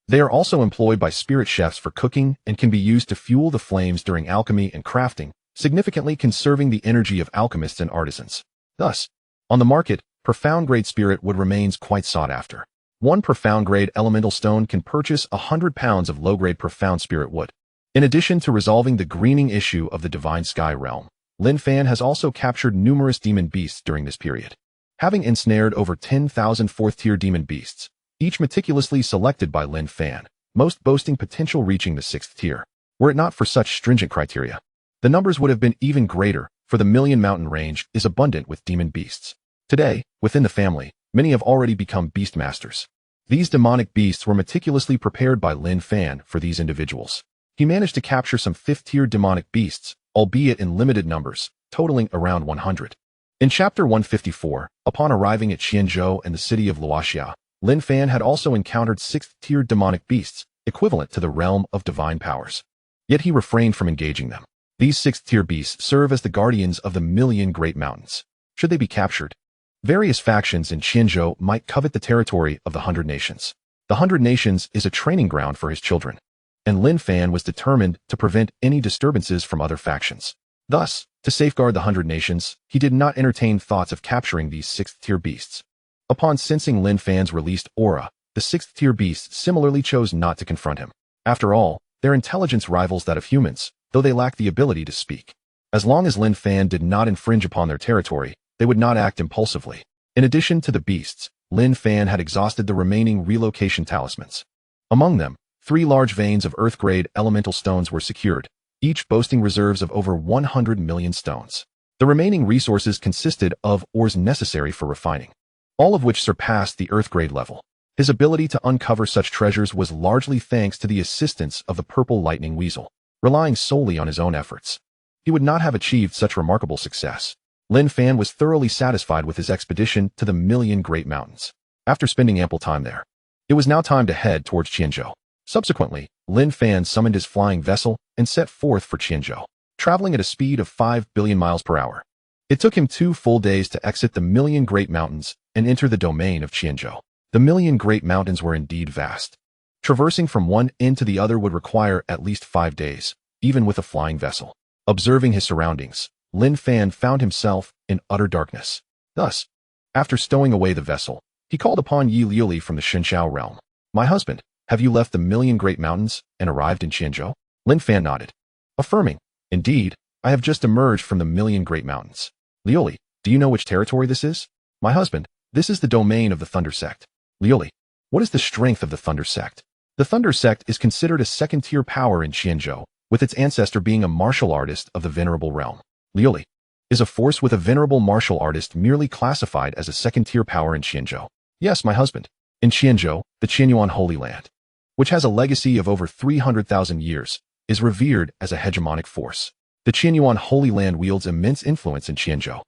They are also employed by spirit chefs for cooking and can be used to fuel the flames during alchemy and crafting, significantly conserving the energy of alchemists and artisans. Thus, on the market, profound-grade spirit wood remains quite sought after. 1 profound-grade elemental stone can purchase 100 pounds of low-grade profound spirit wood. In addition to resolving the greening issue of the Divine Sky realm, Lin Fan has also captured numerous demon beasts during this period, having ensnared over 10,000 fourth-tier demon beasts, each meticulously selected by Lin Fan, most boasting potential reaching the 6th tier. Were it not for such stringent criteria, the numbers would have been even greater, for the Million Mountain range is abundant with demon beasts. Today, within the family, many have already become beast masters. These demonic beasts were meticulously prepared by Lin Fan for these individuals. He managed to capture some 5th-tier demonic beasts, albeit in limited numbers, totaling around 100. In Chapter 154, upon arriving at Chenjo and the city of Luoxia, Lin Fan had also encountered 6th-tier demonic beasts, equivalent to the realm of divine powers. Yet he refrained from engaging them. These 6th-tier beasts serve as the guardians of the Million Great Mountains. Should they be captured, various factions in Chenjo might covet the territory of the 100 Nations. The 100 Nations is a training ground for his children, and Lin Fan was determined to prevent any disturbances from other factions. Thus, to safeguard the 100 Nations, he did not entertain thoughts of capturing these 6th-tier beasts. Upon sensing Lin Fan's released aura, the 6th-tier beasts similarly chose not to confront him. After all, their intelligence rivals that of humans, though they lack the ability to speak. As long as Lin Fan did not infringe upon their territory, they would not act impulsively. In addition to the beasts, Lin Fan had exhausted the remaining relocation talismans. Among them, 3 large veins of Earth-grade elemental stones were secured, each boasting reserves of over 100 million stones. The remaining resources consisted of ores necessary for refining, all of which surpassed the Earth-grade level. His ability to uncover such treasures was largely thanks to the assistance of the Purple Lightning Weasel. Relying solely on his own efforts, he would not have achieved such remarkable success. Lin Fan was thoroughly satisfied with his expedition to the Million Great Mountains. After spending ample time there, it was now time to head towards Chenjo. Subsequently, Lin Fan summoned his flying vessel and set forth for Chenjo, traveling at a speed of 5 billion miles per hour. It took him 2 full days to exit the Million Great Mountains and enter the domain of Chenjo. The Million Great Mountains were indeed vast. Traversing from one end to the other would require at least 5 days, even with a flying vessel. Observing his surroundings, Lin Fan found himself in utter darkness. Thus, after stowing away the vessel, he called upon Yi Liuli from the Shenxiao realm. "My husband, have you left the Million Great Mountains and arrived in Chenjo?" Lin Fan nodded, affirming, "Indeed, I have just emerged from the Million Great Mountains." "Liuli, do you know which territory this is?" "My husband, this is the domain of the Thunder Sect." "Liuli, what is the strength of the Thunder Sect?" The Thunder Sect is considered a 2nd-tier power in Chenjo, with its ancestor being a martial artist of the Venerable Realm. Liuli is a force with a venerable martial artist merely classified as a 2nd-tier power in Chenjo. "Yes, my husband. In Chenjo, the Qianyuan Holy Land, which has a legacy of over 300,000 years, is revered as a hegemonic force. The Qianyuan Holy Land wields immense influence in Chenjo,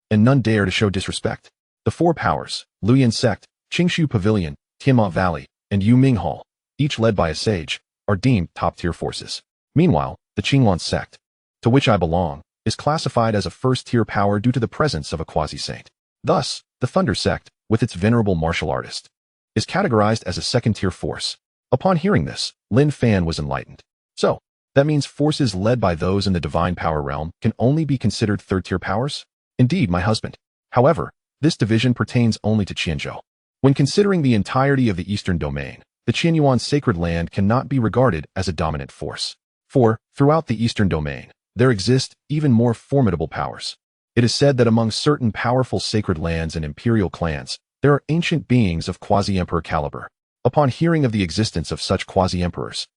and none dare to show disrespect. The 4 powers, Luoyan Sect, Qingshu Pavilion, Tianma Valley, and Yuming Hall, each led by a sage, are deemed top-tier forces. Meanwhile, the Qinglan Sect, to which I belong, is classified as a 1st-tier power due to the presence of a quasi-saint. Thus, the Thunder Sect, with its venerable martial artist, is categorized as a 2nd-tier force. Upon hearing this, Lin Fan was enlightened. So, that means forces led by those in the divine power realm can only be considered 3rd-tier powers? Indeed, my husband. However, this division pertains only to Chenjo. When considering the entirety of the eastern domain, the Qianyuan sacred land cannot be regarded as a dominant force. For, throughout the eastern domain, there exist even more formidable powers. It is said that among certain powerful sacred lands and imperial clans, there are ancient beings of quasi-emperor caliber. Upon hearing of the existence of such quasi-emperors,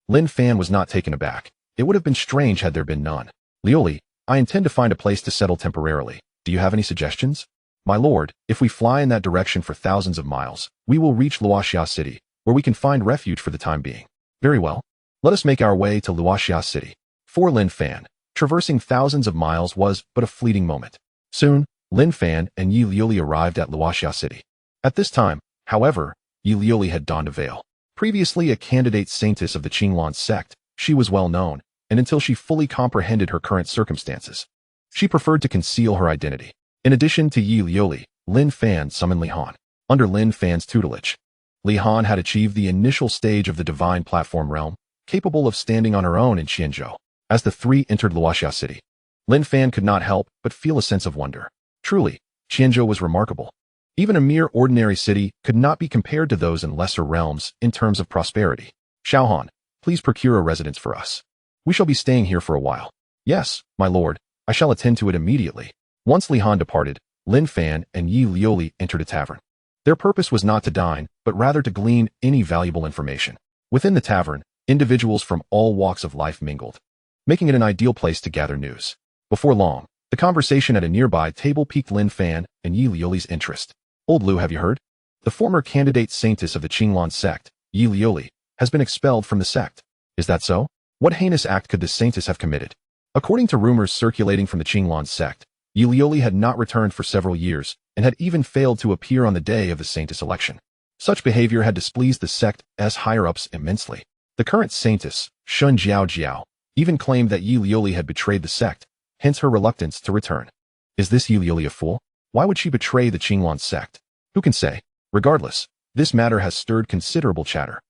Lin Fan was not taken aback. It would have been strange had there been none. "Liuli, I intend to find a place to settle temporarily. Do you have any suggestions?" "My lord, if we fly in that direction for thousands of miles, we will reach Luoxia City, where we can find refuge for the time being." "Very well. Let us make our way to Luoxia City." For Lin Fan, traversing thousands of miles was but a fleeting moment. Soon, Lin Fan and Yi Liuli arrived at Luoxia City. At this time, however, Yi Liuli had donned a veil. Previously a candidate saintess of the Qinglan sect, she was well known, and until she fully comprehended her current circumstances, she preferred to conceal her identity. In addition to Yi Liuli, Lin Fan summoned Lihan. Under Lin Fan's tutelage, Lihan had achieved the initial stage of the divine platform realm, capable of standing on her own in Chenjo. As the 3 entered Luoxia City, Lin Fan could not help but feel a sense of wonder. Truly, Chenjo was remarkable. Even a mere ordinary city could not be compared to those in lesser realms in terms of prosperity. "Xiaohan, please procure a residence for us." We shall be staying here for a while. Yes, my lord, I shall attend to it immediately. Once Lihan departed, Lin Fan and Yi Lioli entered a tavern. Their purpose was not to dine, but rather to glean any valuable information. Within the tavern, individuals from all walks of life mingled, making it an ideal place to gather news. Before long, the conversation at a nearby table piqued Lin Fan and Yi Lioli's interest. Old Lu, have you heard? The former candidate saintess of the Qinglan sect, Yi Lioli, has been expelled from the sect. Is that so? What heinous act could this saintess have committed? According to rumors circulating from the Qinglan sect, Yi Lioli had not returned for several years and had even failed to appear on the day of the saintess election. Such behavior had displeased the sect's higher-ups immensely. The current saintess, Shun Jiao, even claimed that Yi Lioli had betrayed the sect, hence her reluctance to return. Is this Yi Lioli a fool? Why would she betray the Qinglan sect? Who can say? Regardless, this matter has stirred considerable chatter.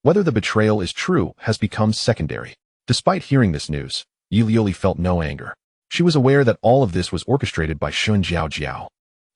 Whether the betrayal is true has become secondary. Despite hearing this news, Yi Lioli felt no anger. She was aware that all of this was orchestrated by Shun Jiao,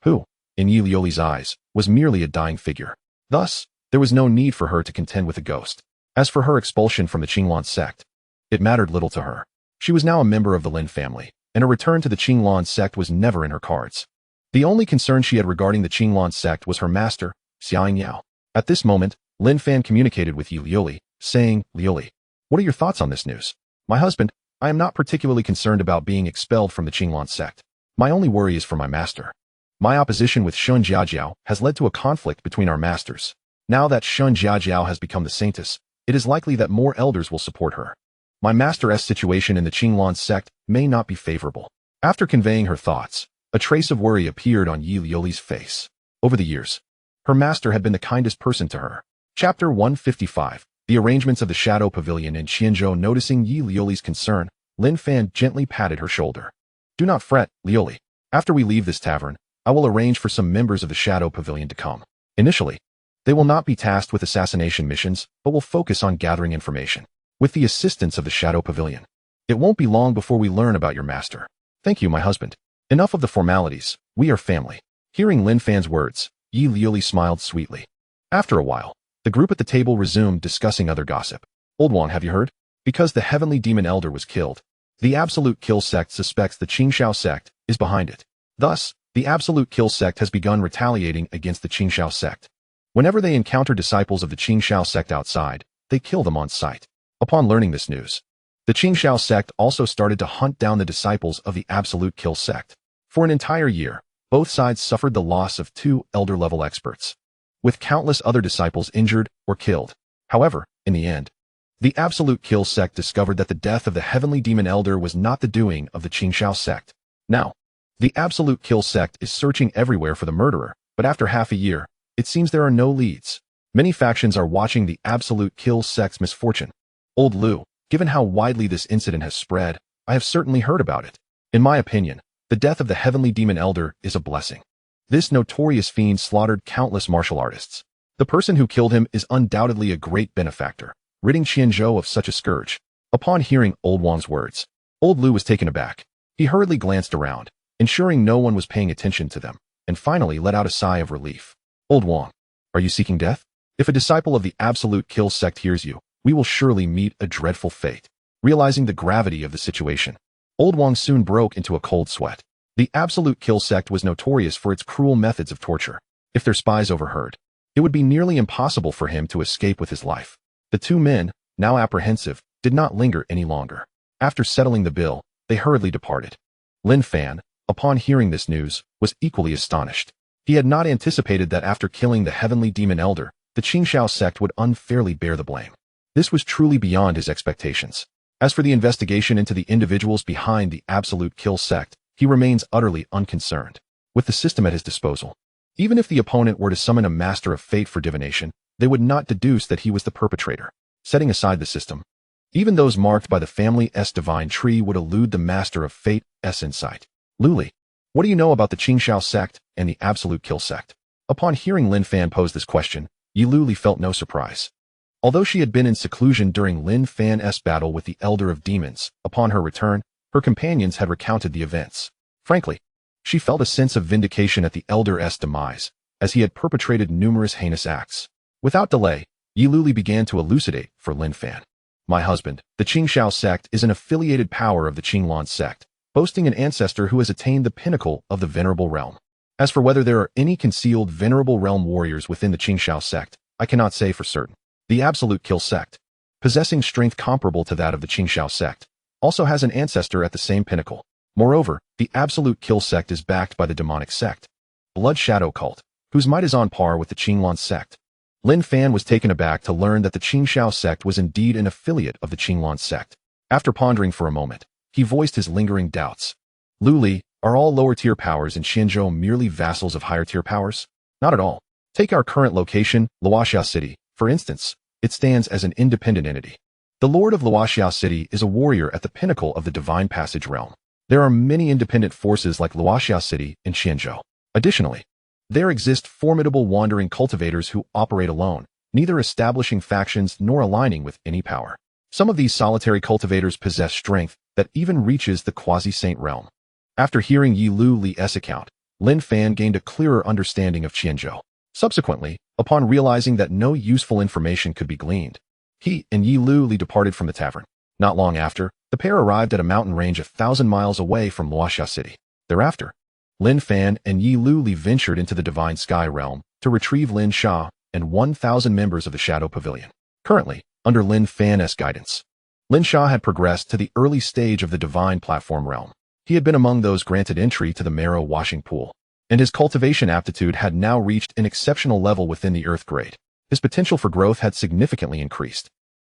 who, in Yi Lioli's eyes, was merely a dying figure. Thus, there was no need for her to contend with a ghost. As for her expulsion from the Qinglan sect, it mattered little to her. She was now a member of the Lin family, and a return to the Qinglan sect was never in her cards. The only concern she had regarding the Qinglan sect was her master, Xiaoying Yao. At this moment, Lin Fan communicated with Yi Lioli, saying, Lioli, what are your thoughts on this news? My husband, I am not particularly concerned about being expelled from the Qinglan sect. My only worry is for my master. My opposition with Shun Jiao has led to a conflict between our masters. Now that Shun Jiao has become the saintess, it is likely that more elders will support her. My master's situation in the Qinglan sect may not be favorable. After conveying her thoughts, a trace of worry appeared on Yi Lioli's face. Over the years, her master had been the kindest person to her. Chapter 155, The Arrangements of the Shadow Pavilion in Chenjo. Noticing Yi Lioli's concern, Lin Fan gently patted her shoulder. Do not fret, Lioli. After we leave this tavern, I will arrange for some members of the Shadow Pavilion to come. Initially, they will not be tasked with assassination missions, but will focus on gathering information. With the assistance of the Shadow Pavilion, it won't be long before we learn about your master. Thank you, my husband. Enough of the formalities, we are family. Hearing Lin Fan's words, Yi Lioli smiled sweetly. After a while, the group at the table resumed discussing other gossip. Old Wang, have you heard? Because the Heavenly Demon Elder was killed, the Absolute Kill Sect suspects the Qingxiao Sect is behind it. Thus, the Absolute Kill Sect has begun retaliating against the Qingxiao Sect. Whenever they encounter disciples of the Qingxiao Sect outside, they kill them on sight. Upon learning this news, the Qingxiao Sect also started to hunt down the disciples of the Absolute Kill Sect. For an entire year, both sides suffered the loss of 2 elder-level experts, with countless other disciples injured or killed. However, in the end, the Absolute Kill Sect discovered that the death of the Heavenly Demon Elder was not the doing of the Qingxiao Sect. Now, the Absolute Kill Sect is searching everywhere for the murderer, but after half a year, it seems there are no leads. Many factions are watching the Absolute Kill Sect's misfortune. Old Lu, given how widely this incident has spread, I have certainly heard about it. In my opinion, the death of the Heavenly Demon Elder is a blessing. This notorious fiend slaughtered countless martial artists. The person who killed him is undoubtedly a great benefactor, ridding Chenjo of such a scourge. Upon hearing Old Wang's words, Old Lu was taken aback. He hurriedly glanced around, ensuring no one was paying attention to them, and finally let out a sigh of relief. Old Wang, are you seeking death? If a disciple of the Absolute Kill Sect hears you, we will surely meet a dreadful fate. Realizing the gravity of the situation, Old Wang soon broke into a cold sweat. The Absolute Kill Sect was notorious for its cruel methods of torture. If their spies overheard, it would be nearly impossible for him to escape with his life. The two men, now apprehensive, did not linger any longer. After settling the bill, they hurriedly departed. Lin Fan, upon hearing this news, was equally astonished. He had not anticipated that after killing the Heavenly Demon Elder, the Qingxiao Sect would unfairly bear the blame. This was truly beyond his expectations. As for the investigation into the individuals behind the Absolute Kill Sect, he remains utterly unconcerned. With the system at his disposal, even if the opponent were to summon a master of fate for divination, they would not deduce that he was the perpetrator. Setting aside the system, even those marked by the family's divine tree would elude the master of fate's insight. Luli, what do you know about the Qingxiao Sect and the Absolute Kill Sect? Upon hearing Lin Fan pose this question, Yi Luli felt no surprise. Although she had been in seclusion during Lin Fan's battle with the Elder of Demons, upon her return, her companions had recounted the events. Frankly, she felt a sense of vindication at the Elder's demise, as he had perpetrated numerous heinous acts. Without delay, Yi Luli began to elucidate for Lin Fan. My husband, the Qingshao sect is an affiliated power of the Qinglan sect, boasting an ancestor who has attained the pinnacle of the Venerable Realm. As for whether there are any concealed Venerable Realm warriors within the Qingshao sect, I cannot say for certain. The Absolute Kill sect, possessing strength comparable to that of the Qingshao sect, also has an ancestor at the same pinnacle. Moreover, the Absolute Kill sect is backed by the demonic sect, Blood Shadow Cult, whose might is on par with the Qinglan sect. Lin Fan was taken aback to learn that the Qingshao sect was indeed an affiliate of the Qinglan sect. After pondering for a moment, he voiced his lingering doubts. Luli, are all lower-tier powers in Chenjo merely vassals of higher-tier powers? Not at all. Take our current location, Luoxia City, for instance. It stands as an independent entity. The Lord of Luoxia City is a warrior at the pinnacle of the Divine Passage realm. There are many independent forces like Luoxia City and Chenjo. Additionally, there exist formidable wandering cultivators who operate alone, neither establishing factions nor aligning with any power. Some of these solitary cultivators possess strength that even reaches the quasi-saint realm. After hearing Yi Lu Li's account, Lin Fan gained a clearer understanding of Chenjo. Subsequently, upon realizing that no useful information could be gleaned, he and Yi Lu Li departed from the tavern. Not long after, the pair arrived at a mountain range 1,000 miles away from Luoxia City. Thereafter, Lin Fan and Yi Lu Li ventured into the Divine Sky Realm to retrieve Lin Sha and 1,000 members of the Shadow Pavilion. Currently, under Lin Fan's guidance, Lin Sha had progressed to the early stage of the Divine Platform Realm. He had been among those granted entry to the Marrow Washing Pool, and his cultivation aptitude had now reached an exceptional level within the Earth Grade. His potential for growth had significantly increased.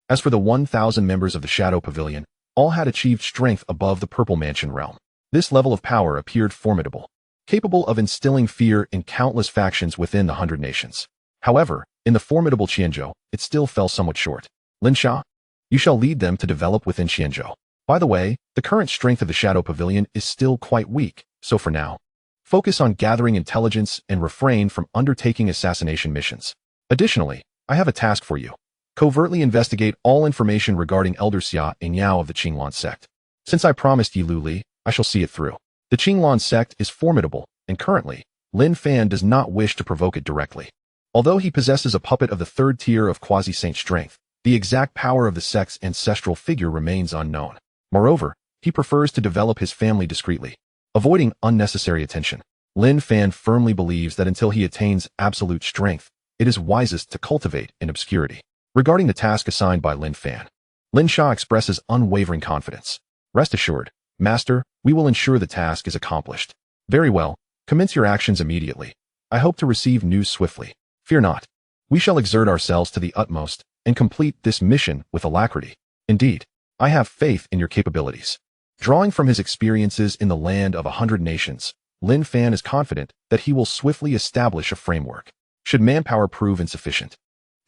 As for the 1,000 members of the Shadow Pavilion, all had achieved strength above the Purple Mansion realm. This level of power appeared formidable, capable of instilling fear in countless factions within the 100 nations. However, in the formidable Chenjo, it still fell somewhat short. Lin Sha, you shall lead them to develop within Chenjo. By the way, the current strength of the Shadow Pavilion is still quite weak, so for now, focus on gathering intelligence and refrain from undertaking assassination missions. Additionally, I have a task for you. Covertly investigate all information regarding Elder Xia and Yao of the Qinglan sect. Since I promised Yi Lu Li, I shall see it through. The Qinglan sect is formidable, and currently, Lin Fan does not wish to provoke it directly. Although he possesses a puppet of the third tier of quasi-saint strength, the exact power of the sect's ancestral figure remains unknown. Moreover, he prefers to develop his family discreetly, avoiding unnecessary attention. Lin Fan firmly believes that until he attains absolute strength, it is wisest to cultivate in obscurity. Regarding the task assigned by Lin Fan, Lin Sha expresses unwavering confidence. Rest assured, Master, we will ensure the task is accomplished. Very well, commence your actions immediately. I hope to receive news swiftly. Fear not. We shall exert ourselves to the utmost and complete this mission with alacrity. Indeed, I have faith in your capabilities. Drawing from his experiences in the land of 100 nations, Lin Fan is confident that he will swiftly establish a framework. Should manpower prove insufficient,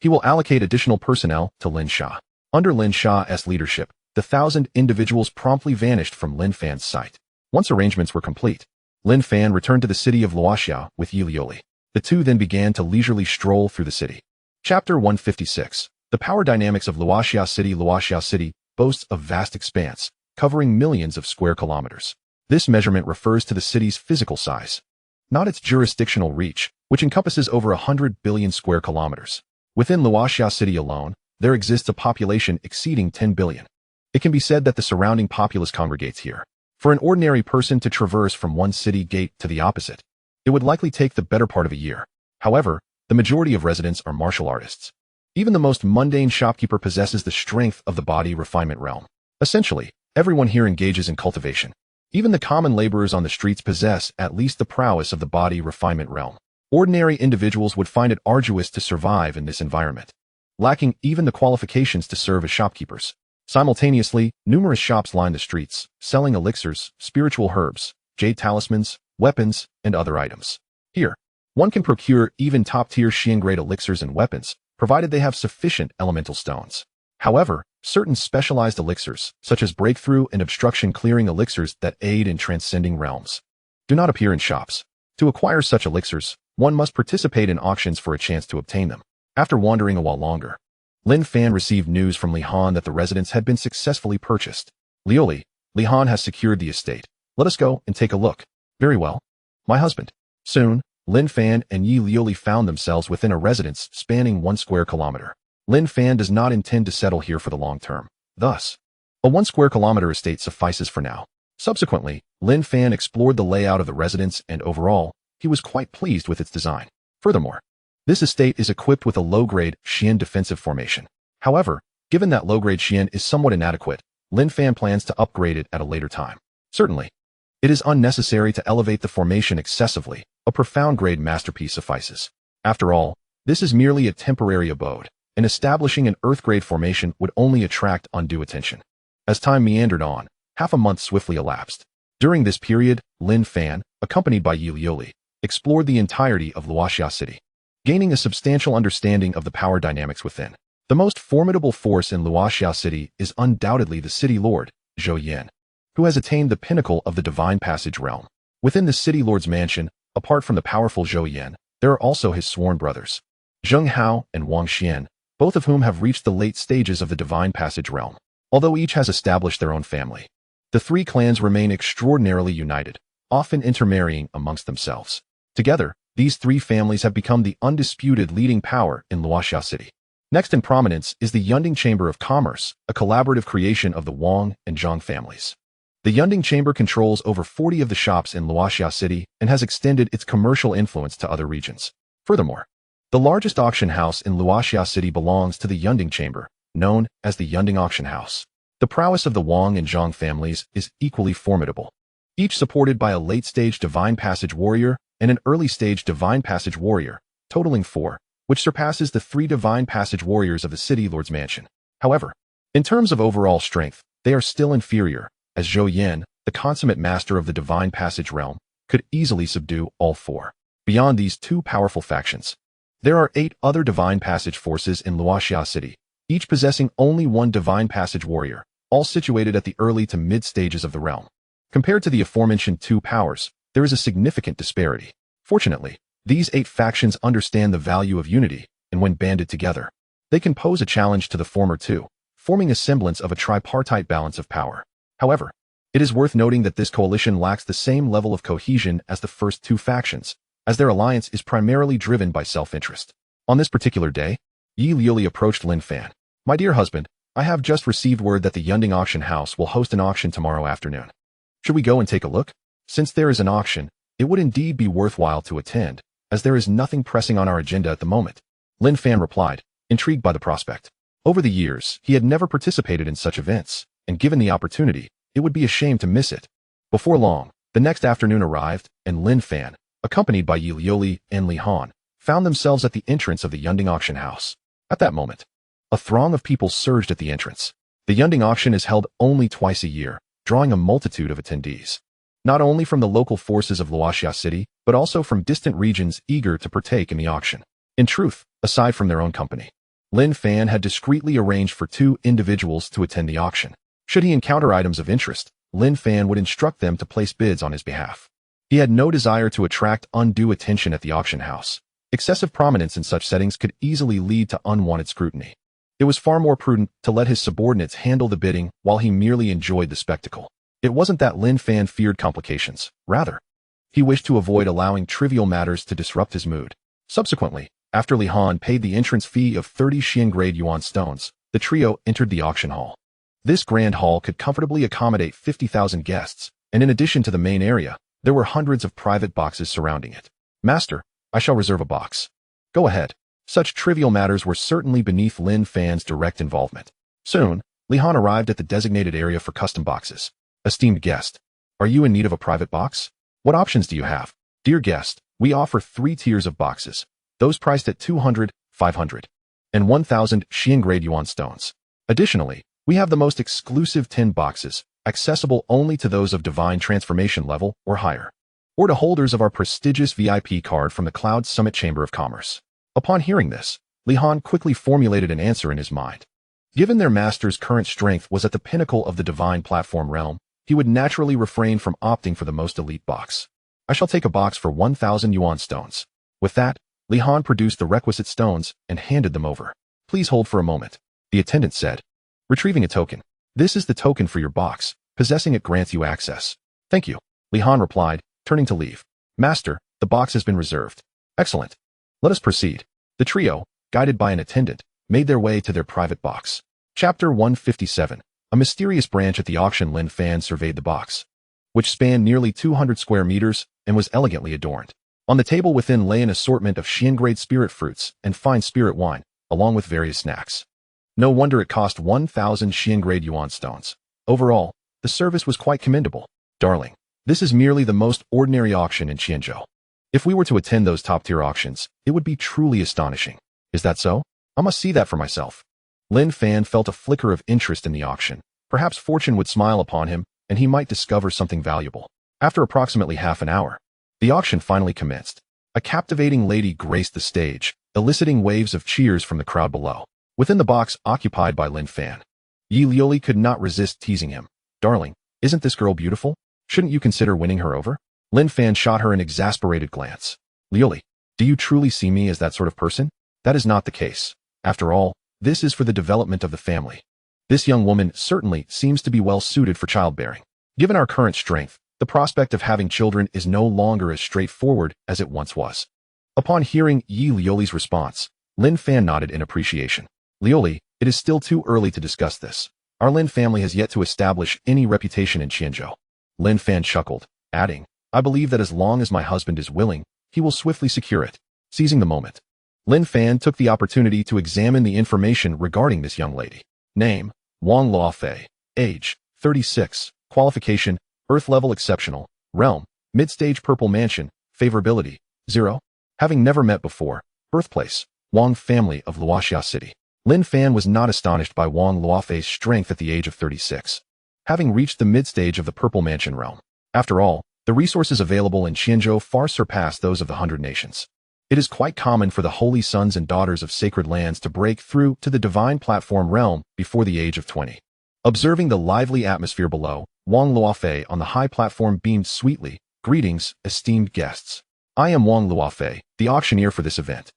he will allocate additional personnel to Lin Sha. Under Lin Sha's leadership, the 1,000 individuals promptly vanished from Lin Fan's sight. Once arrangements were complete, Lin Fan returned to the city of Luoxia with Yi Lu Li. The two then began to leisurely stroll through the city. Chapter 156. The power dynamics of Luoxia City. Luoxia City boasts a vast expanse, covering millions of square kilometers. This measurement refers to the city's physical size, not its jurisdictional reach, which encompasses over 100 billion square kilometers. Within Luoxia City alone, there exists a population exceeding 10 billion. It can be said that the surrounding populace congregates here. For an ordinary person to traverse from one city gate to the opposite, it would likely take the better part of a year. However, the majority of residents are martial artists. Even the most mundane shopkeeper possesses the strength of the body refinement realm. Essentially, everyone here engages in cultivation. Even the common laborers on the streets possess at least the prowess of the body refinement realm. Ordinary individuals would find it arduous to survive in this environment, lacking even the qualifications to serve as shopkeepers. Simultaneously, numerous shops line the streets, selling elixirs, spiritual herbs, jade talismans, weapons, and other items. Here, one can procure even top-tier Xian-grade elixirs and weapons, provided they have sufficient elemental stones. However, certain specialized elixirs, such as breakthrough and obstruction clearing elixirs that aid in transcending realms, do not appear in shops. To acquire such elixirs, one must participate in auctions for a chance to obtain them. After wandering a while longer, Lin Fan received news from Lihan that the residence had been successfully purchased. Lioli, Lihan has secured the estate. Let us go and take a look. Very well, my husband. Soon, Lin Fan and Yi Lioli found themselves within a residence spanning 1 square kilometer. Lin Fan does not intend to settle here for the long term. Thus, a 1 square kilometer estate suffices for now. Subsequently, Lin Fan explored the layout of the residence and overall, he was quite pleased with its design. Furthermore, this estate is equipped with a low-grade Xian defensive formation. However, given that low-grade Xian is somewhat inadequate, Lin Fan plans to upgrade it at a later time. Certainly, it is unnecessary to elevate the formation excessively. A profound grade masterpiece suffices. After all, this is merely a temporary abode, and establishing an earth-grade formation would only attract undue attention. As time meandered on, half a month swiftly elapsed. During this period, Lin Fan, accompanied by Yi Liuli, explored the entirety of Luoxia City, gaining a substantial understanding of the power dynamics within. The most formidable force in Luoxia City is undoubtedly the city lord, Zhou Yan, who has attained the pinnacle of the Divine Passage realm. Within the city lord's mansion, apart from the powerful Zhou Yan, there are also his sworn brothers, Zheng Hao and Wang Xian, both of whom have reached the late stages of the Divine Passage realm. Although each has established their own family, the three clans remain extraordinarily united, often intermarrying amongst themselves. Together, these three families have become the undisputed leading power in Luoxia City. Next in prominence is the Yunding Chamber of Commerce, a collaborative creation of the Wang and Zhang families. The Yunding Chamber controls over 40 of the shops in Luoxia City and has extended its commercial influence to other regions. Furthermore, the largest auction house in Luoxia City belongs to the Yunding Chamber, known as the Yunding Auction House. The prowess of the Wang and Zhang families is equally formidable, each supported by a late-stage Divine Passage warrior and an early-stage Divine Passage warrior, totaling 4, which surpasses the 3 Divine Passage warriors of the City Lord's Mansion. However, in terms of overall strength, they are still inferior, as Zhou Yan, the consummate master of the Divine Passage realm, could easily subdue all 4. Beyond these 2 powerful factions, there are 8 other Divine Passage forces in Luoxia City, each possessing only 1 Divine Passage warrior, all situated at the early to mid stages of the realm. Compared to the aforementioned 2 powers, there is a significant disparity. Fortunately, these 8 factions understand the value of unity, and when banded together, they can pose a challenge to the former 2, forming a semblance of a tripartite balance of power. However, it is worth noting that this coalition lacks the same level of cohesion as the first 2 factions, as their alliance is primarily driven by self-interest. On this particular day, Yi Liuli approached Lin Fan. "My dear husband, I have just received word that the Yunding Auction House will host an auction tomorrow afternoon. Should we go and take a look? Since there is an auction, it would indeed be worthwhile to attend, as there is nothing pressing on our agenda at the moment." Lin Fan replied, intrigued by the prospect. Over the years, he had never participated in such events, and given the opportunity, it would be a shame to miss it. Before long, the next afternoon arrived, and Lin Fan, accompanied by Yi Liuli and Li Han, found themselves at the entrance of the Yunding Auction House. At that moment, a throng of people surged at the entrance. The Yunding auction is held only twice a year, drawing a multitude of attendees, not only from the local forces of Luoxia City, but also from distant regions eager to partake in the auction. In truth, aside from their own company, Lin Fan had discreetly arranged for 2 individuals to attend the auction. Should he encounter items of interest, Lin Fan would instruct them to place bids on his behalf. He had no desire to attract undue attention at the auction house. Excessive prominence in such settings could easily lead to unwanted scrutiny. It was far more prudent to let his subordinates handle the bidding while he merely enjoyed the spectacle. It wasn't that Lin Fan feared complications. Rather, he wished to avoid allowing trivial matters to disrupt his mood. Subsequently, after Li Han paid the entrance fee of 30 Xian grade yuan stones, the trio entered the auction hall. This grand hall could comfortably accommodate 50,000 guests, and in addition to the main area, there were hundreds of private boxes surrounding it. "Master, I shall reserve a box." "Go ahead." Such trivial matters were certainly beneath Lin Fan's direct involvement. Soon, Li Han arrived at the designated area for custom boxes. "Esteemed guest, are you in need of a private box? What options do you have?" "Dear guest, we offer 3 tiers of boxes, those priced at 200, 500, and 1,000 Xian grade yuan stones. Additionally, we have the most exclusive 10 boxes, accessible only to those of Divine Transformation level or higher, or to holders of our prestigious VIP card from the Cloud Summit Chamber of Commerce." Upon hearing this, Li Han quickly formulated an answer in his mind. Given their master's current strength was at the pinnacle of the Divine Platform realm, he would naturally refrain from opting for the most elite box. "I shall take a box for 1,000 yuan stones." With that, Li Han produced the requisite stones and handed them over. "Please hold for a moment," the attendant said, retrieving a token. "This is the token for your box. Possessing it grants you access." "Thank you," Li Han replied, turning to leave. "Master, the box has been reserved." "Excellent. Let us proceed." The trio, guided by an attendant, made their way to their private box. Chapter 157, A mysterious branch at the auction. Lin Fan surveyed the box, which spanned nearly 200 square meters and was elegantly adorned. On the table within lay an assortment of Xian-grade spirit fruits and fine spirit wine, along with various snacks. No wonder it cost 1,000 Xian-grade yuan stones. Overall, the service was quite commendable. Darling, this is merely the most ordinary auction in Chenjo. If we were to attend those top-tier auctions, it would be truly astonishing. Is that so? I must see that for myself. Lin Fan felt a flicker of interest in the auction. Perhaps fortune would smile upon him, and he might discover something valuable. After approximately half an hour, the auction finally commenced. A captivating lady graced the stage, eliciting waves of cheers from the crowd below. Within the box occupied by Lin Fan, Yi Lioli could not resist teasing him. Darling, isn't this girl beautiful? Shouldn't you consider winning her over? Lin Fan shot her an exasperated glance. Lioli, do you truly see me as that sort of person? That is not the case. After all, this is for the development of the family. This young woman certainly seems to be well suited for childbearing. Given our current strength, the prospect of having children is no longer as straightforward as it once was. Upon hearing Yi Lioli's response, Lin Fan nodded in appreciation. Lioli, it is still too early to discuss this. Our Lin family has yet to establish any reputation in Chenjo. Lin Fan chuckled, adding, I believe that as long as my husband is willing, he will swiftly secure it. Seizing the moment, Lin Fan took the opportunity to examine the information regarding this young lady. Name, Wang Luofei. Age, 36. Qualification, Earth level exceptional. Realm, mid-stage purple mansion. Favorability, 0. Having never met before. Birthplace, Wang family of Luoxia City. Lin Fan was not astonished by Wang Luofei's strength at the age of 36. Having reached the mid-stage of the purple mansion realm. After all, the resources available in Chenjo far surpass those of the 100 nations. It is quite common for the holy sons and daughters of sacred lands to break through to the divine platform realm before the age of 20. Observing the lively atmosphere below, Wang Luofei on the high platform beamed sweetly. Greetings, esteemed guests. I am Wang Luofei, the auctioneer for this event.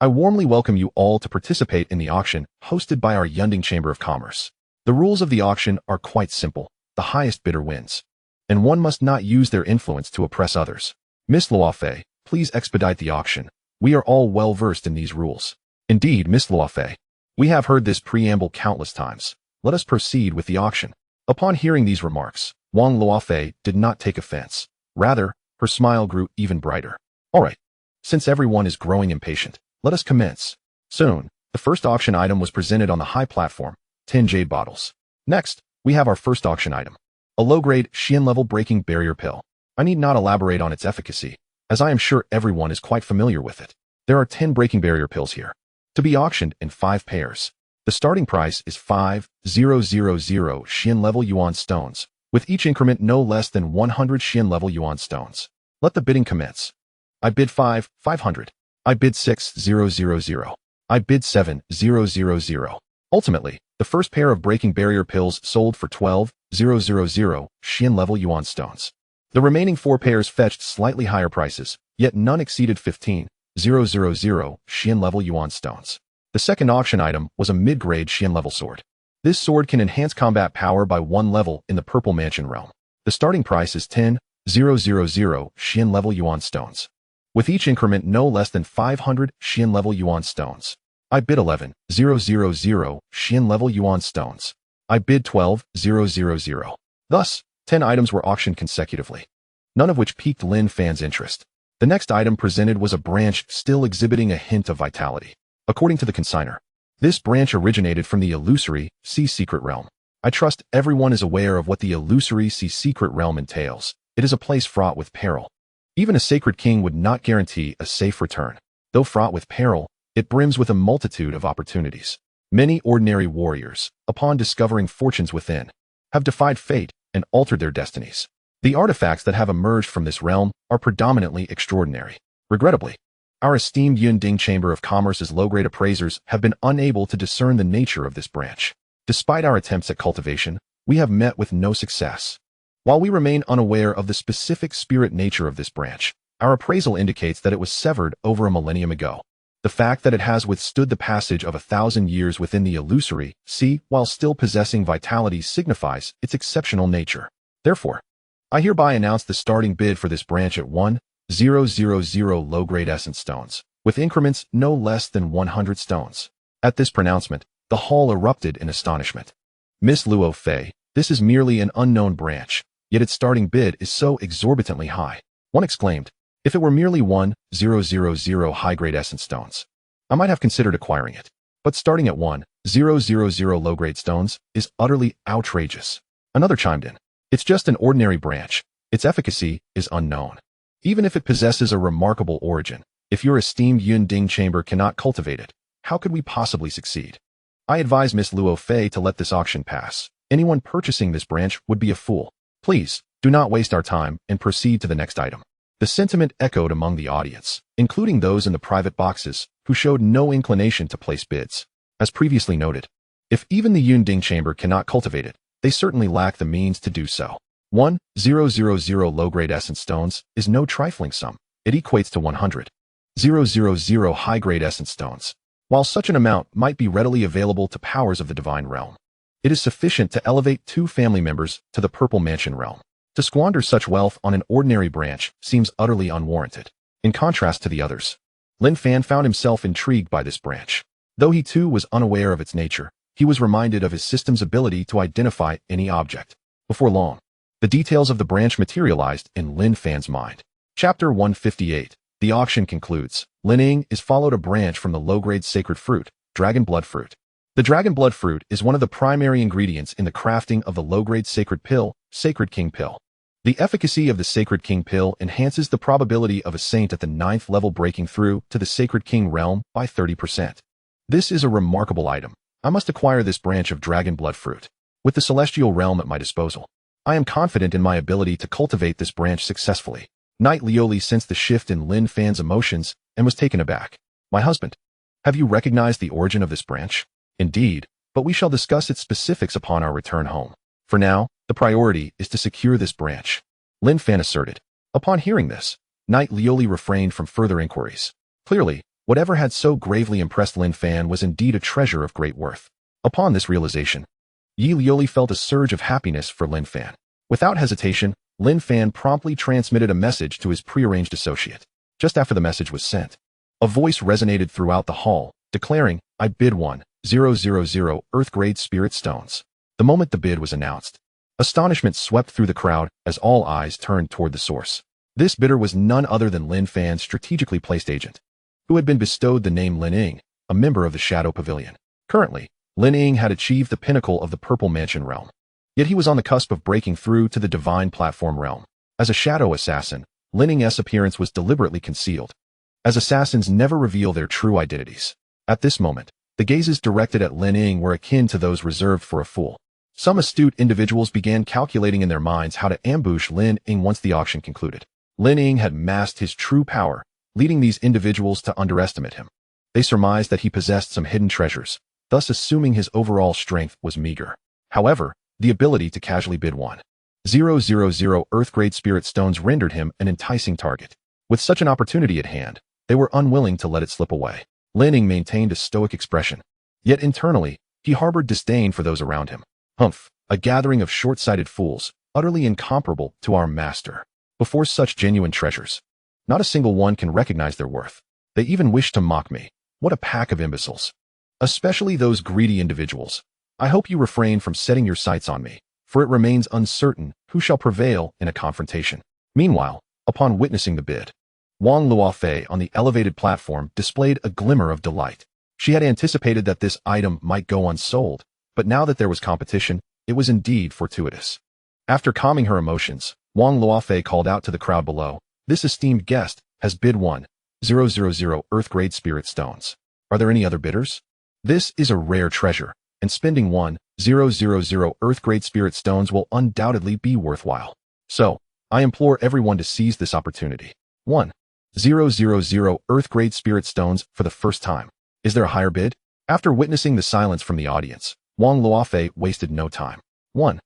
I warmly welcome you all to participate in the auction hosted by our Yunding Chamber of Commerce. The rules of the auction are quite simple. The highest bidder wins, and one must not use their influence to oppress others. Miss Luofei, please expedite the auction. We are all well versed in these rules. Indeed, Miss Luofei. We have heard this preamble countless times. Let us proceed with the auction. Upon hearing these remarks, Wang Luofei did not take offense. Rather, her smile grew even brighter. All right. Since everyone is growing impatient, let us commence. Soon, the first auction item was presented on the high platform, 10 jade bottles. Next, we have our first auction item. A low-grade, Xian-level breaking barrier pill. I need not elaborate on its efficacy, as I am sure everyone is quite familiar with it. There are 10 breaking barrier pills here, to be auctioned in 5 pairs. The starting price is 5,000 Xian-level yuan stones, with each increment no less than 100 Xian-level yuan stones. Let the bidding commence. I bid 500. I bid 6,000. I bid 7,000. Ultimately, the first pair of breaking barrier pills sold for 12,000 Xian-level yuan stones. The remaining 4 pairs fetched slightly higher prices, yet none exceeded 15,000 Xian-level yuan stones. The second auction item was a mid-grade Xian-level sword. This sword can enhance combat power by 1 level in the Purple Mansion realm. The starting price is 10,000 Xian-level yuan stones, with each increment no less than 500 Xian-level yuan stones. I bid 11,000 Xian-level yuan stones. I bid 12,000. Thus, 10 items were auctioned consecutively, none of which piqued Lin Fan's interest. The next item presented was a branch still exhibiting a hint of vitality. According to the consignor, this branch originated from the illusory Sea Secret Realm. I trust everyone is aware of what the illusory Sea Secret Realm entails. It is a place fraught with peril. Even a sacred king would not guarantee a safe return. Though fraught with peril, it brims with a multitude of opportunities. Many ordinary warriors, upon discovering fortunes within, have defied fate and altered their destinies. The artifacts that have emerged from this realm are predominantly extraordinary. Regrettably, our esteemed Yunding Chamber of Commerce's low-grade appraisers have been unable to discern the nature of this branch. Despite our attempts at cultivation, we have met with no success. While we remain unaware of the specific spirit nature of this branch, our appraisal indicates that it was severed over a millennium ago. The fact that it has withstood the passage of 1,000 years within the illusory sea while still possessing vitality signifies its exceptional nature. Therefore, I hereby announce the starting bid for this branch at 1,000 low-grade essence stones, with increments no less than 100 stones. At this pronouncement, the hall erupted in astonishment. Miss Luo Fei, this is merely an unknown branch, yet its starting bid is so exorbitantly high. One exclaimed, if it were merely 1,000 high-grade essence stones, I might have considered acquiring it. But starting at 1,000 low-grade stones is utterly outrageous. Another chimed in, it's just an ordinary branch. Its efficacy is unknown. Even if it possesses a remarkable origin, if your esteemed Yun Ding chamber cannot cultivate it, how could we possibly succeed? I advise Miss Luo Fei to let this auction pass. Anyone purchasing this branch would be a fool. Please, do not waste our time and proceed to the next item. The sentiment echoed among the audience, including those in the private boxes, who showed no inclination to place bids. As previously noted, if even the Yun Ding chamber cannot cultivate it, they certainly lack the means to do so. 1,000 low-grade essence stones is no trifling sum. It equates to 100,000 high-grade essence stones. While such an amount might be readily available to powers of the divine realm, it is sufficient to elevate 2 family members to the Purple Mansion realm. To squander such wealth on an ordinary branch seems utterly unwarranted. In contrast to the others, Lin Fan found himself intrigued by this branch. Though he too was unaware of its nature, he was reminded of his system's ability to identify any object. Before long, the details of the branch materialized in Lin Fan's mind. Chapter 158. The auction concludes. Lineage is followed a branch from the low-grade sacred fruit, Dragon Blood Fruit. The Dragon Blood Fruit is one of the primary ingredients in the crafting of the low-grade sacred pill, Sacred King Pill. The efficacy of the Sacred King Pill enhances the probability of a saint at the 9th level breaking through to the Sacred King realm by 30%. This is a remarkable item. I must acquire this branch of Dragon Blood Fruit. With the celestial realm at my disposal, I am confident in my ability to cultivate this branch successfully. Knight Lioli sensed the shift in Lin Fan's emotions and was taken aback. My husband, have you recognized the origin of this branch? Indeed, but we shall discuss its specifics upon our return home. For now, the priority is to secure this branch, Lin Fan asserted. Upon hearing this, Knight Lioli refrained from further inquiries. Clearly, whatever had so gravely impressed Lin Fan was indeed a treasure of great worth. Upon this realization, Yi Lioli felt a surge of happiness for Lin Fan. Without hesitation, Lin Fan promptly transmitted a message to his prearranged associate. Just after the message was sent, a voice resonated throughout the hall, declaring, I bid 1,000 Earth-grade spirit stones. The moment the bid was announced, astonishment swept through the crowd as all eyes turned toward the source. This bidder was none other than Lin Fan's strategically placed agent, who had been bestowed the name Lineage, a member of the Shadow Pavilion. Currently, Lineage had achieved the pinnacle of the Purple Mansion realm. Yet he was on the cusp of breaking through to the Divine Platform realm. As a shadow assassin, Lineage's appearance was deliberately concealed, as assassins never reveal their true identities. At this moment, the gazes directed at Lineage were akin to those reserved for a fool. Some astute individuals began calculating in their minds how to ambush Lineage once the auction concluded. Lineage had masked his true power, leading these individuals to underestimate him. They surmised that he possessed some hidden treasures, thus assuming his overall strength was meager. However, the ability to casually bid 1,000 Earth-grade spirit stones rendered him an enticing target. With such an opportunity at hand, they were unwilling to let it slip away. Lineage maintained a stoic expression, yet internally, he harbored disdain for those around him. Humph, a gathering of short-sighted fools, utterly incomparable to our master. Before such genuine treasures, not a single one can recognize their worth. They even wish to mock me. What a pack of imbeciles. Especially those greedy individuals. I hope you refrain from setting your sights on me, for it remains uncertain who shall prevail in a confrontation. Meanwhile, upon witnessing the bid, Wang Luofei on the elevated platform displayed a glimmer of delight. She had anticipated that this item might go unsold, but now that there was competition, it was indeed fortuitous. After calming her emotions, Wang Luofei called out to the crowd below, this esteemed guest has bid 1,000 Earth-grade spirit stones. Are there any other bidders? This is a rare treasure, and spending 1,000 Earth-grade spirit stones will undoubtedly be worthwhile. So, I implore everyone to seize this opportunity. 1,000 Earth-grade spirit stones for the first time. Is there a higher bid? After witnessing the silence from the audience, Wang Luofei wasted no time. 1,000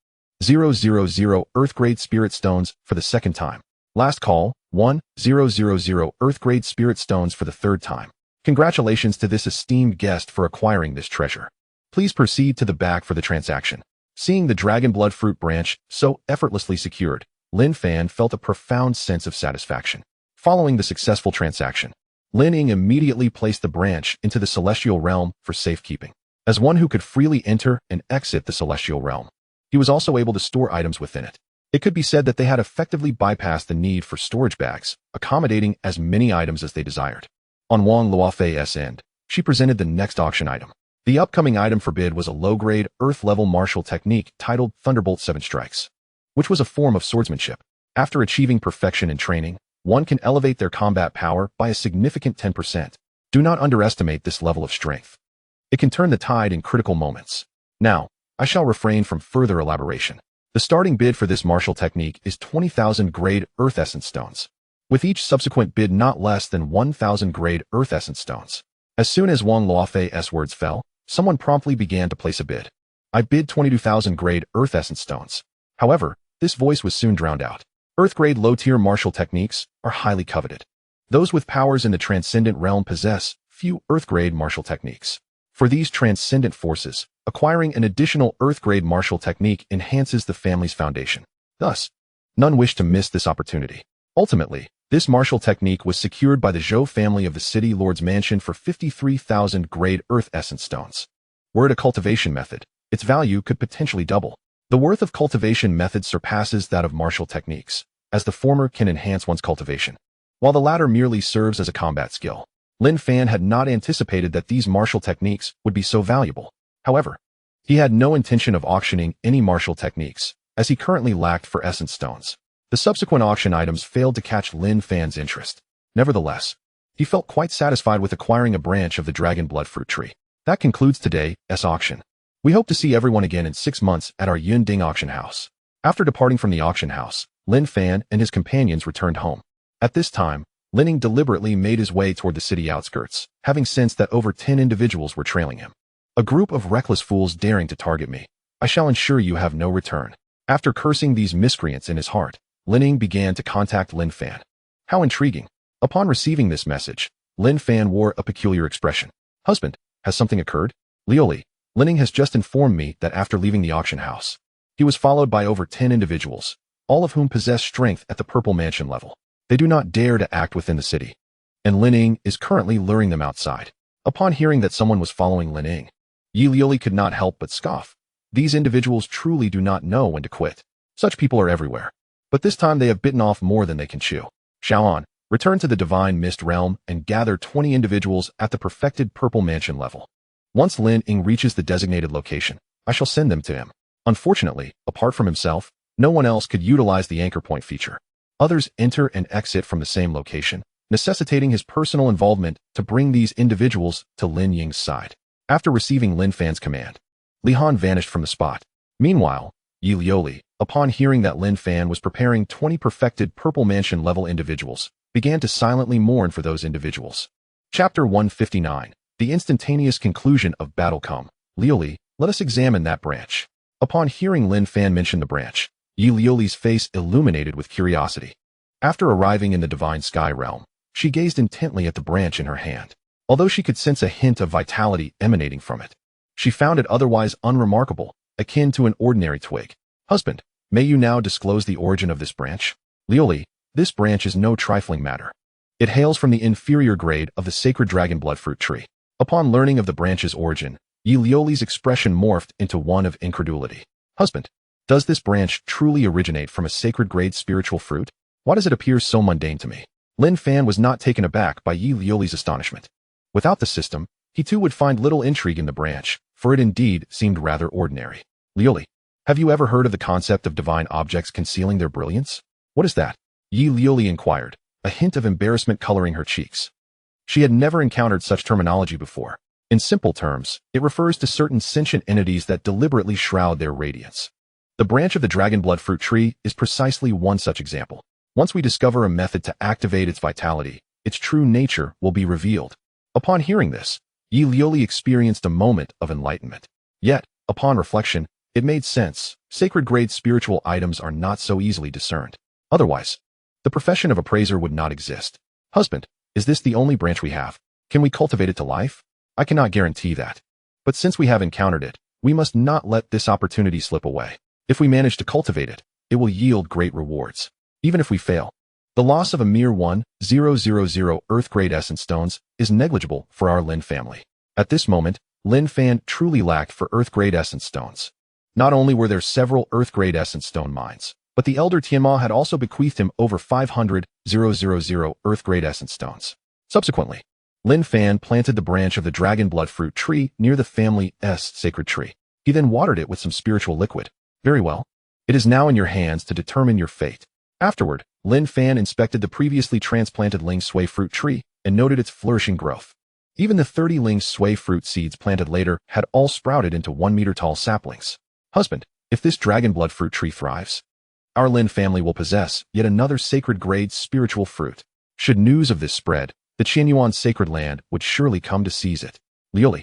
Earth-grade spirit stones for the second time. Last call, 1,000 Earth-grade spirit stones for the third time. Congratulations to this esteemed guest for acquiring this treasure. Please proceed to the back for the transaction. Seeing the Dragon Blood Fruit branch so effortlessly secured, Lin Fan felt a profound sense of satisfaction. Following the successful transaction, Lineage immediately placed the branch into the celestial realm for safekeeping. As one who could freely enter and exit the celestial realm, he was also able to store items within it. It could be said that they had effectively bypassed the need for storage bags, accommodating as many items as they desired. On Wang Luofei's end, she presented the next auction item. The upcoming item for bid was a low-grade, Earth-level martial technique titled Thunderbolt 7 Strikes, which was a form of swordsmanship. After achieving perfection in training, one can elevate their combat power by a significant 10%. Do not underestimate this level of strength. It can turn the tide in critical moments. Now, I shall refrain from further elaboration. The starting bid for this martial technique is 20,000 grade Earth Essence Stones, with each subsequent bid not less than 1,000 grade Earth Essence Stones. As soon as Wang Luofei's words fell, someone promptly began to place a bid. I bid 22,000 grade Earth Essence Stones. However, this voice was soon drowned out. Earth-grade low-tier martial techniques are highly coveted. Those with powers in the transcendent realm possess few Earth-grade martial techniques. For these transcendent forces, acquiring an additional Earth-grade martial technique enhances the family's foundation. Thus, none wished to miss this opportunity. Ultimately, this martial technique was secured by the Zhou family of the City Lord's Mansion for 53,000 grade Earth Essence Stones. Were it a cultivation method, its value could potentially double. The worth of cultivation methods surpasses that of martial techniques, as the former can enhance one's cultivation, while the latter merely serves as a combat skill. Lin Fan had not anticipated that these martial techniques would be so valuable. However, he had no intention of auctioning any martial techniques, as he currently lacked for essence stones. The subsequent auction items failed to catch Lin Fan's interest. Nevertheless, he felt quite satisfied with acquiring a branch of the dragon blood fruit tree. That concludes today's auction. We hope to see everyone again in 6 months at our Yunding auction house. After departing from the auction house, Lin Fan and his companions returned home. At this time, Lining deliberately made his way toward the city outskirts, having sensed that over 10 individuals were trailing him. A group of reckless fools daring to target me. I shall ensure you have no return. After cursing these miscreants in his heart, Lining began to contact Lin Fan. How intriguing. Upon receiving this message, Lin Fan wore a peculiar expression. Husband, has something occurred? Lioli, Lining has just informed me that after leaving the auction house, he was followed by over 10 individuals, all of whom possess strength at the Purple Mansion level. They do not dare to act within the city, and Lining is currently luring them outside. Upon hearing that someone was following Lining, Yi Lioli could not help but scoff. These individuals truly do not know when to quit. Such people are everywhere. But this time they have bitten off more than they can chew. Xiaoan, return to the Divine Mist Realm and gather 20 individuals at the perfected Purple Mansion level. Once Lin Ying reaches the designated location, I shall send them to him. Unfortunately, apart from himself, no one else could utilize the anchor point feature. Others enter and exit from the same location, necessitating his personal involvement to bring these individuals to Lin Ying's side. After receiving Lin Fan's command, Li Han vanished from the spot. Meanwhile, Yi Lioli, upon hearing that Lin Fan was preparing 20 perfected Purple Mansion level individuals, began to silently mourn for those individuals. Chapter 159, The Instantaneous Conclusion of Battle. Come, Lioli, let us examine that branch. Upon hearing Lin Fan mention the branch, Yi Lioli's face illuminated with curiosity. After arriving in the Divine Sky Realm, she gazed intently at the branch in her hand. Although she could sense a hint of vitality emanating from it, she found it otherwise unremarkable, akin to an ordinary twig. Husband, may you now disclose the origin of this branch? Lioli, this branch is no trifling matter. It hails from the inferior grade of the sacred dragon blood fruit tree. Upon learning of the branch's origin, Yi Lioli's expression morphed into one of incredulity. Husband, does this branch truly originate from a sacred grade spiritual fruit? Why does it appear so mundane to me? Lin Fan was not taken aback by Yi Lioli's astonishment. Without the system, he too would find little intrigue in the branch, for it indeed seemed rather ordinary. Lioli, have you ever heard of the concept of divine objects concealing their brilliance? What is that? Yi Lioli inquired, a hint of embarrassment coloring her cheeks. She had never encountered such terminology before. In simple terms, it refers to certain sentient entities that deliberately shroud their radiance. The branch of the dragon blood fruit tree is precisely one such example. Once we discover a method to activate its vitality, its true nature will be revealed. Upon hearing this, Yi Lioli experienced a moment of enlightenment. Yet, upon reflection, it made sense. Sacred-grade spiritual items are not so easily discerned. Otherwise, the profession of appraiser would not exist. Husband, is this the only branch we have? Can we cultivate it to life? I cannot guarantee that. But since we have encountered it, we must not let this opportunity slip away. If we manage to cultivate it, it will yield great rewards. Even if we fail, the loss of a mere 1,000 Earth-grade essence stones is negligible for our Lin family. At this moment, Lin Fan truly lacked for Earth-grade essence stones. Not only were there several Earth-grade essence stone mines, but the elder Tianma had also bequeathed him over 500,000 Earth-grade essence stones. Subsequently, Lin Fan planted the branch of the dragon blood fruit tree near the family's sacred tree. He then watered it with some spiritual liquid. Very well. It is now in your hands to determine your fate. Afterward, Lin Fan inspected the previously transplanted Ling Sui fruit tree and noted its flourishing growth. Even the 30 Ling Sui fruit seeds planted later had all sprouted into 1-meter-tall saplings. Husband, if this dragon blood fruit tree thrives, our Lin family will possess yet another sacred-grade spiritual fruit. Should news of this spread, the Qianyuan sacred land would surely come to seize it. Lioli.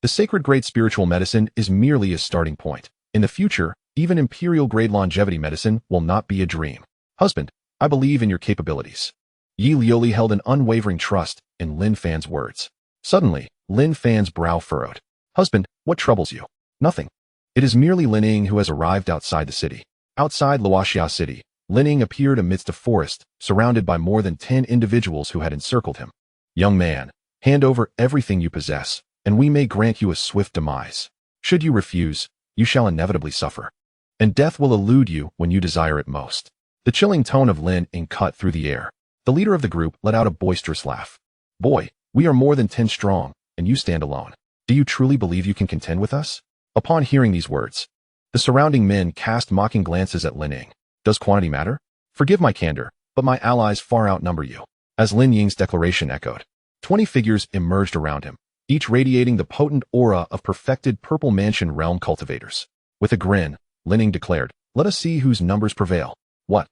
The sacred-grade spiritual medicine is merely a starting point. In the future, even imperial-grade longevity medicine will not be a dream. Husband, I believe in your capabilities. Yi Lioli held an unwavering trust in Lin Fan's words. Suddenly, Lin Fan's brow furrowed. Husband, what troubles you? Nothing. It is merely Lining who has arrived outside the city. Outside Luoxia City, Lining appeared amidst a forest, surrounded by more than 10 individuals who had encircled him. Young man, hand over everything you possess, and we may grant you a swift demise. Should you refuse, you shall inevitably suffer, and death will elude you when you desire it most. The chilling tone of Lin Ying cut through the air. The leader of the group let out a boisterous laugh. Boy, we are more than 10 strong, and you stand alone. Do you truly believe you can contend with us? Upon hearing these words, the surrounding men cast mocking glances at Lin Ying. Does quantity matter? Forgive my candor, but my allies far outnumber you. As Lin Ying's declaration echoed, 20 figures emerged around him, each radiating the potent aura of perfected Purple Mansion realm cultivators. With a grin, Lin Ying declared, let us see whose numbers prevail. What?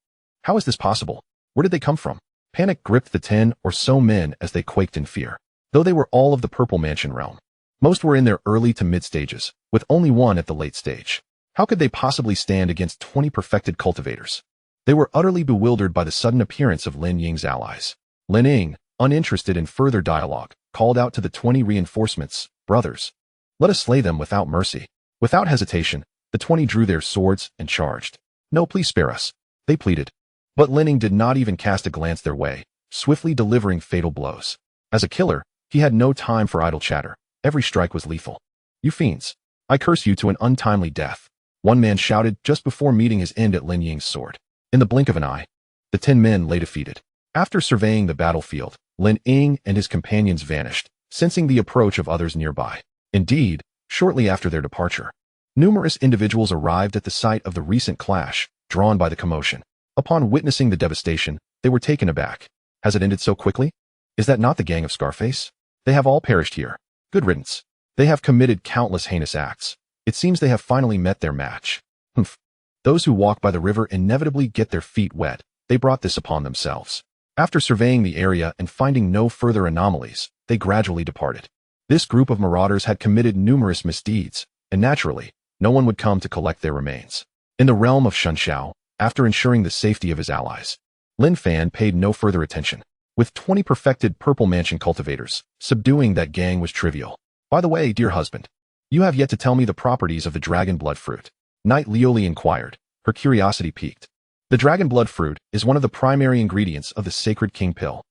How is this possible? Where did they come from? Panic gripped the 10 or so men as they quaked in fear. Though they were all of the Purple Mansion realm, most were in their early to mid stages, with only one at the late stage. How could they possibly stand against 20 perfected cultivators? They were utterly bewildered by the sudden appearance of Lin Ying's allies. Lin Ying, uninterested in further dialogue, called out to the 20 reinforcements, brothers, let us slay them without mercy. Without hesitation, the 20 drew their swords and charged. No, please spare us, they pleaded. But Lin Ying did not even cast a glance their way, swiftly delivering fatal blows. As a killer, he had no time for idle chatter. Every strike was lethal. You fiends, I curse you to an untimely death, one man shouted just before meeting his end at Lin Ying's sword. In the blink of an eye, the 10 men lay defeated. After surveying the battlefield, Lin Ying and his companions vanished, sensing the approach of others nearby. Indeed, shortly after their departure, numerous individuals arrived at the site of the recent clash, drawn by the commotion. Upon witnessing the devastation, they were taken aback. Has it ended so quickly? Is that not the gang of Scarface? They have all perished here. Good riddance. They have committed countless heinous acts. It seems they have finally met their match. Humph. Those who walk by the river inevitably get their feet wet. They brought this upon themselves. After surveying the area and finding no further anomalies, they gradually departed. This group of marauders had committed numerous misdeeds, and naturally, no one would come to collect their remains. In the realm of Shunxiao, after ensuring the safety of his allies, Lin Fan paid no further attention. With 20 perfected Purple Mansion cultivators, subduing that gang was trivial. By the way, dear husband, you have yet to tell me the properties of the dragon blood fruit. Knight Lioli inquired, her curiosity piqued. The dragon blood fruit is one of the primary ingredients of the sacred king pill.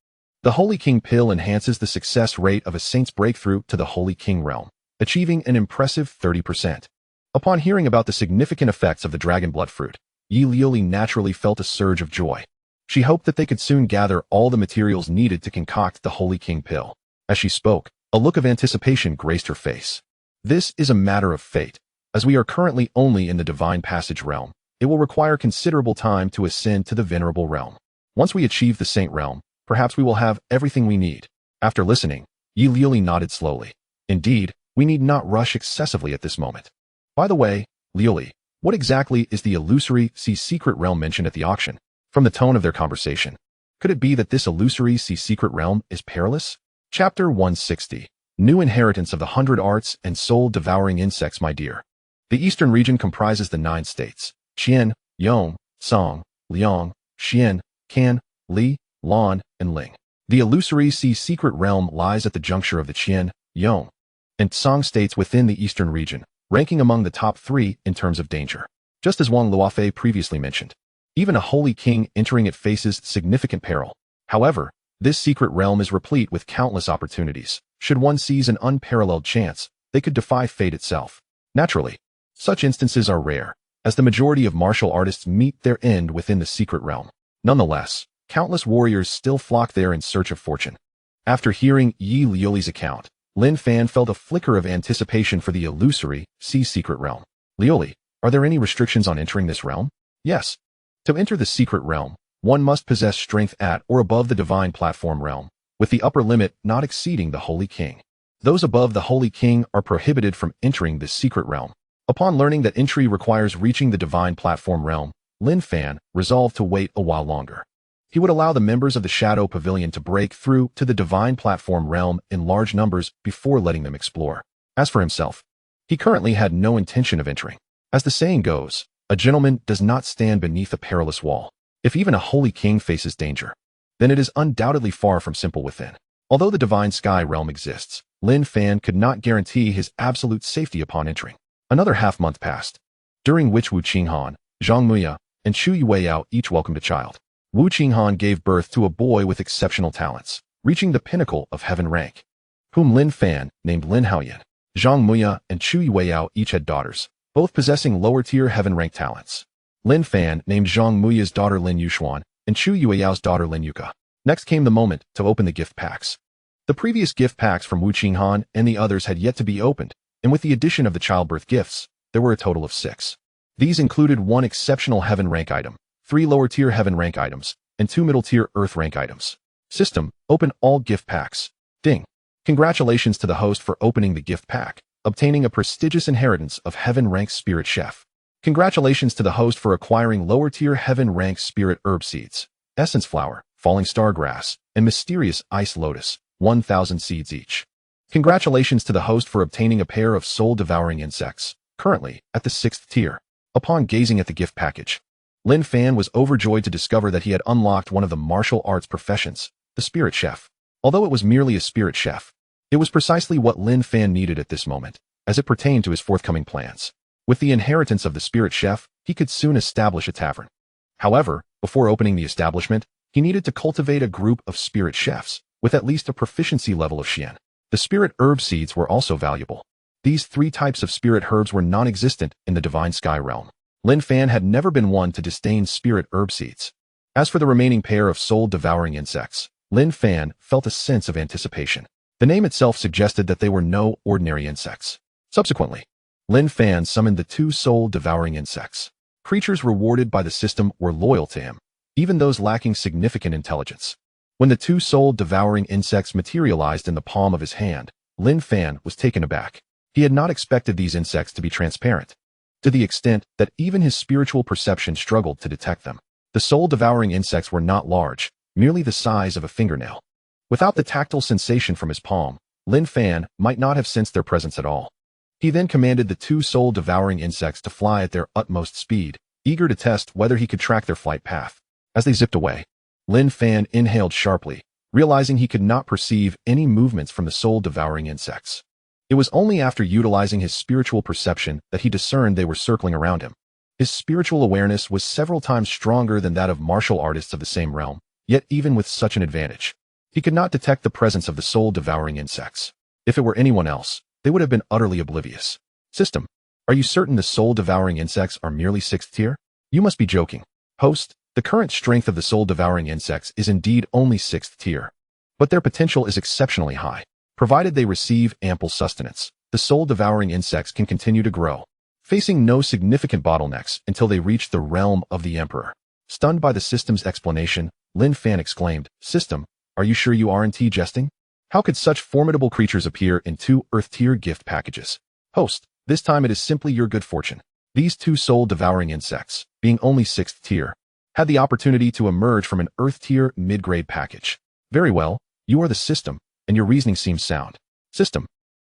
The Holy King pill enhances the success rate of a saint's breakthrough to the Holy King realm, achieving an impressive 30%. Upon hearing about the significant effects of the dragon blood fruit, Yi Lioli naturally felt a surge of joy. She hoped that they could soon gather all the materials needed to concoct the Holy King pill. As she spoke, a look of anticipation graced her face. This is a matter of fate. As we are currently only in the Divine Passage realm, it will require considerable time to ascend to the Venerable realm. Once we achieve the Saint realm, perhaps we will have everything we need. After listening, Yi Lioli nodded slowly. Indeed, we need not rush excessively at this moment. By the way, Lioli, what exactly is the illusory secret realm mentioned at the auction? From the tone of their conversation, could it be that this illusory secret realm is perilous? Chapter 160. New Inheritance of the 100 Arts and Soul-Devouring Insects. My dear, the eastern region comprises the 9 states, Qian, Yong, Song, Liang, Xian, Can, Li, Lan, and Ling. The illusory secret realm lies at the juncture of the Qian, Yong, and Song states within the eastern region, ranking among the top 3 in terms of danger. Just as Wang Luofei previously mentioned, even a holy king entering it faces significant peril. However, this secret realm is replete with countless opportunities. Should one seize an unparalleled chance, they could defy fate itself. Naturally, such instances are rare, as the majority of martial artists meet their end within the secret realm. Nonetheless, countless warriors still flock there in search of fortune. After hearing Yi Liuli's account, Lin Fan felt a flicker of anticipation for the illusory secret realm. Liuli, are there any restrictions on entering this realm? Yes. To enter the secret realm, one must possess strength at or above the divine platform realm, with the upper limit not exceeding the Holy King. Those above the Holy King are prohibited from entering this secret realm. Upon learning that entry requires reaching the divine platform realm, Lin Fan resolved to wait a while longer. He would allow the members of the Shadow Pavilion to break through to the divine platform realm in large numbers before letting them explore. As for himself, he currently had no intention of entering. As the saying goes, a gentleman does not stand beneath a perilous wall. If even a Holy King faces danger, then it is undoubtedly far from simple within. Although the divine sky realm exists, Lin Fan could not guarantee his absolute safety upon entering. Another half-month passed, during which Wu Qinghan, Zhang Muya, and Chu Yueyao each welcomed a child. Wu Qinghan gave birth to a boy with exceptional talents, reaching the pinnacle of heaven rank, whom Lin Fan named Lin Haoyan. Zhang Muya and Chu Yueyao each had daughters, both possessing lower-tier heaven rank talents. Lin Fan named Zhang Muya's daughter Lin Yuxuan and Chu Yueyao's daughter Lin Yuka. Next came the moment to open the gift packs. The previous gift packs from Wu Qinghan and the others had yet to be opened, and with the addition of the childbirth gifts, there were a total of 6. These included 1 exceptional heaven rank item, 3 lower-tier heaven rank items, and 2 middle-tier earth rank items. System, open all gift packs. Ding. Congratulations to the host for opening the gift pack, obtaining a prestigious inheritance of heaven rank spirit chef. Congratulations to the host for acquiring lower-tier heaven rank spirit herb seeds, essence flower, falling star grass, and mysterious ice lotus, 1,000 seeds each. Congratulations to the host for obtaining a pair of soul-devouring insects, currently at the 6th tier. Upon gazing at the gift package, Lin Fan was overjoyed to discover that he had unlocked one of the martial arts professions, the spirit chef. Although it was merely a spirit chef, it was precisely what Lin Fan needed at this moment, as it pertained to his forthcoming plans. With the inheritance of the spirit chef, he could soon establish a tavern. However, before opening the establishment, he needed to cultivate a group of spirit chefs, with at least a proficiency level of Xian. The spirit herb seeds were also valuable. These 3 types of spirit herbs were non-existent in the divine sky realm. Lin Fan had never been one to disdain spirit herb seeds. As for the remaining pair of soul-devouring insects, Lin Fan felt a sense of anticipation. The name itself suggested that they were no ordinary insects. Subsequently, Lin Fan summoned the 2 soul-devouring insects. Creatures rewarded by the system were loyal to him, even those lacking significant intelligence. When the 2 soul-devouring insects materialized in the palm of his hand, Lin Fan was taken aback. He had not expected these insects to be transparent, to the extent that even his spiritual perception struggled to detect them. The soul-devouring insects were not large, merely the size of a fingernail. Without the tactile sensation from his palm, Lin Fan might not have sensed their presence at all. He then commanded the 2 soul-devouring insects to fly at their utmost speed, eager to test whether he could track their flight path. As they zipped away, Lin Fan inhaled sharply, realizing he could not perceive any movements from the soul-devouring insects. It was only after utilizing his spiritual perception that he discerned they were circling around him. His spiritual awareness was several times stronger than that of martial artists of the same realm, yet even with such an advantage, he could not detect the presence of the soul-devouring insects. If it were anyone else, they would have been utterly oblivious. System, are you certain the soul-devouring insects are merely 6th tier? You must be joking. Host, the current strength of the soul-devouring insects is indeed only 6th tier, but their potential is exceptionally high. Provided they receive ample sustenance, the soul-devouring insects can continue to grow, facing no significant bottlenecks until they reach the realm of the Emperor. Stunned by the system's explanation, Lin Fan exclaimed, System, are you sure you aren't jesting? How could such formidable creatures appear in 2 Earth-tier gift packages? Host, this time it is simply your good fortune. These 2 soul-devouring insects, being only 6th tier, had the opportunity to emerge from an Earth-tier mid-grade package. Very well, you are the system, and your reasoning seems sound. System,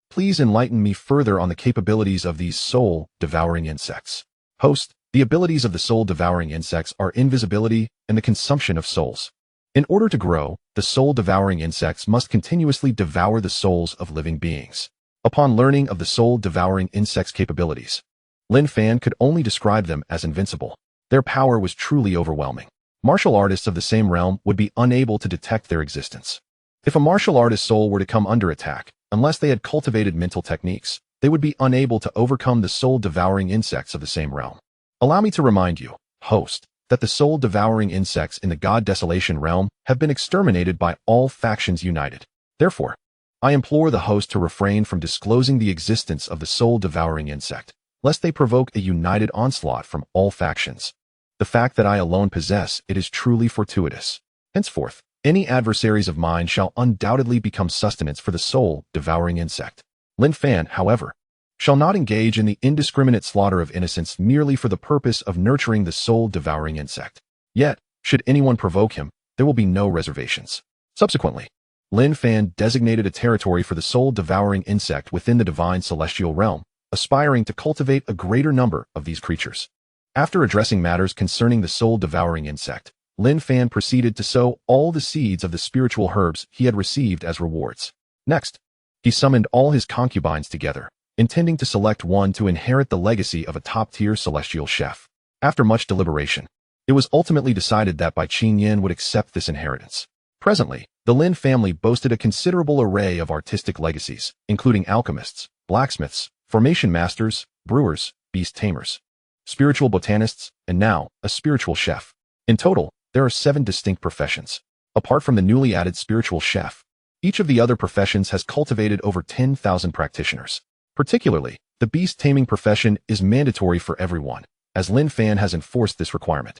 please enlighten me further on the capabilities of these soul-devouring insects. Host, the abilities of the soul-devouring insects are invisibility and the consumption of souls. In order to grow, the soul-devouring insects must continuously devour the souls of living beings. Upon learning of the soul-devouring insects' capabilities, Lin Fan could only describe them as invincible. Their power was truly overwhelming. Martial artists of the same realm would be unable to detect their existence. If a martial artist's soul were to come under attack, unless they had cultivated mental techniques, they would be unable to overcome the soul-devouring insects of the same realm. Allow me to remind you, host, that the soul-devouring insects in the God Desolation realm have been exterminated by all factions united. Therefore, I implore the host to refrain from disclosing the existence of the soul-devouring insect, lest they provoke a united onslaught from all factions. The fact that I alone possess it is truly fortuitous. Henceforth, any adversaries of mine shall undoubtedly become sustenance for the soul-devouring insect. Lin Fan, however, shall not engage in the indiscriminate slaughter of innocents merely for the purpose of nurturing the soul-devouring insect. Yet, should anyone provoke him, there will be no reservations. Subsequently, Lin Fan designated a territory for the soul-devouring insect within the divine celestial realm, aspiring to cultivate a greater number of these creatures. After addressing matters concerning the soul-devouring insect, Lin Fan proceeded to sow all the seeds of the spiritual herbs he had received as rewards. Next, he summoned all his concubines together, intending to select one to inherit the legacy of a top-tier celestial chef. After much deliberation, it was ultimately decided that Bai Qingyan would accept this inheritance. Presently, the Lin family boasted a considerable array of artistic legacies, including alchemists, blacksmiths, formation masters, brewers, beast tamers, spiritual botanists, and now, a spiritual chef. In total, there are 7 distinct professions. Apart from the newly added spiritual chef, each of the other professions has cultivated over 10,000 practitioners. Particularly, the beast-taming profession is mandatory for everyone, as Lin Fan has enforced this requirement.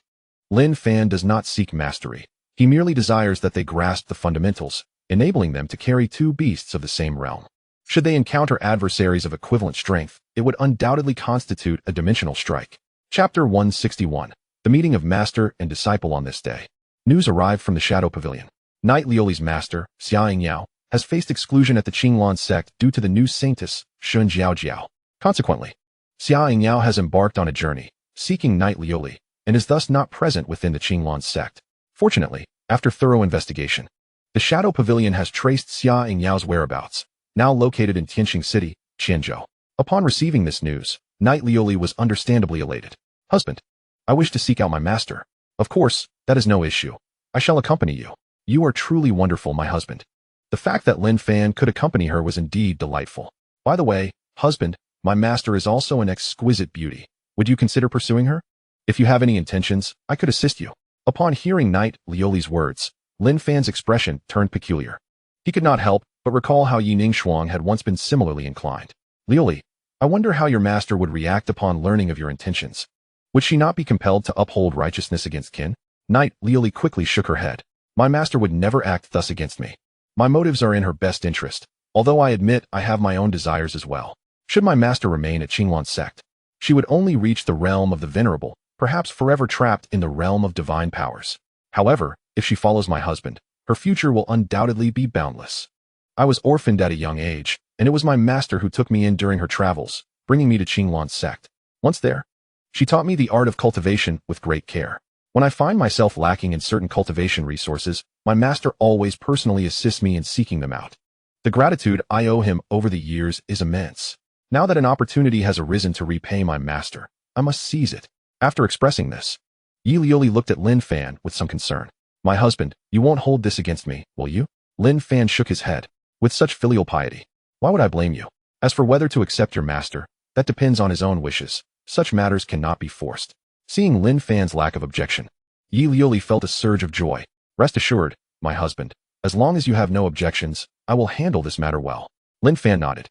Lin Fan does not seek mastery. He merely desires that they grasp the fundamentals, enabling them to carry 2 beasts of the same realm. Should they encounter adversaries of equivalent strength, it would undoubtedly constitute a dimensional strike. Chapter 161. The Meeting of Master and Disciple on this day. News arrived from the Shadow Pavilion. Knight Lioli's master, Xiaoying Yao, has faced exclusion at the Qinglan sect due to the new saintess, Shun Jiao. Consequently, Xiaoying Yao has embarked on a journey, seeking Knight Lioli, and is thus not present within the Qinglan sect. Fortunately, after thorough investigation, the Shadow Pavilion has traced Xiaoying Yao's whereabouts, now located in Tianqing City, Chenjo. Upon receiving this news, Knight Lioli was understandably elated. Husband, I wish to seek out my master. Of course, that is no issue. I shall accompany you. You are truly wonderful, my husband. The fact that Lin Fan could accompany her was indeed delightful. By the way, husband, my master is also an exquisite beauty. Would you consider pursuing her? If you have any intentions, I could assist you. Upon hearing Knight Lioli's words, Lin Fan's expression turned peculiar. He could not help but recall how Yi Ningshuang had once been similarly inclined. Lioli, I wonder how your master would react upon learning of your intentions. Would she not be compelled to uphold righteousness against Qin? Knight Lioli quickly shook her head. My master would never act thus against me. My motives are in her best interest, although I admit I have my own desires as well. Should my master remain at Qinglan sect, she would only reach the realm of the venerable, perhaps forever trapped in the realm of divine powers. However, if she follows my husband, her future will undoubtedly be boundless. I was orphaned at a young age, and it was my master who took me in during her travels, bringing me to Qinglan sect. Once there, she taught me the art of cultivation with great care. When I find myself lacking in certain cultivation resources, my master always personally assists me in seeking them out. The gratitude I owe him over the years is immense. Now that an opportunity has arisen to repay my master, I must seize it. After expressing this, Yi Lioli looked at Lin Fan with some concern. My husband, you won't hold this against me, will you? Lin Fan shook his head. With such filial piety, why would I blame you? As for whether to accept your master, that depends on his own wishes. Such matters cannot be forced. Seeing Lin Fan's lack of objection, Yi Lioli felt a surge of joy. Rest assured, my husband, as long as you have no objections, I will handle this matter well. Lin Fan nodded,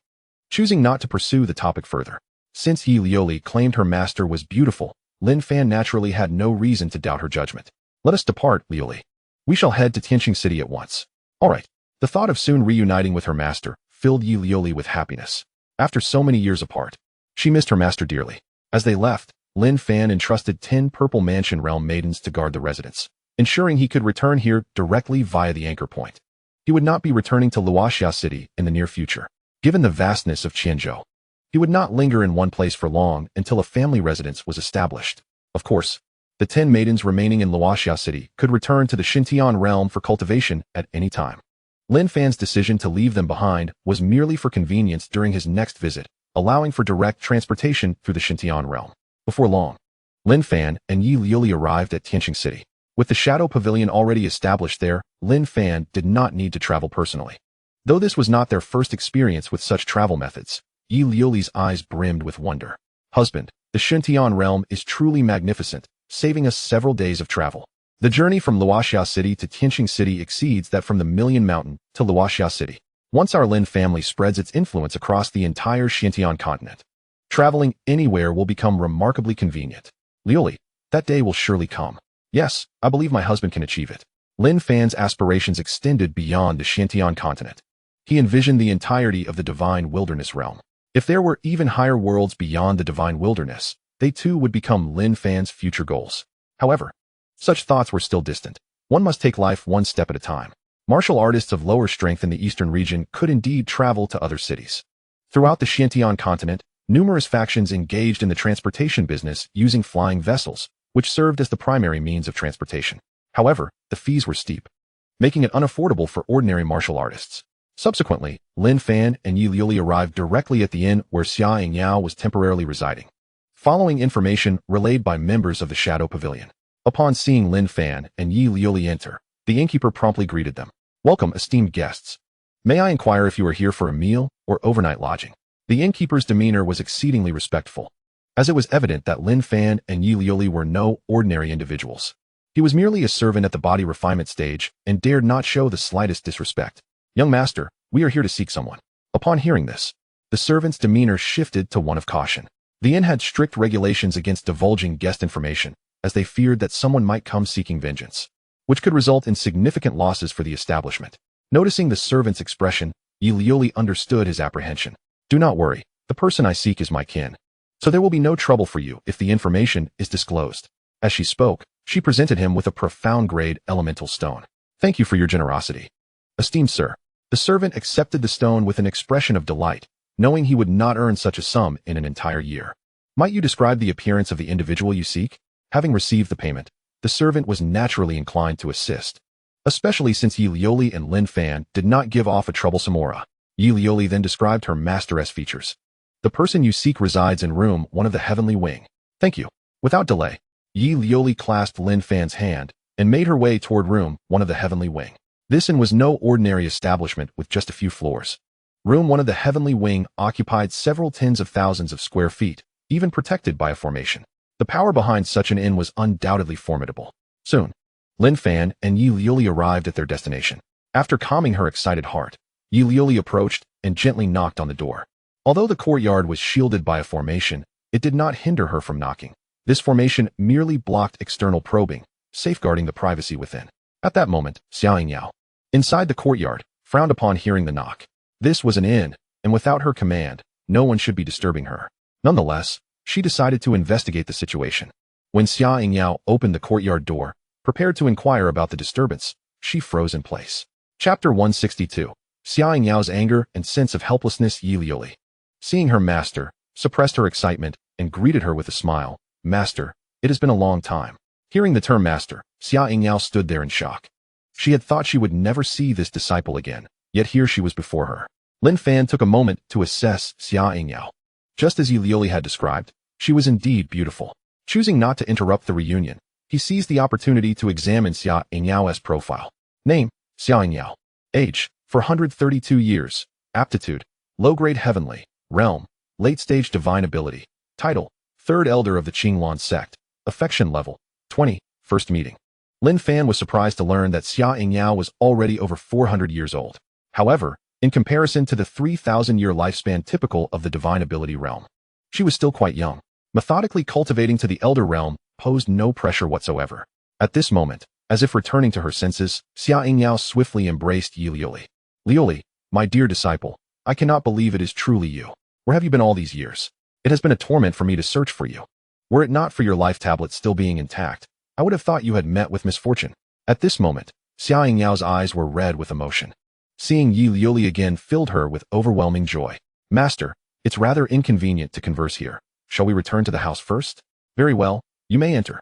choosing not to pursue the topic further. Since Yi Lioli claimed her master was beautiful, Lin Fan naturally had no reason to doubt her judgment. Let us depart, Lioli. We shall head to Tianqing City at once. All right. The thought of soon reuniting with her master filled Yi Lioli with happiness. After so many years apart, she missed her master dearly. As they left, Lin Fan entrusted 10 Purple Mansion Realm maidens to guard the residence, ensuring he could return here directly via the anchor point. He would not be returning to Luoxia City in the near future. Given the vastness of Chenjo, he would not linger in one place for long until a family residence was established. Of course, the 10 maidens remaining in Luoxia City could return to the Xintian realm for cultivation at any time. Lin Fan's decision to leave them behind was merely for convenience during his next visit, allowing for direct transportation through the Xintian realm. Before long, Lin Fan and Yi Lioli arrived at Tianqing City. With the Shadow Pavilion already established there, Lin Fan did not need to travel personally. Though this was not their first experience with such travel methods, Yi Liuli's eyes brimmed with wonder. Husband, the Xintian realm is truly magnificent, saving us several days of travel. The journey from Luoxia City to Tianqing City exceeds that from the Million Mountain to Luoxia City. Once our Lin family spreads its influence across the entire Xintian continent, traveling anywhere will become remarkably convenient. Liuli, that day will surely come. Yes, I believe my husband can achieve it. Lin Fan's aspirations extended beyond the Xintian continent. He envisioned the entirety of the Divine Wilderness realm. If there were even higher worlds beyond the Divine Wilderness, they too would become Lin Fan's future goals. However, such thoughts were still distant. One must take life one step at a time. Martial artists of lower strength in the eastern region could indeed travel to other cities. Throughout the Xintian continent, numerous factions engaged in the transportation business using flying vessels, which served as the primary means of transportation. However, the fees were steep, making it unaffordable for ordinary martial artists. Subsequently, Lin Fan and Yi Liuli arrived directly at the inn where Xia Yingyao was temporarily residing. Following information relayed by members of the Shadow Pavilion. Upon seeing Lin Fan and Yi Liuli enter, the innkeeper promptly greeted them. Welcome, esteemed guests. May I inquire if you are here for a meal or overnight lodging? The innkeeper's demeanor was exceedingly respectful, as it was evident that Lin Fan and Yi Liuli were no ordinary individuals. He was merely a servant at the body refinement stage and dared not show the slightest disrespect. Young master, we are here to seek someone. Upon hearing this, the servant's demeanor shifted to one of caution. The inn had strict regulations against divulging guest information, as they feared that someone might come seeking vengeance, which could result in significant losses for the establishment. Noticing the servant's expression, Yi Liuli understood his apprehension. Do not worry, the person I seek is my kin, so there will be no trouble for you if the information is disclosed. As she spoke, she presented him with a profound-grade elemental stone. Thank you for your generosity. Esteemed sir, the servant accepted the stone with an expression of delight, knowing he would not earn such a sum in an entire year. Might you describe the appearance of the individual you seek? Having received the payment, the servant was naturally inclined to assist, especially since Yi Liuli and Lin Fan did not give off a troublesome aura. Yi Liuli then described her master's features. The person you seek resides in room 1 of the Heavenly Wing. Thank you. Without delay, Yi Liuli clasped Lin Fan's hand and made her way toward room 1 of the Heavenly Wing. This inn was no ordinary establishment with just a few floors. Room 1 of the Heavenly Wing occupied several tens of thousands of square feet, even protected by a formation. The power behind such an inn was undoubtedly formidable. Soon, Lin Fan and Yi Liuli arrived at their destination. After calming her excited heart, Yi Liuli approached and gently knocked on the door. Although the courtyard was shielded by a formation, it did not hinder her from knocking. This formation merely blocked external probing, safeguarding the privacy within. At that moment, Xia Yingyao, inside the courtyard, frowned upon hearing the knock. This was an inn, and without her command, no one should be disturbing her. Nonetheless, she decided to investigate the situation. When Xia Yingyao opened the courtyard door, prepared to inquire about the disturbance, she froze in place. Chapter 162. Xia Yingyao's anger and sense of helplessness. Yi Liuli, seeing her master, suppressed her excitement and greeted her with a smile. Master, it has been a long time. Hearing the term master, Xia Yingyao stood there in shock. She had thought she would never see this disciple again, yet here she was before her. Lin Fan took a moment to assess Xia Yingyao. Just as Yi Liuli had described, she was indeed beautiful. Choosing not to interrupt the reunion, he seized the opportunity to examine Xia Yingyao's profile. Name, Xia Yingyao. Age, 432 years. Aptitude, low-grade heavenly. Realm, late-stage divine ability. Title, 3rd Elder of the Qinglan Sect. Affection level, 20. First meeting. Lin Fan was surprised to learn that Xia Yingyao was already over 400 years old. However, in comparison to the 3,000-year lifespan typical of the divine ability realm, she was still quite young. Methodically cultivating to the elder realm posed no pressure whatsoever. At this moment, as if returning to her senses, Xia Yingyao swiftly embraced Yi Liuli. Liuli, my dear disciple, I cannot believe it is truly you. Where have you been all these years? It has been a torment for me to search for you. Were it not for your life tablet still being intact, I would have thought you had met with misfortune. At this moment, Xia Yingyao's eyes were red with emotion. Seeing Yi Liuli again filled her with overwhelming joy. Master, it's rather inconvenient to converse here. Shall we return to the house first? Very well, you may enter.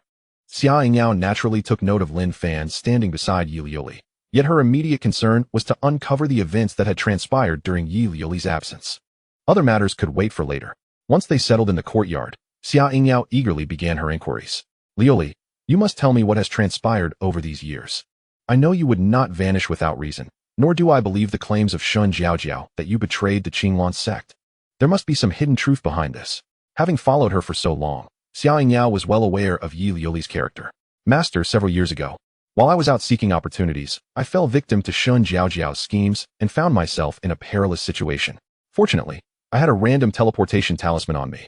Xia Yingyao naturally took note of Lin Fan standing beside Yi Liuli, yet her immediate concern was to uncover the events that had transpired during Yi Liuli's absence. Other matters could wait for later. Once they settled in the courtyard, Xia Yingyao eagerly began her inquiries. Liuli, you must tell me what has transpired over these years. I know you would not vanish without reason, nor do I believe the claims of Shun Jiaojiao that you betrayed the Qinglan sect. There must be some hidden truth behind this. Having followed her for so long, Xia Yingyao was well aware of Yi Liuli's character. Master, several years ago, while I was out seeking opportunities, I fell victim to Shun Jiaojiao's schemes and found myself in a perilous situation. Fortunately, I had a random teleportation talisman on me,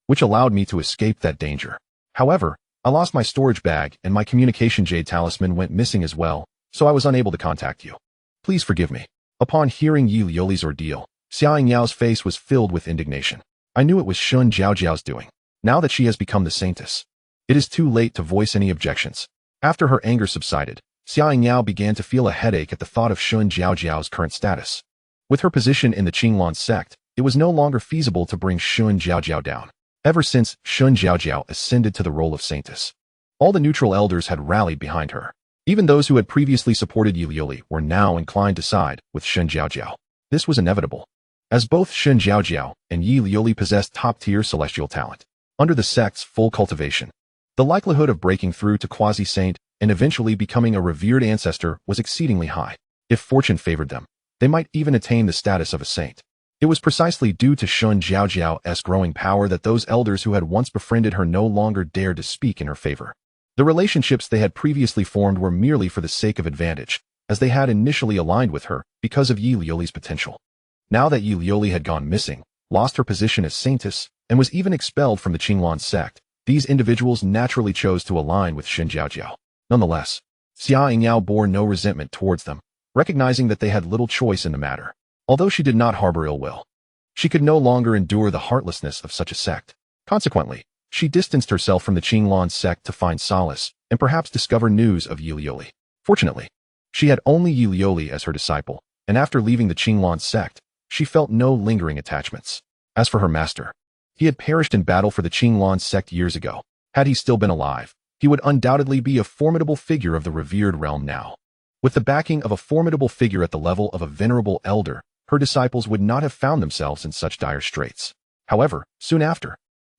which allowed me to escape that danger. However, I lost my storage bag and my communication jade talisman went missing as well, so I was unable to contact you. Please forgive me. Upon hearing Yi Liuli's ordeal, Xia Yingyao's face was filled with indignation. I knew it was Shun Jiaojiao's doing. Now that she has become the saintess, it is too late to voice any objections. After her anger subsided, Xia Yingyao began to feel a headache at the thought of Shun Jiaojiao's current status. With her position in the Qinglan sect, it was no longer feasible to bring Shun Jiaojiao down. Ever since Shun Jiaojiao ascended to the role of saintess, all the neutral elders had rallied behind her. Even those who had previously supported Yi Liuli were now inclined to side with Shun Jiaojiao. This was inevitable, as both Shun Jiaojiao and Yi Liuli possessed top-tier celestial talent. Under the sect's full cultivation, the likelihood of breaking through to quasi-saint and eventually becoming a revered ancestor was exceedingly high. If fortune favored them, they might even attain the status of a saint. It was precisely due to Shun Jiaojiao's growing power that those elders who had once befriended her no longer dared to speak in her favor. The relationships they had previously formed were merely for the sake of advantage, as they had initially aligned with her because of Yi Liuli's potential. Now that Yi Liuli had gone missing, lost her position as saintess, and was even expelled from the Qinglan sect, these individuals naturally chose to align with Shun Jiaojiao. Nonetheless, Xia Yingyao bore no resentment towards them, recognizing that they had little choice in the matter. Although she did not harbor ill will, she could no longer endure the heartlessness of such a sect. Consequently, she distanced herself from the Qinglan sect to find solace and perhaps discover news of Yi Liuli. Fortunately, she had only Yi Liuli as her disciple, and after leaving the Qinglan sect, she felt no lingering attachments. As for her master, he had perished in battle for the Qinglan sect years ago. Had he still been alive, he would undoubtedly be a formidable figure of the revered realm now. With the backing of a formidable figure at the level of a venerable elder, her disciples would not have found themselves in such dire straits. However, soon after,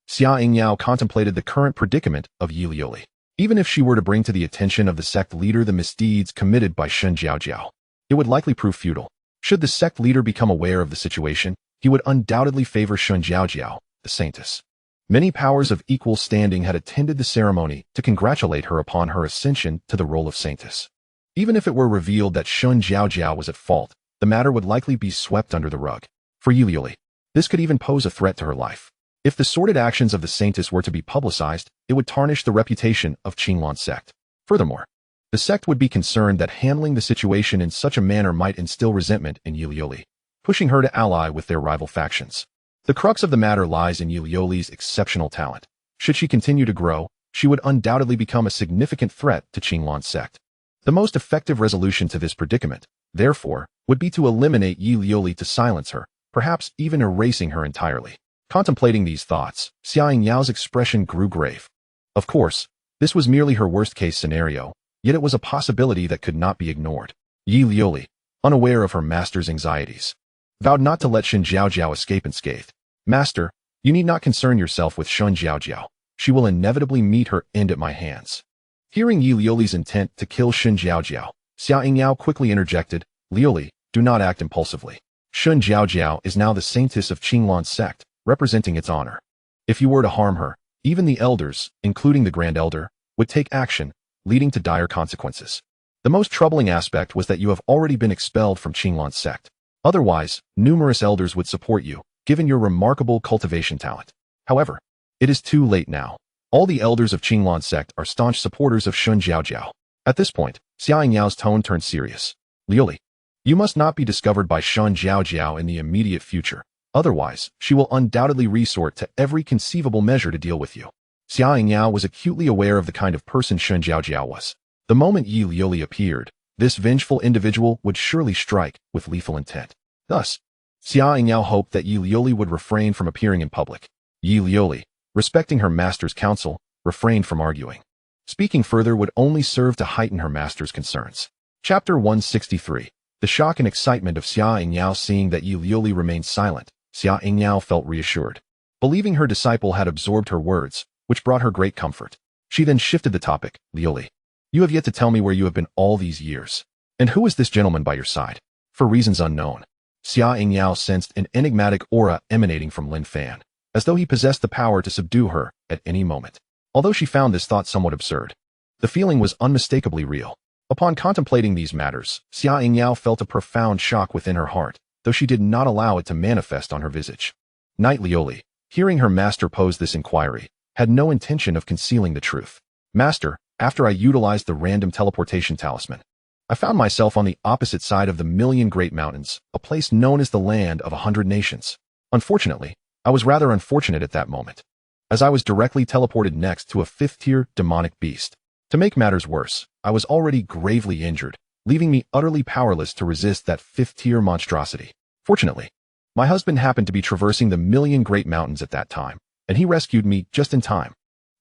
Xia Yingyao contemplated the current predicament of Yi Liuli. Even if she were to bring to the attention of the sect leader the misdeeds committed by Shun Jiaojiao, it would likely prove futile. Should the sect leader become aware of the situation, he would undoubtedly favor Shun Jiaojiao, the saintess. Many powers of equal standing had attended the ceremony to congratulate her upon her ascension to the role of saintess. Even if it were revealed that Shun Jiaojiao was at fault, the matter would likely be swept under the rug. For Yi Liuli, this could even pose a threat to her life. If the sordid actions of the saintess were to be publicized, it would tarnish the reputation of Qinglan sect. Furthermore, the sect would be concerned that handling the situation in such a manner might instill resentment in Yi Liuli, pushing her to ally with their rival factions. The crux of the matter lies in Yi Liuli's exceptional talent. Should she continue to grow, she would undoubtedly become a significant threat to Qinglan sect. The most effective resolution to this predicament, therefore, would be to eliminate Yi Liuli to silence her, perhaps even erasing her entirely. Contemplating these thoughts, Xia Yingyao's expression grew grave. Of course, this was merely her worst-case scenario, yet it was a possibility that could not be ignored. Yi Liuli, unaware of her master's anxieties, vowed not to let Shun Jiaojiao escape unscathed. Master, you need not concern yourself with Shun Jiaojiao. She will inevitably meet her end at my hands. Hearing Yi Liuli's intent to kill Shun Jiaojiao, Xia Yingyao quickly interjected, Liuli, do not act impulsively. Shun Jiaojiao is now the saintess of Qinglan sect, representing its honor. If you were to harm her, even the elders, including the Grand Elder, would take action, leading to dire consequences. The most troubling aspect was that you have already been expelled from Qinglan sect. Otherwise, numerous elders would support you, given your remarkable cultivation talent. However, it is too late now. All the elders of Qinglan sect are staunch supporters of Shun Jiaojiao. At this point, Xia Yingyao's tone turned serious. Liuli, you must not be discovered by Shun Jiaojiao in the immediate future. Otherwise, she will undoubtedly resort to every conceivable measure to deal with you. Xia Yingyao was acutely aware of the kind of person Shun Jiaojiao was. The moment Yi Liuli appeared, this vengeful individual would surely strike with lethal intent. Thus, Xia Yingyao hoped that Yi Liuli would refrain from appearing in public. Yi Liuli, respecting her master's counsel, refrained from arguing. Speaking further would only serve to heighten her master's concerns. Chapter 163. The shock and excitement of Xia Yingyao seeing that Yi Liuli remained silent, Xia Yingyao felt reassured. Believing her disciple had absorbed her words, which brought her great comfort. She then shifted the topic. Liuli, you have yet to tell me where you have been all these years. And who is this gentleman by your side? For reasons unknown, Xia Yingyao sensed an enigmatic aura emanating from Lin Fan, as though he possessed the power to subdue her at any moment. Although she found this thought somewhat absurd, the feeling was unmistakably real. Upon contemplating these matters, Xia Yingyao felt a profound shock within her heart, though she did not allow it to manifest on her visage. Knight Lioli, hearing her master pose this inquiry, had no intention of concealing the truth. Master, after I utilized the random teleportation talisman, I found myself on the opposite side of the Million Great Mountains, a place known as the Land of 100 Nations. Unfortunately, I was rather unfortunate at that moment, as I was directly teleported next to a 5th-tier demonic beast. To make matters worse, I was already gravely injured, leaving me utterly powerless to resist that 5th-tier monstrosity. Fortunately, my husband happened to be traversing the Million Great Mountains at that time, and he rescued me just in time.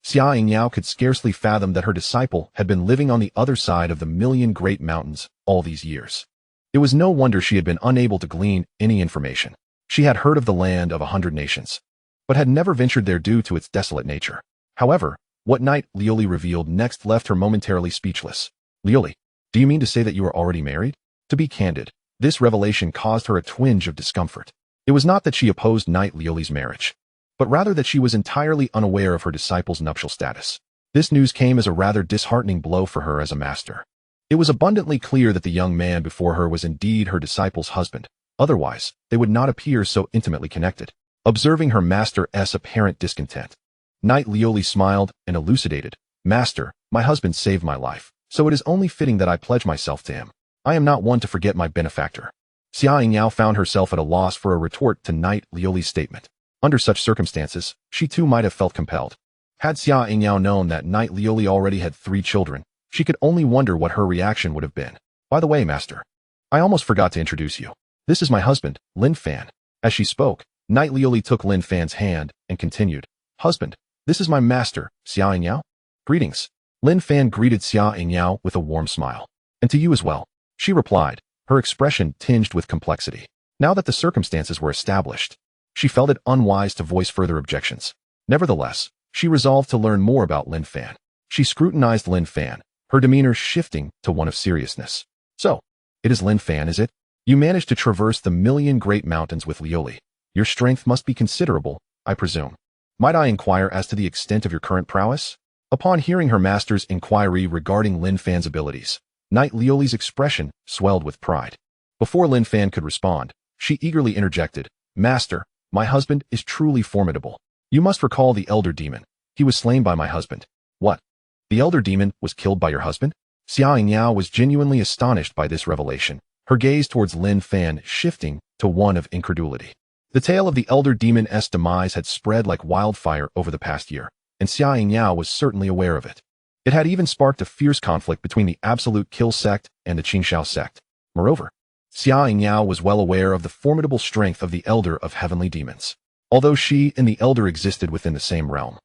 Xia Yingyao could scarcely fathom that her disciple had been living on the other side of the Million Great Mountains all these years. It was no wonder she had been unable to glean any information. She had heard of the Land of 100 Nations, but had never ventured there due to its desolate nature. However, what Knight Lioli revealed next left her momentarily speechless. Lioli, do you mean to say that you are already married? To be candid, this revelation caused her a twinge of discomfort. It was not that she opposed Knight Lioli's marriage, but rather that she was entirely unaware of her disciple's nuptial status. This news came as a rather disheartening blow for her as a master. It was abundantly clear that the young man before her was indeed her disciple's husband. Otherwise, they would not appear so intimately connected. Observing her master's apparent discontent, Knight Lioli smiled and elucidated, Master, my husband saved my life, so it is only fitting that I pledge myself to him. I am not one to forget my benefactor. Xia Yingyao found herself at a loss for a retort to Knight Lioli's statement. Under such circumstances, she too might have felt compelled. Had Xia Yingyao known that Knight Lioli already had 3 children, she could only wonder what her reaction would have been. By the way, Master, I almost forgot to introduce you. This is my husband, Lin Fan. As she spoke, Knight Lioli took Lin Fan's hand and continued, Husband, this is my master, Xia Yingyao. Greetings. Lin Fan greeted Xia Yingyao with a warm smile. And to you as well, she replied, her expression tinged with complexity. Now that the circumstances were established, she felt it unwise to voice further objections. Nevertheless, she resolved to learn more about Lin Fan. She scrutinized Lin Fan, her demeanor shifting to one of seriousness. So, it is Lin Fan, is it? You managed to traverse the Million Great Mountains with Lioli. Your strength must be considerable, I presume. Might I inquire as to the extent of your current prowess? Upon hearing her master's inquiry regarding Lin Fan's abilities, Knight Lioli's expression swelled with pride. Before Lin Fan could respond, she eagerly interjected, Master, my husband is truly formidable. You must recall the Elder Demon. He was slain by my husband. What? The Elder Demon was killed by your husband? Xia Yingyao was genuinely astonished by this revelation, her gaze towards Lin Fan shifting to one of incredulity. The tale of the Elder Demon's demise had spread like wildfire over the past year, and Xia Yingyao was certainly aware of it. It had even sparked a fierce conflict between the Absolute Kill Sect and the Qingxiao Sect. Moreover, Xia Yingyao was well aware of the formidable strength of the Elder of Heavenly Demons. Although she and the Elder existed within the same realm,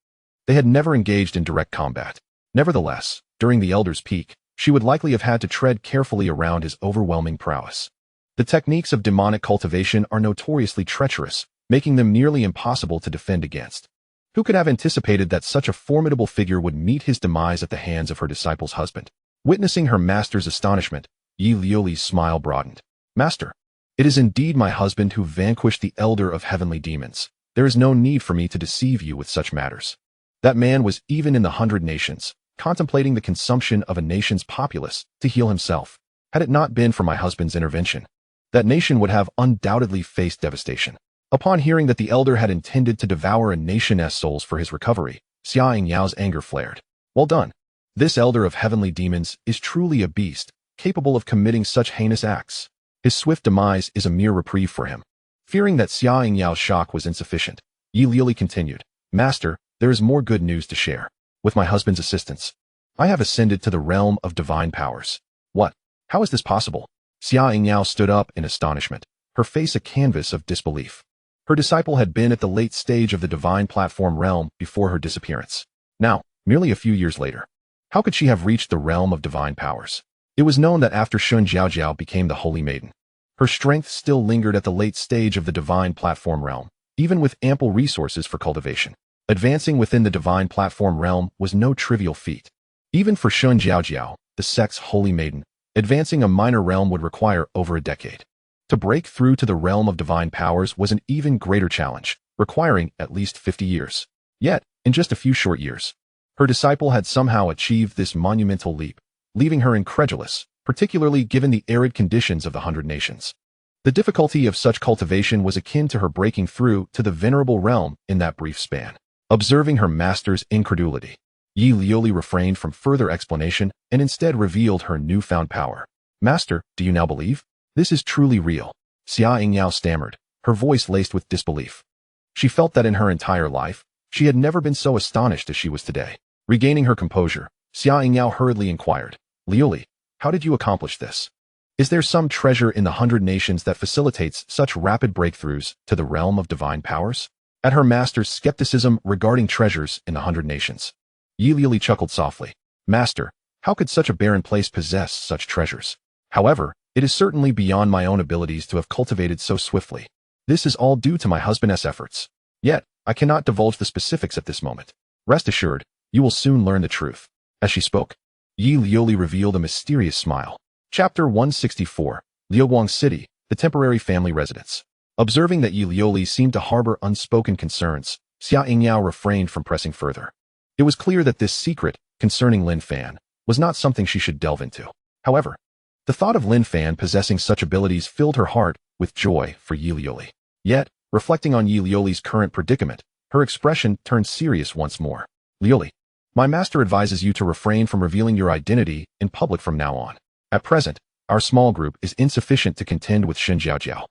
they had never engaged in direct combat. Nevertheless, during the Elder's peak, she would likely have had to tread carefully around his overwhelming prowess. The techniques of demonic cultivation are notoriously treacherous, making them nearly impossible to defend against. Who could have anticipated that such a formidable figure would meet his demise at the hands of her disciple's husband? Witnessing her master's astonishment, Yi Lioli's smile broadened. Master, it is indeed my husband who vanquished the Elder of Heavenly Demons. There is no need for me to deceive you with such matters. That man was even in the 100 Nations, contemplating the consumption of a nation's populace to heal himself. Had it not been for my husband's intervention, that nation would have undoubtedly faced devastation. Upon hearing that the Elder had intended to devour a nation's souls for his recovery, Xia Yingyao's anger flared. Well done. This Elder of Heavenly Demons is truly a beast, capable of committing such heinous acts. His swift demise is a mere reprieve for him. Fearing that Xia Yingyao's shock was insufficient, Yi Lioli continued, Master, there is more good news to share. With my husband's assistance, I have ascended to the realm of divine powers. What? How is this possible? Xia Yingyao stood up in astonishment, her face a canvas of disbelief. Her disciple had been at the late stage of the divine platform realm before her disappearance. Now, merely a few years later, how could she have reached the realm of divine powers? It was known that after Shun Jiaojiao became the Holy Maiden, her strength still lingered at the late stage of the divine platform realm, even with ample resources for cultivation. Advancing within the divine platform realm was no trivial feat. Even for Shun Jiaojiao, the Sect's Holy Maiden, advancing a minor realm would require over a decade. To break through to the realm of divine powers was an even greater challenge, requiring at least 50 years. Yet, in just a few short years, her disciple had somehow achieved this monumental leap, leaving her incredulous, particularly given the arid conditions of the 100 Nations. The difficulty of such cultivation was akin to her breaking through to the venerable realm in that brief span. Observing her master's incredulity, Yi Lioli refrained from further explanation and instead revealed her newfound power. "Master, do you now believe? This is truly real." Xia Yingyao stammered, her voice laced with disbelief. She felt that in her entire life, she had never been so astonished as she was today. Regaining her composure, Xia Yingyao hurriedly inquired, "Lioli, how did you accomplish this? Is there some treasure in the 100 Nations that facilitates such rapid breakthroughs to the realm of divine powers?" At her master's skepticism regarding treasures in the 100 Nations, Yi Lioli chuckled softly. "Master, how could such a barren place possess such treasures? However, it is certainly beyond my own abilities to have cultivated so swiftly. This is all due to my husband's efforts. Yet, I cannot divulge the specifics at this moment. Rest assured, you will soon learn the truth." As she spoke, Yi Lioli revealed a mysterious smile. Chapter 164, Lioang City, the temporary family residence. Observing that Yi Lioli seemed to harbor unspoken concerns, Xia Yingyao refrained from pressing further. It was clear that this secret, concerning Lin Fan, was not something she should delve into. However, the thought of Lin Fan possessing such abilities filled her heart with joy for Yi Lioli. Yet, reflecting on Yi Lioli's current predicament, her expression turned serious once more. "Lioli, my master advises you to refrain from revealing your identity in public from now on. At present, our small group is insufficient to contend with Shen Jiaojiao.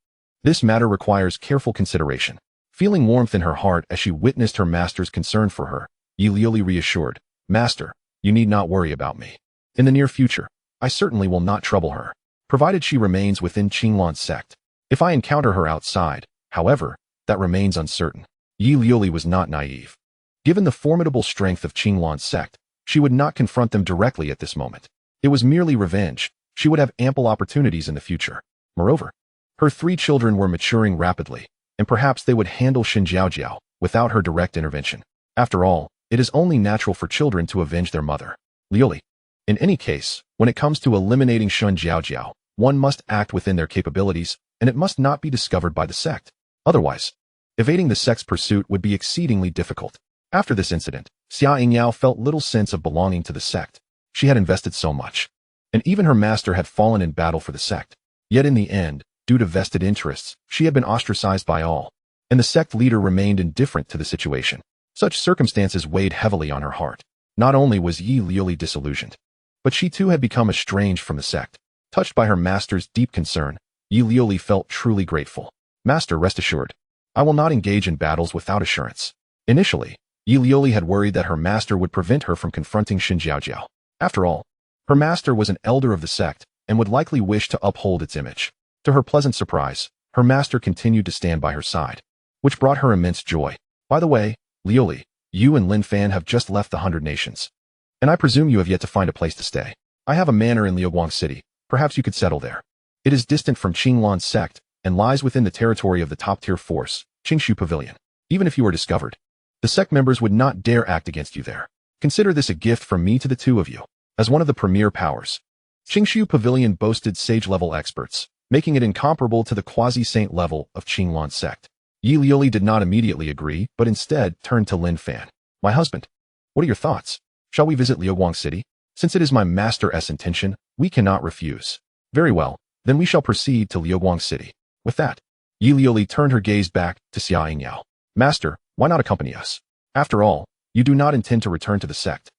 This matter requires careful consideration." Feeling warmth in her heart as she witnessed her master's concern for her, Yi Lioli reassured, "Master, you need not worry about me. In the near future, I certainly will not trouble her, provided she remains within Qinglan's sect. If I encounter her outside, however, that remains uncertain." Yi Lioli was not naive. Given the formidable strength of Qinglan's sect, she would not confront them directly at this moment. It was merely revenge. She would have ample opportunities in the future. Moreover, her 3 children were maturing rapidly, and perhaps they would handle Shen Jiaojiao without her direct intervention. After all, it is only natural for children to avenge their mother. "Lioli, in any case, when it comes to eliminating Shen Jiaojiao, one must act within their capabilities, and it must not be discovered by the sect. Otherwise, evading the sect's pursuit would be exceedingly difficult." After this incident, Xia Yingyao felt little sense of belonging to the sect. She had invested so much, and even her master had fallen in battle for the sect. Yet in the end, due to vested interests, she had been ostracized by all, and the sect leader remained indifferent to the situation. Such circumstances weighed heavily on her heart. Not only was Yi Lioli disillusioned, but she too had become estranged from the sect. Touched by her master's deep concern, Yi Lioli felt truly grateful. "Master, rest assured, I will not engage in battles without assurance." Initially, Yi Lioli had worried that her master would prevent her from confronting Shen Jiaojiao. After all, her master was an elder of the sect and would likely wish to uphold its image. To her pleasant surprise, her master continued to stand by her side, which brought her immense joy. "By the way, Lioli, you and Lin Fan have just left the 100 Nations, and I presume you have yet to find a place to stay. I have a manor in Lioang City. Perhaps you could settle there. It is distant from Qinglan's sect and lies within the territory of the top-tier force, Qingshu Pavilion. Even if you were discovered, the sect members would not dare act against you there. Consider this a gift from me to the 2 of you. As one of the premier powers, Qingshu Pavilion boasted sage-level experts, making it incomparable to the quasi-saint level of Qinglan's sect." Yi Lioli did not immediately agree, but instead turned to Lin Fan. "My husband, what are your thoughts? Shall we visit Lioang City? Since it is my master's intention, we cannot refuse." "Very well, then we shall proceed to Lioang City." With that, Yi Lioli turned her gaze back to Xia Yingyao. "Master, why not accompany us? After all, you do not intend to return to the sect,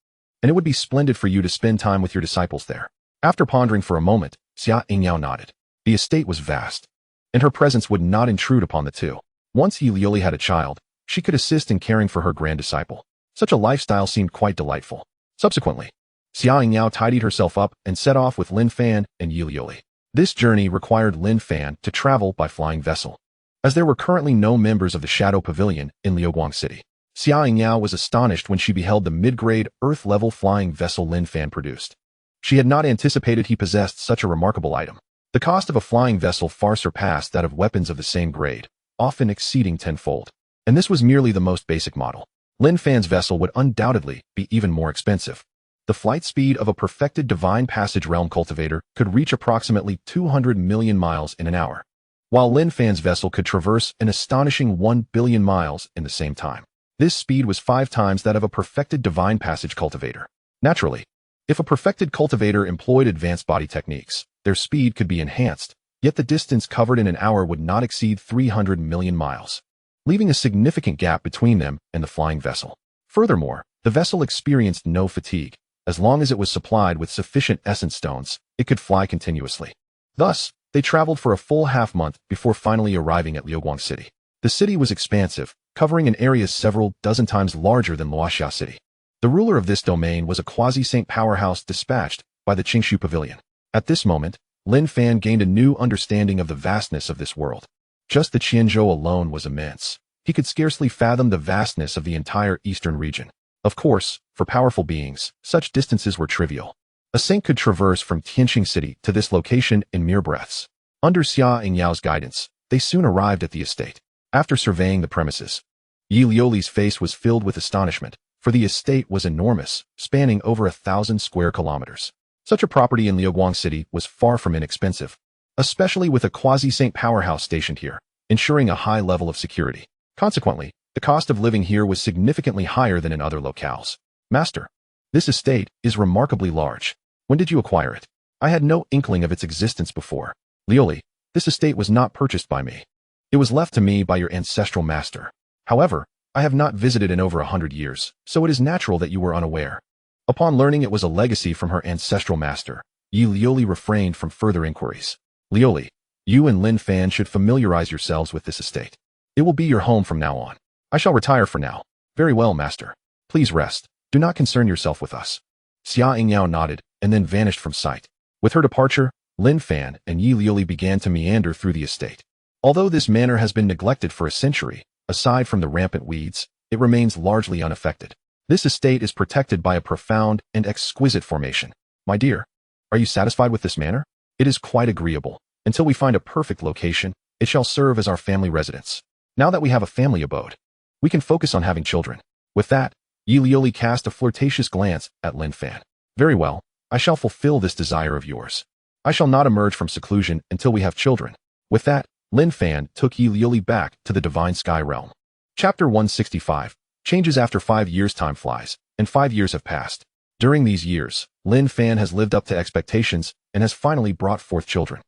and it would be splendid for you to spend time with your disciples there." After pondering for a moment, Xia Yingyao nodded. The estate was vast, and her presence would not intrude upon the 2. Once Yi Lioli had a child, she could assist in caring for her grand disciple. Such a lifestyle seemed quite delightful. Subsequently, Xia Yingyao tidied herself up and set off with Lin Fan and Yi Lioli. This journey required Lin Fan to travel by flying vessel, as there were currently no members of the Shadow Pavilion in Lioang City. Xia Yingyao was astonished when she beheld the mid-grade, Earth-level flying vessel Lin Fan produced. She had not anticipated he possessed such a remarkable item. The cost of a flying vessel far surpassed that of weapons of the same grade, often exceeding tenfold. And this was merely the most basic model. Lin Fan's vessel would undoubtedly be even more expensive. The flight speed of a perfected divine passage realm cultivator could reach approximately 200 million miles in an hour. while Lin Fan's vessel could traverse an astonishing 1 billion miles in the same time. This speed was 5 times that of a perfected divine passage cultivator. Naturally, if a perfected cultivator employed advanced body techniques, their speed could be enhanced, yet the distance covered in an hour would not exceed 300 million miles, leaving a significant gap between them and the flying vessel. Furthermore, the vessel experienced no fatigue. As long as it was supplied with sufficient essence stones, it could fly continuously. Thus, they traveled for a full half-month before finally arriving at Liuguang City. The city was expansive, covering an area several dozen times larger than Luoxia City. The ruler of this domain was a quasi-saint powerhouse dispatched by the Qingshu Pavilion. At this moment, Lin Fan gained a new understanding of the vastness of this world. Just the Chenjo alone was immense. He could scarcely fathom the vastness of the entire eastern region. Of course, for powerful beings, such distances were trivial. A saint could traverse from Tianqing City to this location in mere breaths. Under Xia Yingyao's guidance, they soon arrived at the estate. After surveying the premises, Yi Liuli's face was filled with astonishment, for the estate was enormous, spanning over 1,000 square kilometers. Such a property in Liuguang City was far from inexpensive, especially with a quasi-saint powerhouse stationed here, ensuring a high level of security. Consequently, the cost of living here was significantly higher than in other locales. Master, this estate is remarkably large. When did you acquire it? I had no inkling of its existence before. Liuli, this estate was not purchased by me. It was left to me by your ancestral master. However, I have not visited in over 100 years, so it is natural that you were unaware. Upon learning it was a legacy from her ancestral master, Yi Liuli refrained from further inquiries. Liuli, you and Lin Fan should familiarize yourselves with this estate. It will be your home from now on. I shall retire for now. Very well, master. Please rest. Do not concern yourself with us. Xia Yingyao nodded and then vanished from sight. With her departure, Lin Fan and Yi Liuli began to meander through the estate. Although this manor has been neglected for a century, aside from the rampant weeds, it remains largely unaffected. This estate is protected by a profound and exquisite formation. My dear, are you satisfied with this manor? It is quite agreeable. Until we find a perfect location, it shall serve as our family residence. Now that we have a family abode, we can focus on having children. With that, Yi Liuli cast a flirtatious glance at Lin Fan. Very well, I shall fulfill this desire of yours. I shall not emerge from seclusion until we have children. With that, Lin Fan took Yi Liuli back to the Divine Sky Realm. Chapter 165. Changes after 5 years. Time flies, and 5 years have passed. During these years, Lin Fan has lived up to expectations and has finally brought forth children.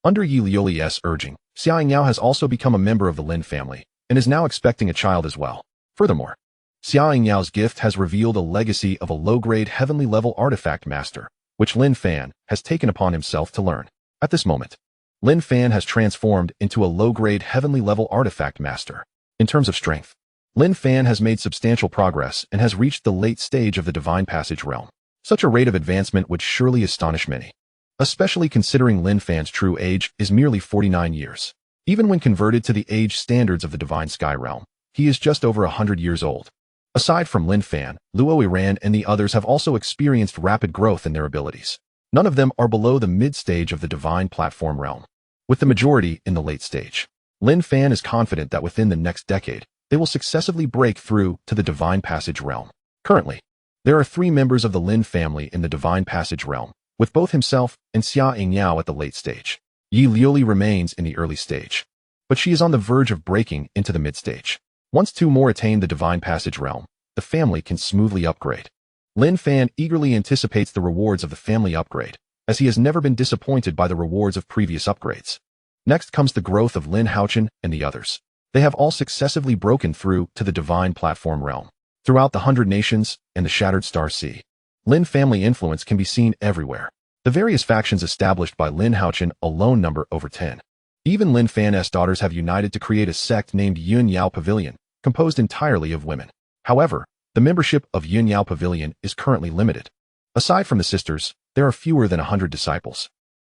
Under Yi Liuli's urging, Xia Yingyao has also become a member of the Lin family, and is now expecting a child as well. Furthermore, Xia Yingyao's gift has revealed a legacy of a low-grade heavenly-level artifact master, which Lin Fan has taken upon himself to learn. At this moment, Lin Fan has transformed into a low-grade heavenly-level artifact master. In terms of strength, Lin Fan has made substantial progress and has reached the late stage of the Divine Passage realm. Such a rate of advancement would surely astonish many, especially considering Lin Fan's true age is merely 49 years. Even when converted to the age standards of the Divine Sky Realm, he is just over 100 years old. Aside from Lin Fan, Luo Iran and the others have also experienced rapid growth in their abilities. None of them are below the mid-stage of the Divine Platform realm, with the majority in the late stage. Lin Fan is confident that within the next decade, they will successively break through to the Divine Passage realm. Currently, there are 3 members of the Lin family in the Divine Passage realm, with both himself and Xia Yingyao at the late stage. Yi Liuli remains in the early stage, but she is on the verge of breaking into the mid-stage. Once 2 more attain the Divine Passage realm, the family can smoothly upgrade. Lin Fan eagerly anticipates the rewards of the family upgrade, as he has never been disappointed by the rewards of previous upgrades. Next comes the growth of Lin Haochen and the others. They have all successively broken through to the Divine Platform realm. Throughout the 100 Nations and the Shattered Star Sea, Lin family influence can be seen everywhere. The various factions established by Lin Haochen alone number over 10. Even Lin Fan's daughters have united to create a sect named Yunyao Pavilion, composed entirely of women. However, the membership of Yunyao Pavilion is currently limited. Aside from the sisters, there are fewer than 100 disciples.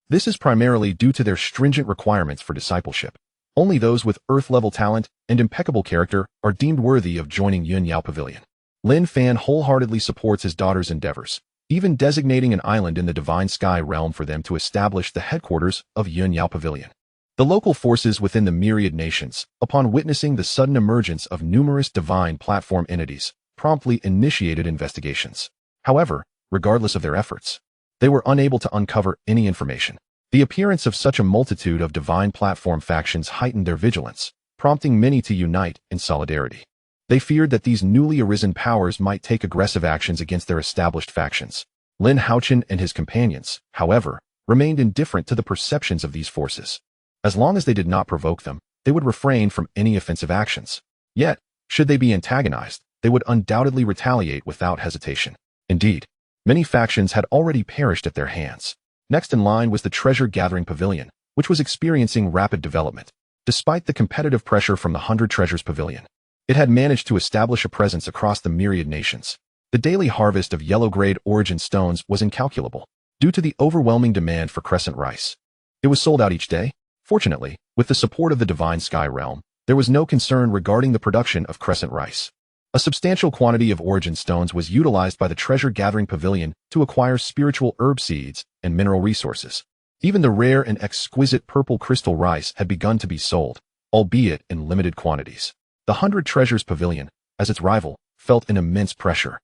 This is primarily due to their stringent requirements for discipleship. Only those with Earth-level talent and impeccable character are deemed worthy of joining Yunyao Pavilion. Lin Fan wholeheartedly supports his daughter's endeavors, even designating an island in the Divine Sky realm for them to establish the headquarters of Yunyao Pavilion. The local forces within the myriad nations, upon witnessing the sudden emergence of numerous divine platform entities, promptly initiated investigations. However, regardless of their efforts, they were unable to uncover any information. The appearance of such a multitude of divine platform factions heightened their vigilance, prompting many to unite in solidarity. They feared that these newly arisen powers might take aggressive actions against their established factions. Lin Haochen and his companions, however, remained indifferent to the perceptions of these forces. As long as they did not provoke them, they would refrain from any offensive actions. Yet, should they be antagonized, they would undoubtedly retaliate without hesitation. Indeed, many factions had already perished at their hands. Next in line was the treasure-gathering Pavilion, which was experiencing rapid development. Despite the competitive pressure from the 100 Treasures Pavilion, it had managed to establish a presence across the myriad nations. The daily harvest of yellow-grade origin stones was incalculable, due to the overwhelming demand for crescent rice. It was sold out each day. Fortunately, with the support of the Divine Sky Realm, there was no concern regarding the production of crescent rice. A substantial quantity of origin stones was utilized by the treasure-gathering Pavilion to acquire spiritual herb seeds and mineral resources. Even the rare and exquisite purple crystal rice had begun to be sold, albeit in limited quantities. The 100 Treasures Pavilion, as its rival, felt an immense pressure.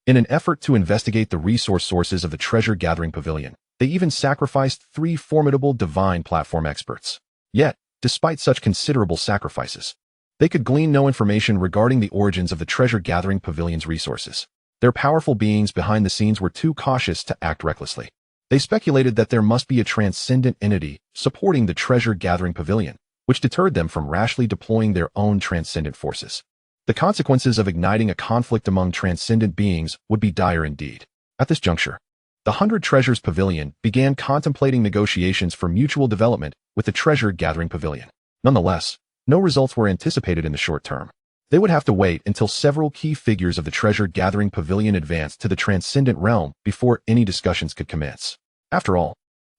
In an effort to investigate the resource sources of the treasure-gathering Pavilion, they even sacrificed 3 formidable divine platform experts. Yet, despite such considerable sacrifices, they could glean no information regarding the origins of the treasure-gathering Pavilion's resources. Their powerful beings behind the scenes were too cautious to act recklessly. They speculated that there must be a transcendent entity supporting the treasure-gathering Pavilion, which deterred them from rashly deploying their own transcendent forces. The consequences of igniting a conflict among transcendent beings would be dire indeed. At this juncture, the 100 Treasures Pavilion began contemplating negotiations for mutual development with the treasure-gathering Pavilion. Nonetheless, no results were anticipated in the short term. They would have to wait until several key figures of the treasure-gathering Pavilion advanced to the transcendent realm before any discussions could commence. After all,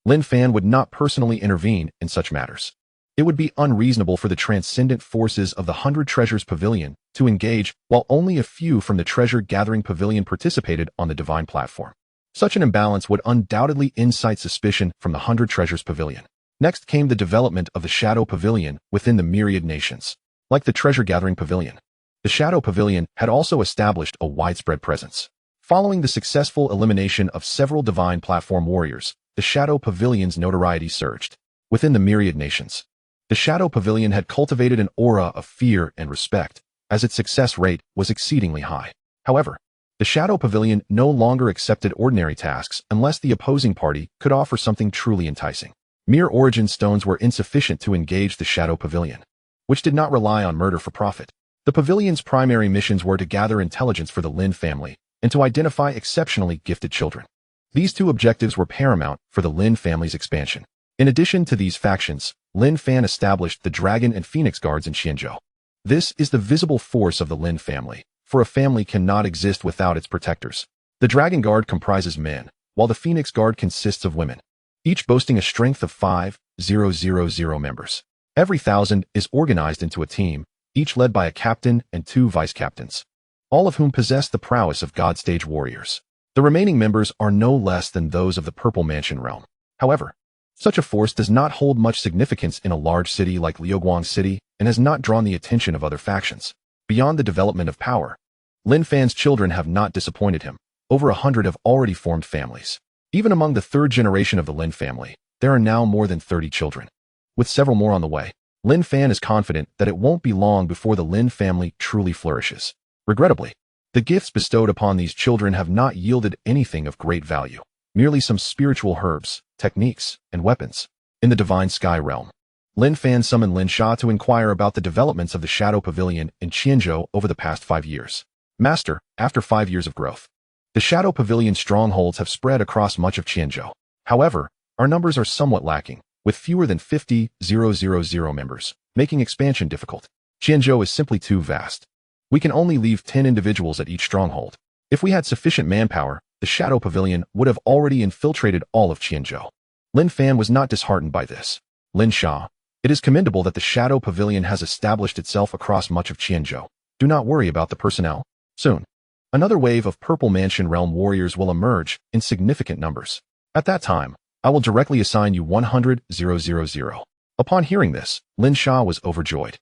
Lin Fan would not personally intervene in such matters. It would be unreasonable for the transcendent forces of the 100 Treasures Pavilion to engage while only a few from the treasure-gathering Pavilion participated on the divine platform. Such an imbalance would undoubtedly incite suspicion from the 100 Treasures Pavilion. Next came the development of the Shadow Pavilion within the myriad nations. Like the treasure-gathering Pavilion, the Shadow Pavilion had also established a widespread presence. Following the successful elimination of several divine platform warriors, the Shadow Pavilion's notoriety surged. Within the myriad nations, the Shadow Pavilion had cultivated an aura of fear and respect, as its success rate was exceedingly high. However, the Shadow Pavilion no longer accepted ordinary tasks unless the opposing party could offer something truly enticing. Mere origin stones were insufficient to engage the Shadow Pavilion, which did not rely on murder for profit. The Pavilion's primary missions were to gather intelligence for the Lin family and to identify exceptionally gifted children. These 2 objectives were paramount for the Lin family's expansion. In addition to these factions, Lin Fan established the Dragon and Phoenix Guards in Chenjo. This is the visible force of the Lin family, for a family cannot exist without its protectors. The Dragon Guard comprises men, while the Phoenix Guard consists of women, each boasting a strength of 5,000 members. Every 1,000 is organized into a team, each led by a captain and 2 vice-captains, all of whom possess the prowess of God-stage warriors. The remaining members are no less than those of the Purple Mansion realm. However, such a force does not hold much significance in a large city like Liuguang City and has not drawn the attention of other factions. Beyond the development of power, Lin Fan's children have not disappointed him. Over 100 have already formed families. Even among the 3rd generation of the Lin family, there are now more than 30 children. With several more on the way, Lin Fan is confident that it won't be long before the Lin family truly flourishes. Regrettably, the gifts bestowed upon these children have not yielded anything of great value, merely some spiritual herbs, techniques, and weapons. In the Divine Sky Realm, Lin Fan summoned Lin Sha to inquire about the developments of the Shadow Pavilion in Chenjo over the past 5 years. Master, after 5 years of growth, the Shadow Pavilion strongholds have spread across much of Chenjo. However, our numbers are somewhat lacking, with fewer than 50,000 members, making expansion difficult. Chenjo is simply too vast. We can only leave 10 individuals at each stronghold. If we had sufficient manpower, the Shadow Pavilion would have already infiltrated all of Chenjo. Lin Fan was not disheartened by this. Lin Sha, it is commendable that the Shadow Pavilion has established itself across much of Chenjo. Do not worry about the personnel. Soon, another wave of Purple Mansion Realm warriors will emerge in significant numbers. At that time, I will directly assign you 100,000. Upon hearing this, Lin Sha was overjoyed.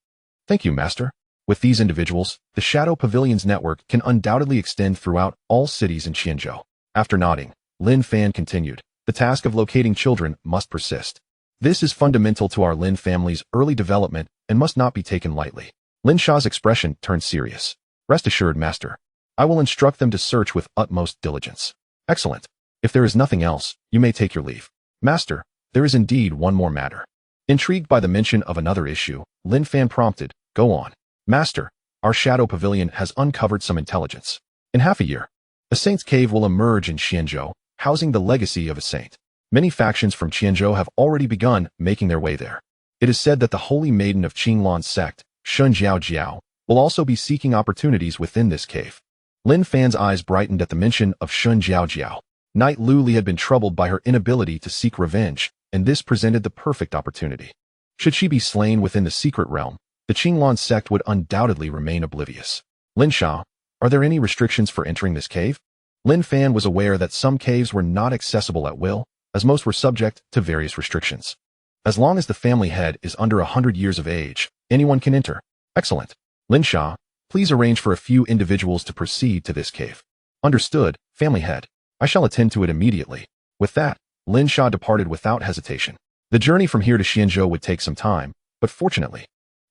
Thank you, Master. With these individuals, the Shadow Pavilion's network can undoubtedly extend throughout all cities in Chenjo. After nodding, Lin Fan continued. the task of locating children must persist. This is fundamental to our Lin family's early development and must not be taken lightly. Lin Sha's expression turned serious. Rest assured, Master. I will instruct them to search with utmost diligence. Excellent. If there is nothing else, you may take your leave. Master, there is indeed one more matter. Intrigued by the mention of another issue, Lin Fan prompted, go on. Master, our Shadow Pavilion has uncovered some intelligence. In half a year, a saint's cave will emerge in Chenjo, housing the legacy of a saint. Many factions from Chenjo have already begun making their way there. It is said that the Holy Maiden of Qinglan's sect, Shun Jiao Jiao, will also be seeking opportunities within this cave. Lin Fan's eyes brightened at the mention of Shun Jiao Jiao. Knight Lu Li had been troubled by her inability to seek revenge, and this presented the perfect opportunity. Should she be slain within the secret realm, the Qinglan sect would undoubtedly remain oblivious. Lin Sha, are there any restrictions for entering this cave? Lin Fan was aware that some caves were not accessible at will, as most were subject to various restrictions. As long as the family head is under 100 years of age, anyone can enter. Excellent. Lin Sha, please arrange for a few individuals to proceed to this cave. Understood, family head. I shall attend to it immediately. With that, Lin Sha departed without hesitation. The journey from here to Chenjo would take some time, but fortunately,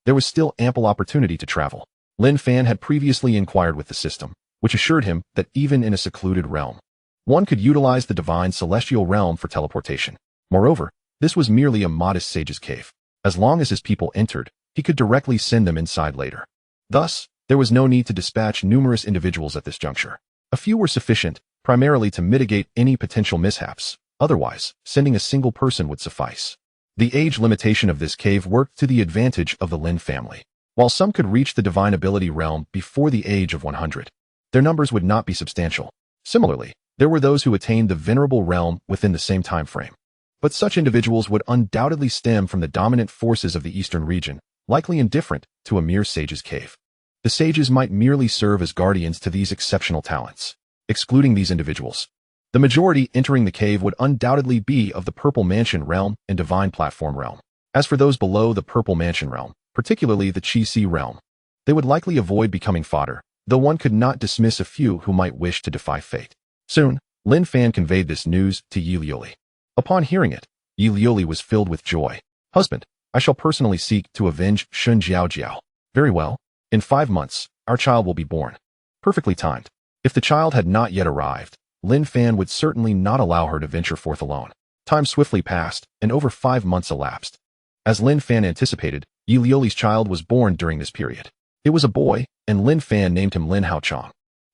there was still ample opportunity to travel. Lin Fan had previously inquired with the system, which assured him that even in a secluded realm, one could utilize the divine celestial realm for teleportation. Moreover, this was merely a modest sage's cave. As long as his people entered, he could directly send them inside later. Thus, there was no need to dispatch numerous individuals at this juncture. A few were sufficient, primarily to mitigate any potential mishaps. Otherwise, sending a single person would suffice. The age limitation of this cave worked to the advantage of the Lin family. While some could reach the divine ability realm before the age of 100, their numbers would not be substantial. Similarly, there were those who attained the venerable realm within the same time frame. But such individuals would undoubtedly stem from the dominant forces of the eastern region, likely indifferent to a mere sage's cave. The sages might merely serve as guardians to these exceptional talents. Excluding these individuals, the majority entering the cave would undoubtedly be of the Purple Mansion realm and Divine Platform realm. As for those below the Purple Mansion realm, particularly the Qi Si realm, they would likely avoid becoming fodder, though one could not dismiss a few who might wish to defy fate. Soon, Lin Fan conveyed this news to Yi Liuli. Upon hearing it, Yi Liuli was filled with joy. Husband, I shall personally seek to avenge Shun Jiao Jiao. Very well. In 5 months, our child will be born. Perfectly timed. If the child had not yet arrived, Lin Fan would certainly not allow her to venture forth alone. Time swiftly passed, and over 5 months elapsed. As Lin Fan anticipated, Yi Liuli's child was born during this period. It was a boy, and Lin Fan named him Lin Haochong.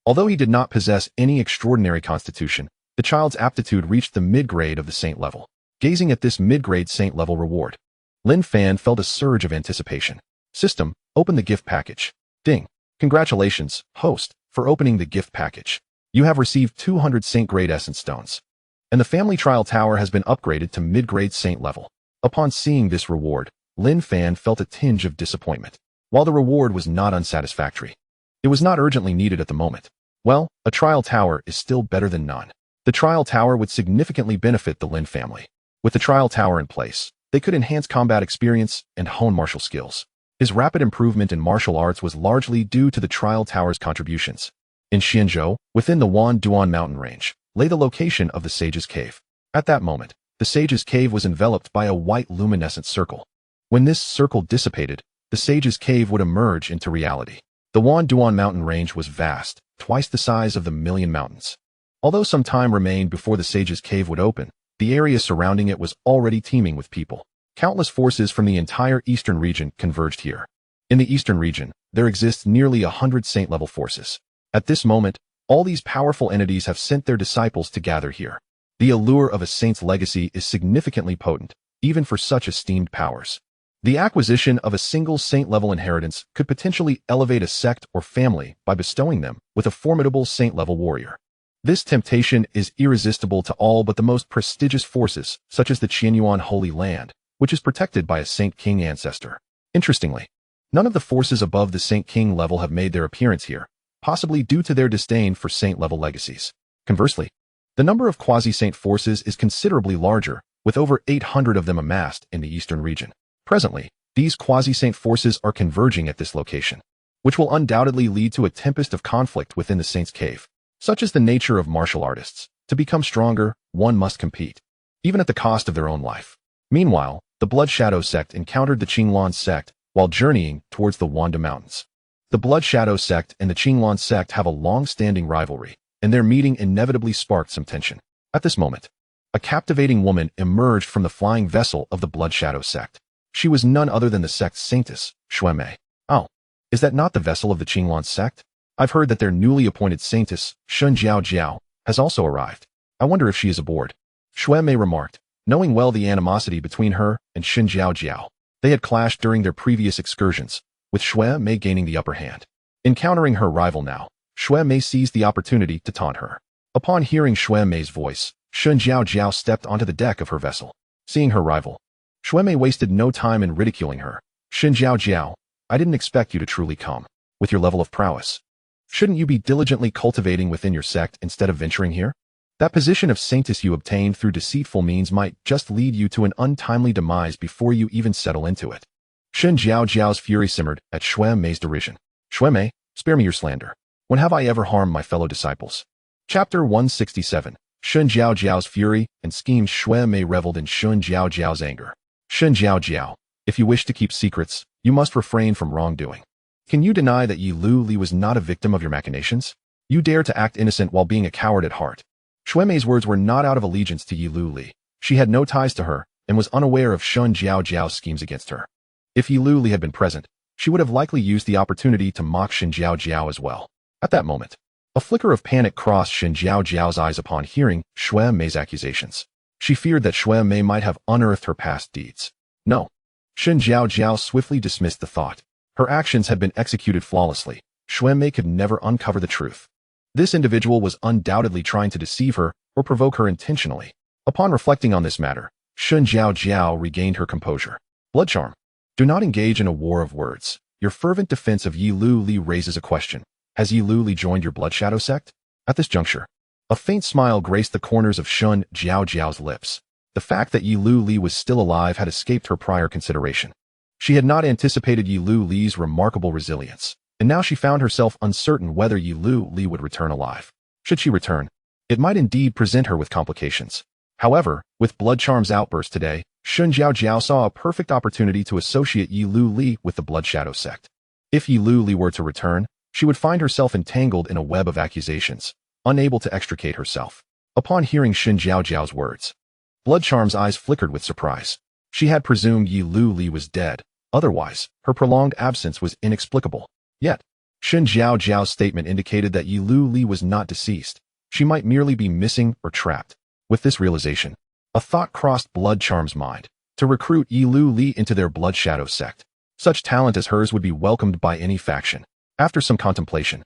Although he did not possess any extraordinary constitution, the child's aptitude reached the mid-grade of the saint level. Gazing at this mid-grade saint level reward, Lin Fan felt a surge of anticipation. System, open the gift package. Ding. Congratulations, host, for opening the gift package. You have received 200 saint-grade essence stones. And the family trial tower has been upgraded to mid-grade saint level. Upon seeing this reward, Lin Fan felt a tinge of disappointment. While the reward was not unsatisfactory, it was not urgently needed at the moment. Well, a trial tower is still better than none. The trial tower would significantly benefit the Lin family. With the trial tower in place, they could enhance combat experience and hone martial skills. His rapid improvement in martial arts was largely due to the trial tower's contributions. In Chenjo, within the Wan Duan mountain range, lay the location of the sage's cave. At that moment, the sage's cave was enveloped by a white luminescent circle. When this circle dissipated, the sage's cave would emerge into reality. The Wan Duan mountain range was vast, twice the size of the Million Mountains. Although some time remained before the sage's cave would open, the area surrounding it was already teeming with people. Countless forces from the entire eastern region converged here. In the eastern region, there exists nearly 100 saint-level forces. At this moment, all these powerful entities have sent their disciples to gather here. The allure of a saint's legacy is significantly potent, even for such esteemed powers. The acquisition of a single saint-level inheritance could potentially elevate a sect or family by bestowing them with a formidable saint-level warrior. This temptation is irresistible to all but the most prestigious forces, such as the Qianyuan Holy Land, which is protected by a Saint King ancestor. Interestingly, none of the forces above the Saint King level have made their appearance here, possibly due to their disdain for saint-level legacies. Conversely, the number of quasi-saint forces is considerably larger, with over 800 of them amassed in the eastern region. Presently, these quasi-saint forces are converging at this location, which will undoubtedly lead to a tempest of conflict within the saint's cave. Such is the nature of martial artists. To become stronger, one must compete. even at the cost of their own life. Meanwhile, the Blood Shadow Sect encountered the Qinglan Sect while journeying towards the Wanda Mountains. The Blood Shadow Sect and the Qinglan Sect have a long-standing rivalry, and their meeting inevitably sparked some tension. At this moment, a captivating woman emerged from the flying vessel of the Blood Shadow Sect. She was none other than the sect's saintess, Xuemei. Oh, is that not the vessel of the Qinglan Sect? I've heard that their newly appointed saintess, Shun Jiao Jiao, has also arrived. I wonder if she is aboard. Xuemei remarked, knowing well the animosity between her and Shun Jiao Jiao. They had clashed during their previous excursions, with Xuemei gaining the upper hand. Encountering her rival now, Xuemei seized the opportunity to taunt her. Upon hearing Xuemei's voice, Shun Jiao Jiao stepped onto the deck of her vessel. Seeing her rival, Xuemei wasted no time in ridiculing her. Shun Jiao Jiao, I didn't expect you to truly come. With your level of prowess, shouldn't you be diligently cultivating within your sect instead of venturing here? That position of saintess you obtained through deceitful means might just lead you to an untimely demise before you even settle into it. Shun Jiao Jiao's fury simmered at Xuemei's derision. Xuemei, spare me your slander. When have I ever harmed my fellow disciples? Chapter 167. Shun Jiao Jiao's fury and schemes. Xuemei reveled in Shun Jiao Jiao's anger. Shun Jiao Jiao, if you wish to keep secrets, you must refrain from wrongdoing. Can you deny that Yi Lu Li was not a victim of your machinations? You dare to act innocent while being a coward at heart. Xuemei's words were not out of allegiance to Yi Lu Li. She had no ties to her and was unaware of Shun Jiao Jiao's schemes against her. If Yi Lu Li had been present, she would have likely used the opportunity to mock Shun Jiao Jiao as well. At that moment, a flicker of panic crossed Shun Jiao Jiao's eyes upon hearing Xuemei's accusations. She feared that Xuemei might have unearthed her past deeds. No. Shun Jiao Jiao swiftly dismissed the thought. Her actions had been executed flawlessly. Xuemei could never uncover the truth. This individual was undoubtedly trying to deceive her or provoke her intentionally. Upon reflecting on this matter, Shun Jiao Jiao regained her composure. Blood charm. Do not engage in a war of words. Your fervent defense of Yi Lu Li raises a question. Has Yi Lu Li joined your Blood Shadow Sect? At this juncture, a faint smile graced the corners of Shun Jiao Jiao's lips. The fact that Yi Lu Li was still alive had escaped her prior consideration. She had not anticipated Yi Lu Li's remarkable resilience, and now she found herself uncertain whether Yi Lu Li would return alive. Should she return, it might indeed present her with complications. However, with Blood Charm's outburst today, Shun Jiao Jiao saw a perfect opportunity to associate Yi Lu Li with the Blood Shadow Sect. If Yi Lu Li were to return, she would find herself entangled in a web of accusations, unable to extricate herself. Upon hearing Shun Jiao Jiao's words, Blood Charm's eyes flickered with surprise. She had presumed Yi Lu Li was dead. Otherwise, her prolonged absence was inexplicable. Yet, Shun Jiao Jiao's statement indicated that Yi Lu Li was not deceased. She might merely be missing or trapped. With this realization, a thought crossed Blood Charm's mind: to recruit Yi Lu Li into their Blood Shadow Sect. Such talent as hers would be welcomed by any faction. After some contemplation,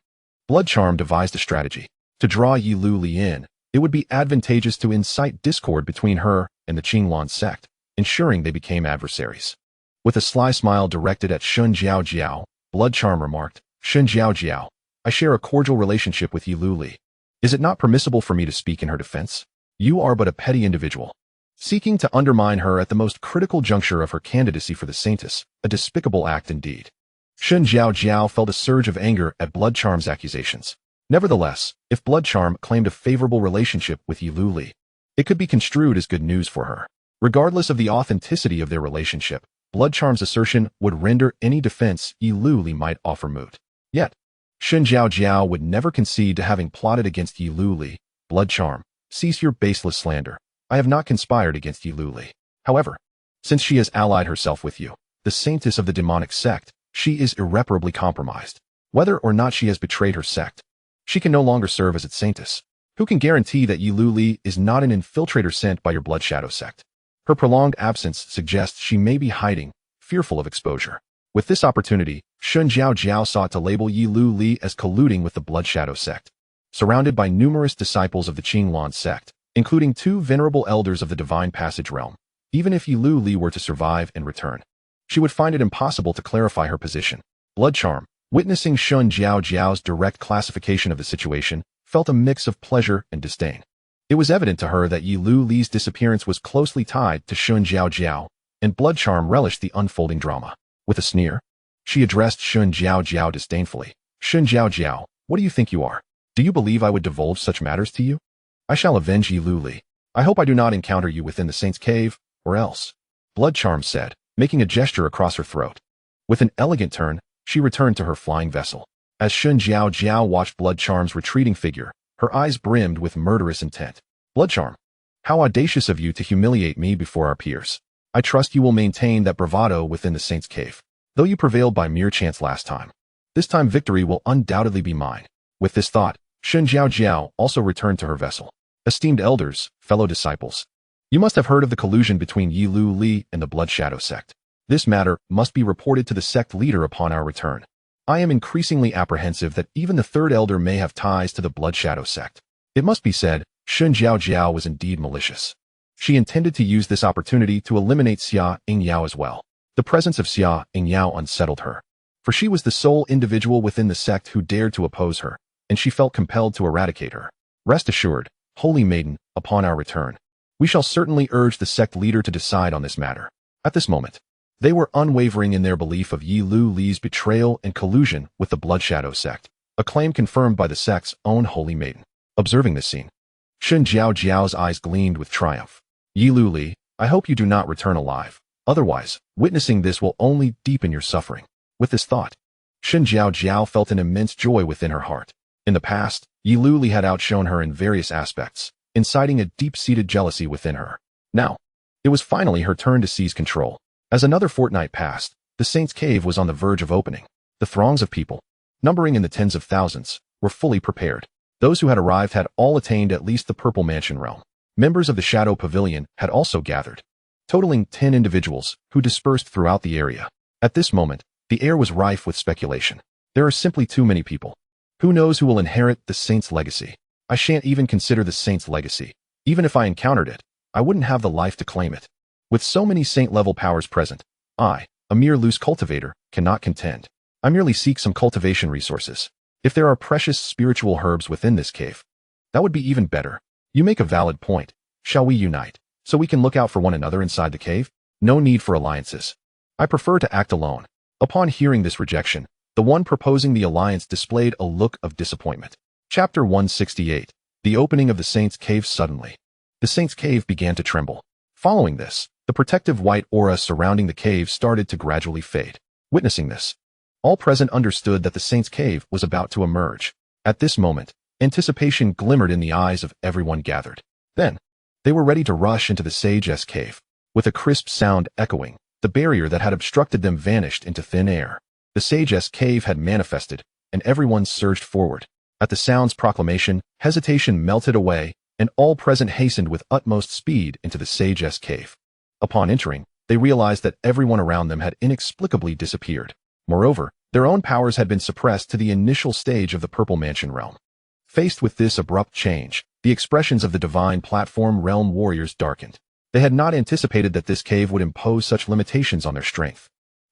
Blood Charm devised a strategy. To draw Yi Lu Li in, it would be advantageous to incite discord between her and the Qinglan Sect, ensuring they became adversaries. With a sly smile directed at Shun Jiao Jiao, Blood Charm remarked, Shun Jiao Jiao, I share a cordial relationship with Yi Lu Li. Is it not permissible for me to speak in her defense? You are but a petty individual, seeking to undermine her at the most critical juncture of her candidacy for the Saintess, a despicable act indeed. Shun Jiao Jiao felt a surge of anger at Blood Charm's accusations. Nevertheless, if Blood Charm claimed a favorable relationship with Yi Lu Li, it could be construed as good news for her. Regardless of the authenticity of their relationship, Blood Charm's assertion would render any defense Yi Lu Li might offer moot. Yet, Shun Jiao Jiao would never concede to having plotted against Yi Lu Li. Blood Charm, cease your baseless slander. I have not conspired against Yi Lu Li. However, since she has allied herself with you, the Saintess of the demonic sect, she is irreparably compromised. Whether or not she has betrayed her sect, she can no longer serve as its Saintess. Who can guarantee that Yi Lu Li is not an infiltrator sent by your Blood Shadow Sect? Her prolonged absence suggests she may be hiding, fearful of exposure. With this opportunity, Shun Jiao Jiao sought to label Yi Lu Li as colluding with the Blood Shadow Sect. Surrounded by numerous disciples of the Qinglan Sect, including 2 venerable elders of the Divine Passage realm, even if Yi Lu Li were to survive and return, she would find it impossible to clarify her position. Blood Charm, witnessing Shun Jiao Jiao's direct classification of the situation, felt a mix of pleasure and disdain. It was evident to her that Yi Lu Li's disappearance was closely tied to Shun Jiao Jiao, and Blood Charm relished the unfolding drama. With a sneer, she addressed Shun Jiao Jiao disdainfully. Shun Jiao Jiao, what do you think you are? Do you believe I would divulge such matters to you? I shall avenge Yi Lu Li. I hope I do not encounter you within the Saint's Cave, or else. Blood Charm said, making a gesture across her throat. With an elegant turn, she returned to her flying vessel. As Shun Jiao Jiao watched Blood Charm's retreating figure, her eyes brimmed with murderous intent. Blood Charm, how audacious of you to humiliate me before our peers. I trust you will maintain that bravado within the Saint's Cave. Though you prevailed by mere chance last time, this time victory will undoubtedly be mine. With this thought, Shun Jiao Jiao also returned to her vessel. Esteemed elders, fellow disciples, you must have heard of the collusion between Yi Lu Li and the Blood Shadow Sect. This matter must be reported to the sect leader upon our return. I am increasingly apprehensive that even the third elder may have ties to the Blood Shadow Sect. It must be said, Shun Jiao Jiao was indeed malicious. She intended to use this opportunity to eliminate Xia Yingyao as well. The presence of Xia Yingyao unsettled her, for she was the sole individual within the sect who dared to oppose her, and she felt compelled to eradicate her. Rest assured, Holy Maiden, upon our return, we shall certainly urge the sect leader to decide on this matter. At this moment, they were unwavering in their belief of Yi Lu Li's betrayal and collusion with the Blood Shadow Sect, a claim confirmed by the sect's own Holy Maiden. Observing this scene, Shun Jiao Jiao's eyes gleamed with triumph. Yi Lu Li, I hope you do not return alive. Otherwise, witnessing this will only deepen your suffering. With this thought, Shun Jiao Jiao felt an immense joy within her heart. In the past, Yi Lu Li had outshone her in various aspects, inciting a deep-seated jealousy within her. Now, it was finally her turn to seize control. As another fortnight passed, the Saint's Cave was on the verge of opening. The throngs of people, numbering in the tens of thousands, were fully prepared. Those who had arrived had all attained at least the Purple Mansion realm. Members of the Shadow Pavilion had also gathered, totaling 10 individuals who dispersed throughout the area. At this moment, the air was rife with speculation. There are simply too many people. Who knows who will inherit the Saint's legacy? I shan't even consider the Saint's legacy. Even if I encountered it, I wouldn't have the life to claim it. With so many Saint-level powers present, I, a mere loose cultivator, cannot contend. I merely seek some cultivation resources. If there are precious spiritual herbs within this cave, that would be even better. You make a valid point. Shall we unite, so we can look out for one another inside the cave? No need for alliances. I prefer to act alone. Upon hearing this rejection, the one proposing the alliance displayed a look of disappointment. Chapter 168. The opening of the Saint's Cave. Suddenly, the Saint's Cave began to tremble. Following this, the protective white aura surrounding the cave started to gradually fade. Witnessing this, all present understood that the Saint's Cave was about to emerge. At this moment, anticipation glimmered in the eyes of everyone gathered. Then, they were ready to rush into the Sage's cave. With a crisp sound echoing, the barrier that had obstructed them vanished into thin air. The Sage's cave had manifested, and everyone surged forward. At the sound's proclamation, hesitation melted away, and all present hastened with utmost speed into the Sage's cave. Upon entering, they realized that everyone around them had inexplicably disappeared. Moreover, their own powers had been suppressed to the initial stage of the Purple Mansion realm. Faced with this abrupt change, the expressions of the Divine Platform Realm warriors darkened. They had not anticipated that this cave would impose such limitations on their strength.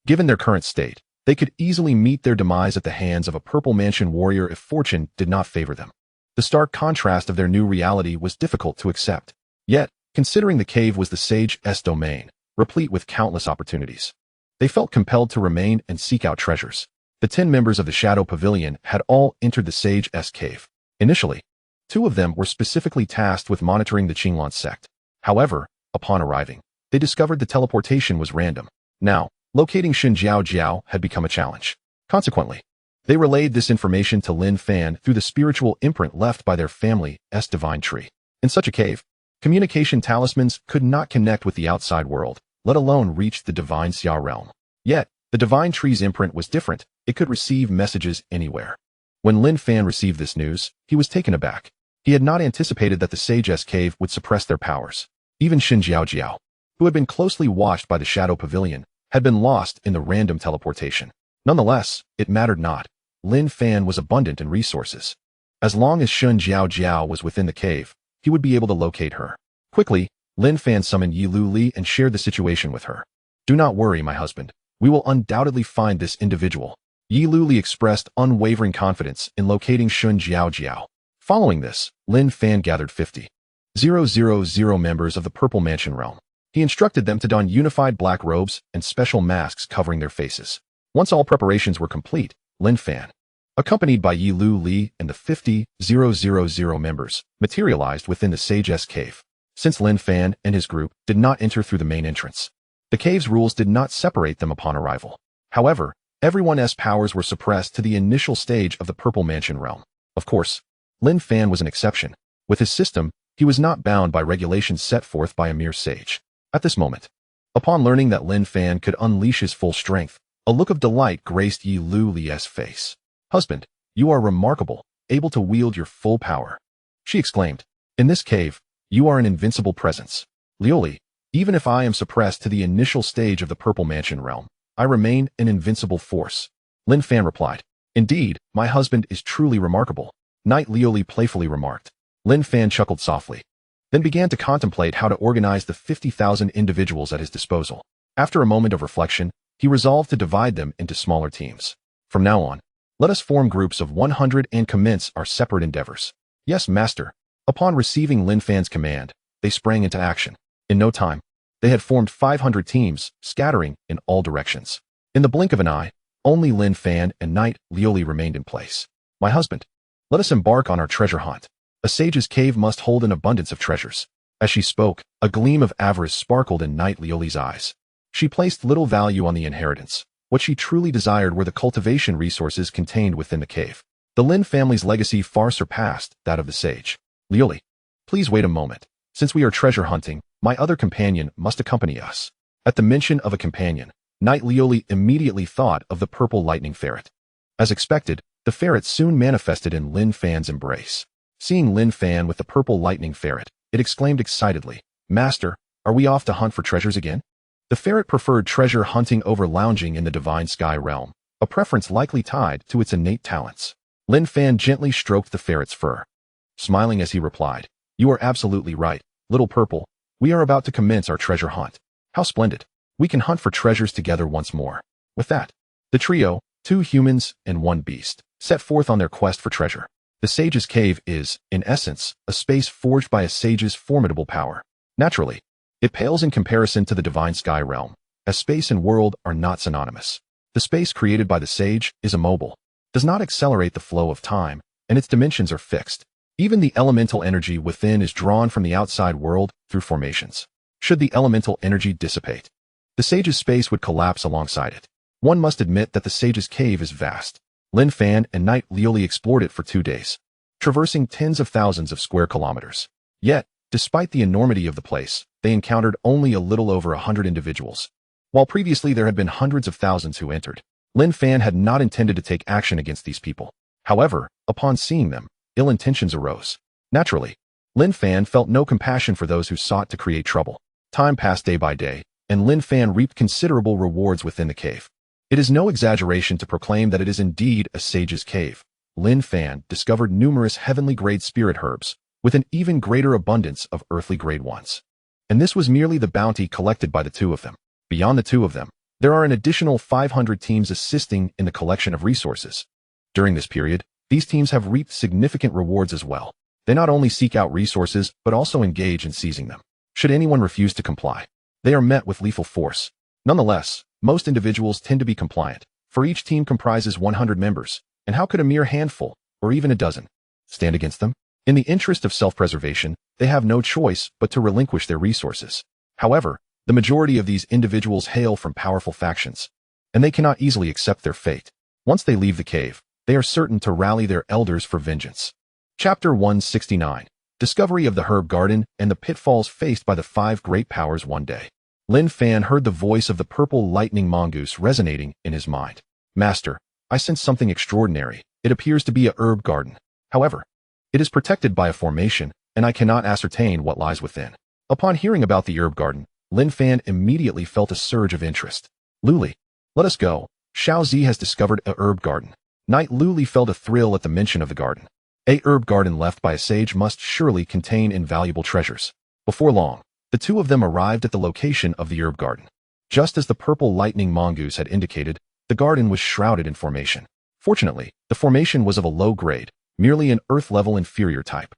Given their current state, they could easily meet their demise at the hands of a Purple Mansion warrior if fortune did not favor them. The stark contrast of their new reality was difficult to accept. Yet, considering the cave was the Sage's domain, replete with countless opportunities, they felt compelled to remain and seek out treasures. The 10 members of the Shadow Pavilion had all entered the Sage's cave. Initially, 2 of them were specifically tasked with monitoring the Qinglan sect. However, upon arriving, they discovered the teleportation was random. Now, locating Shun Jiao Jiao had become a challenge. Consequently, they relayed this information to Lin Fan through the spiritual imprint left by their family's divine tree. In such a cave, communication talismans could not connect with the outside world, let alone reach the divine Xia realm. Yet, the divine tree's imprint was different. It could receive messages anywhere. When Lin Fan received this news, he was taken aback. He had not anticipated that the Sage's cave would suppress their powers. Even Shun Jiao Jiao, who had been closely watched by the Shadow Pavilion, had been lost in the random teleportation. Nonetheless, it mattered not. Lin Fan was abundant in resources. As long as Shun Jiao Jiao was within the cave, he would be able to locate her. Quickly, Lin Fan summoned Yi Lu Li and shared the situation with her. Do not worry, my husband. We will undoubtedly find this individual. Yi Lu Li expressed unwavering confidence in locating Shun Jiao Jiao. Following this, Lin Fan gathered 50,000 members of the Purple Mansion realm. He instructed them to don unified black robes and special masks covering their faces. Once all preparations were complete, Lin Fan, accompanied by Yi Lu Li and the 50,000 members, materialized within the Sage's cave. since Lin Fan and his group did not enter through the main entrance. The cave's rules did not separate them upon arrival. However, everyone's powers were suppressed to the initial stage of the Purple Mansion realm. Of course, Lin Fan was an exception. With his system, he was not bound by regulations set forth by a mere sage. At this moment, upon learning that Lin Fan could unleash his full strength, a look of delight graced Yi Lu Li's face. "Husband, you are remarkable, able to wield your full power," she exclaimed. "In this cave, you are an invincible presence. Liu Li, even if I am suppressed to the initial stage of the Purple Mansion realm, I remain an invincible force." Lin Fan replied, "Indeed, my husband is truly remarkable," Knight Liu Li playfully remarked. Lin Fan chuckled softly, then began to contemplate how to organize the 50,000 individuals at his disposal. After a moment of reflection, he resolved to divide them into smaller teams. "From now on, let us form groups of 100 and commence our separate endeavors." "Yes, master." Upon receiving Lin Fan's command, they sprang into action. In no time, they had formed 500 teams, scattering in all directions. In the blink of an eye, only Lin Fan and Knight Liu Li remained in place. "My husband, let us embark on our treasure hunt. A sage's cave must hold an abundance of treasures." As she spoke, a gleam of avarice sparkled in Knight Liu Li's eyes. She placed little value on the inheritance. What she truly desired were the cultivation resources contained within the cave. The Lin family's legacy far surpassed that of the sage. "Liu Li, please wait a moment. Since we are treasure hunting, my other companion must accompany us." At the mention of a companion, Knight Liu Li immediately thought of the purple lightning ferret. As expected, the ferret soon manifested in Lin Fan's embrace. Seeing Lin Fan with the purple lightning ferret, it exclaimed excitedly, "Master, are we off to hunt for treasures again?" The ferret preferred treasure hunting over lounging in the divine sky realm, a preference likely tied to its innate talents. Lin Fan gently stroked the ferret's fur, smiling as he replied, "You are absolutely right, little purple. We are about to commence our treasure hunt. How splendid. We can hunt for treasures together once more." With that, the trio, 2 humans and 1 beast, set forth on their quest for treasure. The sage's cave is, in essence, a space forged by a sage's formidable power. Naturally, it pales in comparison to the divine sky realm, as space and world are not synonymous. The space created by the sage is immobile, does not accelerate the flow of time, and its dimensions are fixed. Even the elemental energy within is drawn from the outside world through formations. Should the elemental energy dissipate, the sage's space would collapse alongside it. One must admit that the sage's cave is vast. Lin Fan and Knight Liu Li explored it for 2 days, traversing tens of thousands of square kilometers. Yet, despite the enormity of the place, they encountered only a little over 100 individuals. While previously there had been hundreds of thousands who entered, Lin Fan had not intended to take action against these people. However, upon seeing them, ill intentions arose. Naturally, Lin Fan felt no compassion for those who sought to create trouble. Time passed day by day, and Lin Fan reaped considerable rewards within the cave. It is no exaggeration to proclaim that it is indeed a sage's cave. Lin Fan discovered numerous heavenly-grade spirit herbs, with an even greater abundance of earthly-grade ones. And this was merely the bounty collected by the 2 of them. Beyond the 2 of them, there are an additional 500 teams assisting in the collection of resources. During this period, these teams have reaped significant rewards as well. They not only seek out resources, but also engage in seizing them. Should anyone refuse to comply, they are met with lethal force. Nonetheless, most individuals tend to be compliant, for each team comprises 100 members, and how could a mere handful, or even a dozen, stand against them? In the interest of self-preservation, they have no choice but to relinquish their resources. However, the majority of these individuals hail from powerful factions, and they cannot easily accept their fate. Once they leave the cave, they are certain to rally their elders for vengeance. Chapter 169. Discovery of the Herb Garden and the Pitfalls Faced by the 5 Great Powers One Day. Lin Fan heard the voice of the purple lightning mongoose resonating in his mind. "Master, I sense something extraordinary. It appears to be a herb garden. However, it is protected by a formation, and I cannot ascertain what lies within." Upon hearing about the herb garden, Lin Fan immediately felt a surge of interest. "Liu Li, let us go. Xiao Zi has discovered a herb garden." Knight Liu Li felt a thrill at the mention of the garden. A herb garden left by a sage must surely contain invaluable treasures. Before long, the 2 of them arrived at the location of the herb garden. Just as the purple lightning mongoose had indicated, the garden was shrouded in formation. Fortunately, the formation was of a low grade, merely an earth-level inferior type.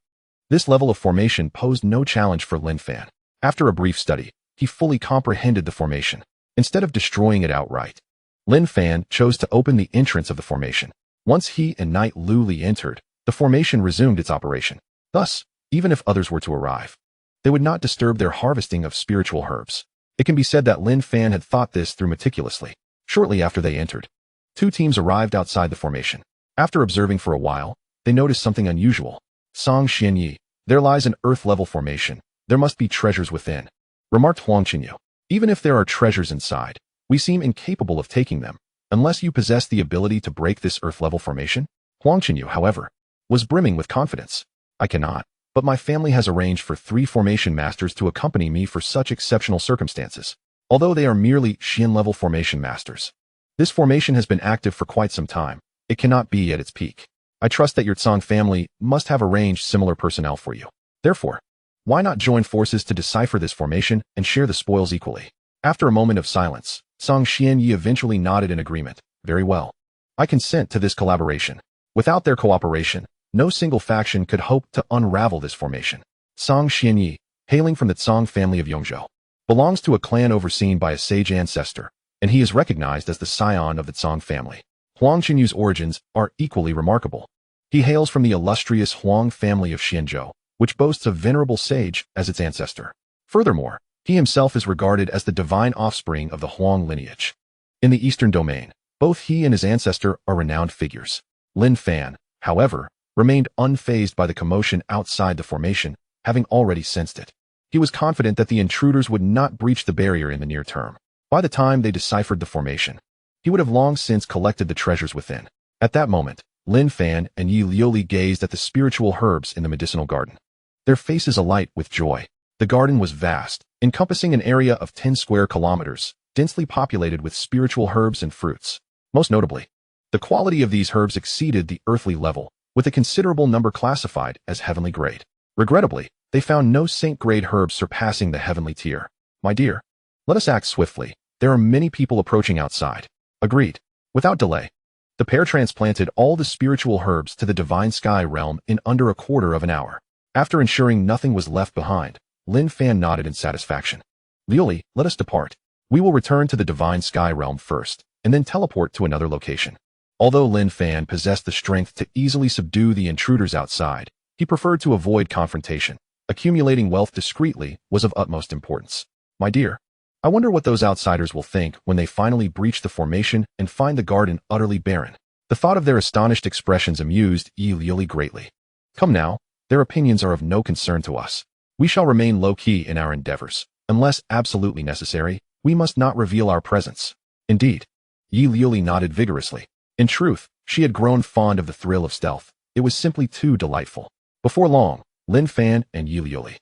This level of formation posed no challenge for Lin Fan. After a brief study, he fully comprehended the formation. Instead of destroying it outright, Lin Fan chose to open the entrance of the formation. Once he and Knight Liu Li entered, the formation resumed its operation. Thus, even if others were to arrive, they would not disturb their harvesting of spiritual herbs. It can be said that Lin Fan had thought this through meticulously. Shortly after they entered, two teams arrived outside the formation. After observing for a while, they noticed something unusual. Song Xianyi, there lies an earth-level formation. There must be treasures within, remarked Huang Qinyu. Even if there are treasures inside, we seem incapable of taking them, unless you possess the ability to break this earth-level formation. Huang Qinyu, however, was brimming with confidence. I cannot, but my family has arranged for 3 formation masters to accompany me for such exceptional circumstances. Although they are merely Xian-level formation masters, this formation has been active for quite some time. It cannot be at its peak. I trust that your Tsang family must have arranged similar personnel for you. Therefore, why not join forces to decipher this formation and share the spoils equally? After a moment of silence, Song Xianyi eventually nodded in agreement. Very well. I consent to this collaboration. Without their cooperation, no single faction could hope to unravel this formation. Song Xianyi, hailing from the Tsang family of Yongzhou, belongs to a clan overseen by a sage ancestor, and he is recognized as the scion of the Tsang family. Huang Qinyu's origins are equally remarkable. He hails from the illustrious Huang family of Chenjo, which boasts a venerable sage as its ancestor. Furthermore, he himself is regarded as the divine offspring of the Huang lineage. In the eastern domain, both he and his ancestor are renowned figures. Lin Fan, however, remained unfazed by the commotion outside the formation, having already sensed it. He was confident that the intruders would not breach the barrier in the near term. By the time they deciphered the formation, he would have long since collected the treasures within. At that moment, Lin Fan and Yi Liuli gazed at the spiritual herbs in the medicinal garden, their faces alight with joy. The garden was vast, encompassing an area of 10 square kilometers, densely populated with spiritual herbs and fruits. Most notably, the quality of these herbs exceeded the earthly level, with a considerable number classified as heavenly grade. Regrettably, they found no saint-grade herbs surpassing the heavenly tier. My dear, let us act swiftly. There are many people approaching outside. Agreed. Without delay, the pair transplanted all the spiritual herbs to the divine sky realm in under a quarter of an hour. After ensuring nothing was left behind, Lin Fan nodded in satisfaction. Liuli, let us depart. We will return to the divine sky realm first, and then teleport to another location. Although Lin Fan possessed the strength to easily subdue the intruders outside, he preferred to avoid confrontation. Accumulating wealth discreetly was of utmost importance. My dear, I wonder what those outsiders will think when they finally breach the formation and find the garden utterly barren. The thought of their astonished expressions amused Yi Liuli greatly. Come now, their opinions are of no concern to us. We shall remain low-key in our endeavors. Unless absolutely necessary, we must not reveal our presence. Indeed. Yi Liuli nodded vigorously. In truth, she had grown fond of the thrill of stealth. It was simply too delightful. Before long, Lin Fan and Yi Liuli,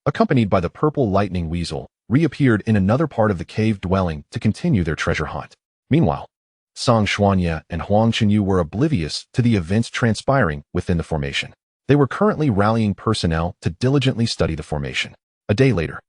accompanied by the purple lightning weasel, reappeared in another part of the cave dwelling to continue their treasure hunt. Meanwhile, Song Xuanya and Huang Qinyu were oblivious to the events transpiring within the formation. They were currently rallying personnel to diligently study the formation. A day later,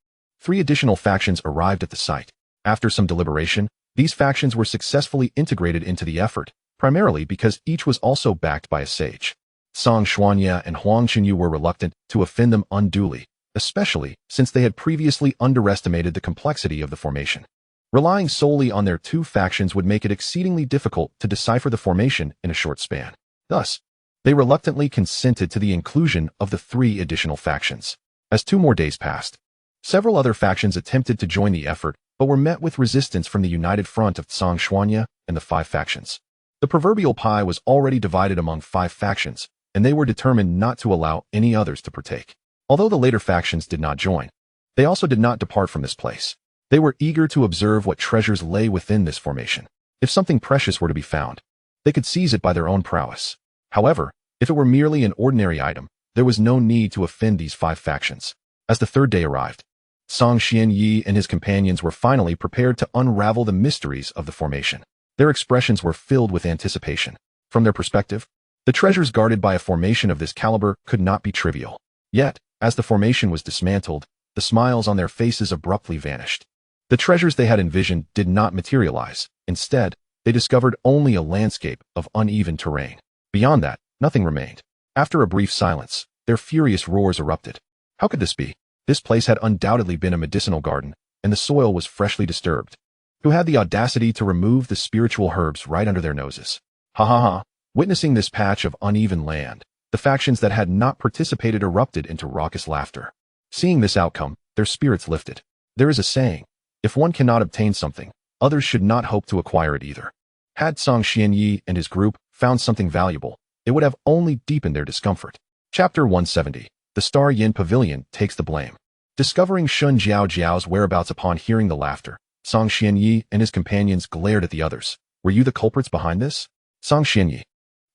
3 additional factions arrived at the site. After some deliberation, these factions were successfully integrated into the effort, primarily because each was also backed by a sage. Song Xuanya and Huang Qinyu were reluctant to offend them unduly, especially since they had previously underestimated the complexity of the formation. Relying solely on their 2 factions would make it exceedingly difficult to decipher the formation in a short span. Thus, they reluctantly consented to the inclusion of the 3 additional factions. As 2 more days passed, several other factions attempted to join the effort but were met with resistance from the united front of Song Xuanya and the 5 factions. The proverbial pie was already divided among 5 factions, and they were determined not to allow any others to partake. Although the later factions did not join, they also did not depart from this place. They were eager to observe what treasures lay within this formation. If something precious were to be found, they could seize it by their own prowess. However, if it were merely an ordinary item, there was no need to offend these 5 factions. As the 3rd day arrived, Song Xianyi and his companions were finally prepared to unravel the mysteries of the formation. Their expressions were filled with anticipation. From their perspective, the treasures guarded by a formation of this caliber could not be trivial. Yet, as the formation was dismantled, the smiles on their faces abruptly vanished. The treasures they had envisioned did not materialize. Instead, they discovered only a landscape of uneven terrain. Beyond that, nothing remained. After a brief silence, their furious roars erupted. How could this be? This place had undoubtedly been a medicinal garden, and the soil was freshly disturbed. Who had the audacity to remove the spiritual herbs right under their noses? Ha ha ha. Witnessing this patch of uneven land, the factions that had not participated erupted into raucous laughter. Seeing this outcome, their spirits lifted. There is a saying, if one cannot obtain something, others should not hope to acquire it either. Had Song Xianyi and his group found something valuable, it would have only deepened their discomfort. Chapter 170. The Star Yin Pavilion takes the blame. Discovering Shun Jiao Jiao's whereabouts upon hearing the laughter, Song Xianyi and his companions glared at the others. Were you the culprits behind this? Song Xianyi,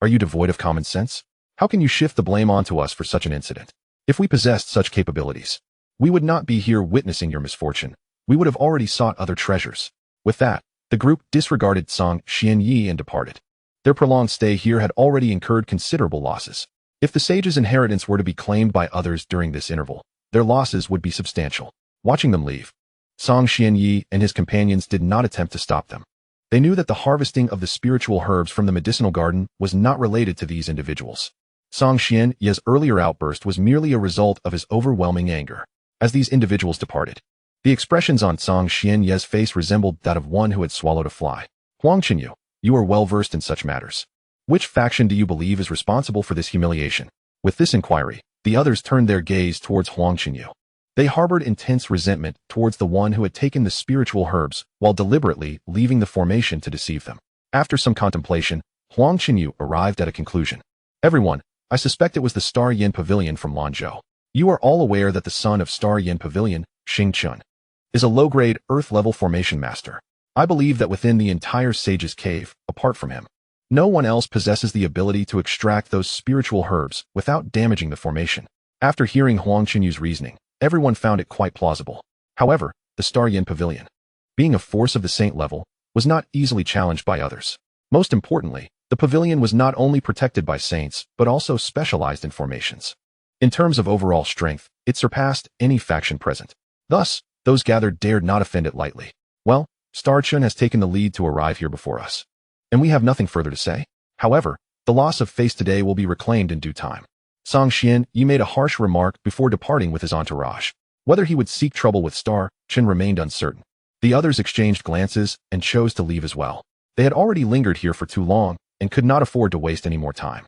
are you devoid of common sense? How can you shift the blame onto us for such an incident? If we possessed such capabilities, we would not be here witnessing your misfortune. We would have already sought other treasures. With that, the group disregarded Song Xianyi and departed. Their prolonged stay here had already incurred considerable losses. If the sage's inheritance were to be claimed by others during this interval, their losses would be substantial. Watching them leave, Song Xianyi and his companions did not attempt to stop them. They knew that the harvesting of the spiritual herbs from the medicinal garden was not related to these individuals. Song Xianyi's earlier outburst was merely a result of his overwhelming anger. As these individuals departed, the expressions on Song Xianyi's face resembled that of one who had swallowed a fly. Huang Qinyu, you are well versed in such matters. Which faction do you believe is responsible for this humiliation? With this inquiry, the others turned their gaze towards Huang Qinyu. They harbored intense resentment towards the one who had taken the spiritual herbs while deliberately leaving the formation to deceive them. After some contemplation, Huang Qinyu arrived at a conclusion. Everyone, I suspect it was the Star Yin Pavilion from Lanzhou. You are all aware that the son of Star Yin Pavilion, Xing Chun, is a low-grade, Earth-level formation master. I believe that within the entire Sage's Cave, apart from him, no one else possesses the ability to extract those spiritual herbs without damaging the formation. After hearing Huang Qinyu's reasoning, everyone found it quite plausible. However, the Star Yin Pavilion, being a force of the saint level, was not easily challenged by others. Most importantly, the pavilion was not only protected by saints, but also specialized in formations. In terms of overall strength, it surpassed any faction present. Thus, those gathered dared not offend it lightly. Well, Star Chun has taken the lead to arrive here before us, and we have nothing further to say. However, the loss of face today will be reclaimed in due time. Song Xianyi made a harsh remark before departing with his entourage. Whether he would seek trouble with Star Chun remained uncertain. The others exchanged glances and chose to leave as well. They had already lingered here for too long and could not afford to waste any more time.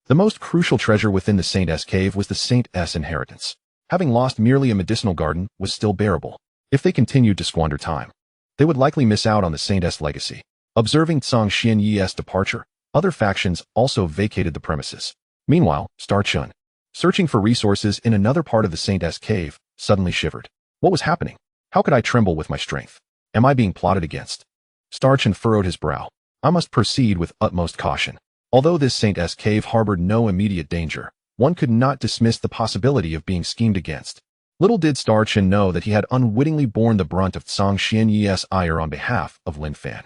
The most crucial treasure within the Saint's Cave was the Saint's inheritance. Having lost merely a medicinal garden was still bearable. If they continued to squander time, they would likely miss out on the Saint's legacy. Observing Song Xianyi's departure, other factions also vacated the premises. Meanwhile, Star Chun, searching for resources in another part of the Saint's Cave, suddenly shivered. What was happening? How could I tremble with my strength? Am I being plotted against? Star Chun furrowed his brow. I must proceed with utmost caution. Although this Saint's Cave harbored no immediate danger, one could not dismiss the possibility of being schemed against. Little did Star Chun know that he had unwittingly borne the brunt of Song Xianyi's ire on behalf of Lin Fan.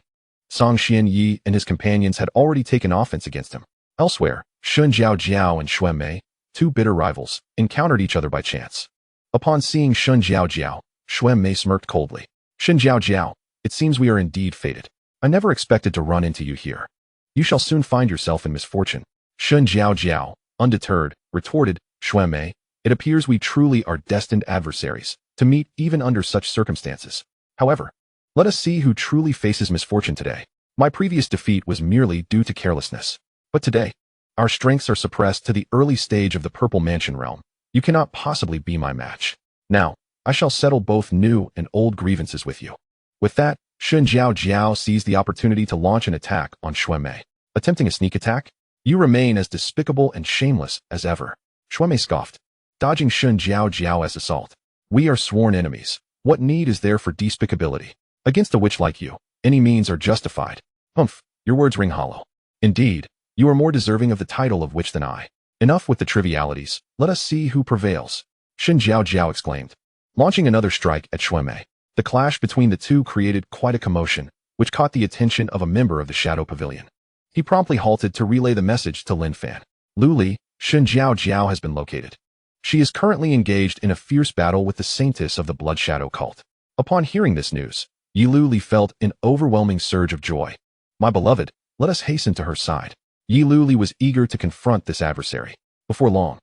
Song Xianyi and his companions had already taken offense against him. Elsewhere, Shun Jiao Jiao and Xuan Mei, two bitter rivals, encountered each other by chance. Upon seeing Shun Jiao Jiao, Xuan Mei smirked coldly. Shun Jiao Jiao, it seems we are indeed fated. I never expected to run into you here. You shall soon find yourself in misfortune. Shun Jiao Jiao, undeterred, retorted, Xuan Mei, it appears we truly are destined adversaries, to meet even under such circumstances. However, let us see who truly faces misfortune today. My previous defeat was merely due to carelessness. But today, our strengths are suppressed to the early stage of the Purple Mansion realm. You cannot possibly be my match. Now, I shall settle both new and old grievances with you. With that, Shun Jiao Jiao seized the opportunity to launch an attack on Xuan Mei. Attempting a sneak attack? You remain as despicable and shameless as ever. Xuan Mei scoffed, dodging Shun Jiao Jiao's assault. We are sworn enemies. What need is there for despicability? Against a witch like you, any means are justified. Humph, your words ring hollow. Indeed, you are more deserving of the title of witch than I. Enough with the trivialities, let us see who prevails. Shun Jiao Jiao exclaimed, launching another strike at Xuan Mei. The clash between the two created quite a commotion, which caught the attention of a member of the Shadow Pavilion. He promptly halted to relay the message to Lin Fan. Lu Li, Shun Jiao Jiao has been located. She is currently engaged in a fierce battle with the Saintess of the Blood Shadow cult. Upon hearing this news, Yi Lu Li felt an overwhelming surge of joy. My beloved, let us hasten to her side. Yi Lu Li was eager to confront this adversary. Before long,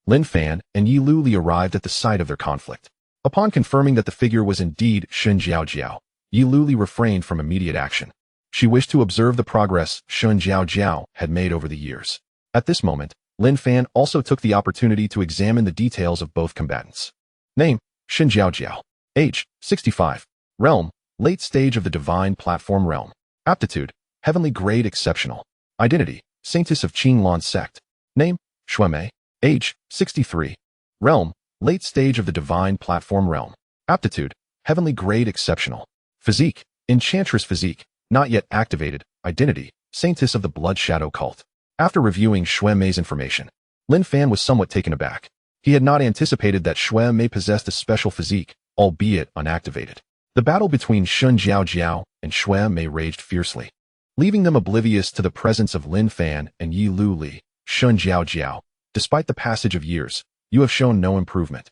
Lin Fan and Yi Lu Li arrived at the site of their conflict. Upon confirming that the figure was indeed Shun Jiao Jiao, Yi Lu Li refrained from immediate action. She wished to observe the progress Shun Jiao Jiao had made over the years. At this moment, Lin Fan also took the opportunity to examine the details of both combatants. Name, Xin Jiao Jiao. Age, 65. Realm, late stage of the Divine Platform Realm. Aptitude, Heavenly Grade Exceptional. Identity, Saintess of Qinglan Sect. Name, Shuemei. Age, 63. Realm, late stage of the Divine Platform Realm. Aptitude, Heavenly Grade Exceptional. Physique, Enchantress Physique, not yet activated. Identity, Saintess of the Blood Shadow Cult. After reviewing Shuemei's information, Lin Fan was somewhat taken aback. He had not anticipated that Shuemei possessed a special physique, albeit unactivated. The battle between Xin Jiao Jiao and Shuemei raged fiercely, leaving them oblivious to the presence of Lin Fan and Yi Lu Li. Xin Jiao Jiao, despite the passage of years, you have shown no improvement.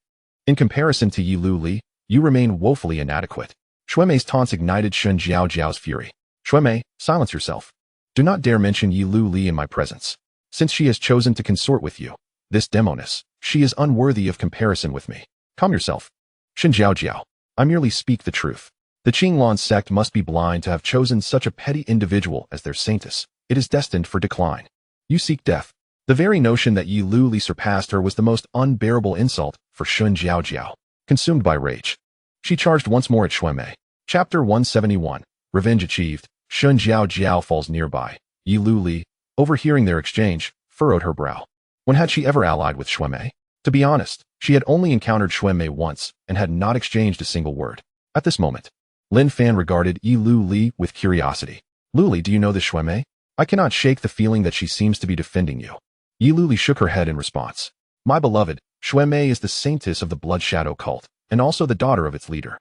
In comparison to Yi Lu Li, you remain woefully inadequate. Shuemei's taunts ignited Xin Jiao Jiao's fury. Shuemei, silence yourself. Do not dare mention Yi Lu Li in my presence. Since she has chosen to consort with you, this demoness, she is unworthy of comparison with me. Calm yourself. Xin Jiao Jiao, I merely speak the truth. The Qinglan sect must be blind to have chosen such a petty individual as their saintess. It is destined for decline. You seek death. The very notion that Yi Lu Li surpassed her was the most unbearable insult for Xin Jiao Jiao. Consumed by rage, she charged once more at Shuemei. Chapter 171. Revenge achieved. Xin Jiao Jiao falls nearby. Yi Lu Li, overhearing their exchange, furrowed her brow. When had she ever allied with Shuemei? To be honest, she had only encountered Shuemei once and had not exchanged a single word. At this moment, Lin Fan regarded Yi Lu Li with curiosity. Lu Li, do you know this Shuemei? I cannot shake the feeling that she seems to be defending you. Yi Lu Li shook her head in response. My beloved, Shuemei is the saintess of the Blood Shadow cult, and also the daughter of its leader.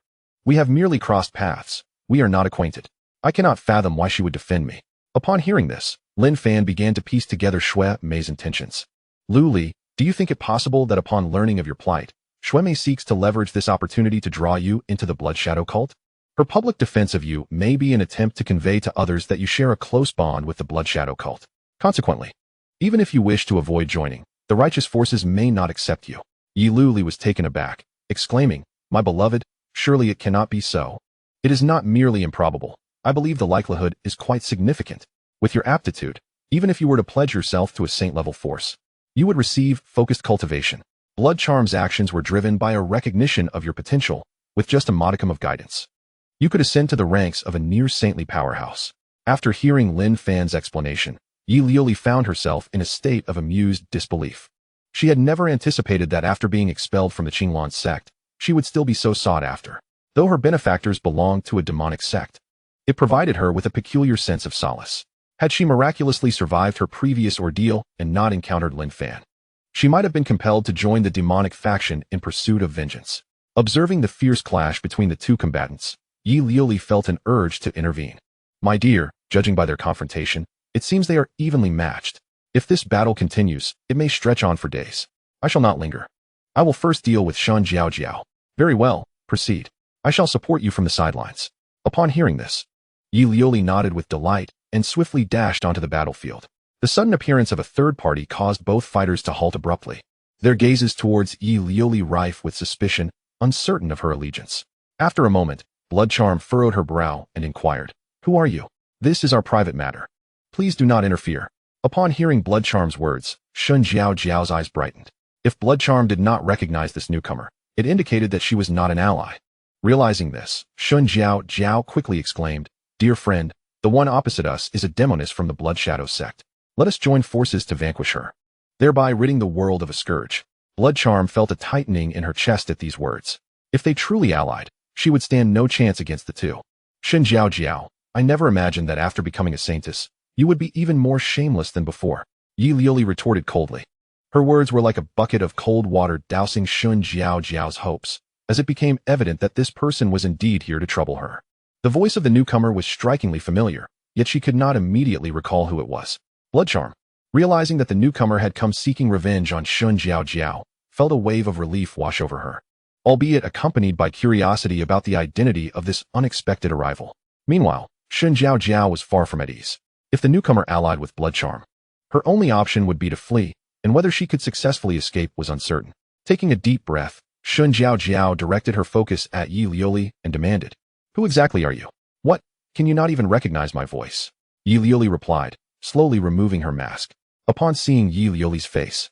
We have merely crossed paths. We are not acquainted. I cannot fathom why she would defend me. Upon hearing this, Lin Fan began to piece together Shuemei's intentions. Lu Li, do you think it possible that upon learning of your plight, Shuemei seeks to leverage this opportunity to draw you into the Blood Shadow cult? Her public defense of you may be an attempt to convey to others that you share a close bond with the Blood Shadow cult. Consequently, even if you wish to avoid joining, the righteous forces may not accept you. Yi Lu Li was taken aback, exclaiming, My beloved, surely it cannot be so. It is not merely improbable. I believe the likelihood is quite significant. With your aptitude, even if you were to pledge yourself to a saint-level force, you would receive focused cultivation. Blood Charm's actions were driven by a recognition of your potential, with just a modicum of guidance. You could ascend to the ranks of a near-saintly powerhouse. After hearing Lin Fan's explanation, Yi Lu Li found herself in a state of amused disbelief. She had never anticipated that after being expelled from the Qinglan sect, she would still be so sought after. Though her benefactors belonged to a demonic sect, it provided her with a peculiar sense of solace. Had she miraculously survived her previous ordeal and not encountered Lin Fan, she might have been compelled to join the demonic faction in pursuit of vengeance. Observing the fierce clash between the two combatants, Yi Lu Li felt an urge to intervene. My dear, judging by their confrontation, it seems they are evenly matched. If this battle continues, it may stretch on for days. I shall not linger. I will first deal with Xin Jiao Jiao. Very well, proceed. I shall support you from the sidelines. Upon hearing this, Yi Lu Li nodded with delight and swiftly dashed onto the battlefield. The sudden appearance of a third party caused both fighters to halt abruptly, their gazes towards Yi Lu Li rife with suspicion, uncertain of her allegiance. After a moment, Blood Charm furrowed her brow and inquired, Who are you? This is our private matter. Please do not interfere. Upon hearing Blood Charm's words, Xin Jiao Jiao's eyes brightened. If Blood Charm did not recognize this newcomer, it indicated that she was not an ally. Realizing this, Xin Jiao Jiao quickly exclaimed, Dear friend, the one opposite us is a demoness from the Blood Shadow sect. Let us join forces to vanquish her, thereby ridding the world of a scourge. Blood Charm felt a tightening in her chest at these words. If they truly allied, she would stand no chance against the two. Xin Jiao Jiao, I never imagined that after becoming a saintess, you would be even more shameless than before. Yi Lu Li retorted coldly. Her words were like a bucket of cold water dousing Xin Jiao Jiao's hopes, as it became evident that this person was indeed here to trouble her. The voice of the newcomer was strikingly familiar, yet she could not immediately recall who it was. Blood Charm, realizing that the newcomer had come seeking revenge on Xin Jiao Jiao, felt a wave of relief wash over her, albeit accompanied by curiosity about the identity of this unexpected arrival. Meanwhile, Xin Jiao Jiao was far from at ease. If the newcomer allied with Blood Charm, her only option would be to flee, and whether she could successfully escape was uncertain. Taking a deep breath, Xin Jiao Jiao directed her focus at Yi Lu Li and demanded, Who exactly are you? What? Can you not even recognize my voice? Yi Lu Li replied, slowly removing her mask. Upon seeing Yi Lu Li's face,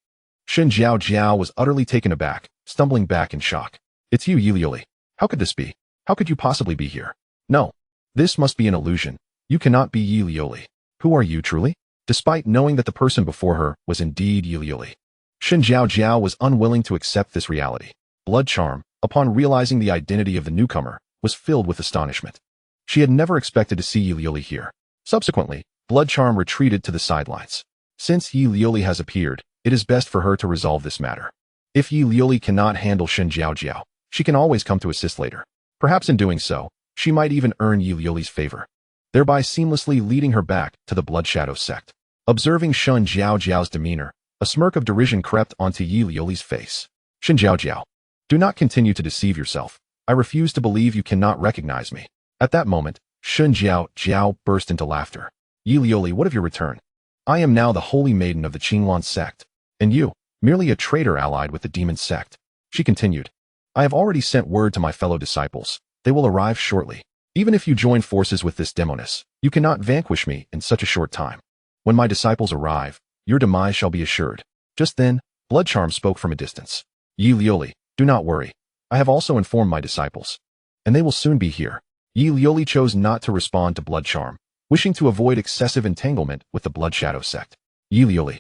Xin Jiao Jiao was utterly taken aback, stumbling back in shock. It's you, Yi. How could this be? How could you possibly be here? No. This must be an illusion. You cannot be Yi. Who are you truly? Despite knowing that the person before her was indeed Yi, Shen Jiao was unwilling to accept this reality. Blood Charm, upon realizing the identity of the newcomer, was filled with astonishment. She had never expected to see Yi here. Subsequently, Blood Charm retreated to the sidelines. Since Yi has appeared, it is best for her to resolve this matter. If Yi cannot handle Shen Jiao, she can always come to assist later. Perhaps in doing so, she might even earn Yi's favor, thereby seamlessly leading her back to the Blood Shadow sect. Observing Shen Jiao's demeanor, a smirk of derision crept onto Yi's face. Shen Jiao, do not continue to deceive yourself. I refuse to believe you cannot recognize me. At that moment, Shen Jiao burst into laughter. Yi, what of your return? I am now the holy maiden of the Qinglan sect, and you, merely a traitor allied with the demon sect. She continued. I have already sent word to my fellow disciples. They will arrive shortly. Even if you join forces with this demoness, you cannot vanquish me in such a short time. When my disciples arrive, your demise shall be assured. Just then, Blood Charm spoke from a distance. Yi, do not worry. I have also informed my disciples, and they will soon be here. Yi chose not to respond to Blood Charm, wishing to avoid excessive entanglement with the Blood Shadow sect. Yi,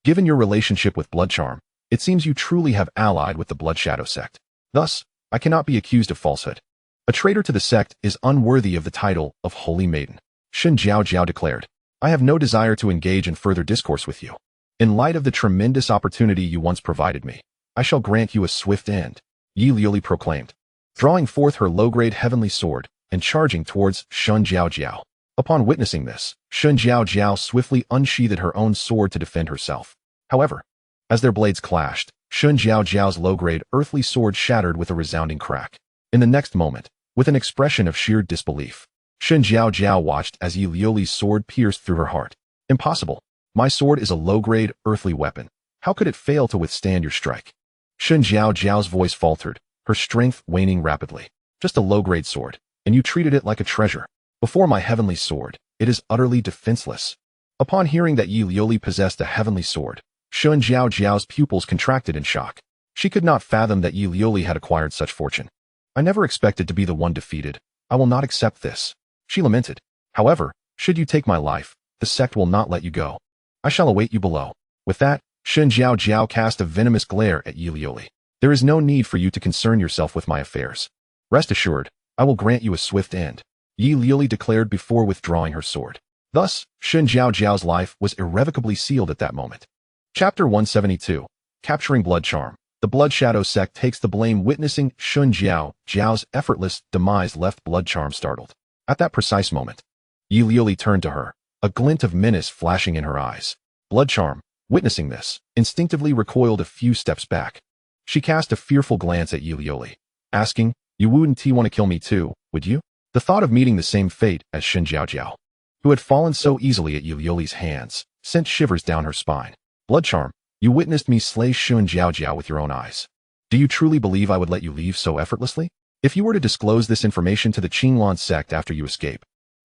given your relationship with Blood Charm, it seems you truly have allied with the Blood Shadow sect. Thus, I cannot be accused of falsehood. A traitor to the sect is unworthy of the title of Holy Maiden. Shen Jiao declared. I have no desire to engage in further discourse with you. In light of the tremendous opportunity you once provided me, I shall grant you a swift end, Yi proclaimed, drawing forth her low-grade heavenly sword and charging towards Shen Jiao. Upon witnessing this, Shen Jiao swiftly unsheathed her own sword to defend herself. However, as their blades clashed, Shen Jiao's low-grade earthly sword shattered with a resounding crack. In the next moment, with an expression of sheer disbelief, Shen Jiao watched as Yi's sword pierced through her heart. Impossible. My sword is a low-grade earthly weapon. How could it fail to withstand your strike? Shen Jiao's voice faltered, her strength waning rapidly. Just a low-grade sword, and you treated it like a treasure. Before my heavenly sword, it is utterly defenseless. Upon hearing that Yi possessed a heavenly sword, Shen Jiao's pupils contracted in shock. She could not fathom that Yi had acquired such fortune. I never expected to be the one defeated. I will not accept this, she lamented. However, should you take my life, the sect will not let you go. I shall await you below. With that, Shen Jiao cast a venomous glare at Yi. There is no need for you to concern yourself with my affairs. Rest assured, I will grant you a swift end, Yi declared before withdrawing her sword. Thus, Shen Jiao's life was irrevocably sealed at that moment. Chapter 172. Capturing Blood Charm. The Blood Shadow sect takes the blame. Witnessing Shen Jiao's effortless demise left Blood Charm startled. At that precise moment, Yi turned to her, a glint of menace flashing in her eyes. Blood Charm, witnessing this, instinctively recoiled a few steps back. She cast a fearful glance at Yi, asking, You wouldn't want to kill me too, would you? The thought of meeting the same fate as Shen Jiao, who had fallen so easily at Yi's hands, sent shivers down her spine. Blood Charm, you witnessed me slay Shen Jiao with your own eyes. Do you truly believe I would let you leave so effortlessly? If you were to disclose this information to the Qinglan sect after you escape,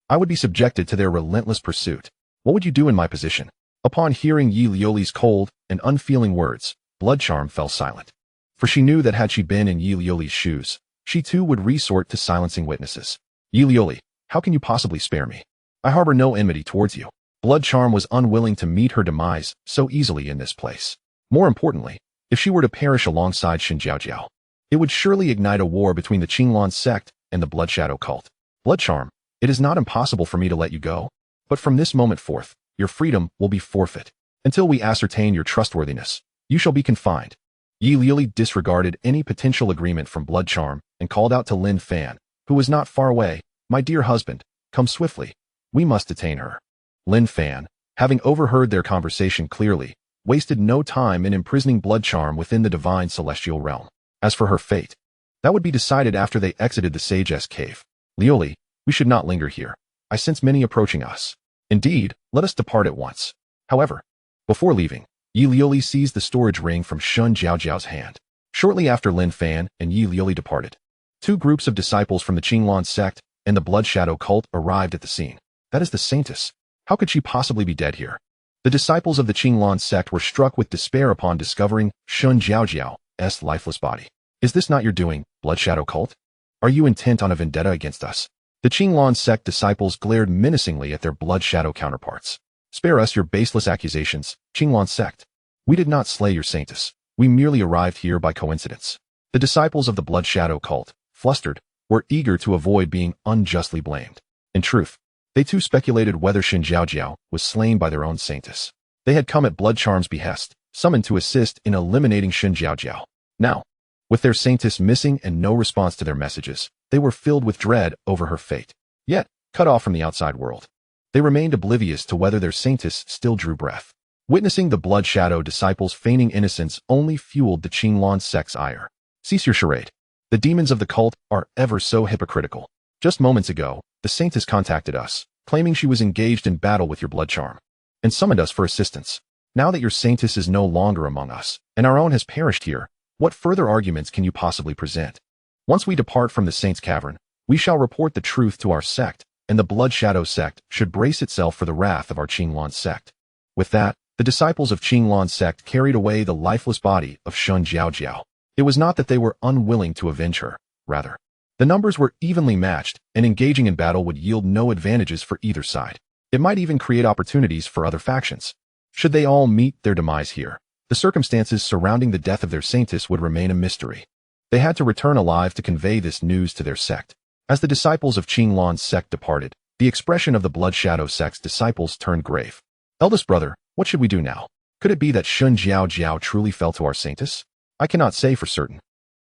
I would be subjected to their relentless pursuit. What would you do in my position? Upon hearing Yi's cold and unfeeling words, Blood Charm fell silent. For she knew that had she been in Yi's shoes, she too would resort to silencing witnesses. Yi, how can you possibly spare me? I harbor no enmity towards you. Blood Charm was unwilling to meet her demise so easily in this place. More importantly, if she were to perish alongside Shen Jiao, it would surely ignite a war between the Qinglan sect and the Blood Shadow cult. Blood Charm, it is not impossible for me to let you go, but from this moment forth, your freedom will be forfeit. Until we ascertain your trustworthiness, you shall be confined. Yi disregarded any potential agreement from Blood Charm and called out to Lin Fan, who was not far away. My dear husband, come swiftly. We must detain her. Lin Fan, having overheard their conversation clearly, wasted no time in imprisoning Blood Charm within the divine celestial realm. As for her fate, that would be decided after they exited the Sage's cave. Li, we should not linger here. I sense many approaching us. Indeed, let us depart at once. However, before leaving, Yi seized the storage ring from Shen Jiao's hand. Shortly after Lin Fan and Yi departed, two groups of disciples from the Qinglan sect and the Blood Shadow cult arrived at the scene. That is the Saintess. How could she possibly be dead here? The disciples of the Qinglan sect were struck with despair upon discovering Shen Jiao's lifeless body. Is this not your doing, Blood Shadow Cult? Are you intent on a vendetta against us? The Qinglan sect disciples glared menacingly at their Blood Shadow counterparts. Spare us your baseless accusations, Qinglan sect. We did not slay your saintess. We merely arrived here by coincidence. The disciples of the Blood Shadow cult, flustered, were eager to avoid being unjustly blamed. In truth, they too speculated whether Shen Jiaojiao was slain by their own saintess. They had come at Blood Charm's behest, summoned to assist in eliminating Shen Jiaojiao. Now, with their saintess missing and no response to their messages, they were filled with dread over her fate. Yet, cut off from the outside world, they remained oblivious to whether their saintess still drew breath. Witnessing the Blood Shadow disciples feigning innocence only fueled the Qinglan sect's ire. Cease your charade. The demons of the cult are ever so hypocritical. Just moments ago, the saintess contacted us, claiming she was engaged in battle with your blood charm, and summoned us for assistance. Now that your saintess is no longer among us, and our own has perished here, what further arguments can you possibly present? Once we depart from the Saint's Cavern, we shall report the truth to our sect, and the Blood Shadow sect should brace itself for the wrath of our Qinglan sect. With that, the disciples of Qinglan sect carried away the lifeless body of Shen Jiaojiao. It was not that they were unwilling to avenge her, rather. The numbers were evenly matched, and engaging in battle would yield no advantages for either side. It might even create opportunities for other factions. Should they all meet their demise here, the circumstances surrounding the death of their saintess would remain a mystery. They had to return alive to convey this news to their sect. As the disciples of Qinglan's sect departed, the expression of the Blood Shadow sect's disciples turned grave. Eldest brother, what should we do now? Could it be that Shen Jiaojiao truly fell to our saintess? I cannot say for certain.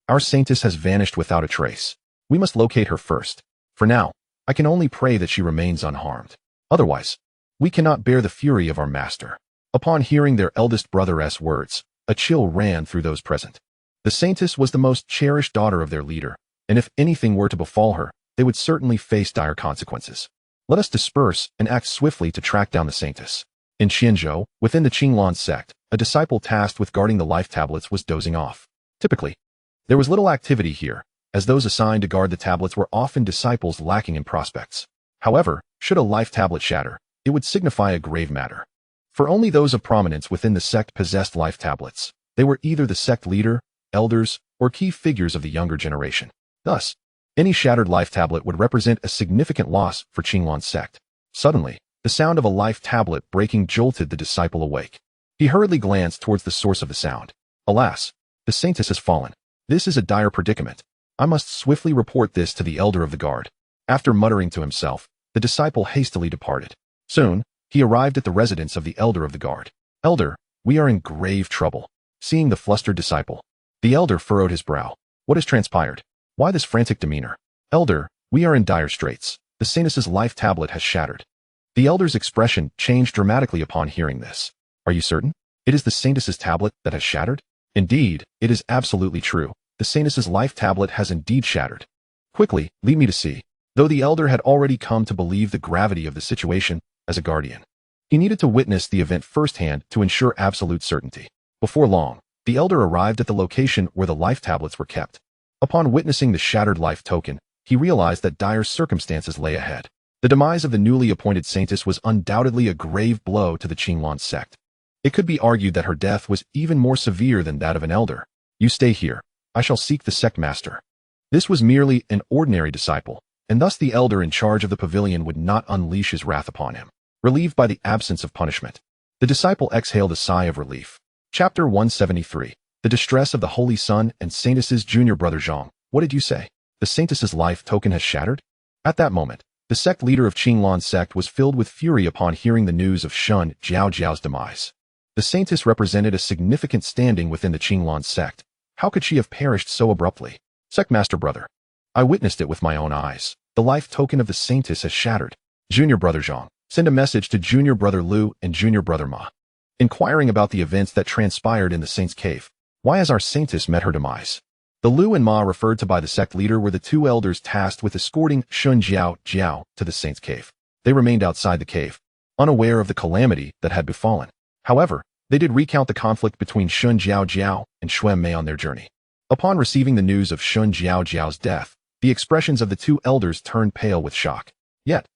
Our saintess has vanished without a trace. We must locate her first. For now, I can only pray that she remains unharmed. Otherwise, we cannot bear the fury of our master. Upon hearing their eldest brother's words, a chill ran through those present. The saintess was the most cherished daughter of their leader, and if anything were to befall her, they would certainly face dire consequences. Let us disperse and act swiftly to track down the saintess. In Chenjo, within the Qinglan sect, a disciple tasked with guarding the life tablets was dozing off. Typically, there was little activity here, as those assigned to guard the tablets were often disciples lacking in prospects. However, should a life tablet shatter, it would signify a grave matter. For only those of prominence within the sect possessed life tablets. They were either the sect leader, elders, or key figures of the younger generation. Thus, any shattered life tablet would represent a significant loss for Qinglan's sect. Suddenly, the sound of a life tablet breaking jolted the disciple awake. He hurriedly glanced towards the source of the sound. Alas, the saintess has fallen. This is a dire predicament. I must swiftly report this to the elder of the guard. After muttering to himself, the disciple hastily departed. Soon, he arrived at the residence of the elder of the guard. Elder, we are in grave trouble. Seeing the flustered disciple, the elder furrowed his brow. What has transpired? Why this frantic demeanor? Elder, we are in dire straits. The saintess's life tablet has shattered. The elder's expression changed dramatically upon hearing this. Are you certain? It is the saintess's tablet that has shattered? Indeed, it is absolutely true. The saintess's life tablet has indeed shattered. Quickly, lead me to see. Though the elder had already come to believe the gravity of the situation as a guardian, he needed to witness the event firsthand to ensure absolute certainty. Before long, the elder arrived at the location where the life tablets were kept. Upon witnessing the shattered life token, he realized that dire circumstances lay ahead. The demise of the newly appointed saintess was undoubtedly a grave blow to the Qinglan sect. It could be argued that her death was even more severe than that of an elder. You stay here. I shall seek the sect master. This was merely an ordinary disciple, and thus the elder in charge of the pavilion would not unleash his wrath upon him. Relieved by the absence of punishment, the disciple exhaled a sigh of relief. Chapter 173. The Distress of the Holy Son and Saintess's junior brother Zhang. What did you say? The saintess's life token has shattered? At that moment, the sect leader of Qinglan sect was filled with fury upon hearing the news of Shen Jiaojiao's demise. The saintess represented a significant standing within the Qinglan sect. How could she have perished so abruptly? Sect master brother, I witnessed it with my own eyes. The life token of the saintess has shattered. Junior brother Zhang, send a message to junior brother Lu and junior brother Ma, inquiring about the events that transpired in the saint's cave. Why has our saintess met her demise? The Lu and Ma referred to by the sect leader were the two elders tasked with escorting Shen Jiaojiao to the saint's cave. They remained outside the cave, unaware of the calamity that had befallen. However, they did recount the conflict between Shen Jiaojiao and Xuan Mei on their journey. Upon receiving the news of Shen Jiaojiao's death, the expressions of the two elders turned pale with shock. Yet,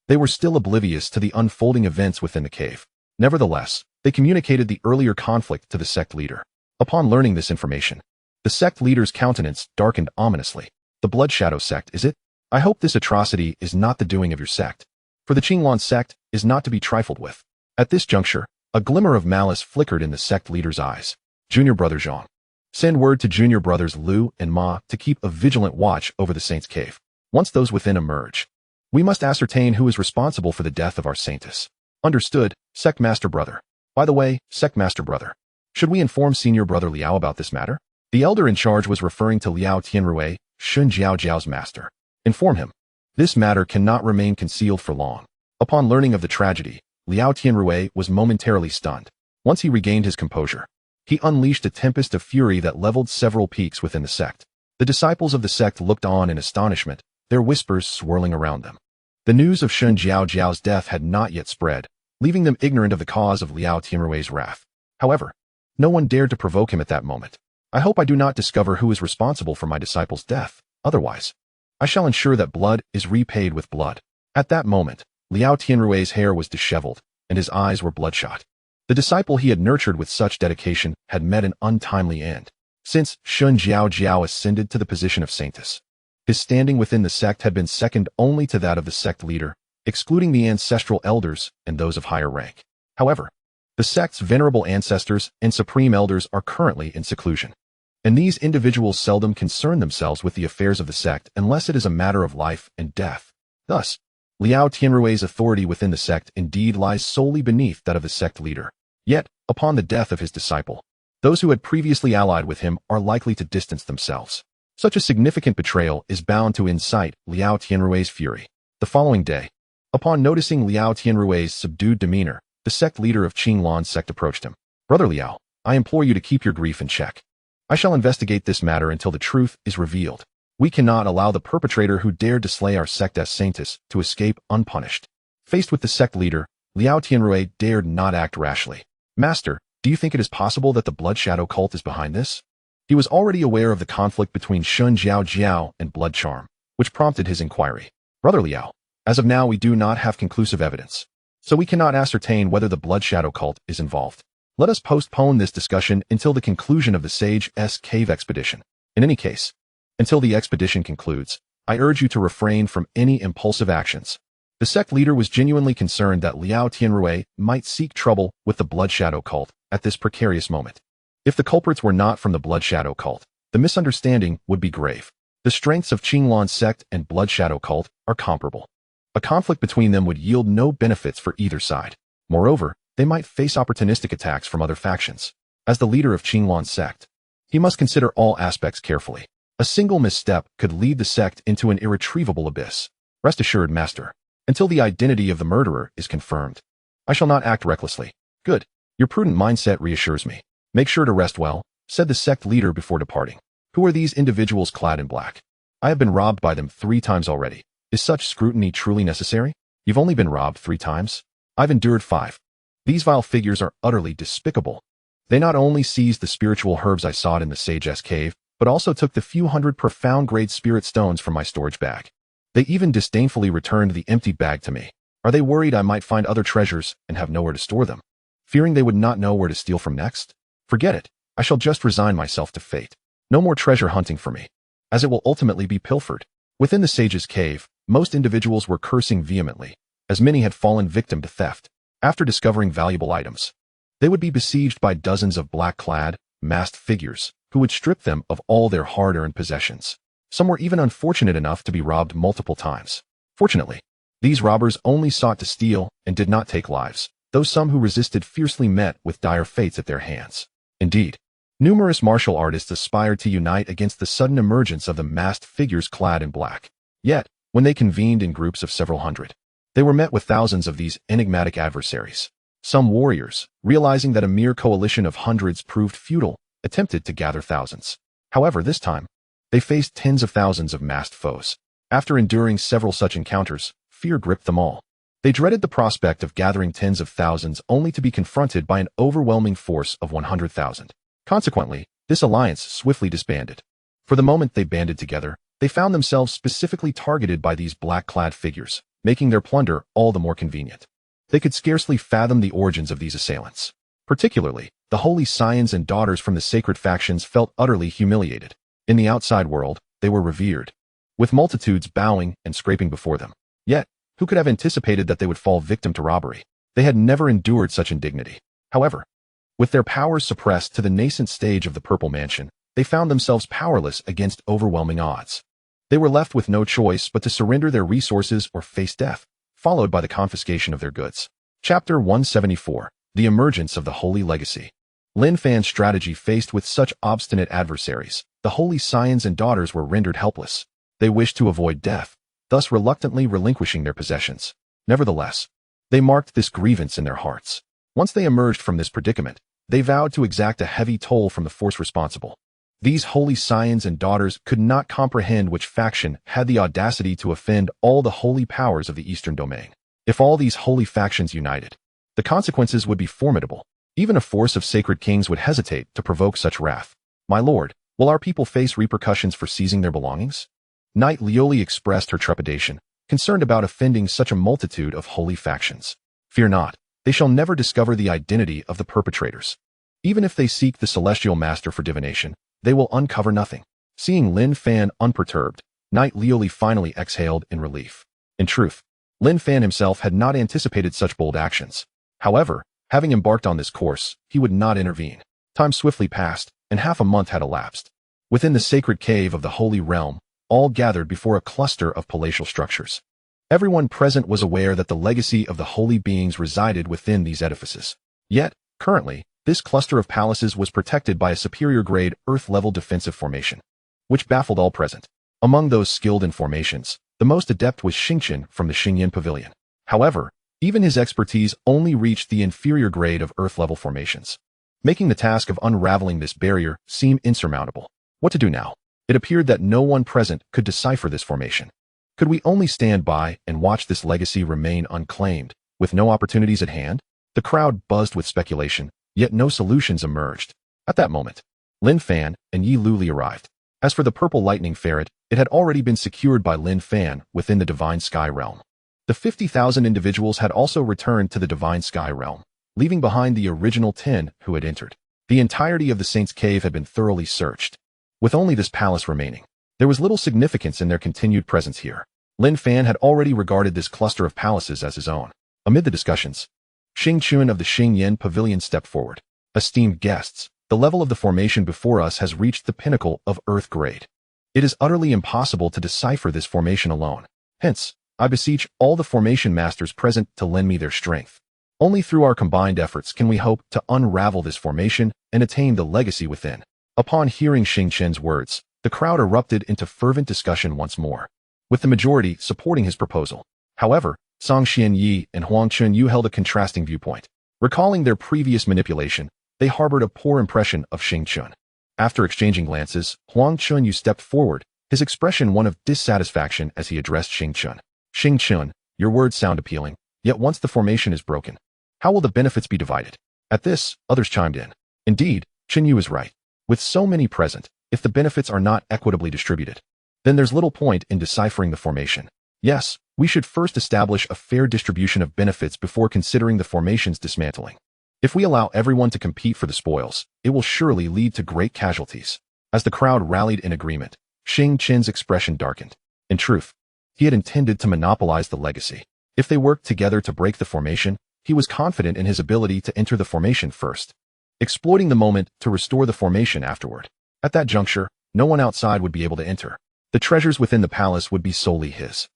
they were still oblivious to the unfolding events within the cave. Nevertheless, they communicated the earlier conflict to the sect leader. Upon learning this information, The sect leader's countenance darkened ominously. The Blood Shadow sect, is it? I hope this atrocity is not the doing of your sect. For the Qinglan sect is not to be trifled with. At this juncture, a glimmer of malice flickered in the sect leader's eyes. Junior brother Zhang. Send word to junior brothers Liu and Ma to keep a vigilant watch over the Saint's cave. Once those within emerge, we must ascertain who is responsible for the death of our Saintess. Understood, Sect Master Brother. By the way, Sect Master Brother, should we inform Senior Brother Liao about this matter? The elder in charge was referring to Liao Tianrui, Shun Jiao Jiao's master. Inform him. This matter cannot remain concealed for long. Upon learning of the tragedy, Liao Tianrui was momentarily stunned. Once he regained his composure, he unleashed a tempest of fury that leveled several peaks within the sect. The disciples of the sect looked on in astonishment, their whispers swirling around them. The news of Shun Jiao Jiao's death had not yet spread, leaving them ignorant of the cause of Liao Tianrui's wrath. However, no one dared to provoke him at that moment. I hope I do not discover who is responsible for my disciple's death. Otherwise, I shall ensure that blood is repaid with blood. At that moment, Liao Tianrui's hair was disheveled, and his eyes were bloodshot. The disciple he had nurtured with such dedication had met an untimely end. Since Shun Jiao Jiao ascended to the position of Saintess, his standing within the sect had been second only to that of the sect leader, excluding the ancestral elders and those of higher rank. However, the sect's venerable ancestors and supreme elders are currently in seclusion, and these individuals seldom concern themselves with the affairs of the sect unless it is a matter of life and death. Thus, Liao Tianrui's authority within the sect indeed lies solely beneath that of the sect leader. Yet, upon the death of his disciple, those who had previously allied with him are likely to distance themselves. Such a significant betrayal is bound to incite Liao Tianrui's fury. The following day, upon noticing Liao Tianrui's subdued demeanor, the sect leader of Qinglan's sect approached him. Brother Liao, I implore you to keep your grief in check. I shall investigate this matter until the truth is revealed. We cannot allow the perpetrator who dared to slay our sect's Saintess to escape unpunished. Faced with the sect leader, Liao Tianrui dared not act rashly. Master, do you think it is possible that the Blood Shadow cult is behind this? He was already aware of the conflict between Shun Jiao Jiao and Blood Charm, which prompted his inquiry. Brother Liao, as of now we do not have conclusive evidence, so we cannot ascertain whether the Blood Shadow cult is involved. Let us postpone this discussion until the conclusion of the Sage's cave expedition. In any case, until the expedition concludes, I urge you to refrain from any impulsive actions. The sect leader was genuinely concerned that Liao Tianrui might seek trouble with the Blood Shadow cult at this precarious moment. If the culprits were not from the Blood Shadow cult, the misunderstanding would be grave. The strengths of Qinglan sect and Blood Shadow cult are comparable. A conflict between them would yield no benefits for either side. Moreover, they might face opportunistic attacks from other factions. As the leader of Qinglan sect, he must consider all aspects carefully. A single misstep could lead the sect into an irretrievable abyss. Rest assured, Master, until the identity of the murderer is confirmed, I shall not act recklessly. Good. Your prudent mindset reassures me. Make sure to rest well, said the sect leader before departing. Who are these individuals clad in black? I have been robbed by them 3 times already. Is such scrutiny truly necessary? You've only been robbed 3 times? I've endured 5. These vile figures are utterly despicable. They not only seized the spiritual herbs I sought in the Sage's cave, but also took the few hundred profound-grade spirit stones from my storage bag. They even disdainfully returned the empty bag to me. Are they worried I might find other treasures and have nowhere to store them? Fearing they would not know where to steal from next? Forget it. I shall just resign myself to fate. No more treasure hunting for me, as it will ultimately be pilfered. Within the Sage's cave, most individuals were cursing vehemently, as many had fallen victim to theft. After discovering valuable items, they would be besieged by dozens of black-clad, masked figures, who would strip them of all their hard-earned possessions. Some were even unfortunate enough to be robbed multiple times. Fortunately, these robbers only sought to steal and did not take lives, though some who resisted fiercely met with dire fates at their hands. Indeed, numerous martial artists aspired to unite against the sudden emergence of the masked figures clad in black. Yet, when they convened in groups of several hundred, they were met with thousands of these enigmatic adversaries. Some warriors, realizing that a mere coalition of hundreds proved futile, attempted to gather thousands. However, this time, they faced tens of thousands of masked foes. After enduring several such encounters, fear gripped them all. They dreaded the prospect of gathering tens of thousands only to be confronted by an overwhelming force of 100,000. Consequently, this alliance swiftly disbanded. For the moment they banded together, they found themselves specifically targeted by these black-clad figures, making their plunder all the more convenient. They could scarcely fathom the origins of these assailants. Particularly, the holy scions and daughters from the sacred factions felt utterly humiliated. In the outside world, they were revered, with multitudes bowing and scraping before them. Yet, who could have anticipated that they would fall victim to robbery? They had never endured such indignity. However, with their powers suppressed to the nascent stage of the Purple Mansion, they found themselves powerless against overwhelming odds. They were left with no choice but to surrender their resources or face death, followed by the confiscation of their goods. Chapter 174. The Emergence of the Holy Legacy. Lin Fan's strategy faced with such obstinate adversaries, the holy scions and daughters were rendered helpless. They wished to avoid death, thus reluctantly relinquishing their possessions. Nevertheless, they marked this grievance in their hearts. Once they emerged from this predicament, they vowed to exact a heavy toll from the force responsible. These holy scions and daughters could not comprehend which faction had the audacity to offend all the holy powers of the Eastern Domain. If all these holy factions united, the consequences would be formidable. Even a force of sacred kings would hesitate to provoke such wrath. My lord, will our people face repercussions for seizing their belongings? Knight Lioli expressed her trepidation, concerned about offending such a multitude of holy factions. Fear not, they shall never discover the identity of the perpetrators. Even if they seek the celestial master for divination, they will uncover nothing. Seeing Lin Fan unperturbed, Knight Lioli finally exhaled in relief. In truth, Lin Fan himself had not anticipated such bold actions. However, having embarked on this course, he would not intervene. Time swiftly passed, and half a month had elapsed. Within the sacred cave of the Holy Realm, all gathered before a cluster of palatial structures. Everyone present was aware that the legacy of the holy beings resided within these edifices. Yet, currently, this cluster of palaces was protected by a superior-grade Earth-level defensive formation, which baffled all present. Among those skilled in formations, the most adept was Qinglan from the Qingyan Pavilion. However, even his expertise only reached the inferior grade of Earth-level formations, making the task of unraveling this barrier seem insurmountable. What to do now? It appeared that no one present could decipher this formation. Could we only stand by and watch this legacy remain unclaimed, with no opportunities at hand? The crowd buzzed with speculation, yet no solutions emerged. At that moment, Lin Fan and Yi Luli arrived. As for the purple lightning ferret, it had already been secured by Lin Fan within the Divine Sky Realm. The 50,000 individuals had also returned to the Divine Sky Realm, leaving behind the original 10 who had entered. The entirety of the Saint's Cave had been thoroughly searched. With only this palace remaining, there was little significance in their continued presence here. Lin Fan had already regarded this cluster of palaces as his own. Amid the discussions, Xing Chun of the Qingyan Pavilion stepped forward. Esteemed guests, the level of the formation before us has reached the pinnacle of Earth grade. It is utterly impossible to decipher this formation alone. Hence, I beseech all the formation masters present to lend me their strength. Only through our combined efforts can we hope to unravel this formation and attain the legacy within. Upon hearing Xing Chen's words, the crowd erupted into fervent discussion once more, with the majority supporting his proposal. However, Song Xian Yi and Huang Chunyu held a contrasting viewpoint. Recalling their previous manipulation, they harbored a poor impression of Xing Chun. After exchanging glances, Huang Chunyu stepped forward, his expression one of dissatisfaction as he addressed Xing Chun. Xing Chun, your words sound appealing, yet once the formation is broken, how will the benefits be divided? At this, others chimed in. Indeed, Chunyu is right. With so many present, if the benefits are not equitably distributed, then there's little point in deciphering the formation. Yes, we should first establish a fair distribution of benefits before considering the formation's dismantling. If we allow everyone to compete for the spoils, it will surely lead to great casualties. As the crowd rallied in agreement, Xing Chen's expression darkened. In truth, he had intended to monopolize the legacy. If they worked together to break the formation, he was confident in his ability to enter the formation first, exploiting the moment to restore the formation afterward. At that juncture, no one outside would be able to enter. The treasures within the palace would be solely his.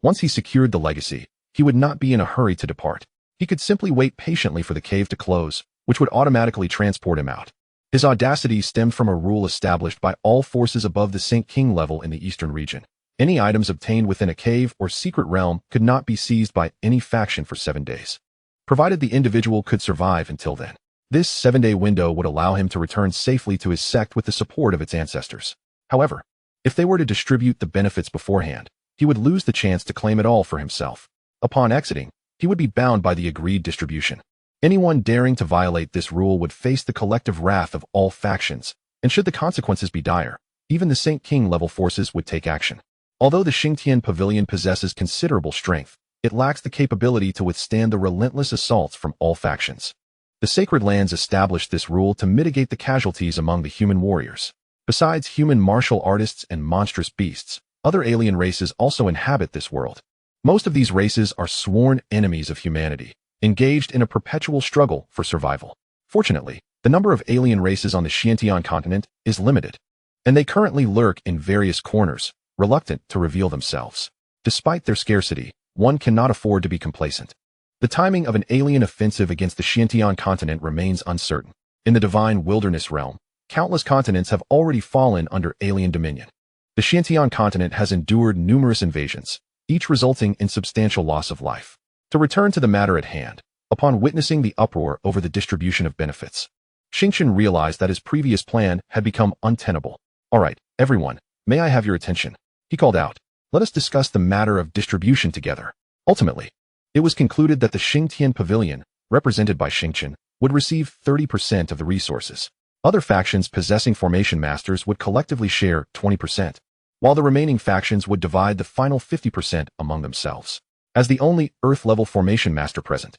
Once he secured the legacy, he would not be in a hurry to depart. He could simply wait patiently for the cave to close, which would automatically transport him out. His audacity stemmed from a rule established by all forces above the Saint King level in the eastern region. Any items obtained within a cave or secret realm could not be seized by any faction for 7 days, provided the individual could survive until then. This 7-day window would allow him to return safely to his sect with the support of its ancestors. However, if they were to distribute the benefits beforehand, he would lose the chance to claim it all for himself. Upon exiting, he would be bound by the agreed distribution. Anyone daring to violate this rule would face the collective wrath of all factions, and should the consequences be dire, even the Saint King level forces would take action. Although the Xingtian Pavilion possesses considerable strength, it lacks the capability to withstand the relentless assaults from all factions. The sacred lands established this rule to mitigate the casualties among the human warriors. Besides human martial artists and monstrous beasts, other alien races also inhabit this world. Most of these races are sworn enemies of humanity, engaged in a perpetual struggle for survival. Fortunately, the number of alien races on the Xiantian continent is limited, and they currently lurk in various corners, reluctant to reveal themselves. Despite their scarcity, one cannot afford to be complacent. The timing of an alien offensive against the Xiantian continent remains uncertain. In the divine wilderness realm, countless continents have already fallen under alien dominion. The Xiantian continent has endured numerous invasions, each resulting in substantial loss of life. To return to the matter at hand, upon witnessing the uproar over the distribution of benefits, Qinglan realized that his previous plan had become untenable. "All right, everyone, may I have your attention?" he called out. "Let us discuss the matter of distribution together." Ultimately, it was concluded that the Xingtian Pavilion, represented by Qinglan, would receive 30% of the resources. Other factions possessing formation masters would collectively share 20%, while the remaining factions would divide the final 50% among themselves. As the only Earth-level formation master present,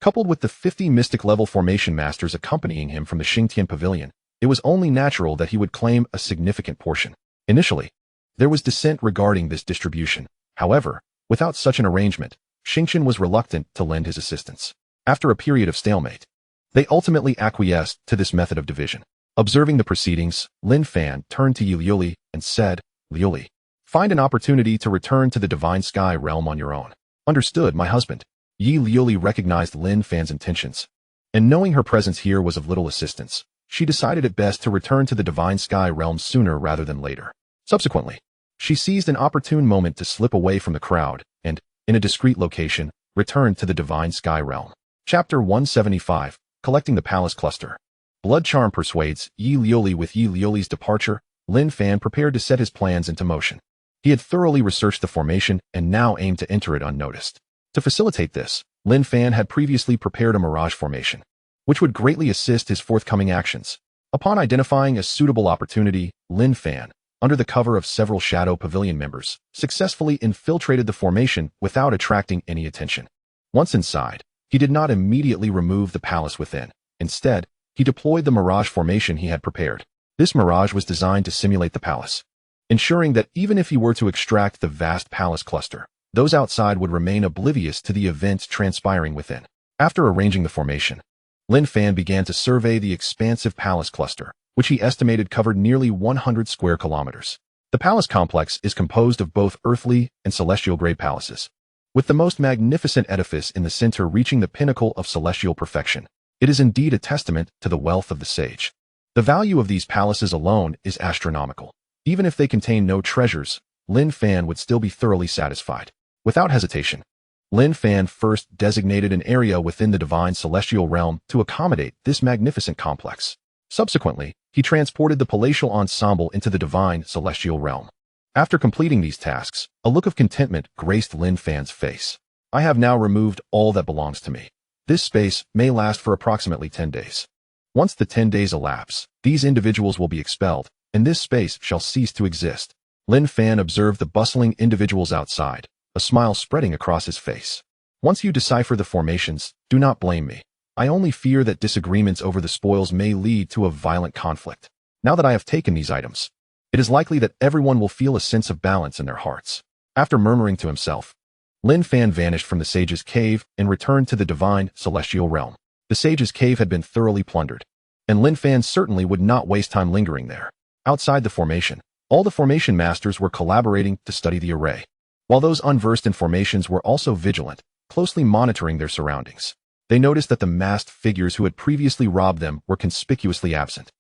coupled with the 50 Mystic-level formation masters accompanying him from the Xingtian Pavilion, it was only natural that he would claim a significant portion. Initially, there was dissent regarding this distribution. However, without such an arrangement, Qinglan was reluctant to lend his assistance. After a period of stalemate, they ultimately acquiesced to this method of division. Observing the proceedings, Lin Fan turned to Yi Liuli and said, "Liuli, find an opportunity to return to the Divine Sky realm on your own." "Understood, my husband." Yi Liuli recognized Lin Fan's intentions, and knowing her presence here was of little assistance, she decided it best to return to the Divine Sky realm sooner rather than later. Subsequently, she seized an opportune moment to slip away from the crowd and, in a discreet location, returned to the Divine Sky realm. Chapter 175, Collecting the Palace Cluster. Blood charm persuades Yi Liuli. With Yi Liuli's departure, Lin Fan prepared to set his plans into motion. He had thoroughly researched the formation and now aimed to enter it unnoticed. To facilitate this, Lin Fan had previously prepared a mirage formation, which would greatly assist his forthcoming actions. Upon identifying a suitable opportunity, Lin Fan, under the cover of several Shadow Pavilion members, successfully infiltrated the formation without attracting any attention. Once inside, he did not immediately remove the palace within. Instead, he deployed the mirage formation he had prepared. This mirage was designed to simulate the palace, ensuring that even if he were to extract the vast palace cluster, those outside would remain oblivious to the events transpiring within. After arranging the formation, Lin Fan began to survey the expansive palace cluster, which he estimated covered nearly 100 square kilometers. The palace complex is composed of both earthly and celestial-grade palaces, with the most magnificent edifice in the center reaching the pinnacle of celestial perfection. It is indeed a testament to the wealth of the sage. The value of these palaces alone is astronomical. Even if they contain no treasures, Lin Fan would still be thoroughly satisfied. Without hesitation, Lin Fan first designated an area within the divine celestial realm to accommodate this magnificent complex. Subsequently, he transported the palatial ensemble into the divine celestial realm. After completing these tasks, a look of contentment graced Lin Fan's face. "I have now removed all that belongs to me. This space may last for approximately 10 days. Once the 10 days elapse, these individuals will be expelled, and this space shall cease to exist." Lin Fan observed the bustling individuals outside, a smile spreading across his face. "Once you decipher the formations, do not blame me. I only fear that disagreements over the spoils may lead to a violent conflict. Now that I have taken these items, it is likely that everyone will feel a sense of balance in their hearts." After murmuring to himself, Lin Fan vanished from the sage's cave and returned to the divine celestial realm. The sage's cave had been thoroughly plundered, and Lin Fan certainly would not waste time lingering there. Outside the formation, all the formation masters were collaborating to study the array, while those unversed in formations were also vigilant, closely monitoring their surroundings. They noticed that the masked figures who had previously robbed them were conspicuously absent.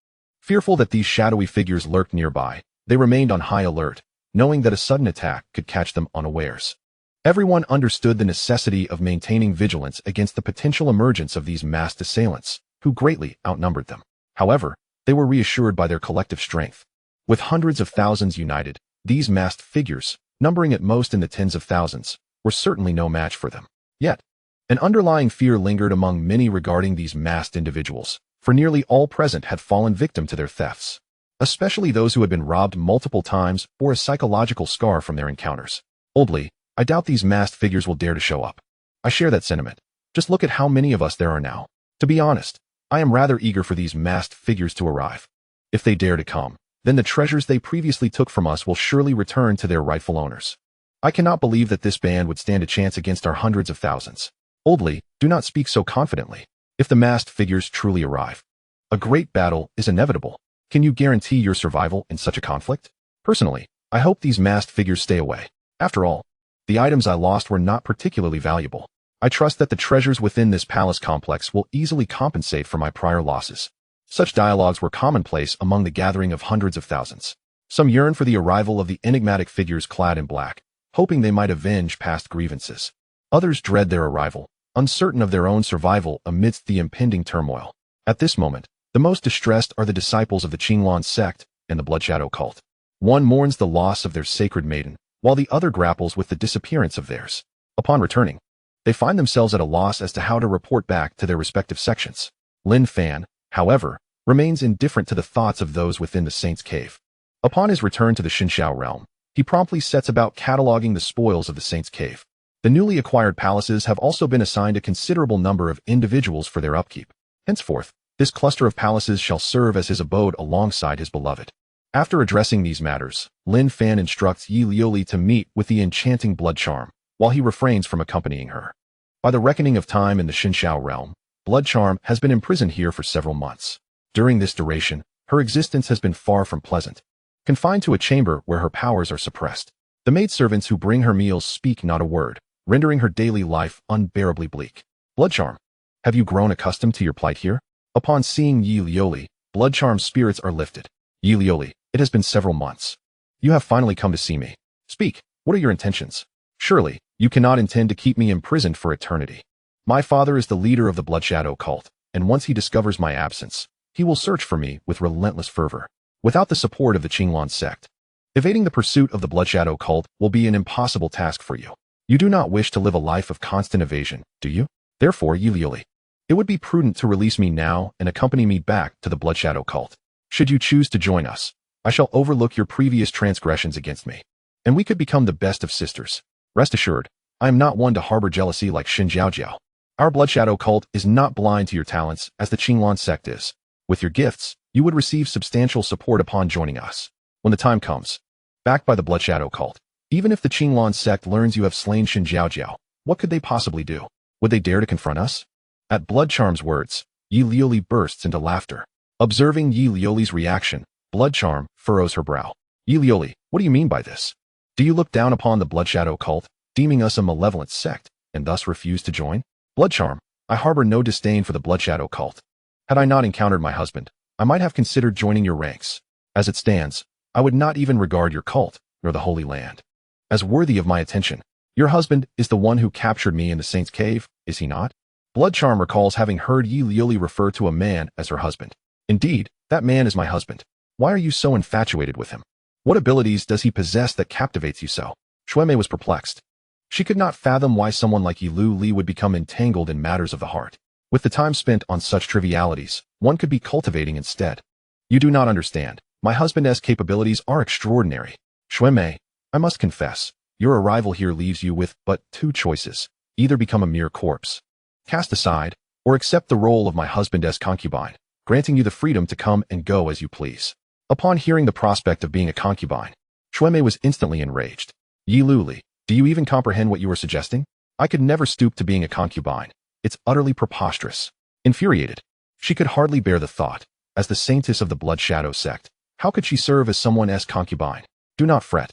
Fearful that these shadowy figures lurked nearby, they remained on high alert, knowing that a sudden attack could catch them unawares. Everyone understood the necessity of maintaining vigilance against the potential emergence of these masked assailants, who greatly outnumbered them. However, they were reassured by their collective strength. With hundreds of thousands united, these masked figures, numbering at most in the tens of thousands, were certainly no match for them. Yet, an underlying fear lingered among many regarding these masked individuals, for nearly all present had fallen victim to their thefts, especially those who had been robbed multiple times or a psychological scar from their encounters. "Oldly, I doubt these masked figures will dare to show up." "I share that sentiment. Just look at how many of us there are now. To be honest, I am rather eager for these masked figures to arrive. If they dare to come, then the treasures they previously took from us will surely return to their rightful owners. I cannot believe that this band would stand a chance against our hundreds of thousands. Oldly, do not speak so confidently. If the masked figures truly arrive, a great battle is inevitable. Can you guarantee your survival in such a conflict? Personally, I hope these masked figures stay away. After all, the items I lost were not particularly valuable. I trust that the treasures within this palace complex will easily compensate for my prior losses. Such dialogues were commonplace among the gathering of hundreds of thousands. Some yearn for the arrival of the enigmatic figures clad in black, hoping they might avenge past grievances. Others dread their arrival, uncertain of their own survival amidst the impending turmoil. At this moment, the most distressed are the disciples of the Qinglan sect and the Bloodshadow cult. One mourns the loss of their sacred maiden, while the other grapples with the disappearance of theirs. Upon returning, they find themselves at a loss as to how to report back to their respective sections. Lin Fan, however, remains indifferent to the thoughts of those within the Saint's Cave. Upon his return to the Xinxiao realm, he promptly sets about cataloging the spoils of the Saint's Cave. The newly acquired palaces have also been assigned a considerable number of individuals for their upkeep. Henceforth, this cluster of palaces shall serve as his abode alongside his beloved. After addressing these matters, Lin Fan instructs Yi Liuli to meet with the enchanting blood charm, while he refrains from accompanying her. By the reckoning of time in the Xinxiao realm, Blood Charm has been imprisoned here for several months. During this duration, her existence has been far from pleasant. Confined to a chamber where her powers are suppressed, the maidservants who bring her meals speak not a word, rendering her daily life unbearably bleak. Blood Charm, have you grown accustomed to your plight here? Upon seeing Yi Liuli, Blood Charm's spirits are lifted. Yi Liuli, it has been several months. You have finally come to see me. Speak, what are your intentions? Surely, you cannot intend to keep me imprisoned for eternity. My father is the leader of the Bloodshadow cult, and once he discovers my absence, he will search for me with relentless fervor. Without the support of the Qinglan sect, evading the pursuit of the Bloodshadow cult will be an impossible task for you. You do not wish to live a life of constant evasion, do you? Therefore, Yi Liuli, it would be prudent to release me now and accompany me back to the Bloodshadow cult. Should you choose to join us, I shall overlook your previous transgressions against me, and we could become the best of sisters. Rest assured, I am not one to harbor jealousy like Xin Jiaojiao. Our Bloodshadow cult is not blind to your talents as the Qinglan sect is. With your gifts, you would receive substantial support upon joining us. When the time comes, backed by the Bloodshadow cult, even if the Qinglan sect learns you have slain Xin Jiaojiao, what could they possibly do? Would they dare to confront us? At Blood Charm's words, Yi Liuli bursts into laughter. Observing Yi Liuli's reaction, Blood Charm furrows her brow. Yi Liuli, what do you mean by this? Do you look down upon the Bloodshadow cult, deeming us a malevolent sect, and thus refuse to join? Blood Charm, I harbor no disdain for the Bloodshadow cult. Had I not encountered my husband, I might have considered joining your ranks. As it stands, I would not even regard your cult, nor the Holy Land, as worthy of my attention. Your husband is the one who captured me in the Saint's Cave, is he not? Blood Charm recalls having heard Yi Liuli refer to a man as her husband. Indeed, that man is my husband. Why are you so infatuated with him? What abilities does he possess that captivates you so? Shuemei was perplexed. She could not fathom why someone like Yi Liuli would become entangled in matters of the heart. With the time spent on such trivialities, one could be cultivating instead. You do not understand. My husband's capabilities are extraordinary. Shuemei, I must confess, your arrival here leaves you with but two choices. Either become a mere corpse, cast aside, or accept the role of my husband's concubine, granting you the freedom to come and go as you please. Upon hearing the prospect of being a concubine, Shuemei was instantly enraged. Yi Liuli, do you even comprehend what you are suggesting? I could never stoop to being a concubine. It's utterly preposterous. Infuriated, she could hardly bear the thought. As the saintess of the Bloodshadow sect, how could she serve as someone's concubine? Do not fret.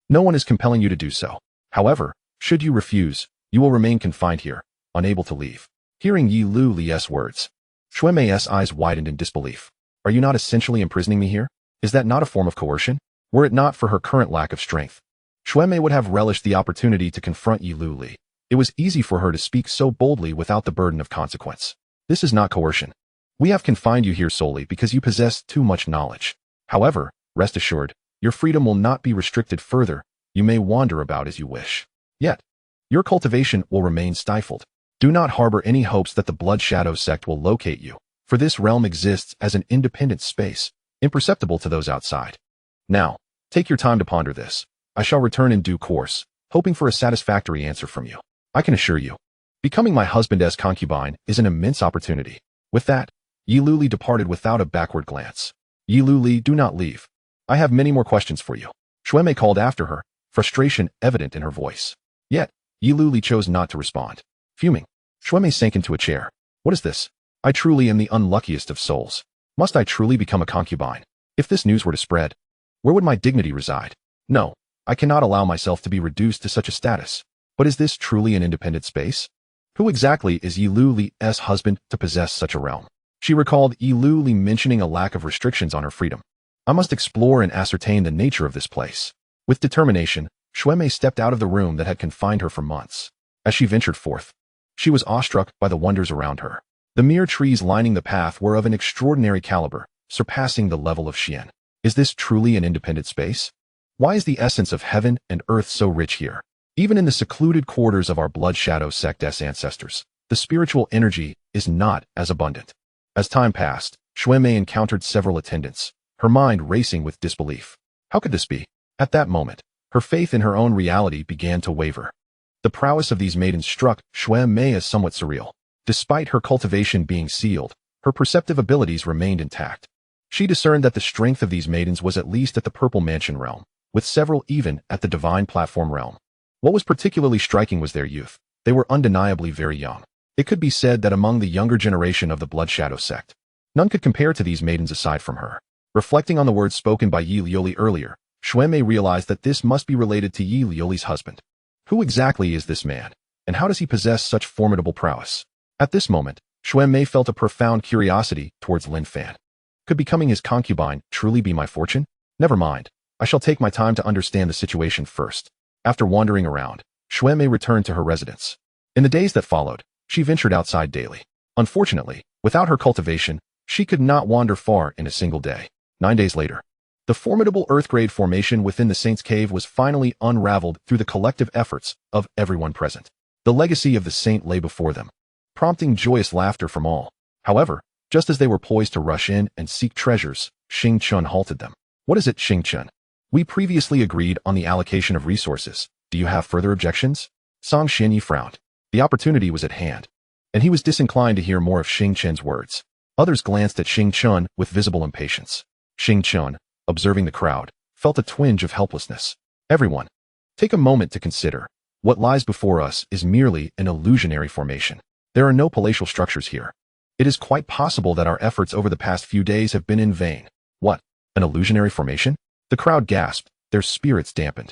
No one is compelling you to do so. However, should you refuse, you will remain confined here, unable to leave. Hearing Yi Liuli's words, Shuemei's eyes widened in disbelief. Are you not essentially imprisoning me here? Is that not a form of coercion? Were it not for her current lack of strength, Shuemei would have relished the opportunity to confront Yi Liuli. It was easy for her to speak so boldly without the burden of consequence. This is not coercion. We have confined you here solely because you possess too much knowledge. However, rest assured, your freedom will not be restricted further. You may wander about as you wish. Yet, your cultivation will remain stifled. Do not harbor any hopes that the Bloodshadow sect will locate you, for this realm exists as an independent space, imperceptible to those outside. Now, take your time to ponder this. I shall return in due course, hoping for a satisfactory answer from you. I can assure you, becoming my husband's concubine is an immense opportunity. With that, Yi Luli departed without a backward glance. Yi Luli, do not leave. I have many more questions for you. Shuemei called after her, frustration evident in her voice. Yet, Yi Luli chose not to respond. Fuming, Shuemei sank into a chair. What is this? I truly am the unluckiest of souls. Must I truly become a concubine? If this news were to spread, where would my dignity reside? No, I cannot allow myself to be reduced to such a status. But is this truly an independent space? Who exactly is Yi Luli's husband to possess such a realm? She recalled Yi Luli mentioning a lack of restrictions on her freedom. I must explore and ascertain the nature of this place. With determination, Shuemei stepped out of the room that had confined her for months. As she ventured forth, she was awestruck by the wonders around her. The mere trees lining the path were of an extraordinary caliber, surpassing the level of Xian. Is this truly an independent space? Why is the essence of heaven and earth so rich here? Even in the secluded quarters of our Blood Shadow Sect's ancestors, the spiritual energy is not as abundant. As time passed, Shuemei encountered several attendants, her mind racing with disbelief. How could this be? At that moment, her faith in her own reality began to waver. The prowess of these maidens struck Shuemei as somewhat surreal. Despite her cultivation being sealed, her perceptive abilities remained intact. She discerned that the strength of these maidens was at least at the Purple Mansion realm, with several even at the Divine Platform realm. What was particularly striking was their youth. They were undeniably very young. It could be said that among the younger generation of the Blood Shadow sect, none could compare to these maidens aside from her. Reflecting on the words spoken by Yi Lioli earlier, Shuemei realized that this must be related to Yi Lioli's husband. Who exactly is this man, and how does he possess such formidable prowess? At this moment, Shuemei felt a profound curiosity towards Lin Fan. Could becoming his concubine truly be my fortune? Never mind. I shall take my time to understand the situation first. After wandering around, Shuemei returned to her residence. In the days that followed, she ventured outside daily. Unfortunately, without her cultivation, she could not wander far in a single day. 9 days later, the formidable Earthgrade formation within the Saint's Cave was finally unraveled through the collective efforts of everyone present. The legacy of the Saint lay before them, prompting joyous laughter from all. However, just as they were poised to rush in and seek treasures, Xing Chun halted them. What is it, Xing Chun? We previously agreed on the allocation of resources. Do you have further objections? Song Xinyi frowned. The opportunity was at hand, and he was disinclined to hear more of Xing Chun's words. Others glanced at Xing Chun with visible impatience. Xing Chun, observing the crowd, felt a twinge of helplessness. Everyone, take a moment to consider. What lies before us is merely an illusionary formation. There are no palatial structures here. It is quite possible that our efforts over the past few days have been in vain. What? An illusionary formation? The crowd gasped, their spirits dampened.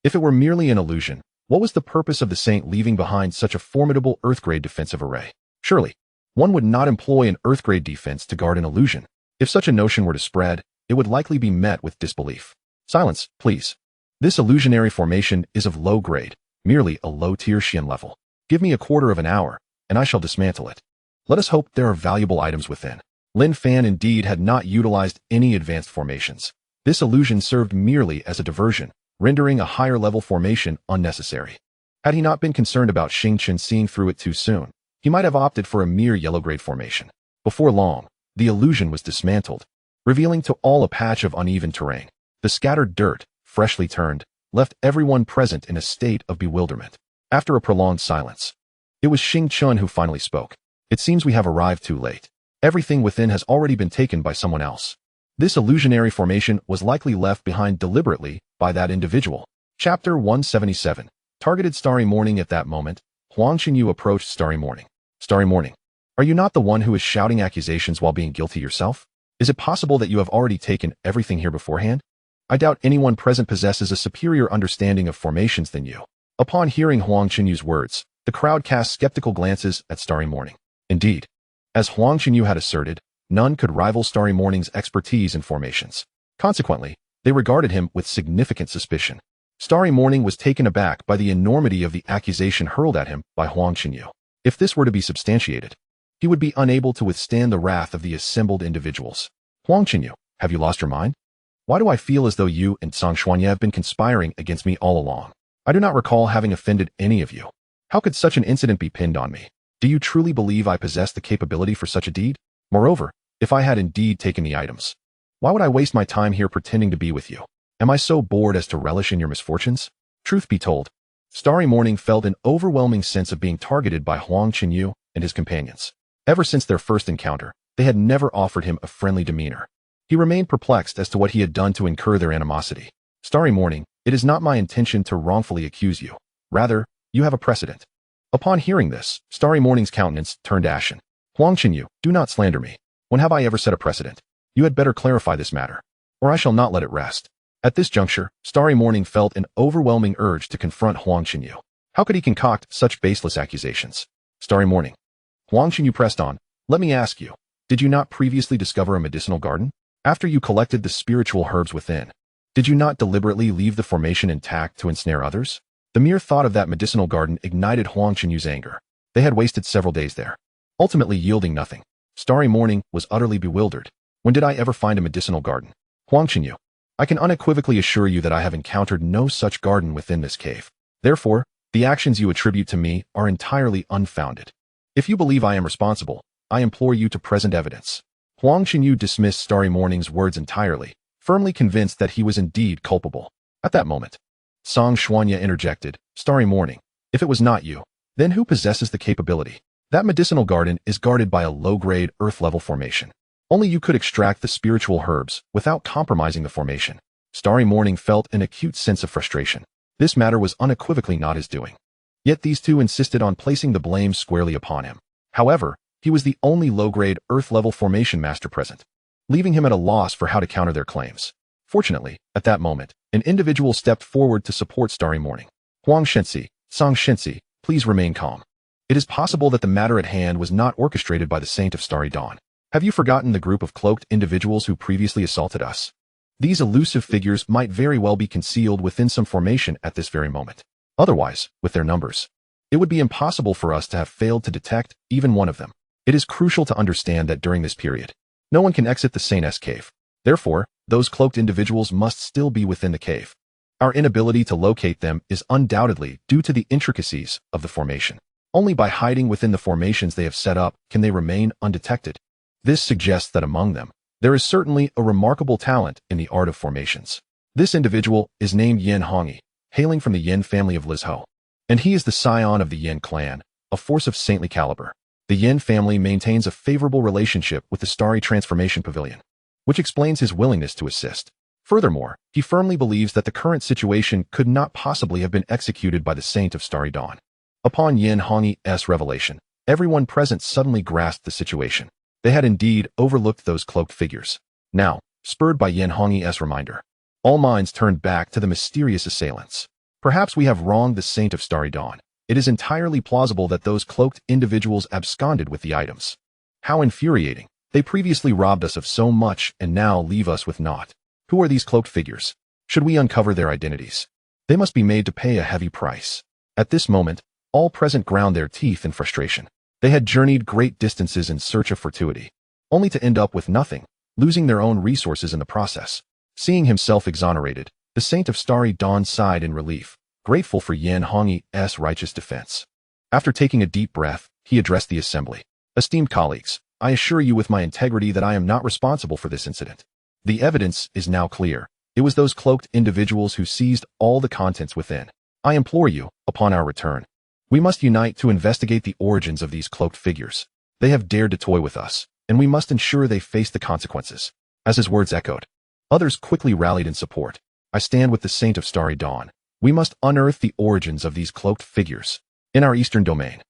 If it were merely an illusion, what was the purpose of the Saint leaving behind such a formidable Earthgrade defensive array? Surely, one would not employ an Earthgrade defense to guard an illusion. If such a notion were to spread, it would likely be met with disbelief. Silence, please. This illusionary formation is of low grade, merely a low-tier Xian level. Give me a quarter of an hour, and I shall dismantle it. Let us hope there are valuable items within. Lin Fan indeed had not utilized any advanced formations. This illusion served merely as a diversion, rendering a higher-level formation unnecessary. Had he not been concerned about Xing Chun seeing through it too soon, he might have opted for a mere yellow-grade formation. Before long, the illusion was dismantled, revealing to all a patch of uneven terrain. The scattered dirt, freshly turned, left everyone present in a state of bewilderment. After a prolonged silence, it was Xing Chun who finally spoke. It seems we have arrived too late. Everything within has already been taken by someone else. This illusionary formation was likely left behind deliberately by that individual. Chapter 177. Targeted Starry Morning. At that moment, Huang Qingyu approached Starry Morning. Starry Morning, are you not the one who is shouting accusations while being guilty yourself? Is it possible that you have already taken everything here beforehand? I doubt anyone present possesses a superior understanding of formations than you. Upon hearing Huang Qinyu's words, the crowd cast skeptical glances at Starry Morning. Indeed, as Huang Qinyu had asserted, none could rival Starry Morning's expertise in formations. Consequently, they regarded him with significant suspicion. Starry Morning was taken aback by the enormity of the accusation hurled at him by Huang Qinyu. If this were to be substantiated, he would be unable to withstand the wrath of the assembled individuals. Huang Qinyu, have you lost your mind? Why do I feel as though you and Song Xuanye have been conspiring against me all along? I do not recall having offended any of you. How could such an incident be pinned on me? Do you truly believe I possess the capability for such a deed? Moreover, if I had indeed taken the items, why would I waste my time here pretending to be with you? Am I so bored as to relish in your misfortunes? Truth be told, Starry Morning felt an overwhelming sense of being targeted by Huang Qinyu and his companions. Ever since their first encounter, they had never offered him a friendly demeanor. He remained perplexed as to what he had done to incur their animosity. Starry Morning, it is not my intention to wrongfully accuse you. Rather, you have a precedent. Upon hearing this, Starry Morning's countenance turned ashen. Huang Qinyu, do not slander me. When have I ever set a precedent? You had better clarify this matter, or I shall not let it rest. At this juncture, Starry Morning felt an overwhelming urge to confront Huang Qinyu. How could he concoct such baseless accusations? Starry Morning. Huang Qinyu pressed on. Let me ask you, did you not previously discover a medicinal garden? After you collected the spiritual herbs within, did you not deliberately leave the formation intact to ensnare others? The mere thought of that medicinal garden ignited Huang Qinyu's anger. They had wasted several days there, ultimately yielding nothing. Starry Morning was utterly bewildered. When did I ever find a medicinal garden? Huang Qinyu, I can unequivocally assure you that I have encountered no such garden within this cave. Therefore, the actions you attribute to me are entirely unfounded. If you believe I am responsible, I implore you to present evidence. Huang Qinyu dismissed Starry Morning's words entirely, firmly convinced that he was indeed culpable. At that moment, Song Xuanya interjected, Starry Morning, if it was not you, then who possesses the capability? That medicinal garden is guarded by a low-grade earth-level formation. Only you could extract the spiritual herbs without compromising the formation. Starry Morning felt an acute sense of frustration. This matter was unequivocally not his doing. Yet these two insisted on placing the blame squarely upon him. However, he was the only low-grade earth-level formation master present, leaving him at a loss for how to counter their claims. Fortunately, at that moment, an individual stepped forward to support Starry Morning. Huang Shenxi, Song Shenxi, please remain calm. It is possible that the matter at hand was not orchestrated by the Saint of Starry Dawn. Have you forgotten the group of cloaked individuals who previously assaulted us? These elusive figures might very well be concealed within some formation at this very moment. Otherwise, with their numbers, it would be impossible for us to have failed to detect even one of them. It is crucial to understand that during this period, no one can exit the Saint's cave. Therefore, those cloaked individuals must still be within the cave. Our inability to locate them is undoubtedly due to the intricacies of the formation. Only by hiding within the formations they have set up can they remain undetected. This suggests that among them, there is certainly a remarkable talent in the art of formations. This individual is named Yin Hongyi, hailing from the Yin family of Lizhou, and he is the scion of the Yin clan, a force of saintly caliber. The Yin family maintains a favorable relationship with the Starry Transformation Pavilion, which explains his willingness to assist. Furthermore, he firmly believes that the current situation could not possibly have been executed by the Saint of Starry Dawn. Upon Yin Hongyi's revelation, everyone present suddenly grasped the situation. They had indeed overlooked those cloaked figures. Now, spurred by Yin Hongyi's reminder, all minds turned back to the mysterious assailants. Perhaps we have wronged the Saint of Starry Dawn. It is entirely plausible that those cloaked individuals absconded with the items. How infuriating. They previously robbed us of so much and now leave us with naught. Who are these cloaked figures? Should we uncover their identities? They must be made to pay a heavy price. At this moment, all present ground their teeth in frustration. They had journeyed great distances in search of fortuity, only to end up with nothing, losing their own resources in the process. Seeing himself exonerated, the Saint of Starry Dawn sighed in relief, grateful for Yin Hongyi's righteous defense. After taking a deep breath, he addressed the assembly. Esteemed colleagues, I assure you with my integrity that I am not responsible for this incident. The evidence is now clear. It was those cloaked individuals who seized all the contents within. I implore you, upon our return, we must unite to investigate the origins of these cloaked figures. They have dared to toy with us, and we must ensure they face the consequences. As his words echoed, others quickly rallied in support. I stand with the Saint of Starry Dawn. We must unearth the origins of these cloaked figures. In our eastern domain,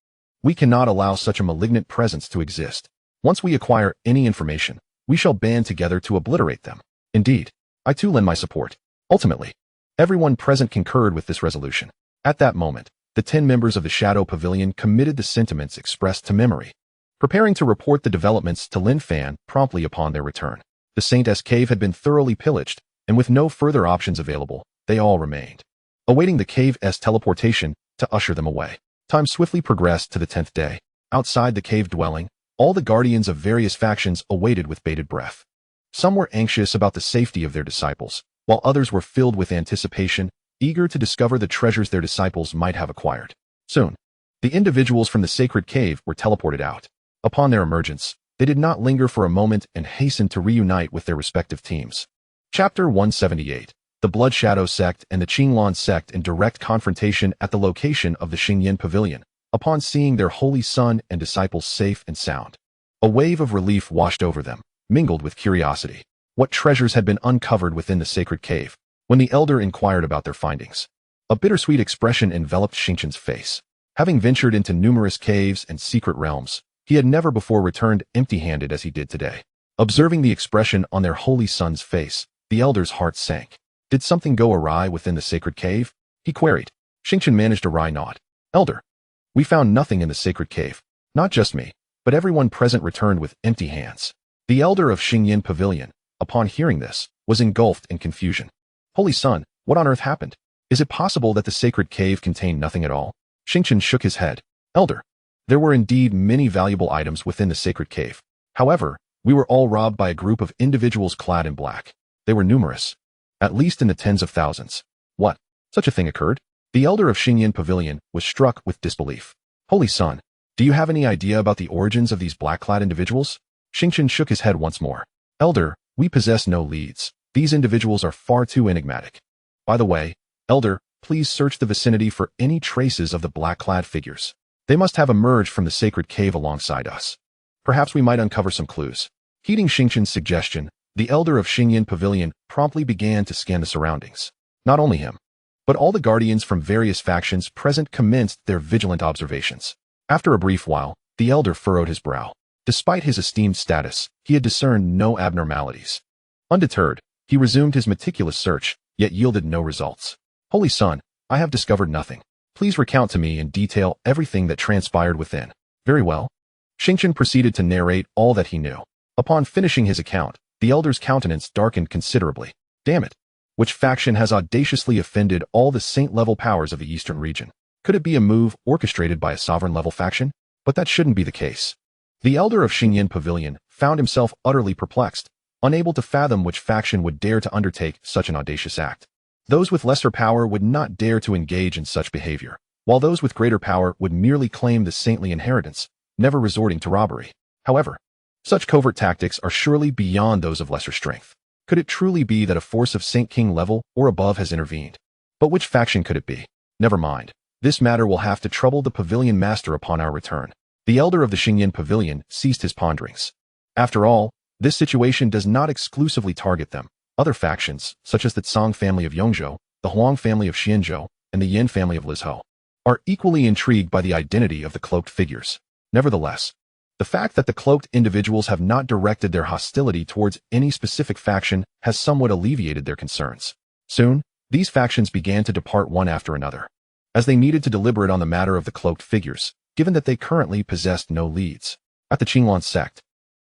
we cannot allow such a malignant presence to exist. Once we acquire any information, we shall band together to obliterate them. Indeed, I too lend my support. Ultimately, everyone present concurred with this resolution. At that moment, the 10 members of the Shadow Pavilion committed the sentiments expressed to memory, preparing to report the developments to Lin Fan promptly upon their return. The Saint's cave had been thoroughly pillaged, and with no further options available, they all remained, awaiting the cave's teleportation to usher them away. Time swiftly progressed to the 10th day. Outside the cave dwelling, all the guardians of various factions awaited with bated breath. Some were anxious about the safety of their disciples, while others were filled with anticipation, eager to discover the treasures their disciples might have acquired. Soon, the individuals from the sacred cave were teleported out. Upon their emergence, they did not linger for a moment and hastened to reunite with their respective teams. Chapter 178. The Blood Shadow Sect and the Qinglan Sect in direct confrontation at the location of the Xingyin Pavilion. Upon seeing their holy son and disciples safe and sound, A wave of relief washed over them, mingled with curiosity. What treasures had been uncovered within the sacred cave? When the elder inquired about their findings, a bittersweet expression enveloped Xingqian's face. Having ventured into numerous caves and secret realms, he had never before returned empty-handed as he did today. Observing the expression on their holy son's face, the elder's heart sank. Did something go awry within the sacred cave? He queried. Xingqian managed a wry nod. Elder, we found nothing in the sacred cave. Not just me, but everyone present returned with empty hands. The elder of Qinglan Pavilion, upon hearing this, was engulfed in confusion. Holy son, what on earth happened? Is it possible that the sacred cave contained nothing at all? Xingqian shook his head. Elder, there were indeed many valuable items within the sacred cave. However, we were all robbed by a group of individuals clad in black. They were numerous, at least in the tens of thousands. What? Such a thing occurred? The elder of Qinglan Pavilion was struck with disbelief. Holy son, do you have any idea about the origins of these black-clad individuals? Xingqian shook his head once more. Elder, we possess no leads. These individuals are far too enigmatic. By the way, Elder, please search the vicinity for any traces of the black-clad figures. They must have emerged from the sacred cave alongside us. Perhaps we might uncover some clues. Heeding Xingqian's suggestion, the elder of Qinglan Pavilion promptly began to scan the surroundings. Not only him, but all the guardians from various factions present commenced their vigilant observations. After a brief while, the elder furrowed his brow. Despite his esteemed status, he had discerned no abnormalities. Undeterred, he resumed his meticulous search, yet yielded no results. Holy son, I have discovered nothing. Please recount to me in detail everything that transpired within. Very well. Xingqian proceeded to narrate all that he knew. Upon finishing his account, the elder's countenance darkened considerably. Damn it. Which faction has audaciously offended all the saint-level powers of the eastern region? Could it be a move orchestrated by a sovereign-level faction? But that shouldn't be the case. The elder of Qinglan Pavilion found himself utterly perplexed, unable to fathom which faction would dare to undertake such an audacious act. Those with lesser power would not dare to engage in such behavior, while those with greater power would merely claim the saintly inheritance, never resorting to robbery. However, such covert tactics are surely beyond those of lesser strength. Could it truly be that a force of Saint King level or above has intervened? But which faction could it be? Never mind. This matter will have to trouble the Pavilion Master upon our return. The elder of the Qinglan Pavilion ceased his ponderings. After all, this situation does not exclusively target them. Other factions, such as the Tsang family of Yongzhou, the Huang family of Xianzhou, and the Yin family of Lizhou, are equally intrigued by the identity of the cloaked figures. Nevertheless, the fact that the cloaked individuals have not directed their hostility towards any specific faction has somewhat alleviated their concerns. Soon, these factions began to depart one after another, as they needed to deliberate on the matter of the cloaked figures, given that they currently possessed no leads. At the Qinglan sect,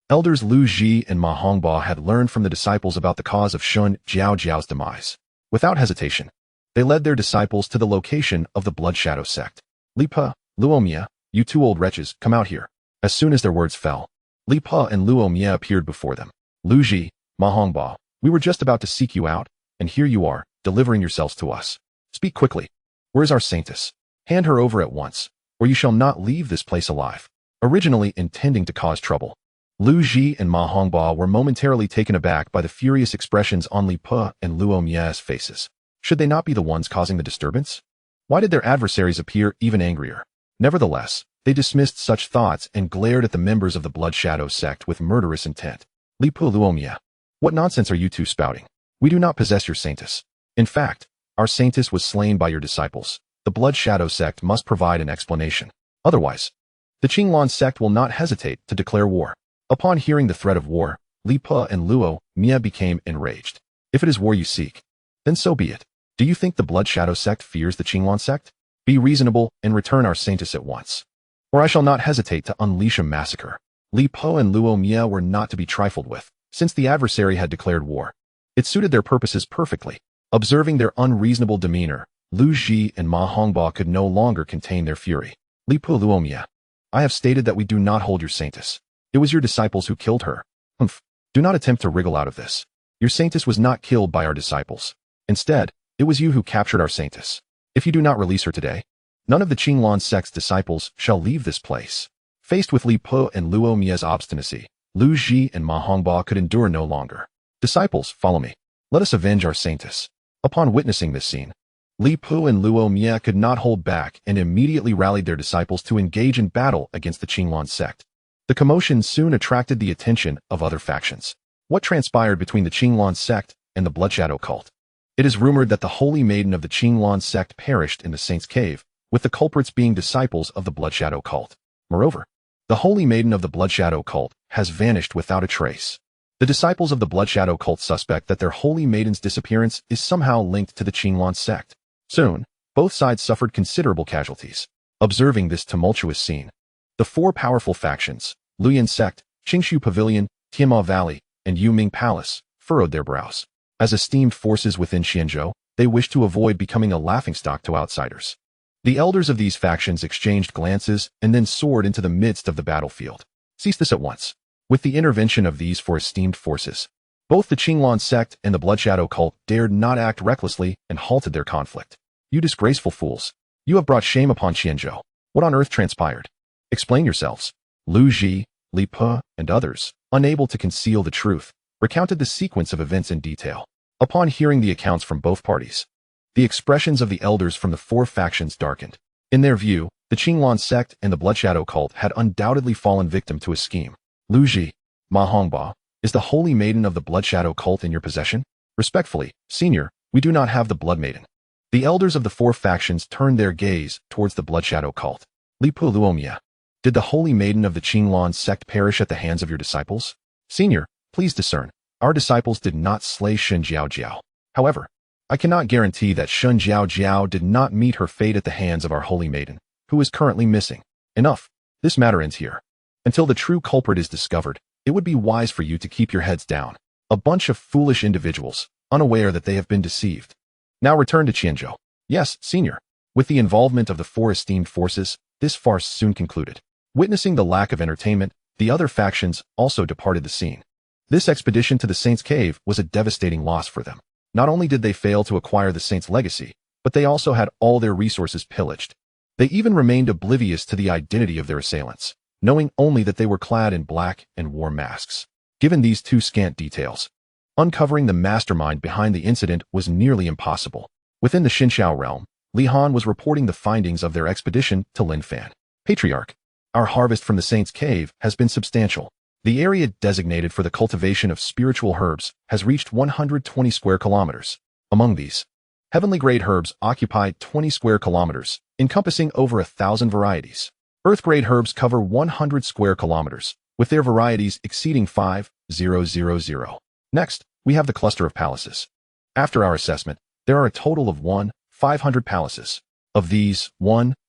elders Lu Ji and Ma Hongba had learned from the disciples about the cause of Shun Jiao's demise. Without hesitation, they led their disciples to the location of the Blood Shadow sect. Li Pa, Luomia, you two old wretches, come out here. As soon as their words fell, Li Pa and Luomia appeared before them. Lu Ji, Ma Hongba, we were just about to seek you out, and here you are, delivering yourselves to us. Speak quickly. Where is our saintess? Hand her over at once, or you shall not leave this place alive. Originally intending to cause trouble, Lu Ji and Ma Hongba were momentarily taken aback by the furious expressions on Li Pa and Luomia's faces. Should they not be the ones causing the disturbance? Why did their adversaries appear even angrier? Nevertheless, they dismissed such thoughts and glared at the members of the Blood Shadow sect with murderous intent. Li Pa, Luomia, what nonsense are you two spouting? We do not possess your saintess. In fact, our saintess was slain by your disciples. The Blood Shadow sect must provide an explanation. Otherwise, the Qinglan sect will not hesitate to declare war. Upon hearing the threat of war, Li Pa and Luo Mia became enraged. If it is war you seek, then so be it. Do you think the Blood Shadow sect fears the Qinglan sect? Be reasonable and return our saintess at once, or I shall not hesitate to unleash a massacre. Li Pa and Luo Mia were not to be trifled with, since the adversary had declared war. It suited their purposes perfectly. Observing their unreasonable demeanor, Lu Ji and Ma Hongba could no longer contain their fury. Li Pa, Luomia, I have stated that we do not hold your saintess. It was your disciples who killed her. Humph. Do not attempt to wriggle out of this. Your saintess was not killed by our disciples. Instead, it was you who captured our saintess. If you do not release her today, none of the Qinglan sect's disciples shall leave this place. Faced with Li Pa and Luo Mia's obstinacy, Lu Ji and Ma Hongba could endure no longer. Disciples, follow me. Let us avenge our saintess. Upon witnessing this scene, Li Pa and Luo Mia could not hold back and immediately rallied their disciples to engage in battle against the Qinglan sect. The commotion soon attracted the attention of other factions. What transpired between the Qinglan sect and the Blood Shadow cult? It is rumored that the Holy Maiden of the Qinglan sect perished in the Saint's Cave, with the culprits being disciples of the Blood Shadow cult. Moreover, the Holy Maiden of the Blood Shadow cult has vanished without a trace. The disciples of the Blood Shadow cult suspect that their Holy Maiden's disappearance is somehow linked to the Qinglan sect. Soon, both sides suffered considerable casualties. Observing this tumultuous scene, the four powerful factions, Luoyan Sect, Qingshu Pavilion, Tianma Valley, and Yuming Palace, furrowed their brows. As esteemed forces within Chenjo, they wished to avoid becoming a laughingstock to outsiders. The elders of these factions exchanged glances and then soared into the midst of the battlefield. Cease this at once. With the intervention of these four esteemed forces, both the Qinglan sect and the Blood Shadow cult dared not act recklessly and halted their conflict. You disgraceful fools. You have brought shame upon Chenjo. What on earth transpired? Explain yourselves. Lu Ji, Li Pe, and others, unable to conceal the truth, recounted the sequence of events in detail. Upon hearing the accounts from both parties, the expressions of the elders from the four factions darkened. In their view, the Qinglan sect and the Blood Shadow cult had undoubtedly fallen victim to a scheme. Lu Ji, Ma Hongba, is the Holy Maiden of the Blood Shadow cult in your possession? Respectfully, Senior, we do not have the Blood Maiden. The elders of the four factions turned their gaze towards the Blood Shadow cult. Li Pu Luomia, did the Holy Maiden of the Qinglan sect perish at the hands of your disciples? Senior, please discern. Our disciples did not slay Shun Jiao Jiao. However, I cannot guarantee that Shun Jiao Jiao did not meet her fate at the hands of our Holy Maiden, who is currently missing. Enough. This matter ends here. Until the true culprit is discovered, it would be wise for you to keep your heads down. A bunch of foolish individuals, unaware that they have been deceived. Now return to Chenjo. Yes, Senior. With the involvement of the four esteemed forces, this farce soon concluded. Witnessing the lack of entertainment, the other factions also departed the scene. This expedition to the Saint's Cave was a devastating loss for them. Not only did they fail to acquire the Saint's legacy, but they also had all their resources pillaged. They even remained oblivious to the identity of their assailants, knowing only that they were clad in black and wore masks. Given these two scant details, uncovering the mastermind behind the incident was nearly impossible. Within the Xinxiao realm, Li Han was reporting the findings of their expedition to Lin Fan. Patriarch, our harvest from the Saint's Cave has been substantial. The area designated for the cultivation of spiritual herbs has reached 120 square kilometers. Among these, heavenly grade herbs occupy 20 square kilometers, encompassing over 1,000 varieties. Earth grade herbs cover 100 square kilometers, with their varieties exceeding 5,000. Next, we have the cluster of palaces. After our assessment, there are a total of 500 palaces. Of these,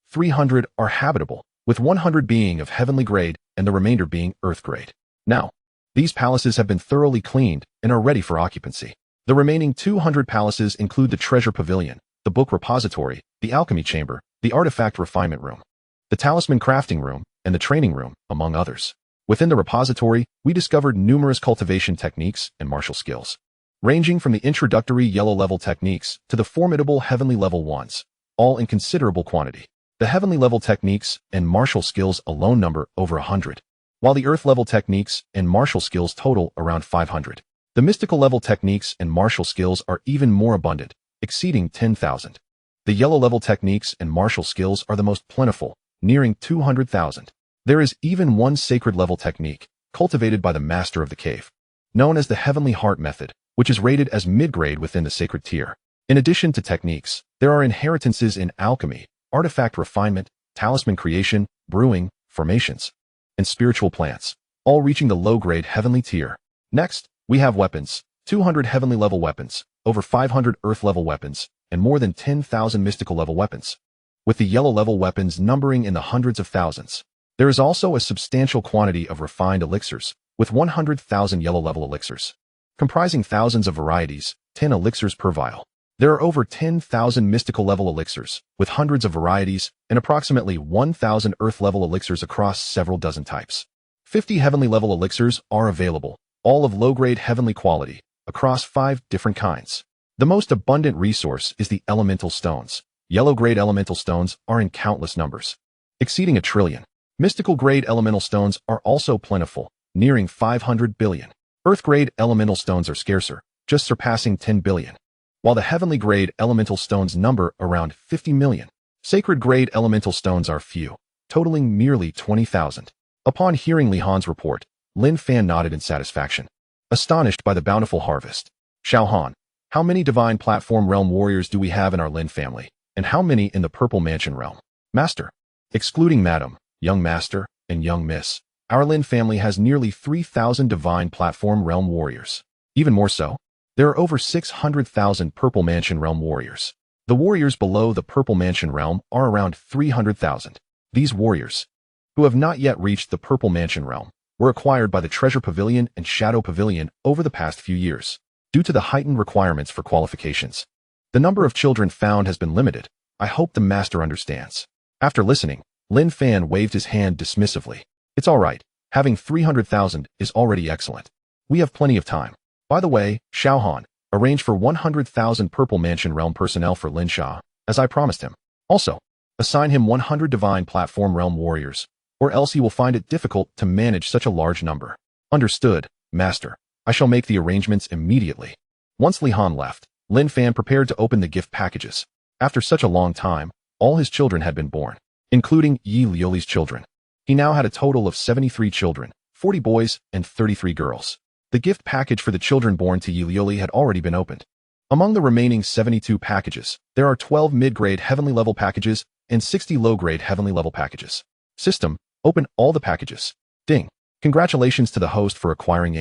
300 are habitable, with 100 being of heavenly grade and the remainder being earth grade. Now, these palaces have been thoroughly cleaned and are ready for occupancy. The remaining 200 palaces include the Treasure Pavilion, the Book Repository, the Alchemy Chamber, the Artifact Refinement Room, the Talisman Crafting Room, and the Training Room, among others. Within the repository, we discovered numerous cultivation techniques and martial skills, ranging from the introductory yellow-level techniques to the formidable heavenly-level ones, all in considerable quantity. The heavenly-level techniques and martial skills alone number over 100. While the earth-level techniques and martial skills total around 500. The mystical-level techniques and martial skills are even more abundant, exceeding 10,000. The yellow-level techniques and martial skills are the most plentiful, nearing 200,000. There is even one sacred-level technique, cultivated by the master of the cave, known as the Heavenly Heart Method, which is rated as mid-grade within the sacred tier. In addition to techniques, there are inheritances in alchemy, artifact refinement, talisman creation, brewing, formations, and spiritual plants, all reaching the low-grade heavenly tier. Next, we have weapons, 200 heavenly-level weapons, over 500 earth-level weapons, and more than 10,000 mystical-level weapons, with the yellow-level weapons numbering in the hundreds of thousands. There is also a substantial quantity of refined elixirs, with 100,000 yellow-level elixirs, comprising thousands of varieties, 10 elixirs per vial. There are over 10,000 mystical-level elixirs, with hundreds of varieties, and approximately 1,000 earth-level elixirs across several dozen types. 50 heavenly-level elixirs are available, all of low-grade heavenly quality, across 5 different kinds. The most abundant resource is the elemental stones. Yellow-grade elemental stones are in countless numbers, exceeding 1 trillion. Mystical-grade elemental stones are also plentiful, nearing 500 billion. Earth-grade elemental stones are scarcer, just surpassing 10 billion. While the heavenly-grade elemental stones number around 50 million. Sacred-grade elemental stones are few, totaling merely 20,000. Upon hearing Li Han's report, Lin Fan nodded in satisfaction, astonished by the bountiful harvest. Xiao Han, how many Divine Platform Realm warriors do we have in our Lin family, and how many in the Purple Mansion realm? Master. Excluding Madam, Young Master, and Young Miss, our Lin family has nearly 3,000 Divine Platform Realm warriors. Even more so, there are over 600,000 Purple Mansion Realm warriors. The warriors below the Purple Mansion realm are around 300,000. These warriors, who have not yet reached the Purple Mansion realm, were acquired by the Treasure Pavilion and Shadow Pavilion over the past few years. Due to the heightened requirements for qualifications, the number of children found has been limited. I hope the master understands. After listening, Lin Fan waved his hand dismissively. It's all right. Having 300,000 is already excellent. We have plenty of time. By the way, Xiao Han, arrange for 100,000 Purple Mansion Realm personnel for Lin Sha, as I promised him. Also, assign him 100 Divine Platform Realm warriors, or else he will find it difficult to manage such a large number. Understood, Master. I shall make the arrangements immediately. Once Li Han left, Lin Fan prepared to open the gift packages. After such a long time, all his children had been born, including Yi Liuli's children. He now had a total of 73 children, 40 boys and 33 girls. The gift package for the children born to Yi Liuli had already been opened. Among the remaining 72 packages, there are 12 mid-grade heavenly level packages and 60 low-grade heavenly level packages. System, open all the packages. Ding. Congratulations to the host for acquiring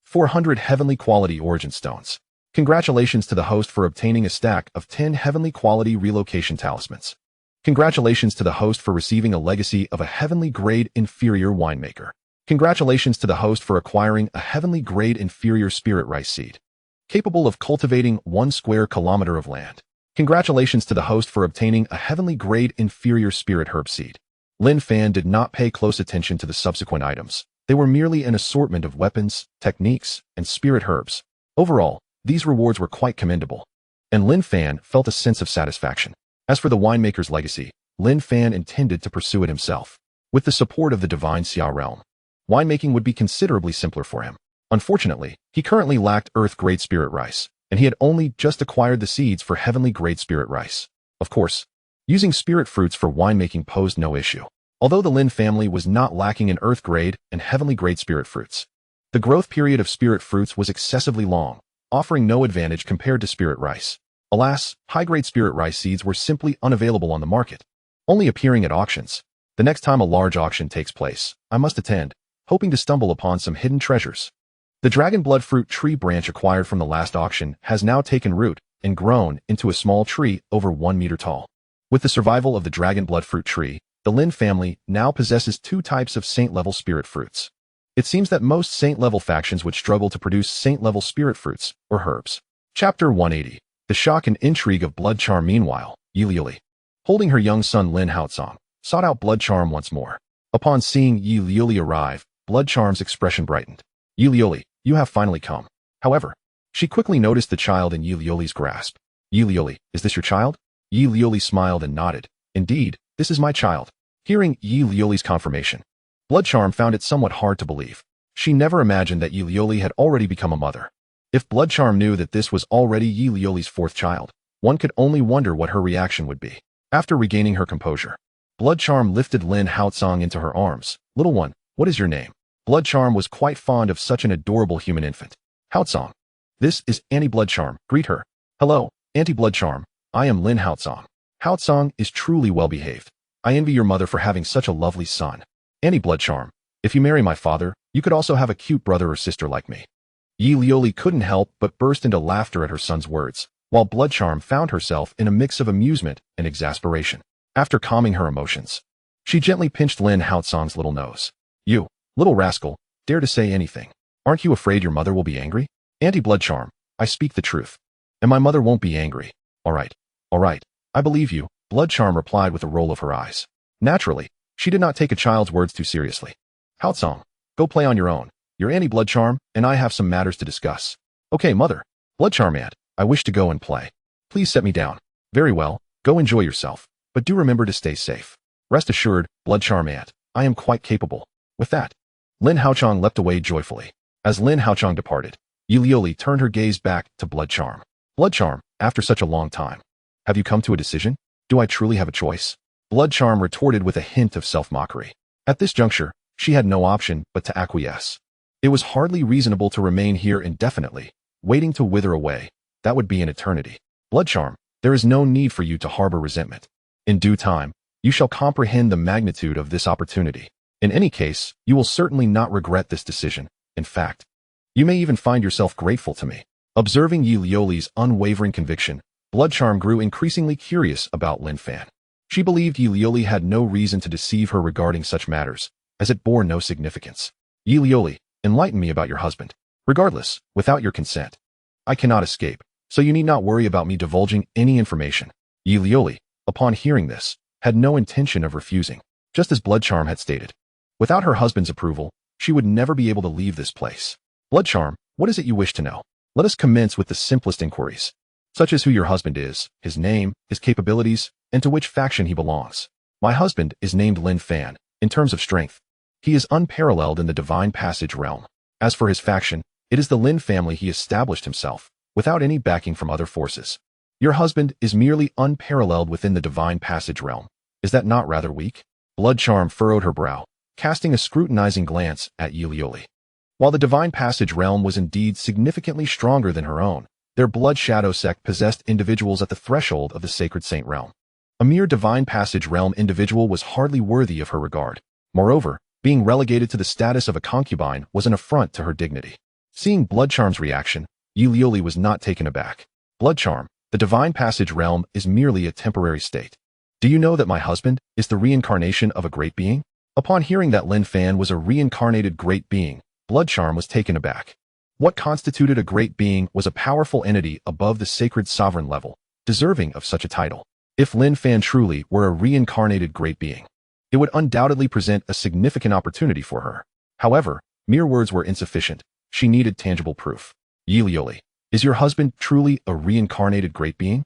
400 heavenly quality origin stones. Congratulations to the host for obtaining a stack of 10 heavenly quality relocation talismans. Congratulations to the host for receiving a legacy of a heavenly grade inferior winemaker. Congratulations to the host for acquiring a heavenly grade inferior spirit rice seed, capable of cultivating 1 square kilometer of land. Congratulations to the host for obtaining a heavenly grade inferior spirit herb seed. Lin Fan did not pay close attention to the subsequent items. They were merely an assortment of weapons, techniques, and spirit herbs. Overall, these rewards were quite commendable, and Lin Fan felt a sense of satisfaction. As for the winemaker's legacy, Lin Fan intended to pursue it himself. With the support of the Divine Xia realm, winemaking would be considerably simpler for him. Unfortunately, he currently lacked Earth Grade Spirit Rice, and he had only just acquired the seeds for Heavenly Grade Spirit Rice. Of course, using spirit fruits for winemaking posed no issue. Although the Lin family was not lacking in Earth Grade and Heavenly Grade spirit fruits, the growth period of spirit fruits was excessively long, offering no advantage compared to spirit rice. Alas, high-grade spirit rice seeds were simply unavailable on the market, only appearing at auctions. The next time a large auction takes place, I must attend, hoping to stumble upon some hidden treasures. The dragon blood fruit tree branch acquired from the last auction has now taken root and grown into a small tree over 1 meter tall. With the survival of the dragon blood fruit tree, the Lin family now possesses 2 types of saint-level spirit fruits. It seems that most saint-level factions would struggle to produce saint-level spirit fruits, or herbs. Chapter 180. The shock and intrigue of Blood Charm. Meanwhile, Yi Liuli, holding her young son Lin Haozong, sought out Blood Charm once more. Upon seeing Yi Liuli arrive, Blood Charm's expression brightened. Yi Liuli, you have finally come. However, she quickly noticed the child in Yi Liuli's grasp. Yi Liuli, is this your child? Yi Liuli smiled and nodded. Indeed, this is my child. Hearing Yi Liuli's confirmation, Blood Charm found it somewhat hard to believe. She never imagined that Yi Liuli had already become a mother. If Blood Charm knew that this was already Yi Liuli's 4th child, one could only wonder what her reaction would be. After regaining her composure, Blood Charm lifted Lin Haozong into her arms. Little one, what is your name? Blood Charm was quite fond of such an adorable human infant. Haozong. This is Auntie Blood Charm. Greet her. Hello, Auntie Blood Charm. I am Lin Haozong. Haozong is truly well behaved. I envy your mother for having such a lovely son. Auntie Blood Charm, if you marry my father, you could also have a cute brother or sister like me. Yi Liuli couldn't help but burst into laughter at her son's words, while Blood Charm found herself in a mix of amusement and exasperation. After calming her emotions, she gently pinched Lin Haozong's little nose. You, little rascal, dare to say anything. Aren't you afraid your mother will be angry? Auntie Blood Charm, I speak the truth. And my mother won't be angry. All right, I believe you, Blood Charm replied with a roll of her eyes. Naturally, she did not take a child's words too seriously. Haozong, go play on your own. Your Auntie Blood Charm and I have some matters to discuss. Okay, mother. Blood Charm Aunt, I wish to go and play. Please set me down. Very well, go enjoy yourself, but do remember to stay safe. Rest assured, Blood Charm Aunt, I am quite capable. With that, Lin Haozong leapt away joyfully. As Lin Haozong departed, Yi Liuli turned her gaze back to Blood Charm. Blood Charm, after such a long time, have you come to a decision? Do I truly have a choice? Blood Charm retorted with a hint of self-mockery. At this juncture, She had no option but to acquiesce. It was hardly reasonable to remain here indefinitely, waiting to wither away. That would be an eternity. Blood charm, there is no need for you to harbor resentment. In due time, you shall comprehend the magnitude of this opportunity. In any case, you will certainly not regret this decision. In fact, you may even find yourself grateful to me. Observing Yi Liuli's unwavering conviction, Blood charm grew increasingly curious about Lin Fan. She believed Yi Liuli had no reason to deceive her regarding such matters, as it bore no significance. Yi Liuli, enlighten me about your husband. Regardless, without your consent, I cannot escape, so you need not worry about me divulging any information. Yi Liuli, upon hearing this, had no intention of refusing, just as Blood charm had stated. Without her husband's approval, she would never be able to leave this place. Blood charm, what is it you wish to know? Let us commence with the simplest inquiries, such as who your husband is, his name, his capabilities, and to which faction he belongs. My husband is named Lin Fan. In terms of strength, he is unparalleled in the Divine Passage realm. As for his faction, it is the Lin family. He established himself, without any backing from other forces. Your husband is merely unparalleled within the Divine Passage realm. Is that not rather weak? Blood charm furrowed her brow, casting a scrutinizing glance at Yi Liuli. While the Divine Passage realm was indeed significantly stronger than her own, their Blood Shadow sect possessed individuals at the threshold of the Sacred Saint realm. A mere Divine Passage realm individual was hardly worthy of her regard. Moreover, being relegated to the status of a concubine was an affront to her dignity. Seeing Blood Charm's reaction, Yi Liuli was not taken aback. Blood Charm, the Divine Passage realm is merely a temporary state. Do you know that my husband is the reincarnation of a great being? Upon hearing that Lin Fan was a reincarnated great being, Blood Charm was taken aback. What constituted a great being was a powerful entity above the sacred sovereign level, deserving of such a title. If Lin Fan truly were a reincarnated great being, it would undoubtedly present a significant opportunity for her. However, mere words were insufficient. She needed tangible proof. Yi Liuli, is your husband truly a reincarnated great being?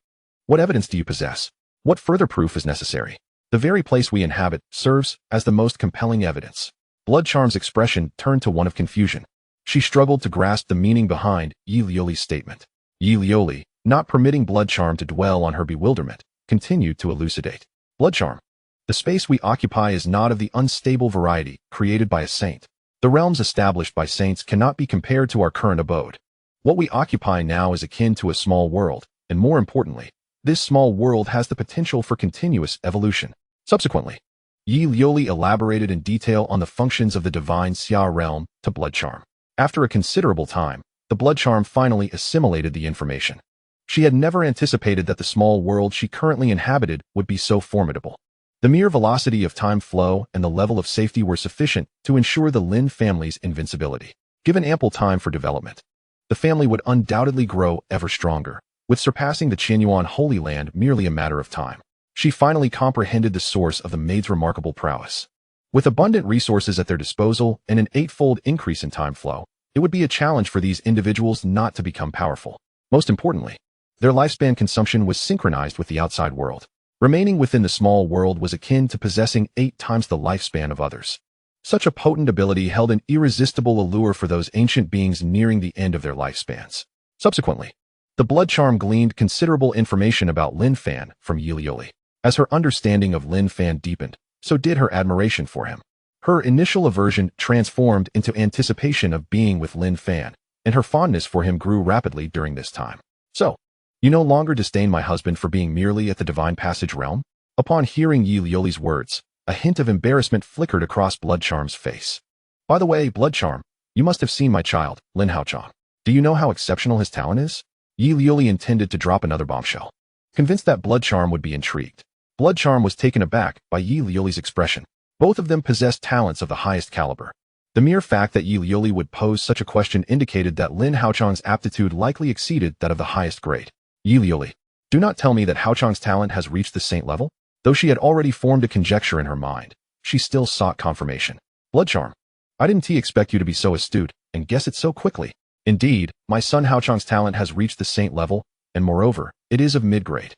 What evidence do you possess? What further proof is necessary? The very place we inhabit serves as the most compelling evidence. Blood Charm's expression turned to one of confusion. She struggled to grasp the meaning behind Yi Liuli's statement. Yi Liuli, not permitting Blood Charm to dwell on her bewilderment, continued to elucidate. Blood Charm, the space we occupy is not of the unstable variety created by a saint. The realms established by saints cannot be compared to our current abode. What we occupy now is akin to a small world, and more importantly, this small world has the potential for continuous evolution. Subsequently, Yi Liuli elaborated in detail on the functions of the divine Xia realm to Blood Charm. After a considerable time, the Blood Charm finally assimilated the information. She had never anticipated that the small world she currently inhabited would be so formidable. The mere velocity of time flow and the level of safety were sufficient to ensure the Lin family's invincibility. Given ample time for development, the family would undoubtedly grow ever stronger, with surpassing the Qinyuan Holy Land merely a matter of time. She finally comprehended the source of the maid's remarkable prowess. With abundant resources at their disposal and an eightfold increase in time flow, it would be a challenge for these individuals not to become powerful. Most importantly, their lifespan consumption was synchronized with the outside world. Remaining within the small world was akin to possessing 8 times the lifespan of others. Such a potent ability held an irresistible allure for those ancient beings nearing the end of their lifespans. Subsequently, the Blood Charm gleaned considerable information about Lin Fan from Yi Liuli. As her understanding of Lin Fan deepened, so did her admiration for him. Her initial aversion transformed into anticipation of being with Lin Fan, and her fondness for him grew rapidly during this time. So, you no longer disdain my husband for being merely at the Divine Passage realm? Upon hearing Yi Liuli's words, a hint of embarrassment flickered across Blood Charm's face. By the way, Blood Charm, you must have seen my child, Lin Haochang. Do you know how exceptional his talent is? Yi Liuli intended to drop another bombshell. Convinced that Blood Charm would be intrigued, Blood Charm was taken aback by Yi Liuli's expression. Both of them possessed talents of the highest caliber. The mere fact that Yi Liuli would pose such a question indicated that Lin Haochang's aptitude likely exceeded that of the highest grade. Yi Liuli, do not tell me that Haochang's talent has reached the saint level? Though she had already formed a conjecture in her mind, she still sought confirmation. Blood Charm, I didn't expect you to be so astute and guess it so quickly. Indeed, my son Haochang's talent has reached the saint level, and moreover, it is of mid-grade.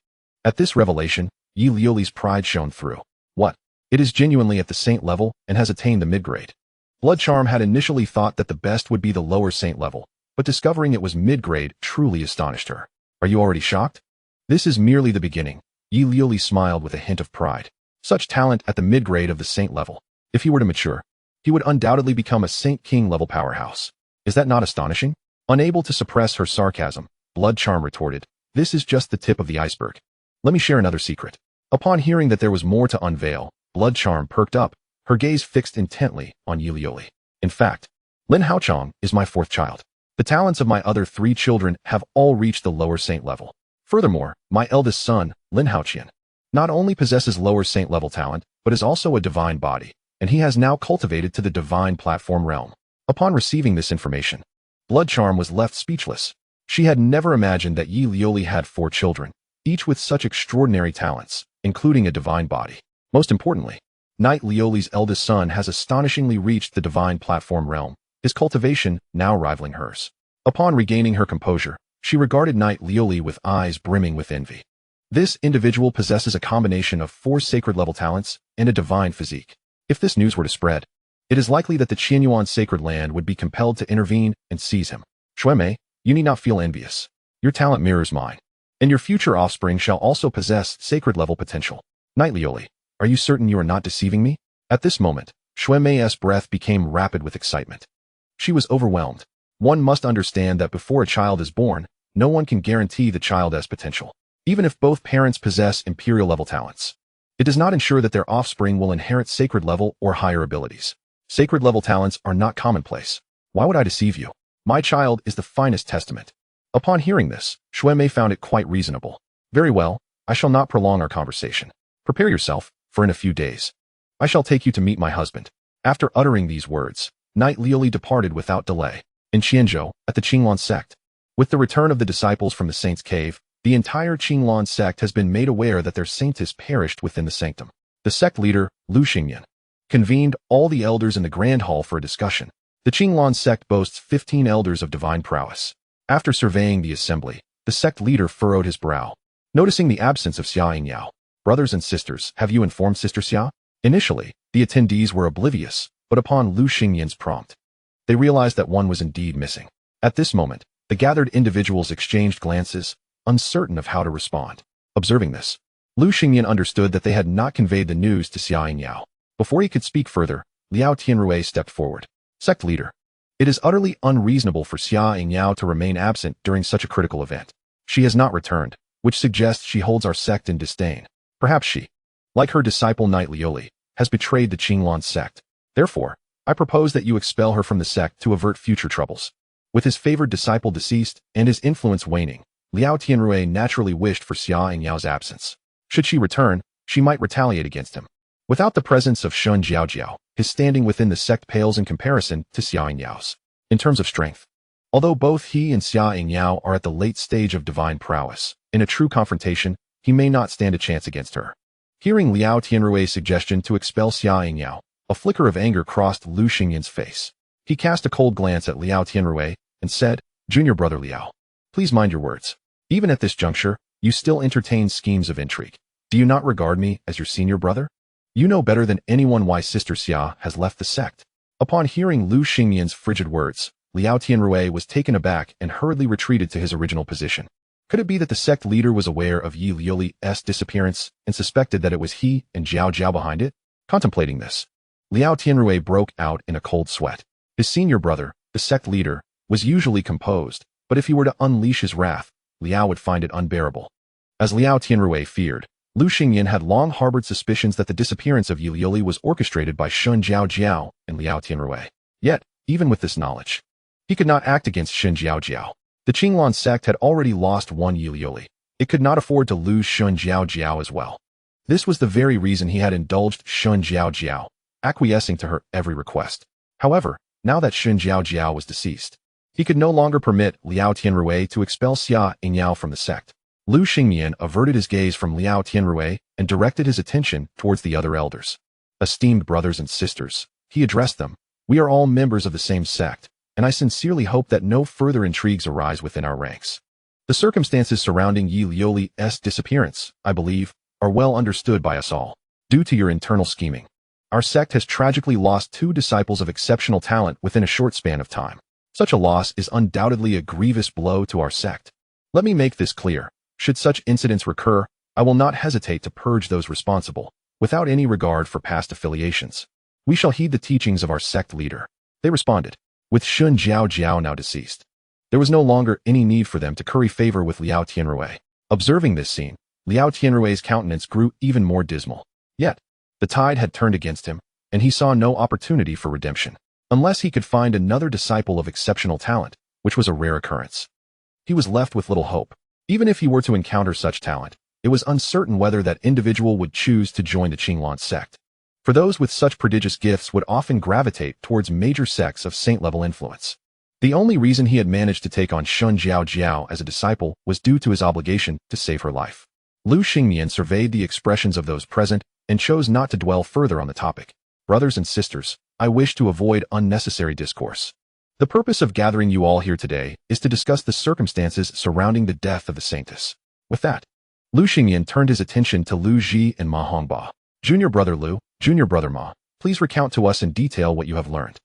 At this revelation, Yi Liuli's pride shone through. What? It is genuinely at the saint level and has attained the mid-grade. Blood Charm had initially thought that the best would be the lower saint level, but discovering it was mid-grade truly astonished her. Are you already shocked? This is merely the beginning. Yi Liuli smiled with a hint of pride. Such talent at the mid-grade of the saint level. If he were to mature, he would undoubtedly become a Saint King level powerhouse. Is that not astonishing? Unable to suppress her sarcasm, Blood Charm retorted, "This is just the tip of the iceberg. Let me share another secret." Upon hearing that there was more to unveil, Blood Charm perked up, her gaze fixed intently on Yi Lioli. "In fact, Lin Haochong is my fourth child. The talents of my other 3 children have all reached the lower saint level. Furthermore, my eldest son, Lin Haoqian, not only possesses lower saint level talent, but is also a divine body, and he has now cultivated to the divine platform realm." Upon receiving this information, Blood Charm was left speechless. She had never imagined that Yi Lioli had 4 children, each with such extraordinary talents, including a divine body. Most importantly, Knight Lioli's eldest son has astonishingly reached the divine platform realm, his cultivation now rivaling hers. Upon regaining her composure, she regarded Knight Lioli with eyes brimming with envy. This individual possesses a combination of 4 sacred level talents and a divine physique. If this news were to spread, it is likely that the Qianyuan sacred land would be compelled to intervene and seize him. Xuemei, you need not feel envious. Your talent mirrors mine, and your future offspring shall also possess sacred level potential. Knight Lioli, are you certain you are not deceiving me? At this moment, Xuemei's breath became rapid with excitement. She was overwhelmed. One must understand that before a child is born, no one can guarantee the child's potential, even if both parents possess imperial level talents. It does not ensure that their offspring will inherit sacred level or higher abilities. Sacred level talents are not commonplace. Why would I deceive you? My child is the finest testament. Upon hearing this, Xuemei found it quite reasonable. Very well, I shall not prolong our conversation. Prepare yourself, for in a few days, I shall take you to meet my husband. After uttering these words, Knight Lioli departed without delay. In Chenjo, at the Qinglan sect, with the return of the disciples from the Saint's Cave, the entire Qinglan sect has been made aware that their saintess perished within the sanctum. The sect leader, Lu Xingyan, convened all the elders in the Grand Hall for a discussion. The Qinglan sect boasts 15 elders of divine prowess. After surveying the assembly, the sect leader furrowed his brow, noticing the absence of Xia Yingyao. Brothers and sisters, have you informed Sister Xia? Initially, the attendees were oblivious, but upon Lu Xingyan's prompt, they realized that one was indeed missing. At this moment, the gathered individuals exchanged glances, uncertain of how to respond. Observing this, Lu Xingyan understood that they had not conveyed the news to Xia Yingyao. Before he could speak further, Liao Tianrui stepped forward. Sect leader, it is utterly unreasonable for Xia Yingyao to remain absent during such a critical event. She has not returned, which suggests she holds our sect in disdain. Perhaps she, like her disciple Knight Lioli, has betrayed the Qinglan sect. Therefore, I propose that you expel her from the sect to avert future troubles. With his favored disciple deceased and his influence waning, Liao Tianrui naturally wished for Xia Yingyao's absence. Should she return, she might retaliate against him. Without the presence of Shun Jiaojiao, his standing within the sect pales in comparison to Xia Yingyao's. In terms of strength, although both he and Xia Yingyao are at the late stage of divine prowess, in a true confrontation, he may not stand a chance against her. Hearing Liao Tianrui's suggestion to expel Xia Yingyao, a flicker of anger crossed Lu Xingyan's face. He cast a cold glance at Liao Tianrui and said, "Junior brother Liao, please mind your words. Even at this juncture, you still entertain schemes of intrigue. Do you not regard me as your senior brother? You know better than anyone why Sister Xia has left the sect." Upon hearing Lu Xingyan's frigid words, Liao Tianrui was taken aback and hurriedly retreated to his original position. Could it be that the sect leader was aware of Yi Lioli's disappearance and suspected that it was he and Jiao Jiao behind it? Contemplating this, Liao Tianrui broke out in a cold sweat. His senior brother, the sect leader, was usually composed, but if he were to unleash his wrath, Liao would find it unbearable. As Liao Tianrui feared, Lu Xingyan had long harbored suspicions that the disappearance of Yi Lioli was orchestrated by Shun Jiaojiao and Liao Tianrui. Yet, even with this knowledge, he could not act against Shun Jiaojiao. The Qinglan sect had already lost one Yi Lioli. It could not afford to lose Shun Jiaojiao as well. This was the very reason he had indulged Shun Jiaojiao, acquiescing to her every request. However, now that Shun Jiaojiao was deceased, he could no longer permit Liao Tianrui to expel Xia Yingyao from the sect. Lu Xingyan averted his gaze from Liao Tianrui and directed his attention towards the other elders. Esteemed brothers and sisters, he addressed them, we are all members of the same sect, and I sincerely hope that no further intrigues arise within our ranks. The circumstances surrounding Yi Lioli's disappearance, I believe, are well understood by us all. Due to your internal scheming, our sect has tragically lost 2 disciples of exceptional talent within a short span of time. Such a loss is undoubtedly a grievous blow to our sect. Let me make this clear. Should such incidents recur, I will not hesitate to purge those responsible, without any regard for past affiliations. We shall heed the teachings of our sect leader. They responded. With Shun Jiao Jiao now deceased, there was no longer any need for them to curry favor with Liao Tianrui. Observing this scene, Liao Tianrui's countenance grew even more dismal. Yet, the tide had turned against him, and he saw no opportunity for redemption, unless he could find another disciple of exceptional talent, which was a rare occurrence. He was left with little hope. Even if he were to encounter such talent, it was uncertain whether that individual would choose to join the Qinglan sect. For those with such prodigious gifts would often gravitate towards major sects of saint-level influence. The only reason he had managed to take on Shun Jiao Jiao as a disciple was due to his obligation to save her life. Lu Xingmian surveyed the expressions of those present and chose not to dwell further on the topic. Brothers and sisters, I wish to avoid unnecessary discourse. The purpose of gathering you all here today is to discuss the circumstances surrounding the death of the saintess. With that, Lu Xingmian turned his attention to Lu Ji and Ma Hongba. Junior Brother Lu, Junior Brother Ma, please recount to us in detail what you have learned.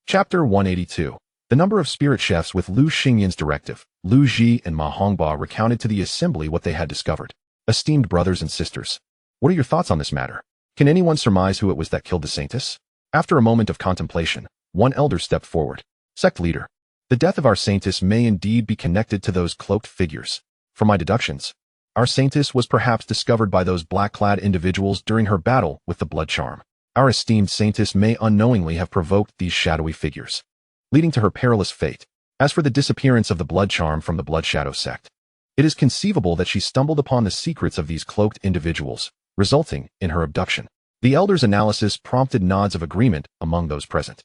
Chapter 182. The number of spirit chefs with Lu Xingmian's directive, Lu Ji and Ma Hongba recounted to the assembly what they had discovered. Esteemed brothers and sisters, what are your thoughts on this matter? Can anyone surmise who it was that killed the saintess? After a moment of contemplation, one elder stepped forward. Sect leader, the death of our saintess may indeed be connected to those cloaked figures. From my deductions, our saintess was perhaps discovered by those black-clad individuals during her battle with the blood charm. Our esteemed saintess may unknowingly have provoked these shadowy figures, leading to her perilous fate. As for the disappearance of the blood charm from the Blood Shadow sect, it is conceivable that she stumbled upon the secrets of these cloaked individuals, resulting in her abduction. The elder's analysis prompted nods of agreement among those present.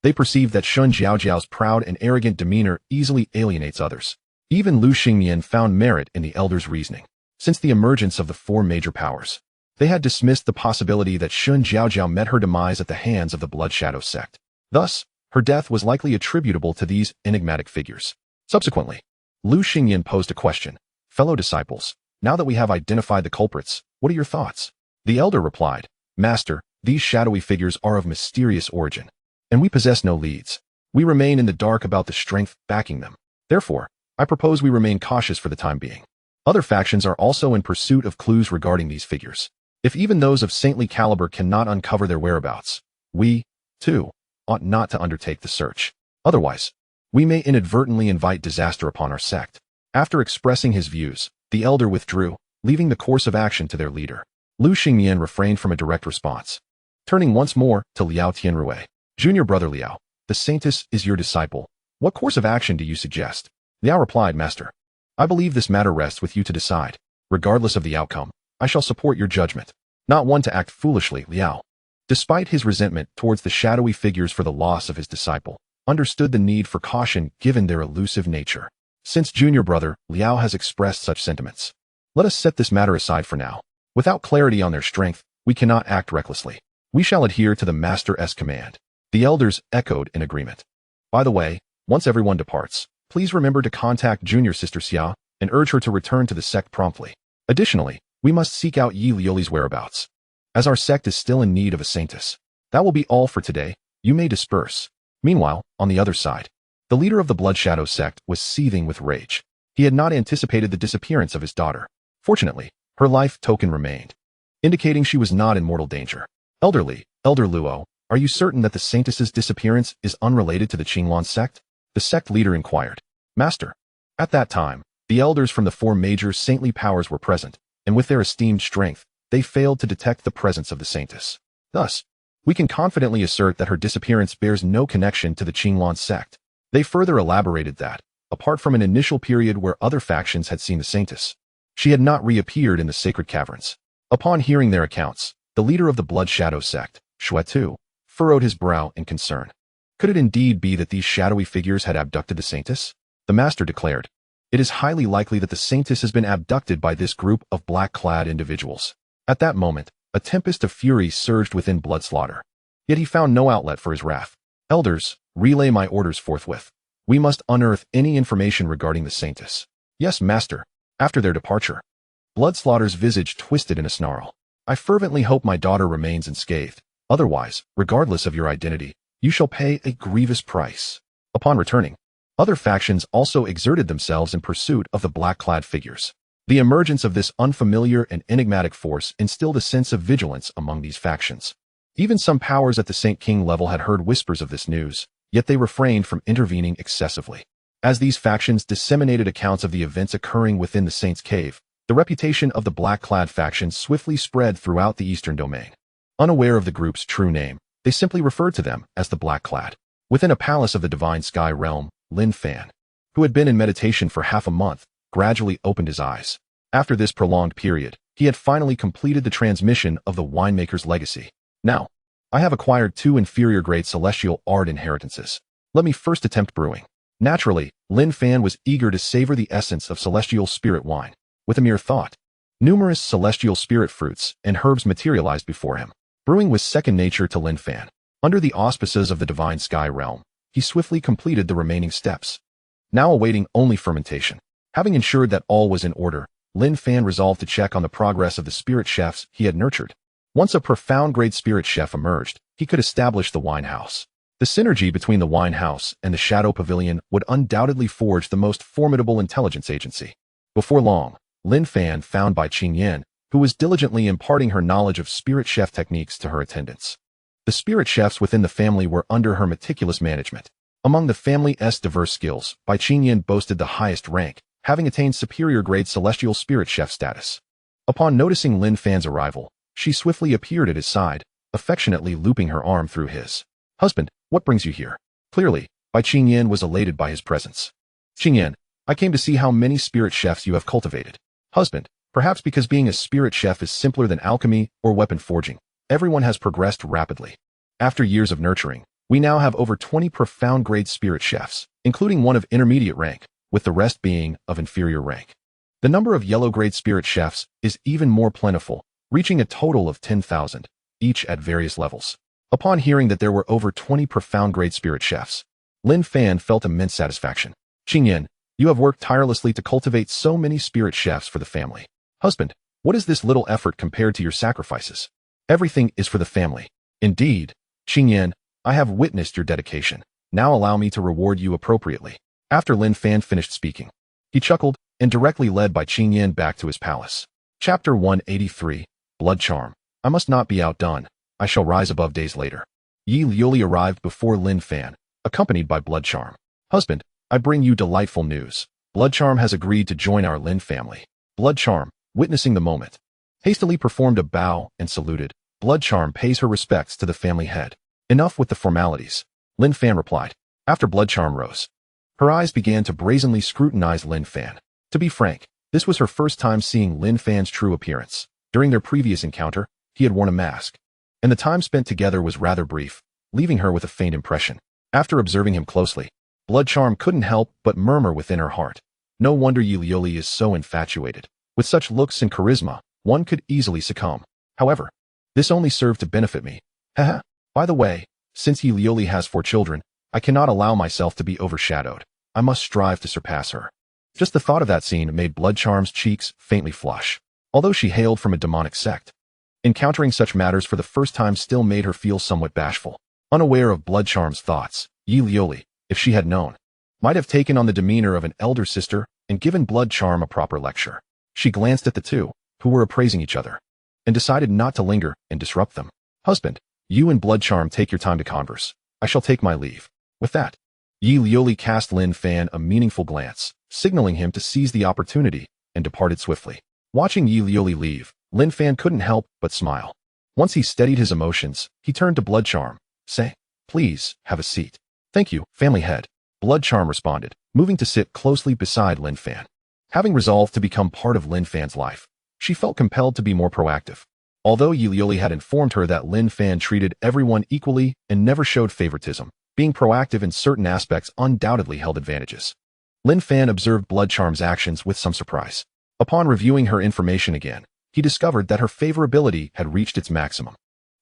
They perceived that Shun Jiaojiao's proud and arrogant demeanor easily alienates others. Even Lu Xingmian found merit in the elder's reasoning. Since the emergence of the four major powers, they had dismissed the possibility that Shun Jiaojiao met her demise at the hands of the Blood Shadow sect. Thus, her death was likely attributable to these enigmatic figures. Subsequently, Lu Xingmian posed a question. Fellow disciples, now that we have identified the culprits, what are your thoughts? The elder replied, Master, these shadowy figures are of mysterious origin, and we possess no leads. We remain in the dark about the strength backing them. Therefore, I propose we remain cautious for the time being. Other factions are also in pursuit of clues regarding these figures. If even those of saintly caliber cannot uncover their whereabouts, we, too, ought not to undertake the search. Otherwise, we may inadvertently invite disaster upon our sect. After expressing his views, the elder withdrew, leaving the course of action to their leader. Lu Xingmian refrained from a direct response. Turning once more to Liao Tianrui. Junior Brother Liao, the saintess is your disciple. What course of action do you suggest? Liao replied, Master, I believe this matter rests with you to decide. Regardless of the outcome, I shall support your judgment. Not one to act foolishly, Liao, despite his resentment towards the shadowy figures for the loss of his disciple, understood the need for caution given their elusive nature. Since Junior Brother Liao has expressed such sentiments, let us set this matter aside for now. Without clarity on their strength, we cannot act recklessly. We shall adhere to the Master's command. The elders echoed in agreement. By the way, once everyone departs, please remember to contact Junior Sister Xia and urge her to return to the sect promptly. Additionally, we must seek out Yi Liuli's whereabouts, as our sect is still in need of a saintess. That will be all for today. You may disperse. Meanwhile, on the other side, the leader of the Blood Shadow sect was seething with rage. He had not anticipated the disappearance of his daughter. Fortunately, her life token remained, indicating she was not in mortal danger. Elder Luo, are you certain that the saintess's disappearance is unrelated to the Qinglan sect? The sect leader inquired. Master. At that time, the elders from the four major saintly powers were present, and with their esteemed strength, they failed to detect the presence of the saintess. Thus, we can confidently assert that her disappearance bears no connection to the Qinglan sect. They further elaborated that, apart from an initial period where other factions had seen the saintess, she had not reappeared in the sacred caverns. Upon hearing their accounts, the leader of the Blood Shadow sect, Shuetu, furrowed his brow in concern. Could it indeed be that these shadowy figures had abducted the saintess? The master declared, it is highly likely that the saintess has been abducted by this group of black-clad individuals. At that moment, a tempest of fury surged within Bloodslaughter. Yet he found no outlet for his wrath. Elders, relay my orders forthwith. We must unearth any information regarding the saintess. Yes, master. After their departure, Bloodslaughter's visage twisted in a snarl. I fervently hope my daughter remains unscathed. Otherwise, regardless of your identity, you shall pay a grievous price. Upon returning, other factions also exerted themselves in pursuit of the black-clad figures. The emergence of this unfamiliar and enigmatic force instilled a sense of vigilance among these factions. Even some powers at the Saint King level had heard whispers of this news, yet they refrained from intervening excessively. As these factions disseminated accounts of the events occurring within the Saint's Cave, the reputation of the black-clad faction swiftly spread throughout the Eastern Domain. Unaware of the group's true name, they simply referred to them as the Black-Clad. Within a palace of the Divine Sky realm, Lin Fan, who had been in meditation for half a month, gradually opened his eyes. After this prolonged period, he had finally completed the transmission of the winemaker's legacy. Now, I have acquired 2 inferior-grade celestial art inheritances. Let me first attempt brewing. Naturally, Lin Fan was eager to savor the essence of celestial spirit wine. With a mere thought, numerous celestial spirit fruits and herbs materialized before him. Brewing was second nature to Lin Fan. Under the auspices of the Divine Sky realm, he swiftly completed the remaining steps, now awaiting only fermentation. Having ensured that all was in order, Lin Fan resolved to check on the progress of the spirit chefs he had nurtured. Once a profound-grade spirit chef emerged, he could establish the wine house. The synergy between the wine house and the Shadow Pavilion would undoubtedly forge the most formidable intelligence agency. Before long, Lin Fan found by Qinglan, who was diligently imparting her knowledge of spirit chef techniques to her attendants. The spirit chefs within the family were under her meticulous management. Among the family's diverse skills, Bai Qingyan boasted the highest rank, having attained superior-grade celestial spirit chef status. Upon noticing Lin Fan's arrival, she swiftly appeared at his side, affectionately looping her arm through his. "Husband, what brings you here?" Clearly, Bai Qingyan was elated by his presence. "Qingyan, I came to see how many spirit chefs you have cultivated." "Husband, perhaps because being a spirit chef is simpler than alchemy or weapon forging, everyone has progressed rapidly. After years of nurturing, we now have over 20 profound-grade spirit chefs, including one of intermediate rank, with the rest being of inferior rank. The number of yellow-grade spirit chefs is even more plentiful, reaching a total of 10,000, each at various levels." Upon hearing that there were over 20 profound-grade spirit chefs, Lin Fan felt immense satisfaction. "Qingyan, you have worked tirelessly to cultivate so many spirit chefs for the family. Husband, what is this little effort compared to your sacrifices? Everything is for the family." "Indeed, Qingyan, I have witnessed your dedication. Now allow me to reward you appropriately." After Lin Fan finished speaking, he chuckled and directly led Bai Qingyan back to his palace. Chapter 183, Blood Charm. I must not be outdone. I shall rise above days later. Yi Liuli arrived before Lin Fan, accompanied by Blood Charm. "Husband, I bring you delightful news. Blood Charm has agreed to join our Lin family." Blood Charm, witnessing the moment, hastily performed a bow and saluted. Blood Charm pays her respects to the family head. "Enough with the formalities," Lin Fan replied. After Blood Charm rose, her eyes began to brazenly scrutinize Lin Fan. To be frank, this was her first time seeing Lin Fan's true appearance. During their previous encounter, he had worn a mask, and the time spent together was rather brief, leaving her with a faint impression. After observing him closely, Blood Charm couldn't help but murmur within her heart. No wonder Yi Liuli is so infatuated. With such looks and charisma, one could easily succumb. However, this only served to benefit me. Haha. By the way, since Yi Liuli has 4 children, I cannot allow myself to be overshadowed. I must strive to surpass her. Just the thought of that scene made Blood Charm's cheeks faintly flush. Although she hailed from a demonic sect, encountering such matters for the first time still made her feel somewhat bashful. Unaware of Blood Charm's thoughts, Yi Liuli, if she had known, might have taken on the demeanor of an elder sister and given Blood Charm a proper lecture. She glanced at the two, who were appraising each other, and decided not to linger and disrupt them. "Husband, you and Blood Charm take your time to converse. I shall take my leave." With that, Yi Liuli cast Lin Fan a meaningful glance, signaling him to seize the opportunity, and departed swiftly. Watching Yi Liuli leave, Lin Fan couldn't help but smile. Once he steadied his emotions, he turned to Blood Charm, saying, "Please, have a seat." "Thank you, family head," Blood Charm responded, moving to sit closely beside Lin Fan. Having resolved to become part of Lin Fan's life, she felt compelled to be more proactive. Although Yi Liuli had informed her that Lin Fan treated everyone equally and never showed favoritism, being proactive in certain aspects undoubtedly held advantages. Lin Fan observed Blood Charm's actions with some surprise. Upon reviewing her information again, he discovered that her favorability had reached its maximum.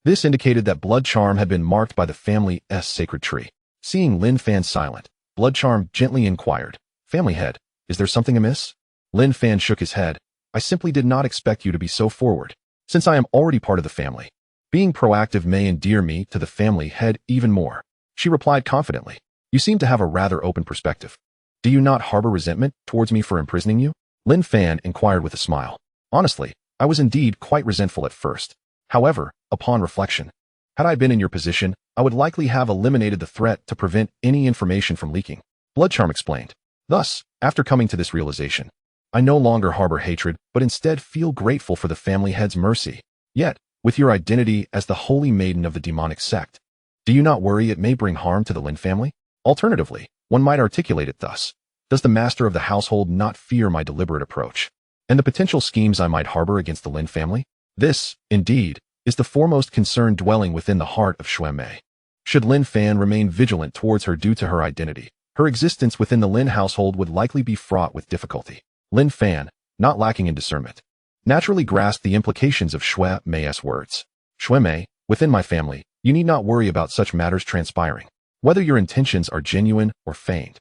This indicated that Blood Charm had been marked by the family's sacred tree. Seeing Lin Fan silent, Blood Charm gently inquired, "Family head, is there something amiss?" Lin Fan shook his head. "I simply did not expect you to be so forward. Since I am already part of the family, being proactive may endear me to the family head even more." She replied confidently, "You seem to have a rather open perspective. Do you not harbor resentment towards me for imprisoning you?" Lin Fan inquired with a smile. "Honestly, I was indeed quite resentful at first. However, upon reflection, Had I been in your position, I would likely have eliminated the threat to prevent any information from leaking. Bloodcharm explained. Thus, after coming to this realization, I no longer harbor hatred, but instead feel grateful for the family head's mercy. Yet, with your identity as the holy maiden of the demonic sect, do you not worry it may bring harm to the Lin family? Alternatively, one might articulate it thus. Does the master of the household not fear my deliberate approach, and the potential schemes I might harbor against the Lin family? This, indeed, is the foremost concern dwelling within the heart of Xue Mei. Should Lin Fan remain vigilant towards her due to her identity, her existence within the Lin household would likely be fraught with difficulty. Lin Fan, not lacking in discernment, naturally grasped the implications of Xue Mei's words. Xue Mei, within my family, you need not worry about such matters transpiring, whether your intentions are genuine or feigned.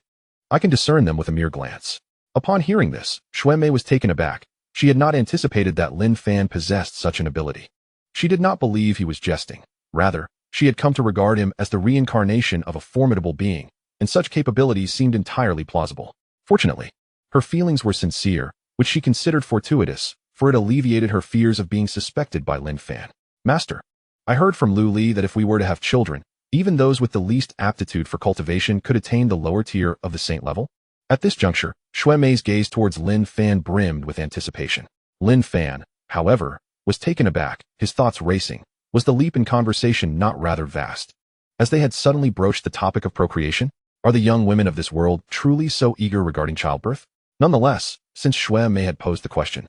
I can discern them with a mere glance. Upon hearing this, Xue Mei was taken aback. She had not anticipated that Lin Fan possessed such an ability. She did not believe he was jesting. Rather, she had come to regard him as the reincarnation of a formidable being, and such capabilities seemed entirely plausible. Fortunately, her feelings were sincere, which she considered fortuitous, for it alleviated her fears of being suspected by Lin Fan. Master, I heard from Lu Li that if we were to have children, even those with the least aptitude for cultivation could attain the lower tier of the saint level. At this juncture, Xue Mei's gaze towards Lin Fan brimmed with anticipation. Lin Fan, however, was taken aback, his thoughts racing. Was the leap in conversation not rather vast? As they had suddenly broached the topic of procreation, are the young women of this world truly so eager regarding childbirth? Nonetheless, since Xue Mei had posed the question,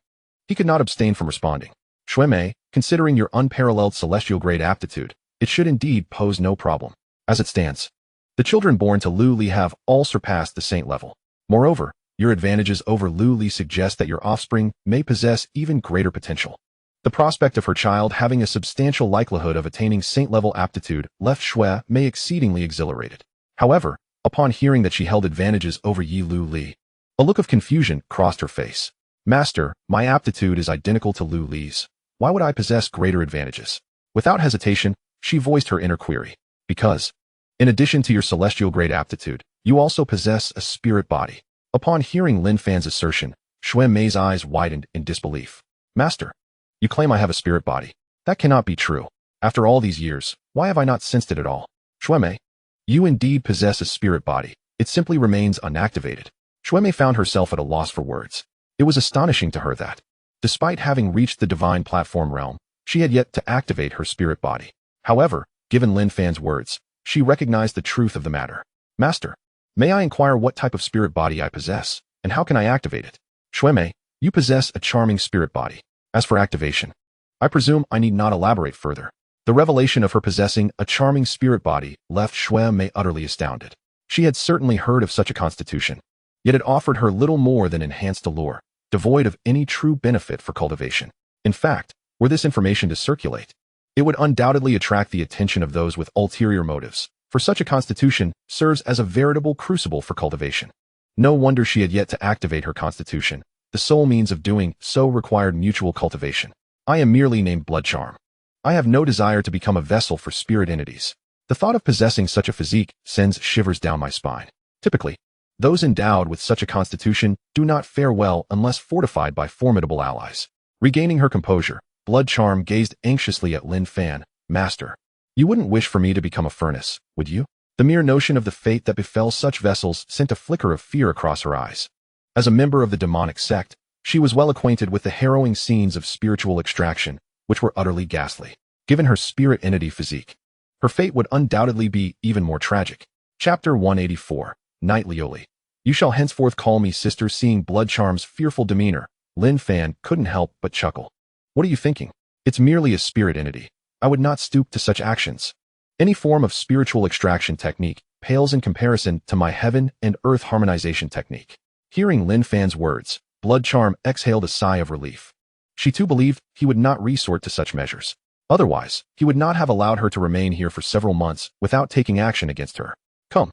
he could not abstain from responding. Xue Mei, considering your unparalleled celestial grade aptitude, it should indeed pose no problem. As it stands, the children born to Lu Li have all surpassed the saint level. Moreover, your advantages over Lu Li suggest that your offspring may possess even greater potential. The prospect of her child having a substantial likelihood of attaining saint-level aptitude left Xue Mei exceedingly exhilarated. However, upon hearing that she held advantages over Yi Lu Li, a look of confusion crossed her face. Master, my aptitude is identical to Lu Li's. Why would I possess greater advantages? Without hesitation, she voiced her inner query. Because, in addition to your celestial grade aptitude, you also possess a spirit body. Upon hearing Lin Fan's assertion, Xue Mei's eyes widened in disbelief. Master, you claim I have a spirit body. That cannot be true. After all these years, why have I not sensed it at all? Xue Mei, you indeed possess a spirit body. It simply remains unactivated. Xue Mei found herself at a loss for words. It was astonishing to her that, despite having reached the divine platform realm, she had yet to activate her spirit body. However, given Lin Fan's words, she recognized the truth of the matter. Master, may I inquire what type of spirit body I possess, and how can I activate it? Xue Mei, you possess a charming spirit body. As for activation, I presume I need not elaborate further. The revelation of her possessing a charming spirit body left Xue Mei utterly astounded. She had certainly heard of such a constitution, yet it offered her little more than enhanced allure, devoid of any true benefit for cultivation. In fact, were this information to circulate, it would undoubtedly attract the attention of those with ulterior motives, for such a constitution serves as a veritable crucible for cultivation. No wonder she had yet to activate her constitution. The sole means of doing so required mutual cultivation. I am merely named Bloodcharm. I have no desire to become a vessel for spirit entities. The thought of possessing such a physique sends shivers down my spine. Typically, those endowed with such a constitution do not fare well unless fortified by formidable allies. Regaining her composure, Bloodcharm gazed anxiously at Lin Fan. Master, you wouldn't wish for me to become a furnace, would you? The mere notion of the fate that befell such vessels sent a flicker of fear across her eyes. As a member of the demonic sect, she was well acquainted with the harrowing scenes of spiritual extraction, which were utterly ghastly. Given her spirit entity physique, her fate would undoubtedly be even more tragic. Chapter 184, Night Lioli. You shall henceforth call me sister. Seeing Bloodcharm's fearful demeanor, Lin Fan couldn't help but chuckle. What are you thinking? It's merely a spirit entity. I would not stoop to such actions. Any form of spiritual extraction technique pales in comparison to my heaven and earth harmonization technique. Hearing Lin Fan's words, Bloodcharm exhaled a sigh of relief. She too believed he would not resort to such measures. Otherwise, he would not have allowed her to remain here for several months without taking action against her. Come,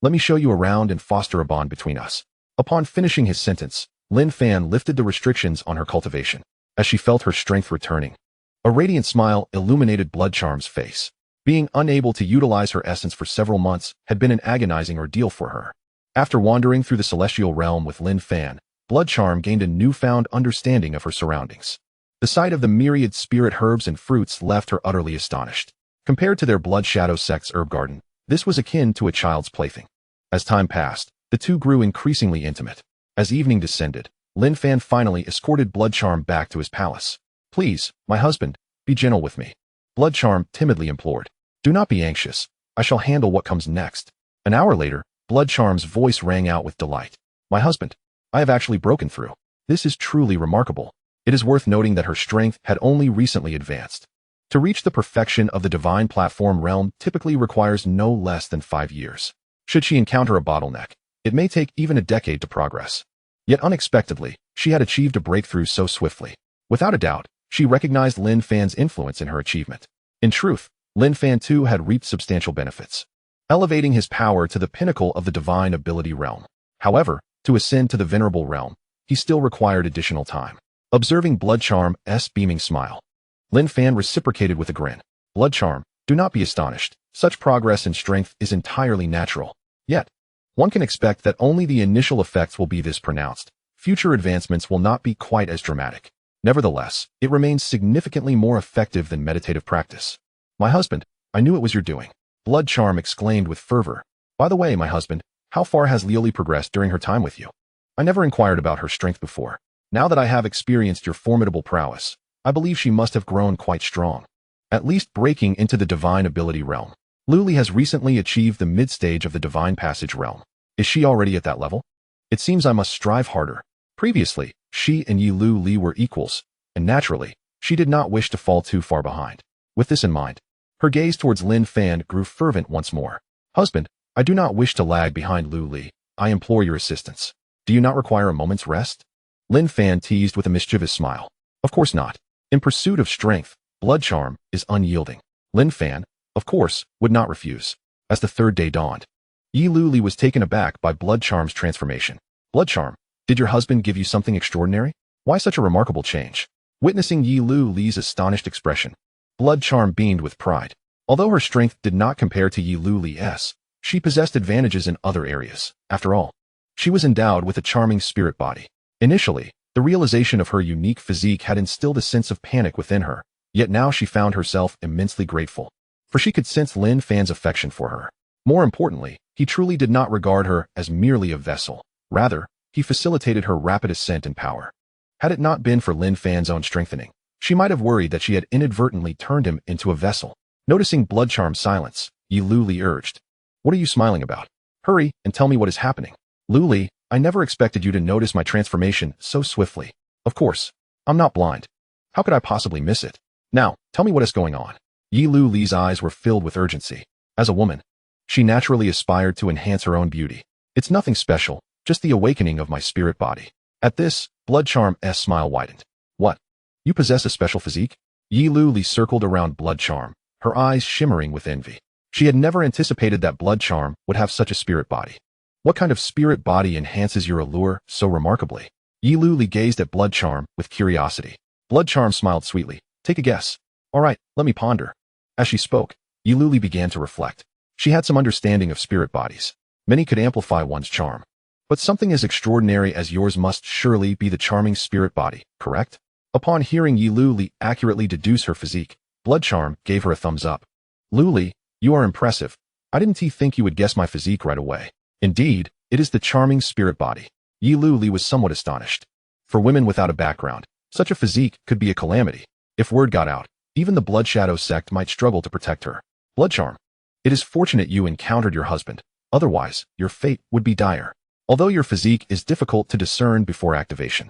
let me show you around and foster a bond between us. Upon finishing his sentence, Lin Fan lifted the restrictions on her cultivation. As she felt her strength returning, a radiant smile illuminated Bloodcharm's face. Being unable to utilize her essence for several months had been an agonizing ordeal for her. After wandering through the celestial realm with Lin Fan, Bloodcharm gained a newfound understanding of her surroundings. The sight of the myriad spirit herbs and fruits left her utterly astonished. Compared to their Blood Shadow Sect's herb garden, this was akin to a child's plaything. As time passed, the two grew increasingly intimate. As evening descended, Lin Fan finally escorted Blood Charm back to his palace. "Please, my husband, be gentle with me," Blood Charm timidly implored. "Do not be anxious. I shall handle what comes next." An hour later, Blood Charm's voice rang out with delight. "My husband, I have actually broken through. This is truly remarkable." It is worth noting that her strength had only recently advanced. To reach the perfection of the divine platform realm typically requires no less than 5 years. Should she encounter a bottleneck, it may take even a decade to progress. Yet unexpectedly, she had achieved a breakthrough so swiftly. Without a doubt, she recognized Lin Fan's influence in her achievement. In truth, Lin Fan too had reaped substantial benefits, elevating his power to the pinnacle of the divine ability realm. However, to ascend to the venerable realm, he still required additional time. Observing Blood Charm's beaming smile, Lin Fan reciprocated with a grin. "Blood Charm, do not be astonished. Such progress in strength is entirely natural. Yet, one can expect that only the initial effects will be this pronounced. Future advancements will not be quite as dramatic. Nevertheless, it remains significantly more effective than meditative practice." "My husband, I knew it was your doing," Blood Charm exclaimed with fervor. "By the way, my husband, how far has Lioli progressed during her time with you? I never inquired about her strength before. Now that I have experienced your formidable prowess, I believe she must have grown quite strong. At least breaking into the divine ability realm. Lioli has recently achieved the mid-stage of the divine passage realm. Is she already at that level? It seems I must strive harder." Previously, she and Yi Lu Li were equals, and naturally, she did not wish to fall too far behind. With this in mind, her gaze towards Lin Fan grew fervent once more. "Husband, I do not wish to lag behind Lu Li. I implore your assistance. Do you not require a moment's rest?" Lin Fan teased with a mischievous smile. "Of course not. In pursuit of strength, Blood Charm is unyielding." Lin Fan, of course, would not refuse. As the third day dawned, Yi Lu Li was taken aback by Blood Charm's transformation. "Blood Charm, did your husband give you something extraordinary? Why such a remarkable change?" Witnessing Yi Lu Li's astonished expression, Blood Charm beamed with pride. Although her strength did not compare to Yi Lu Li's, she possessed advantages in other areas. After all, she was endowed with a charming spirit body. Initially, the realization of her unique physique had instilled a sense of panic within her, yet now she found herself immensely grateful, for she could sense Lin Fan's affection for her. More importantly, he truly did not regard her as merely a vessel. Rather, he facilitated her rapid ascent in power. Had it not been for Lin Fan's own strengthening, she might have worried that she had inadvertently turned him into a vessel. Noticing Blood Charm's silence, Yi Lu Li urged, "What are you smiling about? Hurry and tell me what is happening." "Lu Li, I never expected you to notice my transformation so swiftly. Of course, I'm not blind. How could I possibly miss it? Now, tell me what is going on." Yi Lu Li's eyes were filled with urgency. As a woman, she naturally aspired to enhance her own beauty. "It's nothing special, just the awakening of my spirit body." At this, Blood Charm's smile widened. "What? You possess a special physique?" Yi Lu Li circled around Blood Charm, her eyes shimmering with envy. She had never anticipated that Blood Charm would have such a spirit body. "What kind of spirit body enhances your allure so remarkably?" Yi Lu Li gazed at Blood Charm with curiosity. Blood Charm smiled sweetly. "Take a guess." "All right, let me ponder." As she spoke, Yi Lu Li began to reflect. She had some understanding of spirit bodies. Many could amplify one's charm. But something as extraordinary as yours must surely be the charming spirit body, correct? Upon hearing Yi Lu Li accurately deduce her physique, Blood Charm gave her a thumbs up. "Lu Li, you are impressive. I didn't think you would guess my physique right away." "Indeed, it is the charming spirit body." Yi Lu Li was somewhat astonished. For women without a background, such a physique could be a calamity. If word got out, even the Blood Shadow Sect might struggle to protect her. "Blood Charm, it is fortunate you encountered your husband. Otherwise, your fate would be dire. Although your physique is difficult to discern before activation,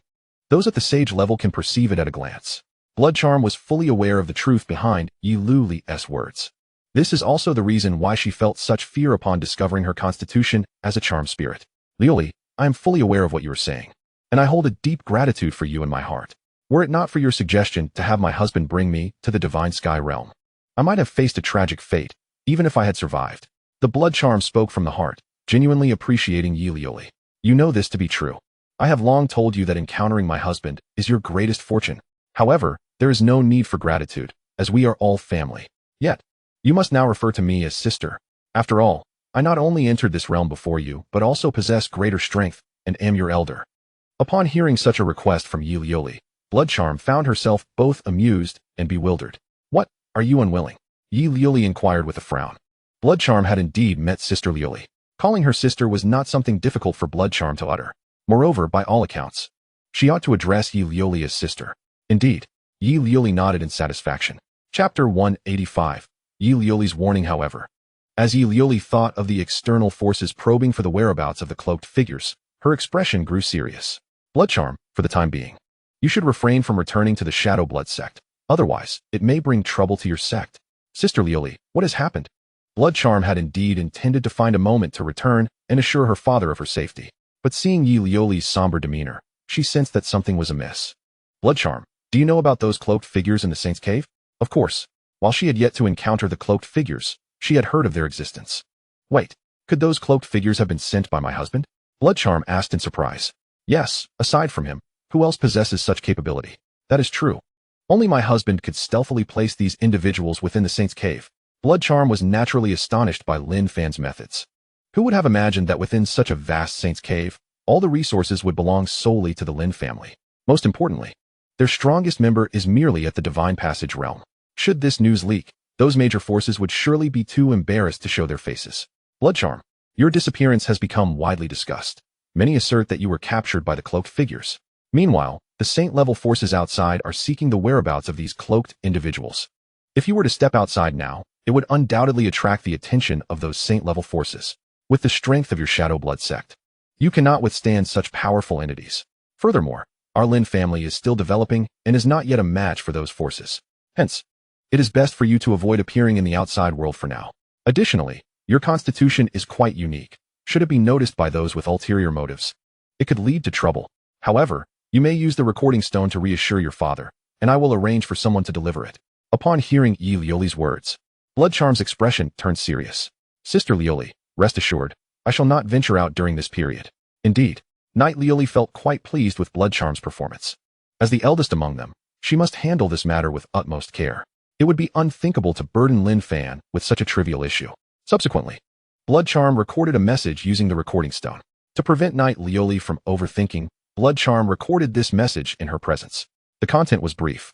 those at the sage level can perceive it at a glance." Blood Charm was fully aware of the truth behind Yi Lu Li's words. This is also the reason why she felt such fear upon discovering her constitution as a charm spirit. "Lioli, I am fully aware of what you are saying, and I hold a deep gratitude for you in my heart. Were it not for your suggestion to have my husband bring me to the divine sky realm, I might have faced a tragic fate, even if I had survived." The Blood Charm spoke from the heart, genuinely appreciating Yi Lioli. "You know this to be true. I have long told you that encountering my husband is your greatest fortune. However, there is no need for gratitude, as we are all family. Yet, you must now refer to me as sister. After all, I not only entered this realm before you, but also possess greater strength, and am your elder." Upon hearing such a request from Yi Lioli, Blood Charm found herself both amused and bewildered. "What, are you unwilling?" Yi Liuli inquired with a frown. Blood Charm had indeed met Sister Liuli. Calling her sister was not something difficult for Blood Charm to utter. Moreover, by all accounts, she ought to address Yi Liuli as sister. Indeed, Yi Liuli nodded in satisfaction. Chapter 185. Yi Liuli's warning, however. As Yi Liuli thought of the external forces probing for the whereabouts of the cloaked figures, her expression grew serious. Blood Charm, for the time being. You should refrain from returning to the Shadow Blood sect. Otherwise, it may bring trouble to your sect. Sister Liuli, what has happened? Blood Charm had indeed intended to find a moment to return and assure her father of her safety. But seeing Yi Liuli's somber demeanor, she sensed that something was amiss. Blood Charm, do you know about those cloaked figures in the Saint's Cave? Of course. While she had yet to encounter the cloaked figures, she had heard of their existence. Wait, could those cloaked figures have been sent by my husband? Blood Charm asked in surprise. Yes, aside from him, who else possesses such capability? That is true. Only my husband could stealthily place these individuals within the Saint's Cave. Blood Charm was naturally astonished by Lin Fan's methods. Who would have imagined that within such a vast Saint's Cave, all the resources would belong solely to the Lin family? Most importantly, their strongest member is merely at the Divine Passage realm. Should this news leak, those major forces would surely be too embarrassed to show their faces. Blood Charm, your disappearance has become widely discussed. Many assert that you were captured by the cloaked figures. Meanwhile, the Saint-level forces outside are seeking the whereabouts of these cloaked individuals. If you were to step outside now, it would undoubtedly attract the attention of those Saint-level forces. With the strength of your Shadow Blood sect, you cannot withstand such powerful entities. Furthermore, our Lin family is still developing and is not yet a match for those forces. Hence, it is best for you to avoid appearing in the outside world for now. Additionally, your constitution is quite unique. Should it be noticed by those with ulterior motives, it could lead to trouble. However, you may use the recording stone to reassure your father, and I will arrange for someone to deliver it. Upon hearing Yi Liuli's words, Blood Charm's expression turned serious. Sister Liuli, rest assured, I shall not venture out during this period. Indeed, Knight Liuli felt quite pleased with Blood Charm's performance. As the eldest among them, she must handle this matter with utmost care. It would be unthinkable to burden Lin Fan with such a trivial issue. Subsequently, Blood Charm recorded a message using the recording stone. To prevent Knight Liuli from overthinking, Blood Charm recorded this message in her presence. The content was brief,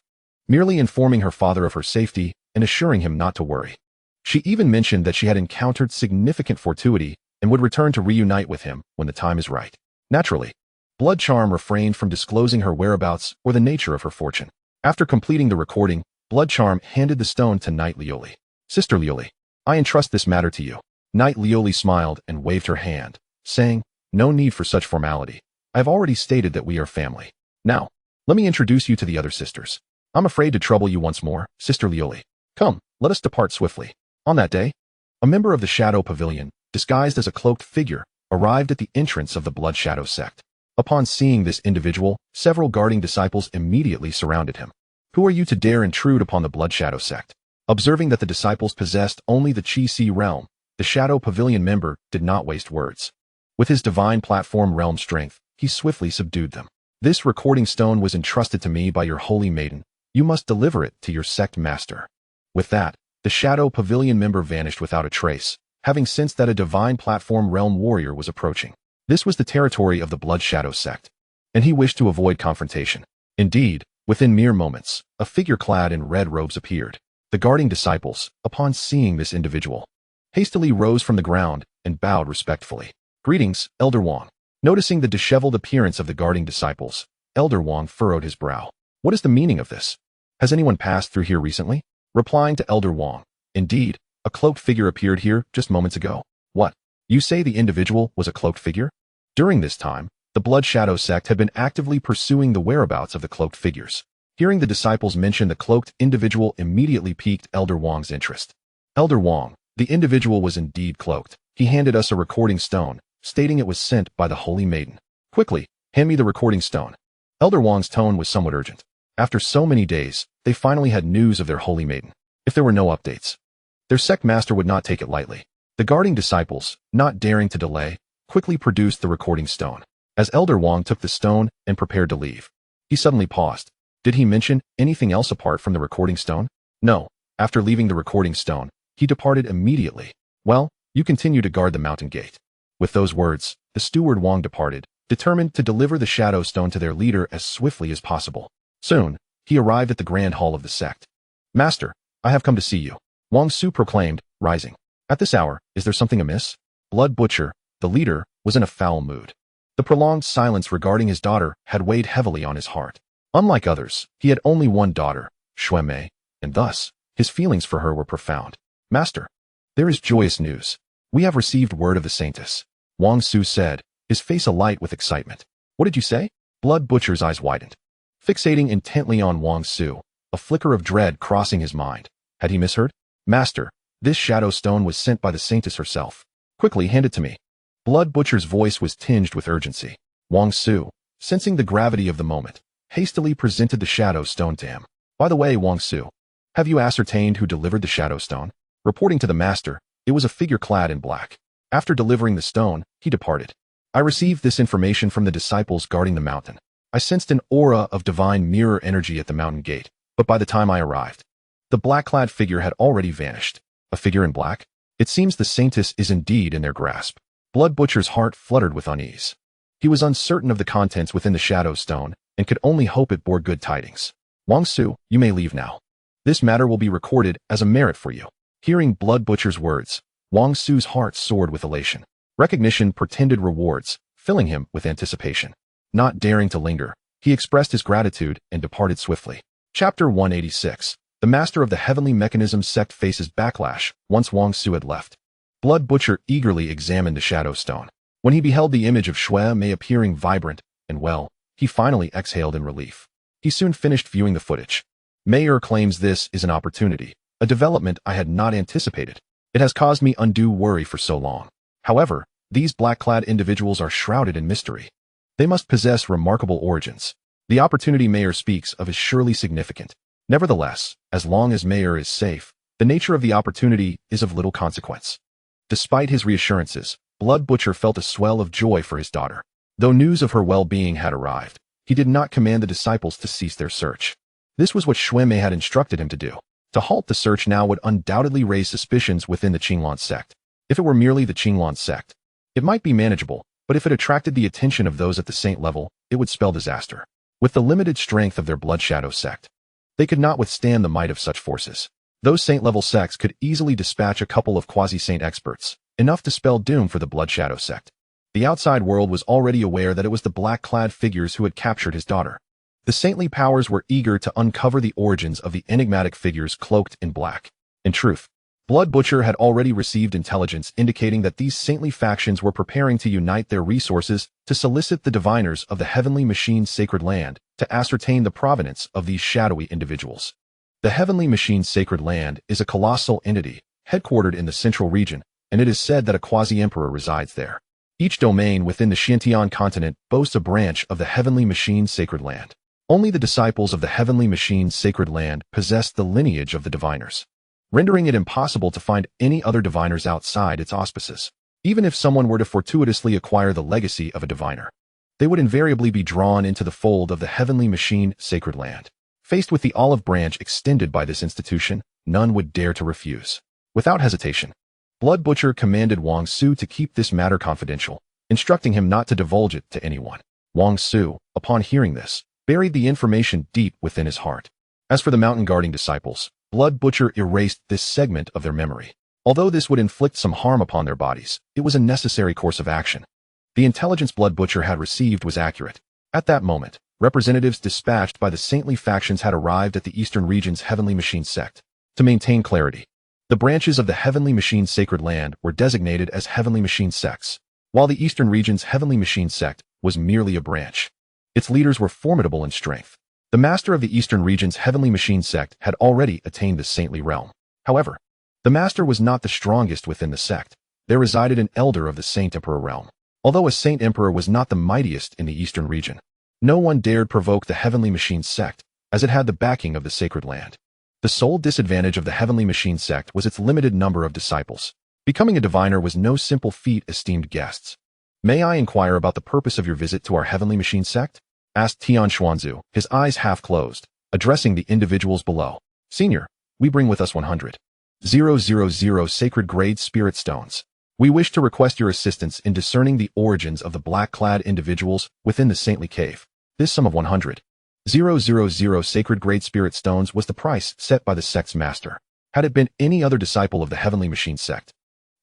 merely informing her father of her safety and assuring him not to worry. She even mentioned that she had encountered significant fortuity and would return to reunite with him when the time is right. Naturally, Blood Charm refrained from disclosing her whereabouts or the nature of her fortune. After completing the recording, Blood Charm handed the stone to Knight Liuli. Sister Liuli, I entrust this matter to you. Knight Liuli smiled and waved her hand, saying, no need for such formality. I have already stated that we are family. Now, let me introduce you to the other sisters. I'm afraid to trouble you once more, Sister Liuli. Come, let us depart swiftly. On that day, a member of the Shadow Pavilion, disguised as a cloaked figure, arrived at the entrance of the Blood Shadow sect. Upon seeing this individual, several guarding disciples immediately surrounded him. Who are you to dare intrude upon the Blood Shadow sect? Observing that the disciples possessed only the Qi realm, the Shadow Pavilion member did not waste words. With his divine platform realm strength, he swiftly subdued them. This recording stone was entrusted to me by your holy maiden. You must deliver it to your sect master. With that, the Shadow Pavilion member vanished without a trace, having sensed that a divine platform realm warrior was approaching. This was the territory of the Blood Shadow sect, and he wished to avoid confrontation. Indeed, within mere moments, a figure clad in red robes appeared. The guarding disciples, upon seeing this individual, hastily rose from the ground and bowed respectfully. Greetings, Elder Wang. Noticing the disheveled appearance of the guarding disciples, Elder Wang furrowed his brow. What is the meaning of this? Has anyone passed through here recently? Replying to Elder Wang, indeed, a cloaked figure appeared here just moments ago. What? You say the individual was a cloaked figure? During this time, the Blood Shadow sect had been actively pursuing the whereabouts of the cloaked figures. Hearing the disciples mention the cloaked individual immediately piqued Elder Wang's interest. Elder Wang, the individual was indeed cloaked. He handed us a recording stone, stating it was sent by the Holy Maiden. Quickly, hand me the recording stone. Elder Wang's tone was somewhat urgent. After so many days, they finally had news of their Holy Maiden. If there were no updates, their sect master would not take it lightly. The guarding disciples, not daring to delay, quickly produced the recording stone. As Elder Wang took the stone and prepared to leave, he suddenly paused. Did he mention anything else apart from the recording stone? No. After leaving the recording stone, he departed immediately. Well, you continue to guard the mountain gate. With those words, the steward Wang departed, determined to deliver the shadow stone to their leader as swiftly as possible. Soon, he arrived at the grand hall of the sect. Master, I have come to see you. Wang Su proclaimed, rising. At this hour, is there something amiss? Blood Butcher, the leader, was in a foul mood. The prolonged silence regarding his daughter had weighed heavily on his heart. Unlike others, he had only one daughter, Xue Mei, and thus, his feelings for her were profound. Master, there is joyous news. We have received word of the Saintess, Wang Su said, his face alight with excitement. What did you say? Blood Butcher's eyes widened. Fixating intently on Wang Su, a flicker of dread crossing his mind. Had he misheard? Master, this shadow stone was sent by the Saintess herself. Quickly hand it to me. Blood Butcher's voice was tinged with urgency. Wang Su, sensing the gravity of the moment, hastily presented the shadow stone to him. By the way, Wang Su, have you ascertained who delivered the shadow stone? Reporting to the master, it was a figure clad in black. After delivering the stone, he departed. I received this information from the disciples guarding the mountain. I sensed an aura of divine mirror energy at the mountain gate, but by the time I arrived, the black-clad figure had already vanished. A figure in black? It seems the Saintess is indeed in their grasp. Blood Butcher's heart fluttered with unease. He was uncertain of the contents within the shadow stone and could only hope it bore good tidings. Wang Su, you may leave now. This matter will be recorded as a merit for you. Hearing Blood Butcher's words, Wang Su's heart soared with elation. Recognition portended rewards, filling him with anticipation. Not daring to linger, he expressed his gratitude and departed swiftly. Chapter 186. The Master of the Heavenly Mechanism Sect faces backlash once Wang Su had left. Blood Butcher eagerly examined the shadow stone. When he beheld the image of Xue Mei appearing vibrant and well, he finally exhaled in relief. He soon finished viewing the footage. Mayer claims this is an opportunity, a development I had not anticipated. It has caused me undue worry for so long. However, these black-clad individuals are shrouded in mystery. They must possess remarkable origins. The opportunity Mayer speaks of is surely significant. Nevertheless, as long as Mayer is safe, the nature of the opportunity is of little consequence. Despite his reassurances, Blood Butcher felt a swell of joy for his daughter. Though news of her well-being had arrived, he did not command the disciples to cease their search. This was what Xue Mei had instructed him to do. To halt the search now would undoubtedly raise suspicions within the Qinglan sect. If it were merely the Qinglan sect, it might be manageable, but if it attracted the attention of those at the saint level, it would spell disaster. With the limited strength of their Blood Shadow sect, they could not withstand the might of such forces. Those saint-level sects could easily dispatch a couple of quasi-saint experts, enough to spell doom for the Blood Shadow sect. The outside world was already aware that it was the black-clad figures who had captured his daughter. The saintly powers were eager to uncover the origins of the enigmatic figures cloaked in black. In truth, Blood Butcher had already received intelligence indicating that these saintly factions were preparing to unite their resources to solicit the diviners of the Heavenly Machine's sacred land to ascertain the provenance of these shadowy individuals. The Heavenly Machine's sacred land is a colossal entity, headquartered in the central region, and it is said that a quasi-emperor resides there. Each domain within the Xintian continent boasts a branch of the Heavenly Machine's sacred land. Only the disciples of the Heavenly Machine's sacred land possess the lineage of the diviners, rendering it impossible to find any other diviners outside its auspices. Even if someone were to fortuitously acquire the legacy of a diviner, they would invariably be drawn into the fold of the Heavenly Machine sacred land. Faced with the olive branch extended by this institution, none would dare to refuse. Without hesitation, Blood Butcher commanded Wang Su to keep this matter confidential, instructing him not to divulge it to anyone. Wang Su, upon hearing this, buried the information deep within his heart. As for the mountain guarding disciples, Blood Butcher erased this segment of their memory. Although this would inflict some harm upon their bodies, it was a necessary course of action. The intelligence Blood Butcher had received was accurate. At that moment, representatives dispatched by the saintly factions had arrived at the Eastern region's Heavenly Machine sect. To maintain clarity, the branches of the Heavenly Machine sacred land were designated as Heavenly Machine sects, while the Eastern region's Heavenly Machine sect was merely a branch. Its leaders were formidable in strength. The master of the Eastern region's Heavenly Machine sect had already attained the saintly realm. However, the master was not the strongest within the sect. There resided an elder of the Saint Emperor realm. Although a Saint Emperor was not the mightiest in the Eastern region, no one dared provoke the Heavenly Machine sect, as it had the backing of the sacred land. The sole disadvantage of the Heavenly Machine sect was its limited number of disciples. Becoming a diviner was no simple feat, esteemed guests. May I inquire about the purpose of your visit to our Heavenly Machine sect? Asked Tian Xuanzu, his eyes half closed, addressing the individuals below. Senior, we bring with us 100,000 sacred grade spirit stones. We wish to request your assistance in discerning the origins of the black-clad individuals within the saintly cave. This sum of 100,000 sacred grade spirit stones was the price set by the sect's master. Had it been any other disciple of the Heavenly Machine sect,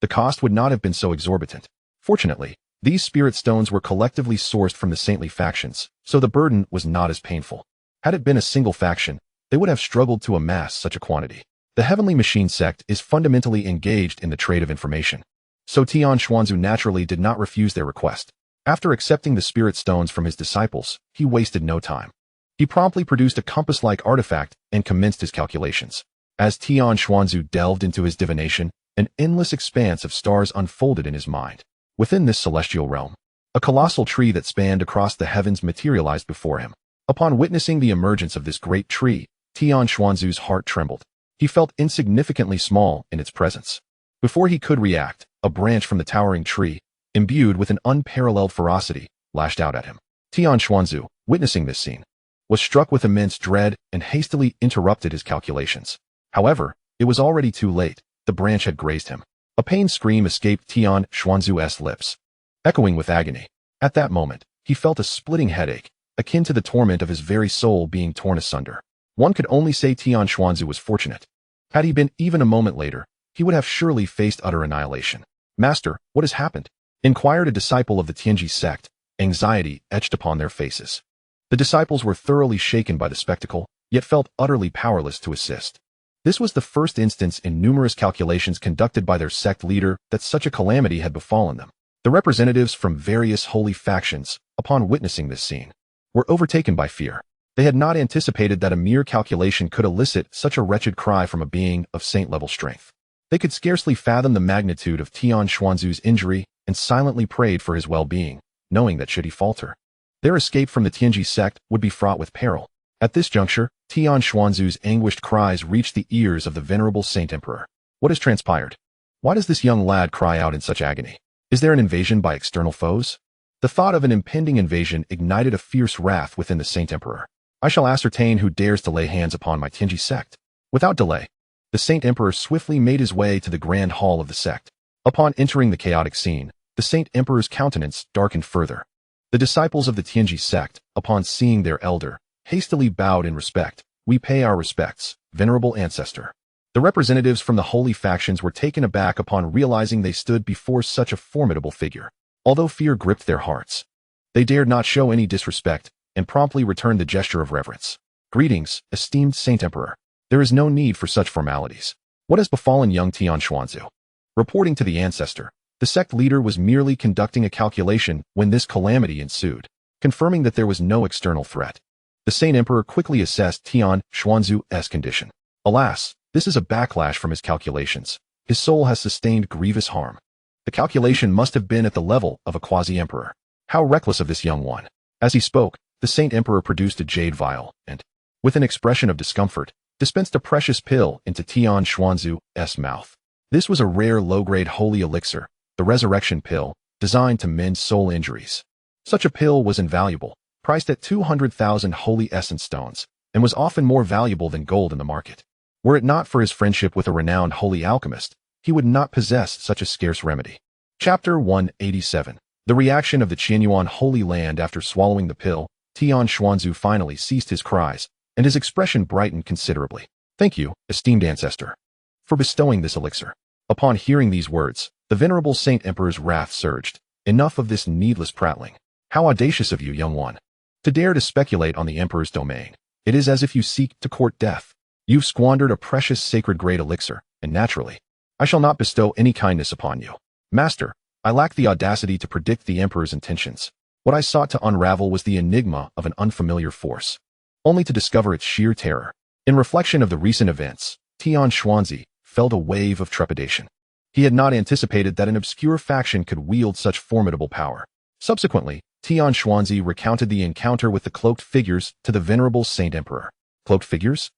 the cost would not have been so exorbitant. Fortunately, these spirit stones were collectively sourced from the saintly factions, so the burden was not as painful. Had it been a single faction, they would have struggled to amass such a quantity. The Heavenly Machine sect is fundamentally engaged in the trade of information, so Tian Xuanzu naturally did not refuse their request. After accepting the spirit stones from his disciples, he wasted no time. He promptly produced a compass-like artifact and commenced his calculations. As Tian Xuanzu delved into his divination, an endless expanse of stars unfolded in his mind. Within this celestial realm, a colossal tree that spanned across the heavens materialized before him. Upon witnessing the emergence of this great tree, Tian Xuanzu's heart trembled. He felt insignificantly small in its presence. Before he could react, a branch from the towering tree, imbued with an unparalleled ferocity, lashed out at him. Tian Xuanzu, witnessing this scene, was struck with immense dread and hastily interrupted his calculations. However, it was already too late. The branch had grazed him. A pained scream escaped Tian Xuanzu's lips, echoing with agony. At that moment, he felt a splitting headache, akin to the torment of his very soul being torn asunder. One could only say Tian Xuanzu was fortunate. Had he been even a moment later, he would have surely faced utter annihilation. "Master, what has happened?" inquired a disciple of the Tianji sect, anxiety etched upon their faces. The disciples were thoroughly shaken by the spectacle, yet felt utterly powerless to assist. This was the first instance in numerous calculations conducted by their sect leader that such a calamity had befallen them. The representatives from various holy factions, upon witnessing this scene, were overtaken by fear. They had not anticipated that a mere calculation could elicit such a wretched cry from a being of saint-level strength. They could scarcely fathom the magnitude of Tian Xuanzu's injury and silently prayed for his well-being, knowing that should he falter, their escape from the Tianji sect would be fraught with peril. At this juncture, Tian Xuanzu's anguished cries reached the ears of the venerable Saint Emperor. What has transpired? Why does this young lad cry out in such agony? Is there an invasion by external foes? The thought of an impending invasion ignited a fierce wrath within the Saint Emperor. I shall ascertain who dares to lay hands upon my Tianji sect. Without delay, the Saint Emperor swiftly made his way to the grand hall of the sect. Upon entering the chaotic scene, the Saint Emperor's countenance darkened further. The disciples of the Tianji sect, upon seeing their elder, hastily bowed in respect. "We pay our respects, venerable ancestor." The representatives from the holy factions were taken aback upon realizing they stood before such a formidable figure. Although fear gripped their hearts, they dared not show any disrespect and promptly returned the gesture of reverence. "Greetings, esteemed Saint Emperor. There is no need for such formalities. What has befallen young Tian Xuanzu?" Reporting to the ancestor, the sect leader was merely conducting a calculation when this calamity ensued, confirming that there was no external threat. The Saint Emperor quickly assessed Tian Xuanzu's condition. Alas, this is a backlash from his calculations. His soul has sustained grievous harm. The calculation must have been at the level of a quasi-emperor. How reckless of this young one. As he spoke, the Saint Emperor produced a jade vial and, with an expression of discomfort, dispensed a precious pill into Tian Xuanzu's mouth. This was a rare low-grade holy elixir, the resurrection pill, designed to mend soul injuries. Such a pill was invaluable, priced at 200,000 holy essence stones, and was often more valuable than gold in the market. Were it not for his friendship with a renowned holy alchemist, he would not possess such a scarce remedy. Chapter 187. The reaction of the Qianyuan Holy Land after swallowing the pill. Tian Xuanzu finally ceased his cries, and his expression brightened considerably. "Thank you, esteemed ancestor, for bestowing this elixir." Upon hearing these words, the venerable Saint Emperor's wrath surged. "Enough of this needless prattling. How audacious of you, young one, to dare to speculate on the Emperor's domain. It is as if you seek to court death. You've squandered a precious sacred grade elixir, and naturally, I shall not bestow any kindness upon you. Master, I lack the audacity to predict the Emperor's intentions. What I sought to unravel was the enigma of an unfamiliar force, only to discover its sheer terror. In reflection of the recent events, Tian Xuanzi felt a wave of trepidation. He had not anticipated that an obscure faction could wield such formidable power. Subsequently, Tian Xuanzi recounted the encounter with the cloaked figures to the venerable Saint Emperor. Cloaked figures?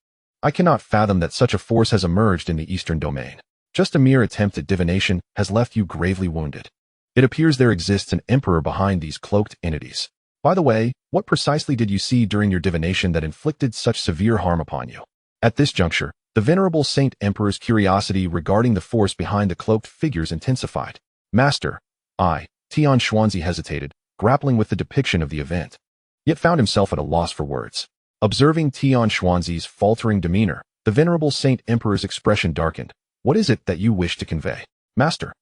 I cannot fathom that such a force has emerged in the Eastern domain. Just a mere attempt at divination has left you gravely wounded. It appears there exists an emperor behind these cloaked entities. By the way, what precisely did you see during your divination that inflicted such severe harm upon you? At this juncture, the venerable Saint Emperor's curiosity regarding the force behind the cloaked figures intensified. Master, Tian Xuanzi hesitated, grappling with the depiction of the event, yet found himself at a loss for words. Observing Tian Xuanzi's faltering demeanor, The venerable Saint Emperor's expression darkened. What is it that you wish to convey, Master?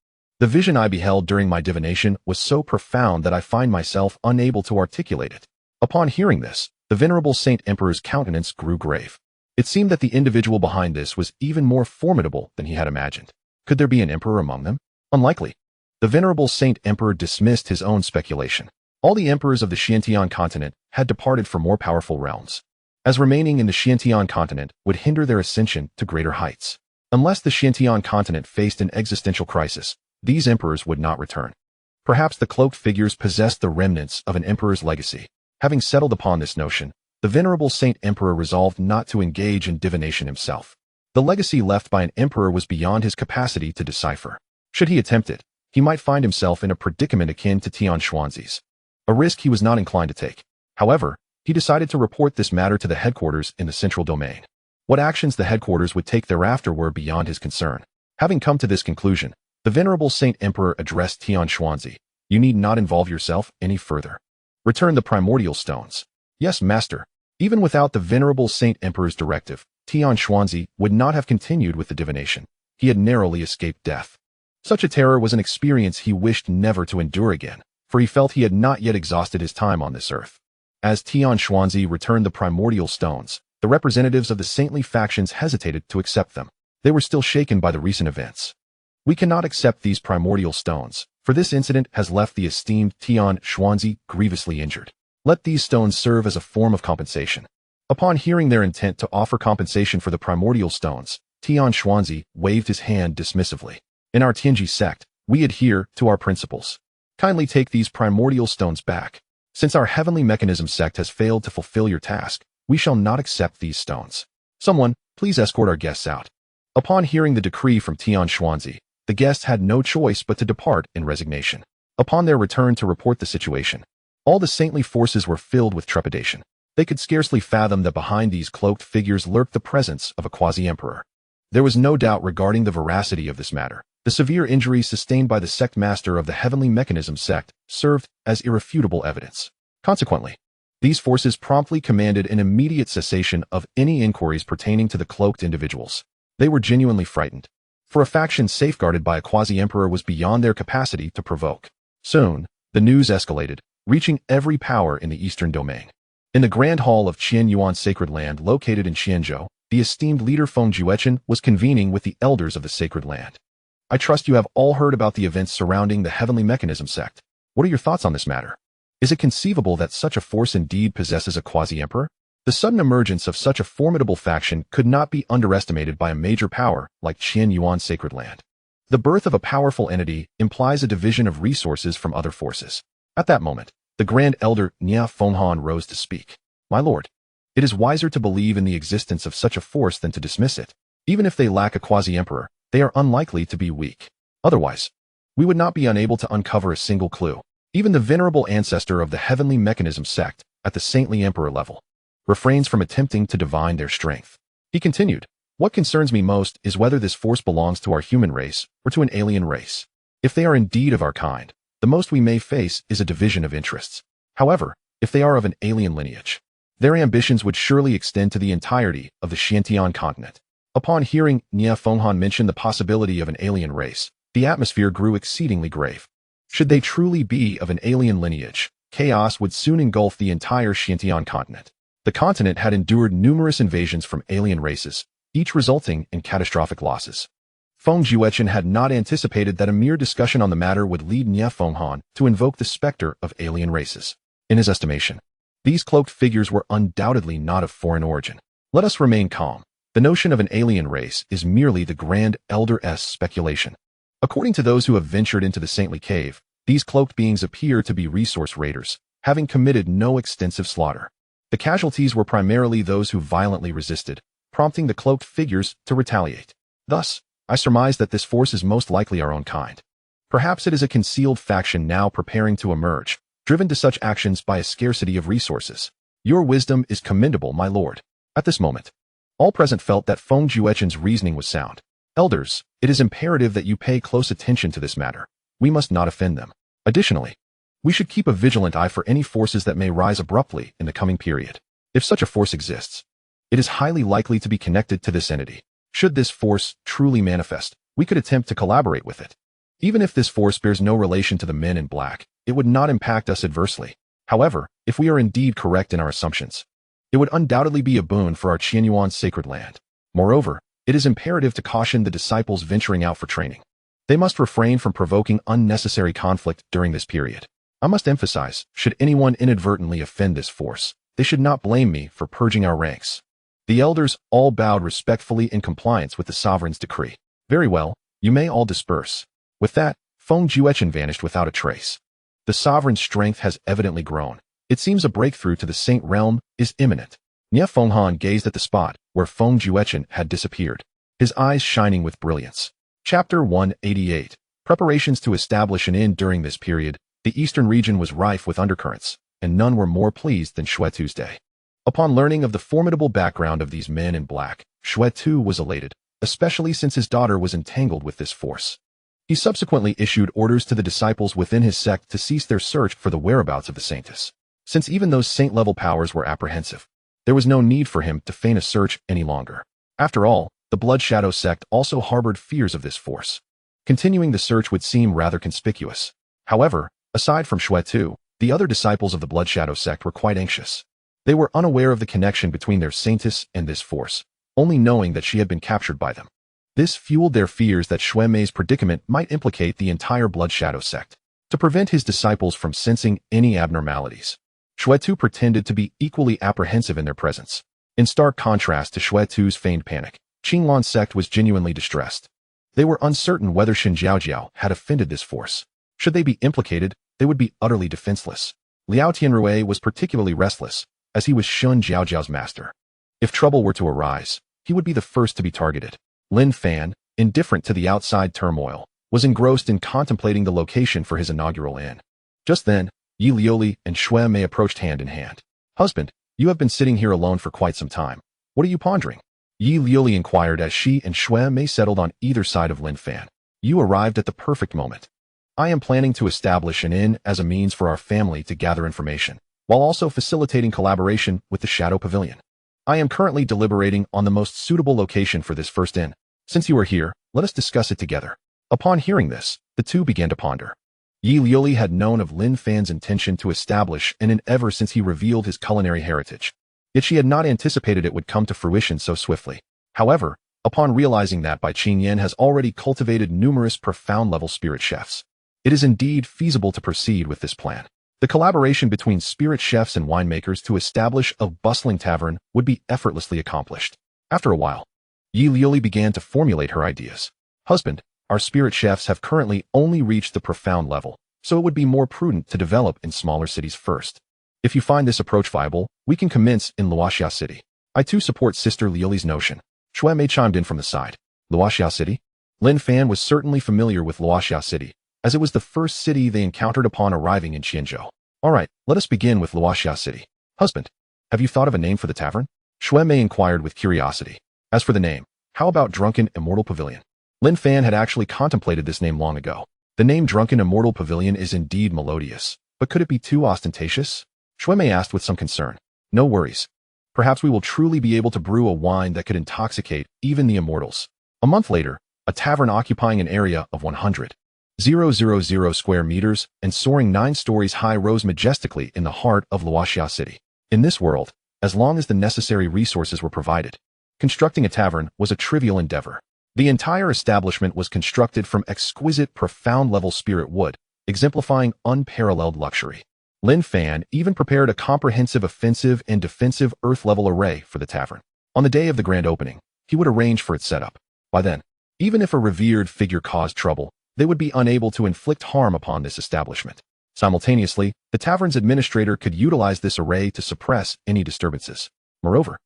The vision I beheld during my divination was so profound that I find myself unable to articulate it. Upon hearing this, the venerable Saint Emperor's countenance grew grave. It seemed that the individual behind this was even more formidable than he had imagined. Could there be an emperor among them? Unlikely. The venerable Saint Emperor dismissed his own speculation. All the emperors of the Xiantian continent had departed for more powerful realms, as remaining in the Xiantian continent would hinder their ascension to greater heights. Unless the Xiantian continent faced an existential crisis, these emperors would not return. Perhaps the cloaked figures possessed the remnants of an emperor's legacy. Having settled upon this notion, the venerable Saint Emperor resolved not to engage in divination himself. The legacy left by an emperor was beyond his capacity to decipher. Should he attempt it, he might find himself in a predicament akin to Tian Xuanzi's, a risk he was not inclined to take. However, he decided to report this matter to the headquarters in the central domain. What actions the headquarters would take thereafter were beyond his concern. Having come to this conclusion, the venerable Saint Emperor addressed Tian Xuanzi. You need not involve yourself any further. Return the primordial stones. Yes, Master. Even without the venerable Saint Emperor's directive, Tian Xuanzi would not have continued with the divination. He had narrowly escaped death. Such a terror was an experience he wished never to endure again, for he felt he had not yet exhausted his time on this earth. As Tian Xuanzi returned the primordial stones, the representatives of the saintly factions hesitated to accept them. They were still shaken by the recent events. We cannot accept these primordial stones, for this incident has left the esteemed Tian Xuanzi grievously injured. Let these stones serve as a form of compensation. Upon hearing their intent to offer compensation for the primordial stones, Tian Xuanzi waved his hand dismissively. In our Tianji sect, we adhere to our principles. Kindly take these primordial stones back. Since our heavenly mechanism sect has failed to fulfill your task, we shall not accept these stones. Someone, please escort our guests out. Upon hearing the decree from Tian Xuanzi, the guests had no choice but to depart in resignation. Upon their return to report the situation, all the saintly forces were filled with trepidation. They could scarcely fathom that behind these cloaked figures lurked the presence of a quasi-emperor. There was no doubt regarding the veracity of this matter. The severe injuries sustained by the sect master of the heavenly mechanism sect served as irrefutable evidence. Consequently, these forces promptly commanded an immediate cessation of any inquiries pertaining to the cloaked individuals. They were genuinely frightened, for a faction safeguarded by a quasi-emperor was beyond their capacity to provoke. Soon, the news escalated, reaching every power in the eastern domain. In the grand hall of Qian Yuan Sacred Land located in Chenjo, the esteemed leader Feng Juechen was convening with the elders of the sacred land. I trust you have all heard about the events surrounding the heavenly mechanism sect. What are your thoughts on this matter? Is it conceivable that such a force indeed possesses a quasi-emperor? The sudden emergence of such a formidable faction could not be underestimated by a major power like Qian Yuan Sacred Land. The birth of a powerful entity implies a division of resources from other forces. At that moment, the Grand Elder Nia Fenghan rose to speak. My lord, it is wiser to believe in the existence of such a force than to dismiss it. Even if they lack a quasi-emperor, they are unlikely to be weak. Otherwise, we would not be unable to uncover a single clue. Even the venerable ancestor of the heavenly mechanism sect, at the saintly emperor level, refrains from attempting to divine their strength. He continued, what concerns me most is whether this force belongs to our human race or to an alien race. If they are indeed of our kind, the most we may face is a division of interests. However, if they are of an alien lineage, their ambitions would surely extend to the entirety of the Xiantian continent. Upon hearing Nia Fenghan mention the possibility of an alien race, the atmosphere grew exceedingly grave. Should they truly be of an alien lineage, chaos would soon engulf the entire Xiantian continent. The continent had endured numerous invasions from alien races, each resulting in catastrophic losses. Feng Juechen had not anticipated that a mere discussion on the matter would lead Nia Fenghan to invoke the specter of alien races. In his estimation, these cloaked figures were undoubtedly not of foreign origin. Let us remain calm. The notion of an alien race is merely the Grand Elder's speculation. According to those who have ventured into the saintly cave, these cloaked beings appear to be resource raiders, having committed no extensive slaughter. The casualties were primarily those who violently resisted, prompting the cloaked figures to retaliate. Thus, I surmise that this force is most likely our own kind. Perhaps it is a concealed faction now preparing to emerge, driven to such actions by a scarcity of resources. Your wisdom is commendable, my lord. At this moment, all present felt that Feng Juechen's reasoning was sound. Elders, it is imperative that you pay close attention to this matter. We must not offend them. Additionally, we should keep a vigilant eye for any forces that may rise abruptly in the coming period. If such a force exists, It is highly likely to be connected to this entity. Should this force truly manifest, we could attempt to collaborate with it. Even if this force bears no relation to the men in black, it would not impact us adversely. However, if we are indeed correct in our assumptions, it would undoubtedly be a boon for our Qianyuan sacred land. Moreover, it is imperative to caution the disciples venturing out for training. They must refrain from provoking unnecessary conflict during this period. I must emphasize, should anyone inadvertently offend this force, they should not blame me for purging our ranks. The elders all bowed respectfully in compliance with the sovereign's decree. Very well, you may all disperse. With that, Feng Juechen vanished without a trace. The sovereign's strength has evidently grown. It seems a breakthrough to the Saint Realm is imminent. Nie Fenghan gazed at the spot where Feng Juechen had disappeared, his eyes shining with brilliance. Chapter 188. Preparations to establish an inn. During this period, the eastern region was rife with undercurrents, and none were more pleased than Xue Tuesday. Upon learning of the formidable background of these men in black, Xue Tu was elated, especially since his daughter was entangled with this force. He subsequently issued orders to the disciples within his sect to cease their search for the whereabouts of the saintess. Since even those saint-level powers were apprehensive, there was no need for him to feign a search any longer. After all, the Blood Shadow sect also harbored fears of this force. Continuing the search would seem rather conspicuous. However, aside from Xue Tu, the other disciples of the Blood Shadow sect were quite anxious. They were unaware of the connection between their saintess and this force, only knowing that she had been captured by them. This fueled their fears that Xue Mei's predicament might implicate the entire Blood Shadow sect. To prevent his disciples from sensing any abnormalities, Xue Tu pretended to be equally apprehensive in their presence. In stark contrast to Xue Tu's feigned panic, Qinglan sect was genuinely distressed. They were uncertain whether Shen Jiaojiao had offended this force. Should they be implicated, they would be utterly defenseless. Liao Tianrui was particularly restless, as he was Shun Jiaojiao's master. If trouble were to arise, he would be the first to be targeted. Lin Fan, indifferent to the outside turmoil, was engrossed in contemplating the location for his inaugural inn. Just then, Yi Lioli and Xue Mei approached hand in hand. "Husband, you have been sitting here alone for quite some time. What are you pondering?" Yi Lioli inquired as she and Xue Mei settled on either side of Lin Fan. "You arrived at the perfect moment. I am planning to establish an inn as a means for our family to gather information, while also facilitating collaboration with the Shadow Pavilion. I am currently deliberating on the most suitable location for this first inn. Since you are here, let us discuss it together." Upon hearing this, the two began to ponder. Yi Lioli had known of Lin Fan's intention to establish an inn ever since he revealed his culinary heritage. Yet she had not anticipated it would come to fruition so swiftly. However, upon realizing that Bai Qingyan has already cultivated numerous profound-level spirit chefs, it is indeed feasible to proceed with this plan. The collaboration between spirit chefs and winemakers to establish a bustling tavern would be effortlessly accomplished. After a while, Yi Lioli began to formulate her ideas. "Husband, our spirit chefs have currently only reached the profound level, so it would be more prudent to develop in smaller cities first. If you find this approach viable, we can commence in Luoxia City. I too support Sister Lioli's notion." Xue Mei chimed in from the side. Luoxia City? Lin Fan was certainly familiar with Luoxia City, as it was the first city they encountered upon arriving in Chenjo. "All right, let us begin with Luoxia City. Husband, have you thought of a name for the tavern?" Xue Mei inquired with curiosity. "As for the name, how about Drunken Immortal Pavilion?" Lin Fan had actually contemplated this name long ago. The name Drunken Immortal Pavilion is indeed melodious, but could it be too ostentatious? Xue Mei asked with some concern. "No worries. Perhaps we will truly be able to brew a wine that could intoxicate even the immortals." A month later, a tavern occupying an area of 100,000 square meters and soaring 9 stories high rose majestically in the heart of Luoxia City. In this world, as long as the necessary resources were provided, constructing a tavern was a trivial endeavor. The entire establishment was constructed from exquisite profound-level spirit wood, exemplifying unparalleled luxury. Lin Fan even prepared a comprehensive offensive and defensive earth-level array for the tavern. On the day of the grand opening, he would arrange for its setup. By then, even if a revered figure caused trouble, they would be unable to inflict harm upon this establishment. Simultaneously, the tavern's administrator could utilize this array to suppress any disturbances. Moreover,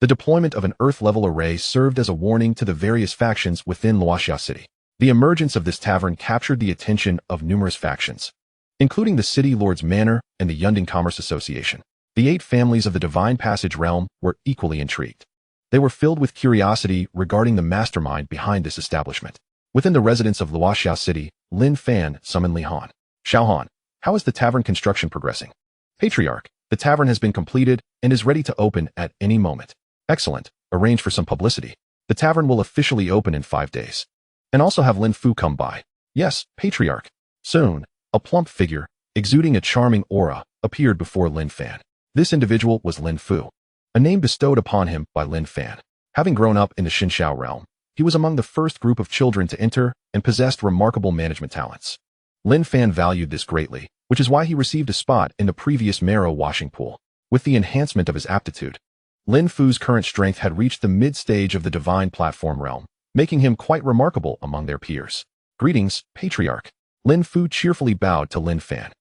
the deployment of an earth-level array served as a warning to the various factions within Luoxia City. The emergence of this tavern captured the attention of numerous factions, including the City Lord's Manor and the Yunding Commerce Association. The 8 families of the Divine Passage realm were equally intrigued. They were filled with curiosity regarding the mastermind behind this establishment. Within the residence of Luoxia City, Lin Fan summoned Li Han. "Xiao, how is the tavern construction progressing?" "Patriarch, the tavern has been completed and is ready to open at any moment. Excellent. Arrange for some publicity. The tavern will officially open in 5 days. And also have Lin Fu come by. Yes, Patriarch. Soon, a plump figure, exuding a charming aura, appeared before Lin Fan. This individual was Lin Fu, a name bestowed upon him by Lin Fan. Having grown up in the Xinxiao realm, he was among the first group of children to enter and possessed remarkable management talents. Lin Fan valued this greatly, which is why he received a spot in the previous marrow washing pool. With the enhancement of his aptitude, Lin Fu's current strength had reached the mid-stage of the divine platform realm, making him quite remarkable among their peers. Greetings, Patriarch. Lin Fu cheerfully bowed to Lin Fan.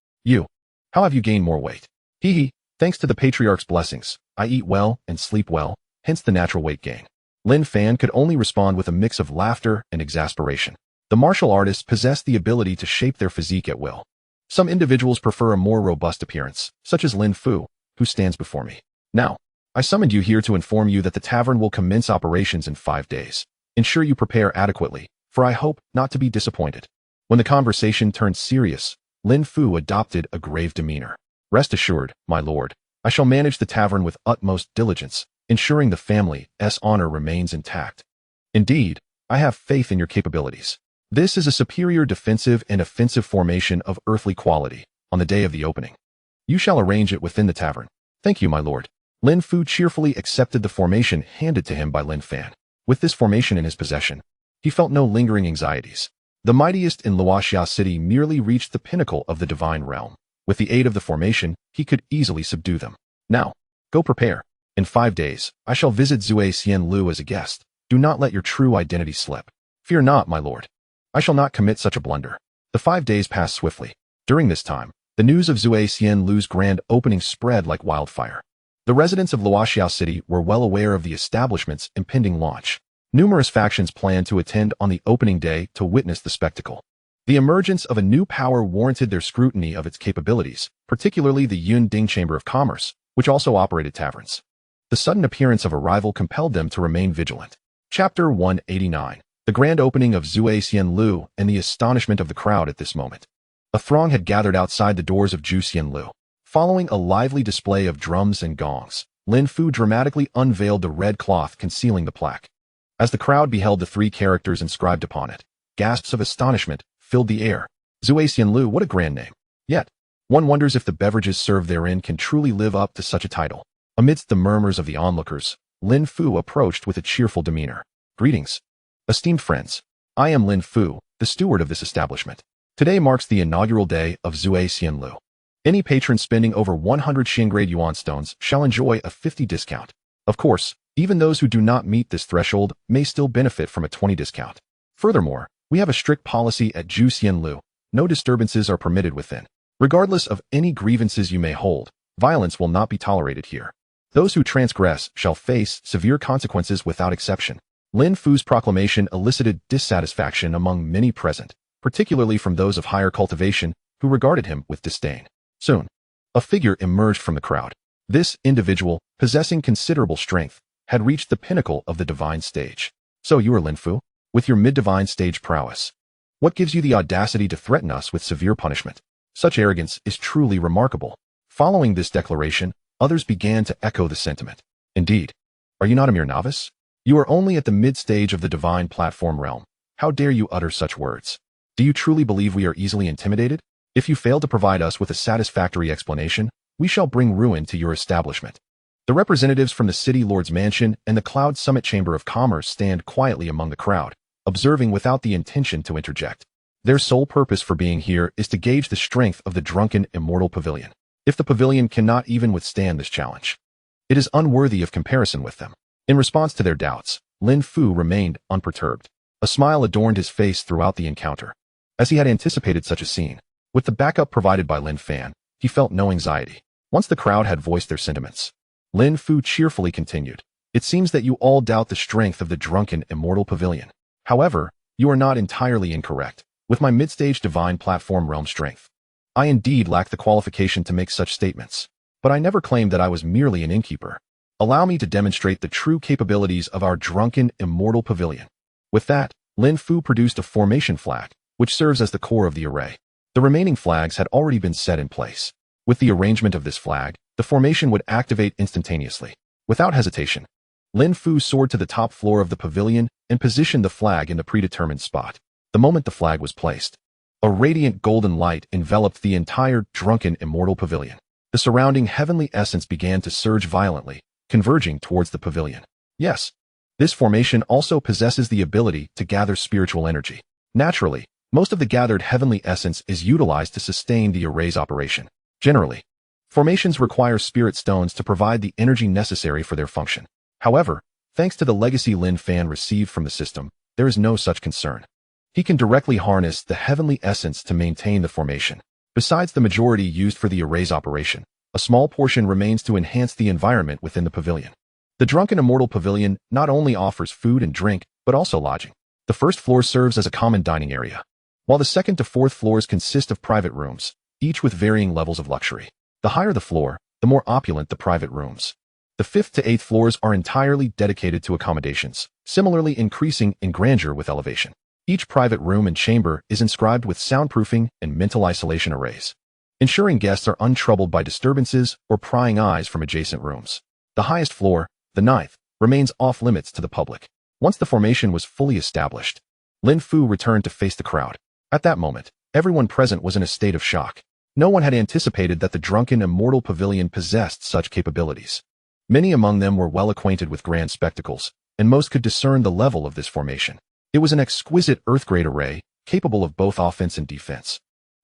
How have you gained more weight? Hee. Thanks to the Patriarch's blessings, I eat well and sleep well, hence the natural weight gain. Lin Fan could only respond with a mix of laughter and exasperation. The martial artists possess the ability to shape their physique at will. Some individuals prefer a more robust appearance, such as Lin Fu, who stands before me. Now, I summoned you here to inform you that the tavern will commence operations in 5 days. Ensure you prepare adequately, for I hope not to be disappointed. When the conversation turned serious, Lin Fu adopted a grave demeanor. Rest assured, my lord, I shall manage the tavern with utmost diligence, ensuring the family's honor remains intact. Indeed, I have faith in your capabilities. This is a superior defensive and offensive formation of earthly quality on the day of the opening. You shall arrange it within the tavern. Thank you, my lord. Lin Fu cheerfully accepted the formation handed to him by Lin Fan. With this formation in his possession, he felt no lingering anxieties. The mightiest in Luoxia City merely reached the pinnacle of the divine realm. With the aid of the formation, he could easily subdue them. Now, go prepare. In 5 days, I shall visit Zui Xian Lu as a guest. Do not let your true identity slip. Fear not, my lord. I shall not commit such a blunder. The 5 days passed swiftly. During this time, the news of Zui Xian Lu's grand opening spread like wildfire. The residents of Luoxia City were well aware of the establishment's impending launch. Numerous factions planned to attend on the opening day to witness the spectacle. The emergence of a new power warranted their scrutiny of its capabilities, particularly the Yun Ding Chamber of Commerce, which also operated taverns. The sudden appearance of a rival compelled them to remain vigilant. Chapter 189. The grand opening of Zui Xian Lu and the astonishment of the crowd at this moment. A throng had gathered outside the doors of Zui Xian Lu. Following a lively display of drums and gongs, Lin Fu dramatically unveiled the red cloth concealing the plaque. As the crowd beheld the 3 characters inscribed upon it, gasps of astonishment filled the air. Zui Xian Lu, what a grand name. Yet, one wonders if the beverages served therein can truly live up to such a title. Amidst the murmurs of the onlookers, Lin Fu approached with a cheerful demeanor. Greetings. Esteemed friends, I am Lin Fu, the steward of this establishment. Today marks the inaugural day of Zui Xian Lu. Any patron spending over 100 Xingrade Yuan stones shall enjoy a 50 discount. Of course, even those who do not meet this threshold may still benefit from a 20 discount. Furthermore, we have a strict policy at Zui Xian Lu. No disturbances are permitted within. Regardless of any grievances you may hold, violence will not be tolerated here. Those who transgress shall face severe consequences without exception. Lin Fu's proclamation elicited dissatisfaction among many present, particularly from those of higher cultivation who regarded him with disdain. Soon, a figure emerged from the crowd. This individual, possessing considerable strength, had reached the pinnacle of the divine stage. So you are Lin Fu? With your mid-divine stage prowess. What gives you the audacity to threaten us with severe punishment? Such arrogance is truly remarkable. Following this declaration, others began to echo the sentiment. Indeed. Are you not a mere novice? You are only at the mid-stage of the divine platform realm. How dare you utter such words? Do you truly believe we are easily intimidated? If you fail to provide us with a satisfactory explanation, we shall bring ruin to your establishment. The representatives from the City Lord's Mansion and the Cloud Summit Chamber of Commerce stand quietly among the crowd, observing without the intention to interject. Their sole purpose for being here is to gauge the strength of the drunken Immortal Pavilion. If the Pavilion cannot even withstand this challenge, it is unworthy of comparison with them. In response to their doubts, Lin Fu remained unperturbed. A smile adorned his face throughout the encounter. As he had anticipated such a scene, with the backup provided by Lin Fan, he felt no anxiety. Once the crowd had voiced their sentiments, Lin Fu cheerfully continued. It seems that you all doubt the strength of the drunken Immortal Pavilion. However, you are not entirely incorrect. With my mid-stage divine platform realm strength, I indeed lack the qualification to make such statements. But I never claimed that I was merely an innkeeper. Allow me to demonstrate the true capabilities of our drunken Immortal Pavilion. With that, Lin Fu produced a formation flag, which serves as the core of the array. The remaining flags had already been set in place. With the arrangement of this flag, the formation would activate instantaneously. Without hesitation, Lin Fu soared to the top floor of the pavilion and positioned the flag in the predetermined spot. The moment the flag was placed, a radiant golden light enveloped the entire drunken immortal pavilion. The surrounding heavenly essence began to surge violently, converging towards the pavilion. Yes, this formation also possesses the ability to gather spiritual energy. Naturally, most of the gathered heavenly essence is utilized to sustain the erase operation. Generally, formations require spirit stones to provide the energy necessary for their function. However, thanks to the legacy Lin Fan received from the system, there is no such concern. He can directly harness the heavenly essence to maintain the formation. Besides the majority used for the erase operation, a small portion remains to enhance the environment within the pavilion. The Drunken Immortal Pavilion not only offers food and drink, but also lodging. The first floor serves as a common dining area, while the second to fourth floors consist of private rooms, each with varying levels of luxury. The higher the floor, the more opulent the private rooms. The fifth to eighth floors are entirely dedicated to accommodations, similarly increasing in grandeur with elevation. Each private room and chamber is inscribed with soundproofing and mental isolation arrays, ensuring guests are untroubled by disturbances or prying eyes from adjacent rooms. The highest floor, the ninth, remains off-limits to the public. Once the formation was fully established, Lin Fu returned to face the crowd. At that moment, everyone present was in a state of shock. No one had anticipated that the Drunken Immortal Pavilion possessed such capabilities. Many among them were well acquainted with grand spectacles, and most could discern the level of this formation. It was an exquisite earth-grade array, capable of both offense and defense,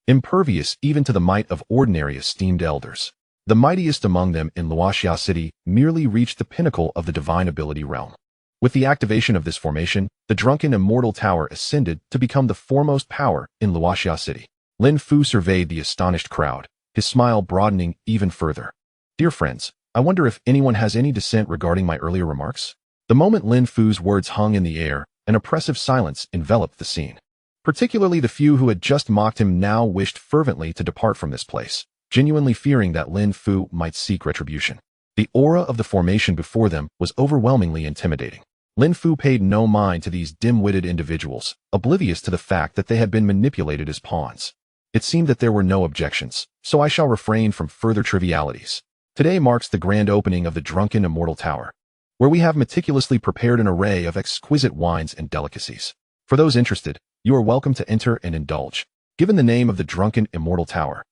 impervious even to the might of ordinary esteemed elders. The mightiest among them in Luoxia City merely reached the pinnacle of the divine ability realm. With the activation of this formation, the Drunken Immortal Tower ascended to become the foremost power in Luoxia City. Lin Fu surveyed the astonished crowd, his smile broadening even further. Dear friends, I wonder if anyone has any dissent regarding my earlier remarks? The moment Lin Fu's words hung in the air, an oppressive silence enveloped the scene. Particularly the few who had just mocked him now wished fervently to depart from this place, genuinely fearing that Lin Fu might seek retribution. The aura of the formation before them was overwhelmingly intimidating. Lin Fu paid no mind to these dim-witted individuals, oblivious to the fact that they had been manipulated as pawns. It seemed that there were no objections, so I shall refrain from further trivialities. Today marks the grand opening of the Drunken Immortal Tower, where we have meticulously prepared an array of exquisite wines and delicacies. For those interested, you are welcome to enter and indulge. Given the name of the Drunken Immortal Tower,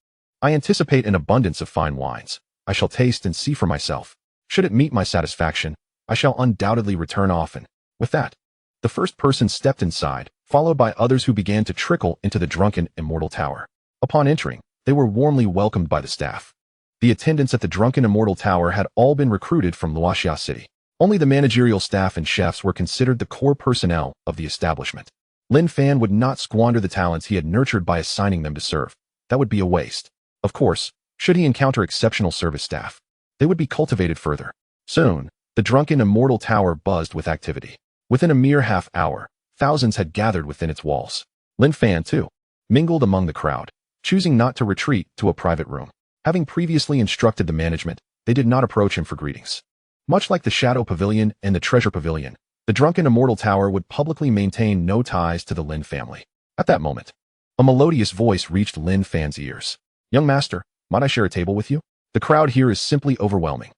I anticipate an abundance of fine wines. I shall taste and see for myself. Should it meet my satisfaction, I shall undoubtedly return often. With that, the first person stepped inside, followed by others who began to trickle into the Drunken Immortal Tower. Upon entering, they were warmly welcomed by the staff. The attendants at the Drunken Immortal Tower had all been recruited from Luoxia City. Only the managerial staff and chefs were considered the core personnel of the establishment. Lin Fan would not squander the talents he had nurtured by assigning them to serve. That would be a waste. Of course, should he encounter exceptional service staff, they would be cultivated further. Soon, the Drunken Immortal Tower buzzed with activity. Within a mere half hour, thousands had gathered within its walls. Lin Fan, too, mingled among the crowd, choosing not to retreat to a private room. Having previously instructed the management, they did not approach him for greetings. Much like the Shadow Pavilion and the Treasure Pavilion, the Drunken Immortal Tower would publicly maintain no ties to the Lin family. At that moment, a melodious voice reached Lin Fan's ears. Young master, might I share a table with you? The crowd here is simply overwhelming.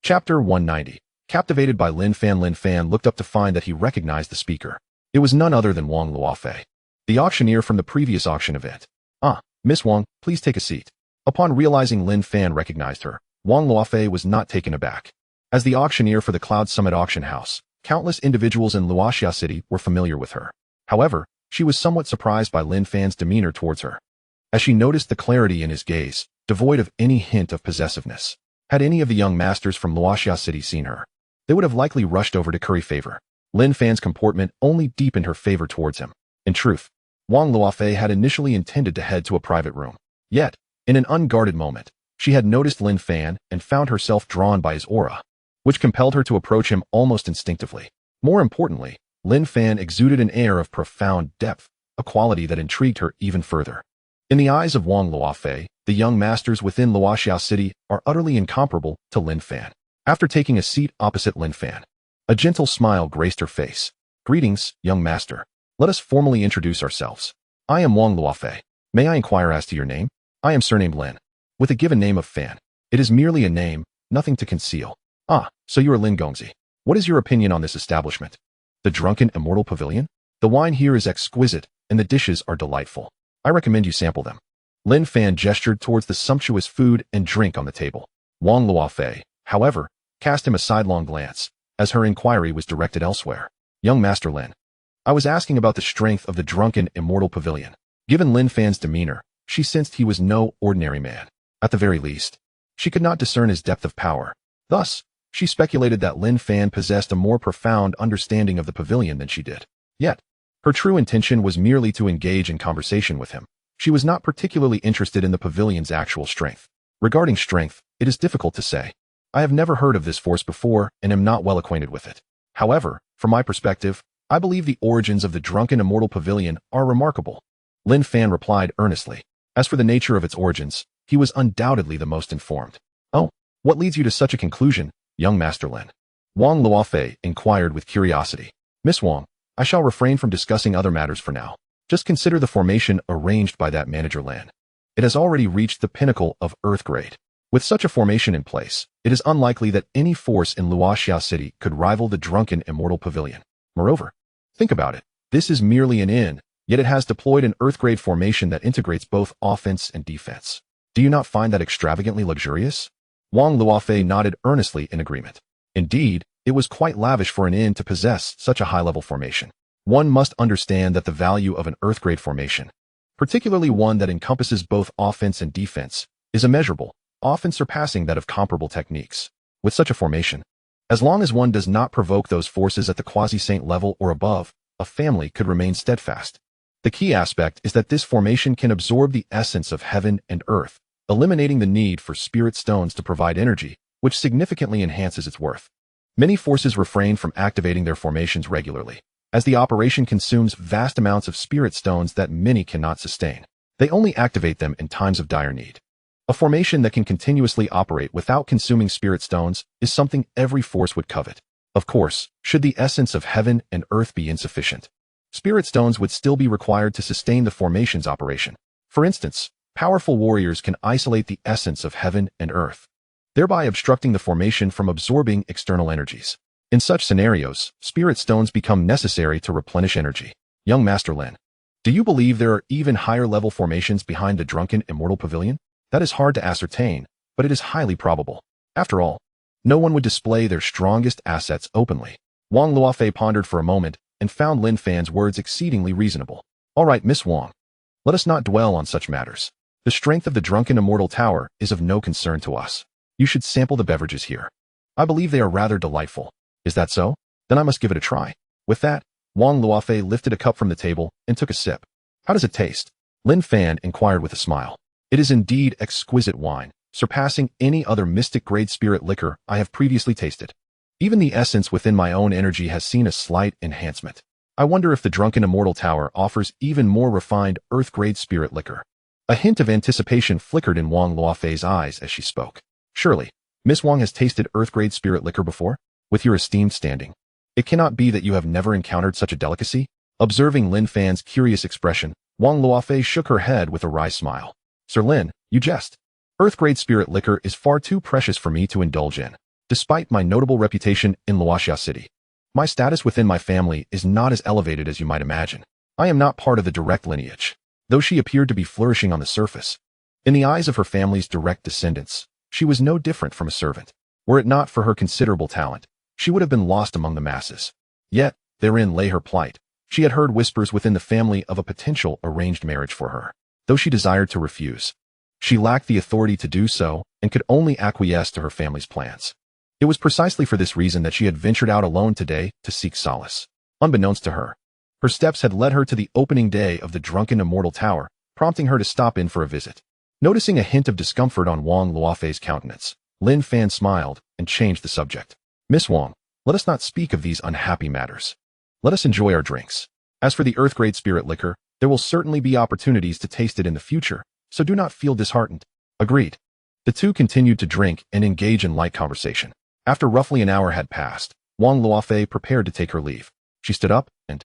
Chapter 190. Captivated by Lin Fan looked up to find that he recognized the speaker. It was none other than Wang Luofei, the auctioneer from the previous auction event. Ah, Miss Wang, please take a seat. Upon realizing Lin Fan recognized her, Wang Luofei was not taken aback. As the auctioneer for the Cloud Summit Auction House, countless individuals in Luoxia City were familiar with her. However, she was somewhat surprised by Lin Fan's demeanor towards her, as she noticed the clarity in his gaze, devoid of any hint of possessiveness. Had any of the young masters from Luoxia City seen her, they would have likely rushed over to curry favor. Lin Fan's comportment only deepened her favor towards him. In truth, Wang Luofei had initially intended to head to a private room. Yet, in an unguarded moment, she had noticed Lin Fan and found herself drawn by his aura, which compelled her to approach him almost instinctively. More importantly, Lin Fan exuded an air of profound depth, a quality that intrigued her even further. In the eyes of Wang Luofei, the young masters within Luoxia City are utterly incomparable to Lin Fan. After taking a seat opposite Lin Fan, a gentle smile graced her face. Greetings, young master. Let us formally introduce ourselves. I am Wang Luofei. May I inquire as to your name? I am surnamed Lin, with a given name of Fan. It is merely a name, nothing to conceal. Ah, so you are Lin Gongzi. What is your opinion on this establishment? The Drunken Immortal Pavilion? The wine here is exquisite, and the dishes are delightful. I recommend you sample them. Lin Fan gestured towards the sumptuous food and drink on the table. Wang Luofei, however, cast him a sidelong glance, as her inquiry was directed elsewhere. Young Master Lin. I was asking about the strength of the Drunken Immortal Pavilion. Given Lin Fan's demeanor, she sensed he was no ordinary man. At the very least, she could not discern his depth of power. Thus, she speculated that Lin Fan possessed a more profound understanding of the pavilion than she did. Yet, her true intention was merely to engage in conversation with him. She was not particularly interested in the pavilion's actual strength. Regarding strength, it is difficult to say. I have never heard of this force before and am not well acquainted with it. However, from my perspective, I believe the origins of the Drunken Immortal Pavilion are remarkable. Lin Fan replied earnestly. As for the nature of its origins, he was undoubtedly the most informed. Oh, what leads you to such a conclusion, young Master Lin? Wang Luofei inquired with curiosity. Miss Wang, I shall refrain from discussing other matters for now. Just consider the formation arranged by that manager Lin. It has already reached the pinnacle of Earth grade. With such a formation in place, it is unlikely that any force in Luoxia City could rival the Drunken Immortal Pavilion. Moreover, think about it. This is merely an inn, yet it has deployed an Earth grade formation that integrates both offense and defense. Do you not find that extravagantly luxurious? Wang Luofei nodded earnestly in agreement. Indeed, it was quite lavish for an inn to possess such a high-level formation. One must understand that the value of an Earth grade formation, particularly one that encompasses both offense and defense, is immeasurable, often surpassing that of comparable techniques. With such a formation, as long as one does not provoke those forces at the quasi-saint level or above, a family could remain steadfast. The key aspect is that this formation can absorb the essence of heaven and earth, eliminating the need for spirit stones to provide energy, which significantly enhances its worth. Many forces refrain from activating their formations regularly, as the operation consumes vast amounts of spirit stones that many cannot sustain. They only activate them in times of dire need. A formation that can continuously operate without consuming spirit stones is something every force would covet. Of course, should the essence of heaven and earth be insufficient, spirit stones would still be required to sustain the formation's operation. For instance, powerful warriors can isolate the essence of heaven and earth, thereby obstructing the formation from absorbing external energies. In such scenarios, spirit stones become necessary to replenish energy. Young Master Lin, do you believe there are even higher-level formations behind the Drunken Immortal Pavilion? That is hard to ascertain, but it is highly probable. After all, no one would display their strongest assets openly. Wang Luofei pondered for a moment and found Lin Fan's words exceedingly reasonable. All right, Miss Wang, let us not dwell on such matters. The strength of the Drunken Immortal Tower is of no concern to us. You should sample the beverages here. I believe they are rather delightful. Is that so? Then I must give it a try. With that, Wang Luofei lifted a cup from the table and took a sip. How does it taste? Lin Fan inquired with a smile. It is indeed exquisite wine, surpassing any other mystic-grade spirit liquor I have previously tasted. Even the essence within my own energy has seen a slight enhancement. I wonder if the Drunken Immortal Tower offers even more refined Earth-grade spirit liquor. A hint of anticipation flickered in Wang Luofei's eyes as she spoke. Surely, Miss Wang has tasted Earth-grade spirit liquor before? With your esteemed standing. It cannot be that you have never encountered such a delicacy? Observing Lin Fan's curious expression, Wang Luofei shook her head with a wry smile. Sir Lin, you jest. Earth-grade spirit liquor is far too precious for me to indulge in. Despite my notable reputation in Luoxia City, my status within my family is not as elevated as you might imagine. I am not part of the direct lineage, though she appeared to be flourishing on the surface. In the eyes of her family's direct descendants, she was no different from a servant. Were it not for her considerable talent, she would have been lost among the masses. Yet, therein lay her plight. She had heard whispers within the family of a potential arranged marriage for her, though she desired to refuse. She lacked the authority to do so and could only acquiesce to her family's plans. It was precisely for this reason that she had ventured out alone today to seek solace. Unbeknownst to her, her steps had led her to the opening day of the Drunken Immortal Tower, prompting her to stop in for a visit. Noticing a hint of discomfort on Wang Luofei's countenance, Lin Fan smiled and changed the subject. Miss Wang, let us not speak of these unhappy matters. Let us enjoy our drinks. As for the Earth-grade spirit liquor, there will certainly be opportunities to taste it in the future, so do not feel disheartened. Agreed. The two continued to drink and engage in light conversation. After roughly an hour had passed, Wang Luofei prepared to take her leave. She stood up and,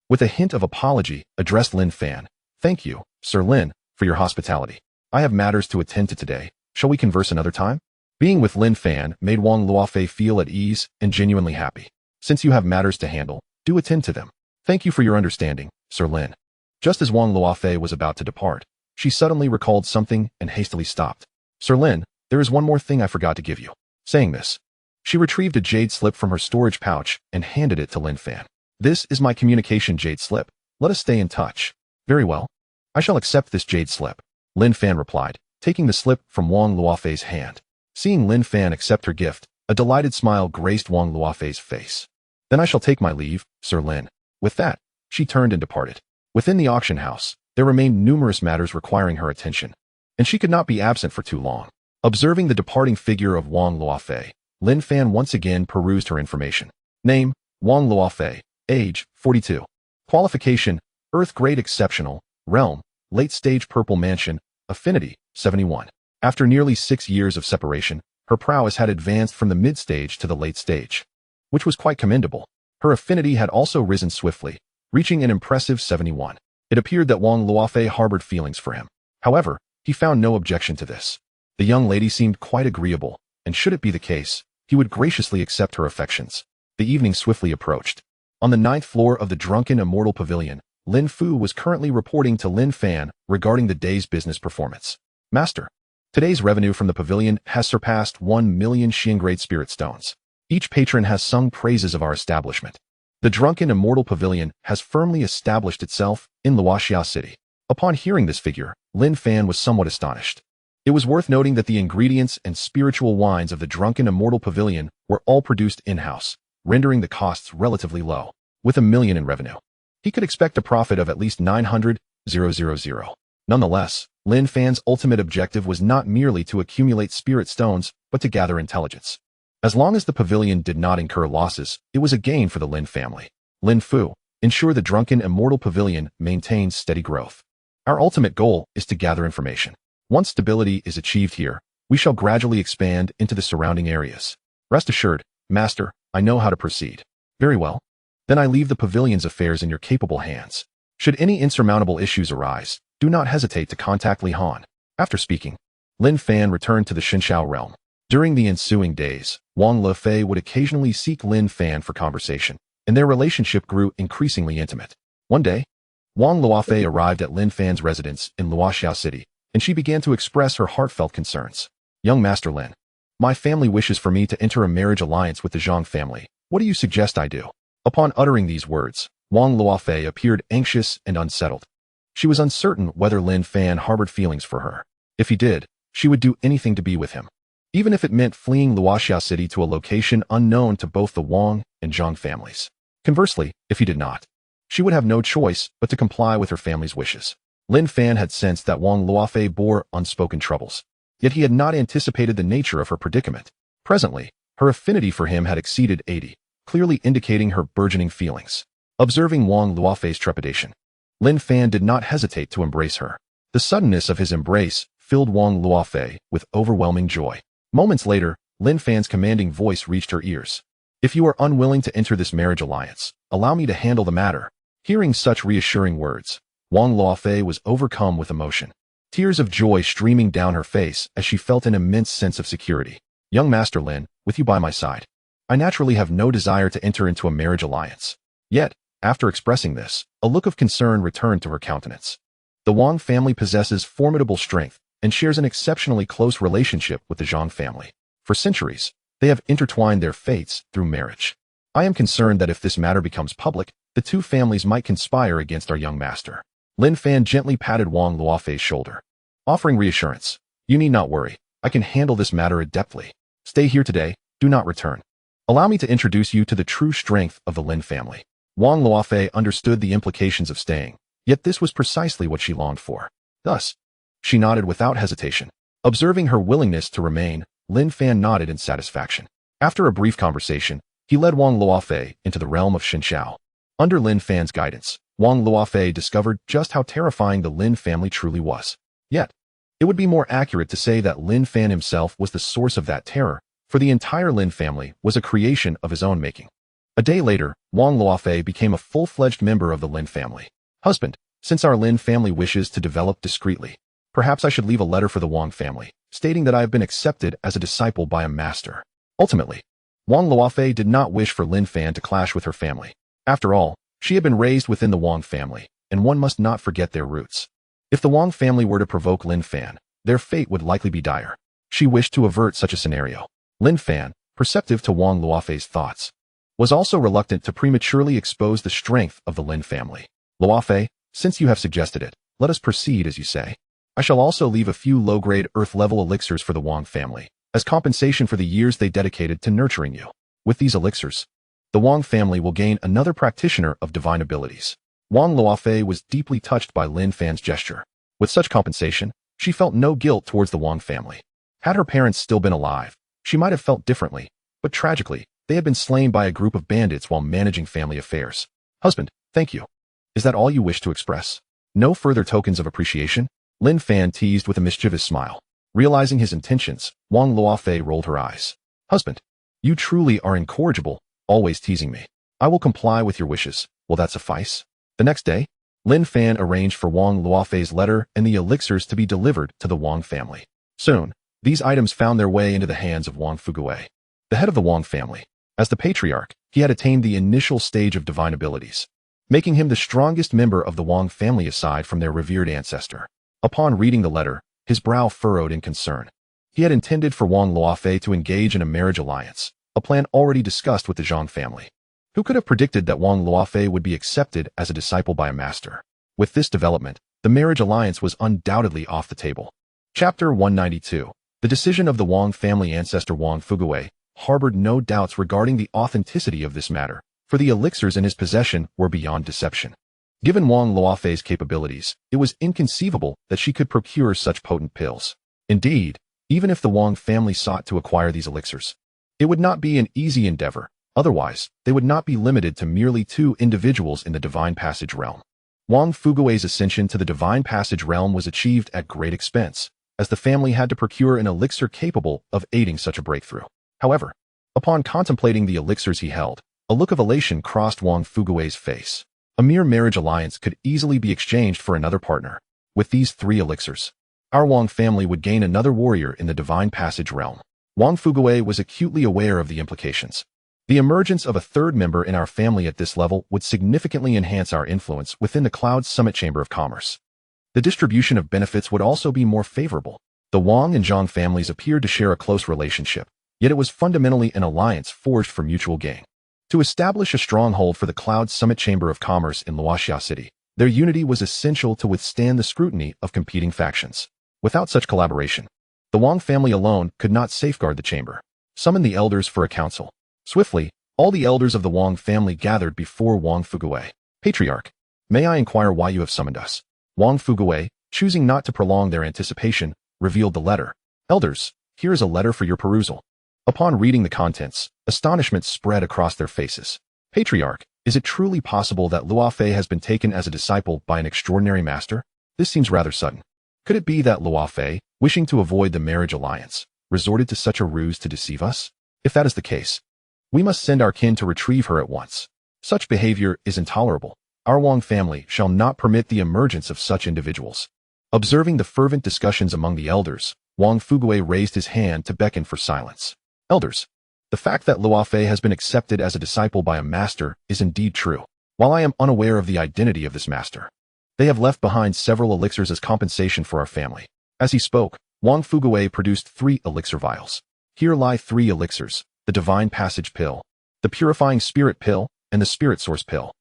with a hint of apology, addressed Lin Fan. Thank you, Sir Lin, for your hospitality. I have matters to attend to today. Shall we converse another time? Being with Lin Fan made Wang Luofei feel at ease and genuinely happy. Since you have matters to handle, do attend to them. Thank you for your understanding, Sir Lin. Just as Wang Luofei was about to depart, she suddenly recalled something and hastily stopped. Sir Lin, there is one more thing I forgot to give you. Saying this, she retrieved a jade slip from her storage pouch and handed it to Lin Fan. This is my communication jade slip. Let us stay in touch. Very well. I shall accept this jade slip, Lin Fan replied, taking the slip from Wang Luofei's hand. Seeing Lin Fan accept her gift, a delighted smile graced Wang Luofei's face. Then I shall take my leave, Sir Lin. With that, she turned and departed. Within the auction house, there remained numerous matters requiring her attention, and she could not be absent for too long. Observing the departing figure of Wang Luofei, Lin Fan once again perused her information. Name, Wang Luofei. Age, 42. Qualification, Earth Grade Exceptional. Realm, Late Stage Purple Mansion. Affinity, 71. After nearly 6 years of separation, her prowess had advanced from the mid-stage to the late stage, which was quite commendable. Her affinity had also risen swiftly, reaching an impressive 71. It appeared that Wang Luofei harbored feelings for him. However, he found no objection to this. The young lady seemed quite agreeable, and should it be the case, he would graciously accept her affections. The evening swiftly approached. On the 9th floor of the drunken Immortal Pavilion, Lin Fu was currently reporting to Lin Fan regarding the day's business performance. Master, today's revenue from the pavilion has surpassed 1 million Xiangrade Spirit Stones. Each patron has sung praises of our establishment. The drunken Immortal Pavilion has firmly established itself in Luoxia City. Upon hearing this figure, Lin Fan was somewhat astonished. It was worth noting that the ingredients and spiritual wines of the drunken Immortal Pavilion were all produced in-house, rendering the costs relatively low. With 1 million in revenue, he could expect a profit of at least 900,000. Nonetheless, Lin Fan's ultimate objective was not merely to accumulate spirit stones, but to gather intelligence. As long as the pavilion did not incur losses, it was a gain for the Lin family. Lin Fu, ensure the drunken Immortal Pavilion maintains steady growth. Our ultimate goal is to gather information. Once stability is achieved here, we shall gradually expand into the surrounding areas. Rest assured, Master, I know how to proceed. Very well. Then I leave the pavilion's affairs in your capable hands. Should any insurmountable issues arise, do not hesitate to contact Li Han. After speaking, Lin Fan returned to the Xinshao realm. During the ensuing days, Wang Luofei would occasionally seek Lin Fan for conversation, and their relationship grew increasingly intimate. One day, Wang Luofei arrived at Lin Fan's residence in Luoxia City, and she began to express her heartfelt concerns. Young Master Lin, my family wishes for me to enter a marriage alliance with the Zhang family. What do you suggest I do? Upon uttering these words, Wang Luofei appeared anxious and unsettled. She was uncertain whether Lin Fan harbored feelings for her. If he did, she would do anything to be with him, even if it meant fleeing Luoxia City to a location unknown to both the Wang and Zhang families. Conversely, if he did not, she would have no choice but to comply with her family's wishes. Lin Fan had sensed that Wang Luofei bore unspoken troubles, yet he had not anticipated the nature of her predicament. Presently, her affinity for him had exceeded 80, clearly indicating her burgeoning feelings. Observing Wang Luofei's trepidation, Lin Fan did not hesitate to embrace her. The suddenness of his embrace filled Wang Luofei with overwhelming joy. Moments later, Lin Fan's commanding voice reached her ears. If you are unwilling to enter this marriage alliance, allow me to handle the matter. Hearing such reassuring words, Wang Luofei was overcome with emotion, tears of joy streaming down her face as she felt an immense sense of security. Young Master Lin, with you by my side, I naturally have no desire to enter into a marriage alliance. Yet, after expressing this, a look of concern returned to her countenance. The Wang family possesses formidable strength and shares an exceptionally close relationship with the Zhang family. For centuries, they have intertwined their fates through marriage. I am concerned that if this matter becomes public, the two families might conspire against our young master. Lin Fan gently patted Wang Luofei's shoulder, offering reassurance. You need not worry. I can handle this matter adeptly. Stay here today. Do not return. Allow me to introduce you to the true strength of the Lin family. Wang Luofei understood the implications of staying, yet this was precisely what she longed for. Thus, she nodded without hesitation. Observing her willingness to remain, Lin Fan nodded in satisfaction. After a brief conversation, he led Wang Luofei into the realm of Xinshao. Under Lin Fan's guidance, Wang Luofei discovered just how terrifying the Lin family truly was. Yet, it would be more accurate to say that Lin Fan himself was the source of that terror, for the entire Lin family was a creation of his own making. A day later, Wang Luofei became a full-fledged member of the Lin family. Husband, since our Lin family wishes to develop discreetly, perhaps I should leave a letter for the Wang family, stating that I have been accepted as a disciple by a master. Ultimately, Wang Luofei did not wish for Lin Fan to clash with her family. After all, she had been raised within the Wang family, and one must not forget their roots. If the Wang family were to provoke Lin Fan, their fate would likely be dire. She wished to avert such a scenario. Lin Fan, perceptive to Wang Luofei's thoughts, was also reluctant to prematurely expose the strength of the Lin family. Luofei, since you have suggested it, let us proceed as you say. I shall also leave a few low-grade earth-level elixirs for the Wang family, as compensation for the years they dedicated to nurturing you. With these elixirs, the Wang family will gain another practitioner of divine abilities. Wang Luofei was deeply touched by Lin Fan's gesture. With such compensation, she felt no guilt towards the Wang family. Had her parents still been alive, she might have felt differently, but tragically, they had been slain by a group of bandits while managing family affairs. Husband, thank you. Is that all you wish to express? No further tokens of appreciation? Lin Fan teased with a mischievous smile. Realizing his intentions, Wang Luofei rolled her eyes. Husband, you truly are incorrigible, always teasing me. I will comply with your wishes. Will that suffice? The next day, Lin Fan arranged for Wang Luofei's letter and the elixirs to be delivered to the Wang family. Soon, these items found their way into the hands of Wang Fuguei, the head of the Wang family. As the patriarch, he had attained the initial stage of divine abilities, making him the strongest member of the Wang family aside from their revered ancestor. Upon reading the letter, his brow furrowed in concern. He had intended for Wang Luofei to engage in a marriage alliance, a plan already discussed with the Zhang family. Who could have predicted that Wang Luofei would be accepted as a disciple by a master? With this development, the marriage alliance was undoubtedly off the table. Chapter 192. The decision of the Wang family ancestor Wang Fuguei harbored no doubts regarding the authenticity of this matter, for the elixirs in his possession were beyond deception. Given Wang Luofei's capabilities, it was inconceivable that she could procure such potent pills. Indeed, even if the Wang family sought to acquire these elixirs, it would not be an easy endeavor. Otherwise, they would not be limited to merely 2 individuals in the Divine Passage realm. Wang Fuguei's ascension to the Divine Passage realm was achieved at great expense, as the family had to procure an elixir capable of aiding such a breakthrough. However, upon contemplating the elixirs he held, a look of elation crossed Wang Fuguei's face. A mere marriage alliance could easily be exchanged for another partner. With these 3 elixirs, our Wang family would gain another warrior in the Divine Passage realm. Wang Fuguei was acutely aware of the implications. The emergence of a 3rd member in our family at this level would significantly enhance our influence within the Cloud Summit Chamber of Commerce. The distribution of benefits would also be more favorable. The Wang and Zhang families appeared to share a close relationship, yet it was fundamentally an alliance forged for mutual gain. To establish a stronghold for the Cloud Summit Chamber of Commerce in Luoxia City, their unity was essential to withstand the scrutiny of competing factions. Without such collaboration, the Wang family alone could not safeguard the chamber. Summon the elders for a council. Swiftly, all the elders of the Wang family gathered before Wang Fuguei. Patriarch, may I inquire why you have summoned us? Wang Fuguei, choosing not to prolong their anticipation, revealed the letter. Elders, here is a letter for your perusal. Upon reading the contents, astonishment spread across their faces. Patriarch, is it truly possible that Luofei has been taken as a disciple by an extraordinary master? This seems rather sudden. Could it be that Luofei, wishing to avoid the marriage alliance, resorted to such a ruse to deceive us? If that is the case, we must send our kin to retrieve her at once. Such behavior is intolerable. Our Wang family shall not permit the emergence of such individuals. Observing the fervent discussions among the elders, Wang Fuguei raised his hand to beckon for silence. Elders, the fact that Luofei has been accepted as a disciple by a master is indeed true. While I am unaware of the identity of this master, they have left behind several elixirs as compensation for our family. As he spoke, Wang Fuguei produced 3 elixir vials. Here lie 3 elixirs, the Divine Passage Pill, the Purifying Spirit Pill, and the Spirit Source Pill.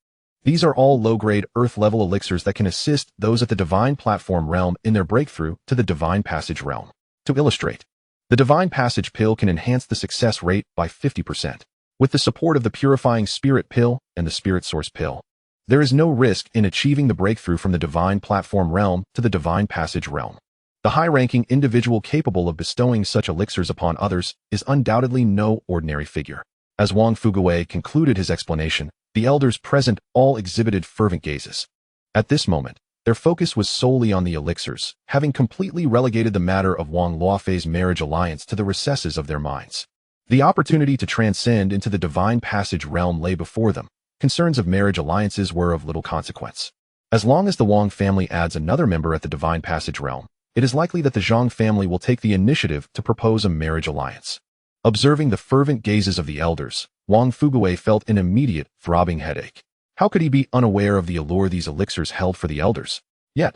These are all low-grade Earth-level elixirs that can assist those at the Divine Platform realm in their breakthrough to the Divine Passage realm. To illustrate, the Divine Passage Pill can enhance the success rate by 50%. With the support of the Purifying Spirit Pill and the Spirit Source Pill, there is no risk in achieving the breakthrough from the Divine Platform realm to the Divine Passage realm. The high-ranking individual capable of bestowing such elixirs upon others is undoubtedly no ordinary figure. As Wang Fuguei concluded his explanation, the elders present all exhibited fervent gazes. At this moment, their focus was solely on the elixirs, having completely relegated the matter of Wang Luofei's marriage alliance to the recesses of their minds. The opportunity to transcend into the Divine Passage realm lay before them. Concerns of marriage alliances were of little consequence. As long as the Wang family adds another member at the Divine Passage realm, it is likely that the Zhang family will take the initiative to propose a marriage alliance. Observing the fervent gazes of the elders, Wang Fuguwei felt an immediate, throbbing headache. How could he be unaware of the allure these elixirs held for the elders? Yet,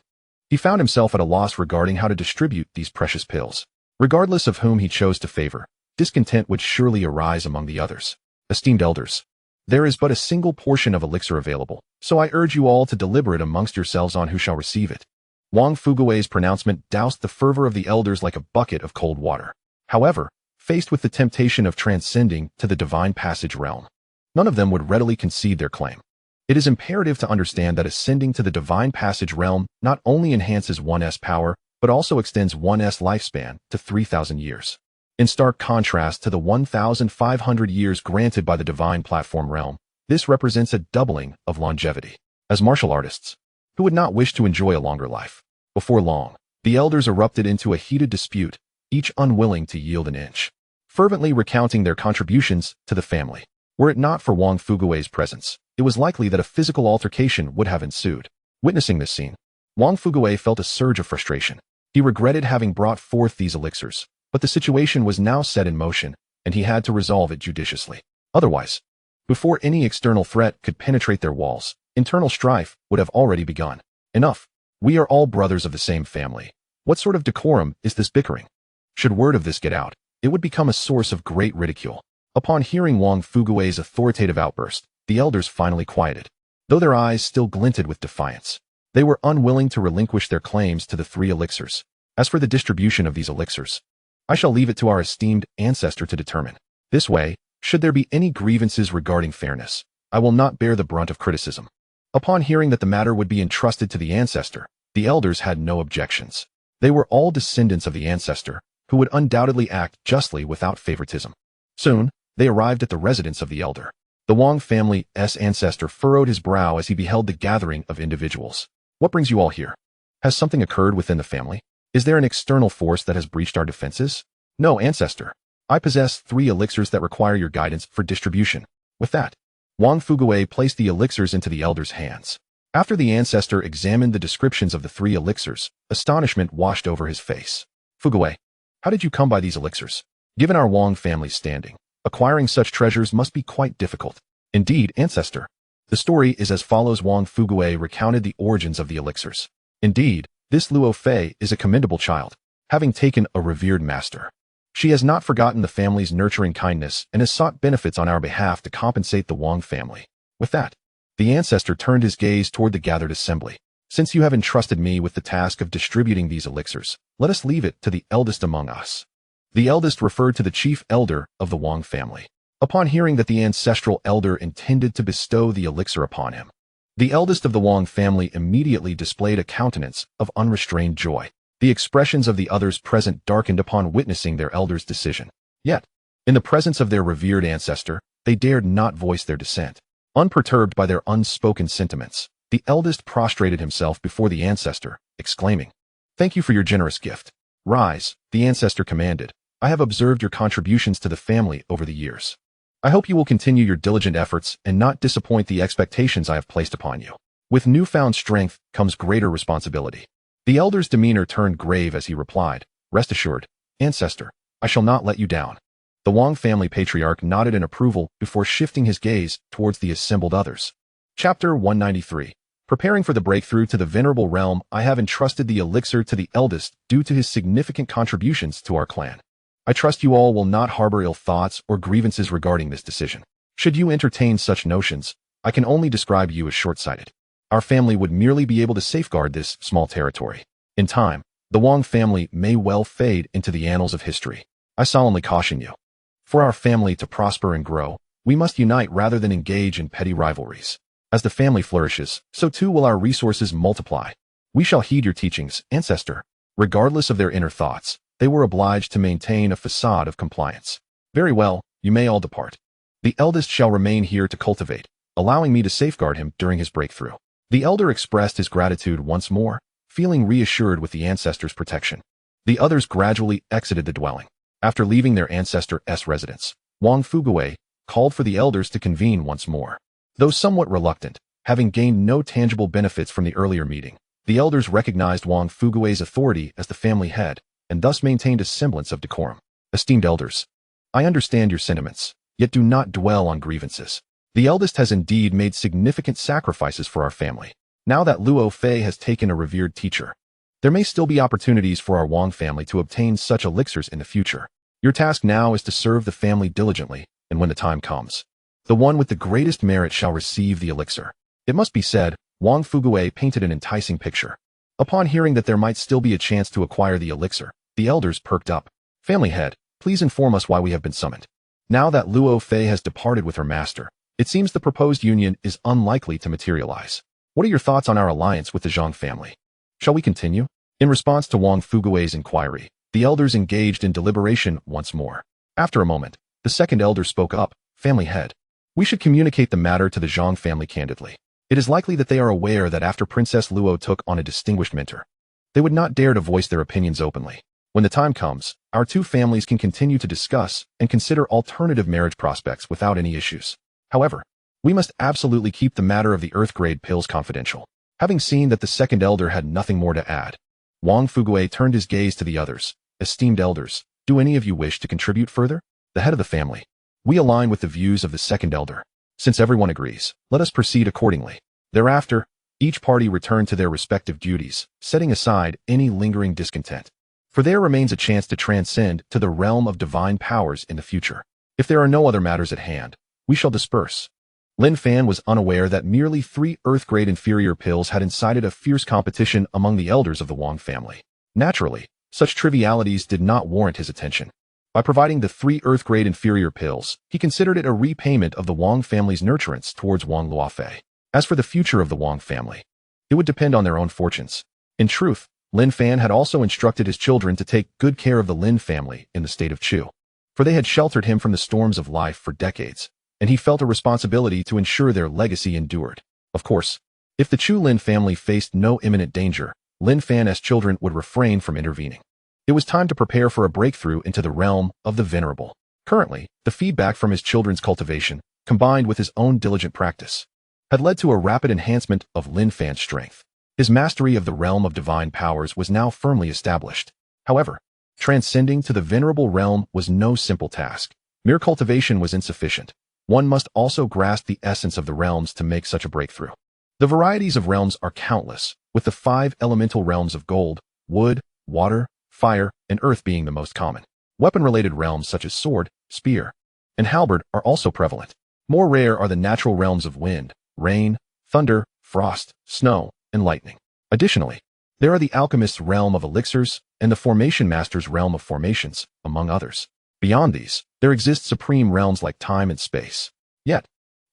he found himself at a loss regarding how to distribute these precious pills. Regardless of whom he chose to favor, discontent would surely arise among the others. Esteemed elders, there is but a single portion of elixir available, so I urge you all to deliberate amongst yourselves on who shall receive it. Wang Fuguwei's pronouncement doused the fervor of the elders like a bucket of cold water. However, faced with the temptation of transcending to the divine passage realm, none of them would readily concede their claim. It is imperative to understand that ascending to the divine passage realm not only enhances one's power, but also extends one's lifespan to 3,000 years. In stark contrast to the 1,500 years granted by the divine platform realm, this represents a doubling of longevity. As martial artists, who would not wish to enjoy a longer life? Before long, the elders erupted into a heated dispute, each unwilling to yield an inch, fervently recounting their contributions to the family. Were it not for Wang Fuguwei's presence, it was likely that a physical altercation would have ensued. Witnessing this scene, Wang Fuguwei felt a surge of frustration. He regretted having brought forth these elixirs, but the situation was now set in motion, and he had to resolve it judiciously. Otherwise, before any external threat could penetrate their walls, internal strife would have already begun. Enough. We are all brothers of the same family. What sort of decorum is this bickering? Should word of this get out, it would become a source of great ridicule. Upon hearing Wang Fuguwei's authoritative outburst, the elders finally quieted. Though their eyes still glinted with defiance, they were unwilling to relinquish their claims to the 3 elixirs. As for the distribution of these elixirs, I shall leave it to our esteemed ancestor to determine. This way, should there be any grievances regarding fairness, I will not bear the brunt of criticism. Upon hearing that the matter would be entrusted to the ancestor, the elders had no objections. They were all descendants of the ancestor, who would undoubtedly act justly without favoritism. Soon, they arrived at the residence of the elder. The Wang family's ancestor furrowed his brow as he beheld the gathering of individuals. What brings you all here? Has something occurred within the family? Is there an external force that has breached our defenses? No, ancestor. I possess 3 elixirs that require your guidance for distribution. With that, Wang Fuguwei placed the elixirs into the elder's hands. After the ancestor examined the descriptions of the 3 elixirs, astonishment washed over his face. Fuguwei, how did you come by these elixirs? Given our Wang family's standing, acquiring such treasures must be quite difficult. Indeed, ancestor. The story is as follows. Wang Fuguwei recounted the origins of the elixirs. Indeed, this Luo Fei is a commendable child, having taken a revered master. She has not forgotten the family's nurturing kindness and has sought benefits on our behalf to compensate the Wang family. With that, the ancestor turned his gaze toward the gathered assembly. Since you have entrusted me with the task of distributing these elixirs, let us leave it to the eldest among us. The eldest referred to the chief elder of the Wang family. Upon hearing that the ancestral elder intended to bestow the elixir upon him, the eldest of the Wang family immediately displayed a countenance of unrestrained joy. The expressions of the others present darkened upon witnessing their elder's decision. Yet, in the presence of their revered ancestor, they dared not voice their dissent. Unperturbed by their unspoken sentiments, the eldest prostrated himself before the ancestor, exclaiming, "Thank you for your generous gift. Rise," the ancestor commanded. "I have observed your contributions to the family over the years. I hope you will continue your diligent efforts and not disappoint the expectations I have placed upon you. With newfound strength comes greater responsibility." The elder's demeanor turned grave as he replied, "Rest assured, ancestor, I shall not let you down." The Wang family patriarch nodded in approval before shifting his gaze towards the assembled others. Chapter 193. Preparing for the breakthrough to the venerable realm, I have entrusted the elixir to the eldest due to his significant contributions to our clan. I trust you all will not harbor ill thoughts or grievances regarding this decision. Should you entertain such notions, I can only describe you as short-sighted. Our family would merely be able to safeguard this small territory. In time, the Wang family may well fade into the annals of history. I solemnly caution you. For our family to prosper and grow, we must unite rather than engage in petty rivalries. As the family flourishes, so too will our resources multiply. We shall heed your teachings, ancestor. Regardless of their inner thoughts, they were obliged to maintain a facade of compliance. Very well, you may all depart. The eldest shall remain here to cultivate, allowing me to safeguard him during his breakthrough. The elder expressed his gratitude once more, feeling reassured with the ancestor's protection. The others gradually exited the dwelling. After leaving their ancestor's residence, Wang Fuguwei called for the elders to convene once more. Though somewhat reluctant, having gained no tangible benefits from the earlier meeting, the elders recognized Wang Fuguwei's authority as the family head, and thus maintained a semblance of decorum. Esteemed elders, I understand your sentiments, yet do not dwell on grievances. The eldest has indeed made significant sacrifices for our family. Now that Luo Fei has taken a revered teacher, there may still be opportunities for our Wang family to obtain such elixirs in the future. Your task now is to serve the family diligently, and when the time comes, the one with the greatest merit shall receive the elixir. It must be said, Wang Fuguei painted an enticing picture. Upon hearing that there might still be a chance to acquire the elixir, the elders perked up. Family head, please inform us why we have been summoned. Now that Luo Fei has departed with her master, it seems the proposed union is unlikely to materialize. What are your thoughts on our alliance with the Zhang family? Shall we continue? In response to Wang Fuguei's inquiry, the elders engaged in deliberation once more. After a moment, the second elder spoke up. Family head, we should communicate the matter to the Zhang family candidly. It is likely that they are aware that after Princess Luo took on a distinguished mentor, they would not dare to voice their opinions openly. When the time comes, our two families can continue to discuss and consider alternative marriage prospects without any issues. However, we must absolutely keep the matter of the Earth-grade pills confidential. Having seen that the second elder had nothing more to add, Wang Fuguei turned his gaze to the others. Esteemed elders, do any of you wish to contribute further? The head of the family. We align with the views of the second elder. Since everyone agrees, let us proceed accordingly. Thereafter, each party returned to their respective duties, setting aside any lingering discontent. For there remains a chance to transcend to the realm of divine powers in the future. If there are no other matters at hand, we shall disperse. Lin Fan was unaware that merely 3 Earth-grade inferior pills had incited a fierce competition among the elders of the Wang family. Naturally, such trivialities did not warrant his attention. By providing the 3 Earth-grade inferior pills, he considered it a repayment of the Wang family's nurturance towards Wang Luofei. As for the future of the Wang family, it would depend on their own fortunes. In truth, Lin Fan had also instructed his children to take good care of the Lin family in the state of Chu, for they had sheltered him from the storms of life for decades, and he felt a responsibility to ensure their legacy endured. Of course, if the Chu Lin family faced no imminent danger, Lin Fan's children would refrain from intervening. It was time to prepare for a breakthrough into the realm of the venerable. Currently, the feedback from his children's cultivation, combined with his own diligent practice, had led to a rapid enhancement of Lin Fan's strength. His mastery of the realm of divine powers was now firmly established. However, transcending to the venerable realm was no simple task. Mere cultivation was insufficient. One must also grasp the essence of the realms to make such a breakthrough. The varieties of realms are countless, with the 5 elemental realms of gold, wood, water, fire, and earth being the most common. Weapon-related realms such as sword, spear, and halberd are also prevalent. More rare are the natural realms of wind, rain, thunder, frost, snow, and lightning. Additionally, there are the alchemist's realm of elixirs and the formation master's realm of formations, among others. Beyond these, there exist supreme realms like time and space. Yet,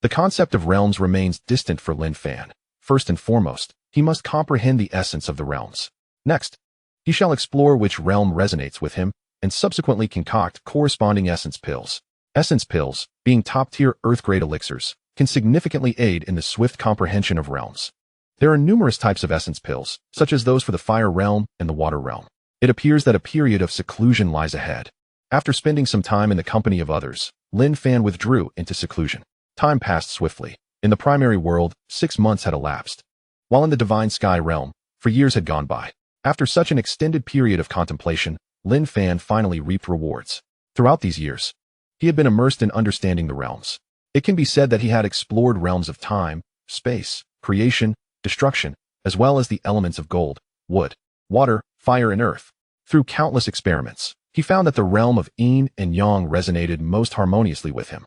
the concept of realms remains distant for Lin Fan. First and foremost, he must comprehend the essence of the realms. Next, he shall explore which realm resonates with him and subsequently concoct corresponding essence pills. Essence pills, being top-tier Earth-grade elixirs, can significantly aid in the swift comprehension of realms. There are numerous types of essence pills, such as those for the fire realm and the water realm. It appears that a period of seclusion lies ahead. After spending some time in the company of others, Lin Fan withdrew into seclusion. Time passed swiftly. In the primary world, 6 months had elapsed, while in the divine sky realm, for years had gone by. After such an extended period of contemplation, Lin Fan finally reaped rewards. Throughout these years, he had been immersed in understanding the realms. It can be said that he had explored realms of time, space, creation, destruction, as well as the elements of gold, wood, water, fire, and earth. Through countless experiments, he found that the realm of yin and yang resonated most harmoniously with him.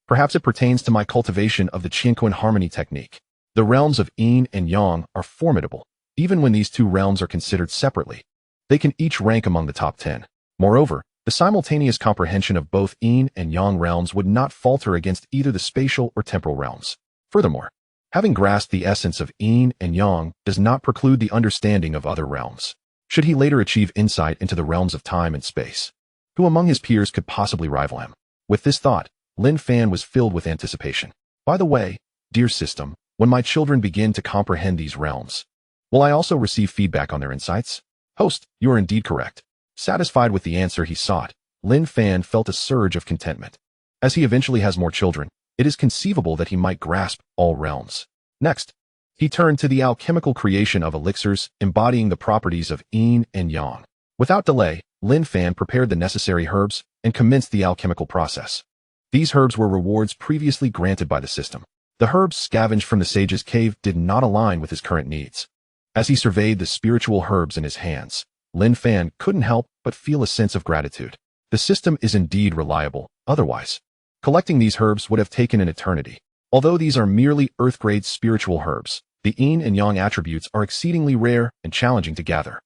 Perhaps it pertains to my cultivation of the Qinglan harmony technique. The realms of yin and yang are formidable. Even when these two realms are considered separately, they can each rank among the top 10. Moreover, the simultaneous comprehension of both yin and yang realms would not falter against either the spatial or temporal realms. Furthermore, having grasped the essence of yin and yang does not preclude the understanding of other realms. Should he later achieve insight into the realms of time and space, who among his peers could possibly rival him? With this thought, Lin Fan was filled with anticipation. By the way, dear system, when my children begin to comprehend these realms, will I also receive feedback on their insights? Host, you are indeed correct. Satisfied with the answer he sought, Lin Fan felt a surge of contentment. As he eventually has more children, it is conceivable that he might grasp all realms. Next, he turned to the alchemical creation of elixirs embodying the properties of yin and yang. Without delay, Lin Fan prepared the necessary herbs and commenced the alchemical process. These herbs were rewards previously granted by the system. The herbs scavenged from the sage's cave did not align with his current needs. As he surveyed the spiritual herbs in his hands, Lin Fan couldn't help but feel a sense of gratitude. The system is indeed reliable, otherwise, collecting these herbs would have taken an eternity. Although these are merely earth-grade spiritual herbs, the yin and yang attributes are exceedingly rare and challenging to gather.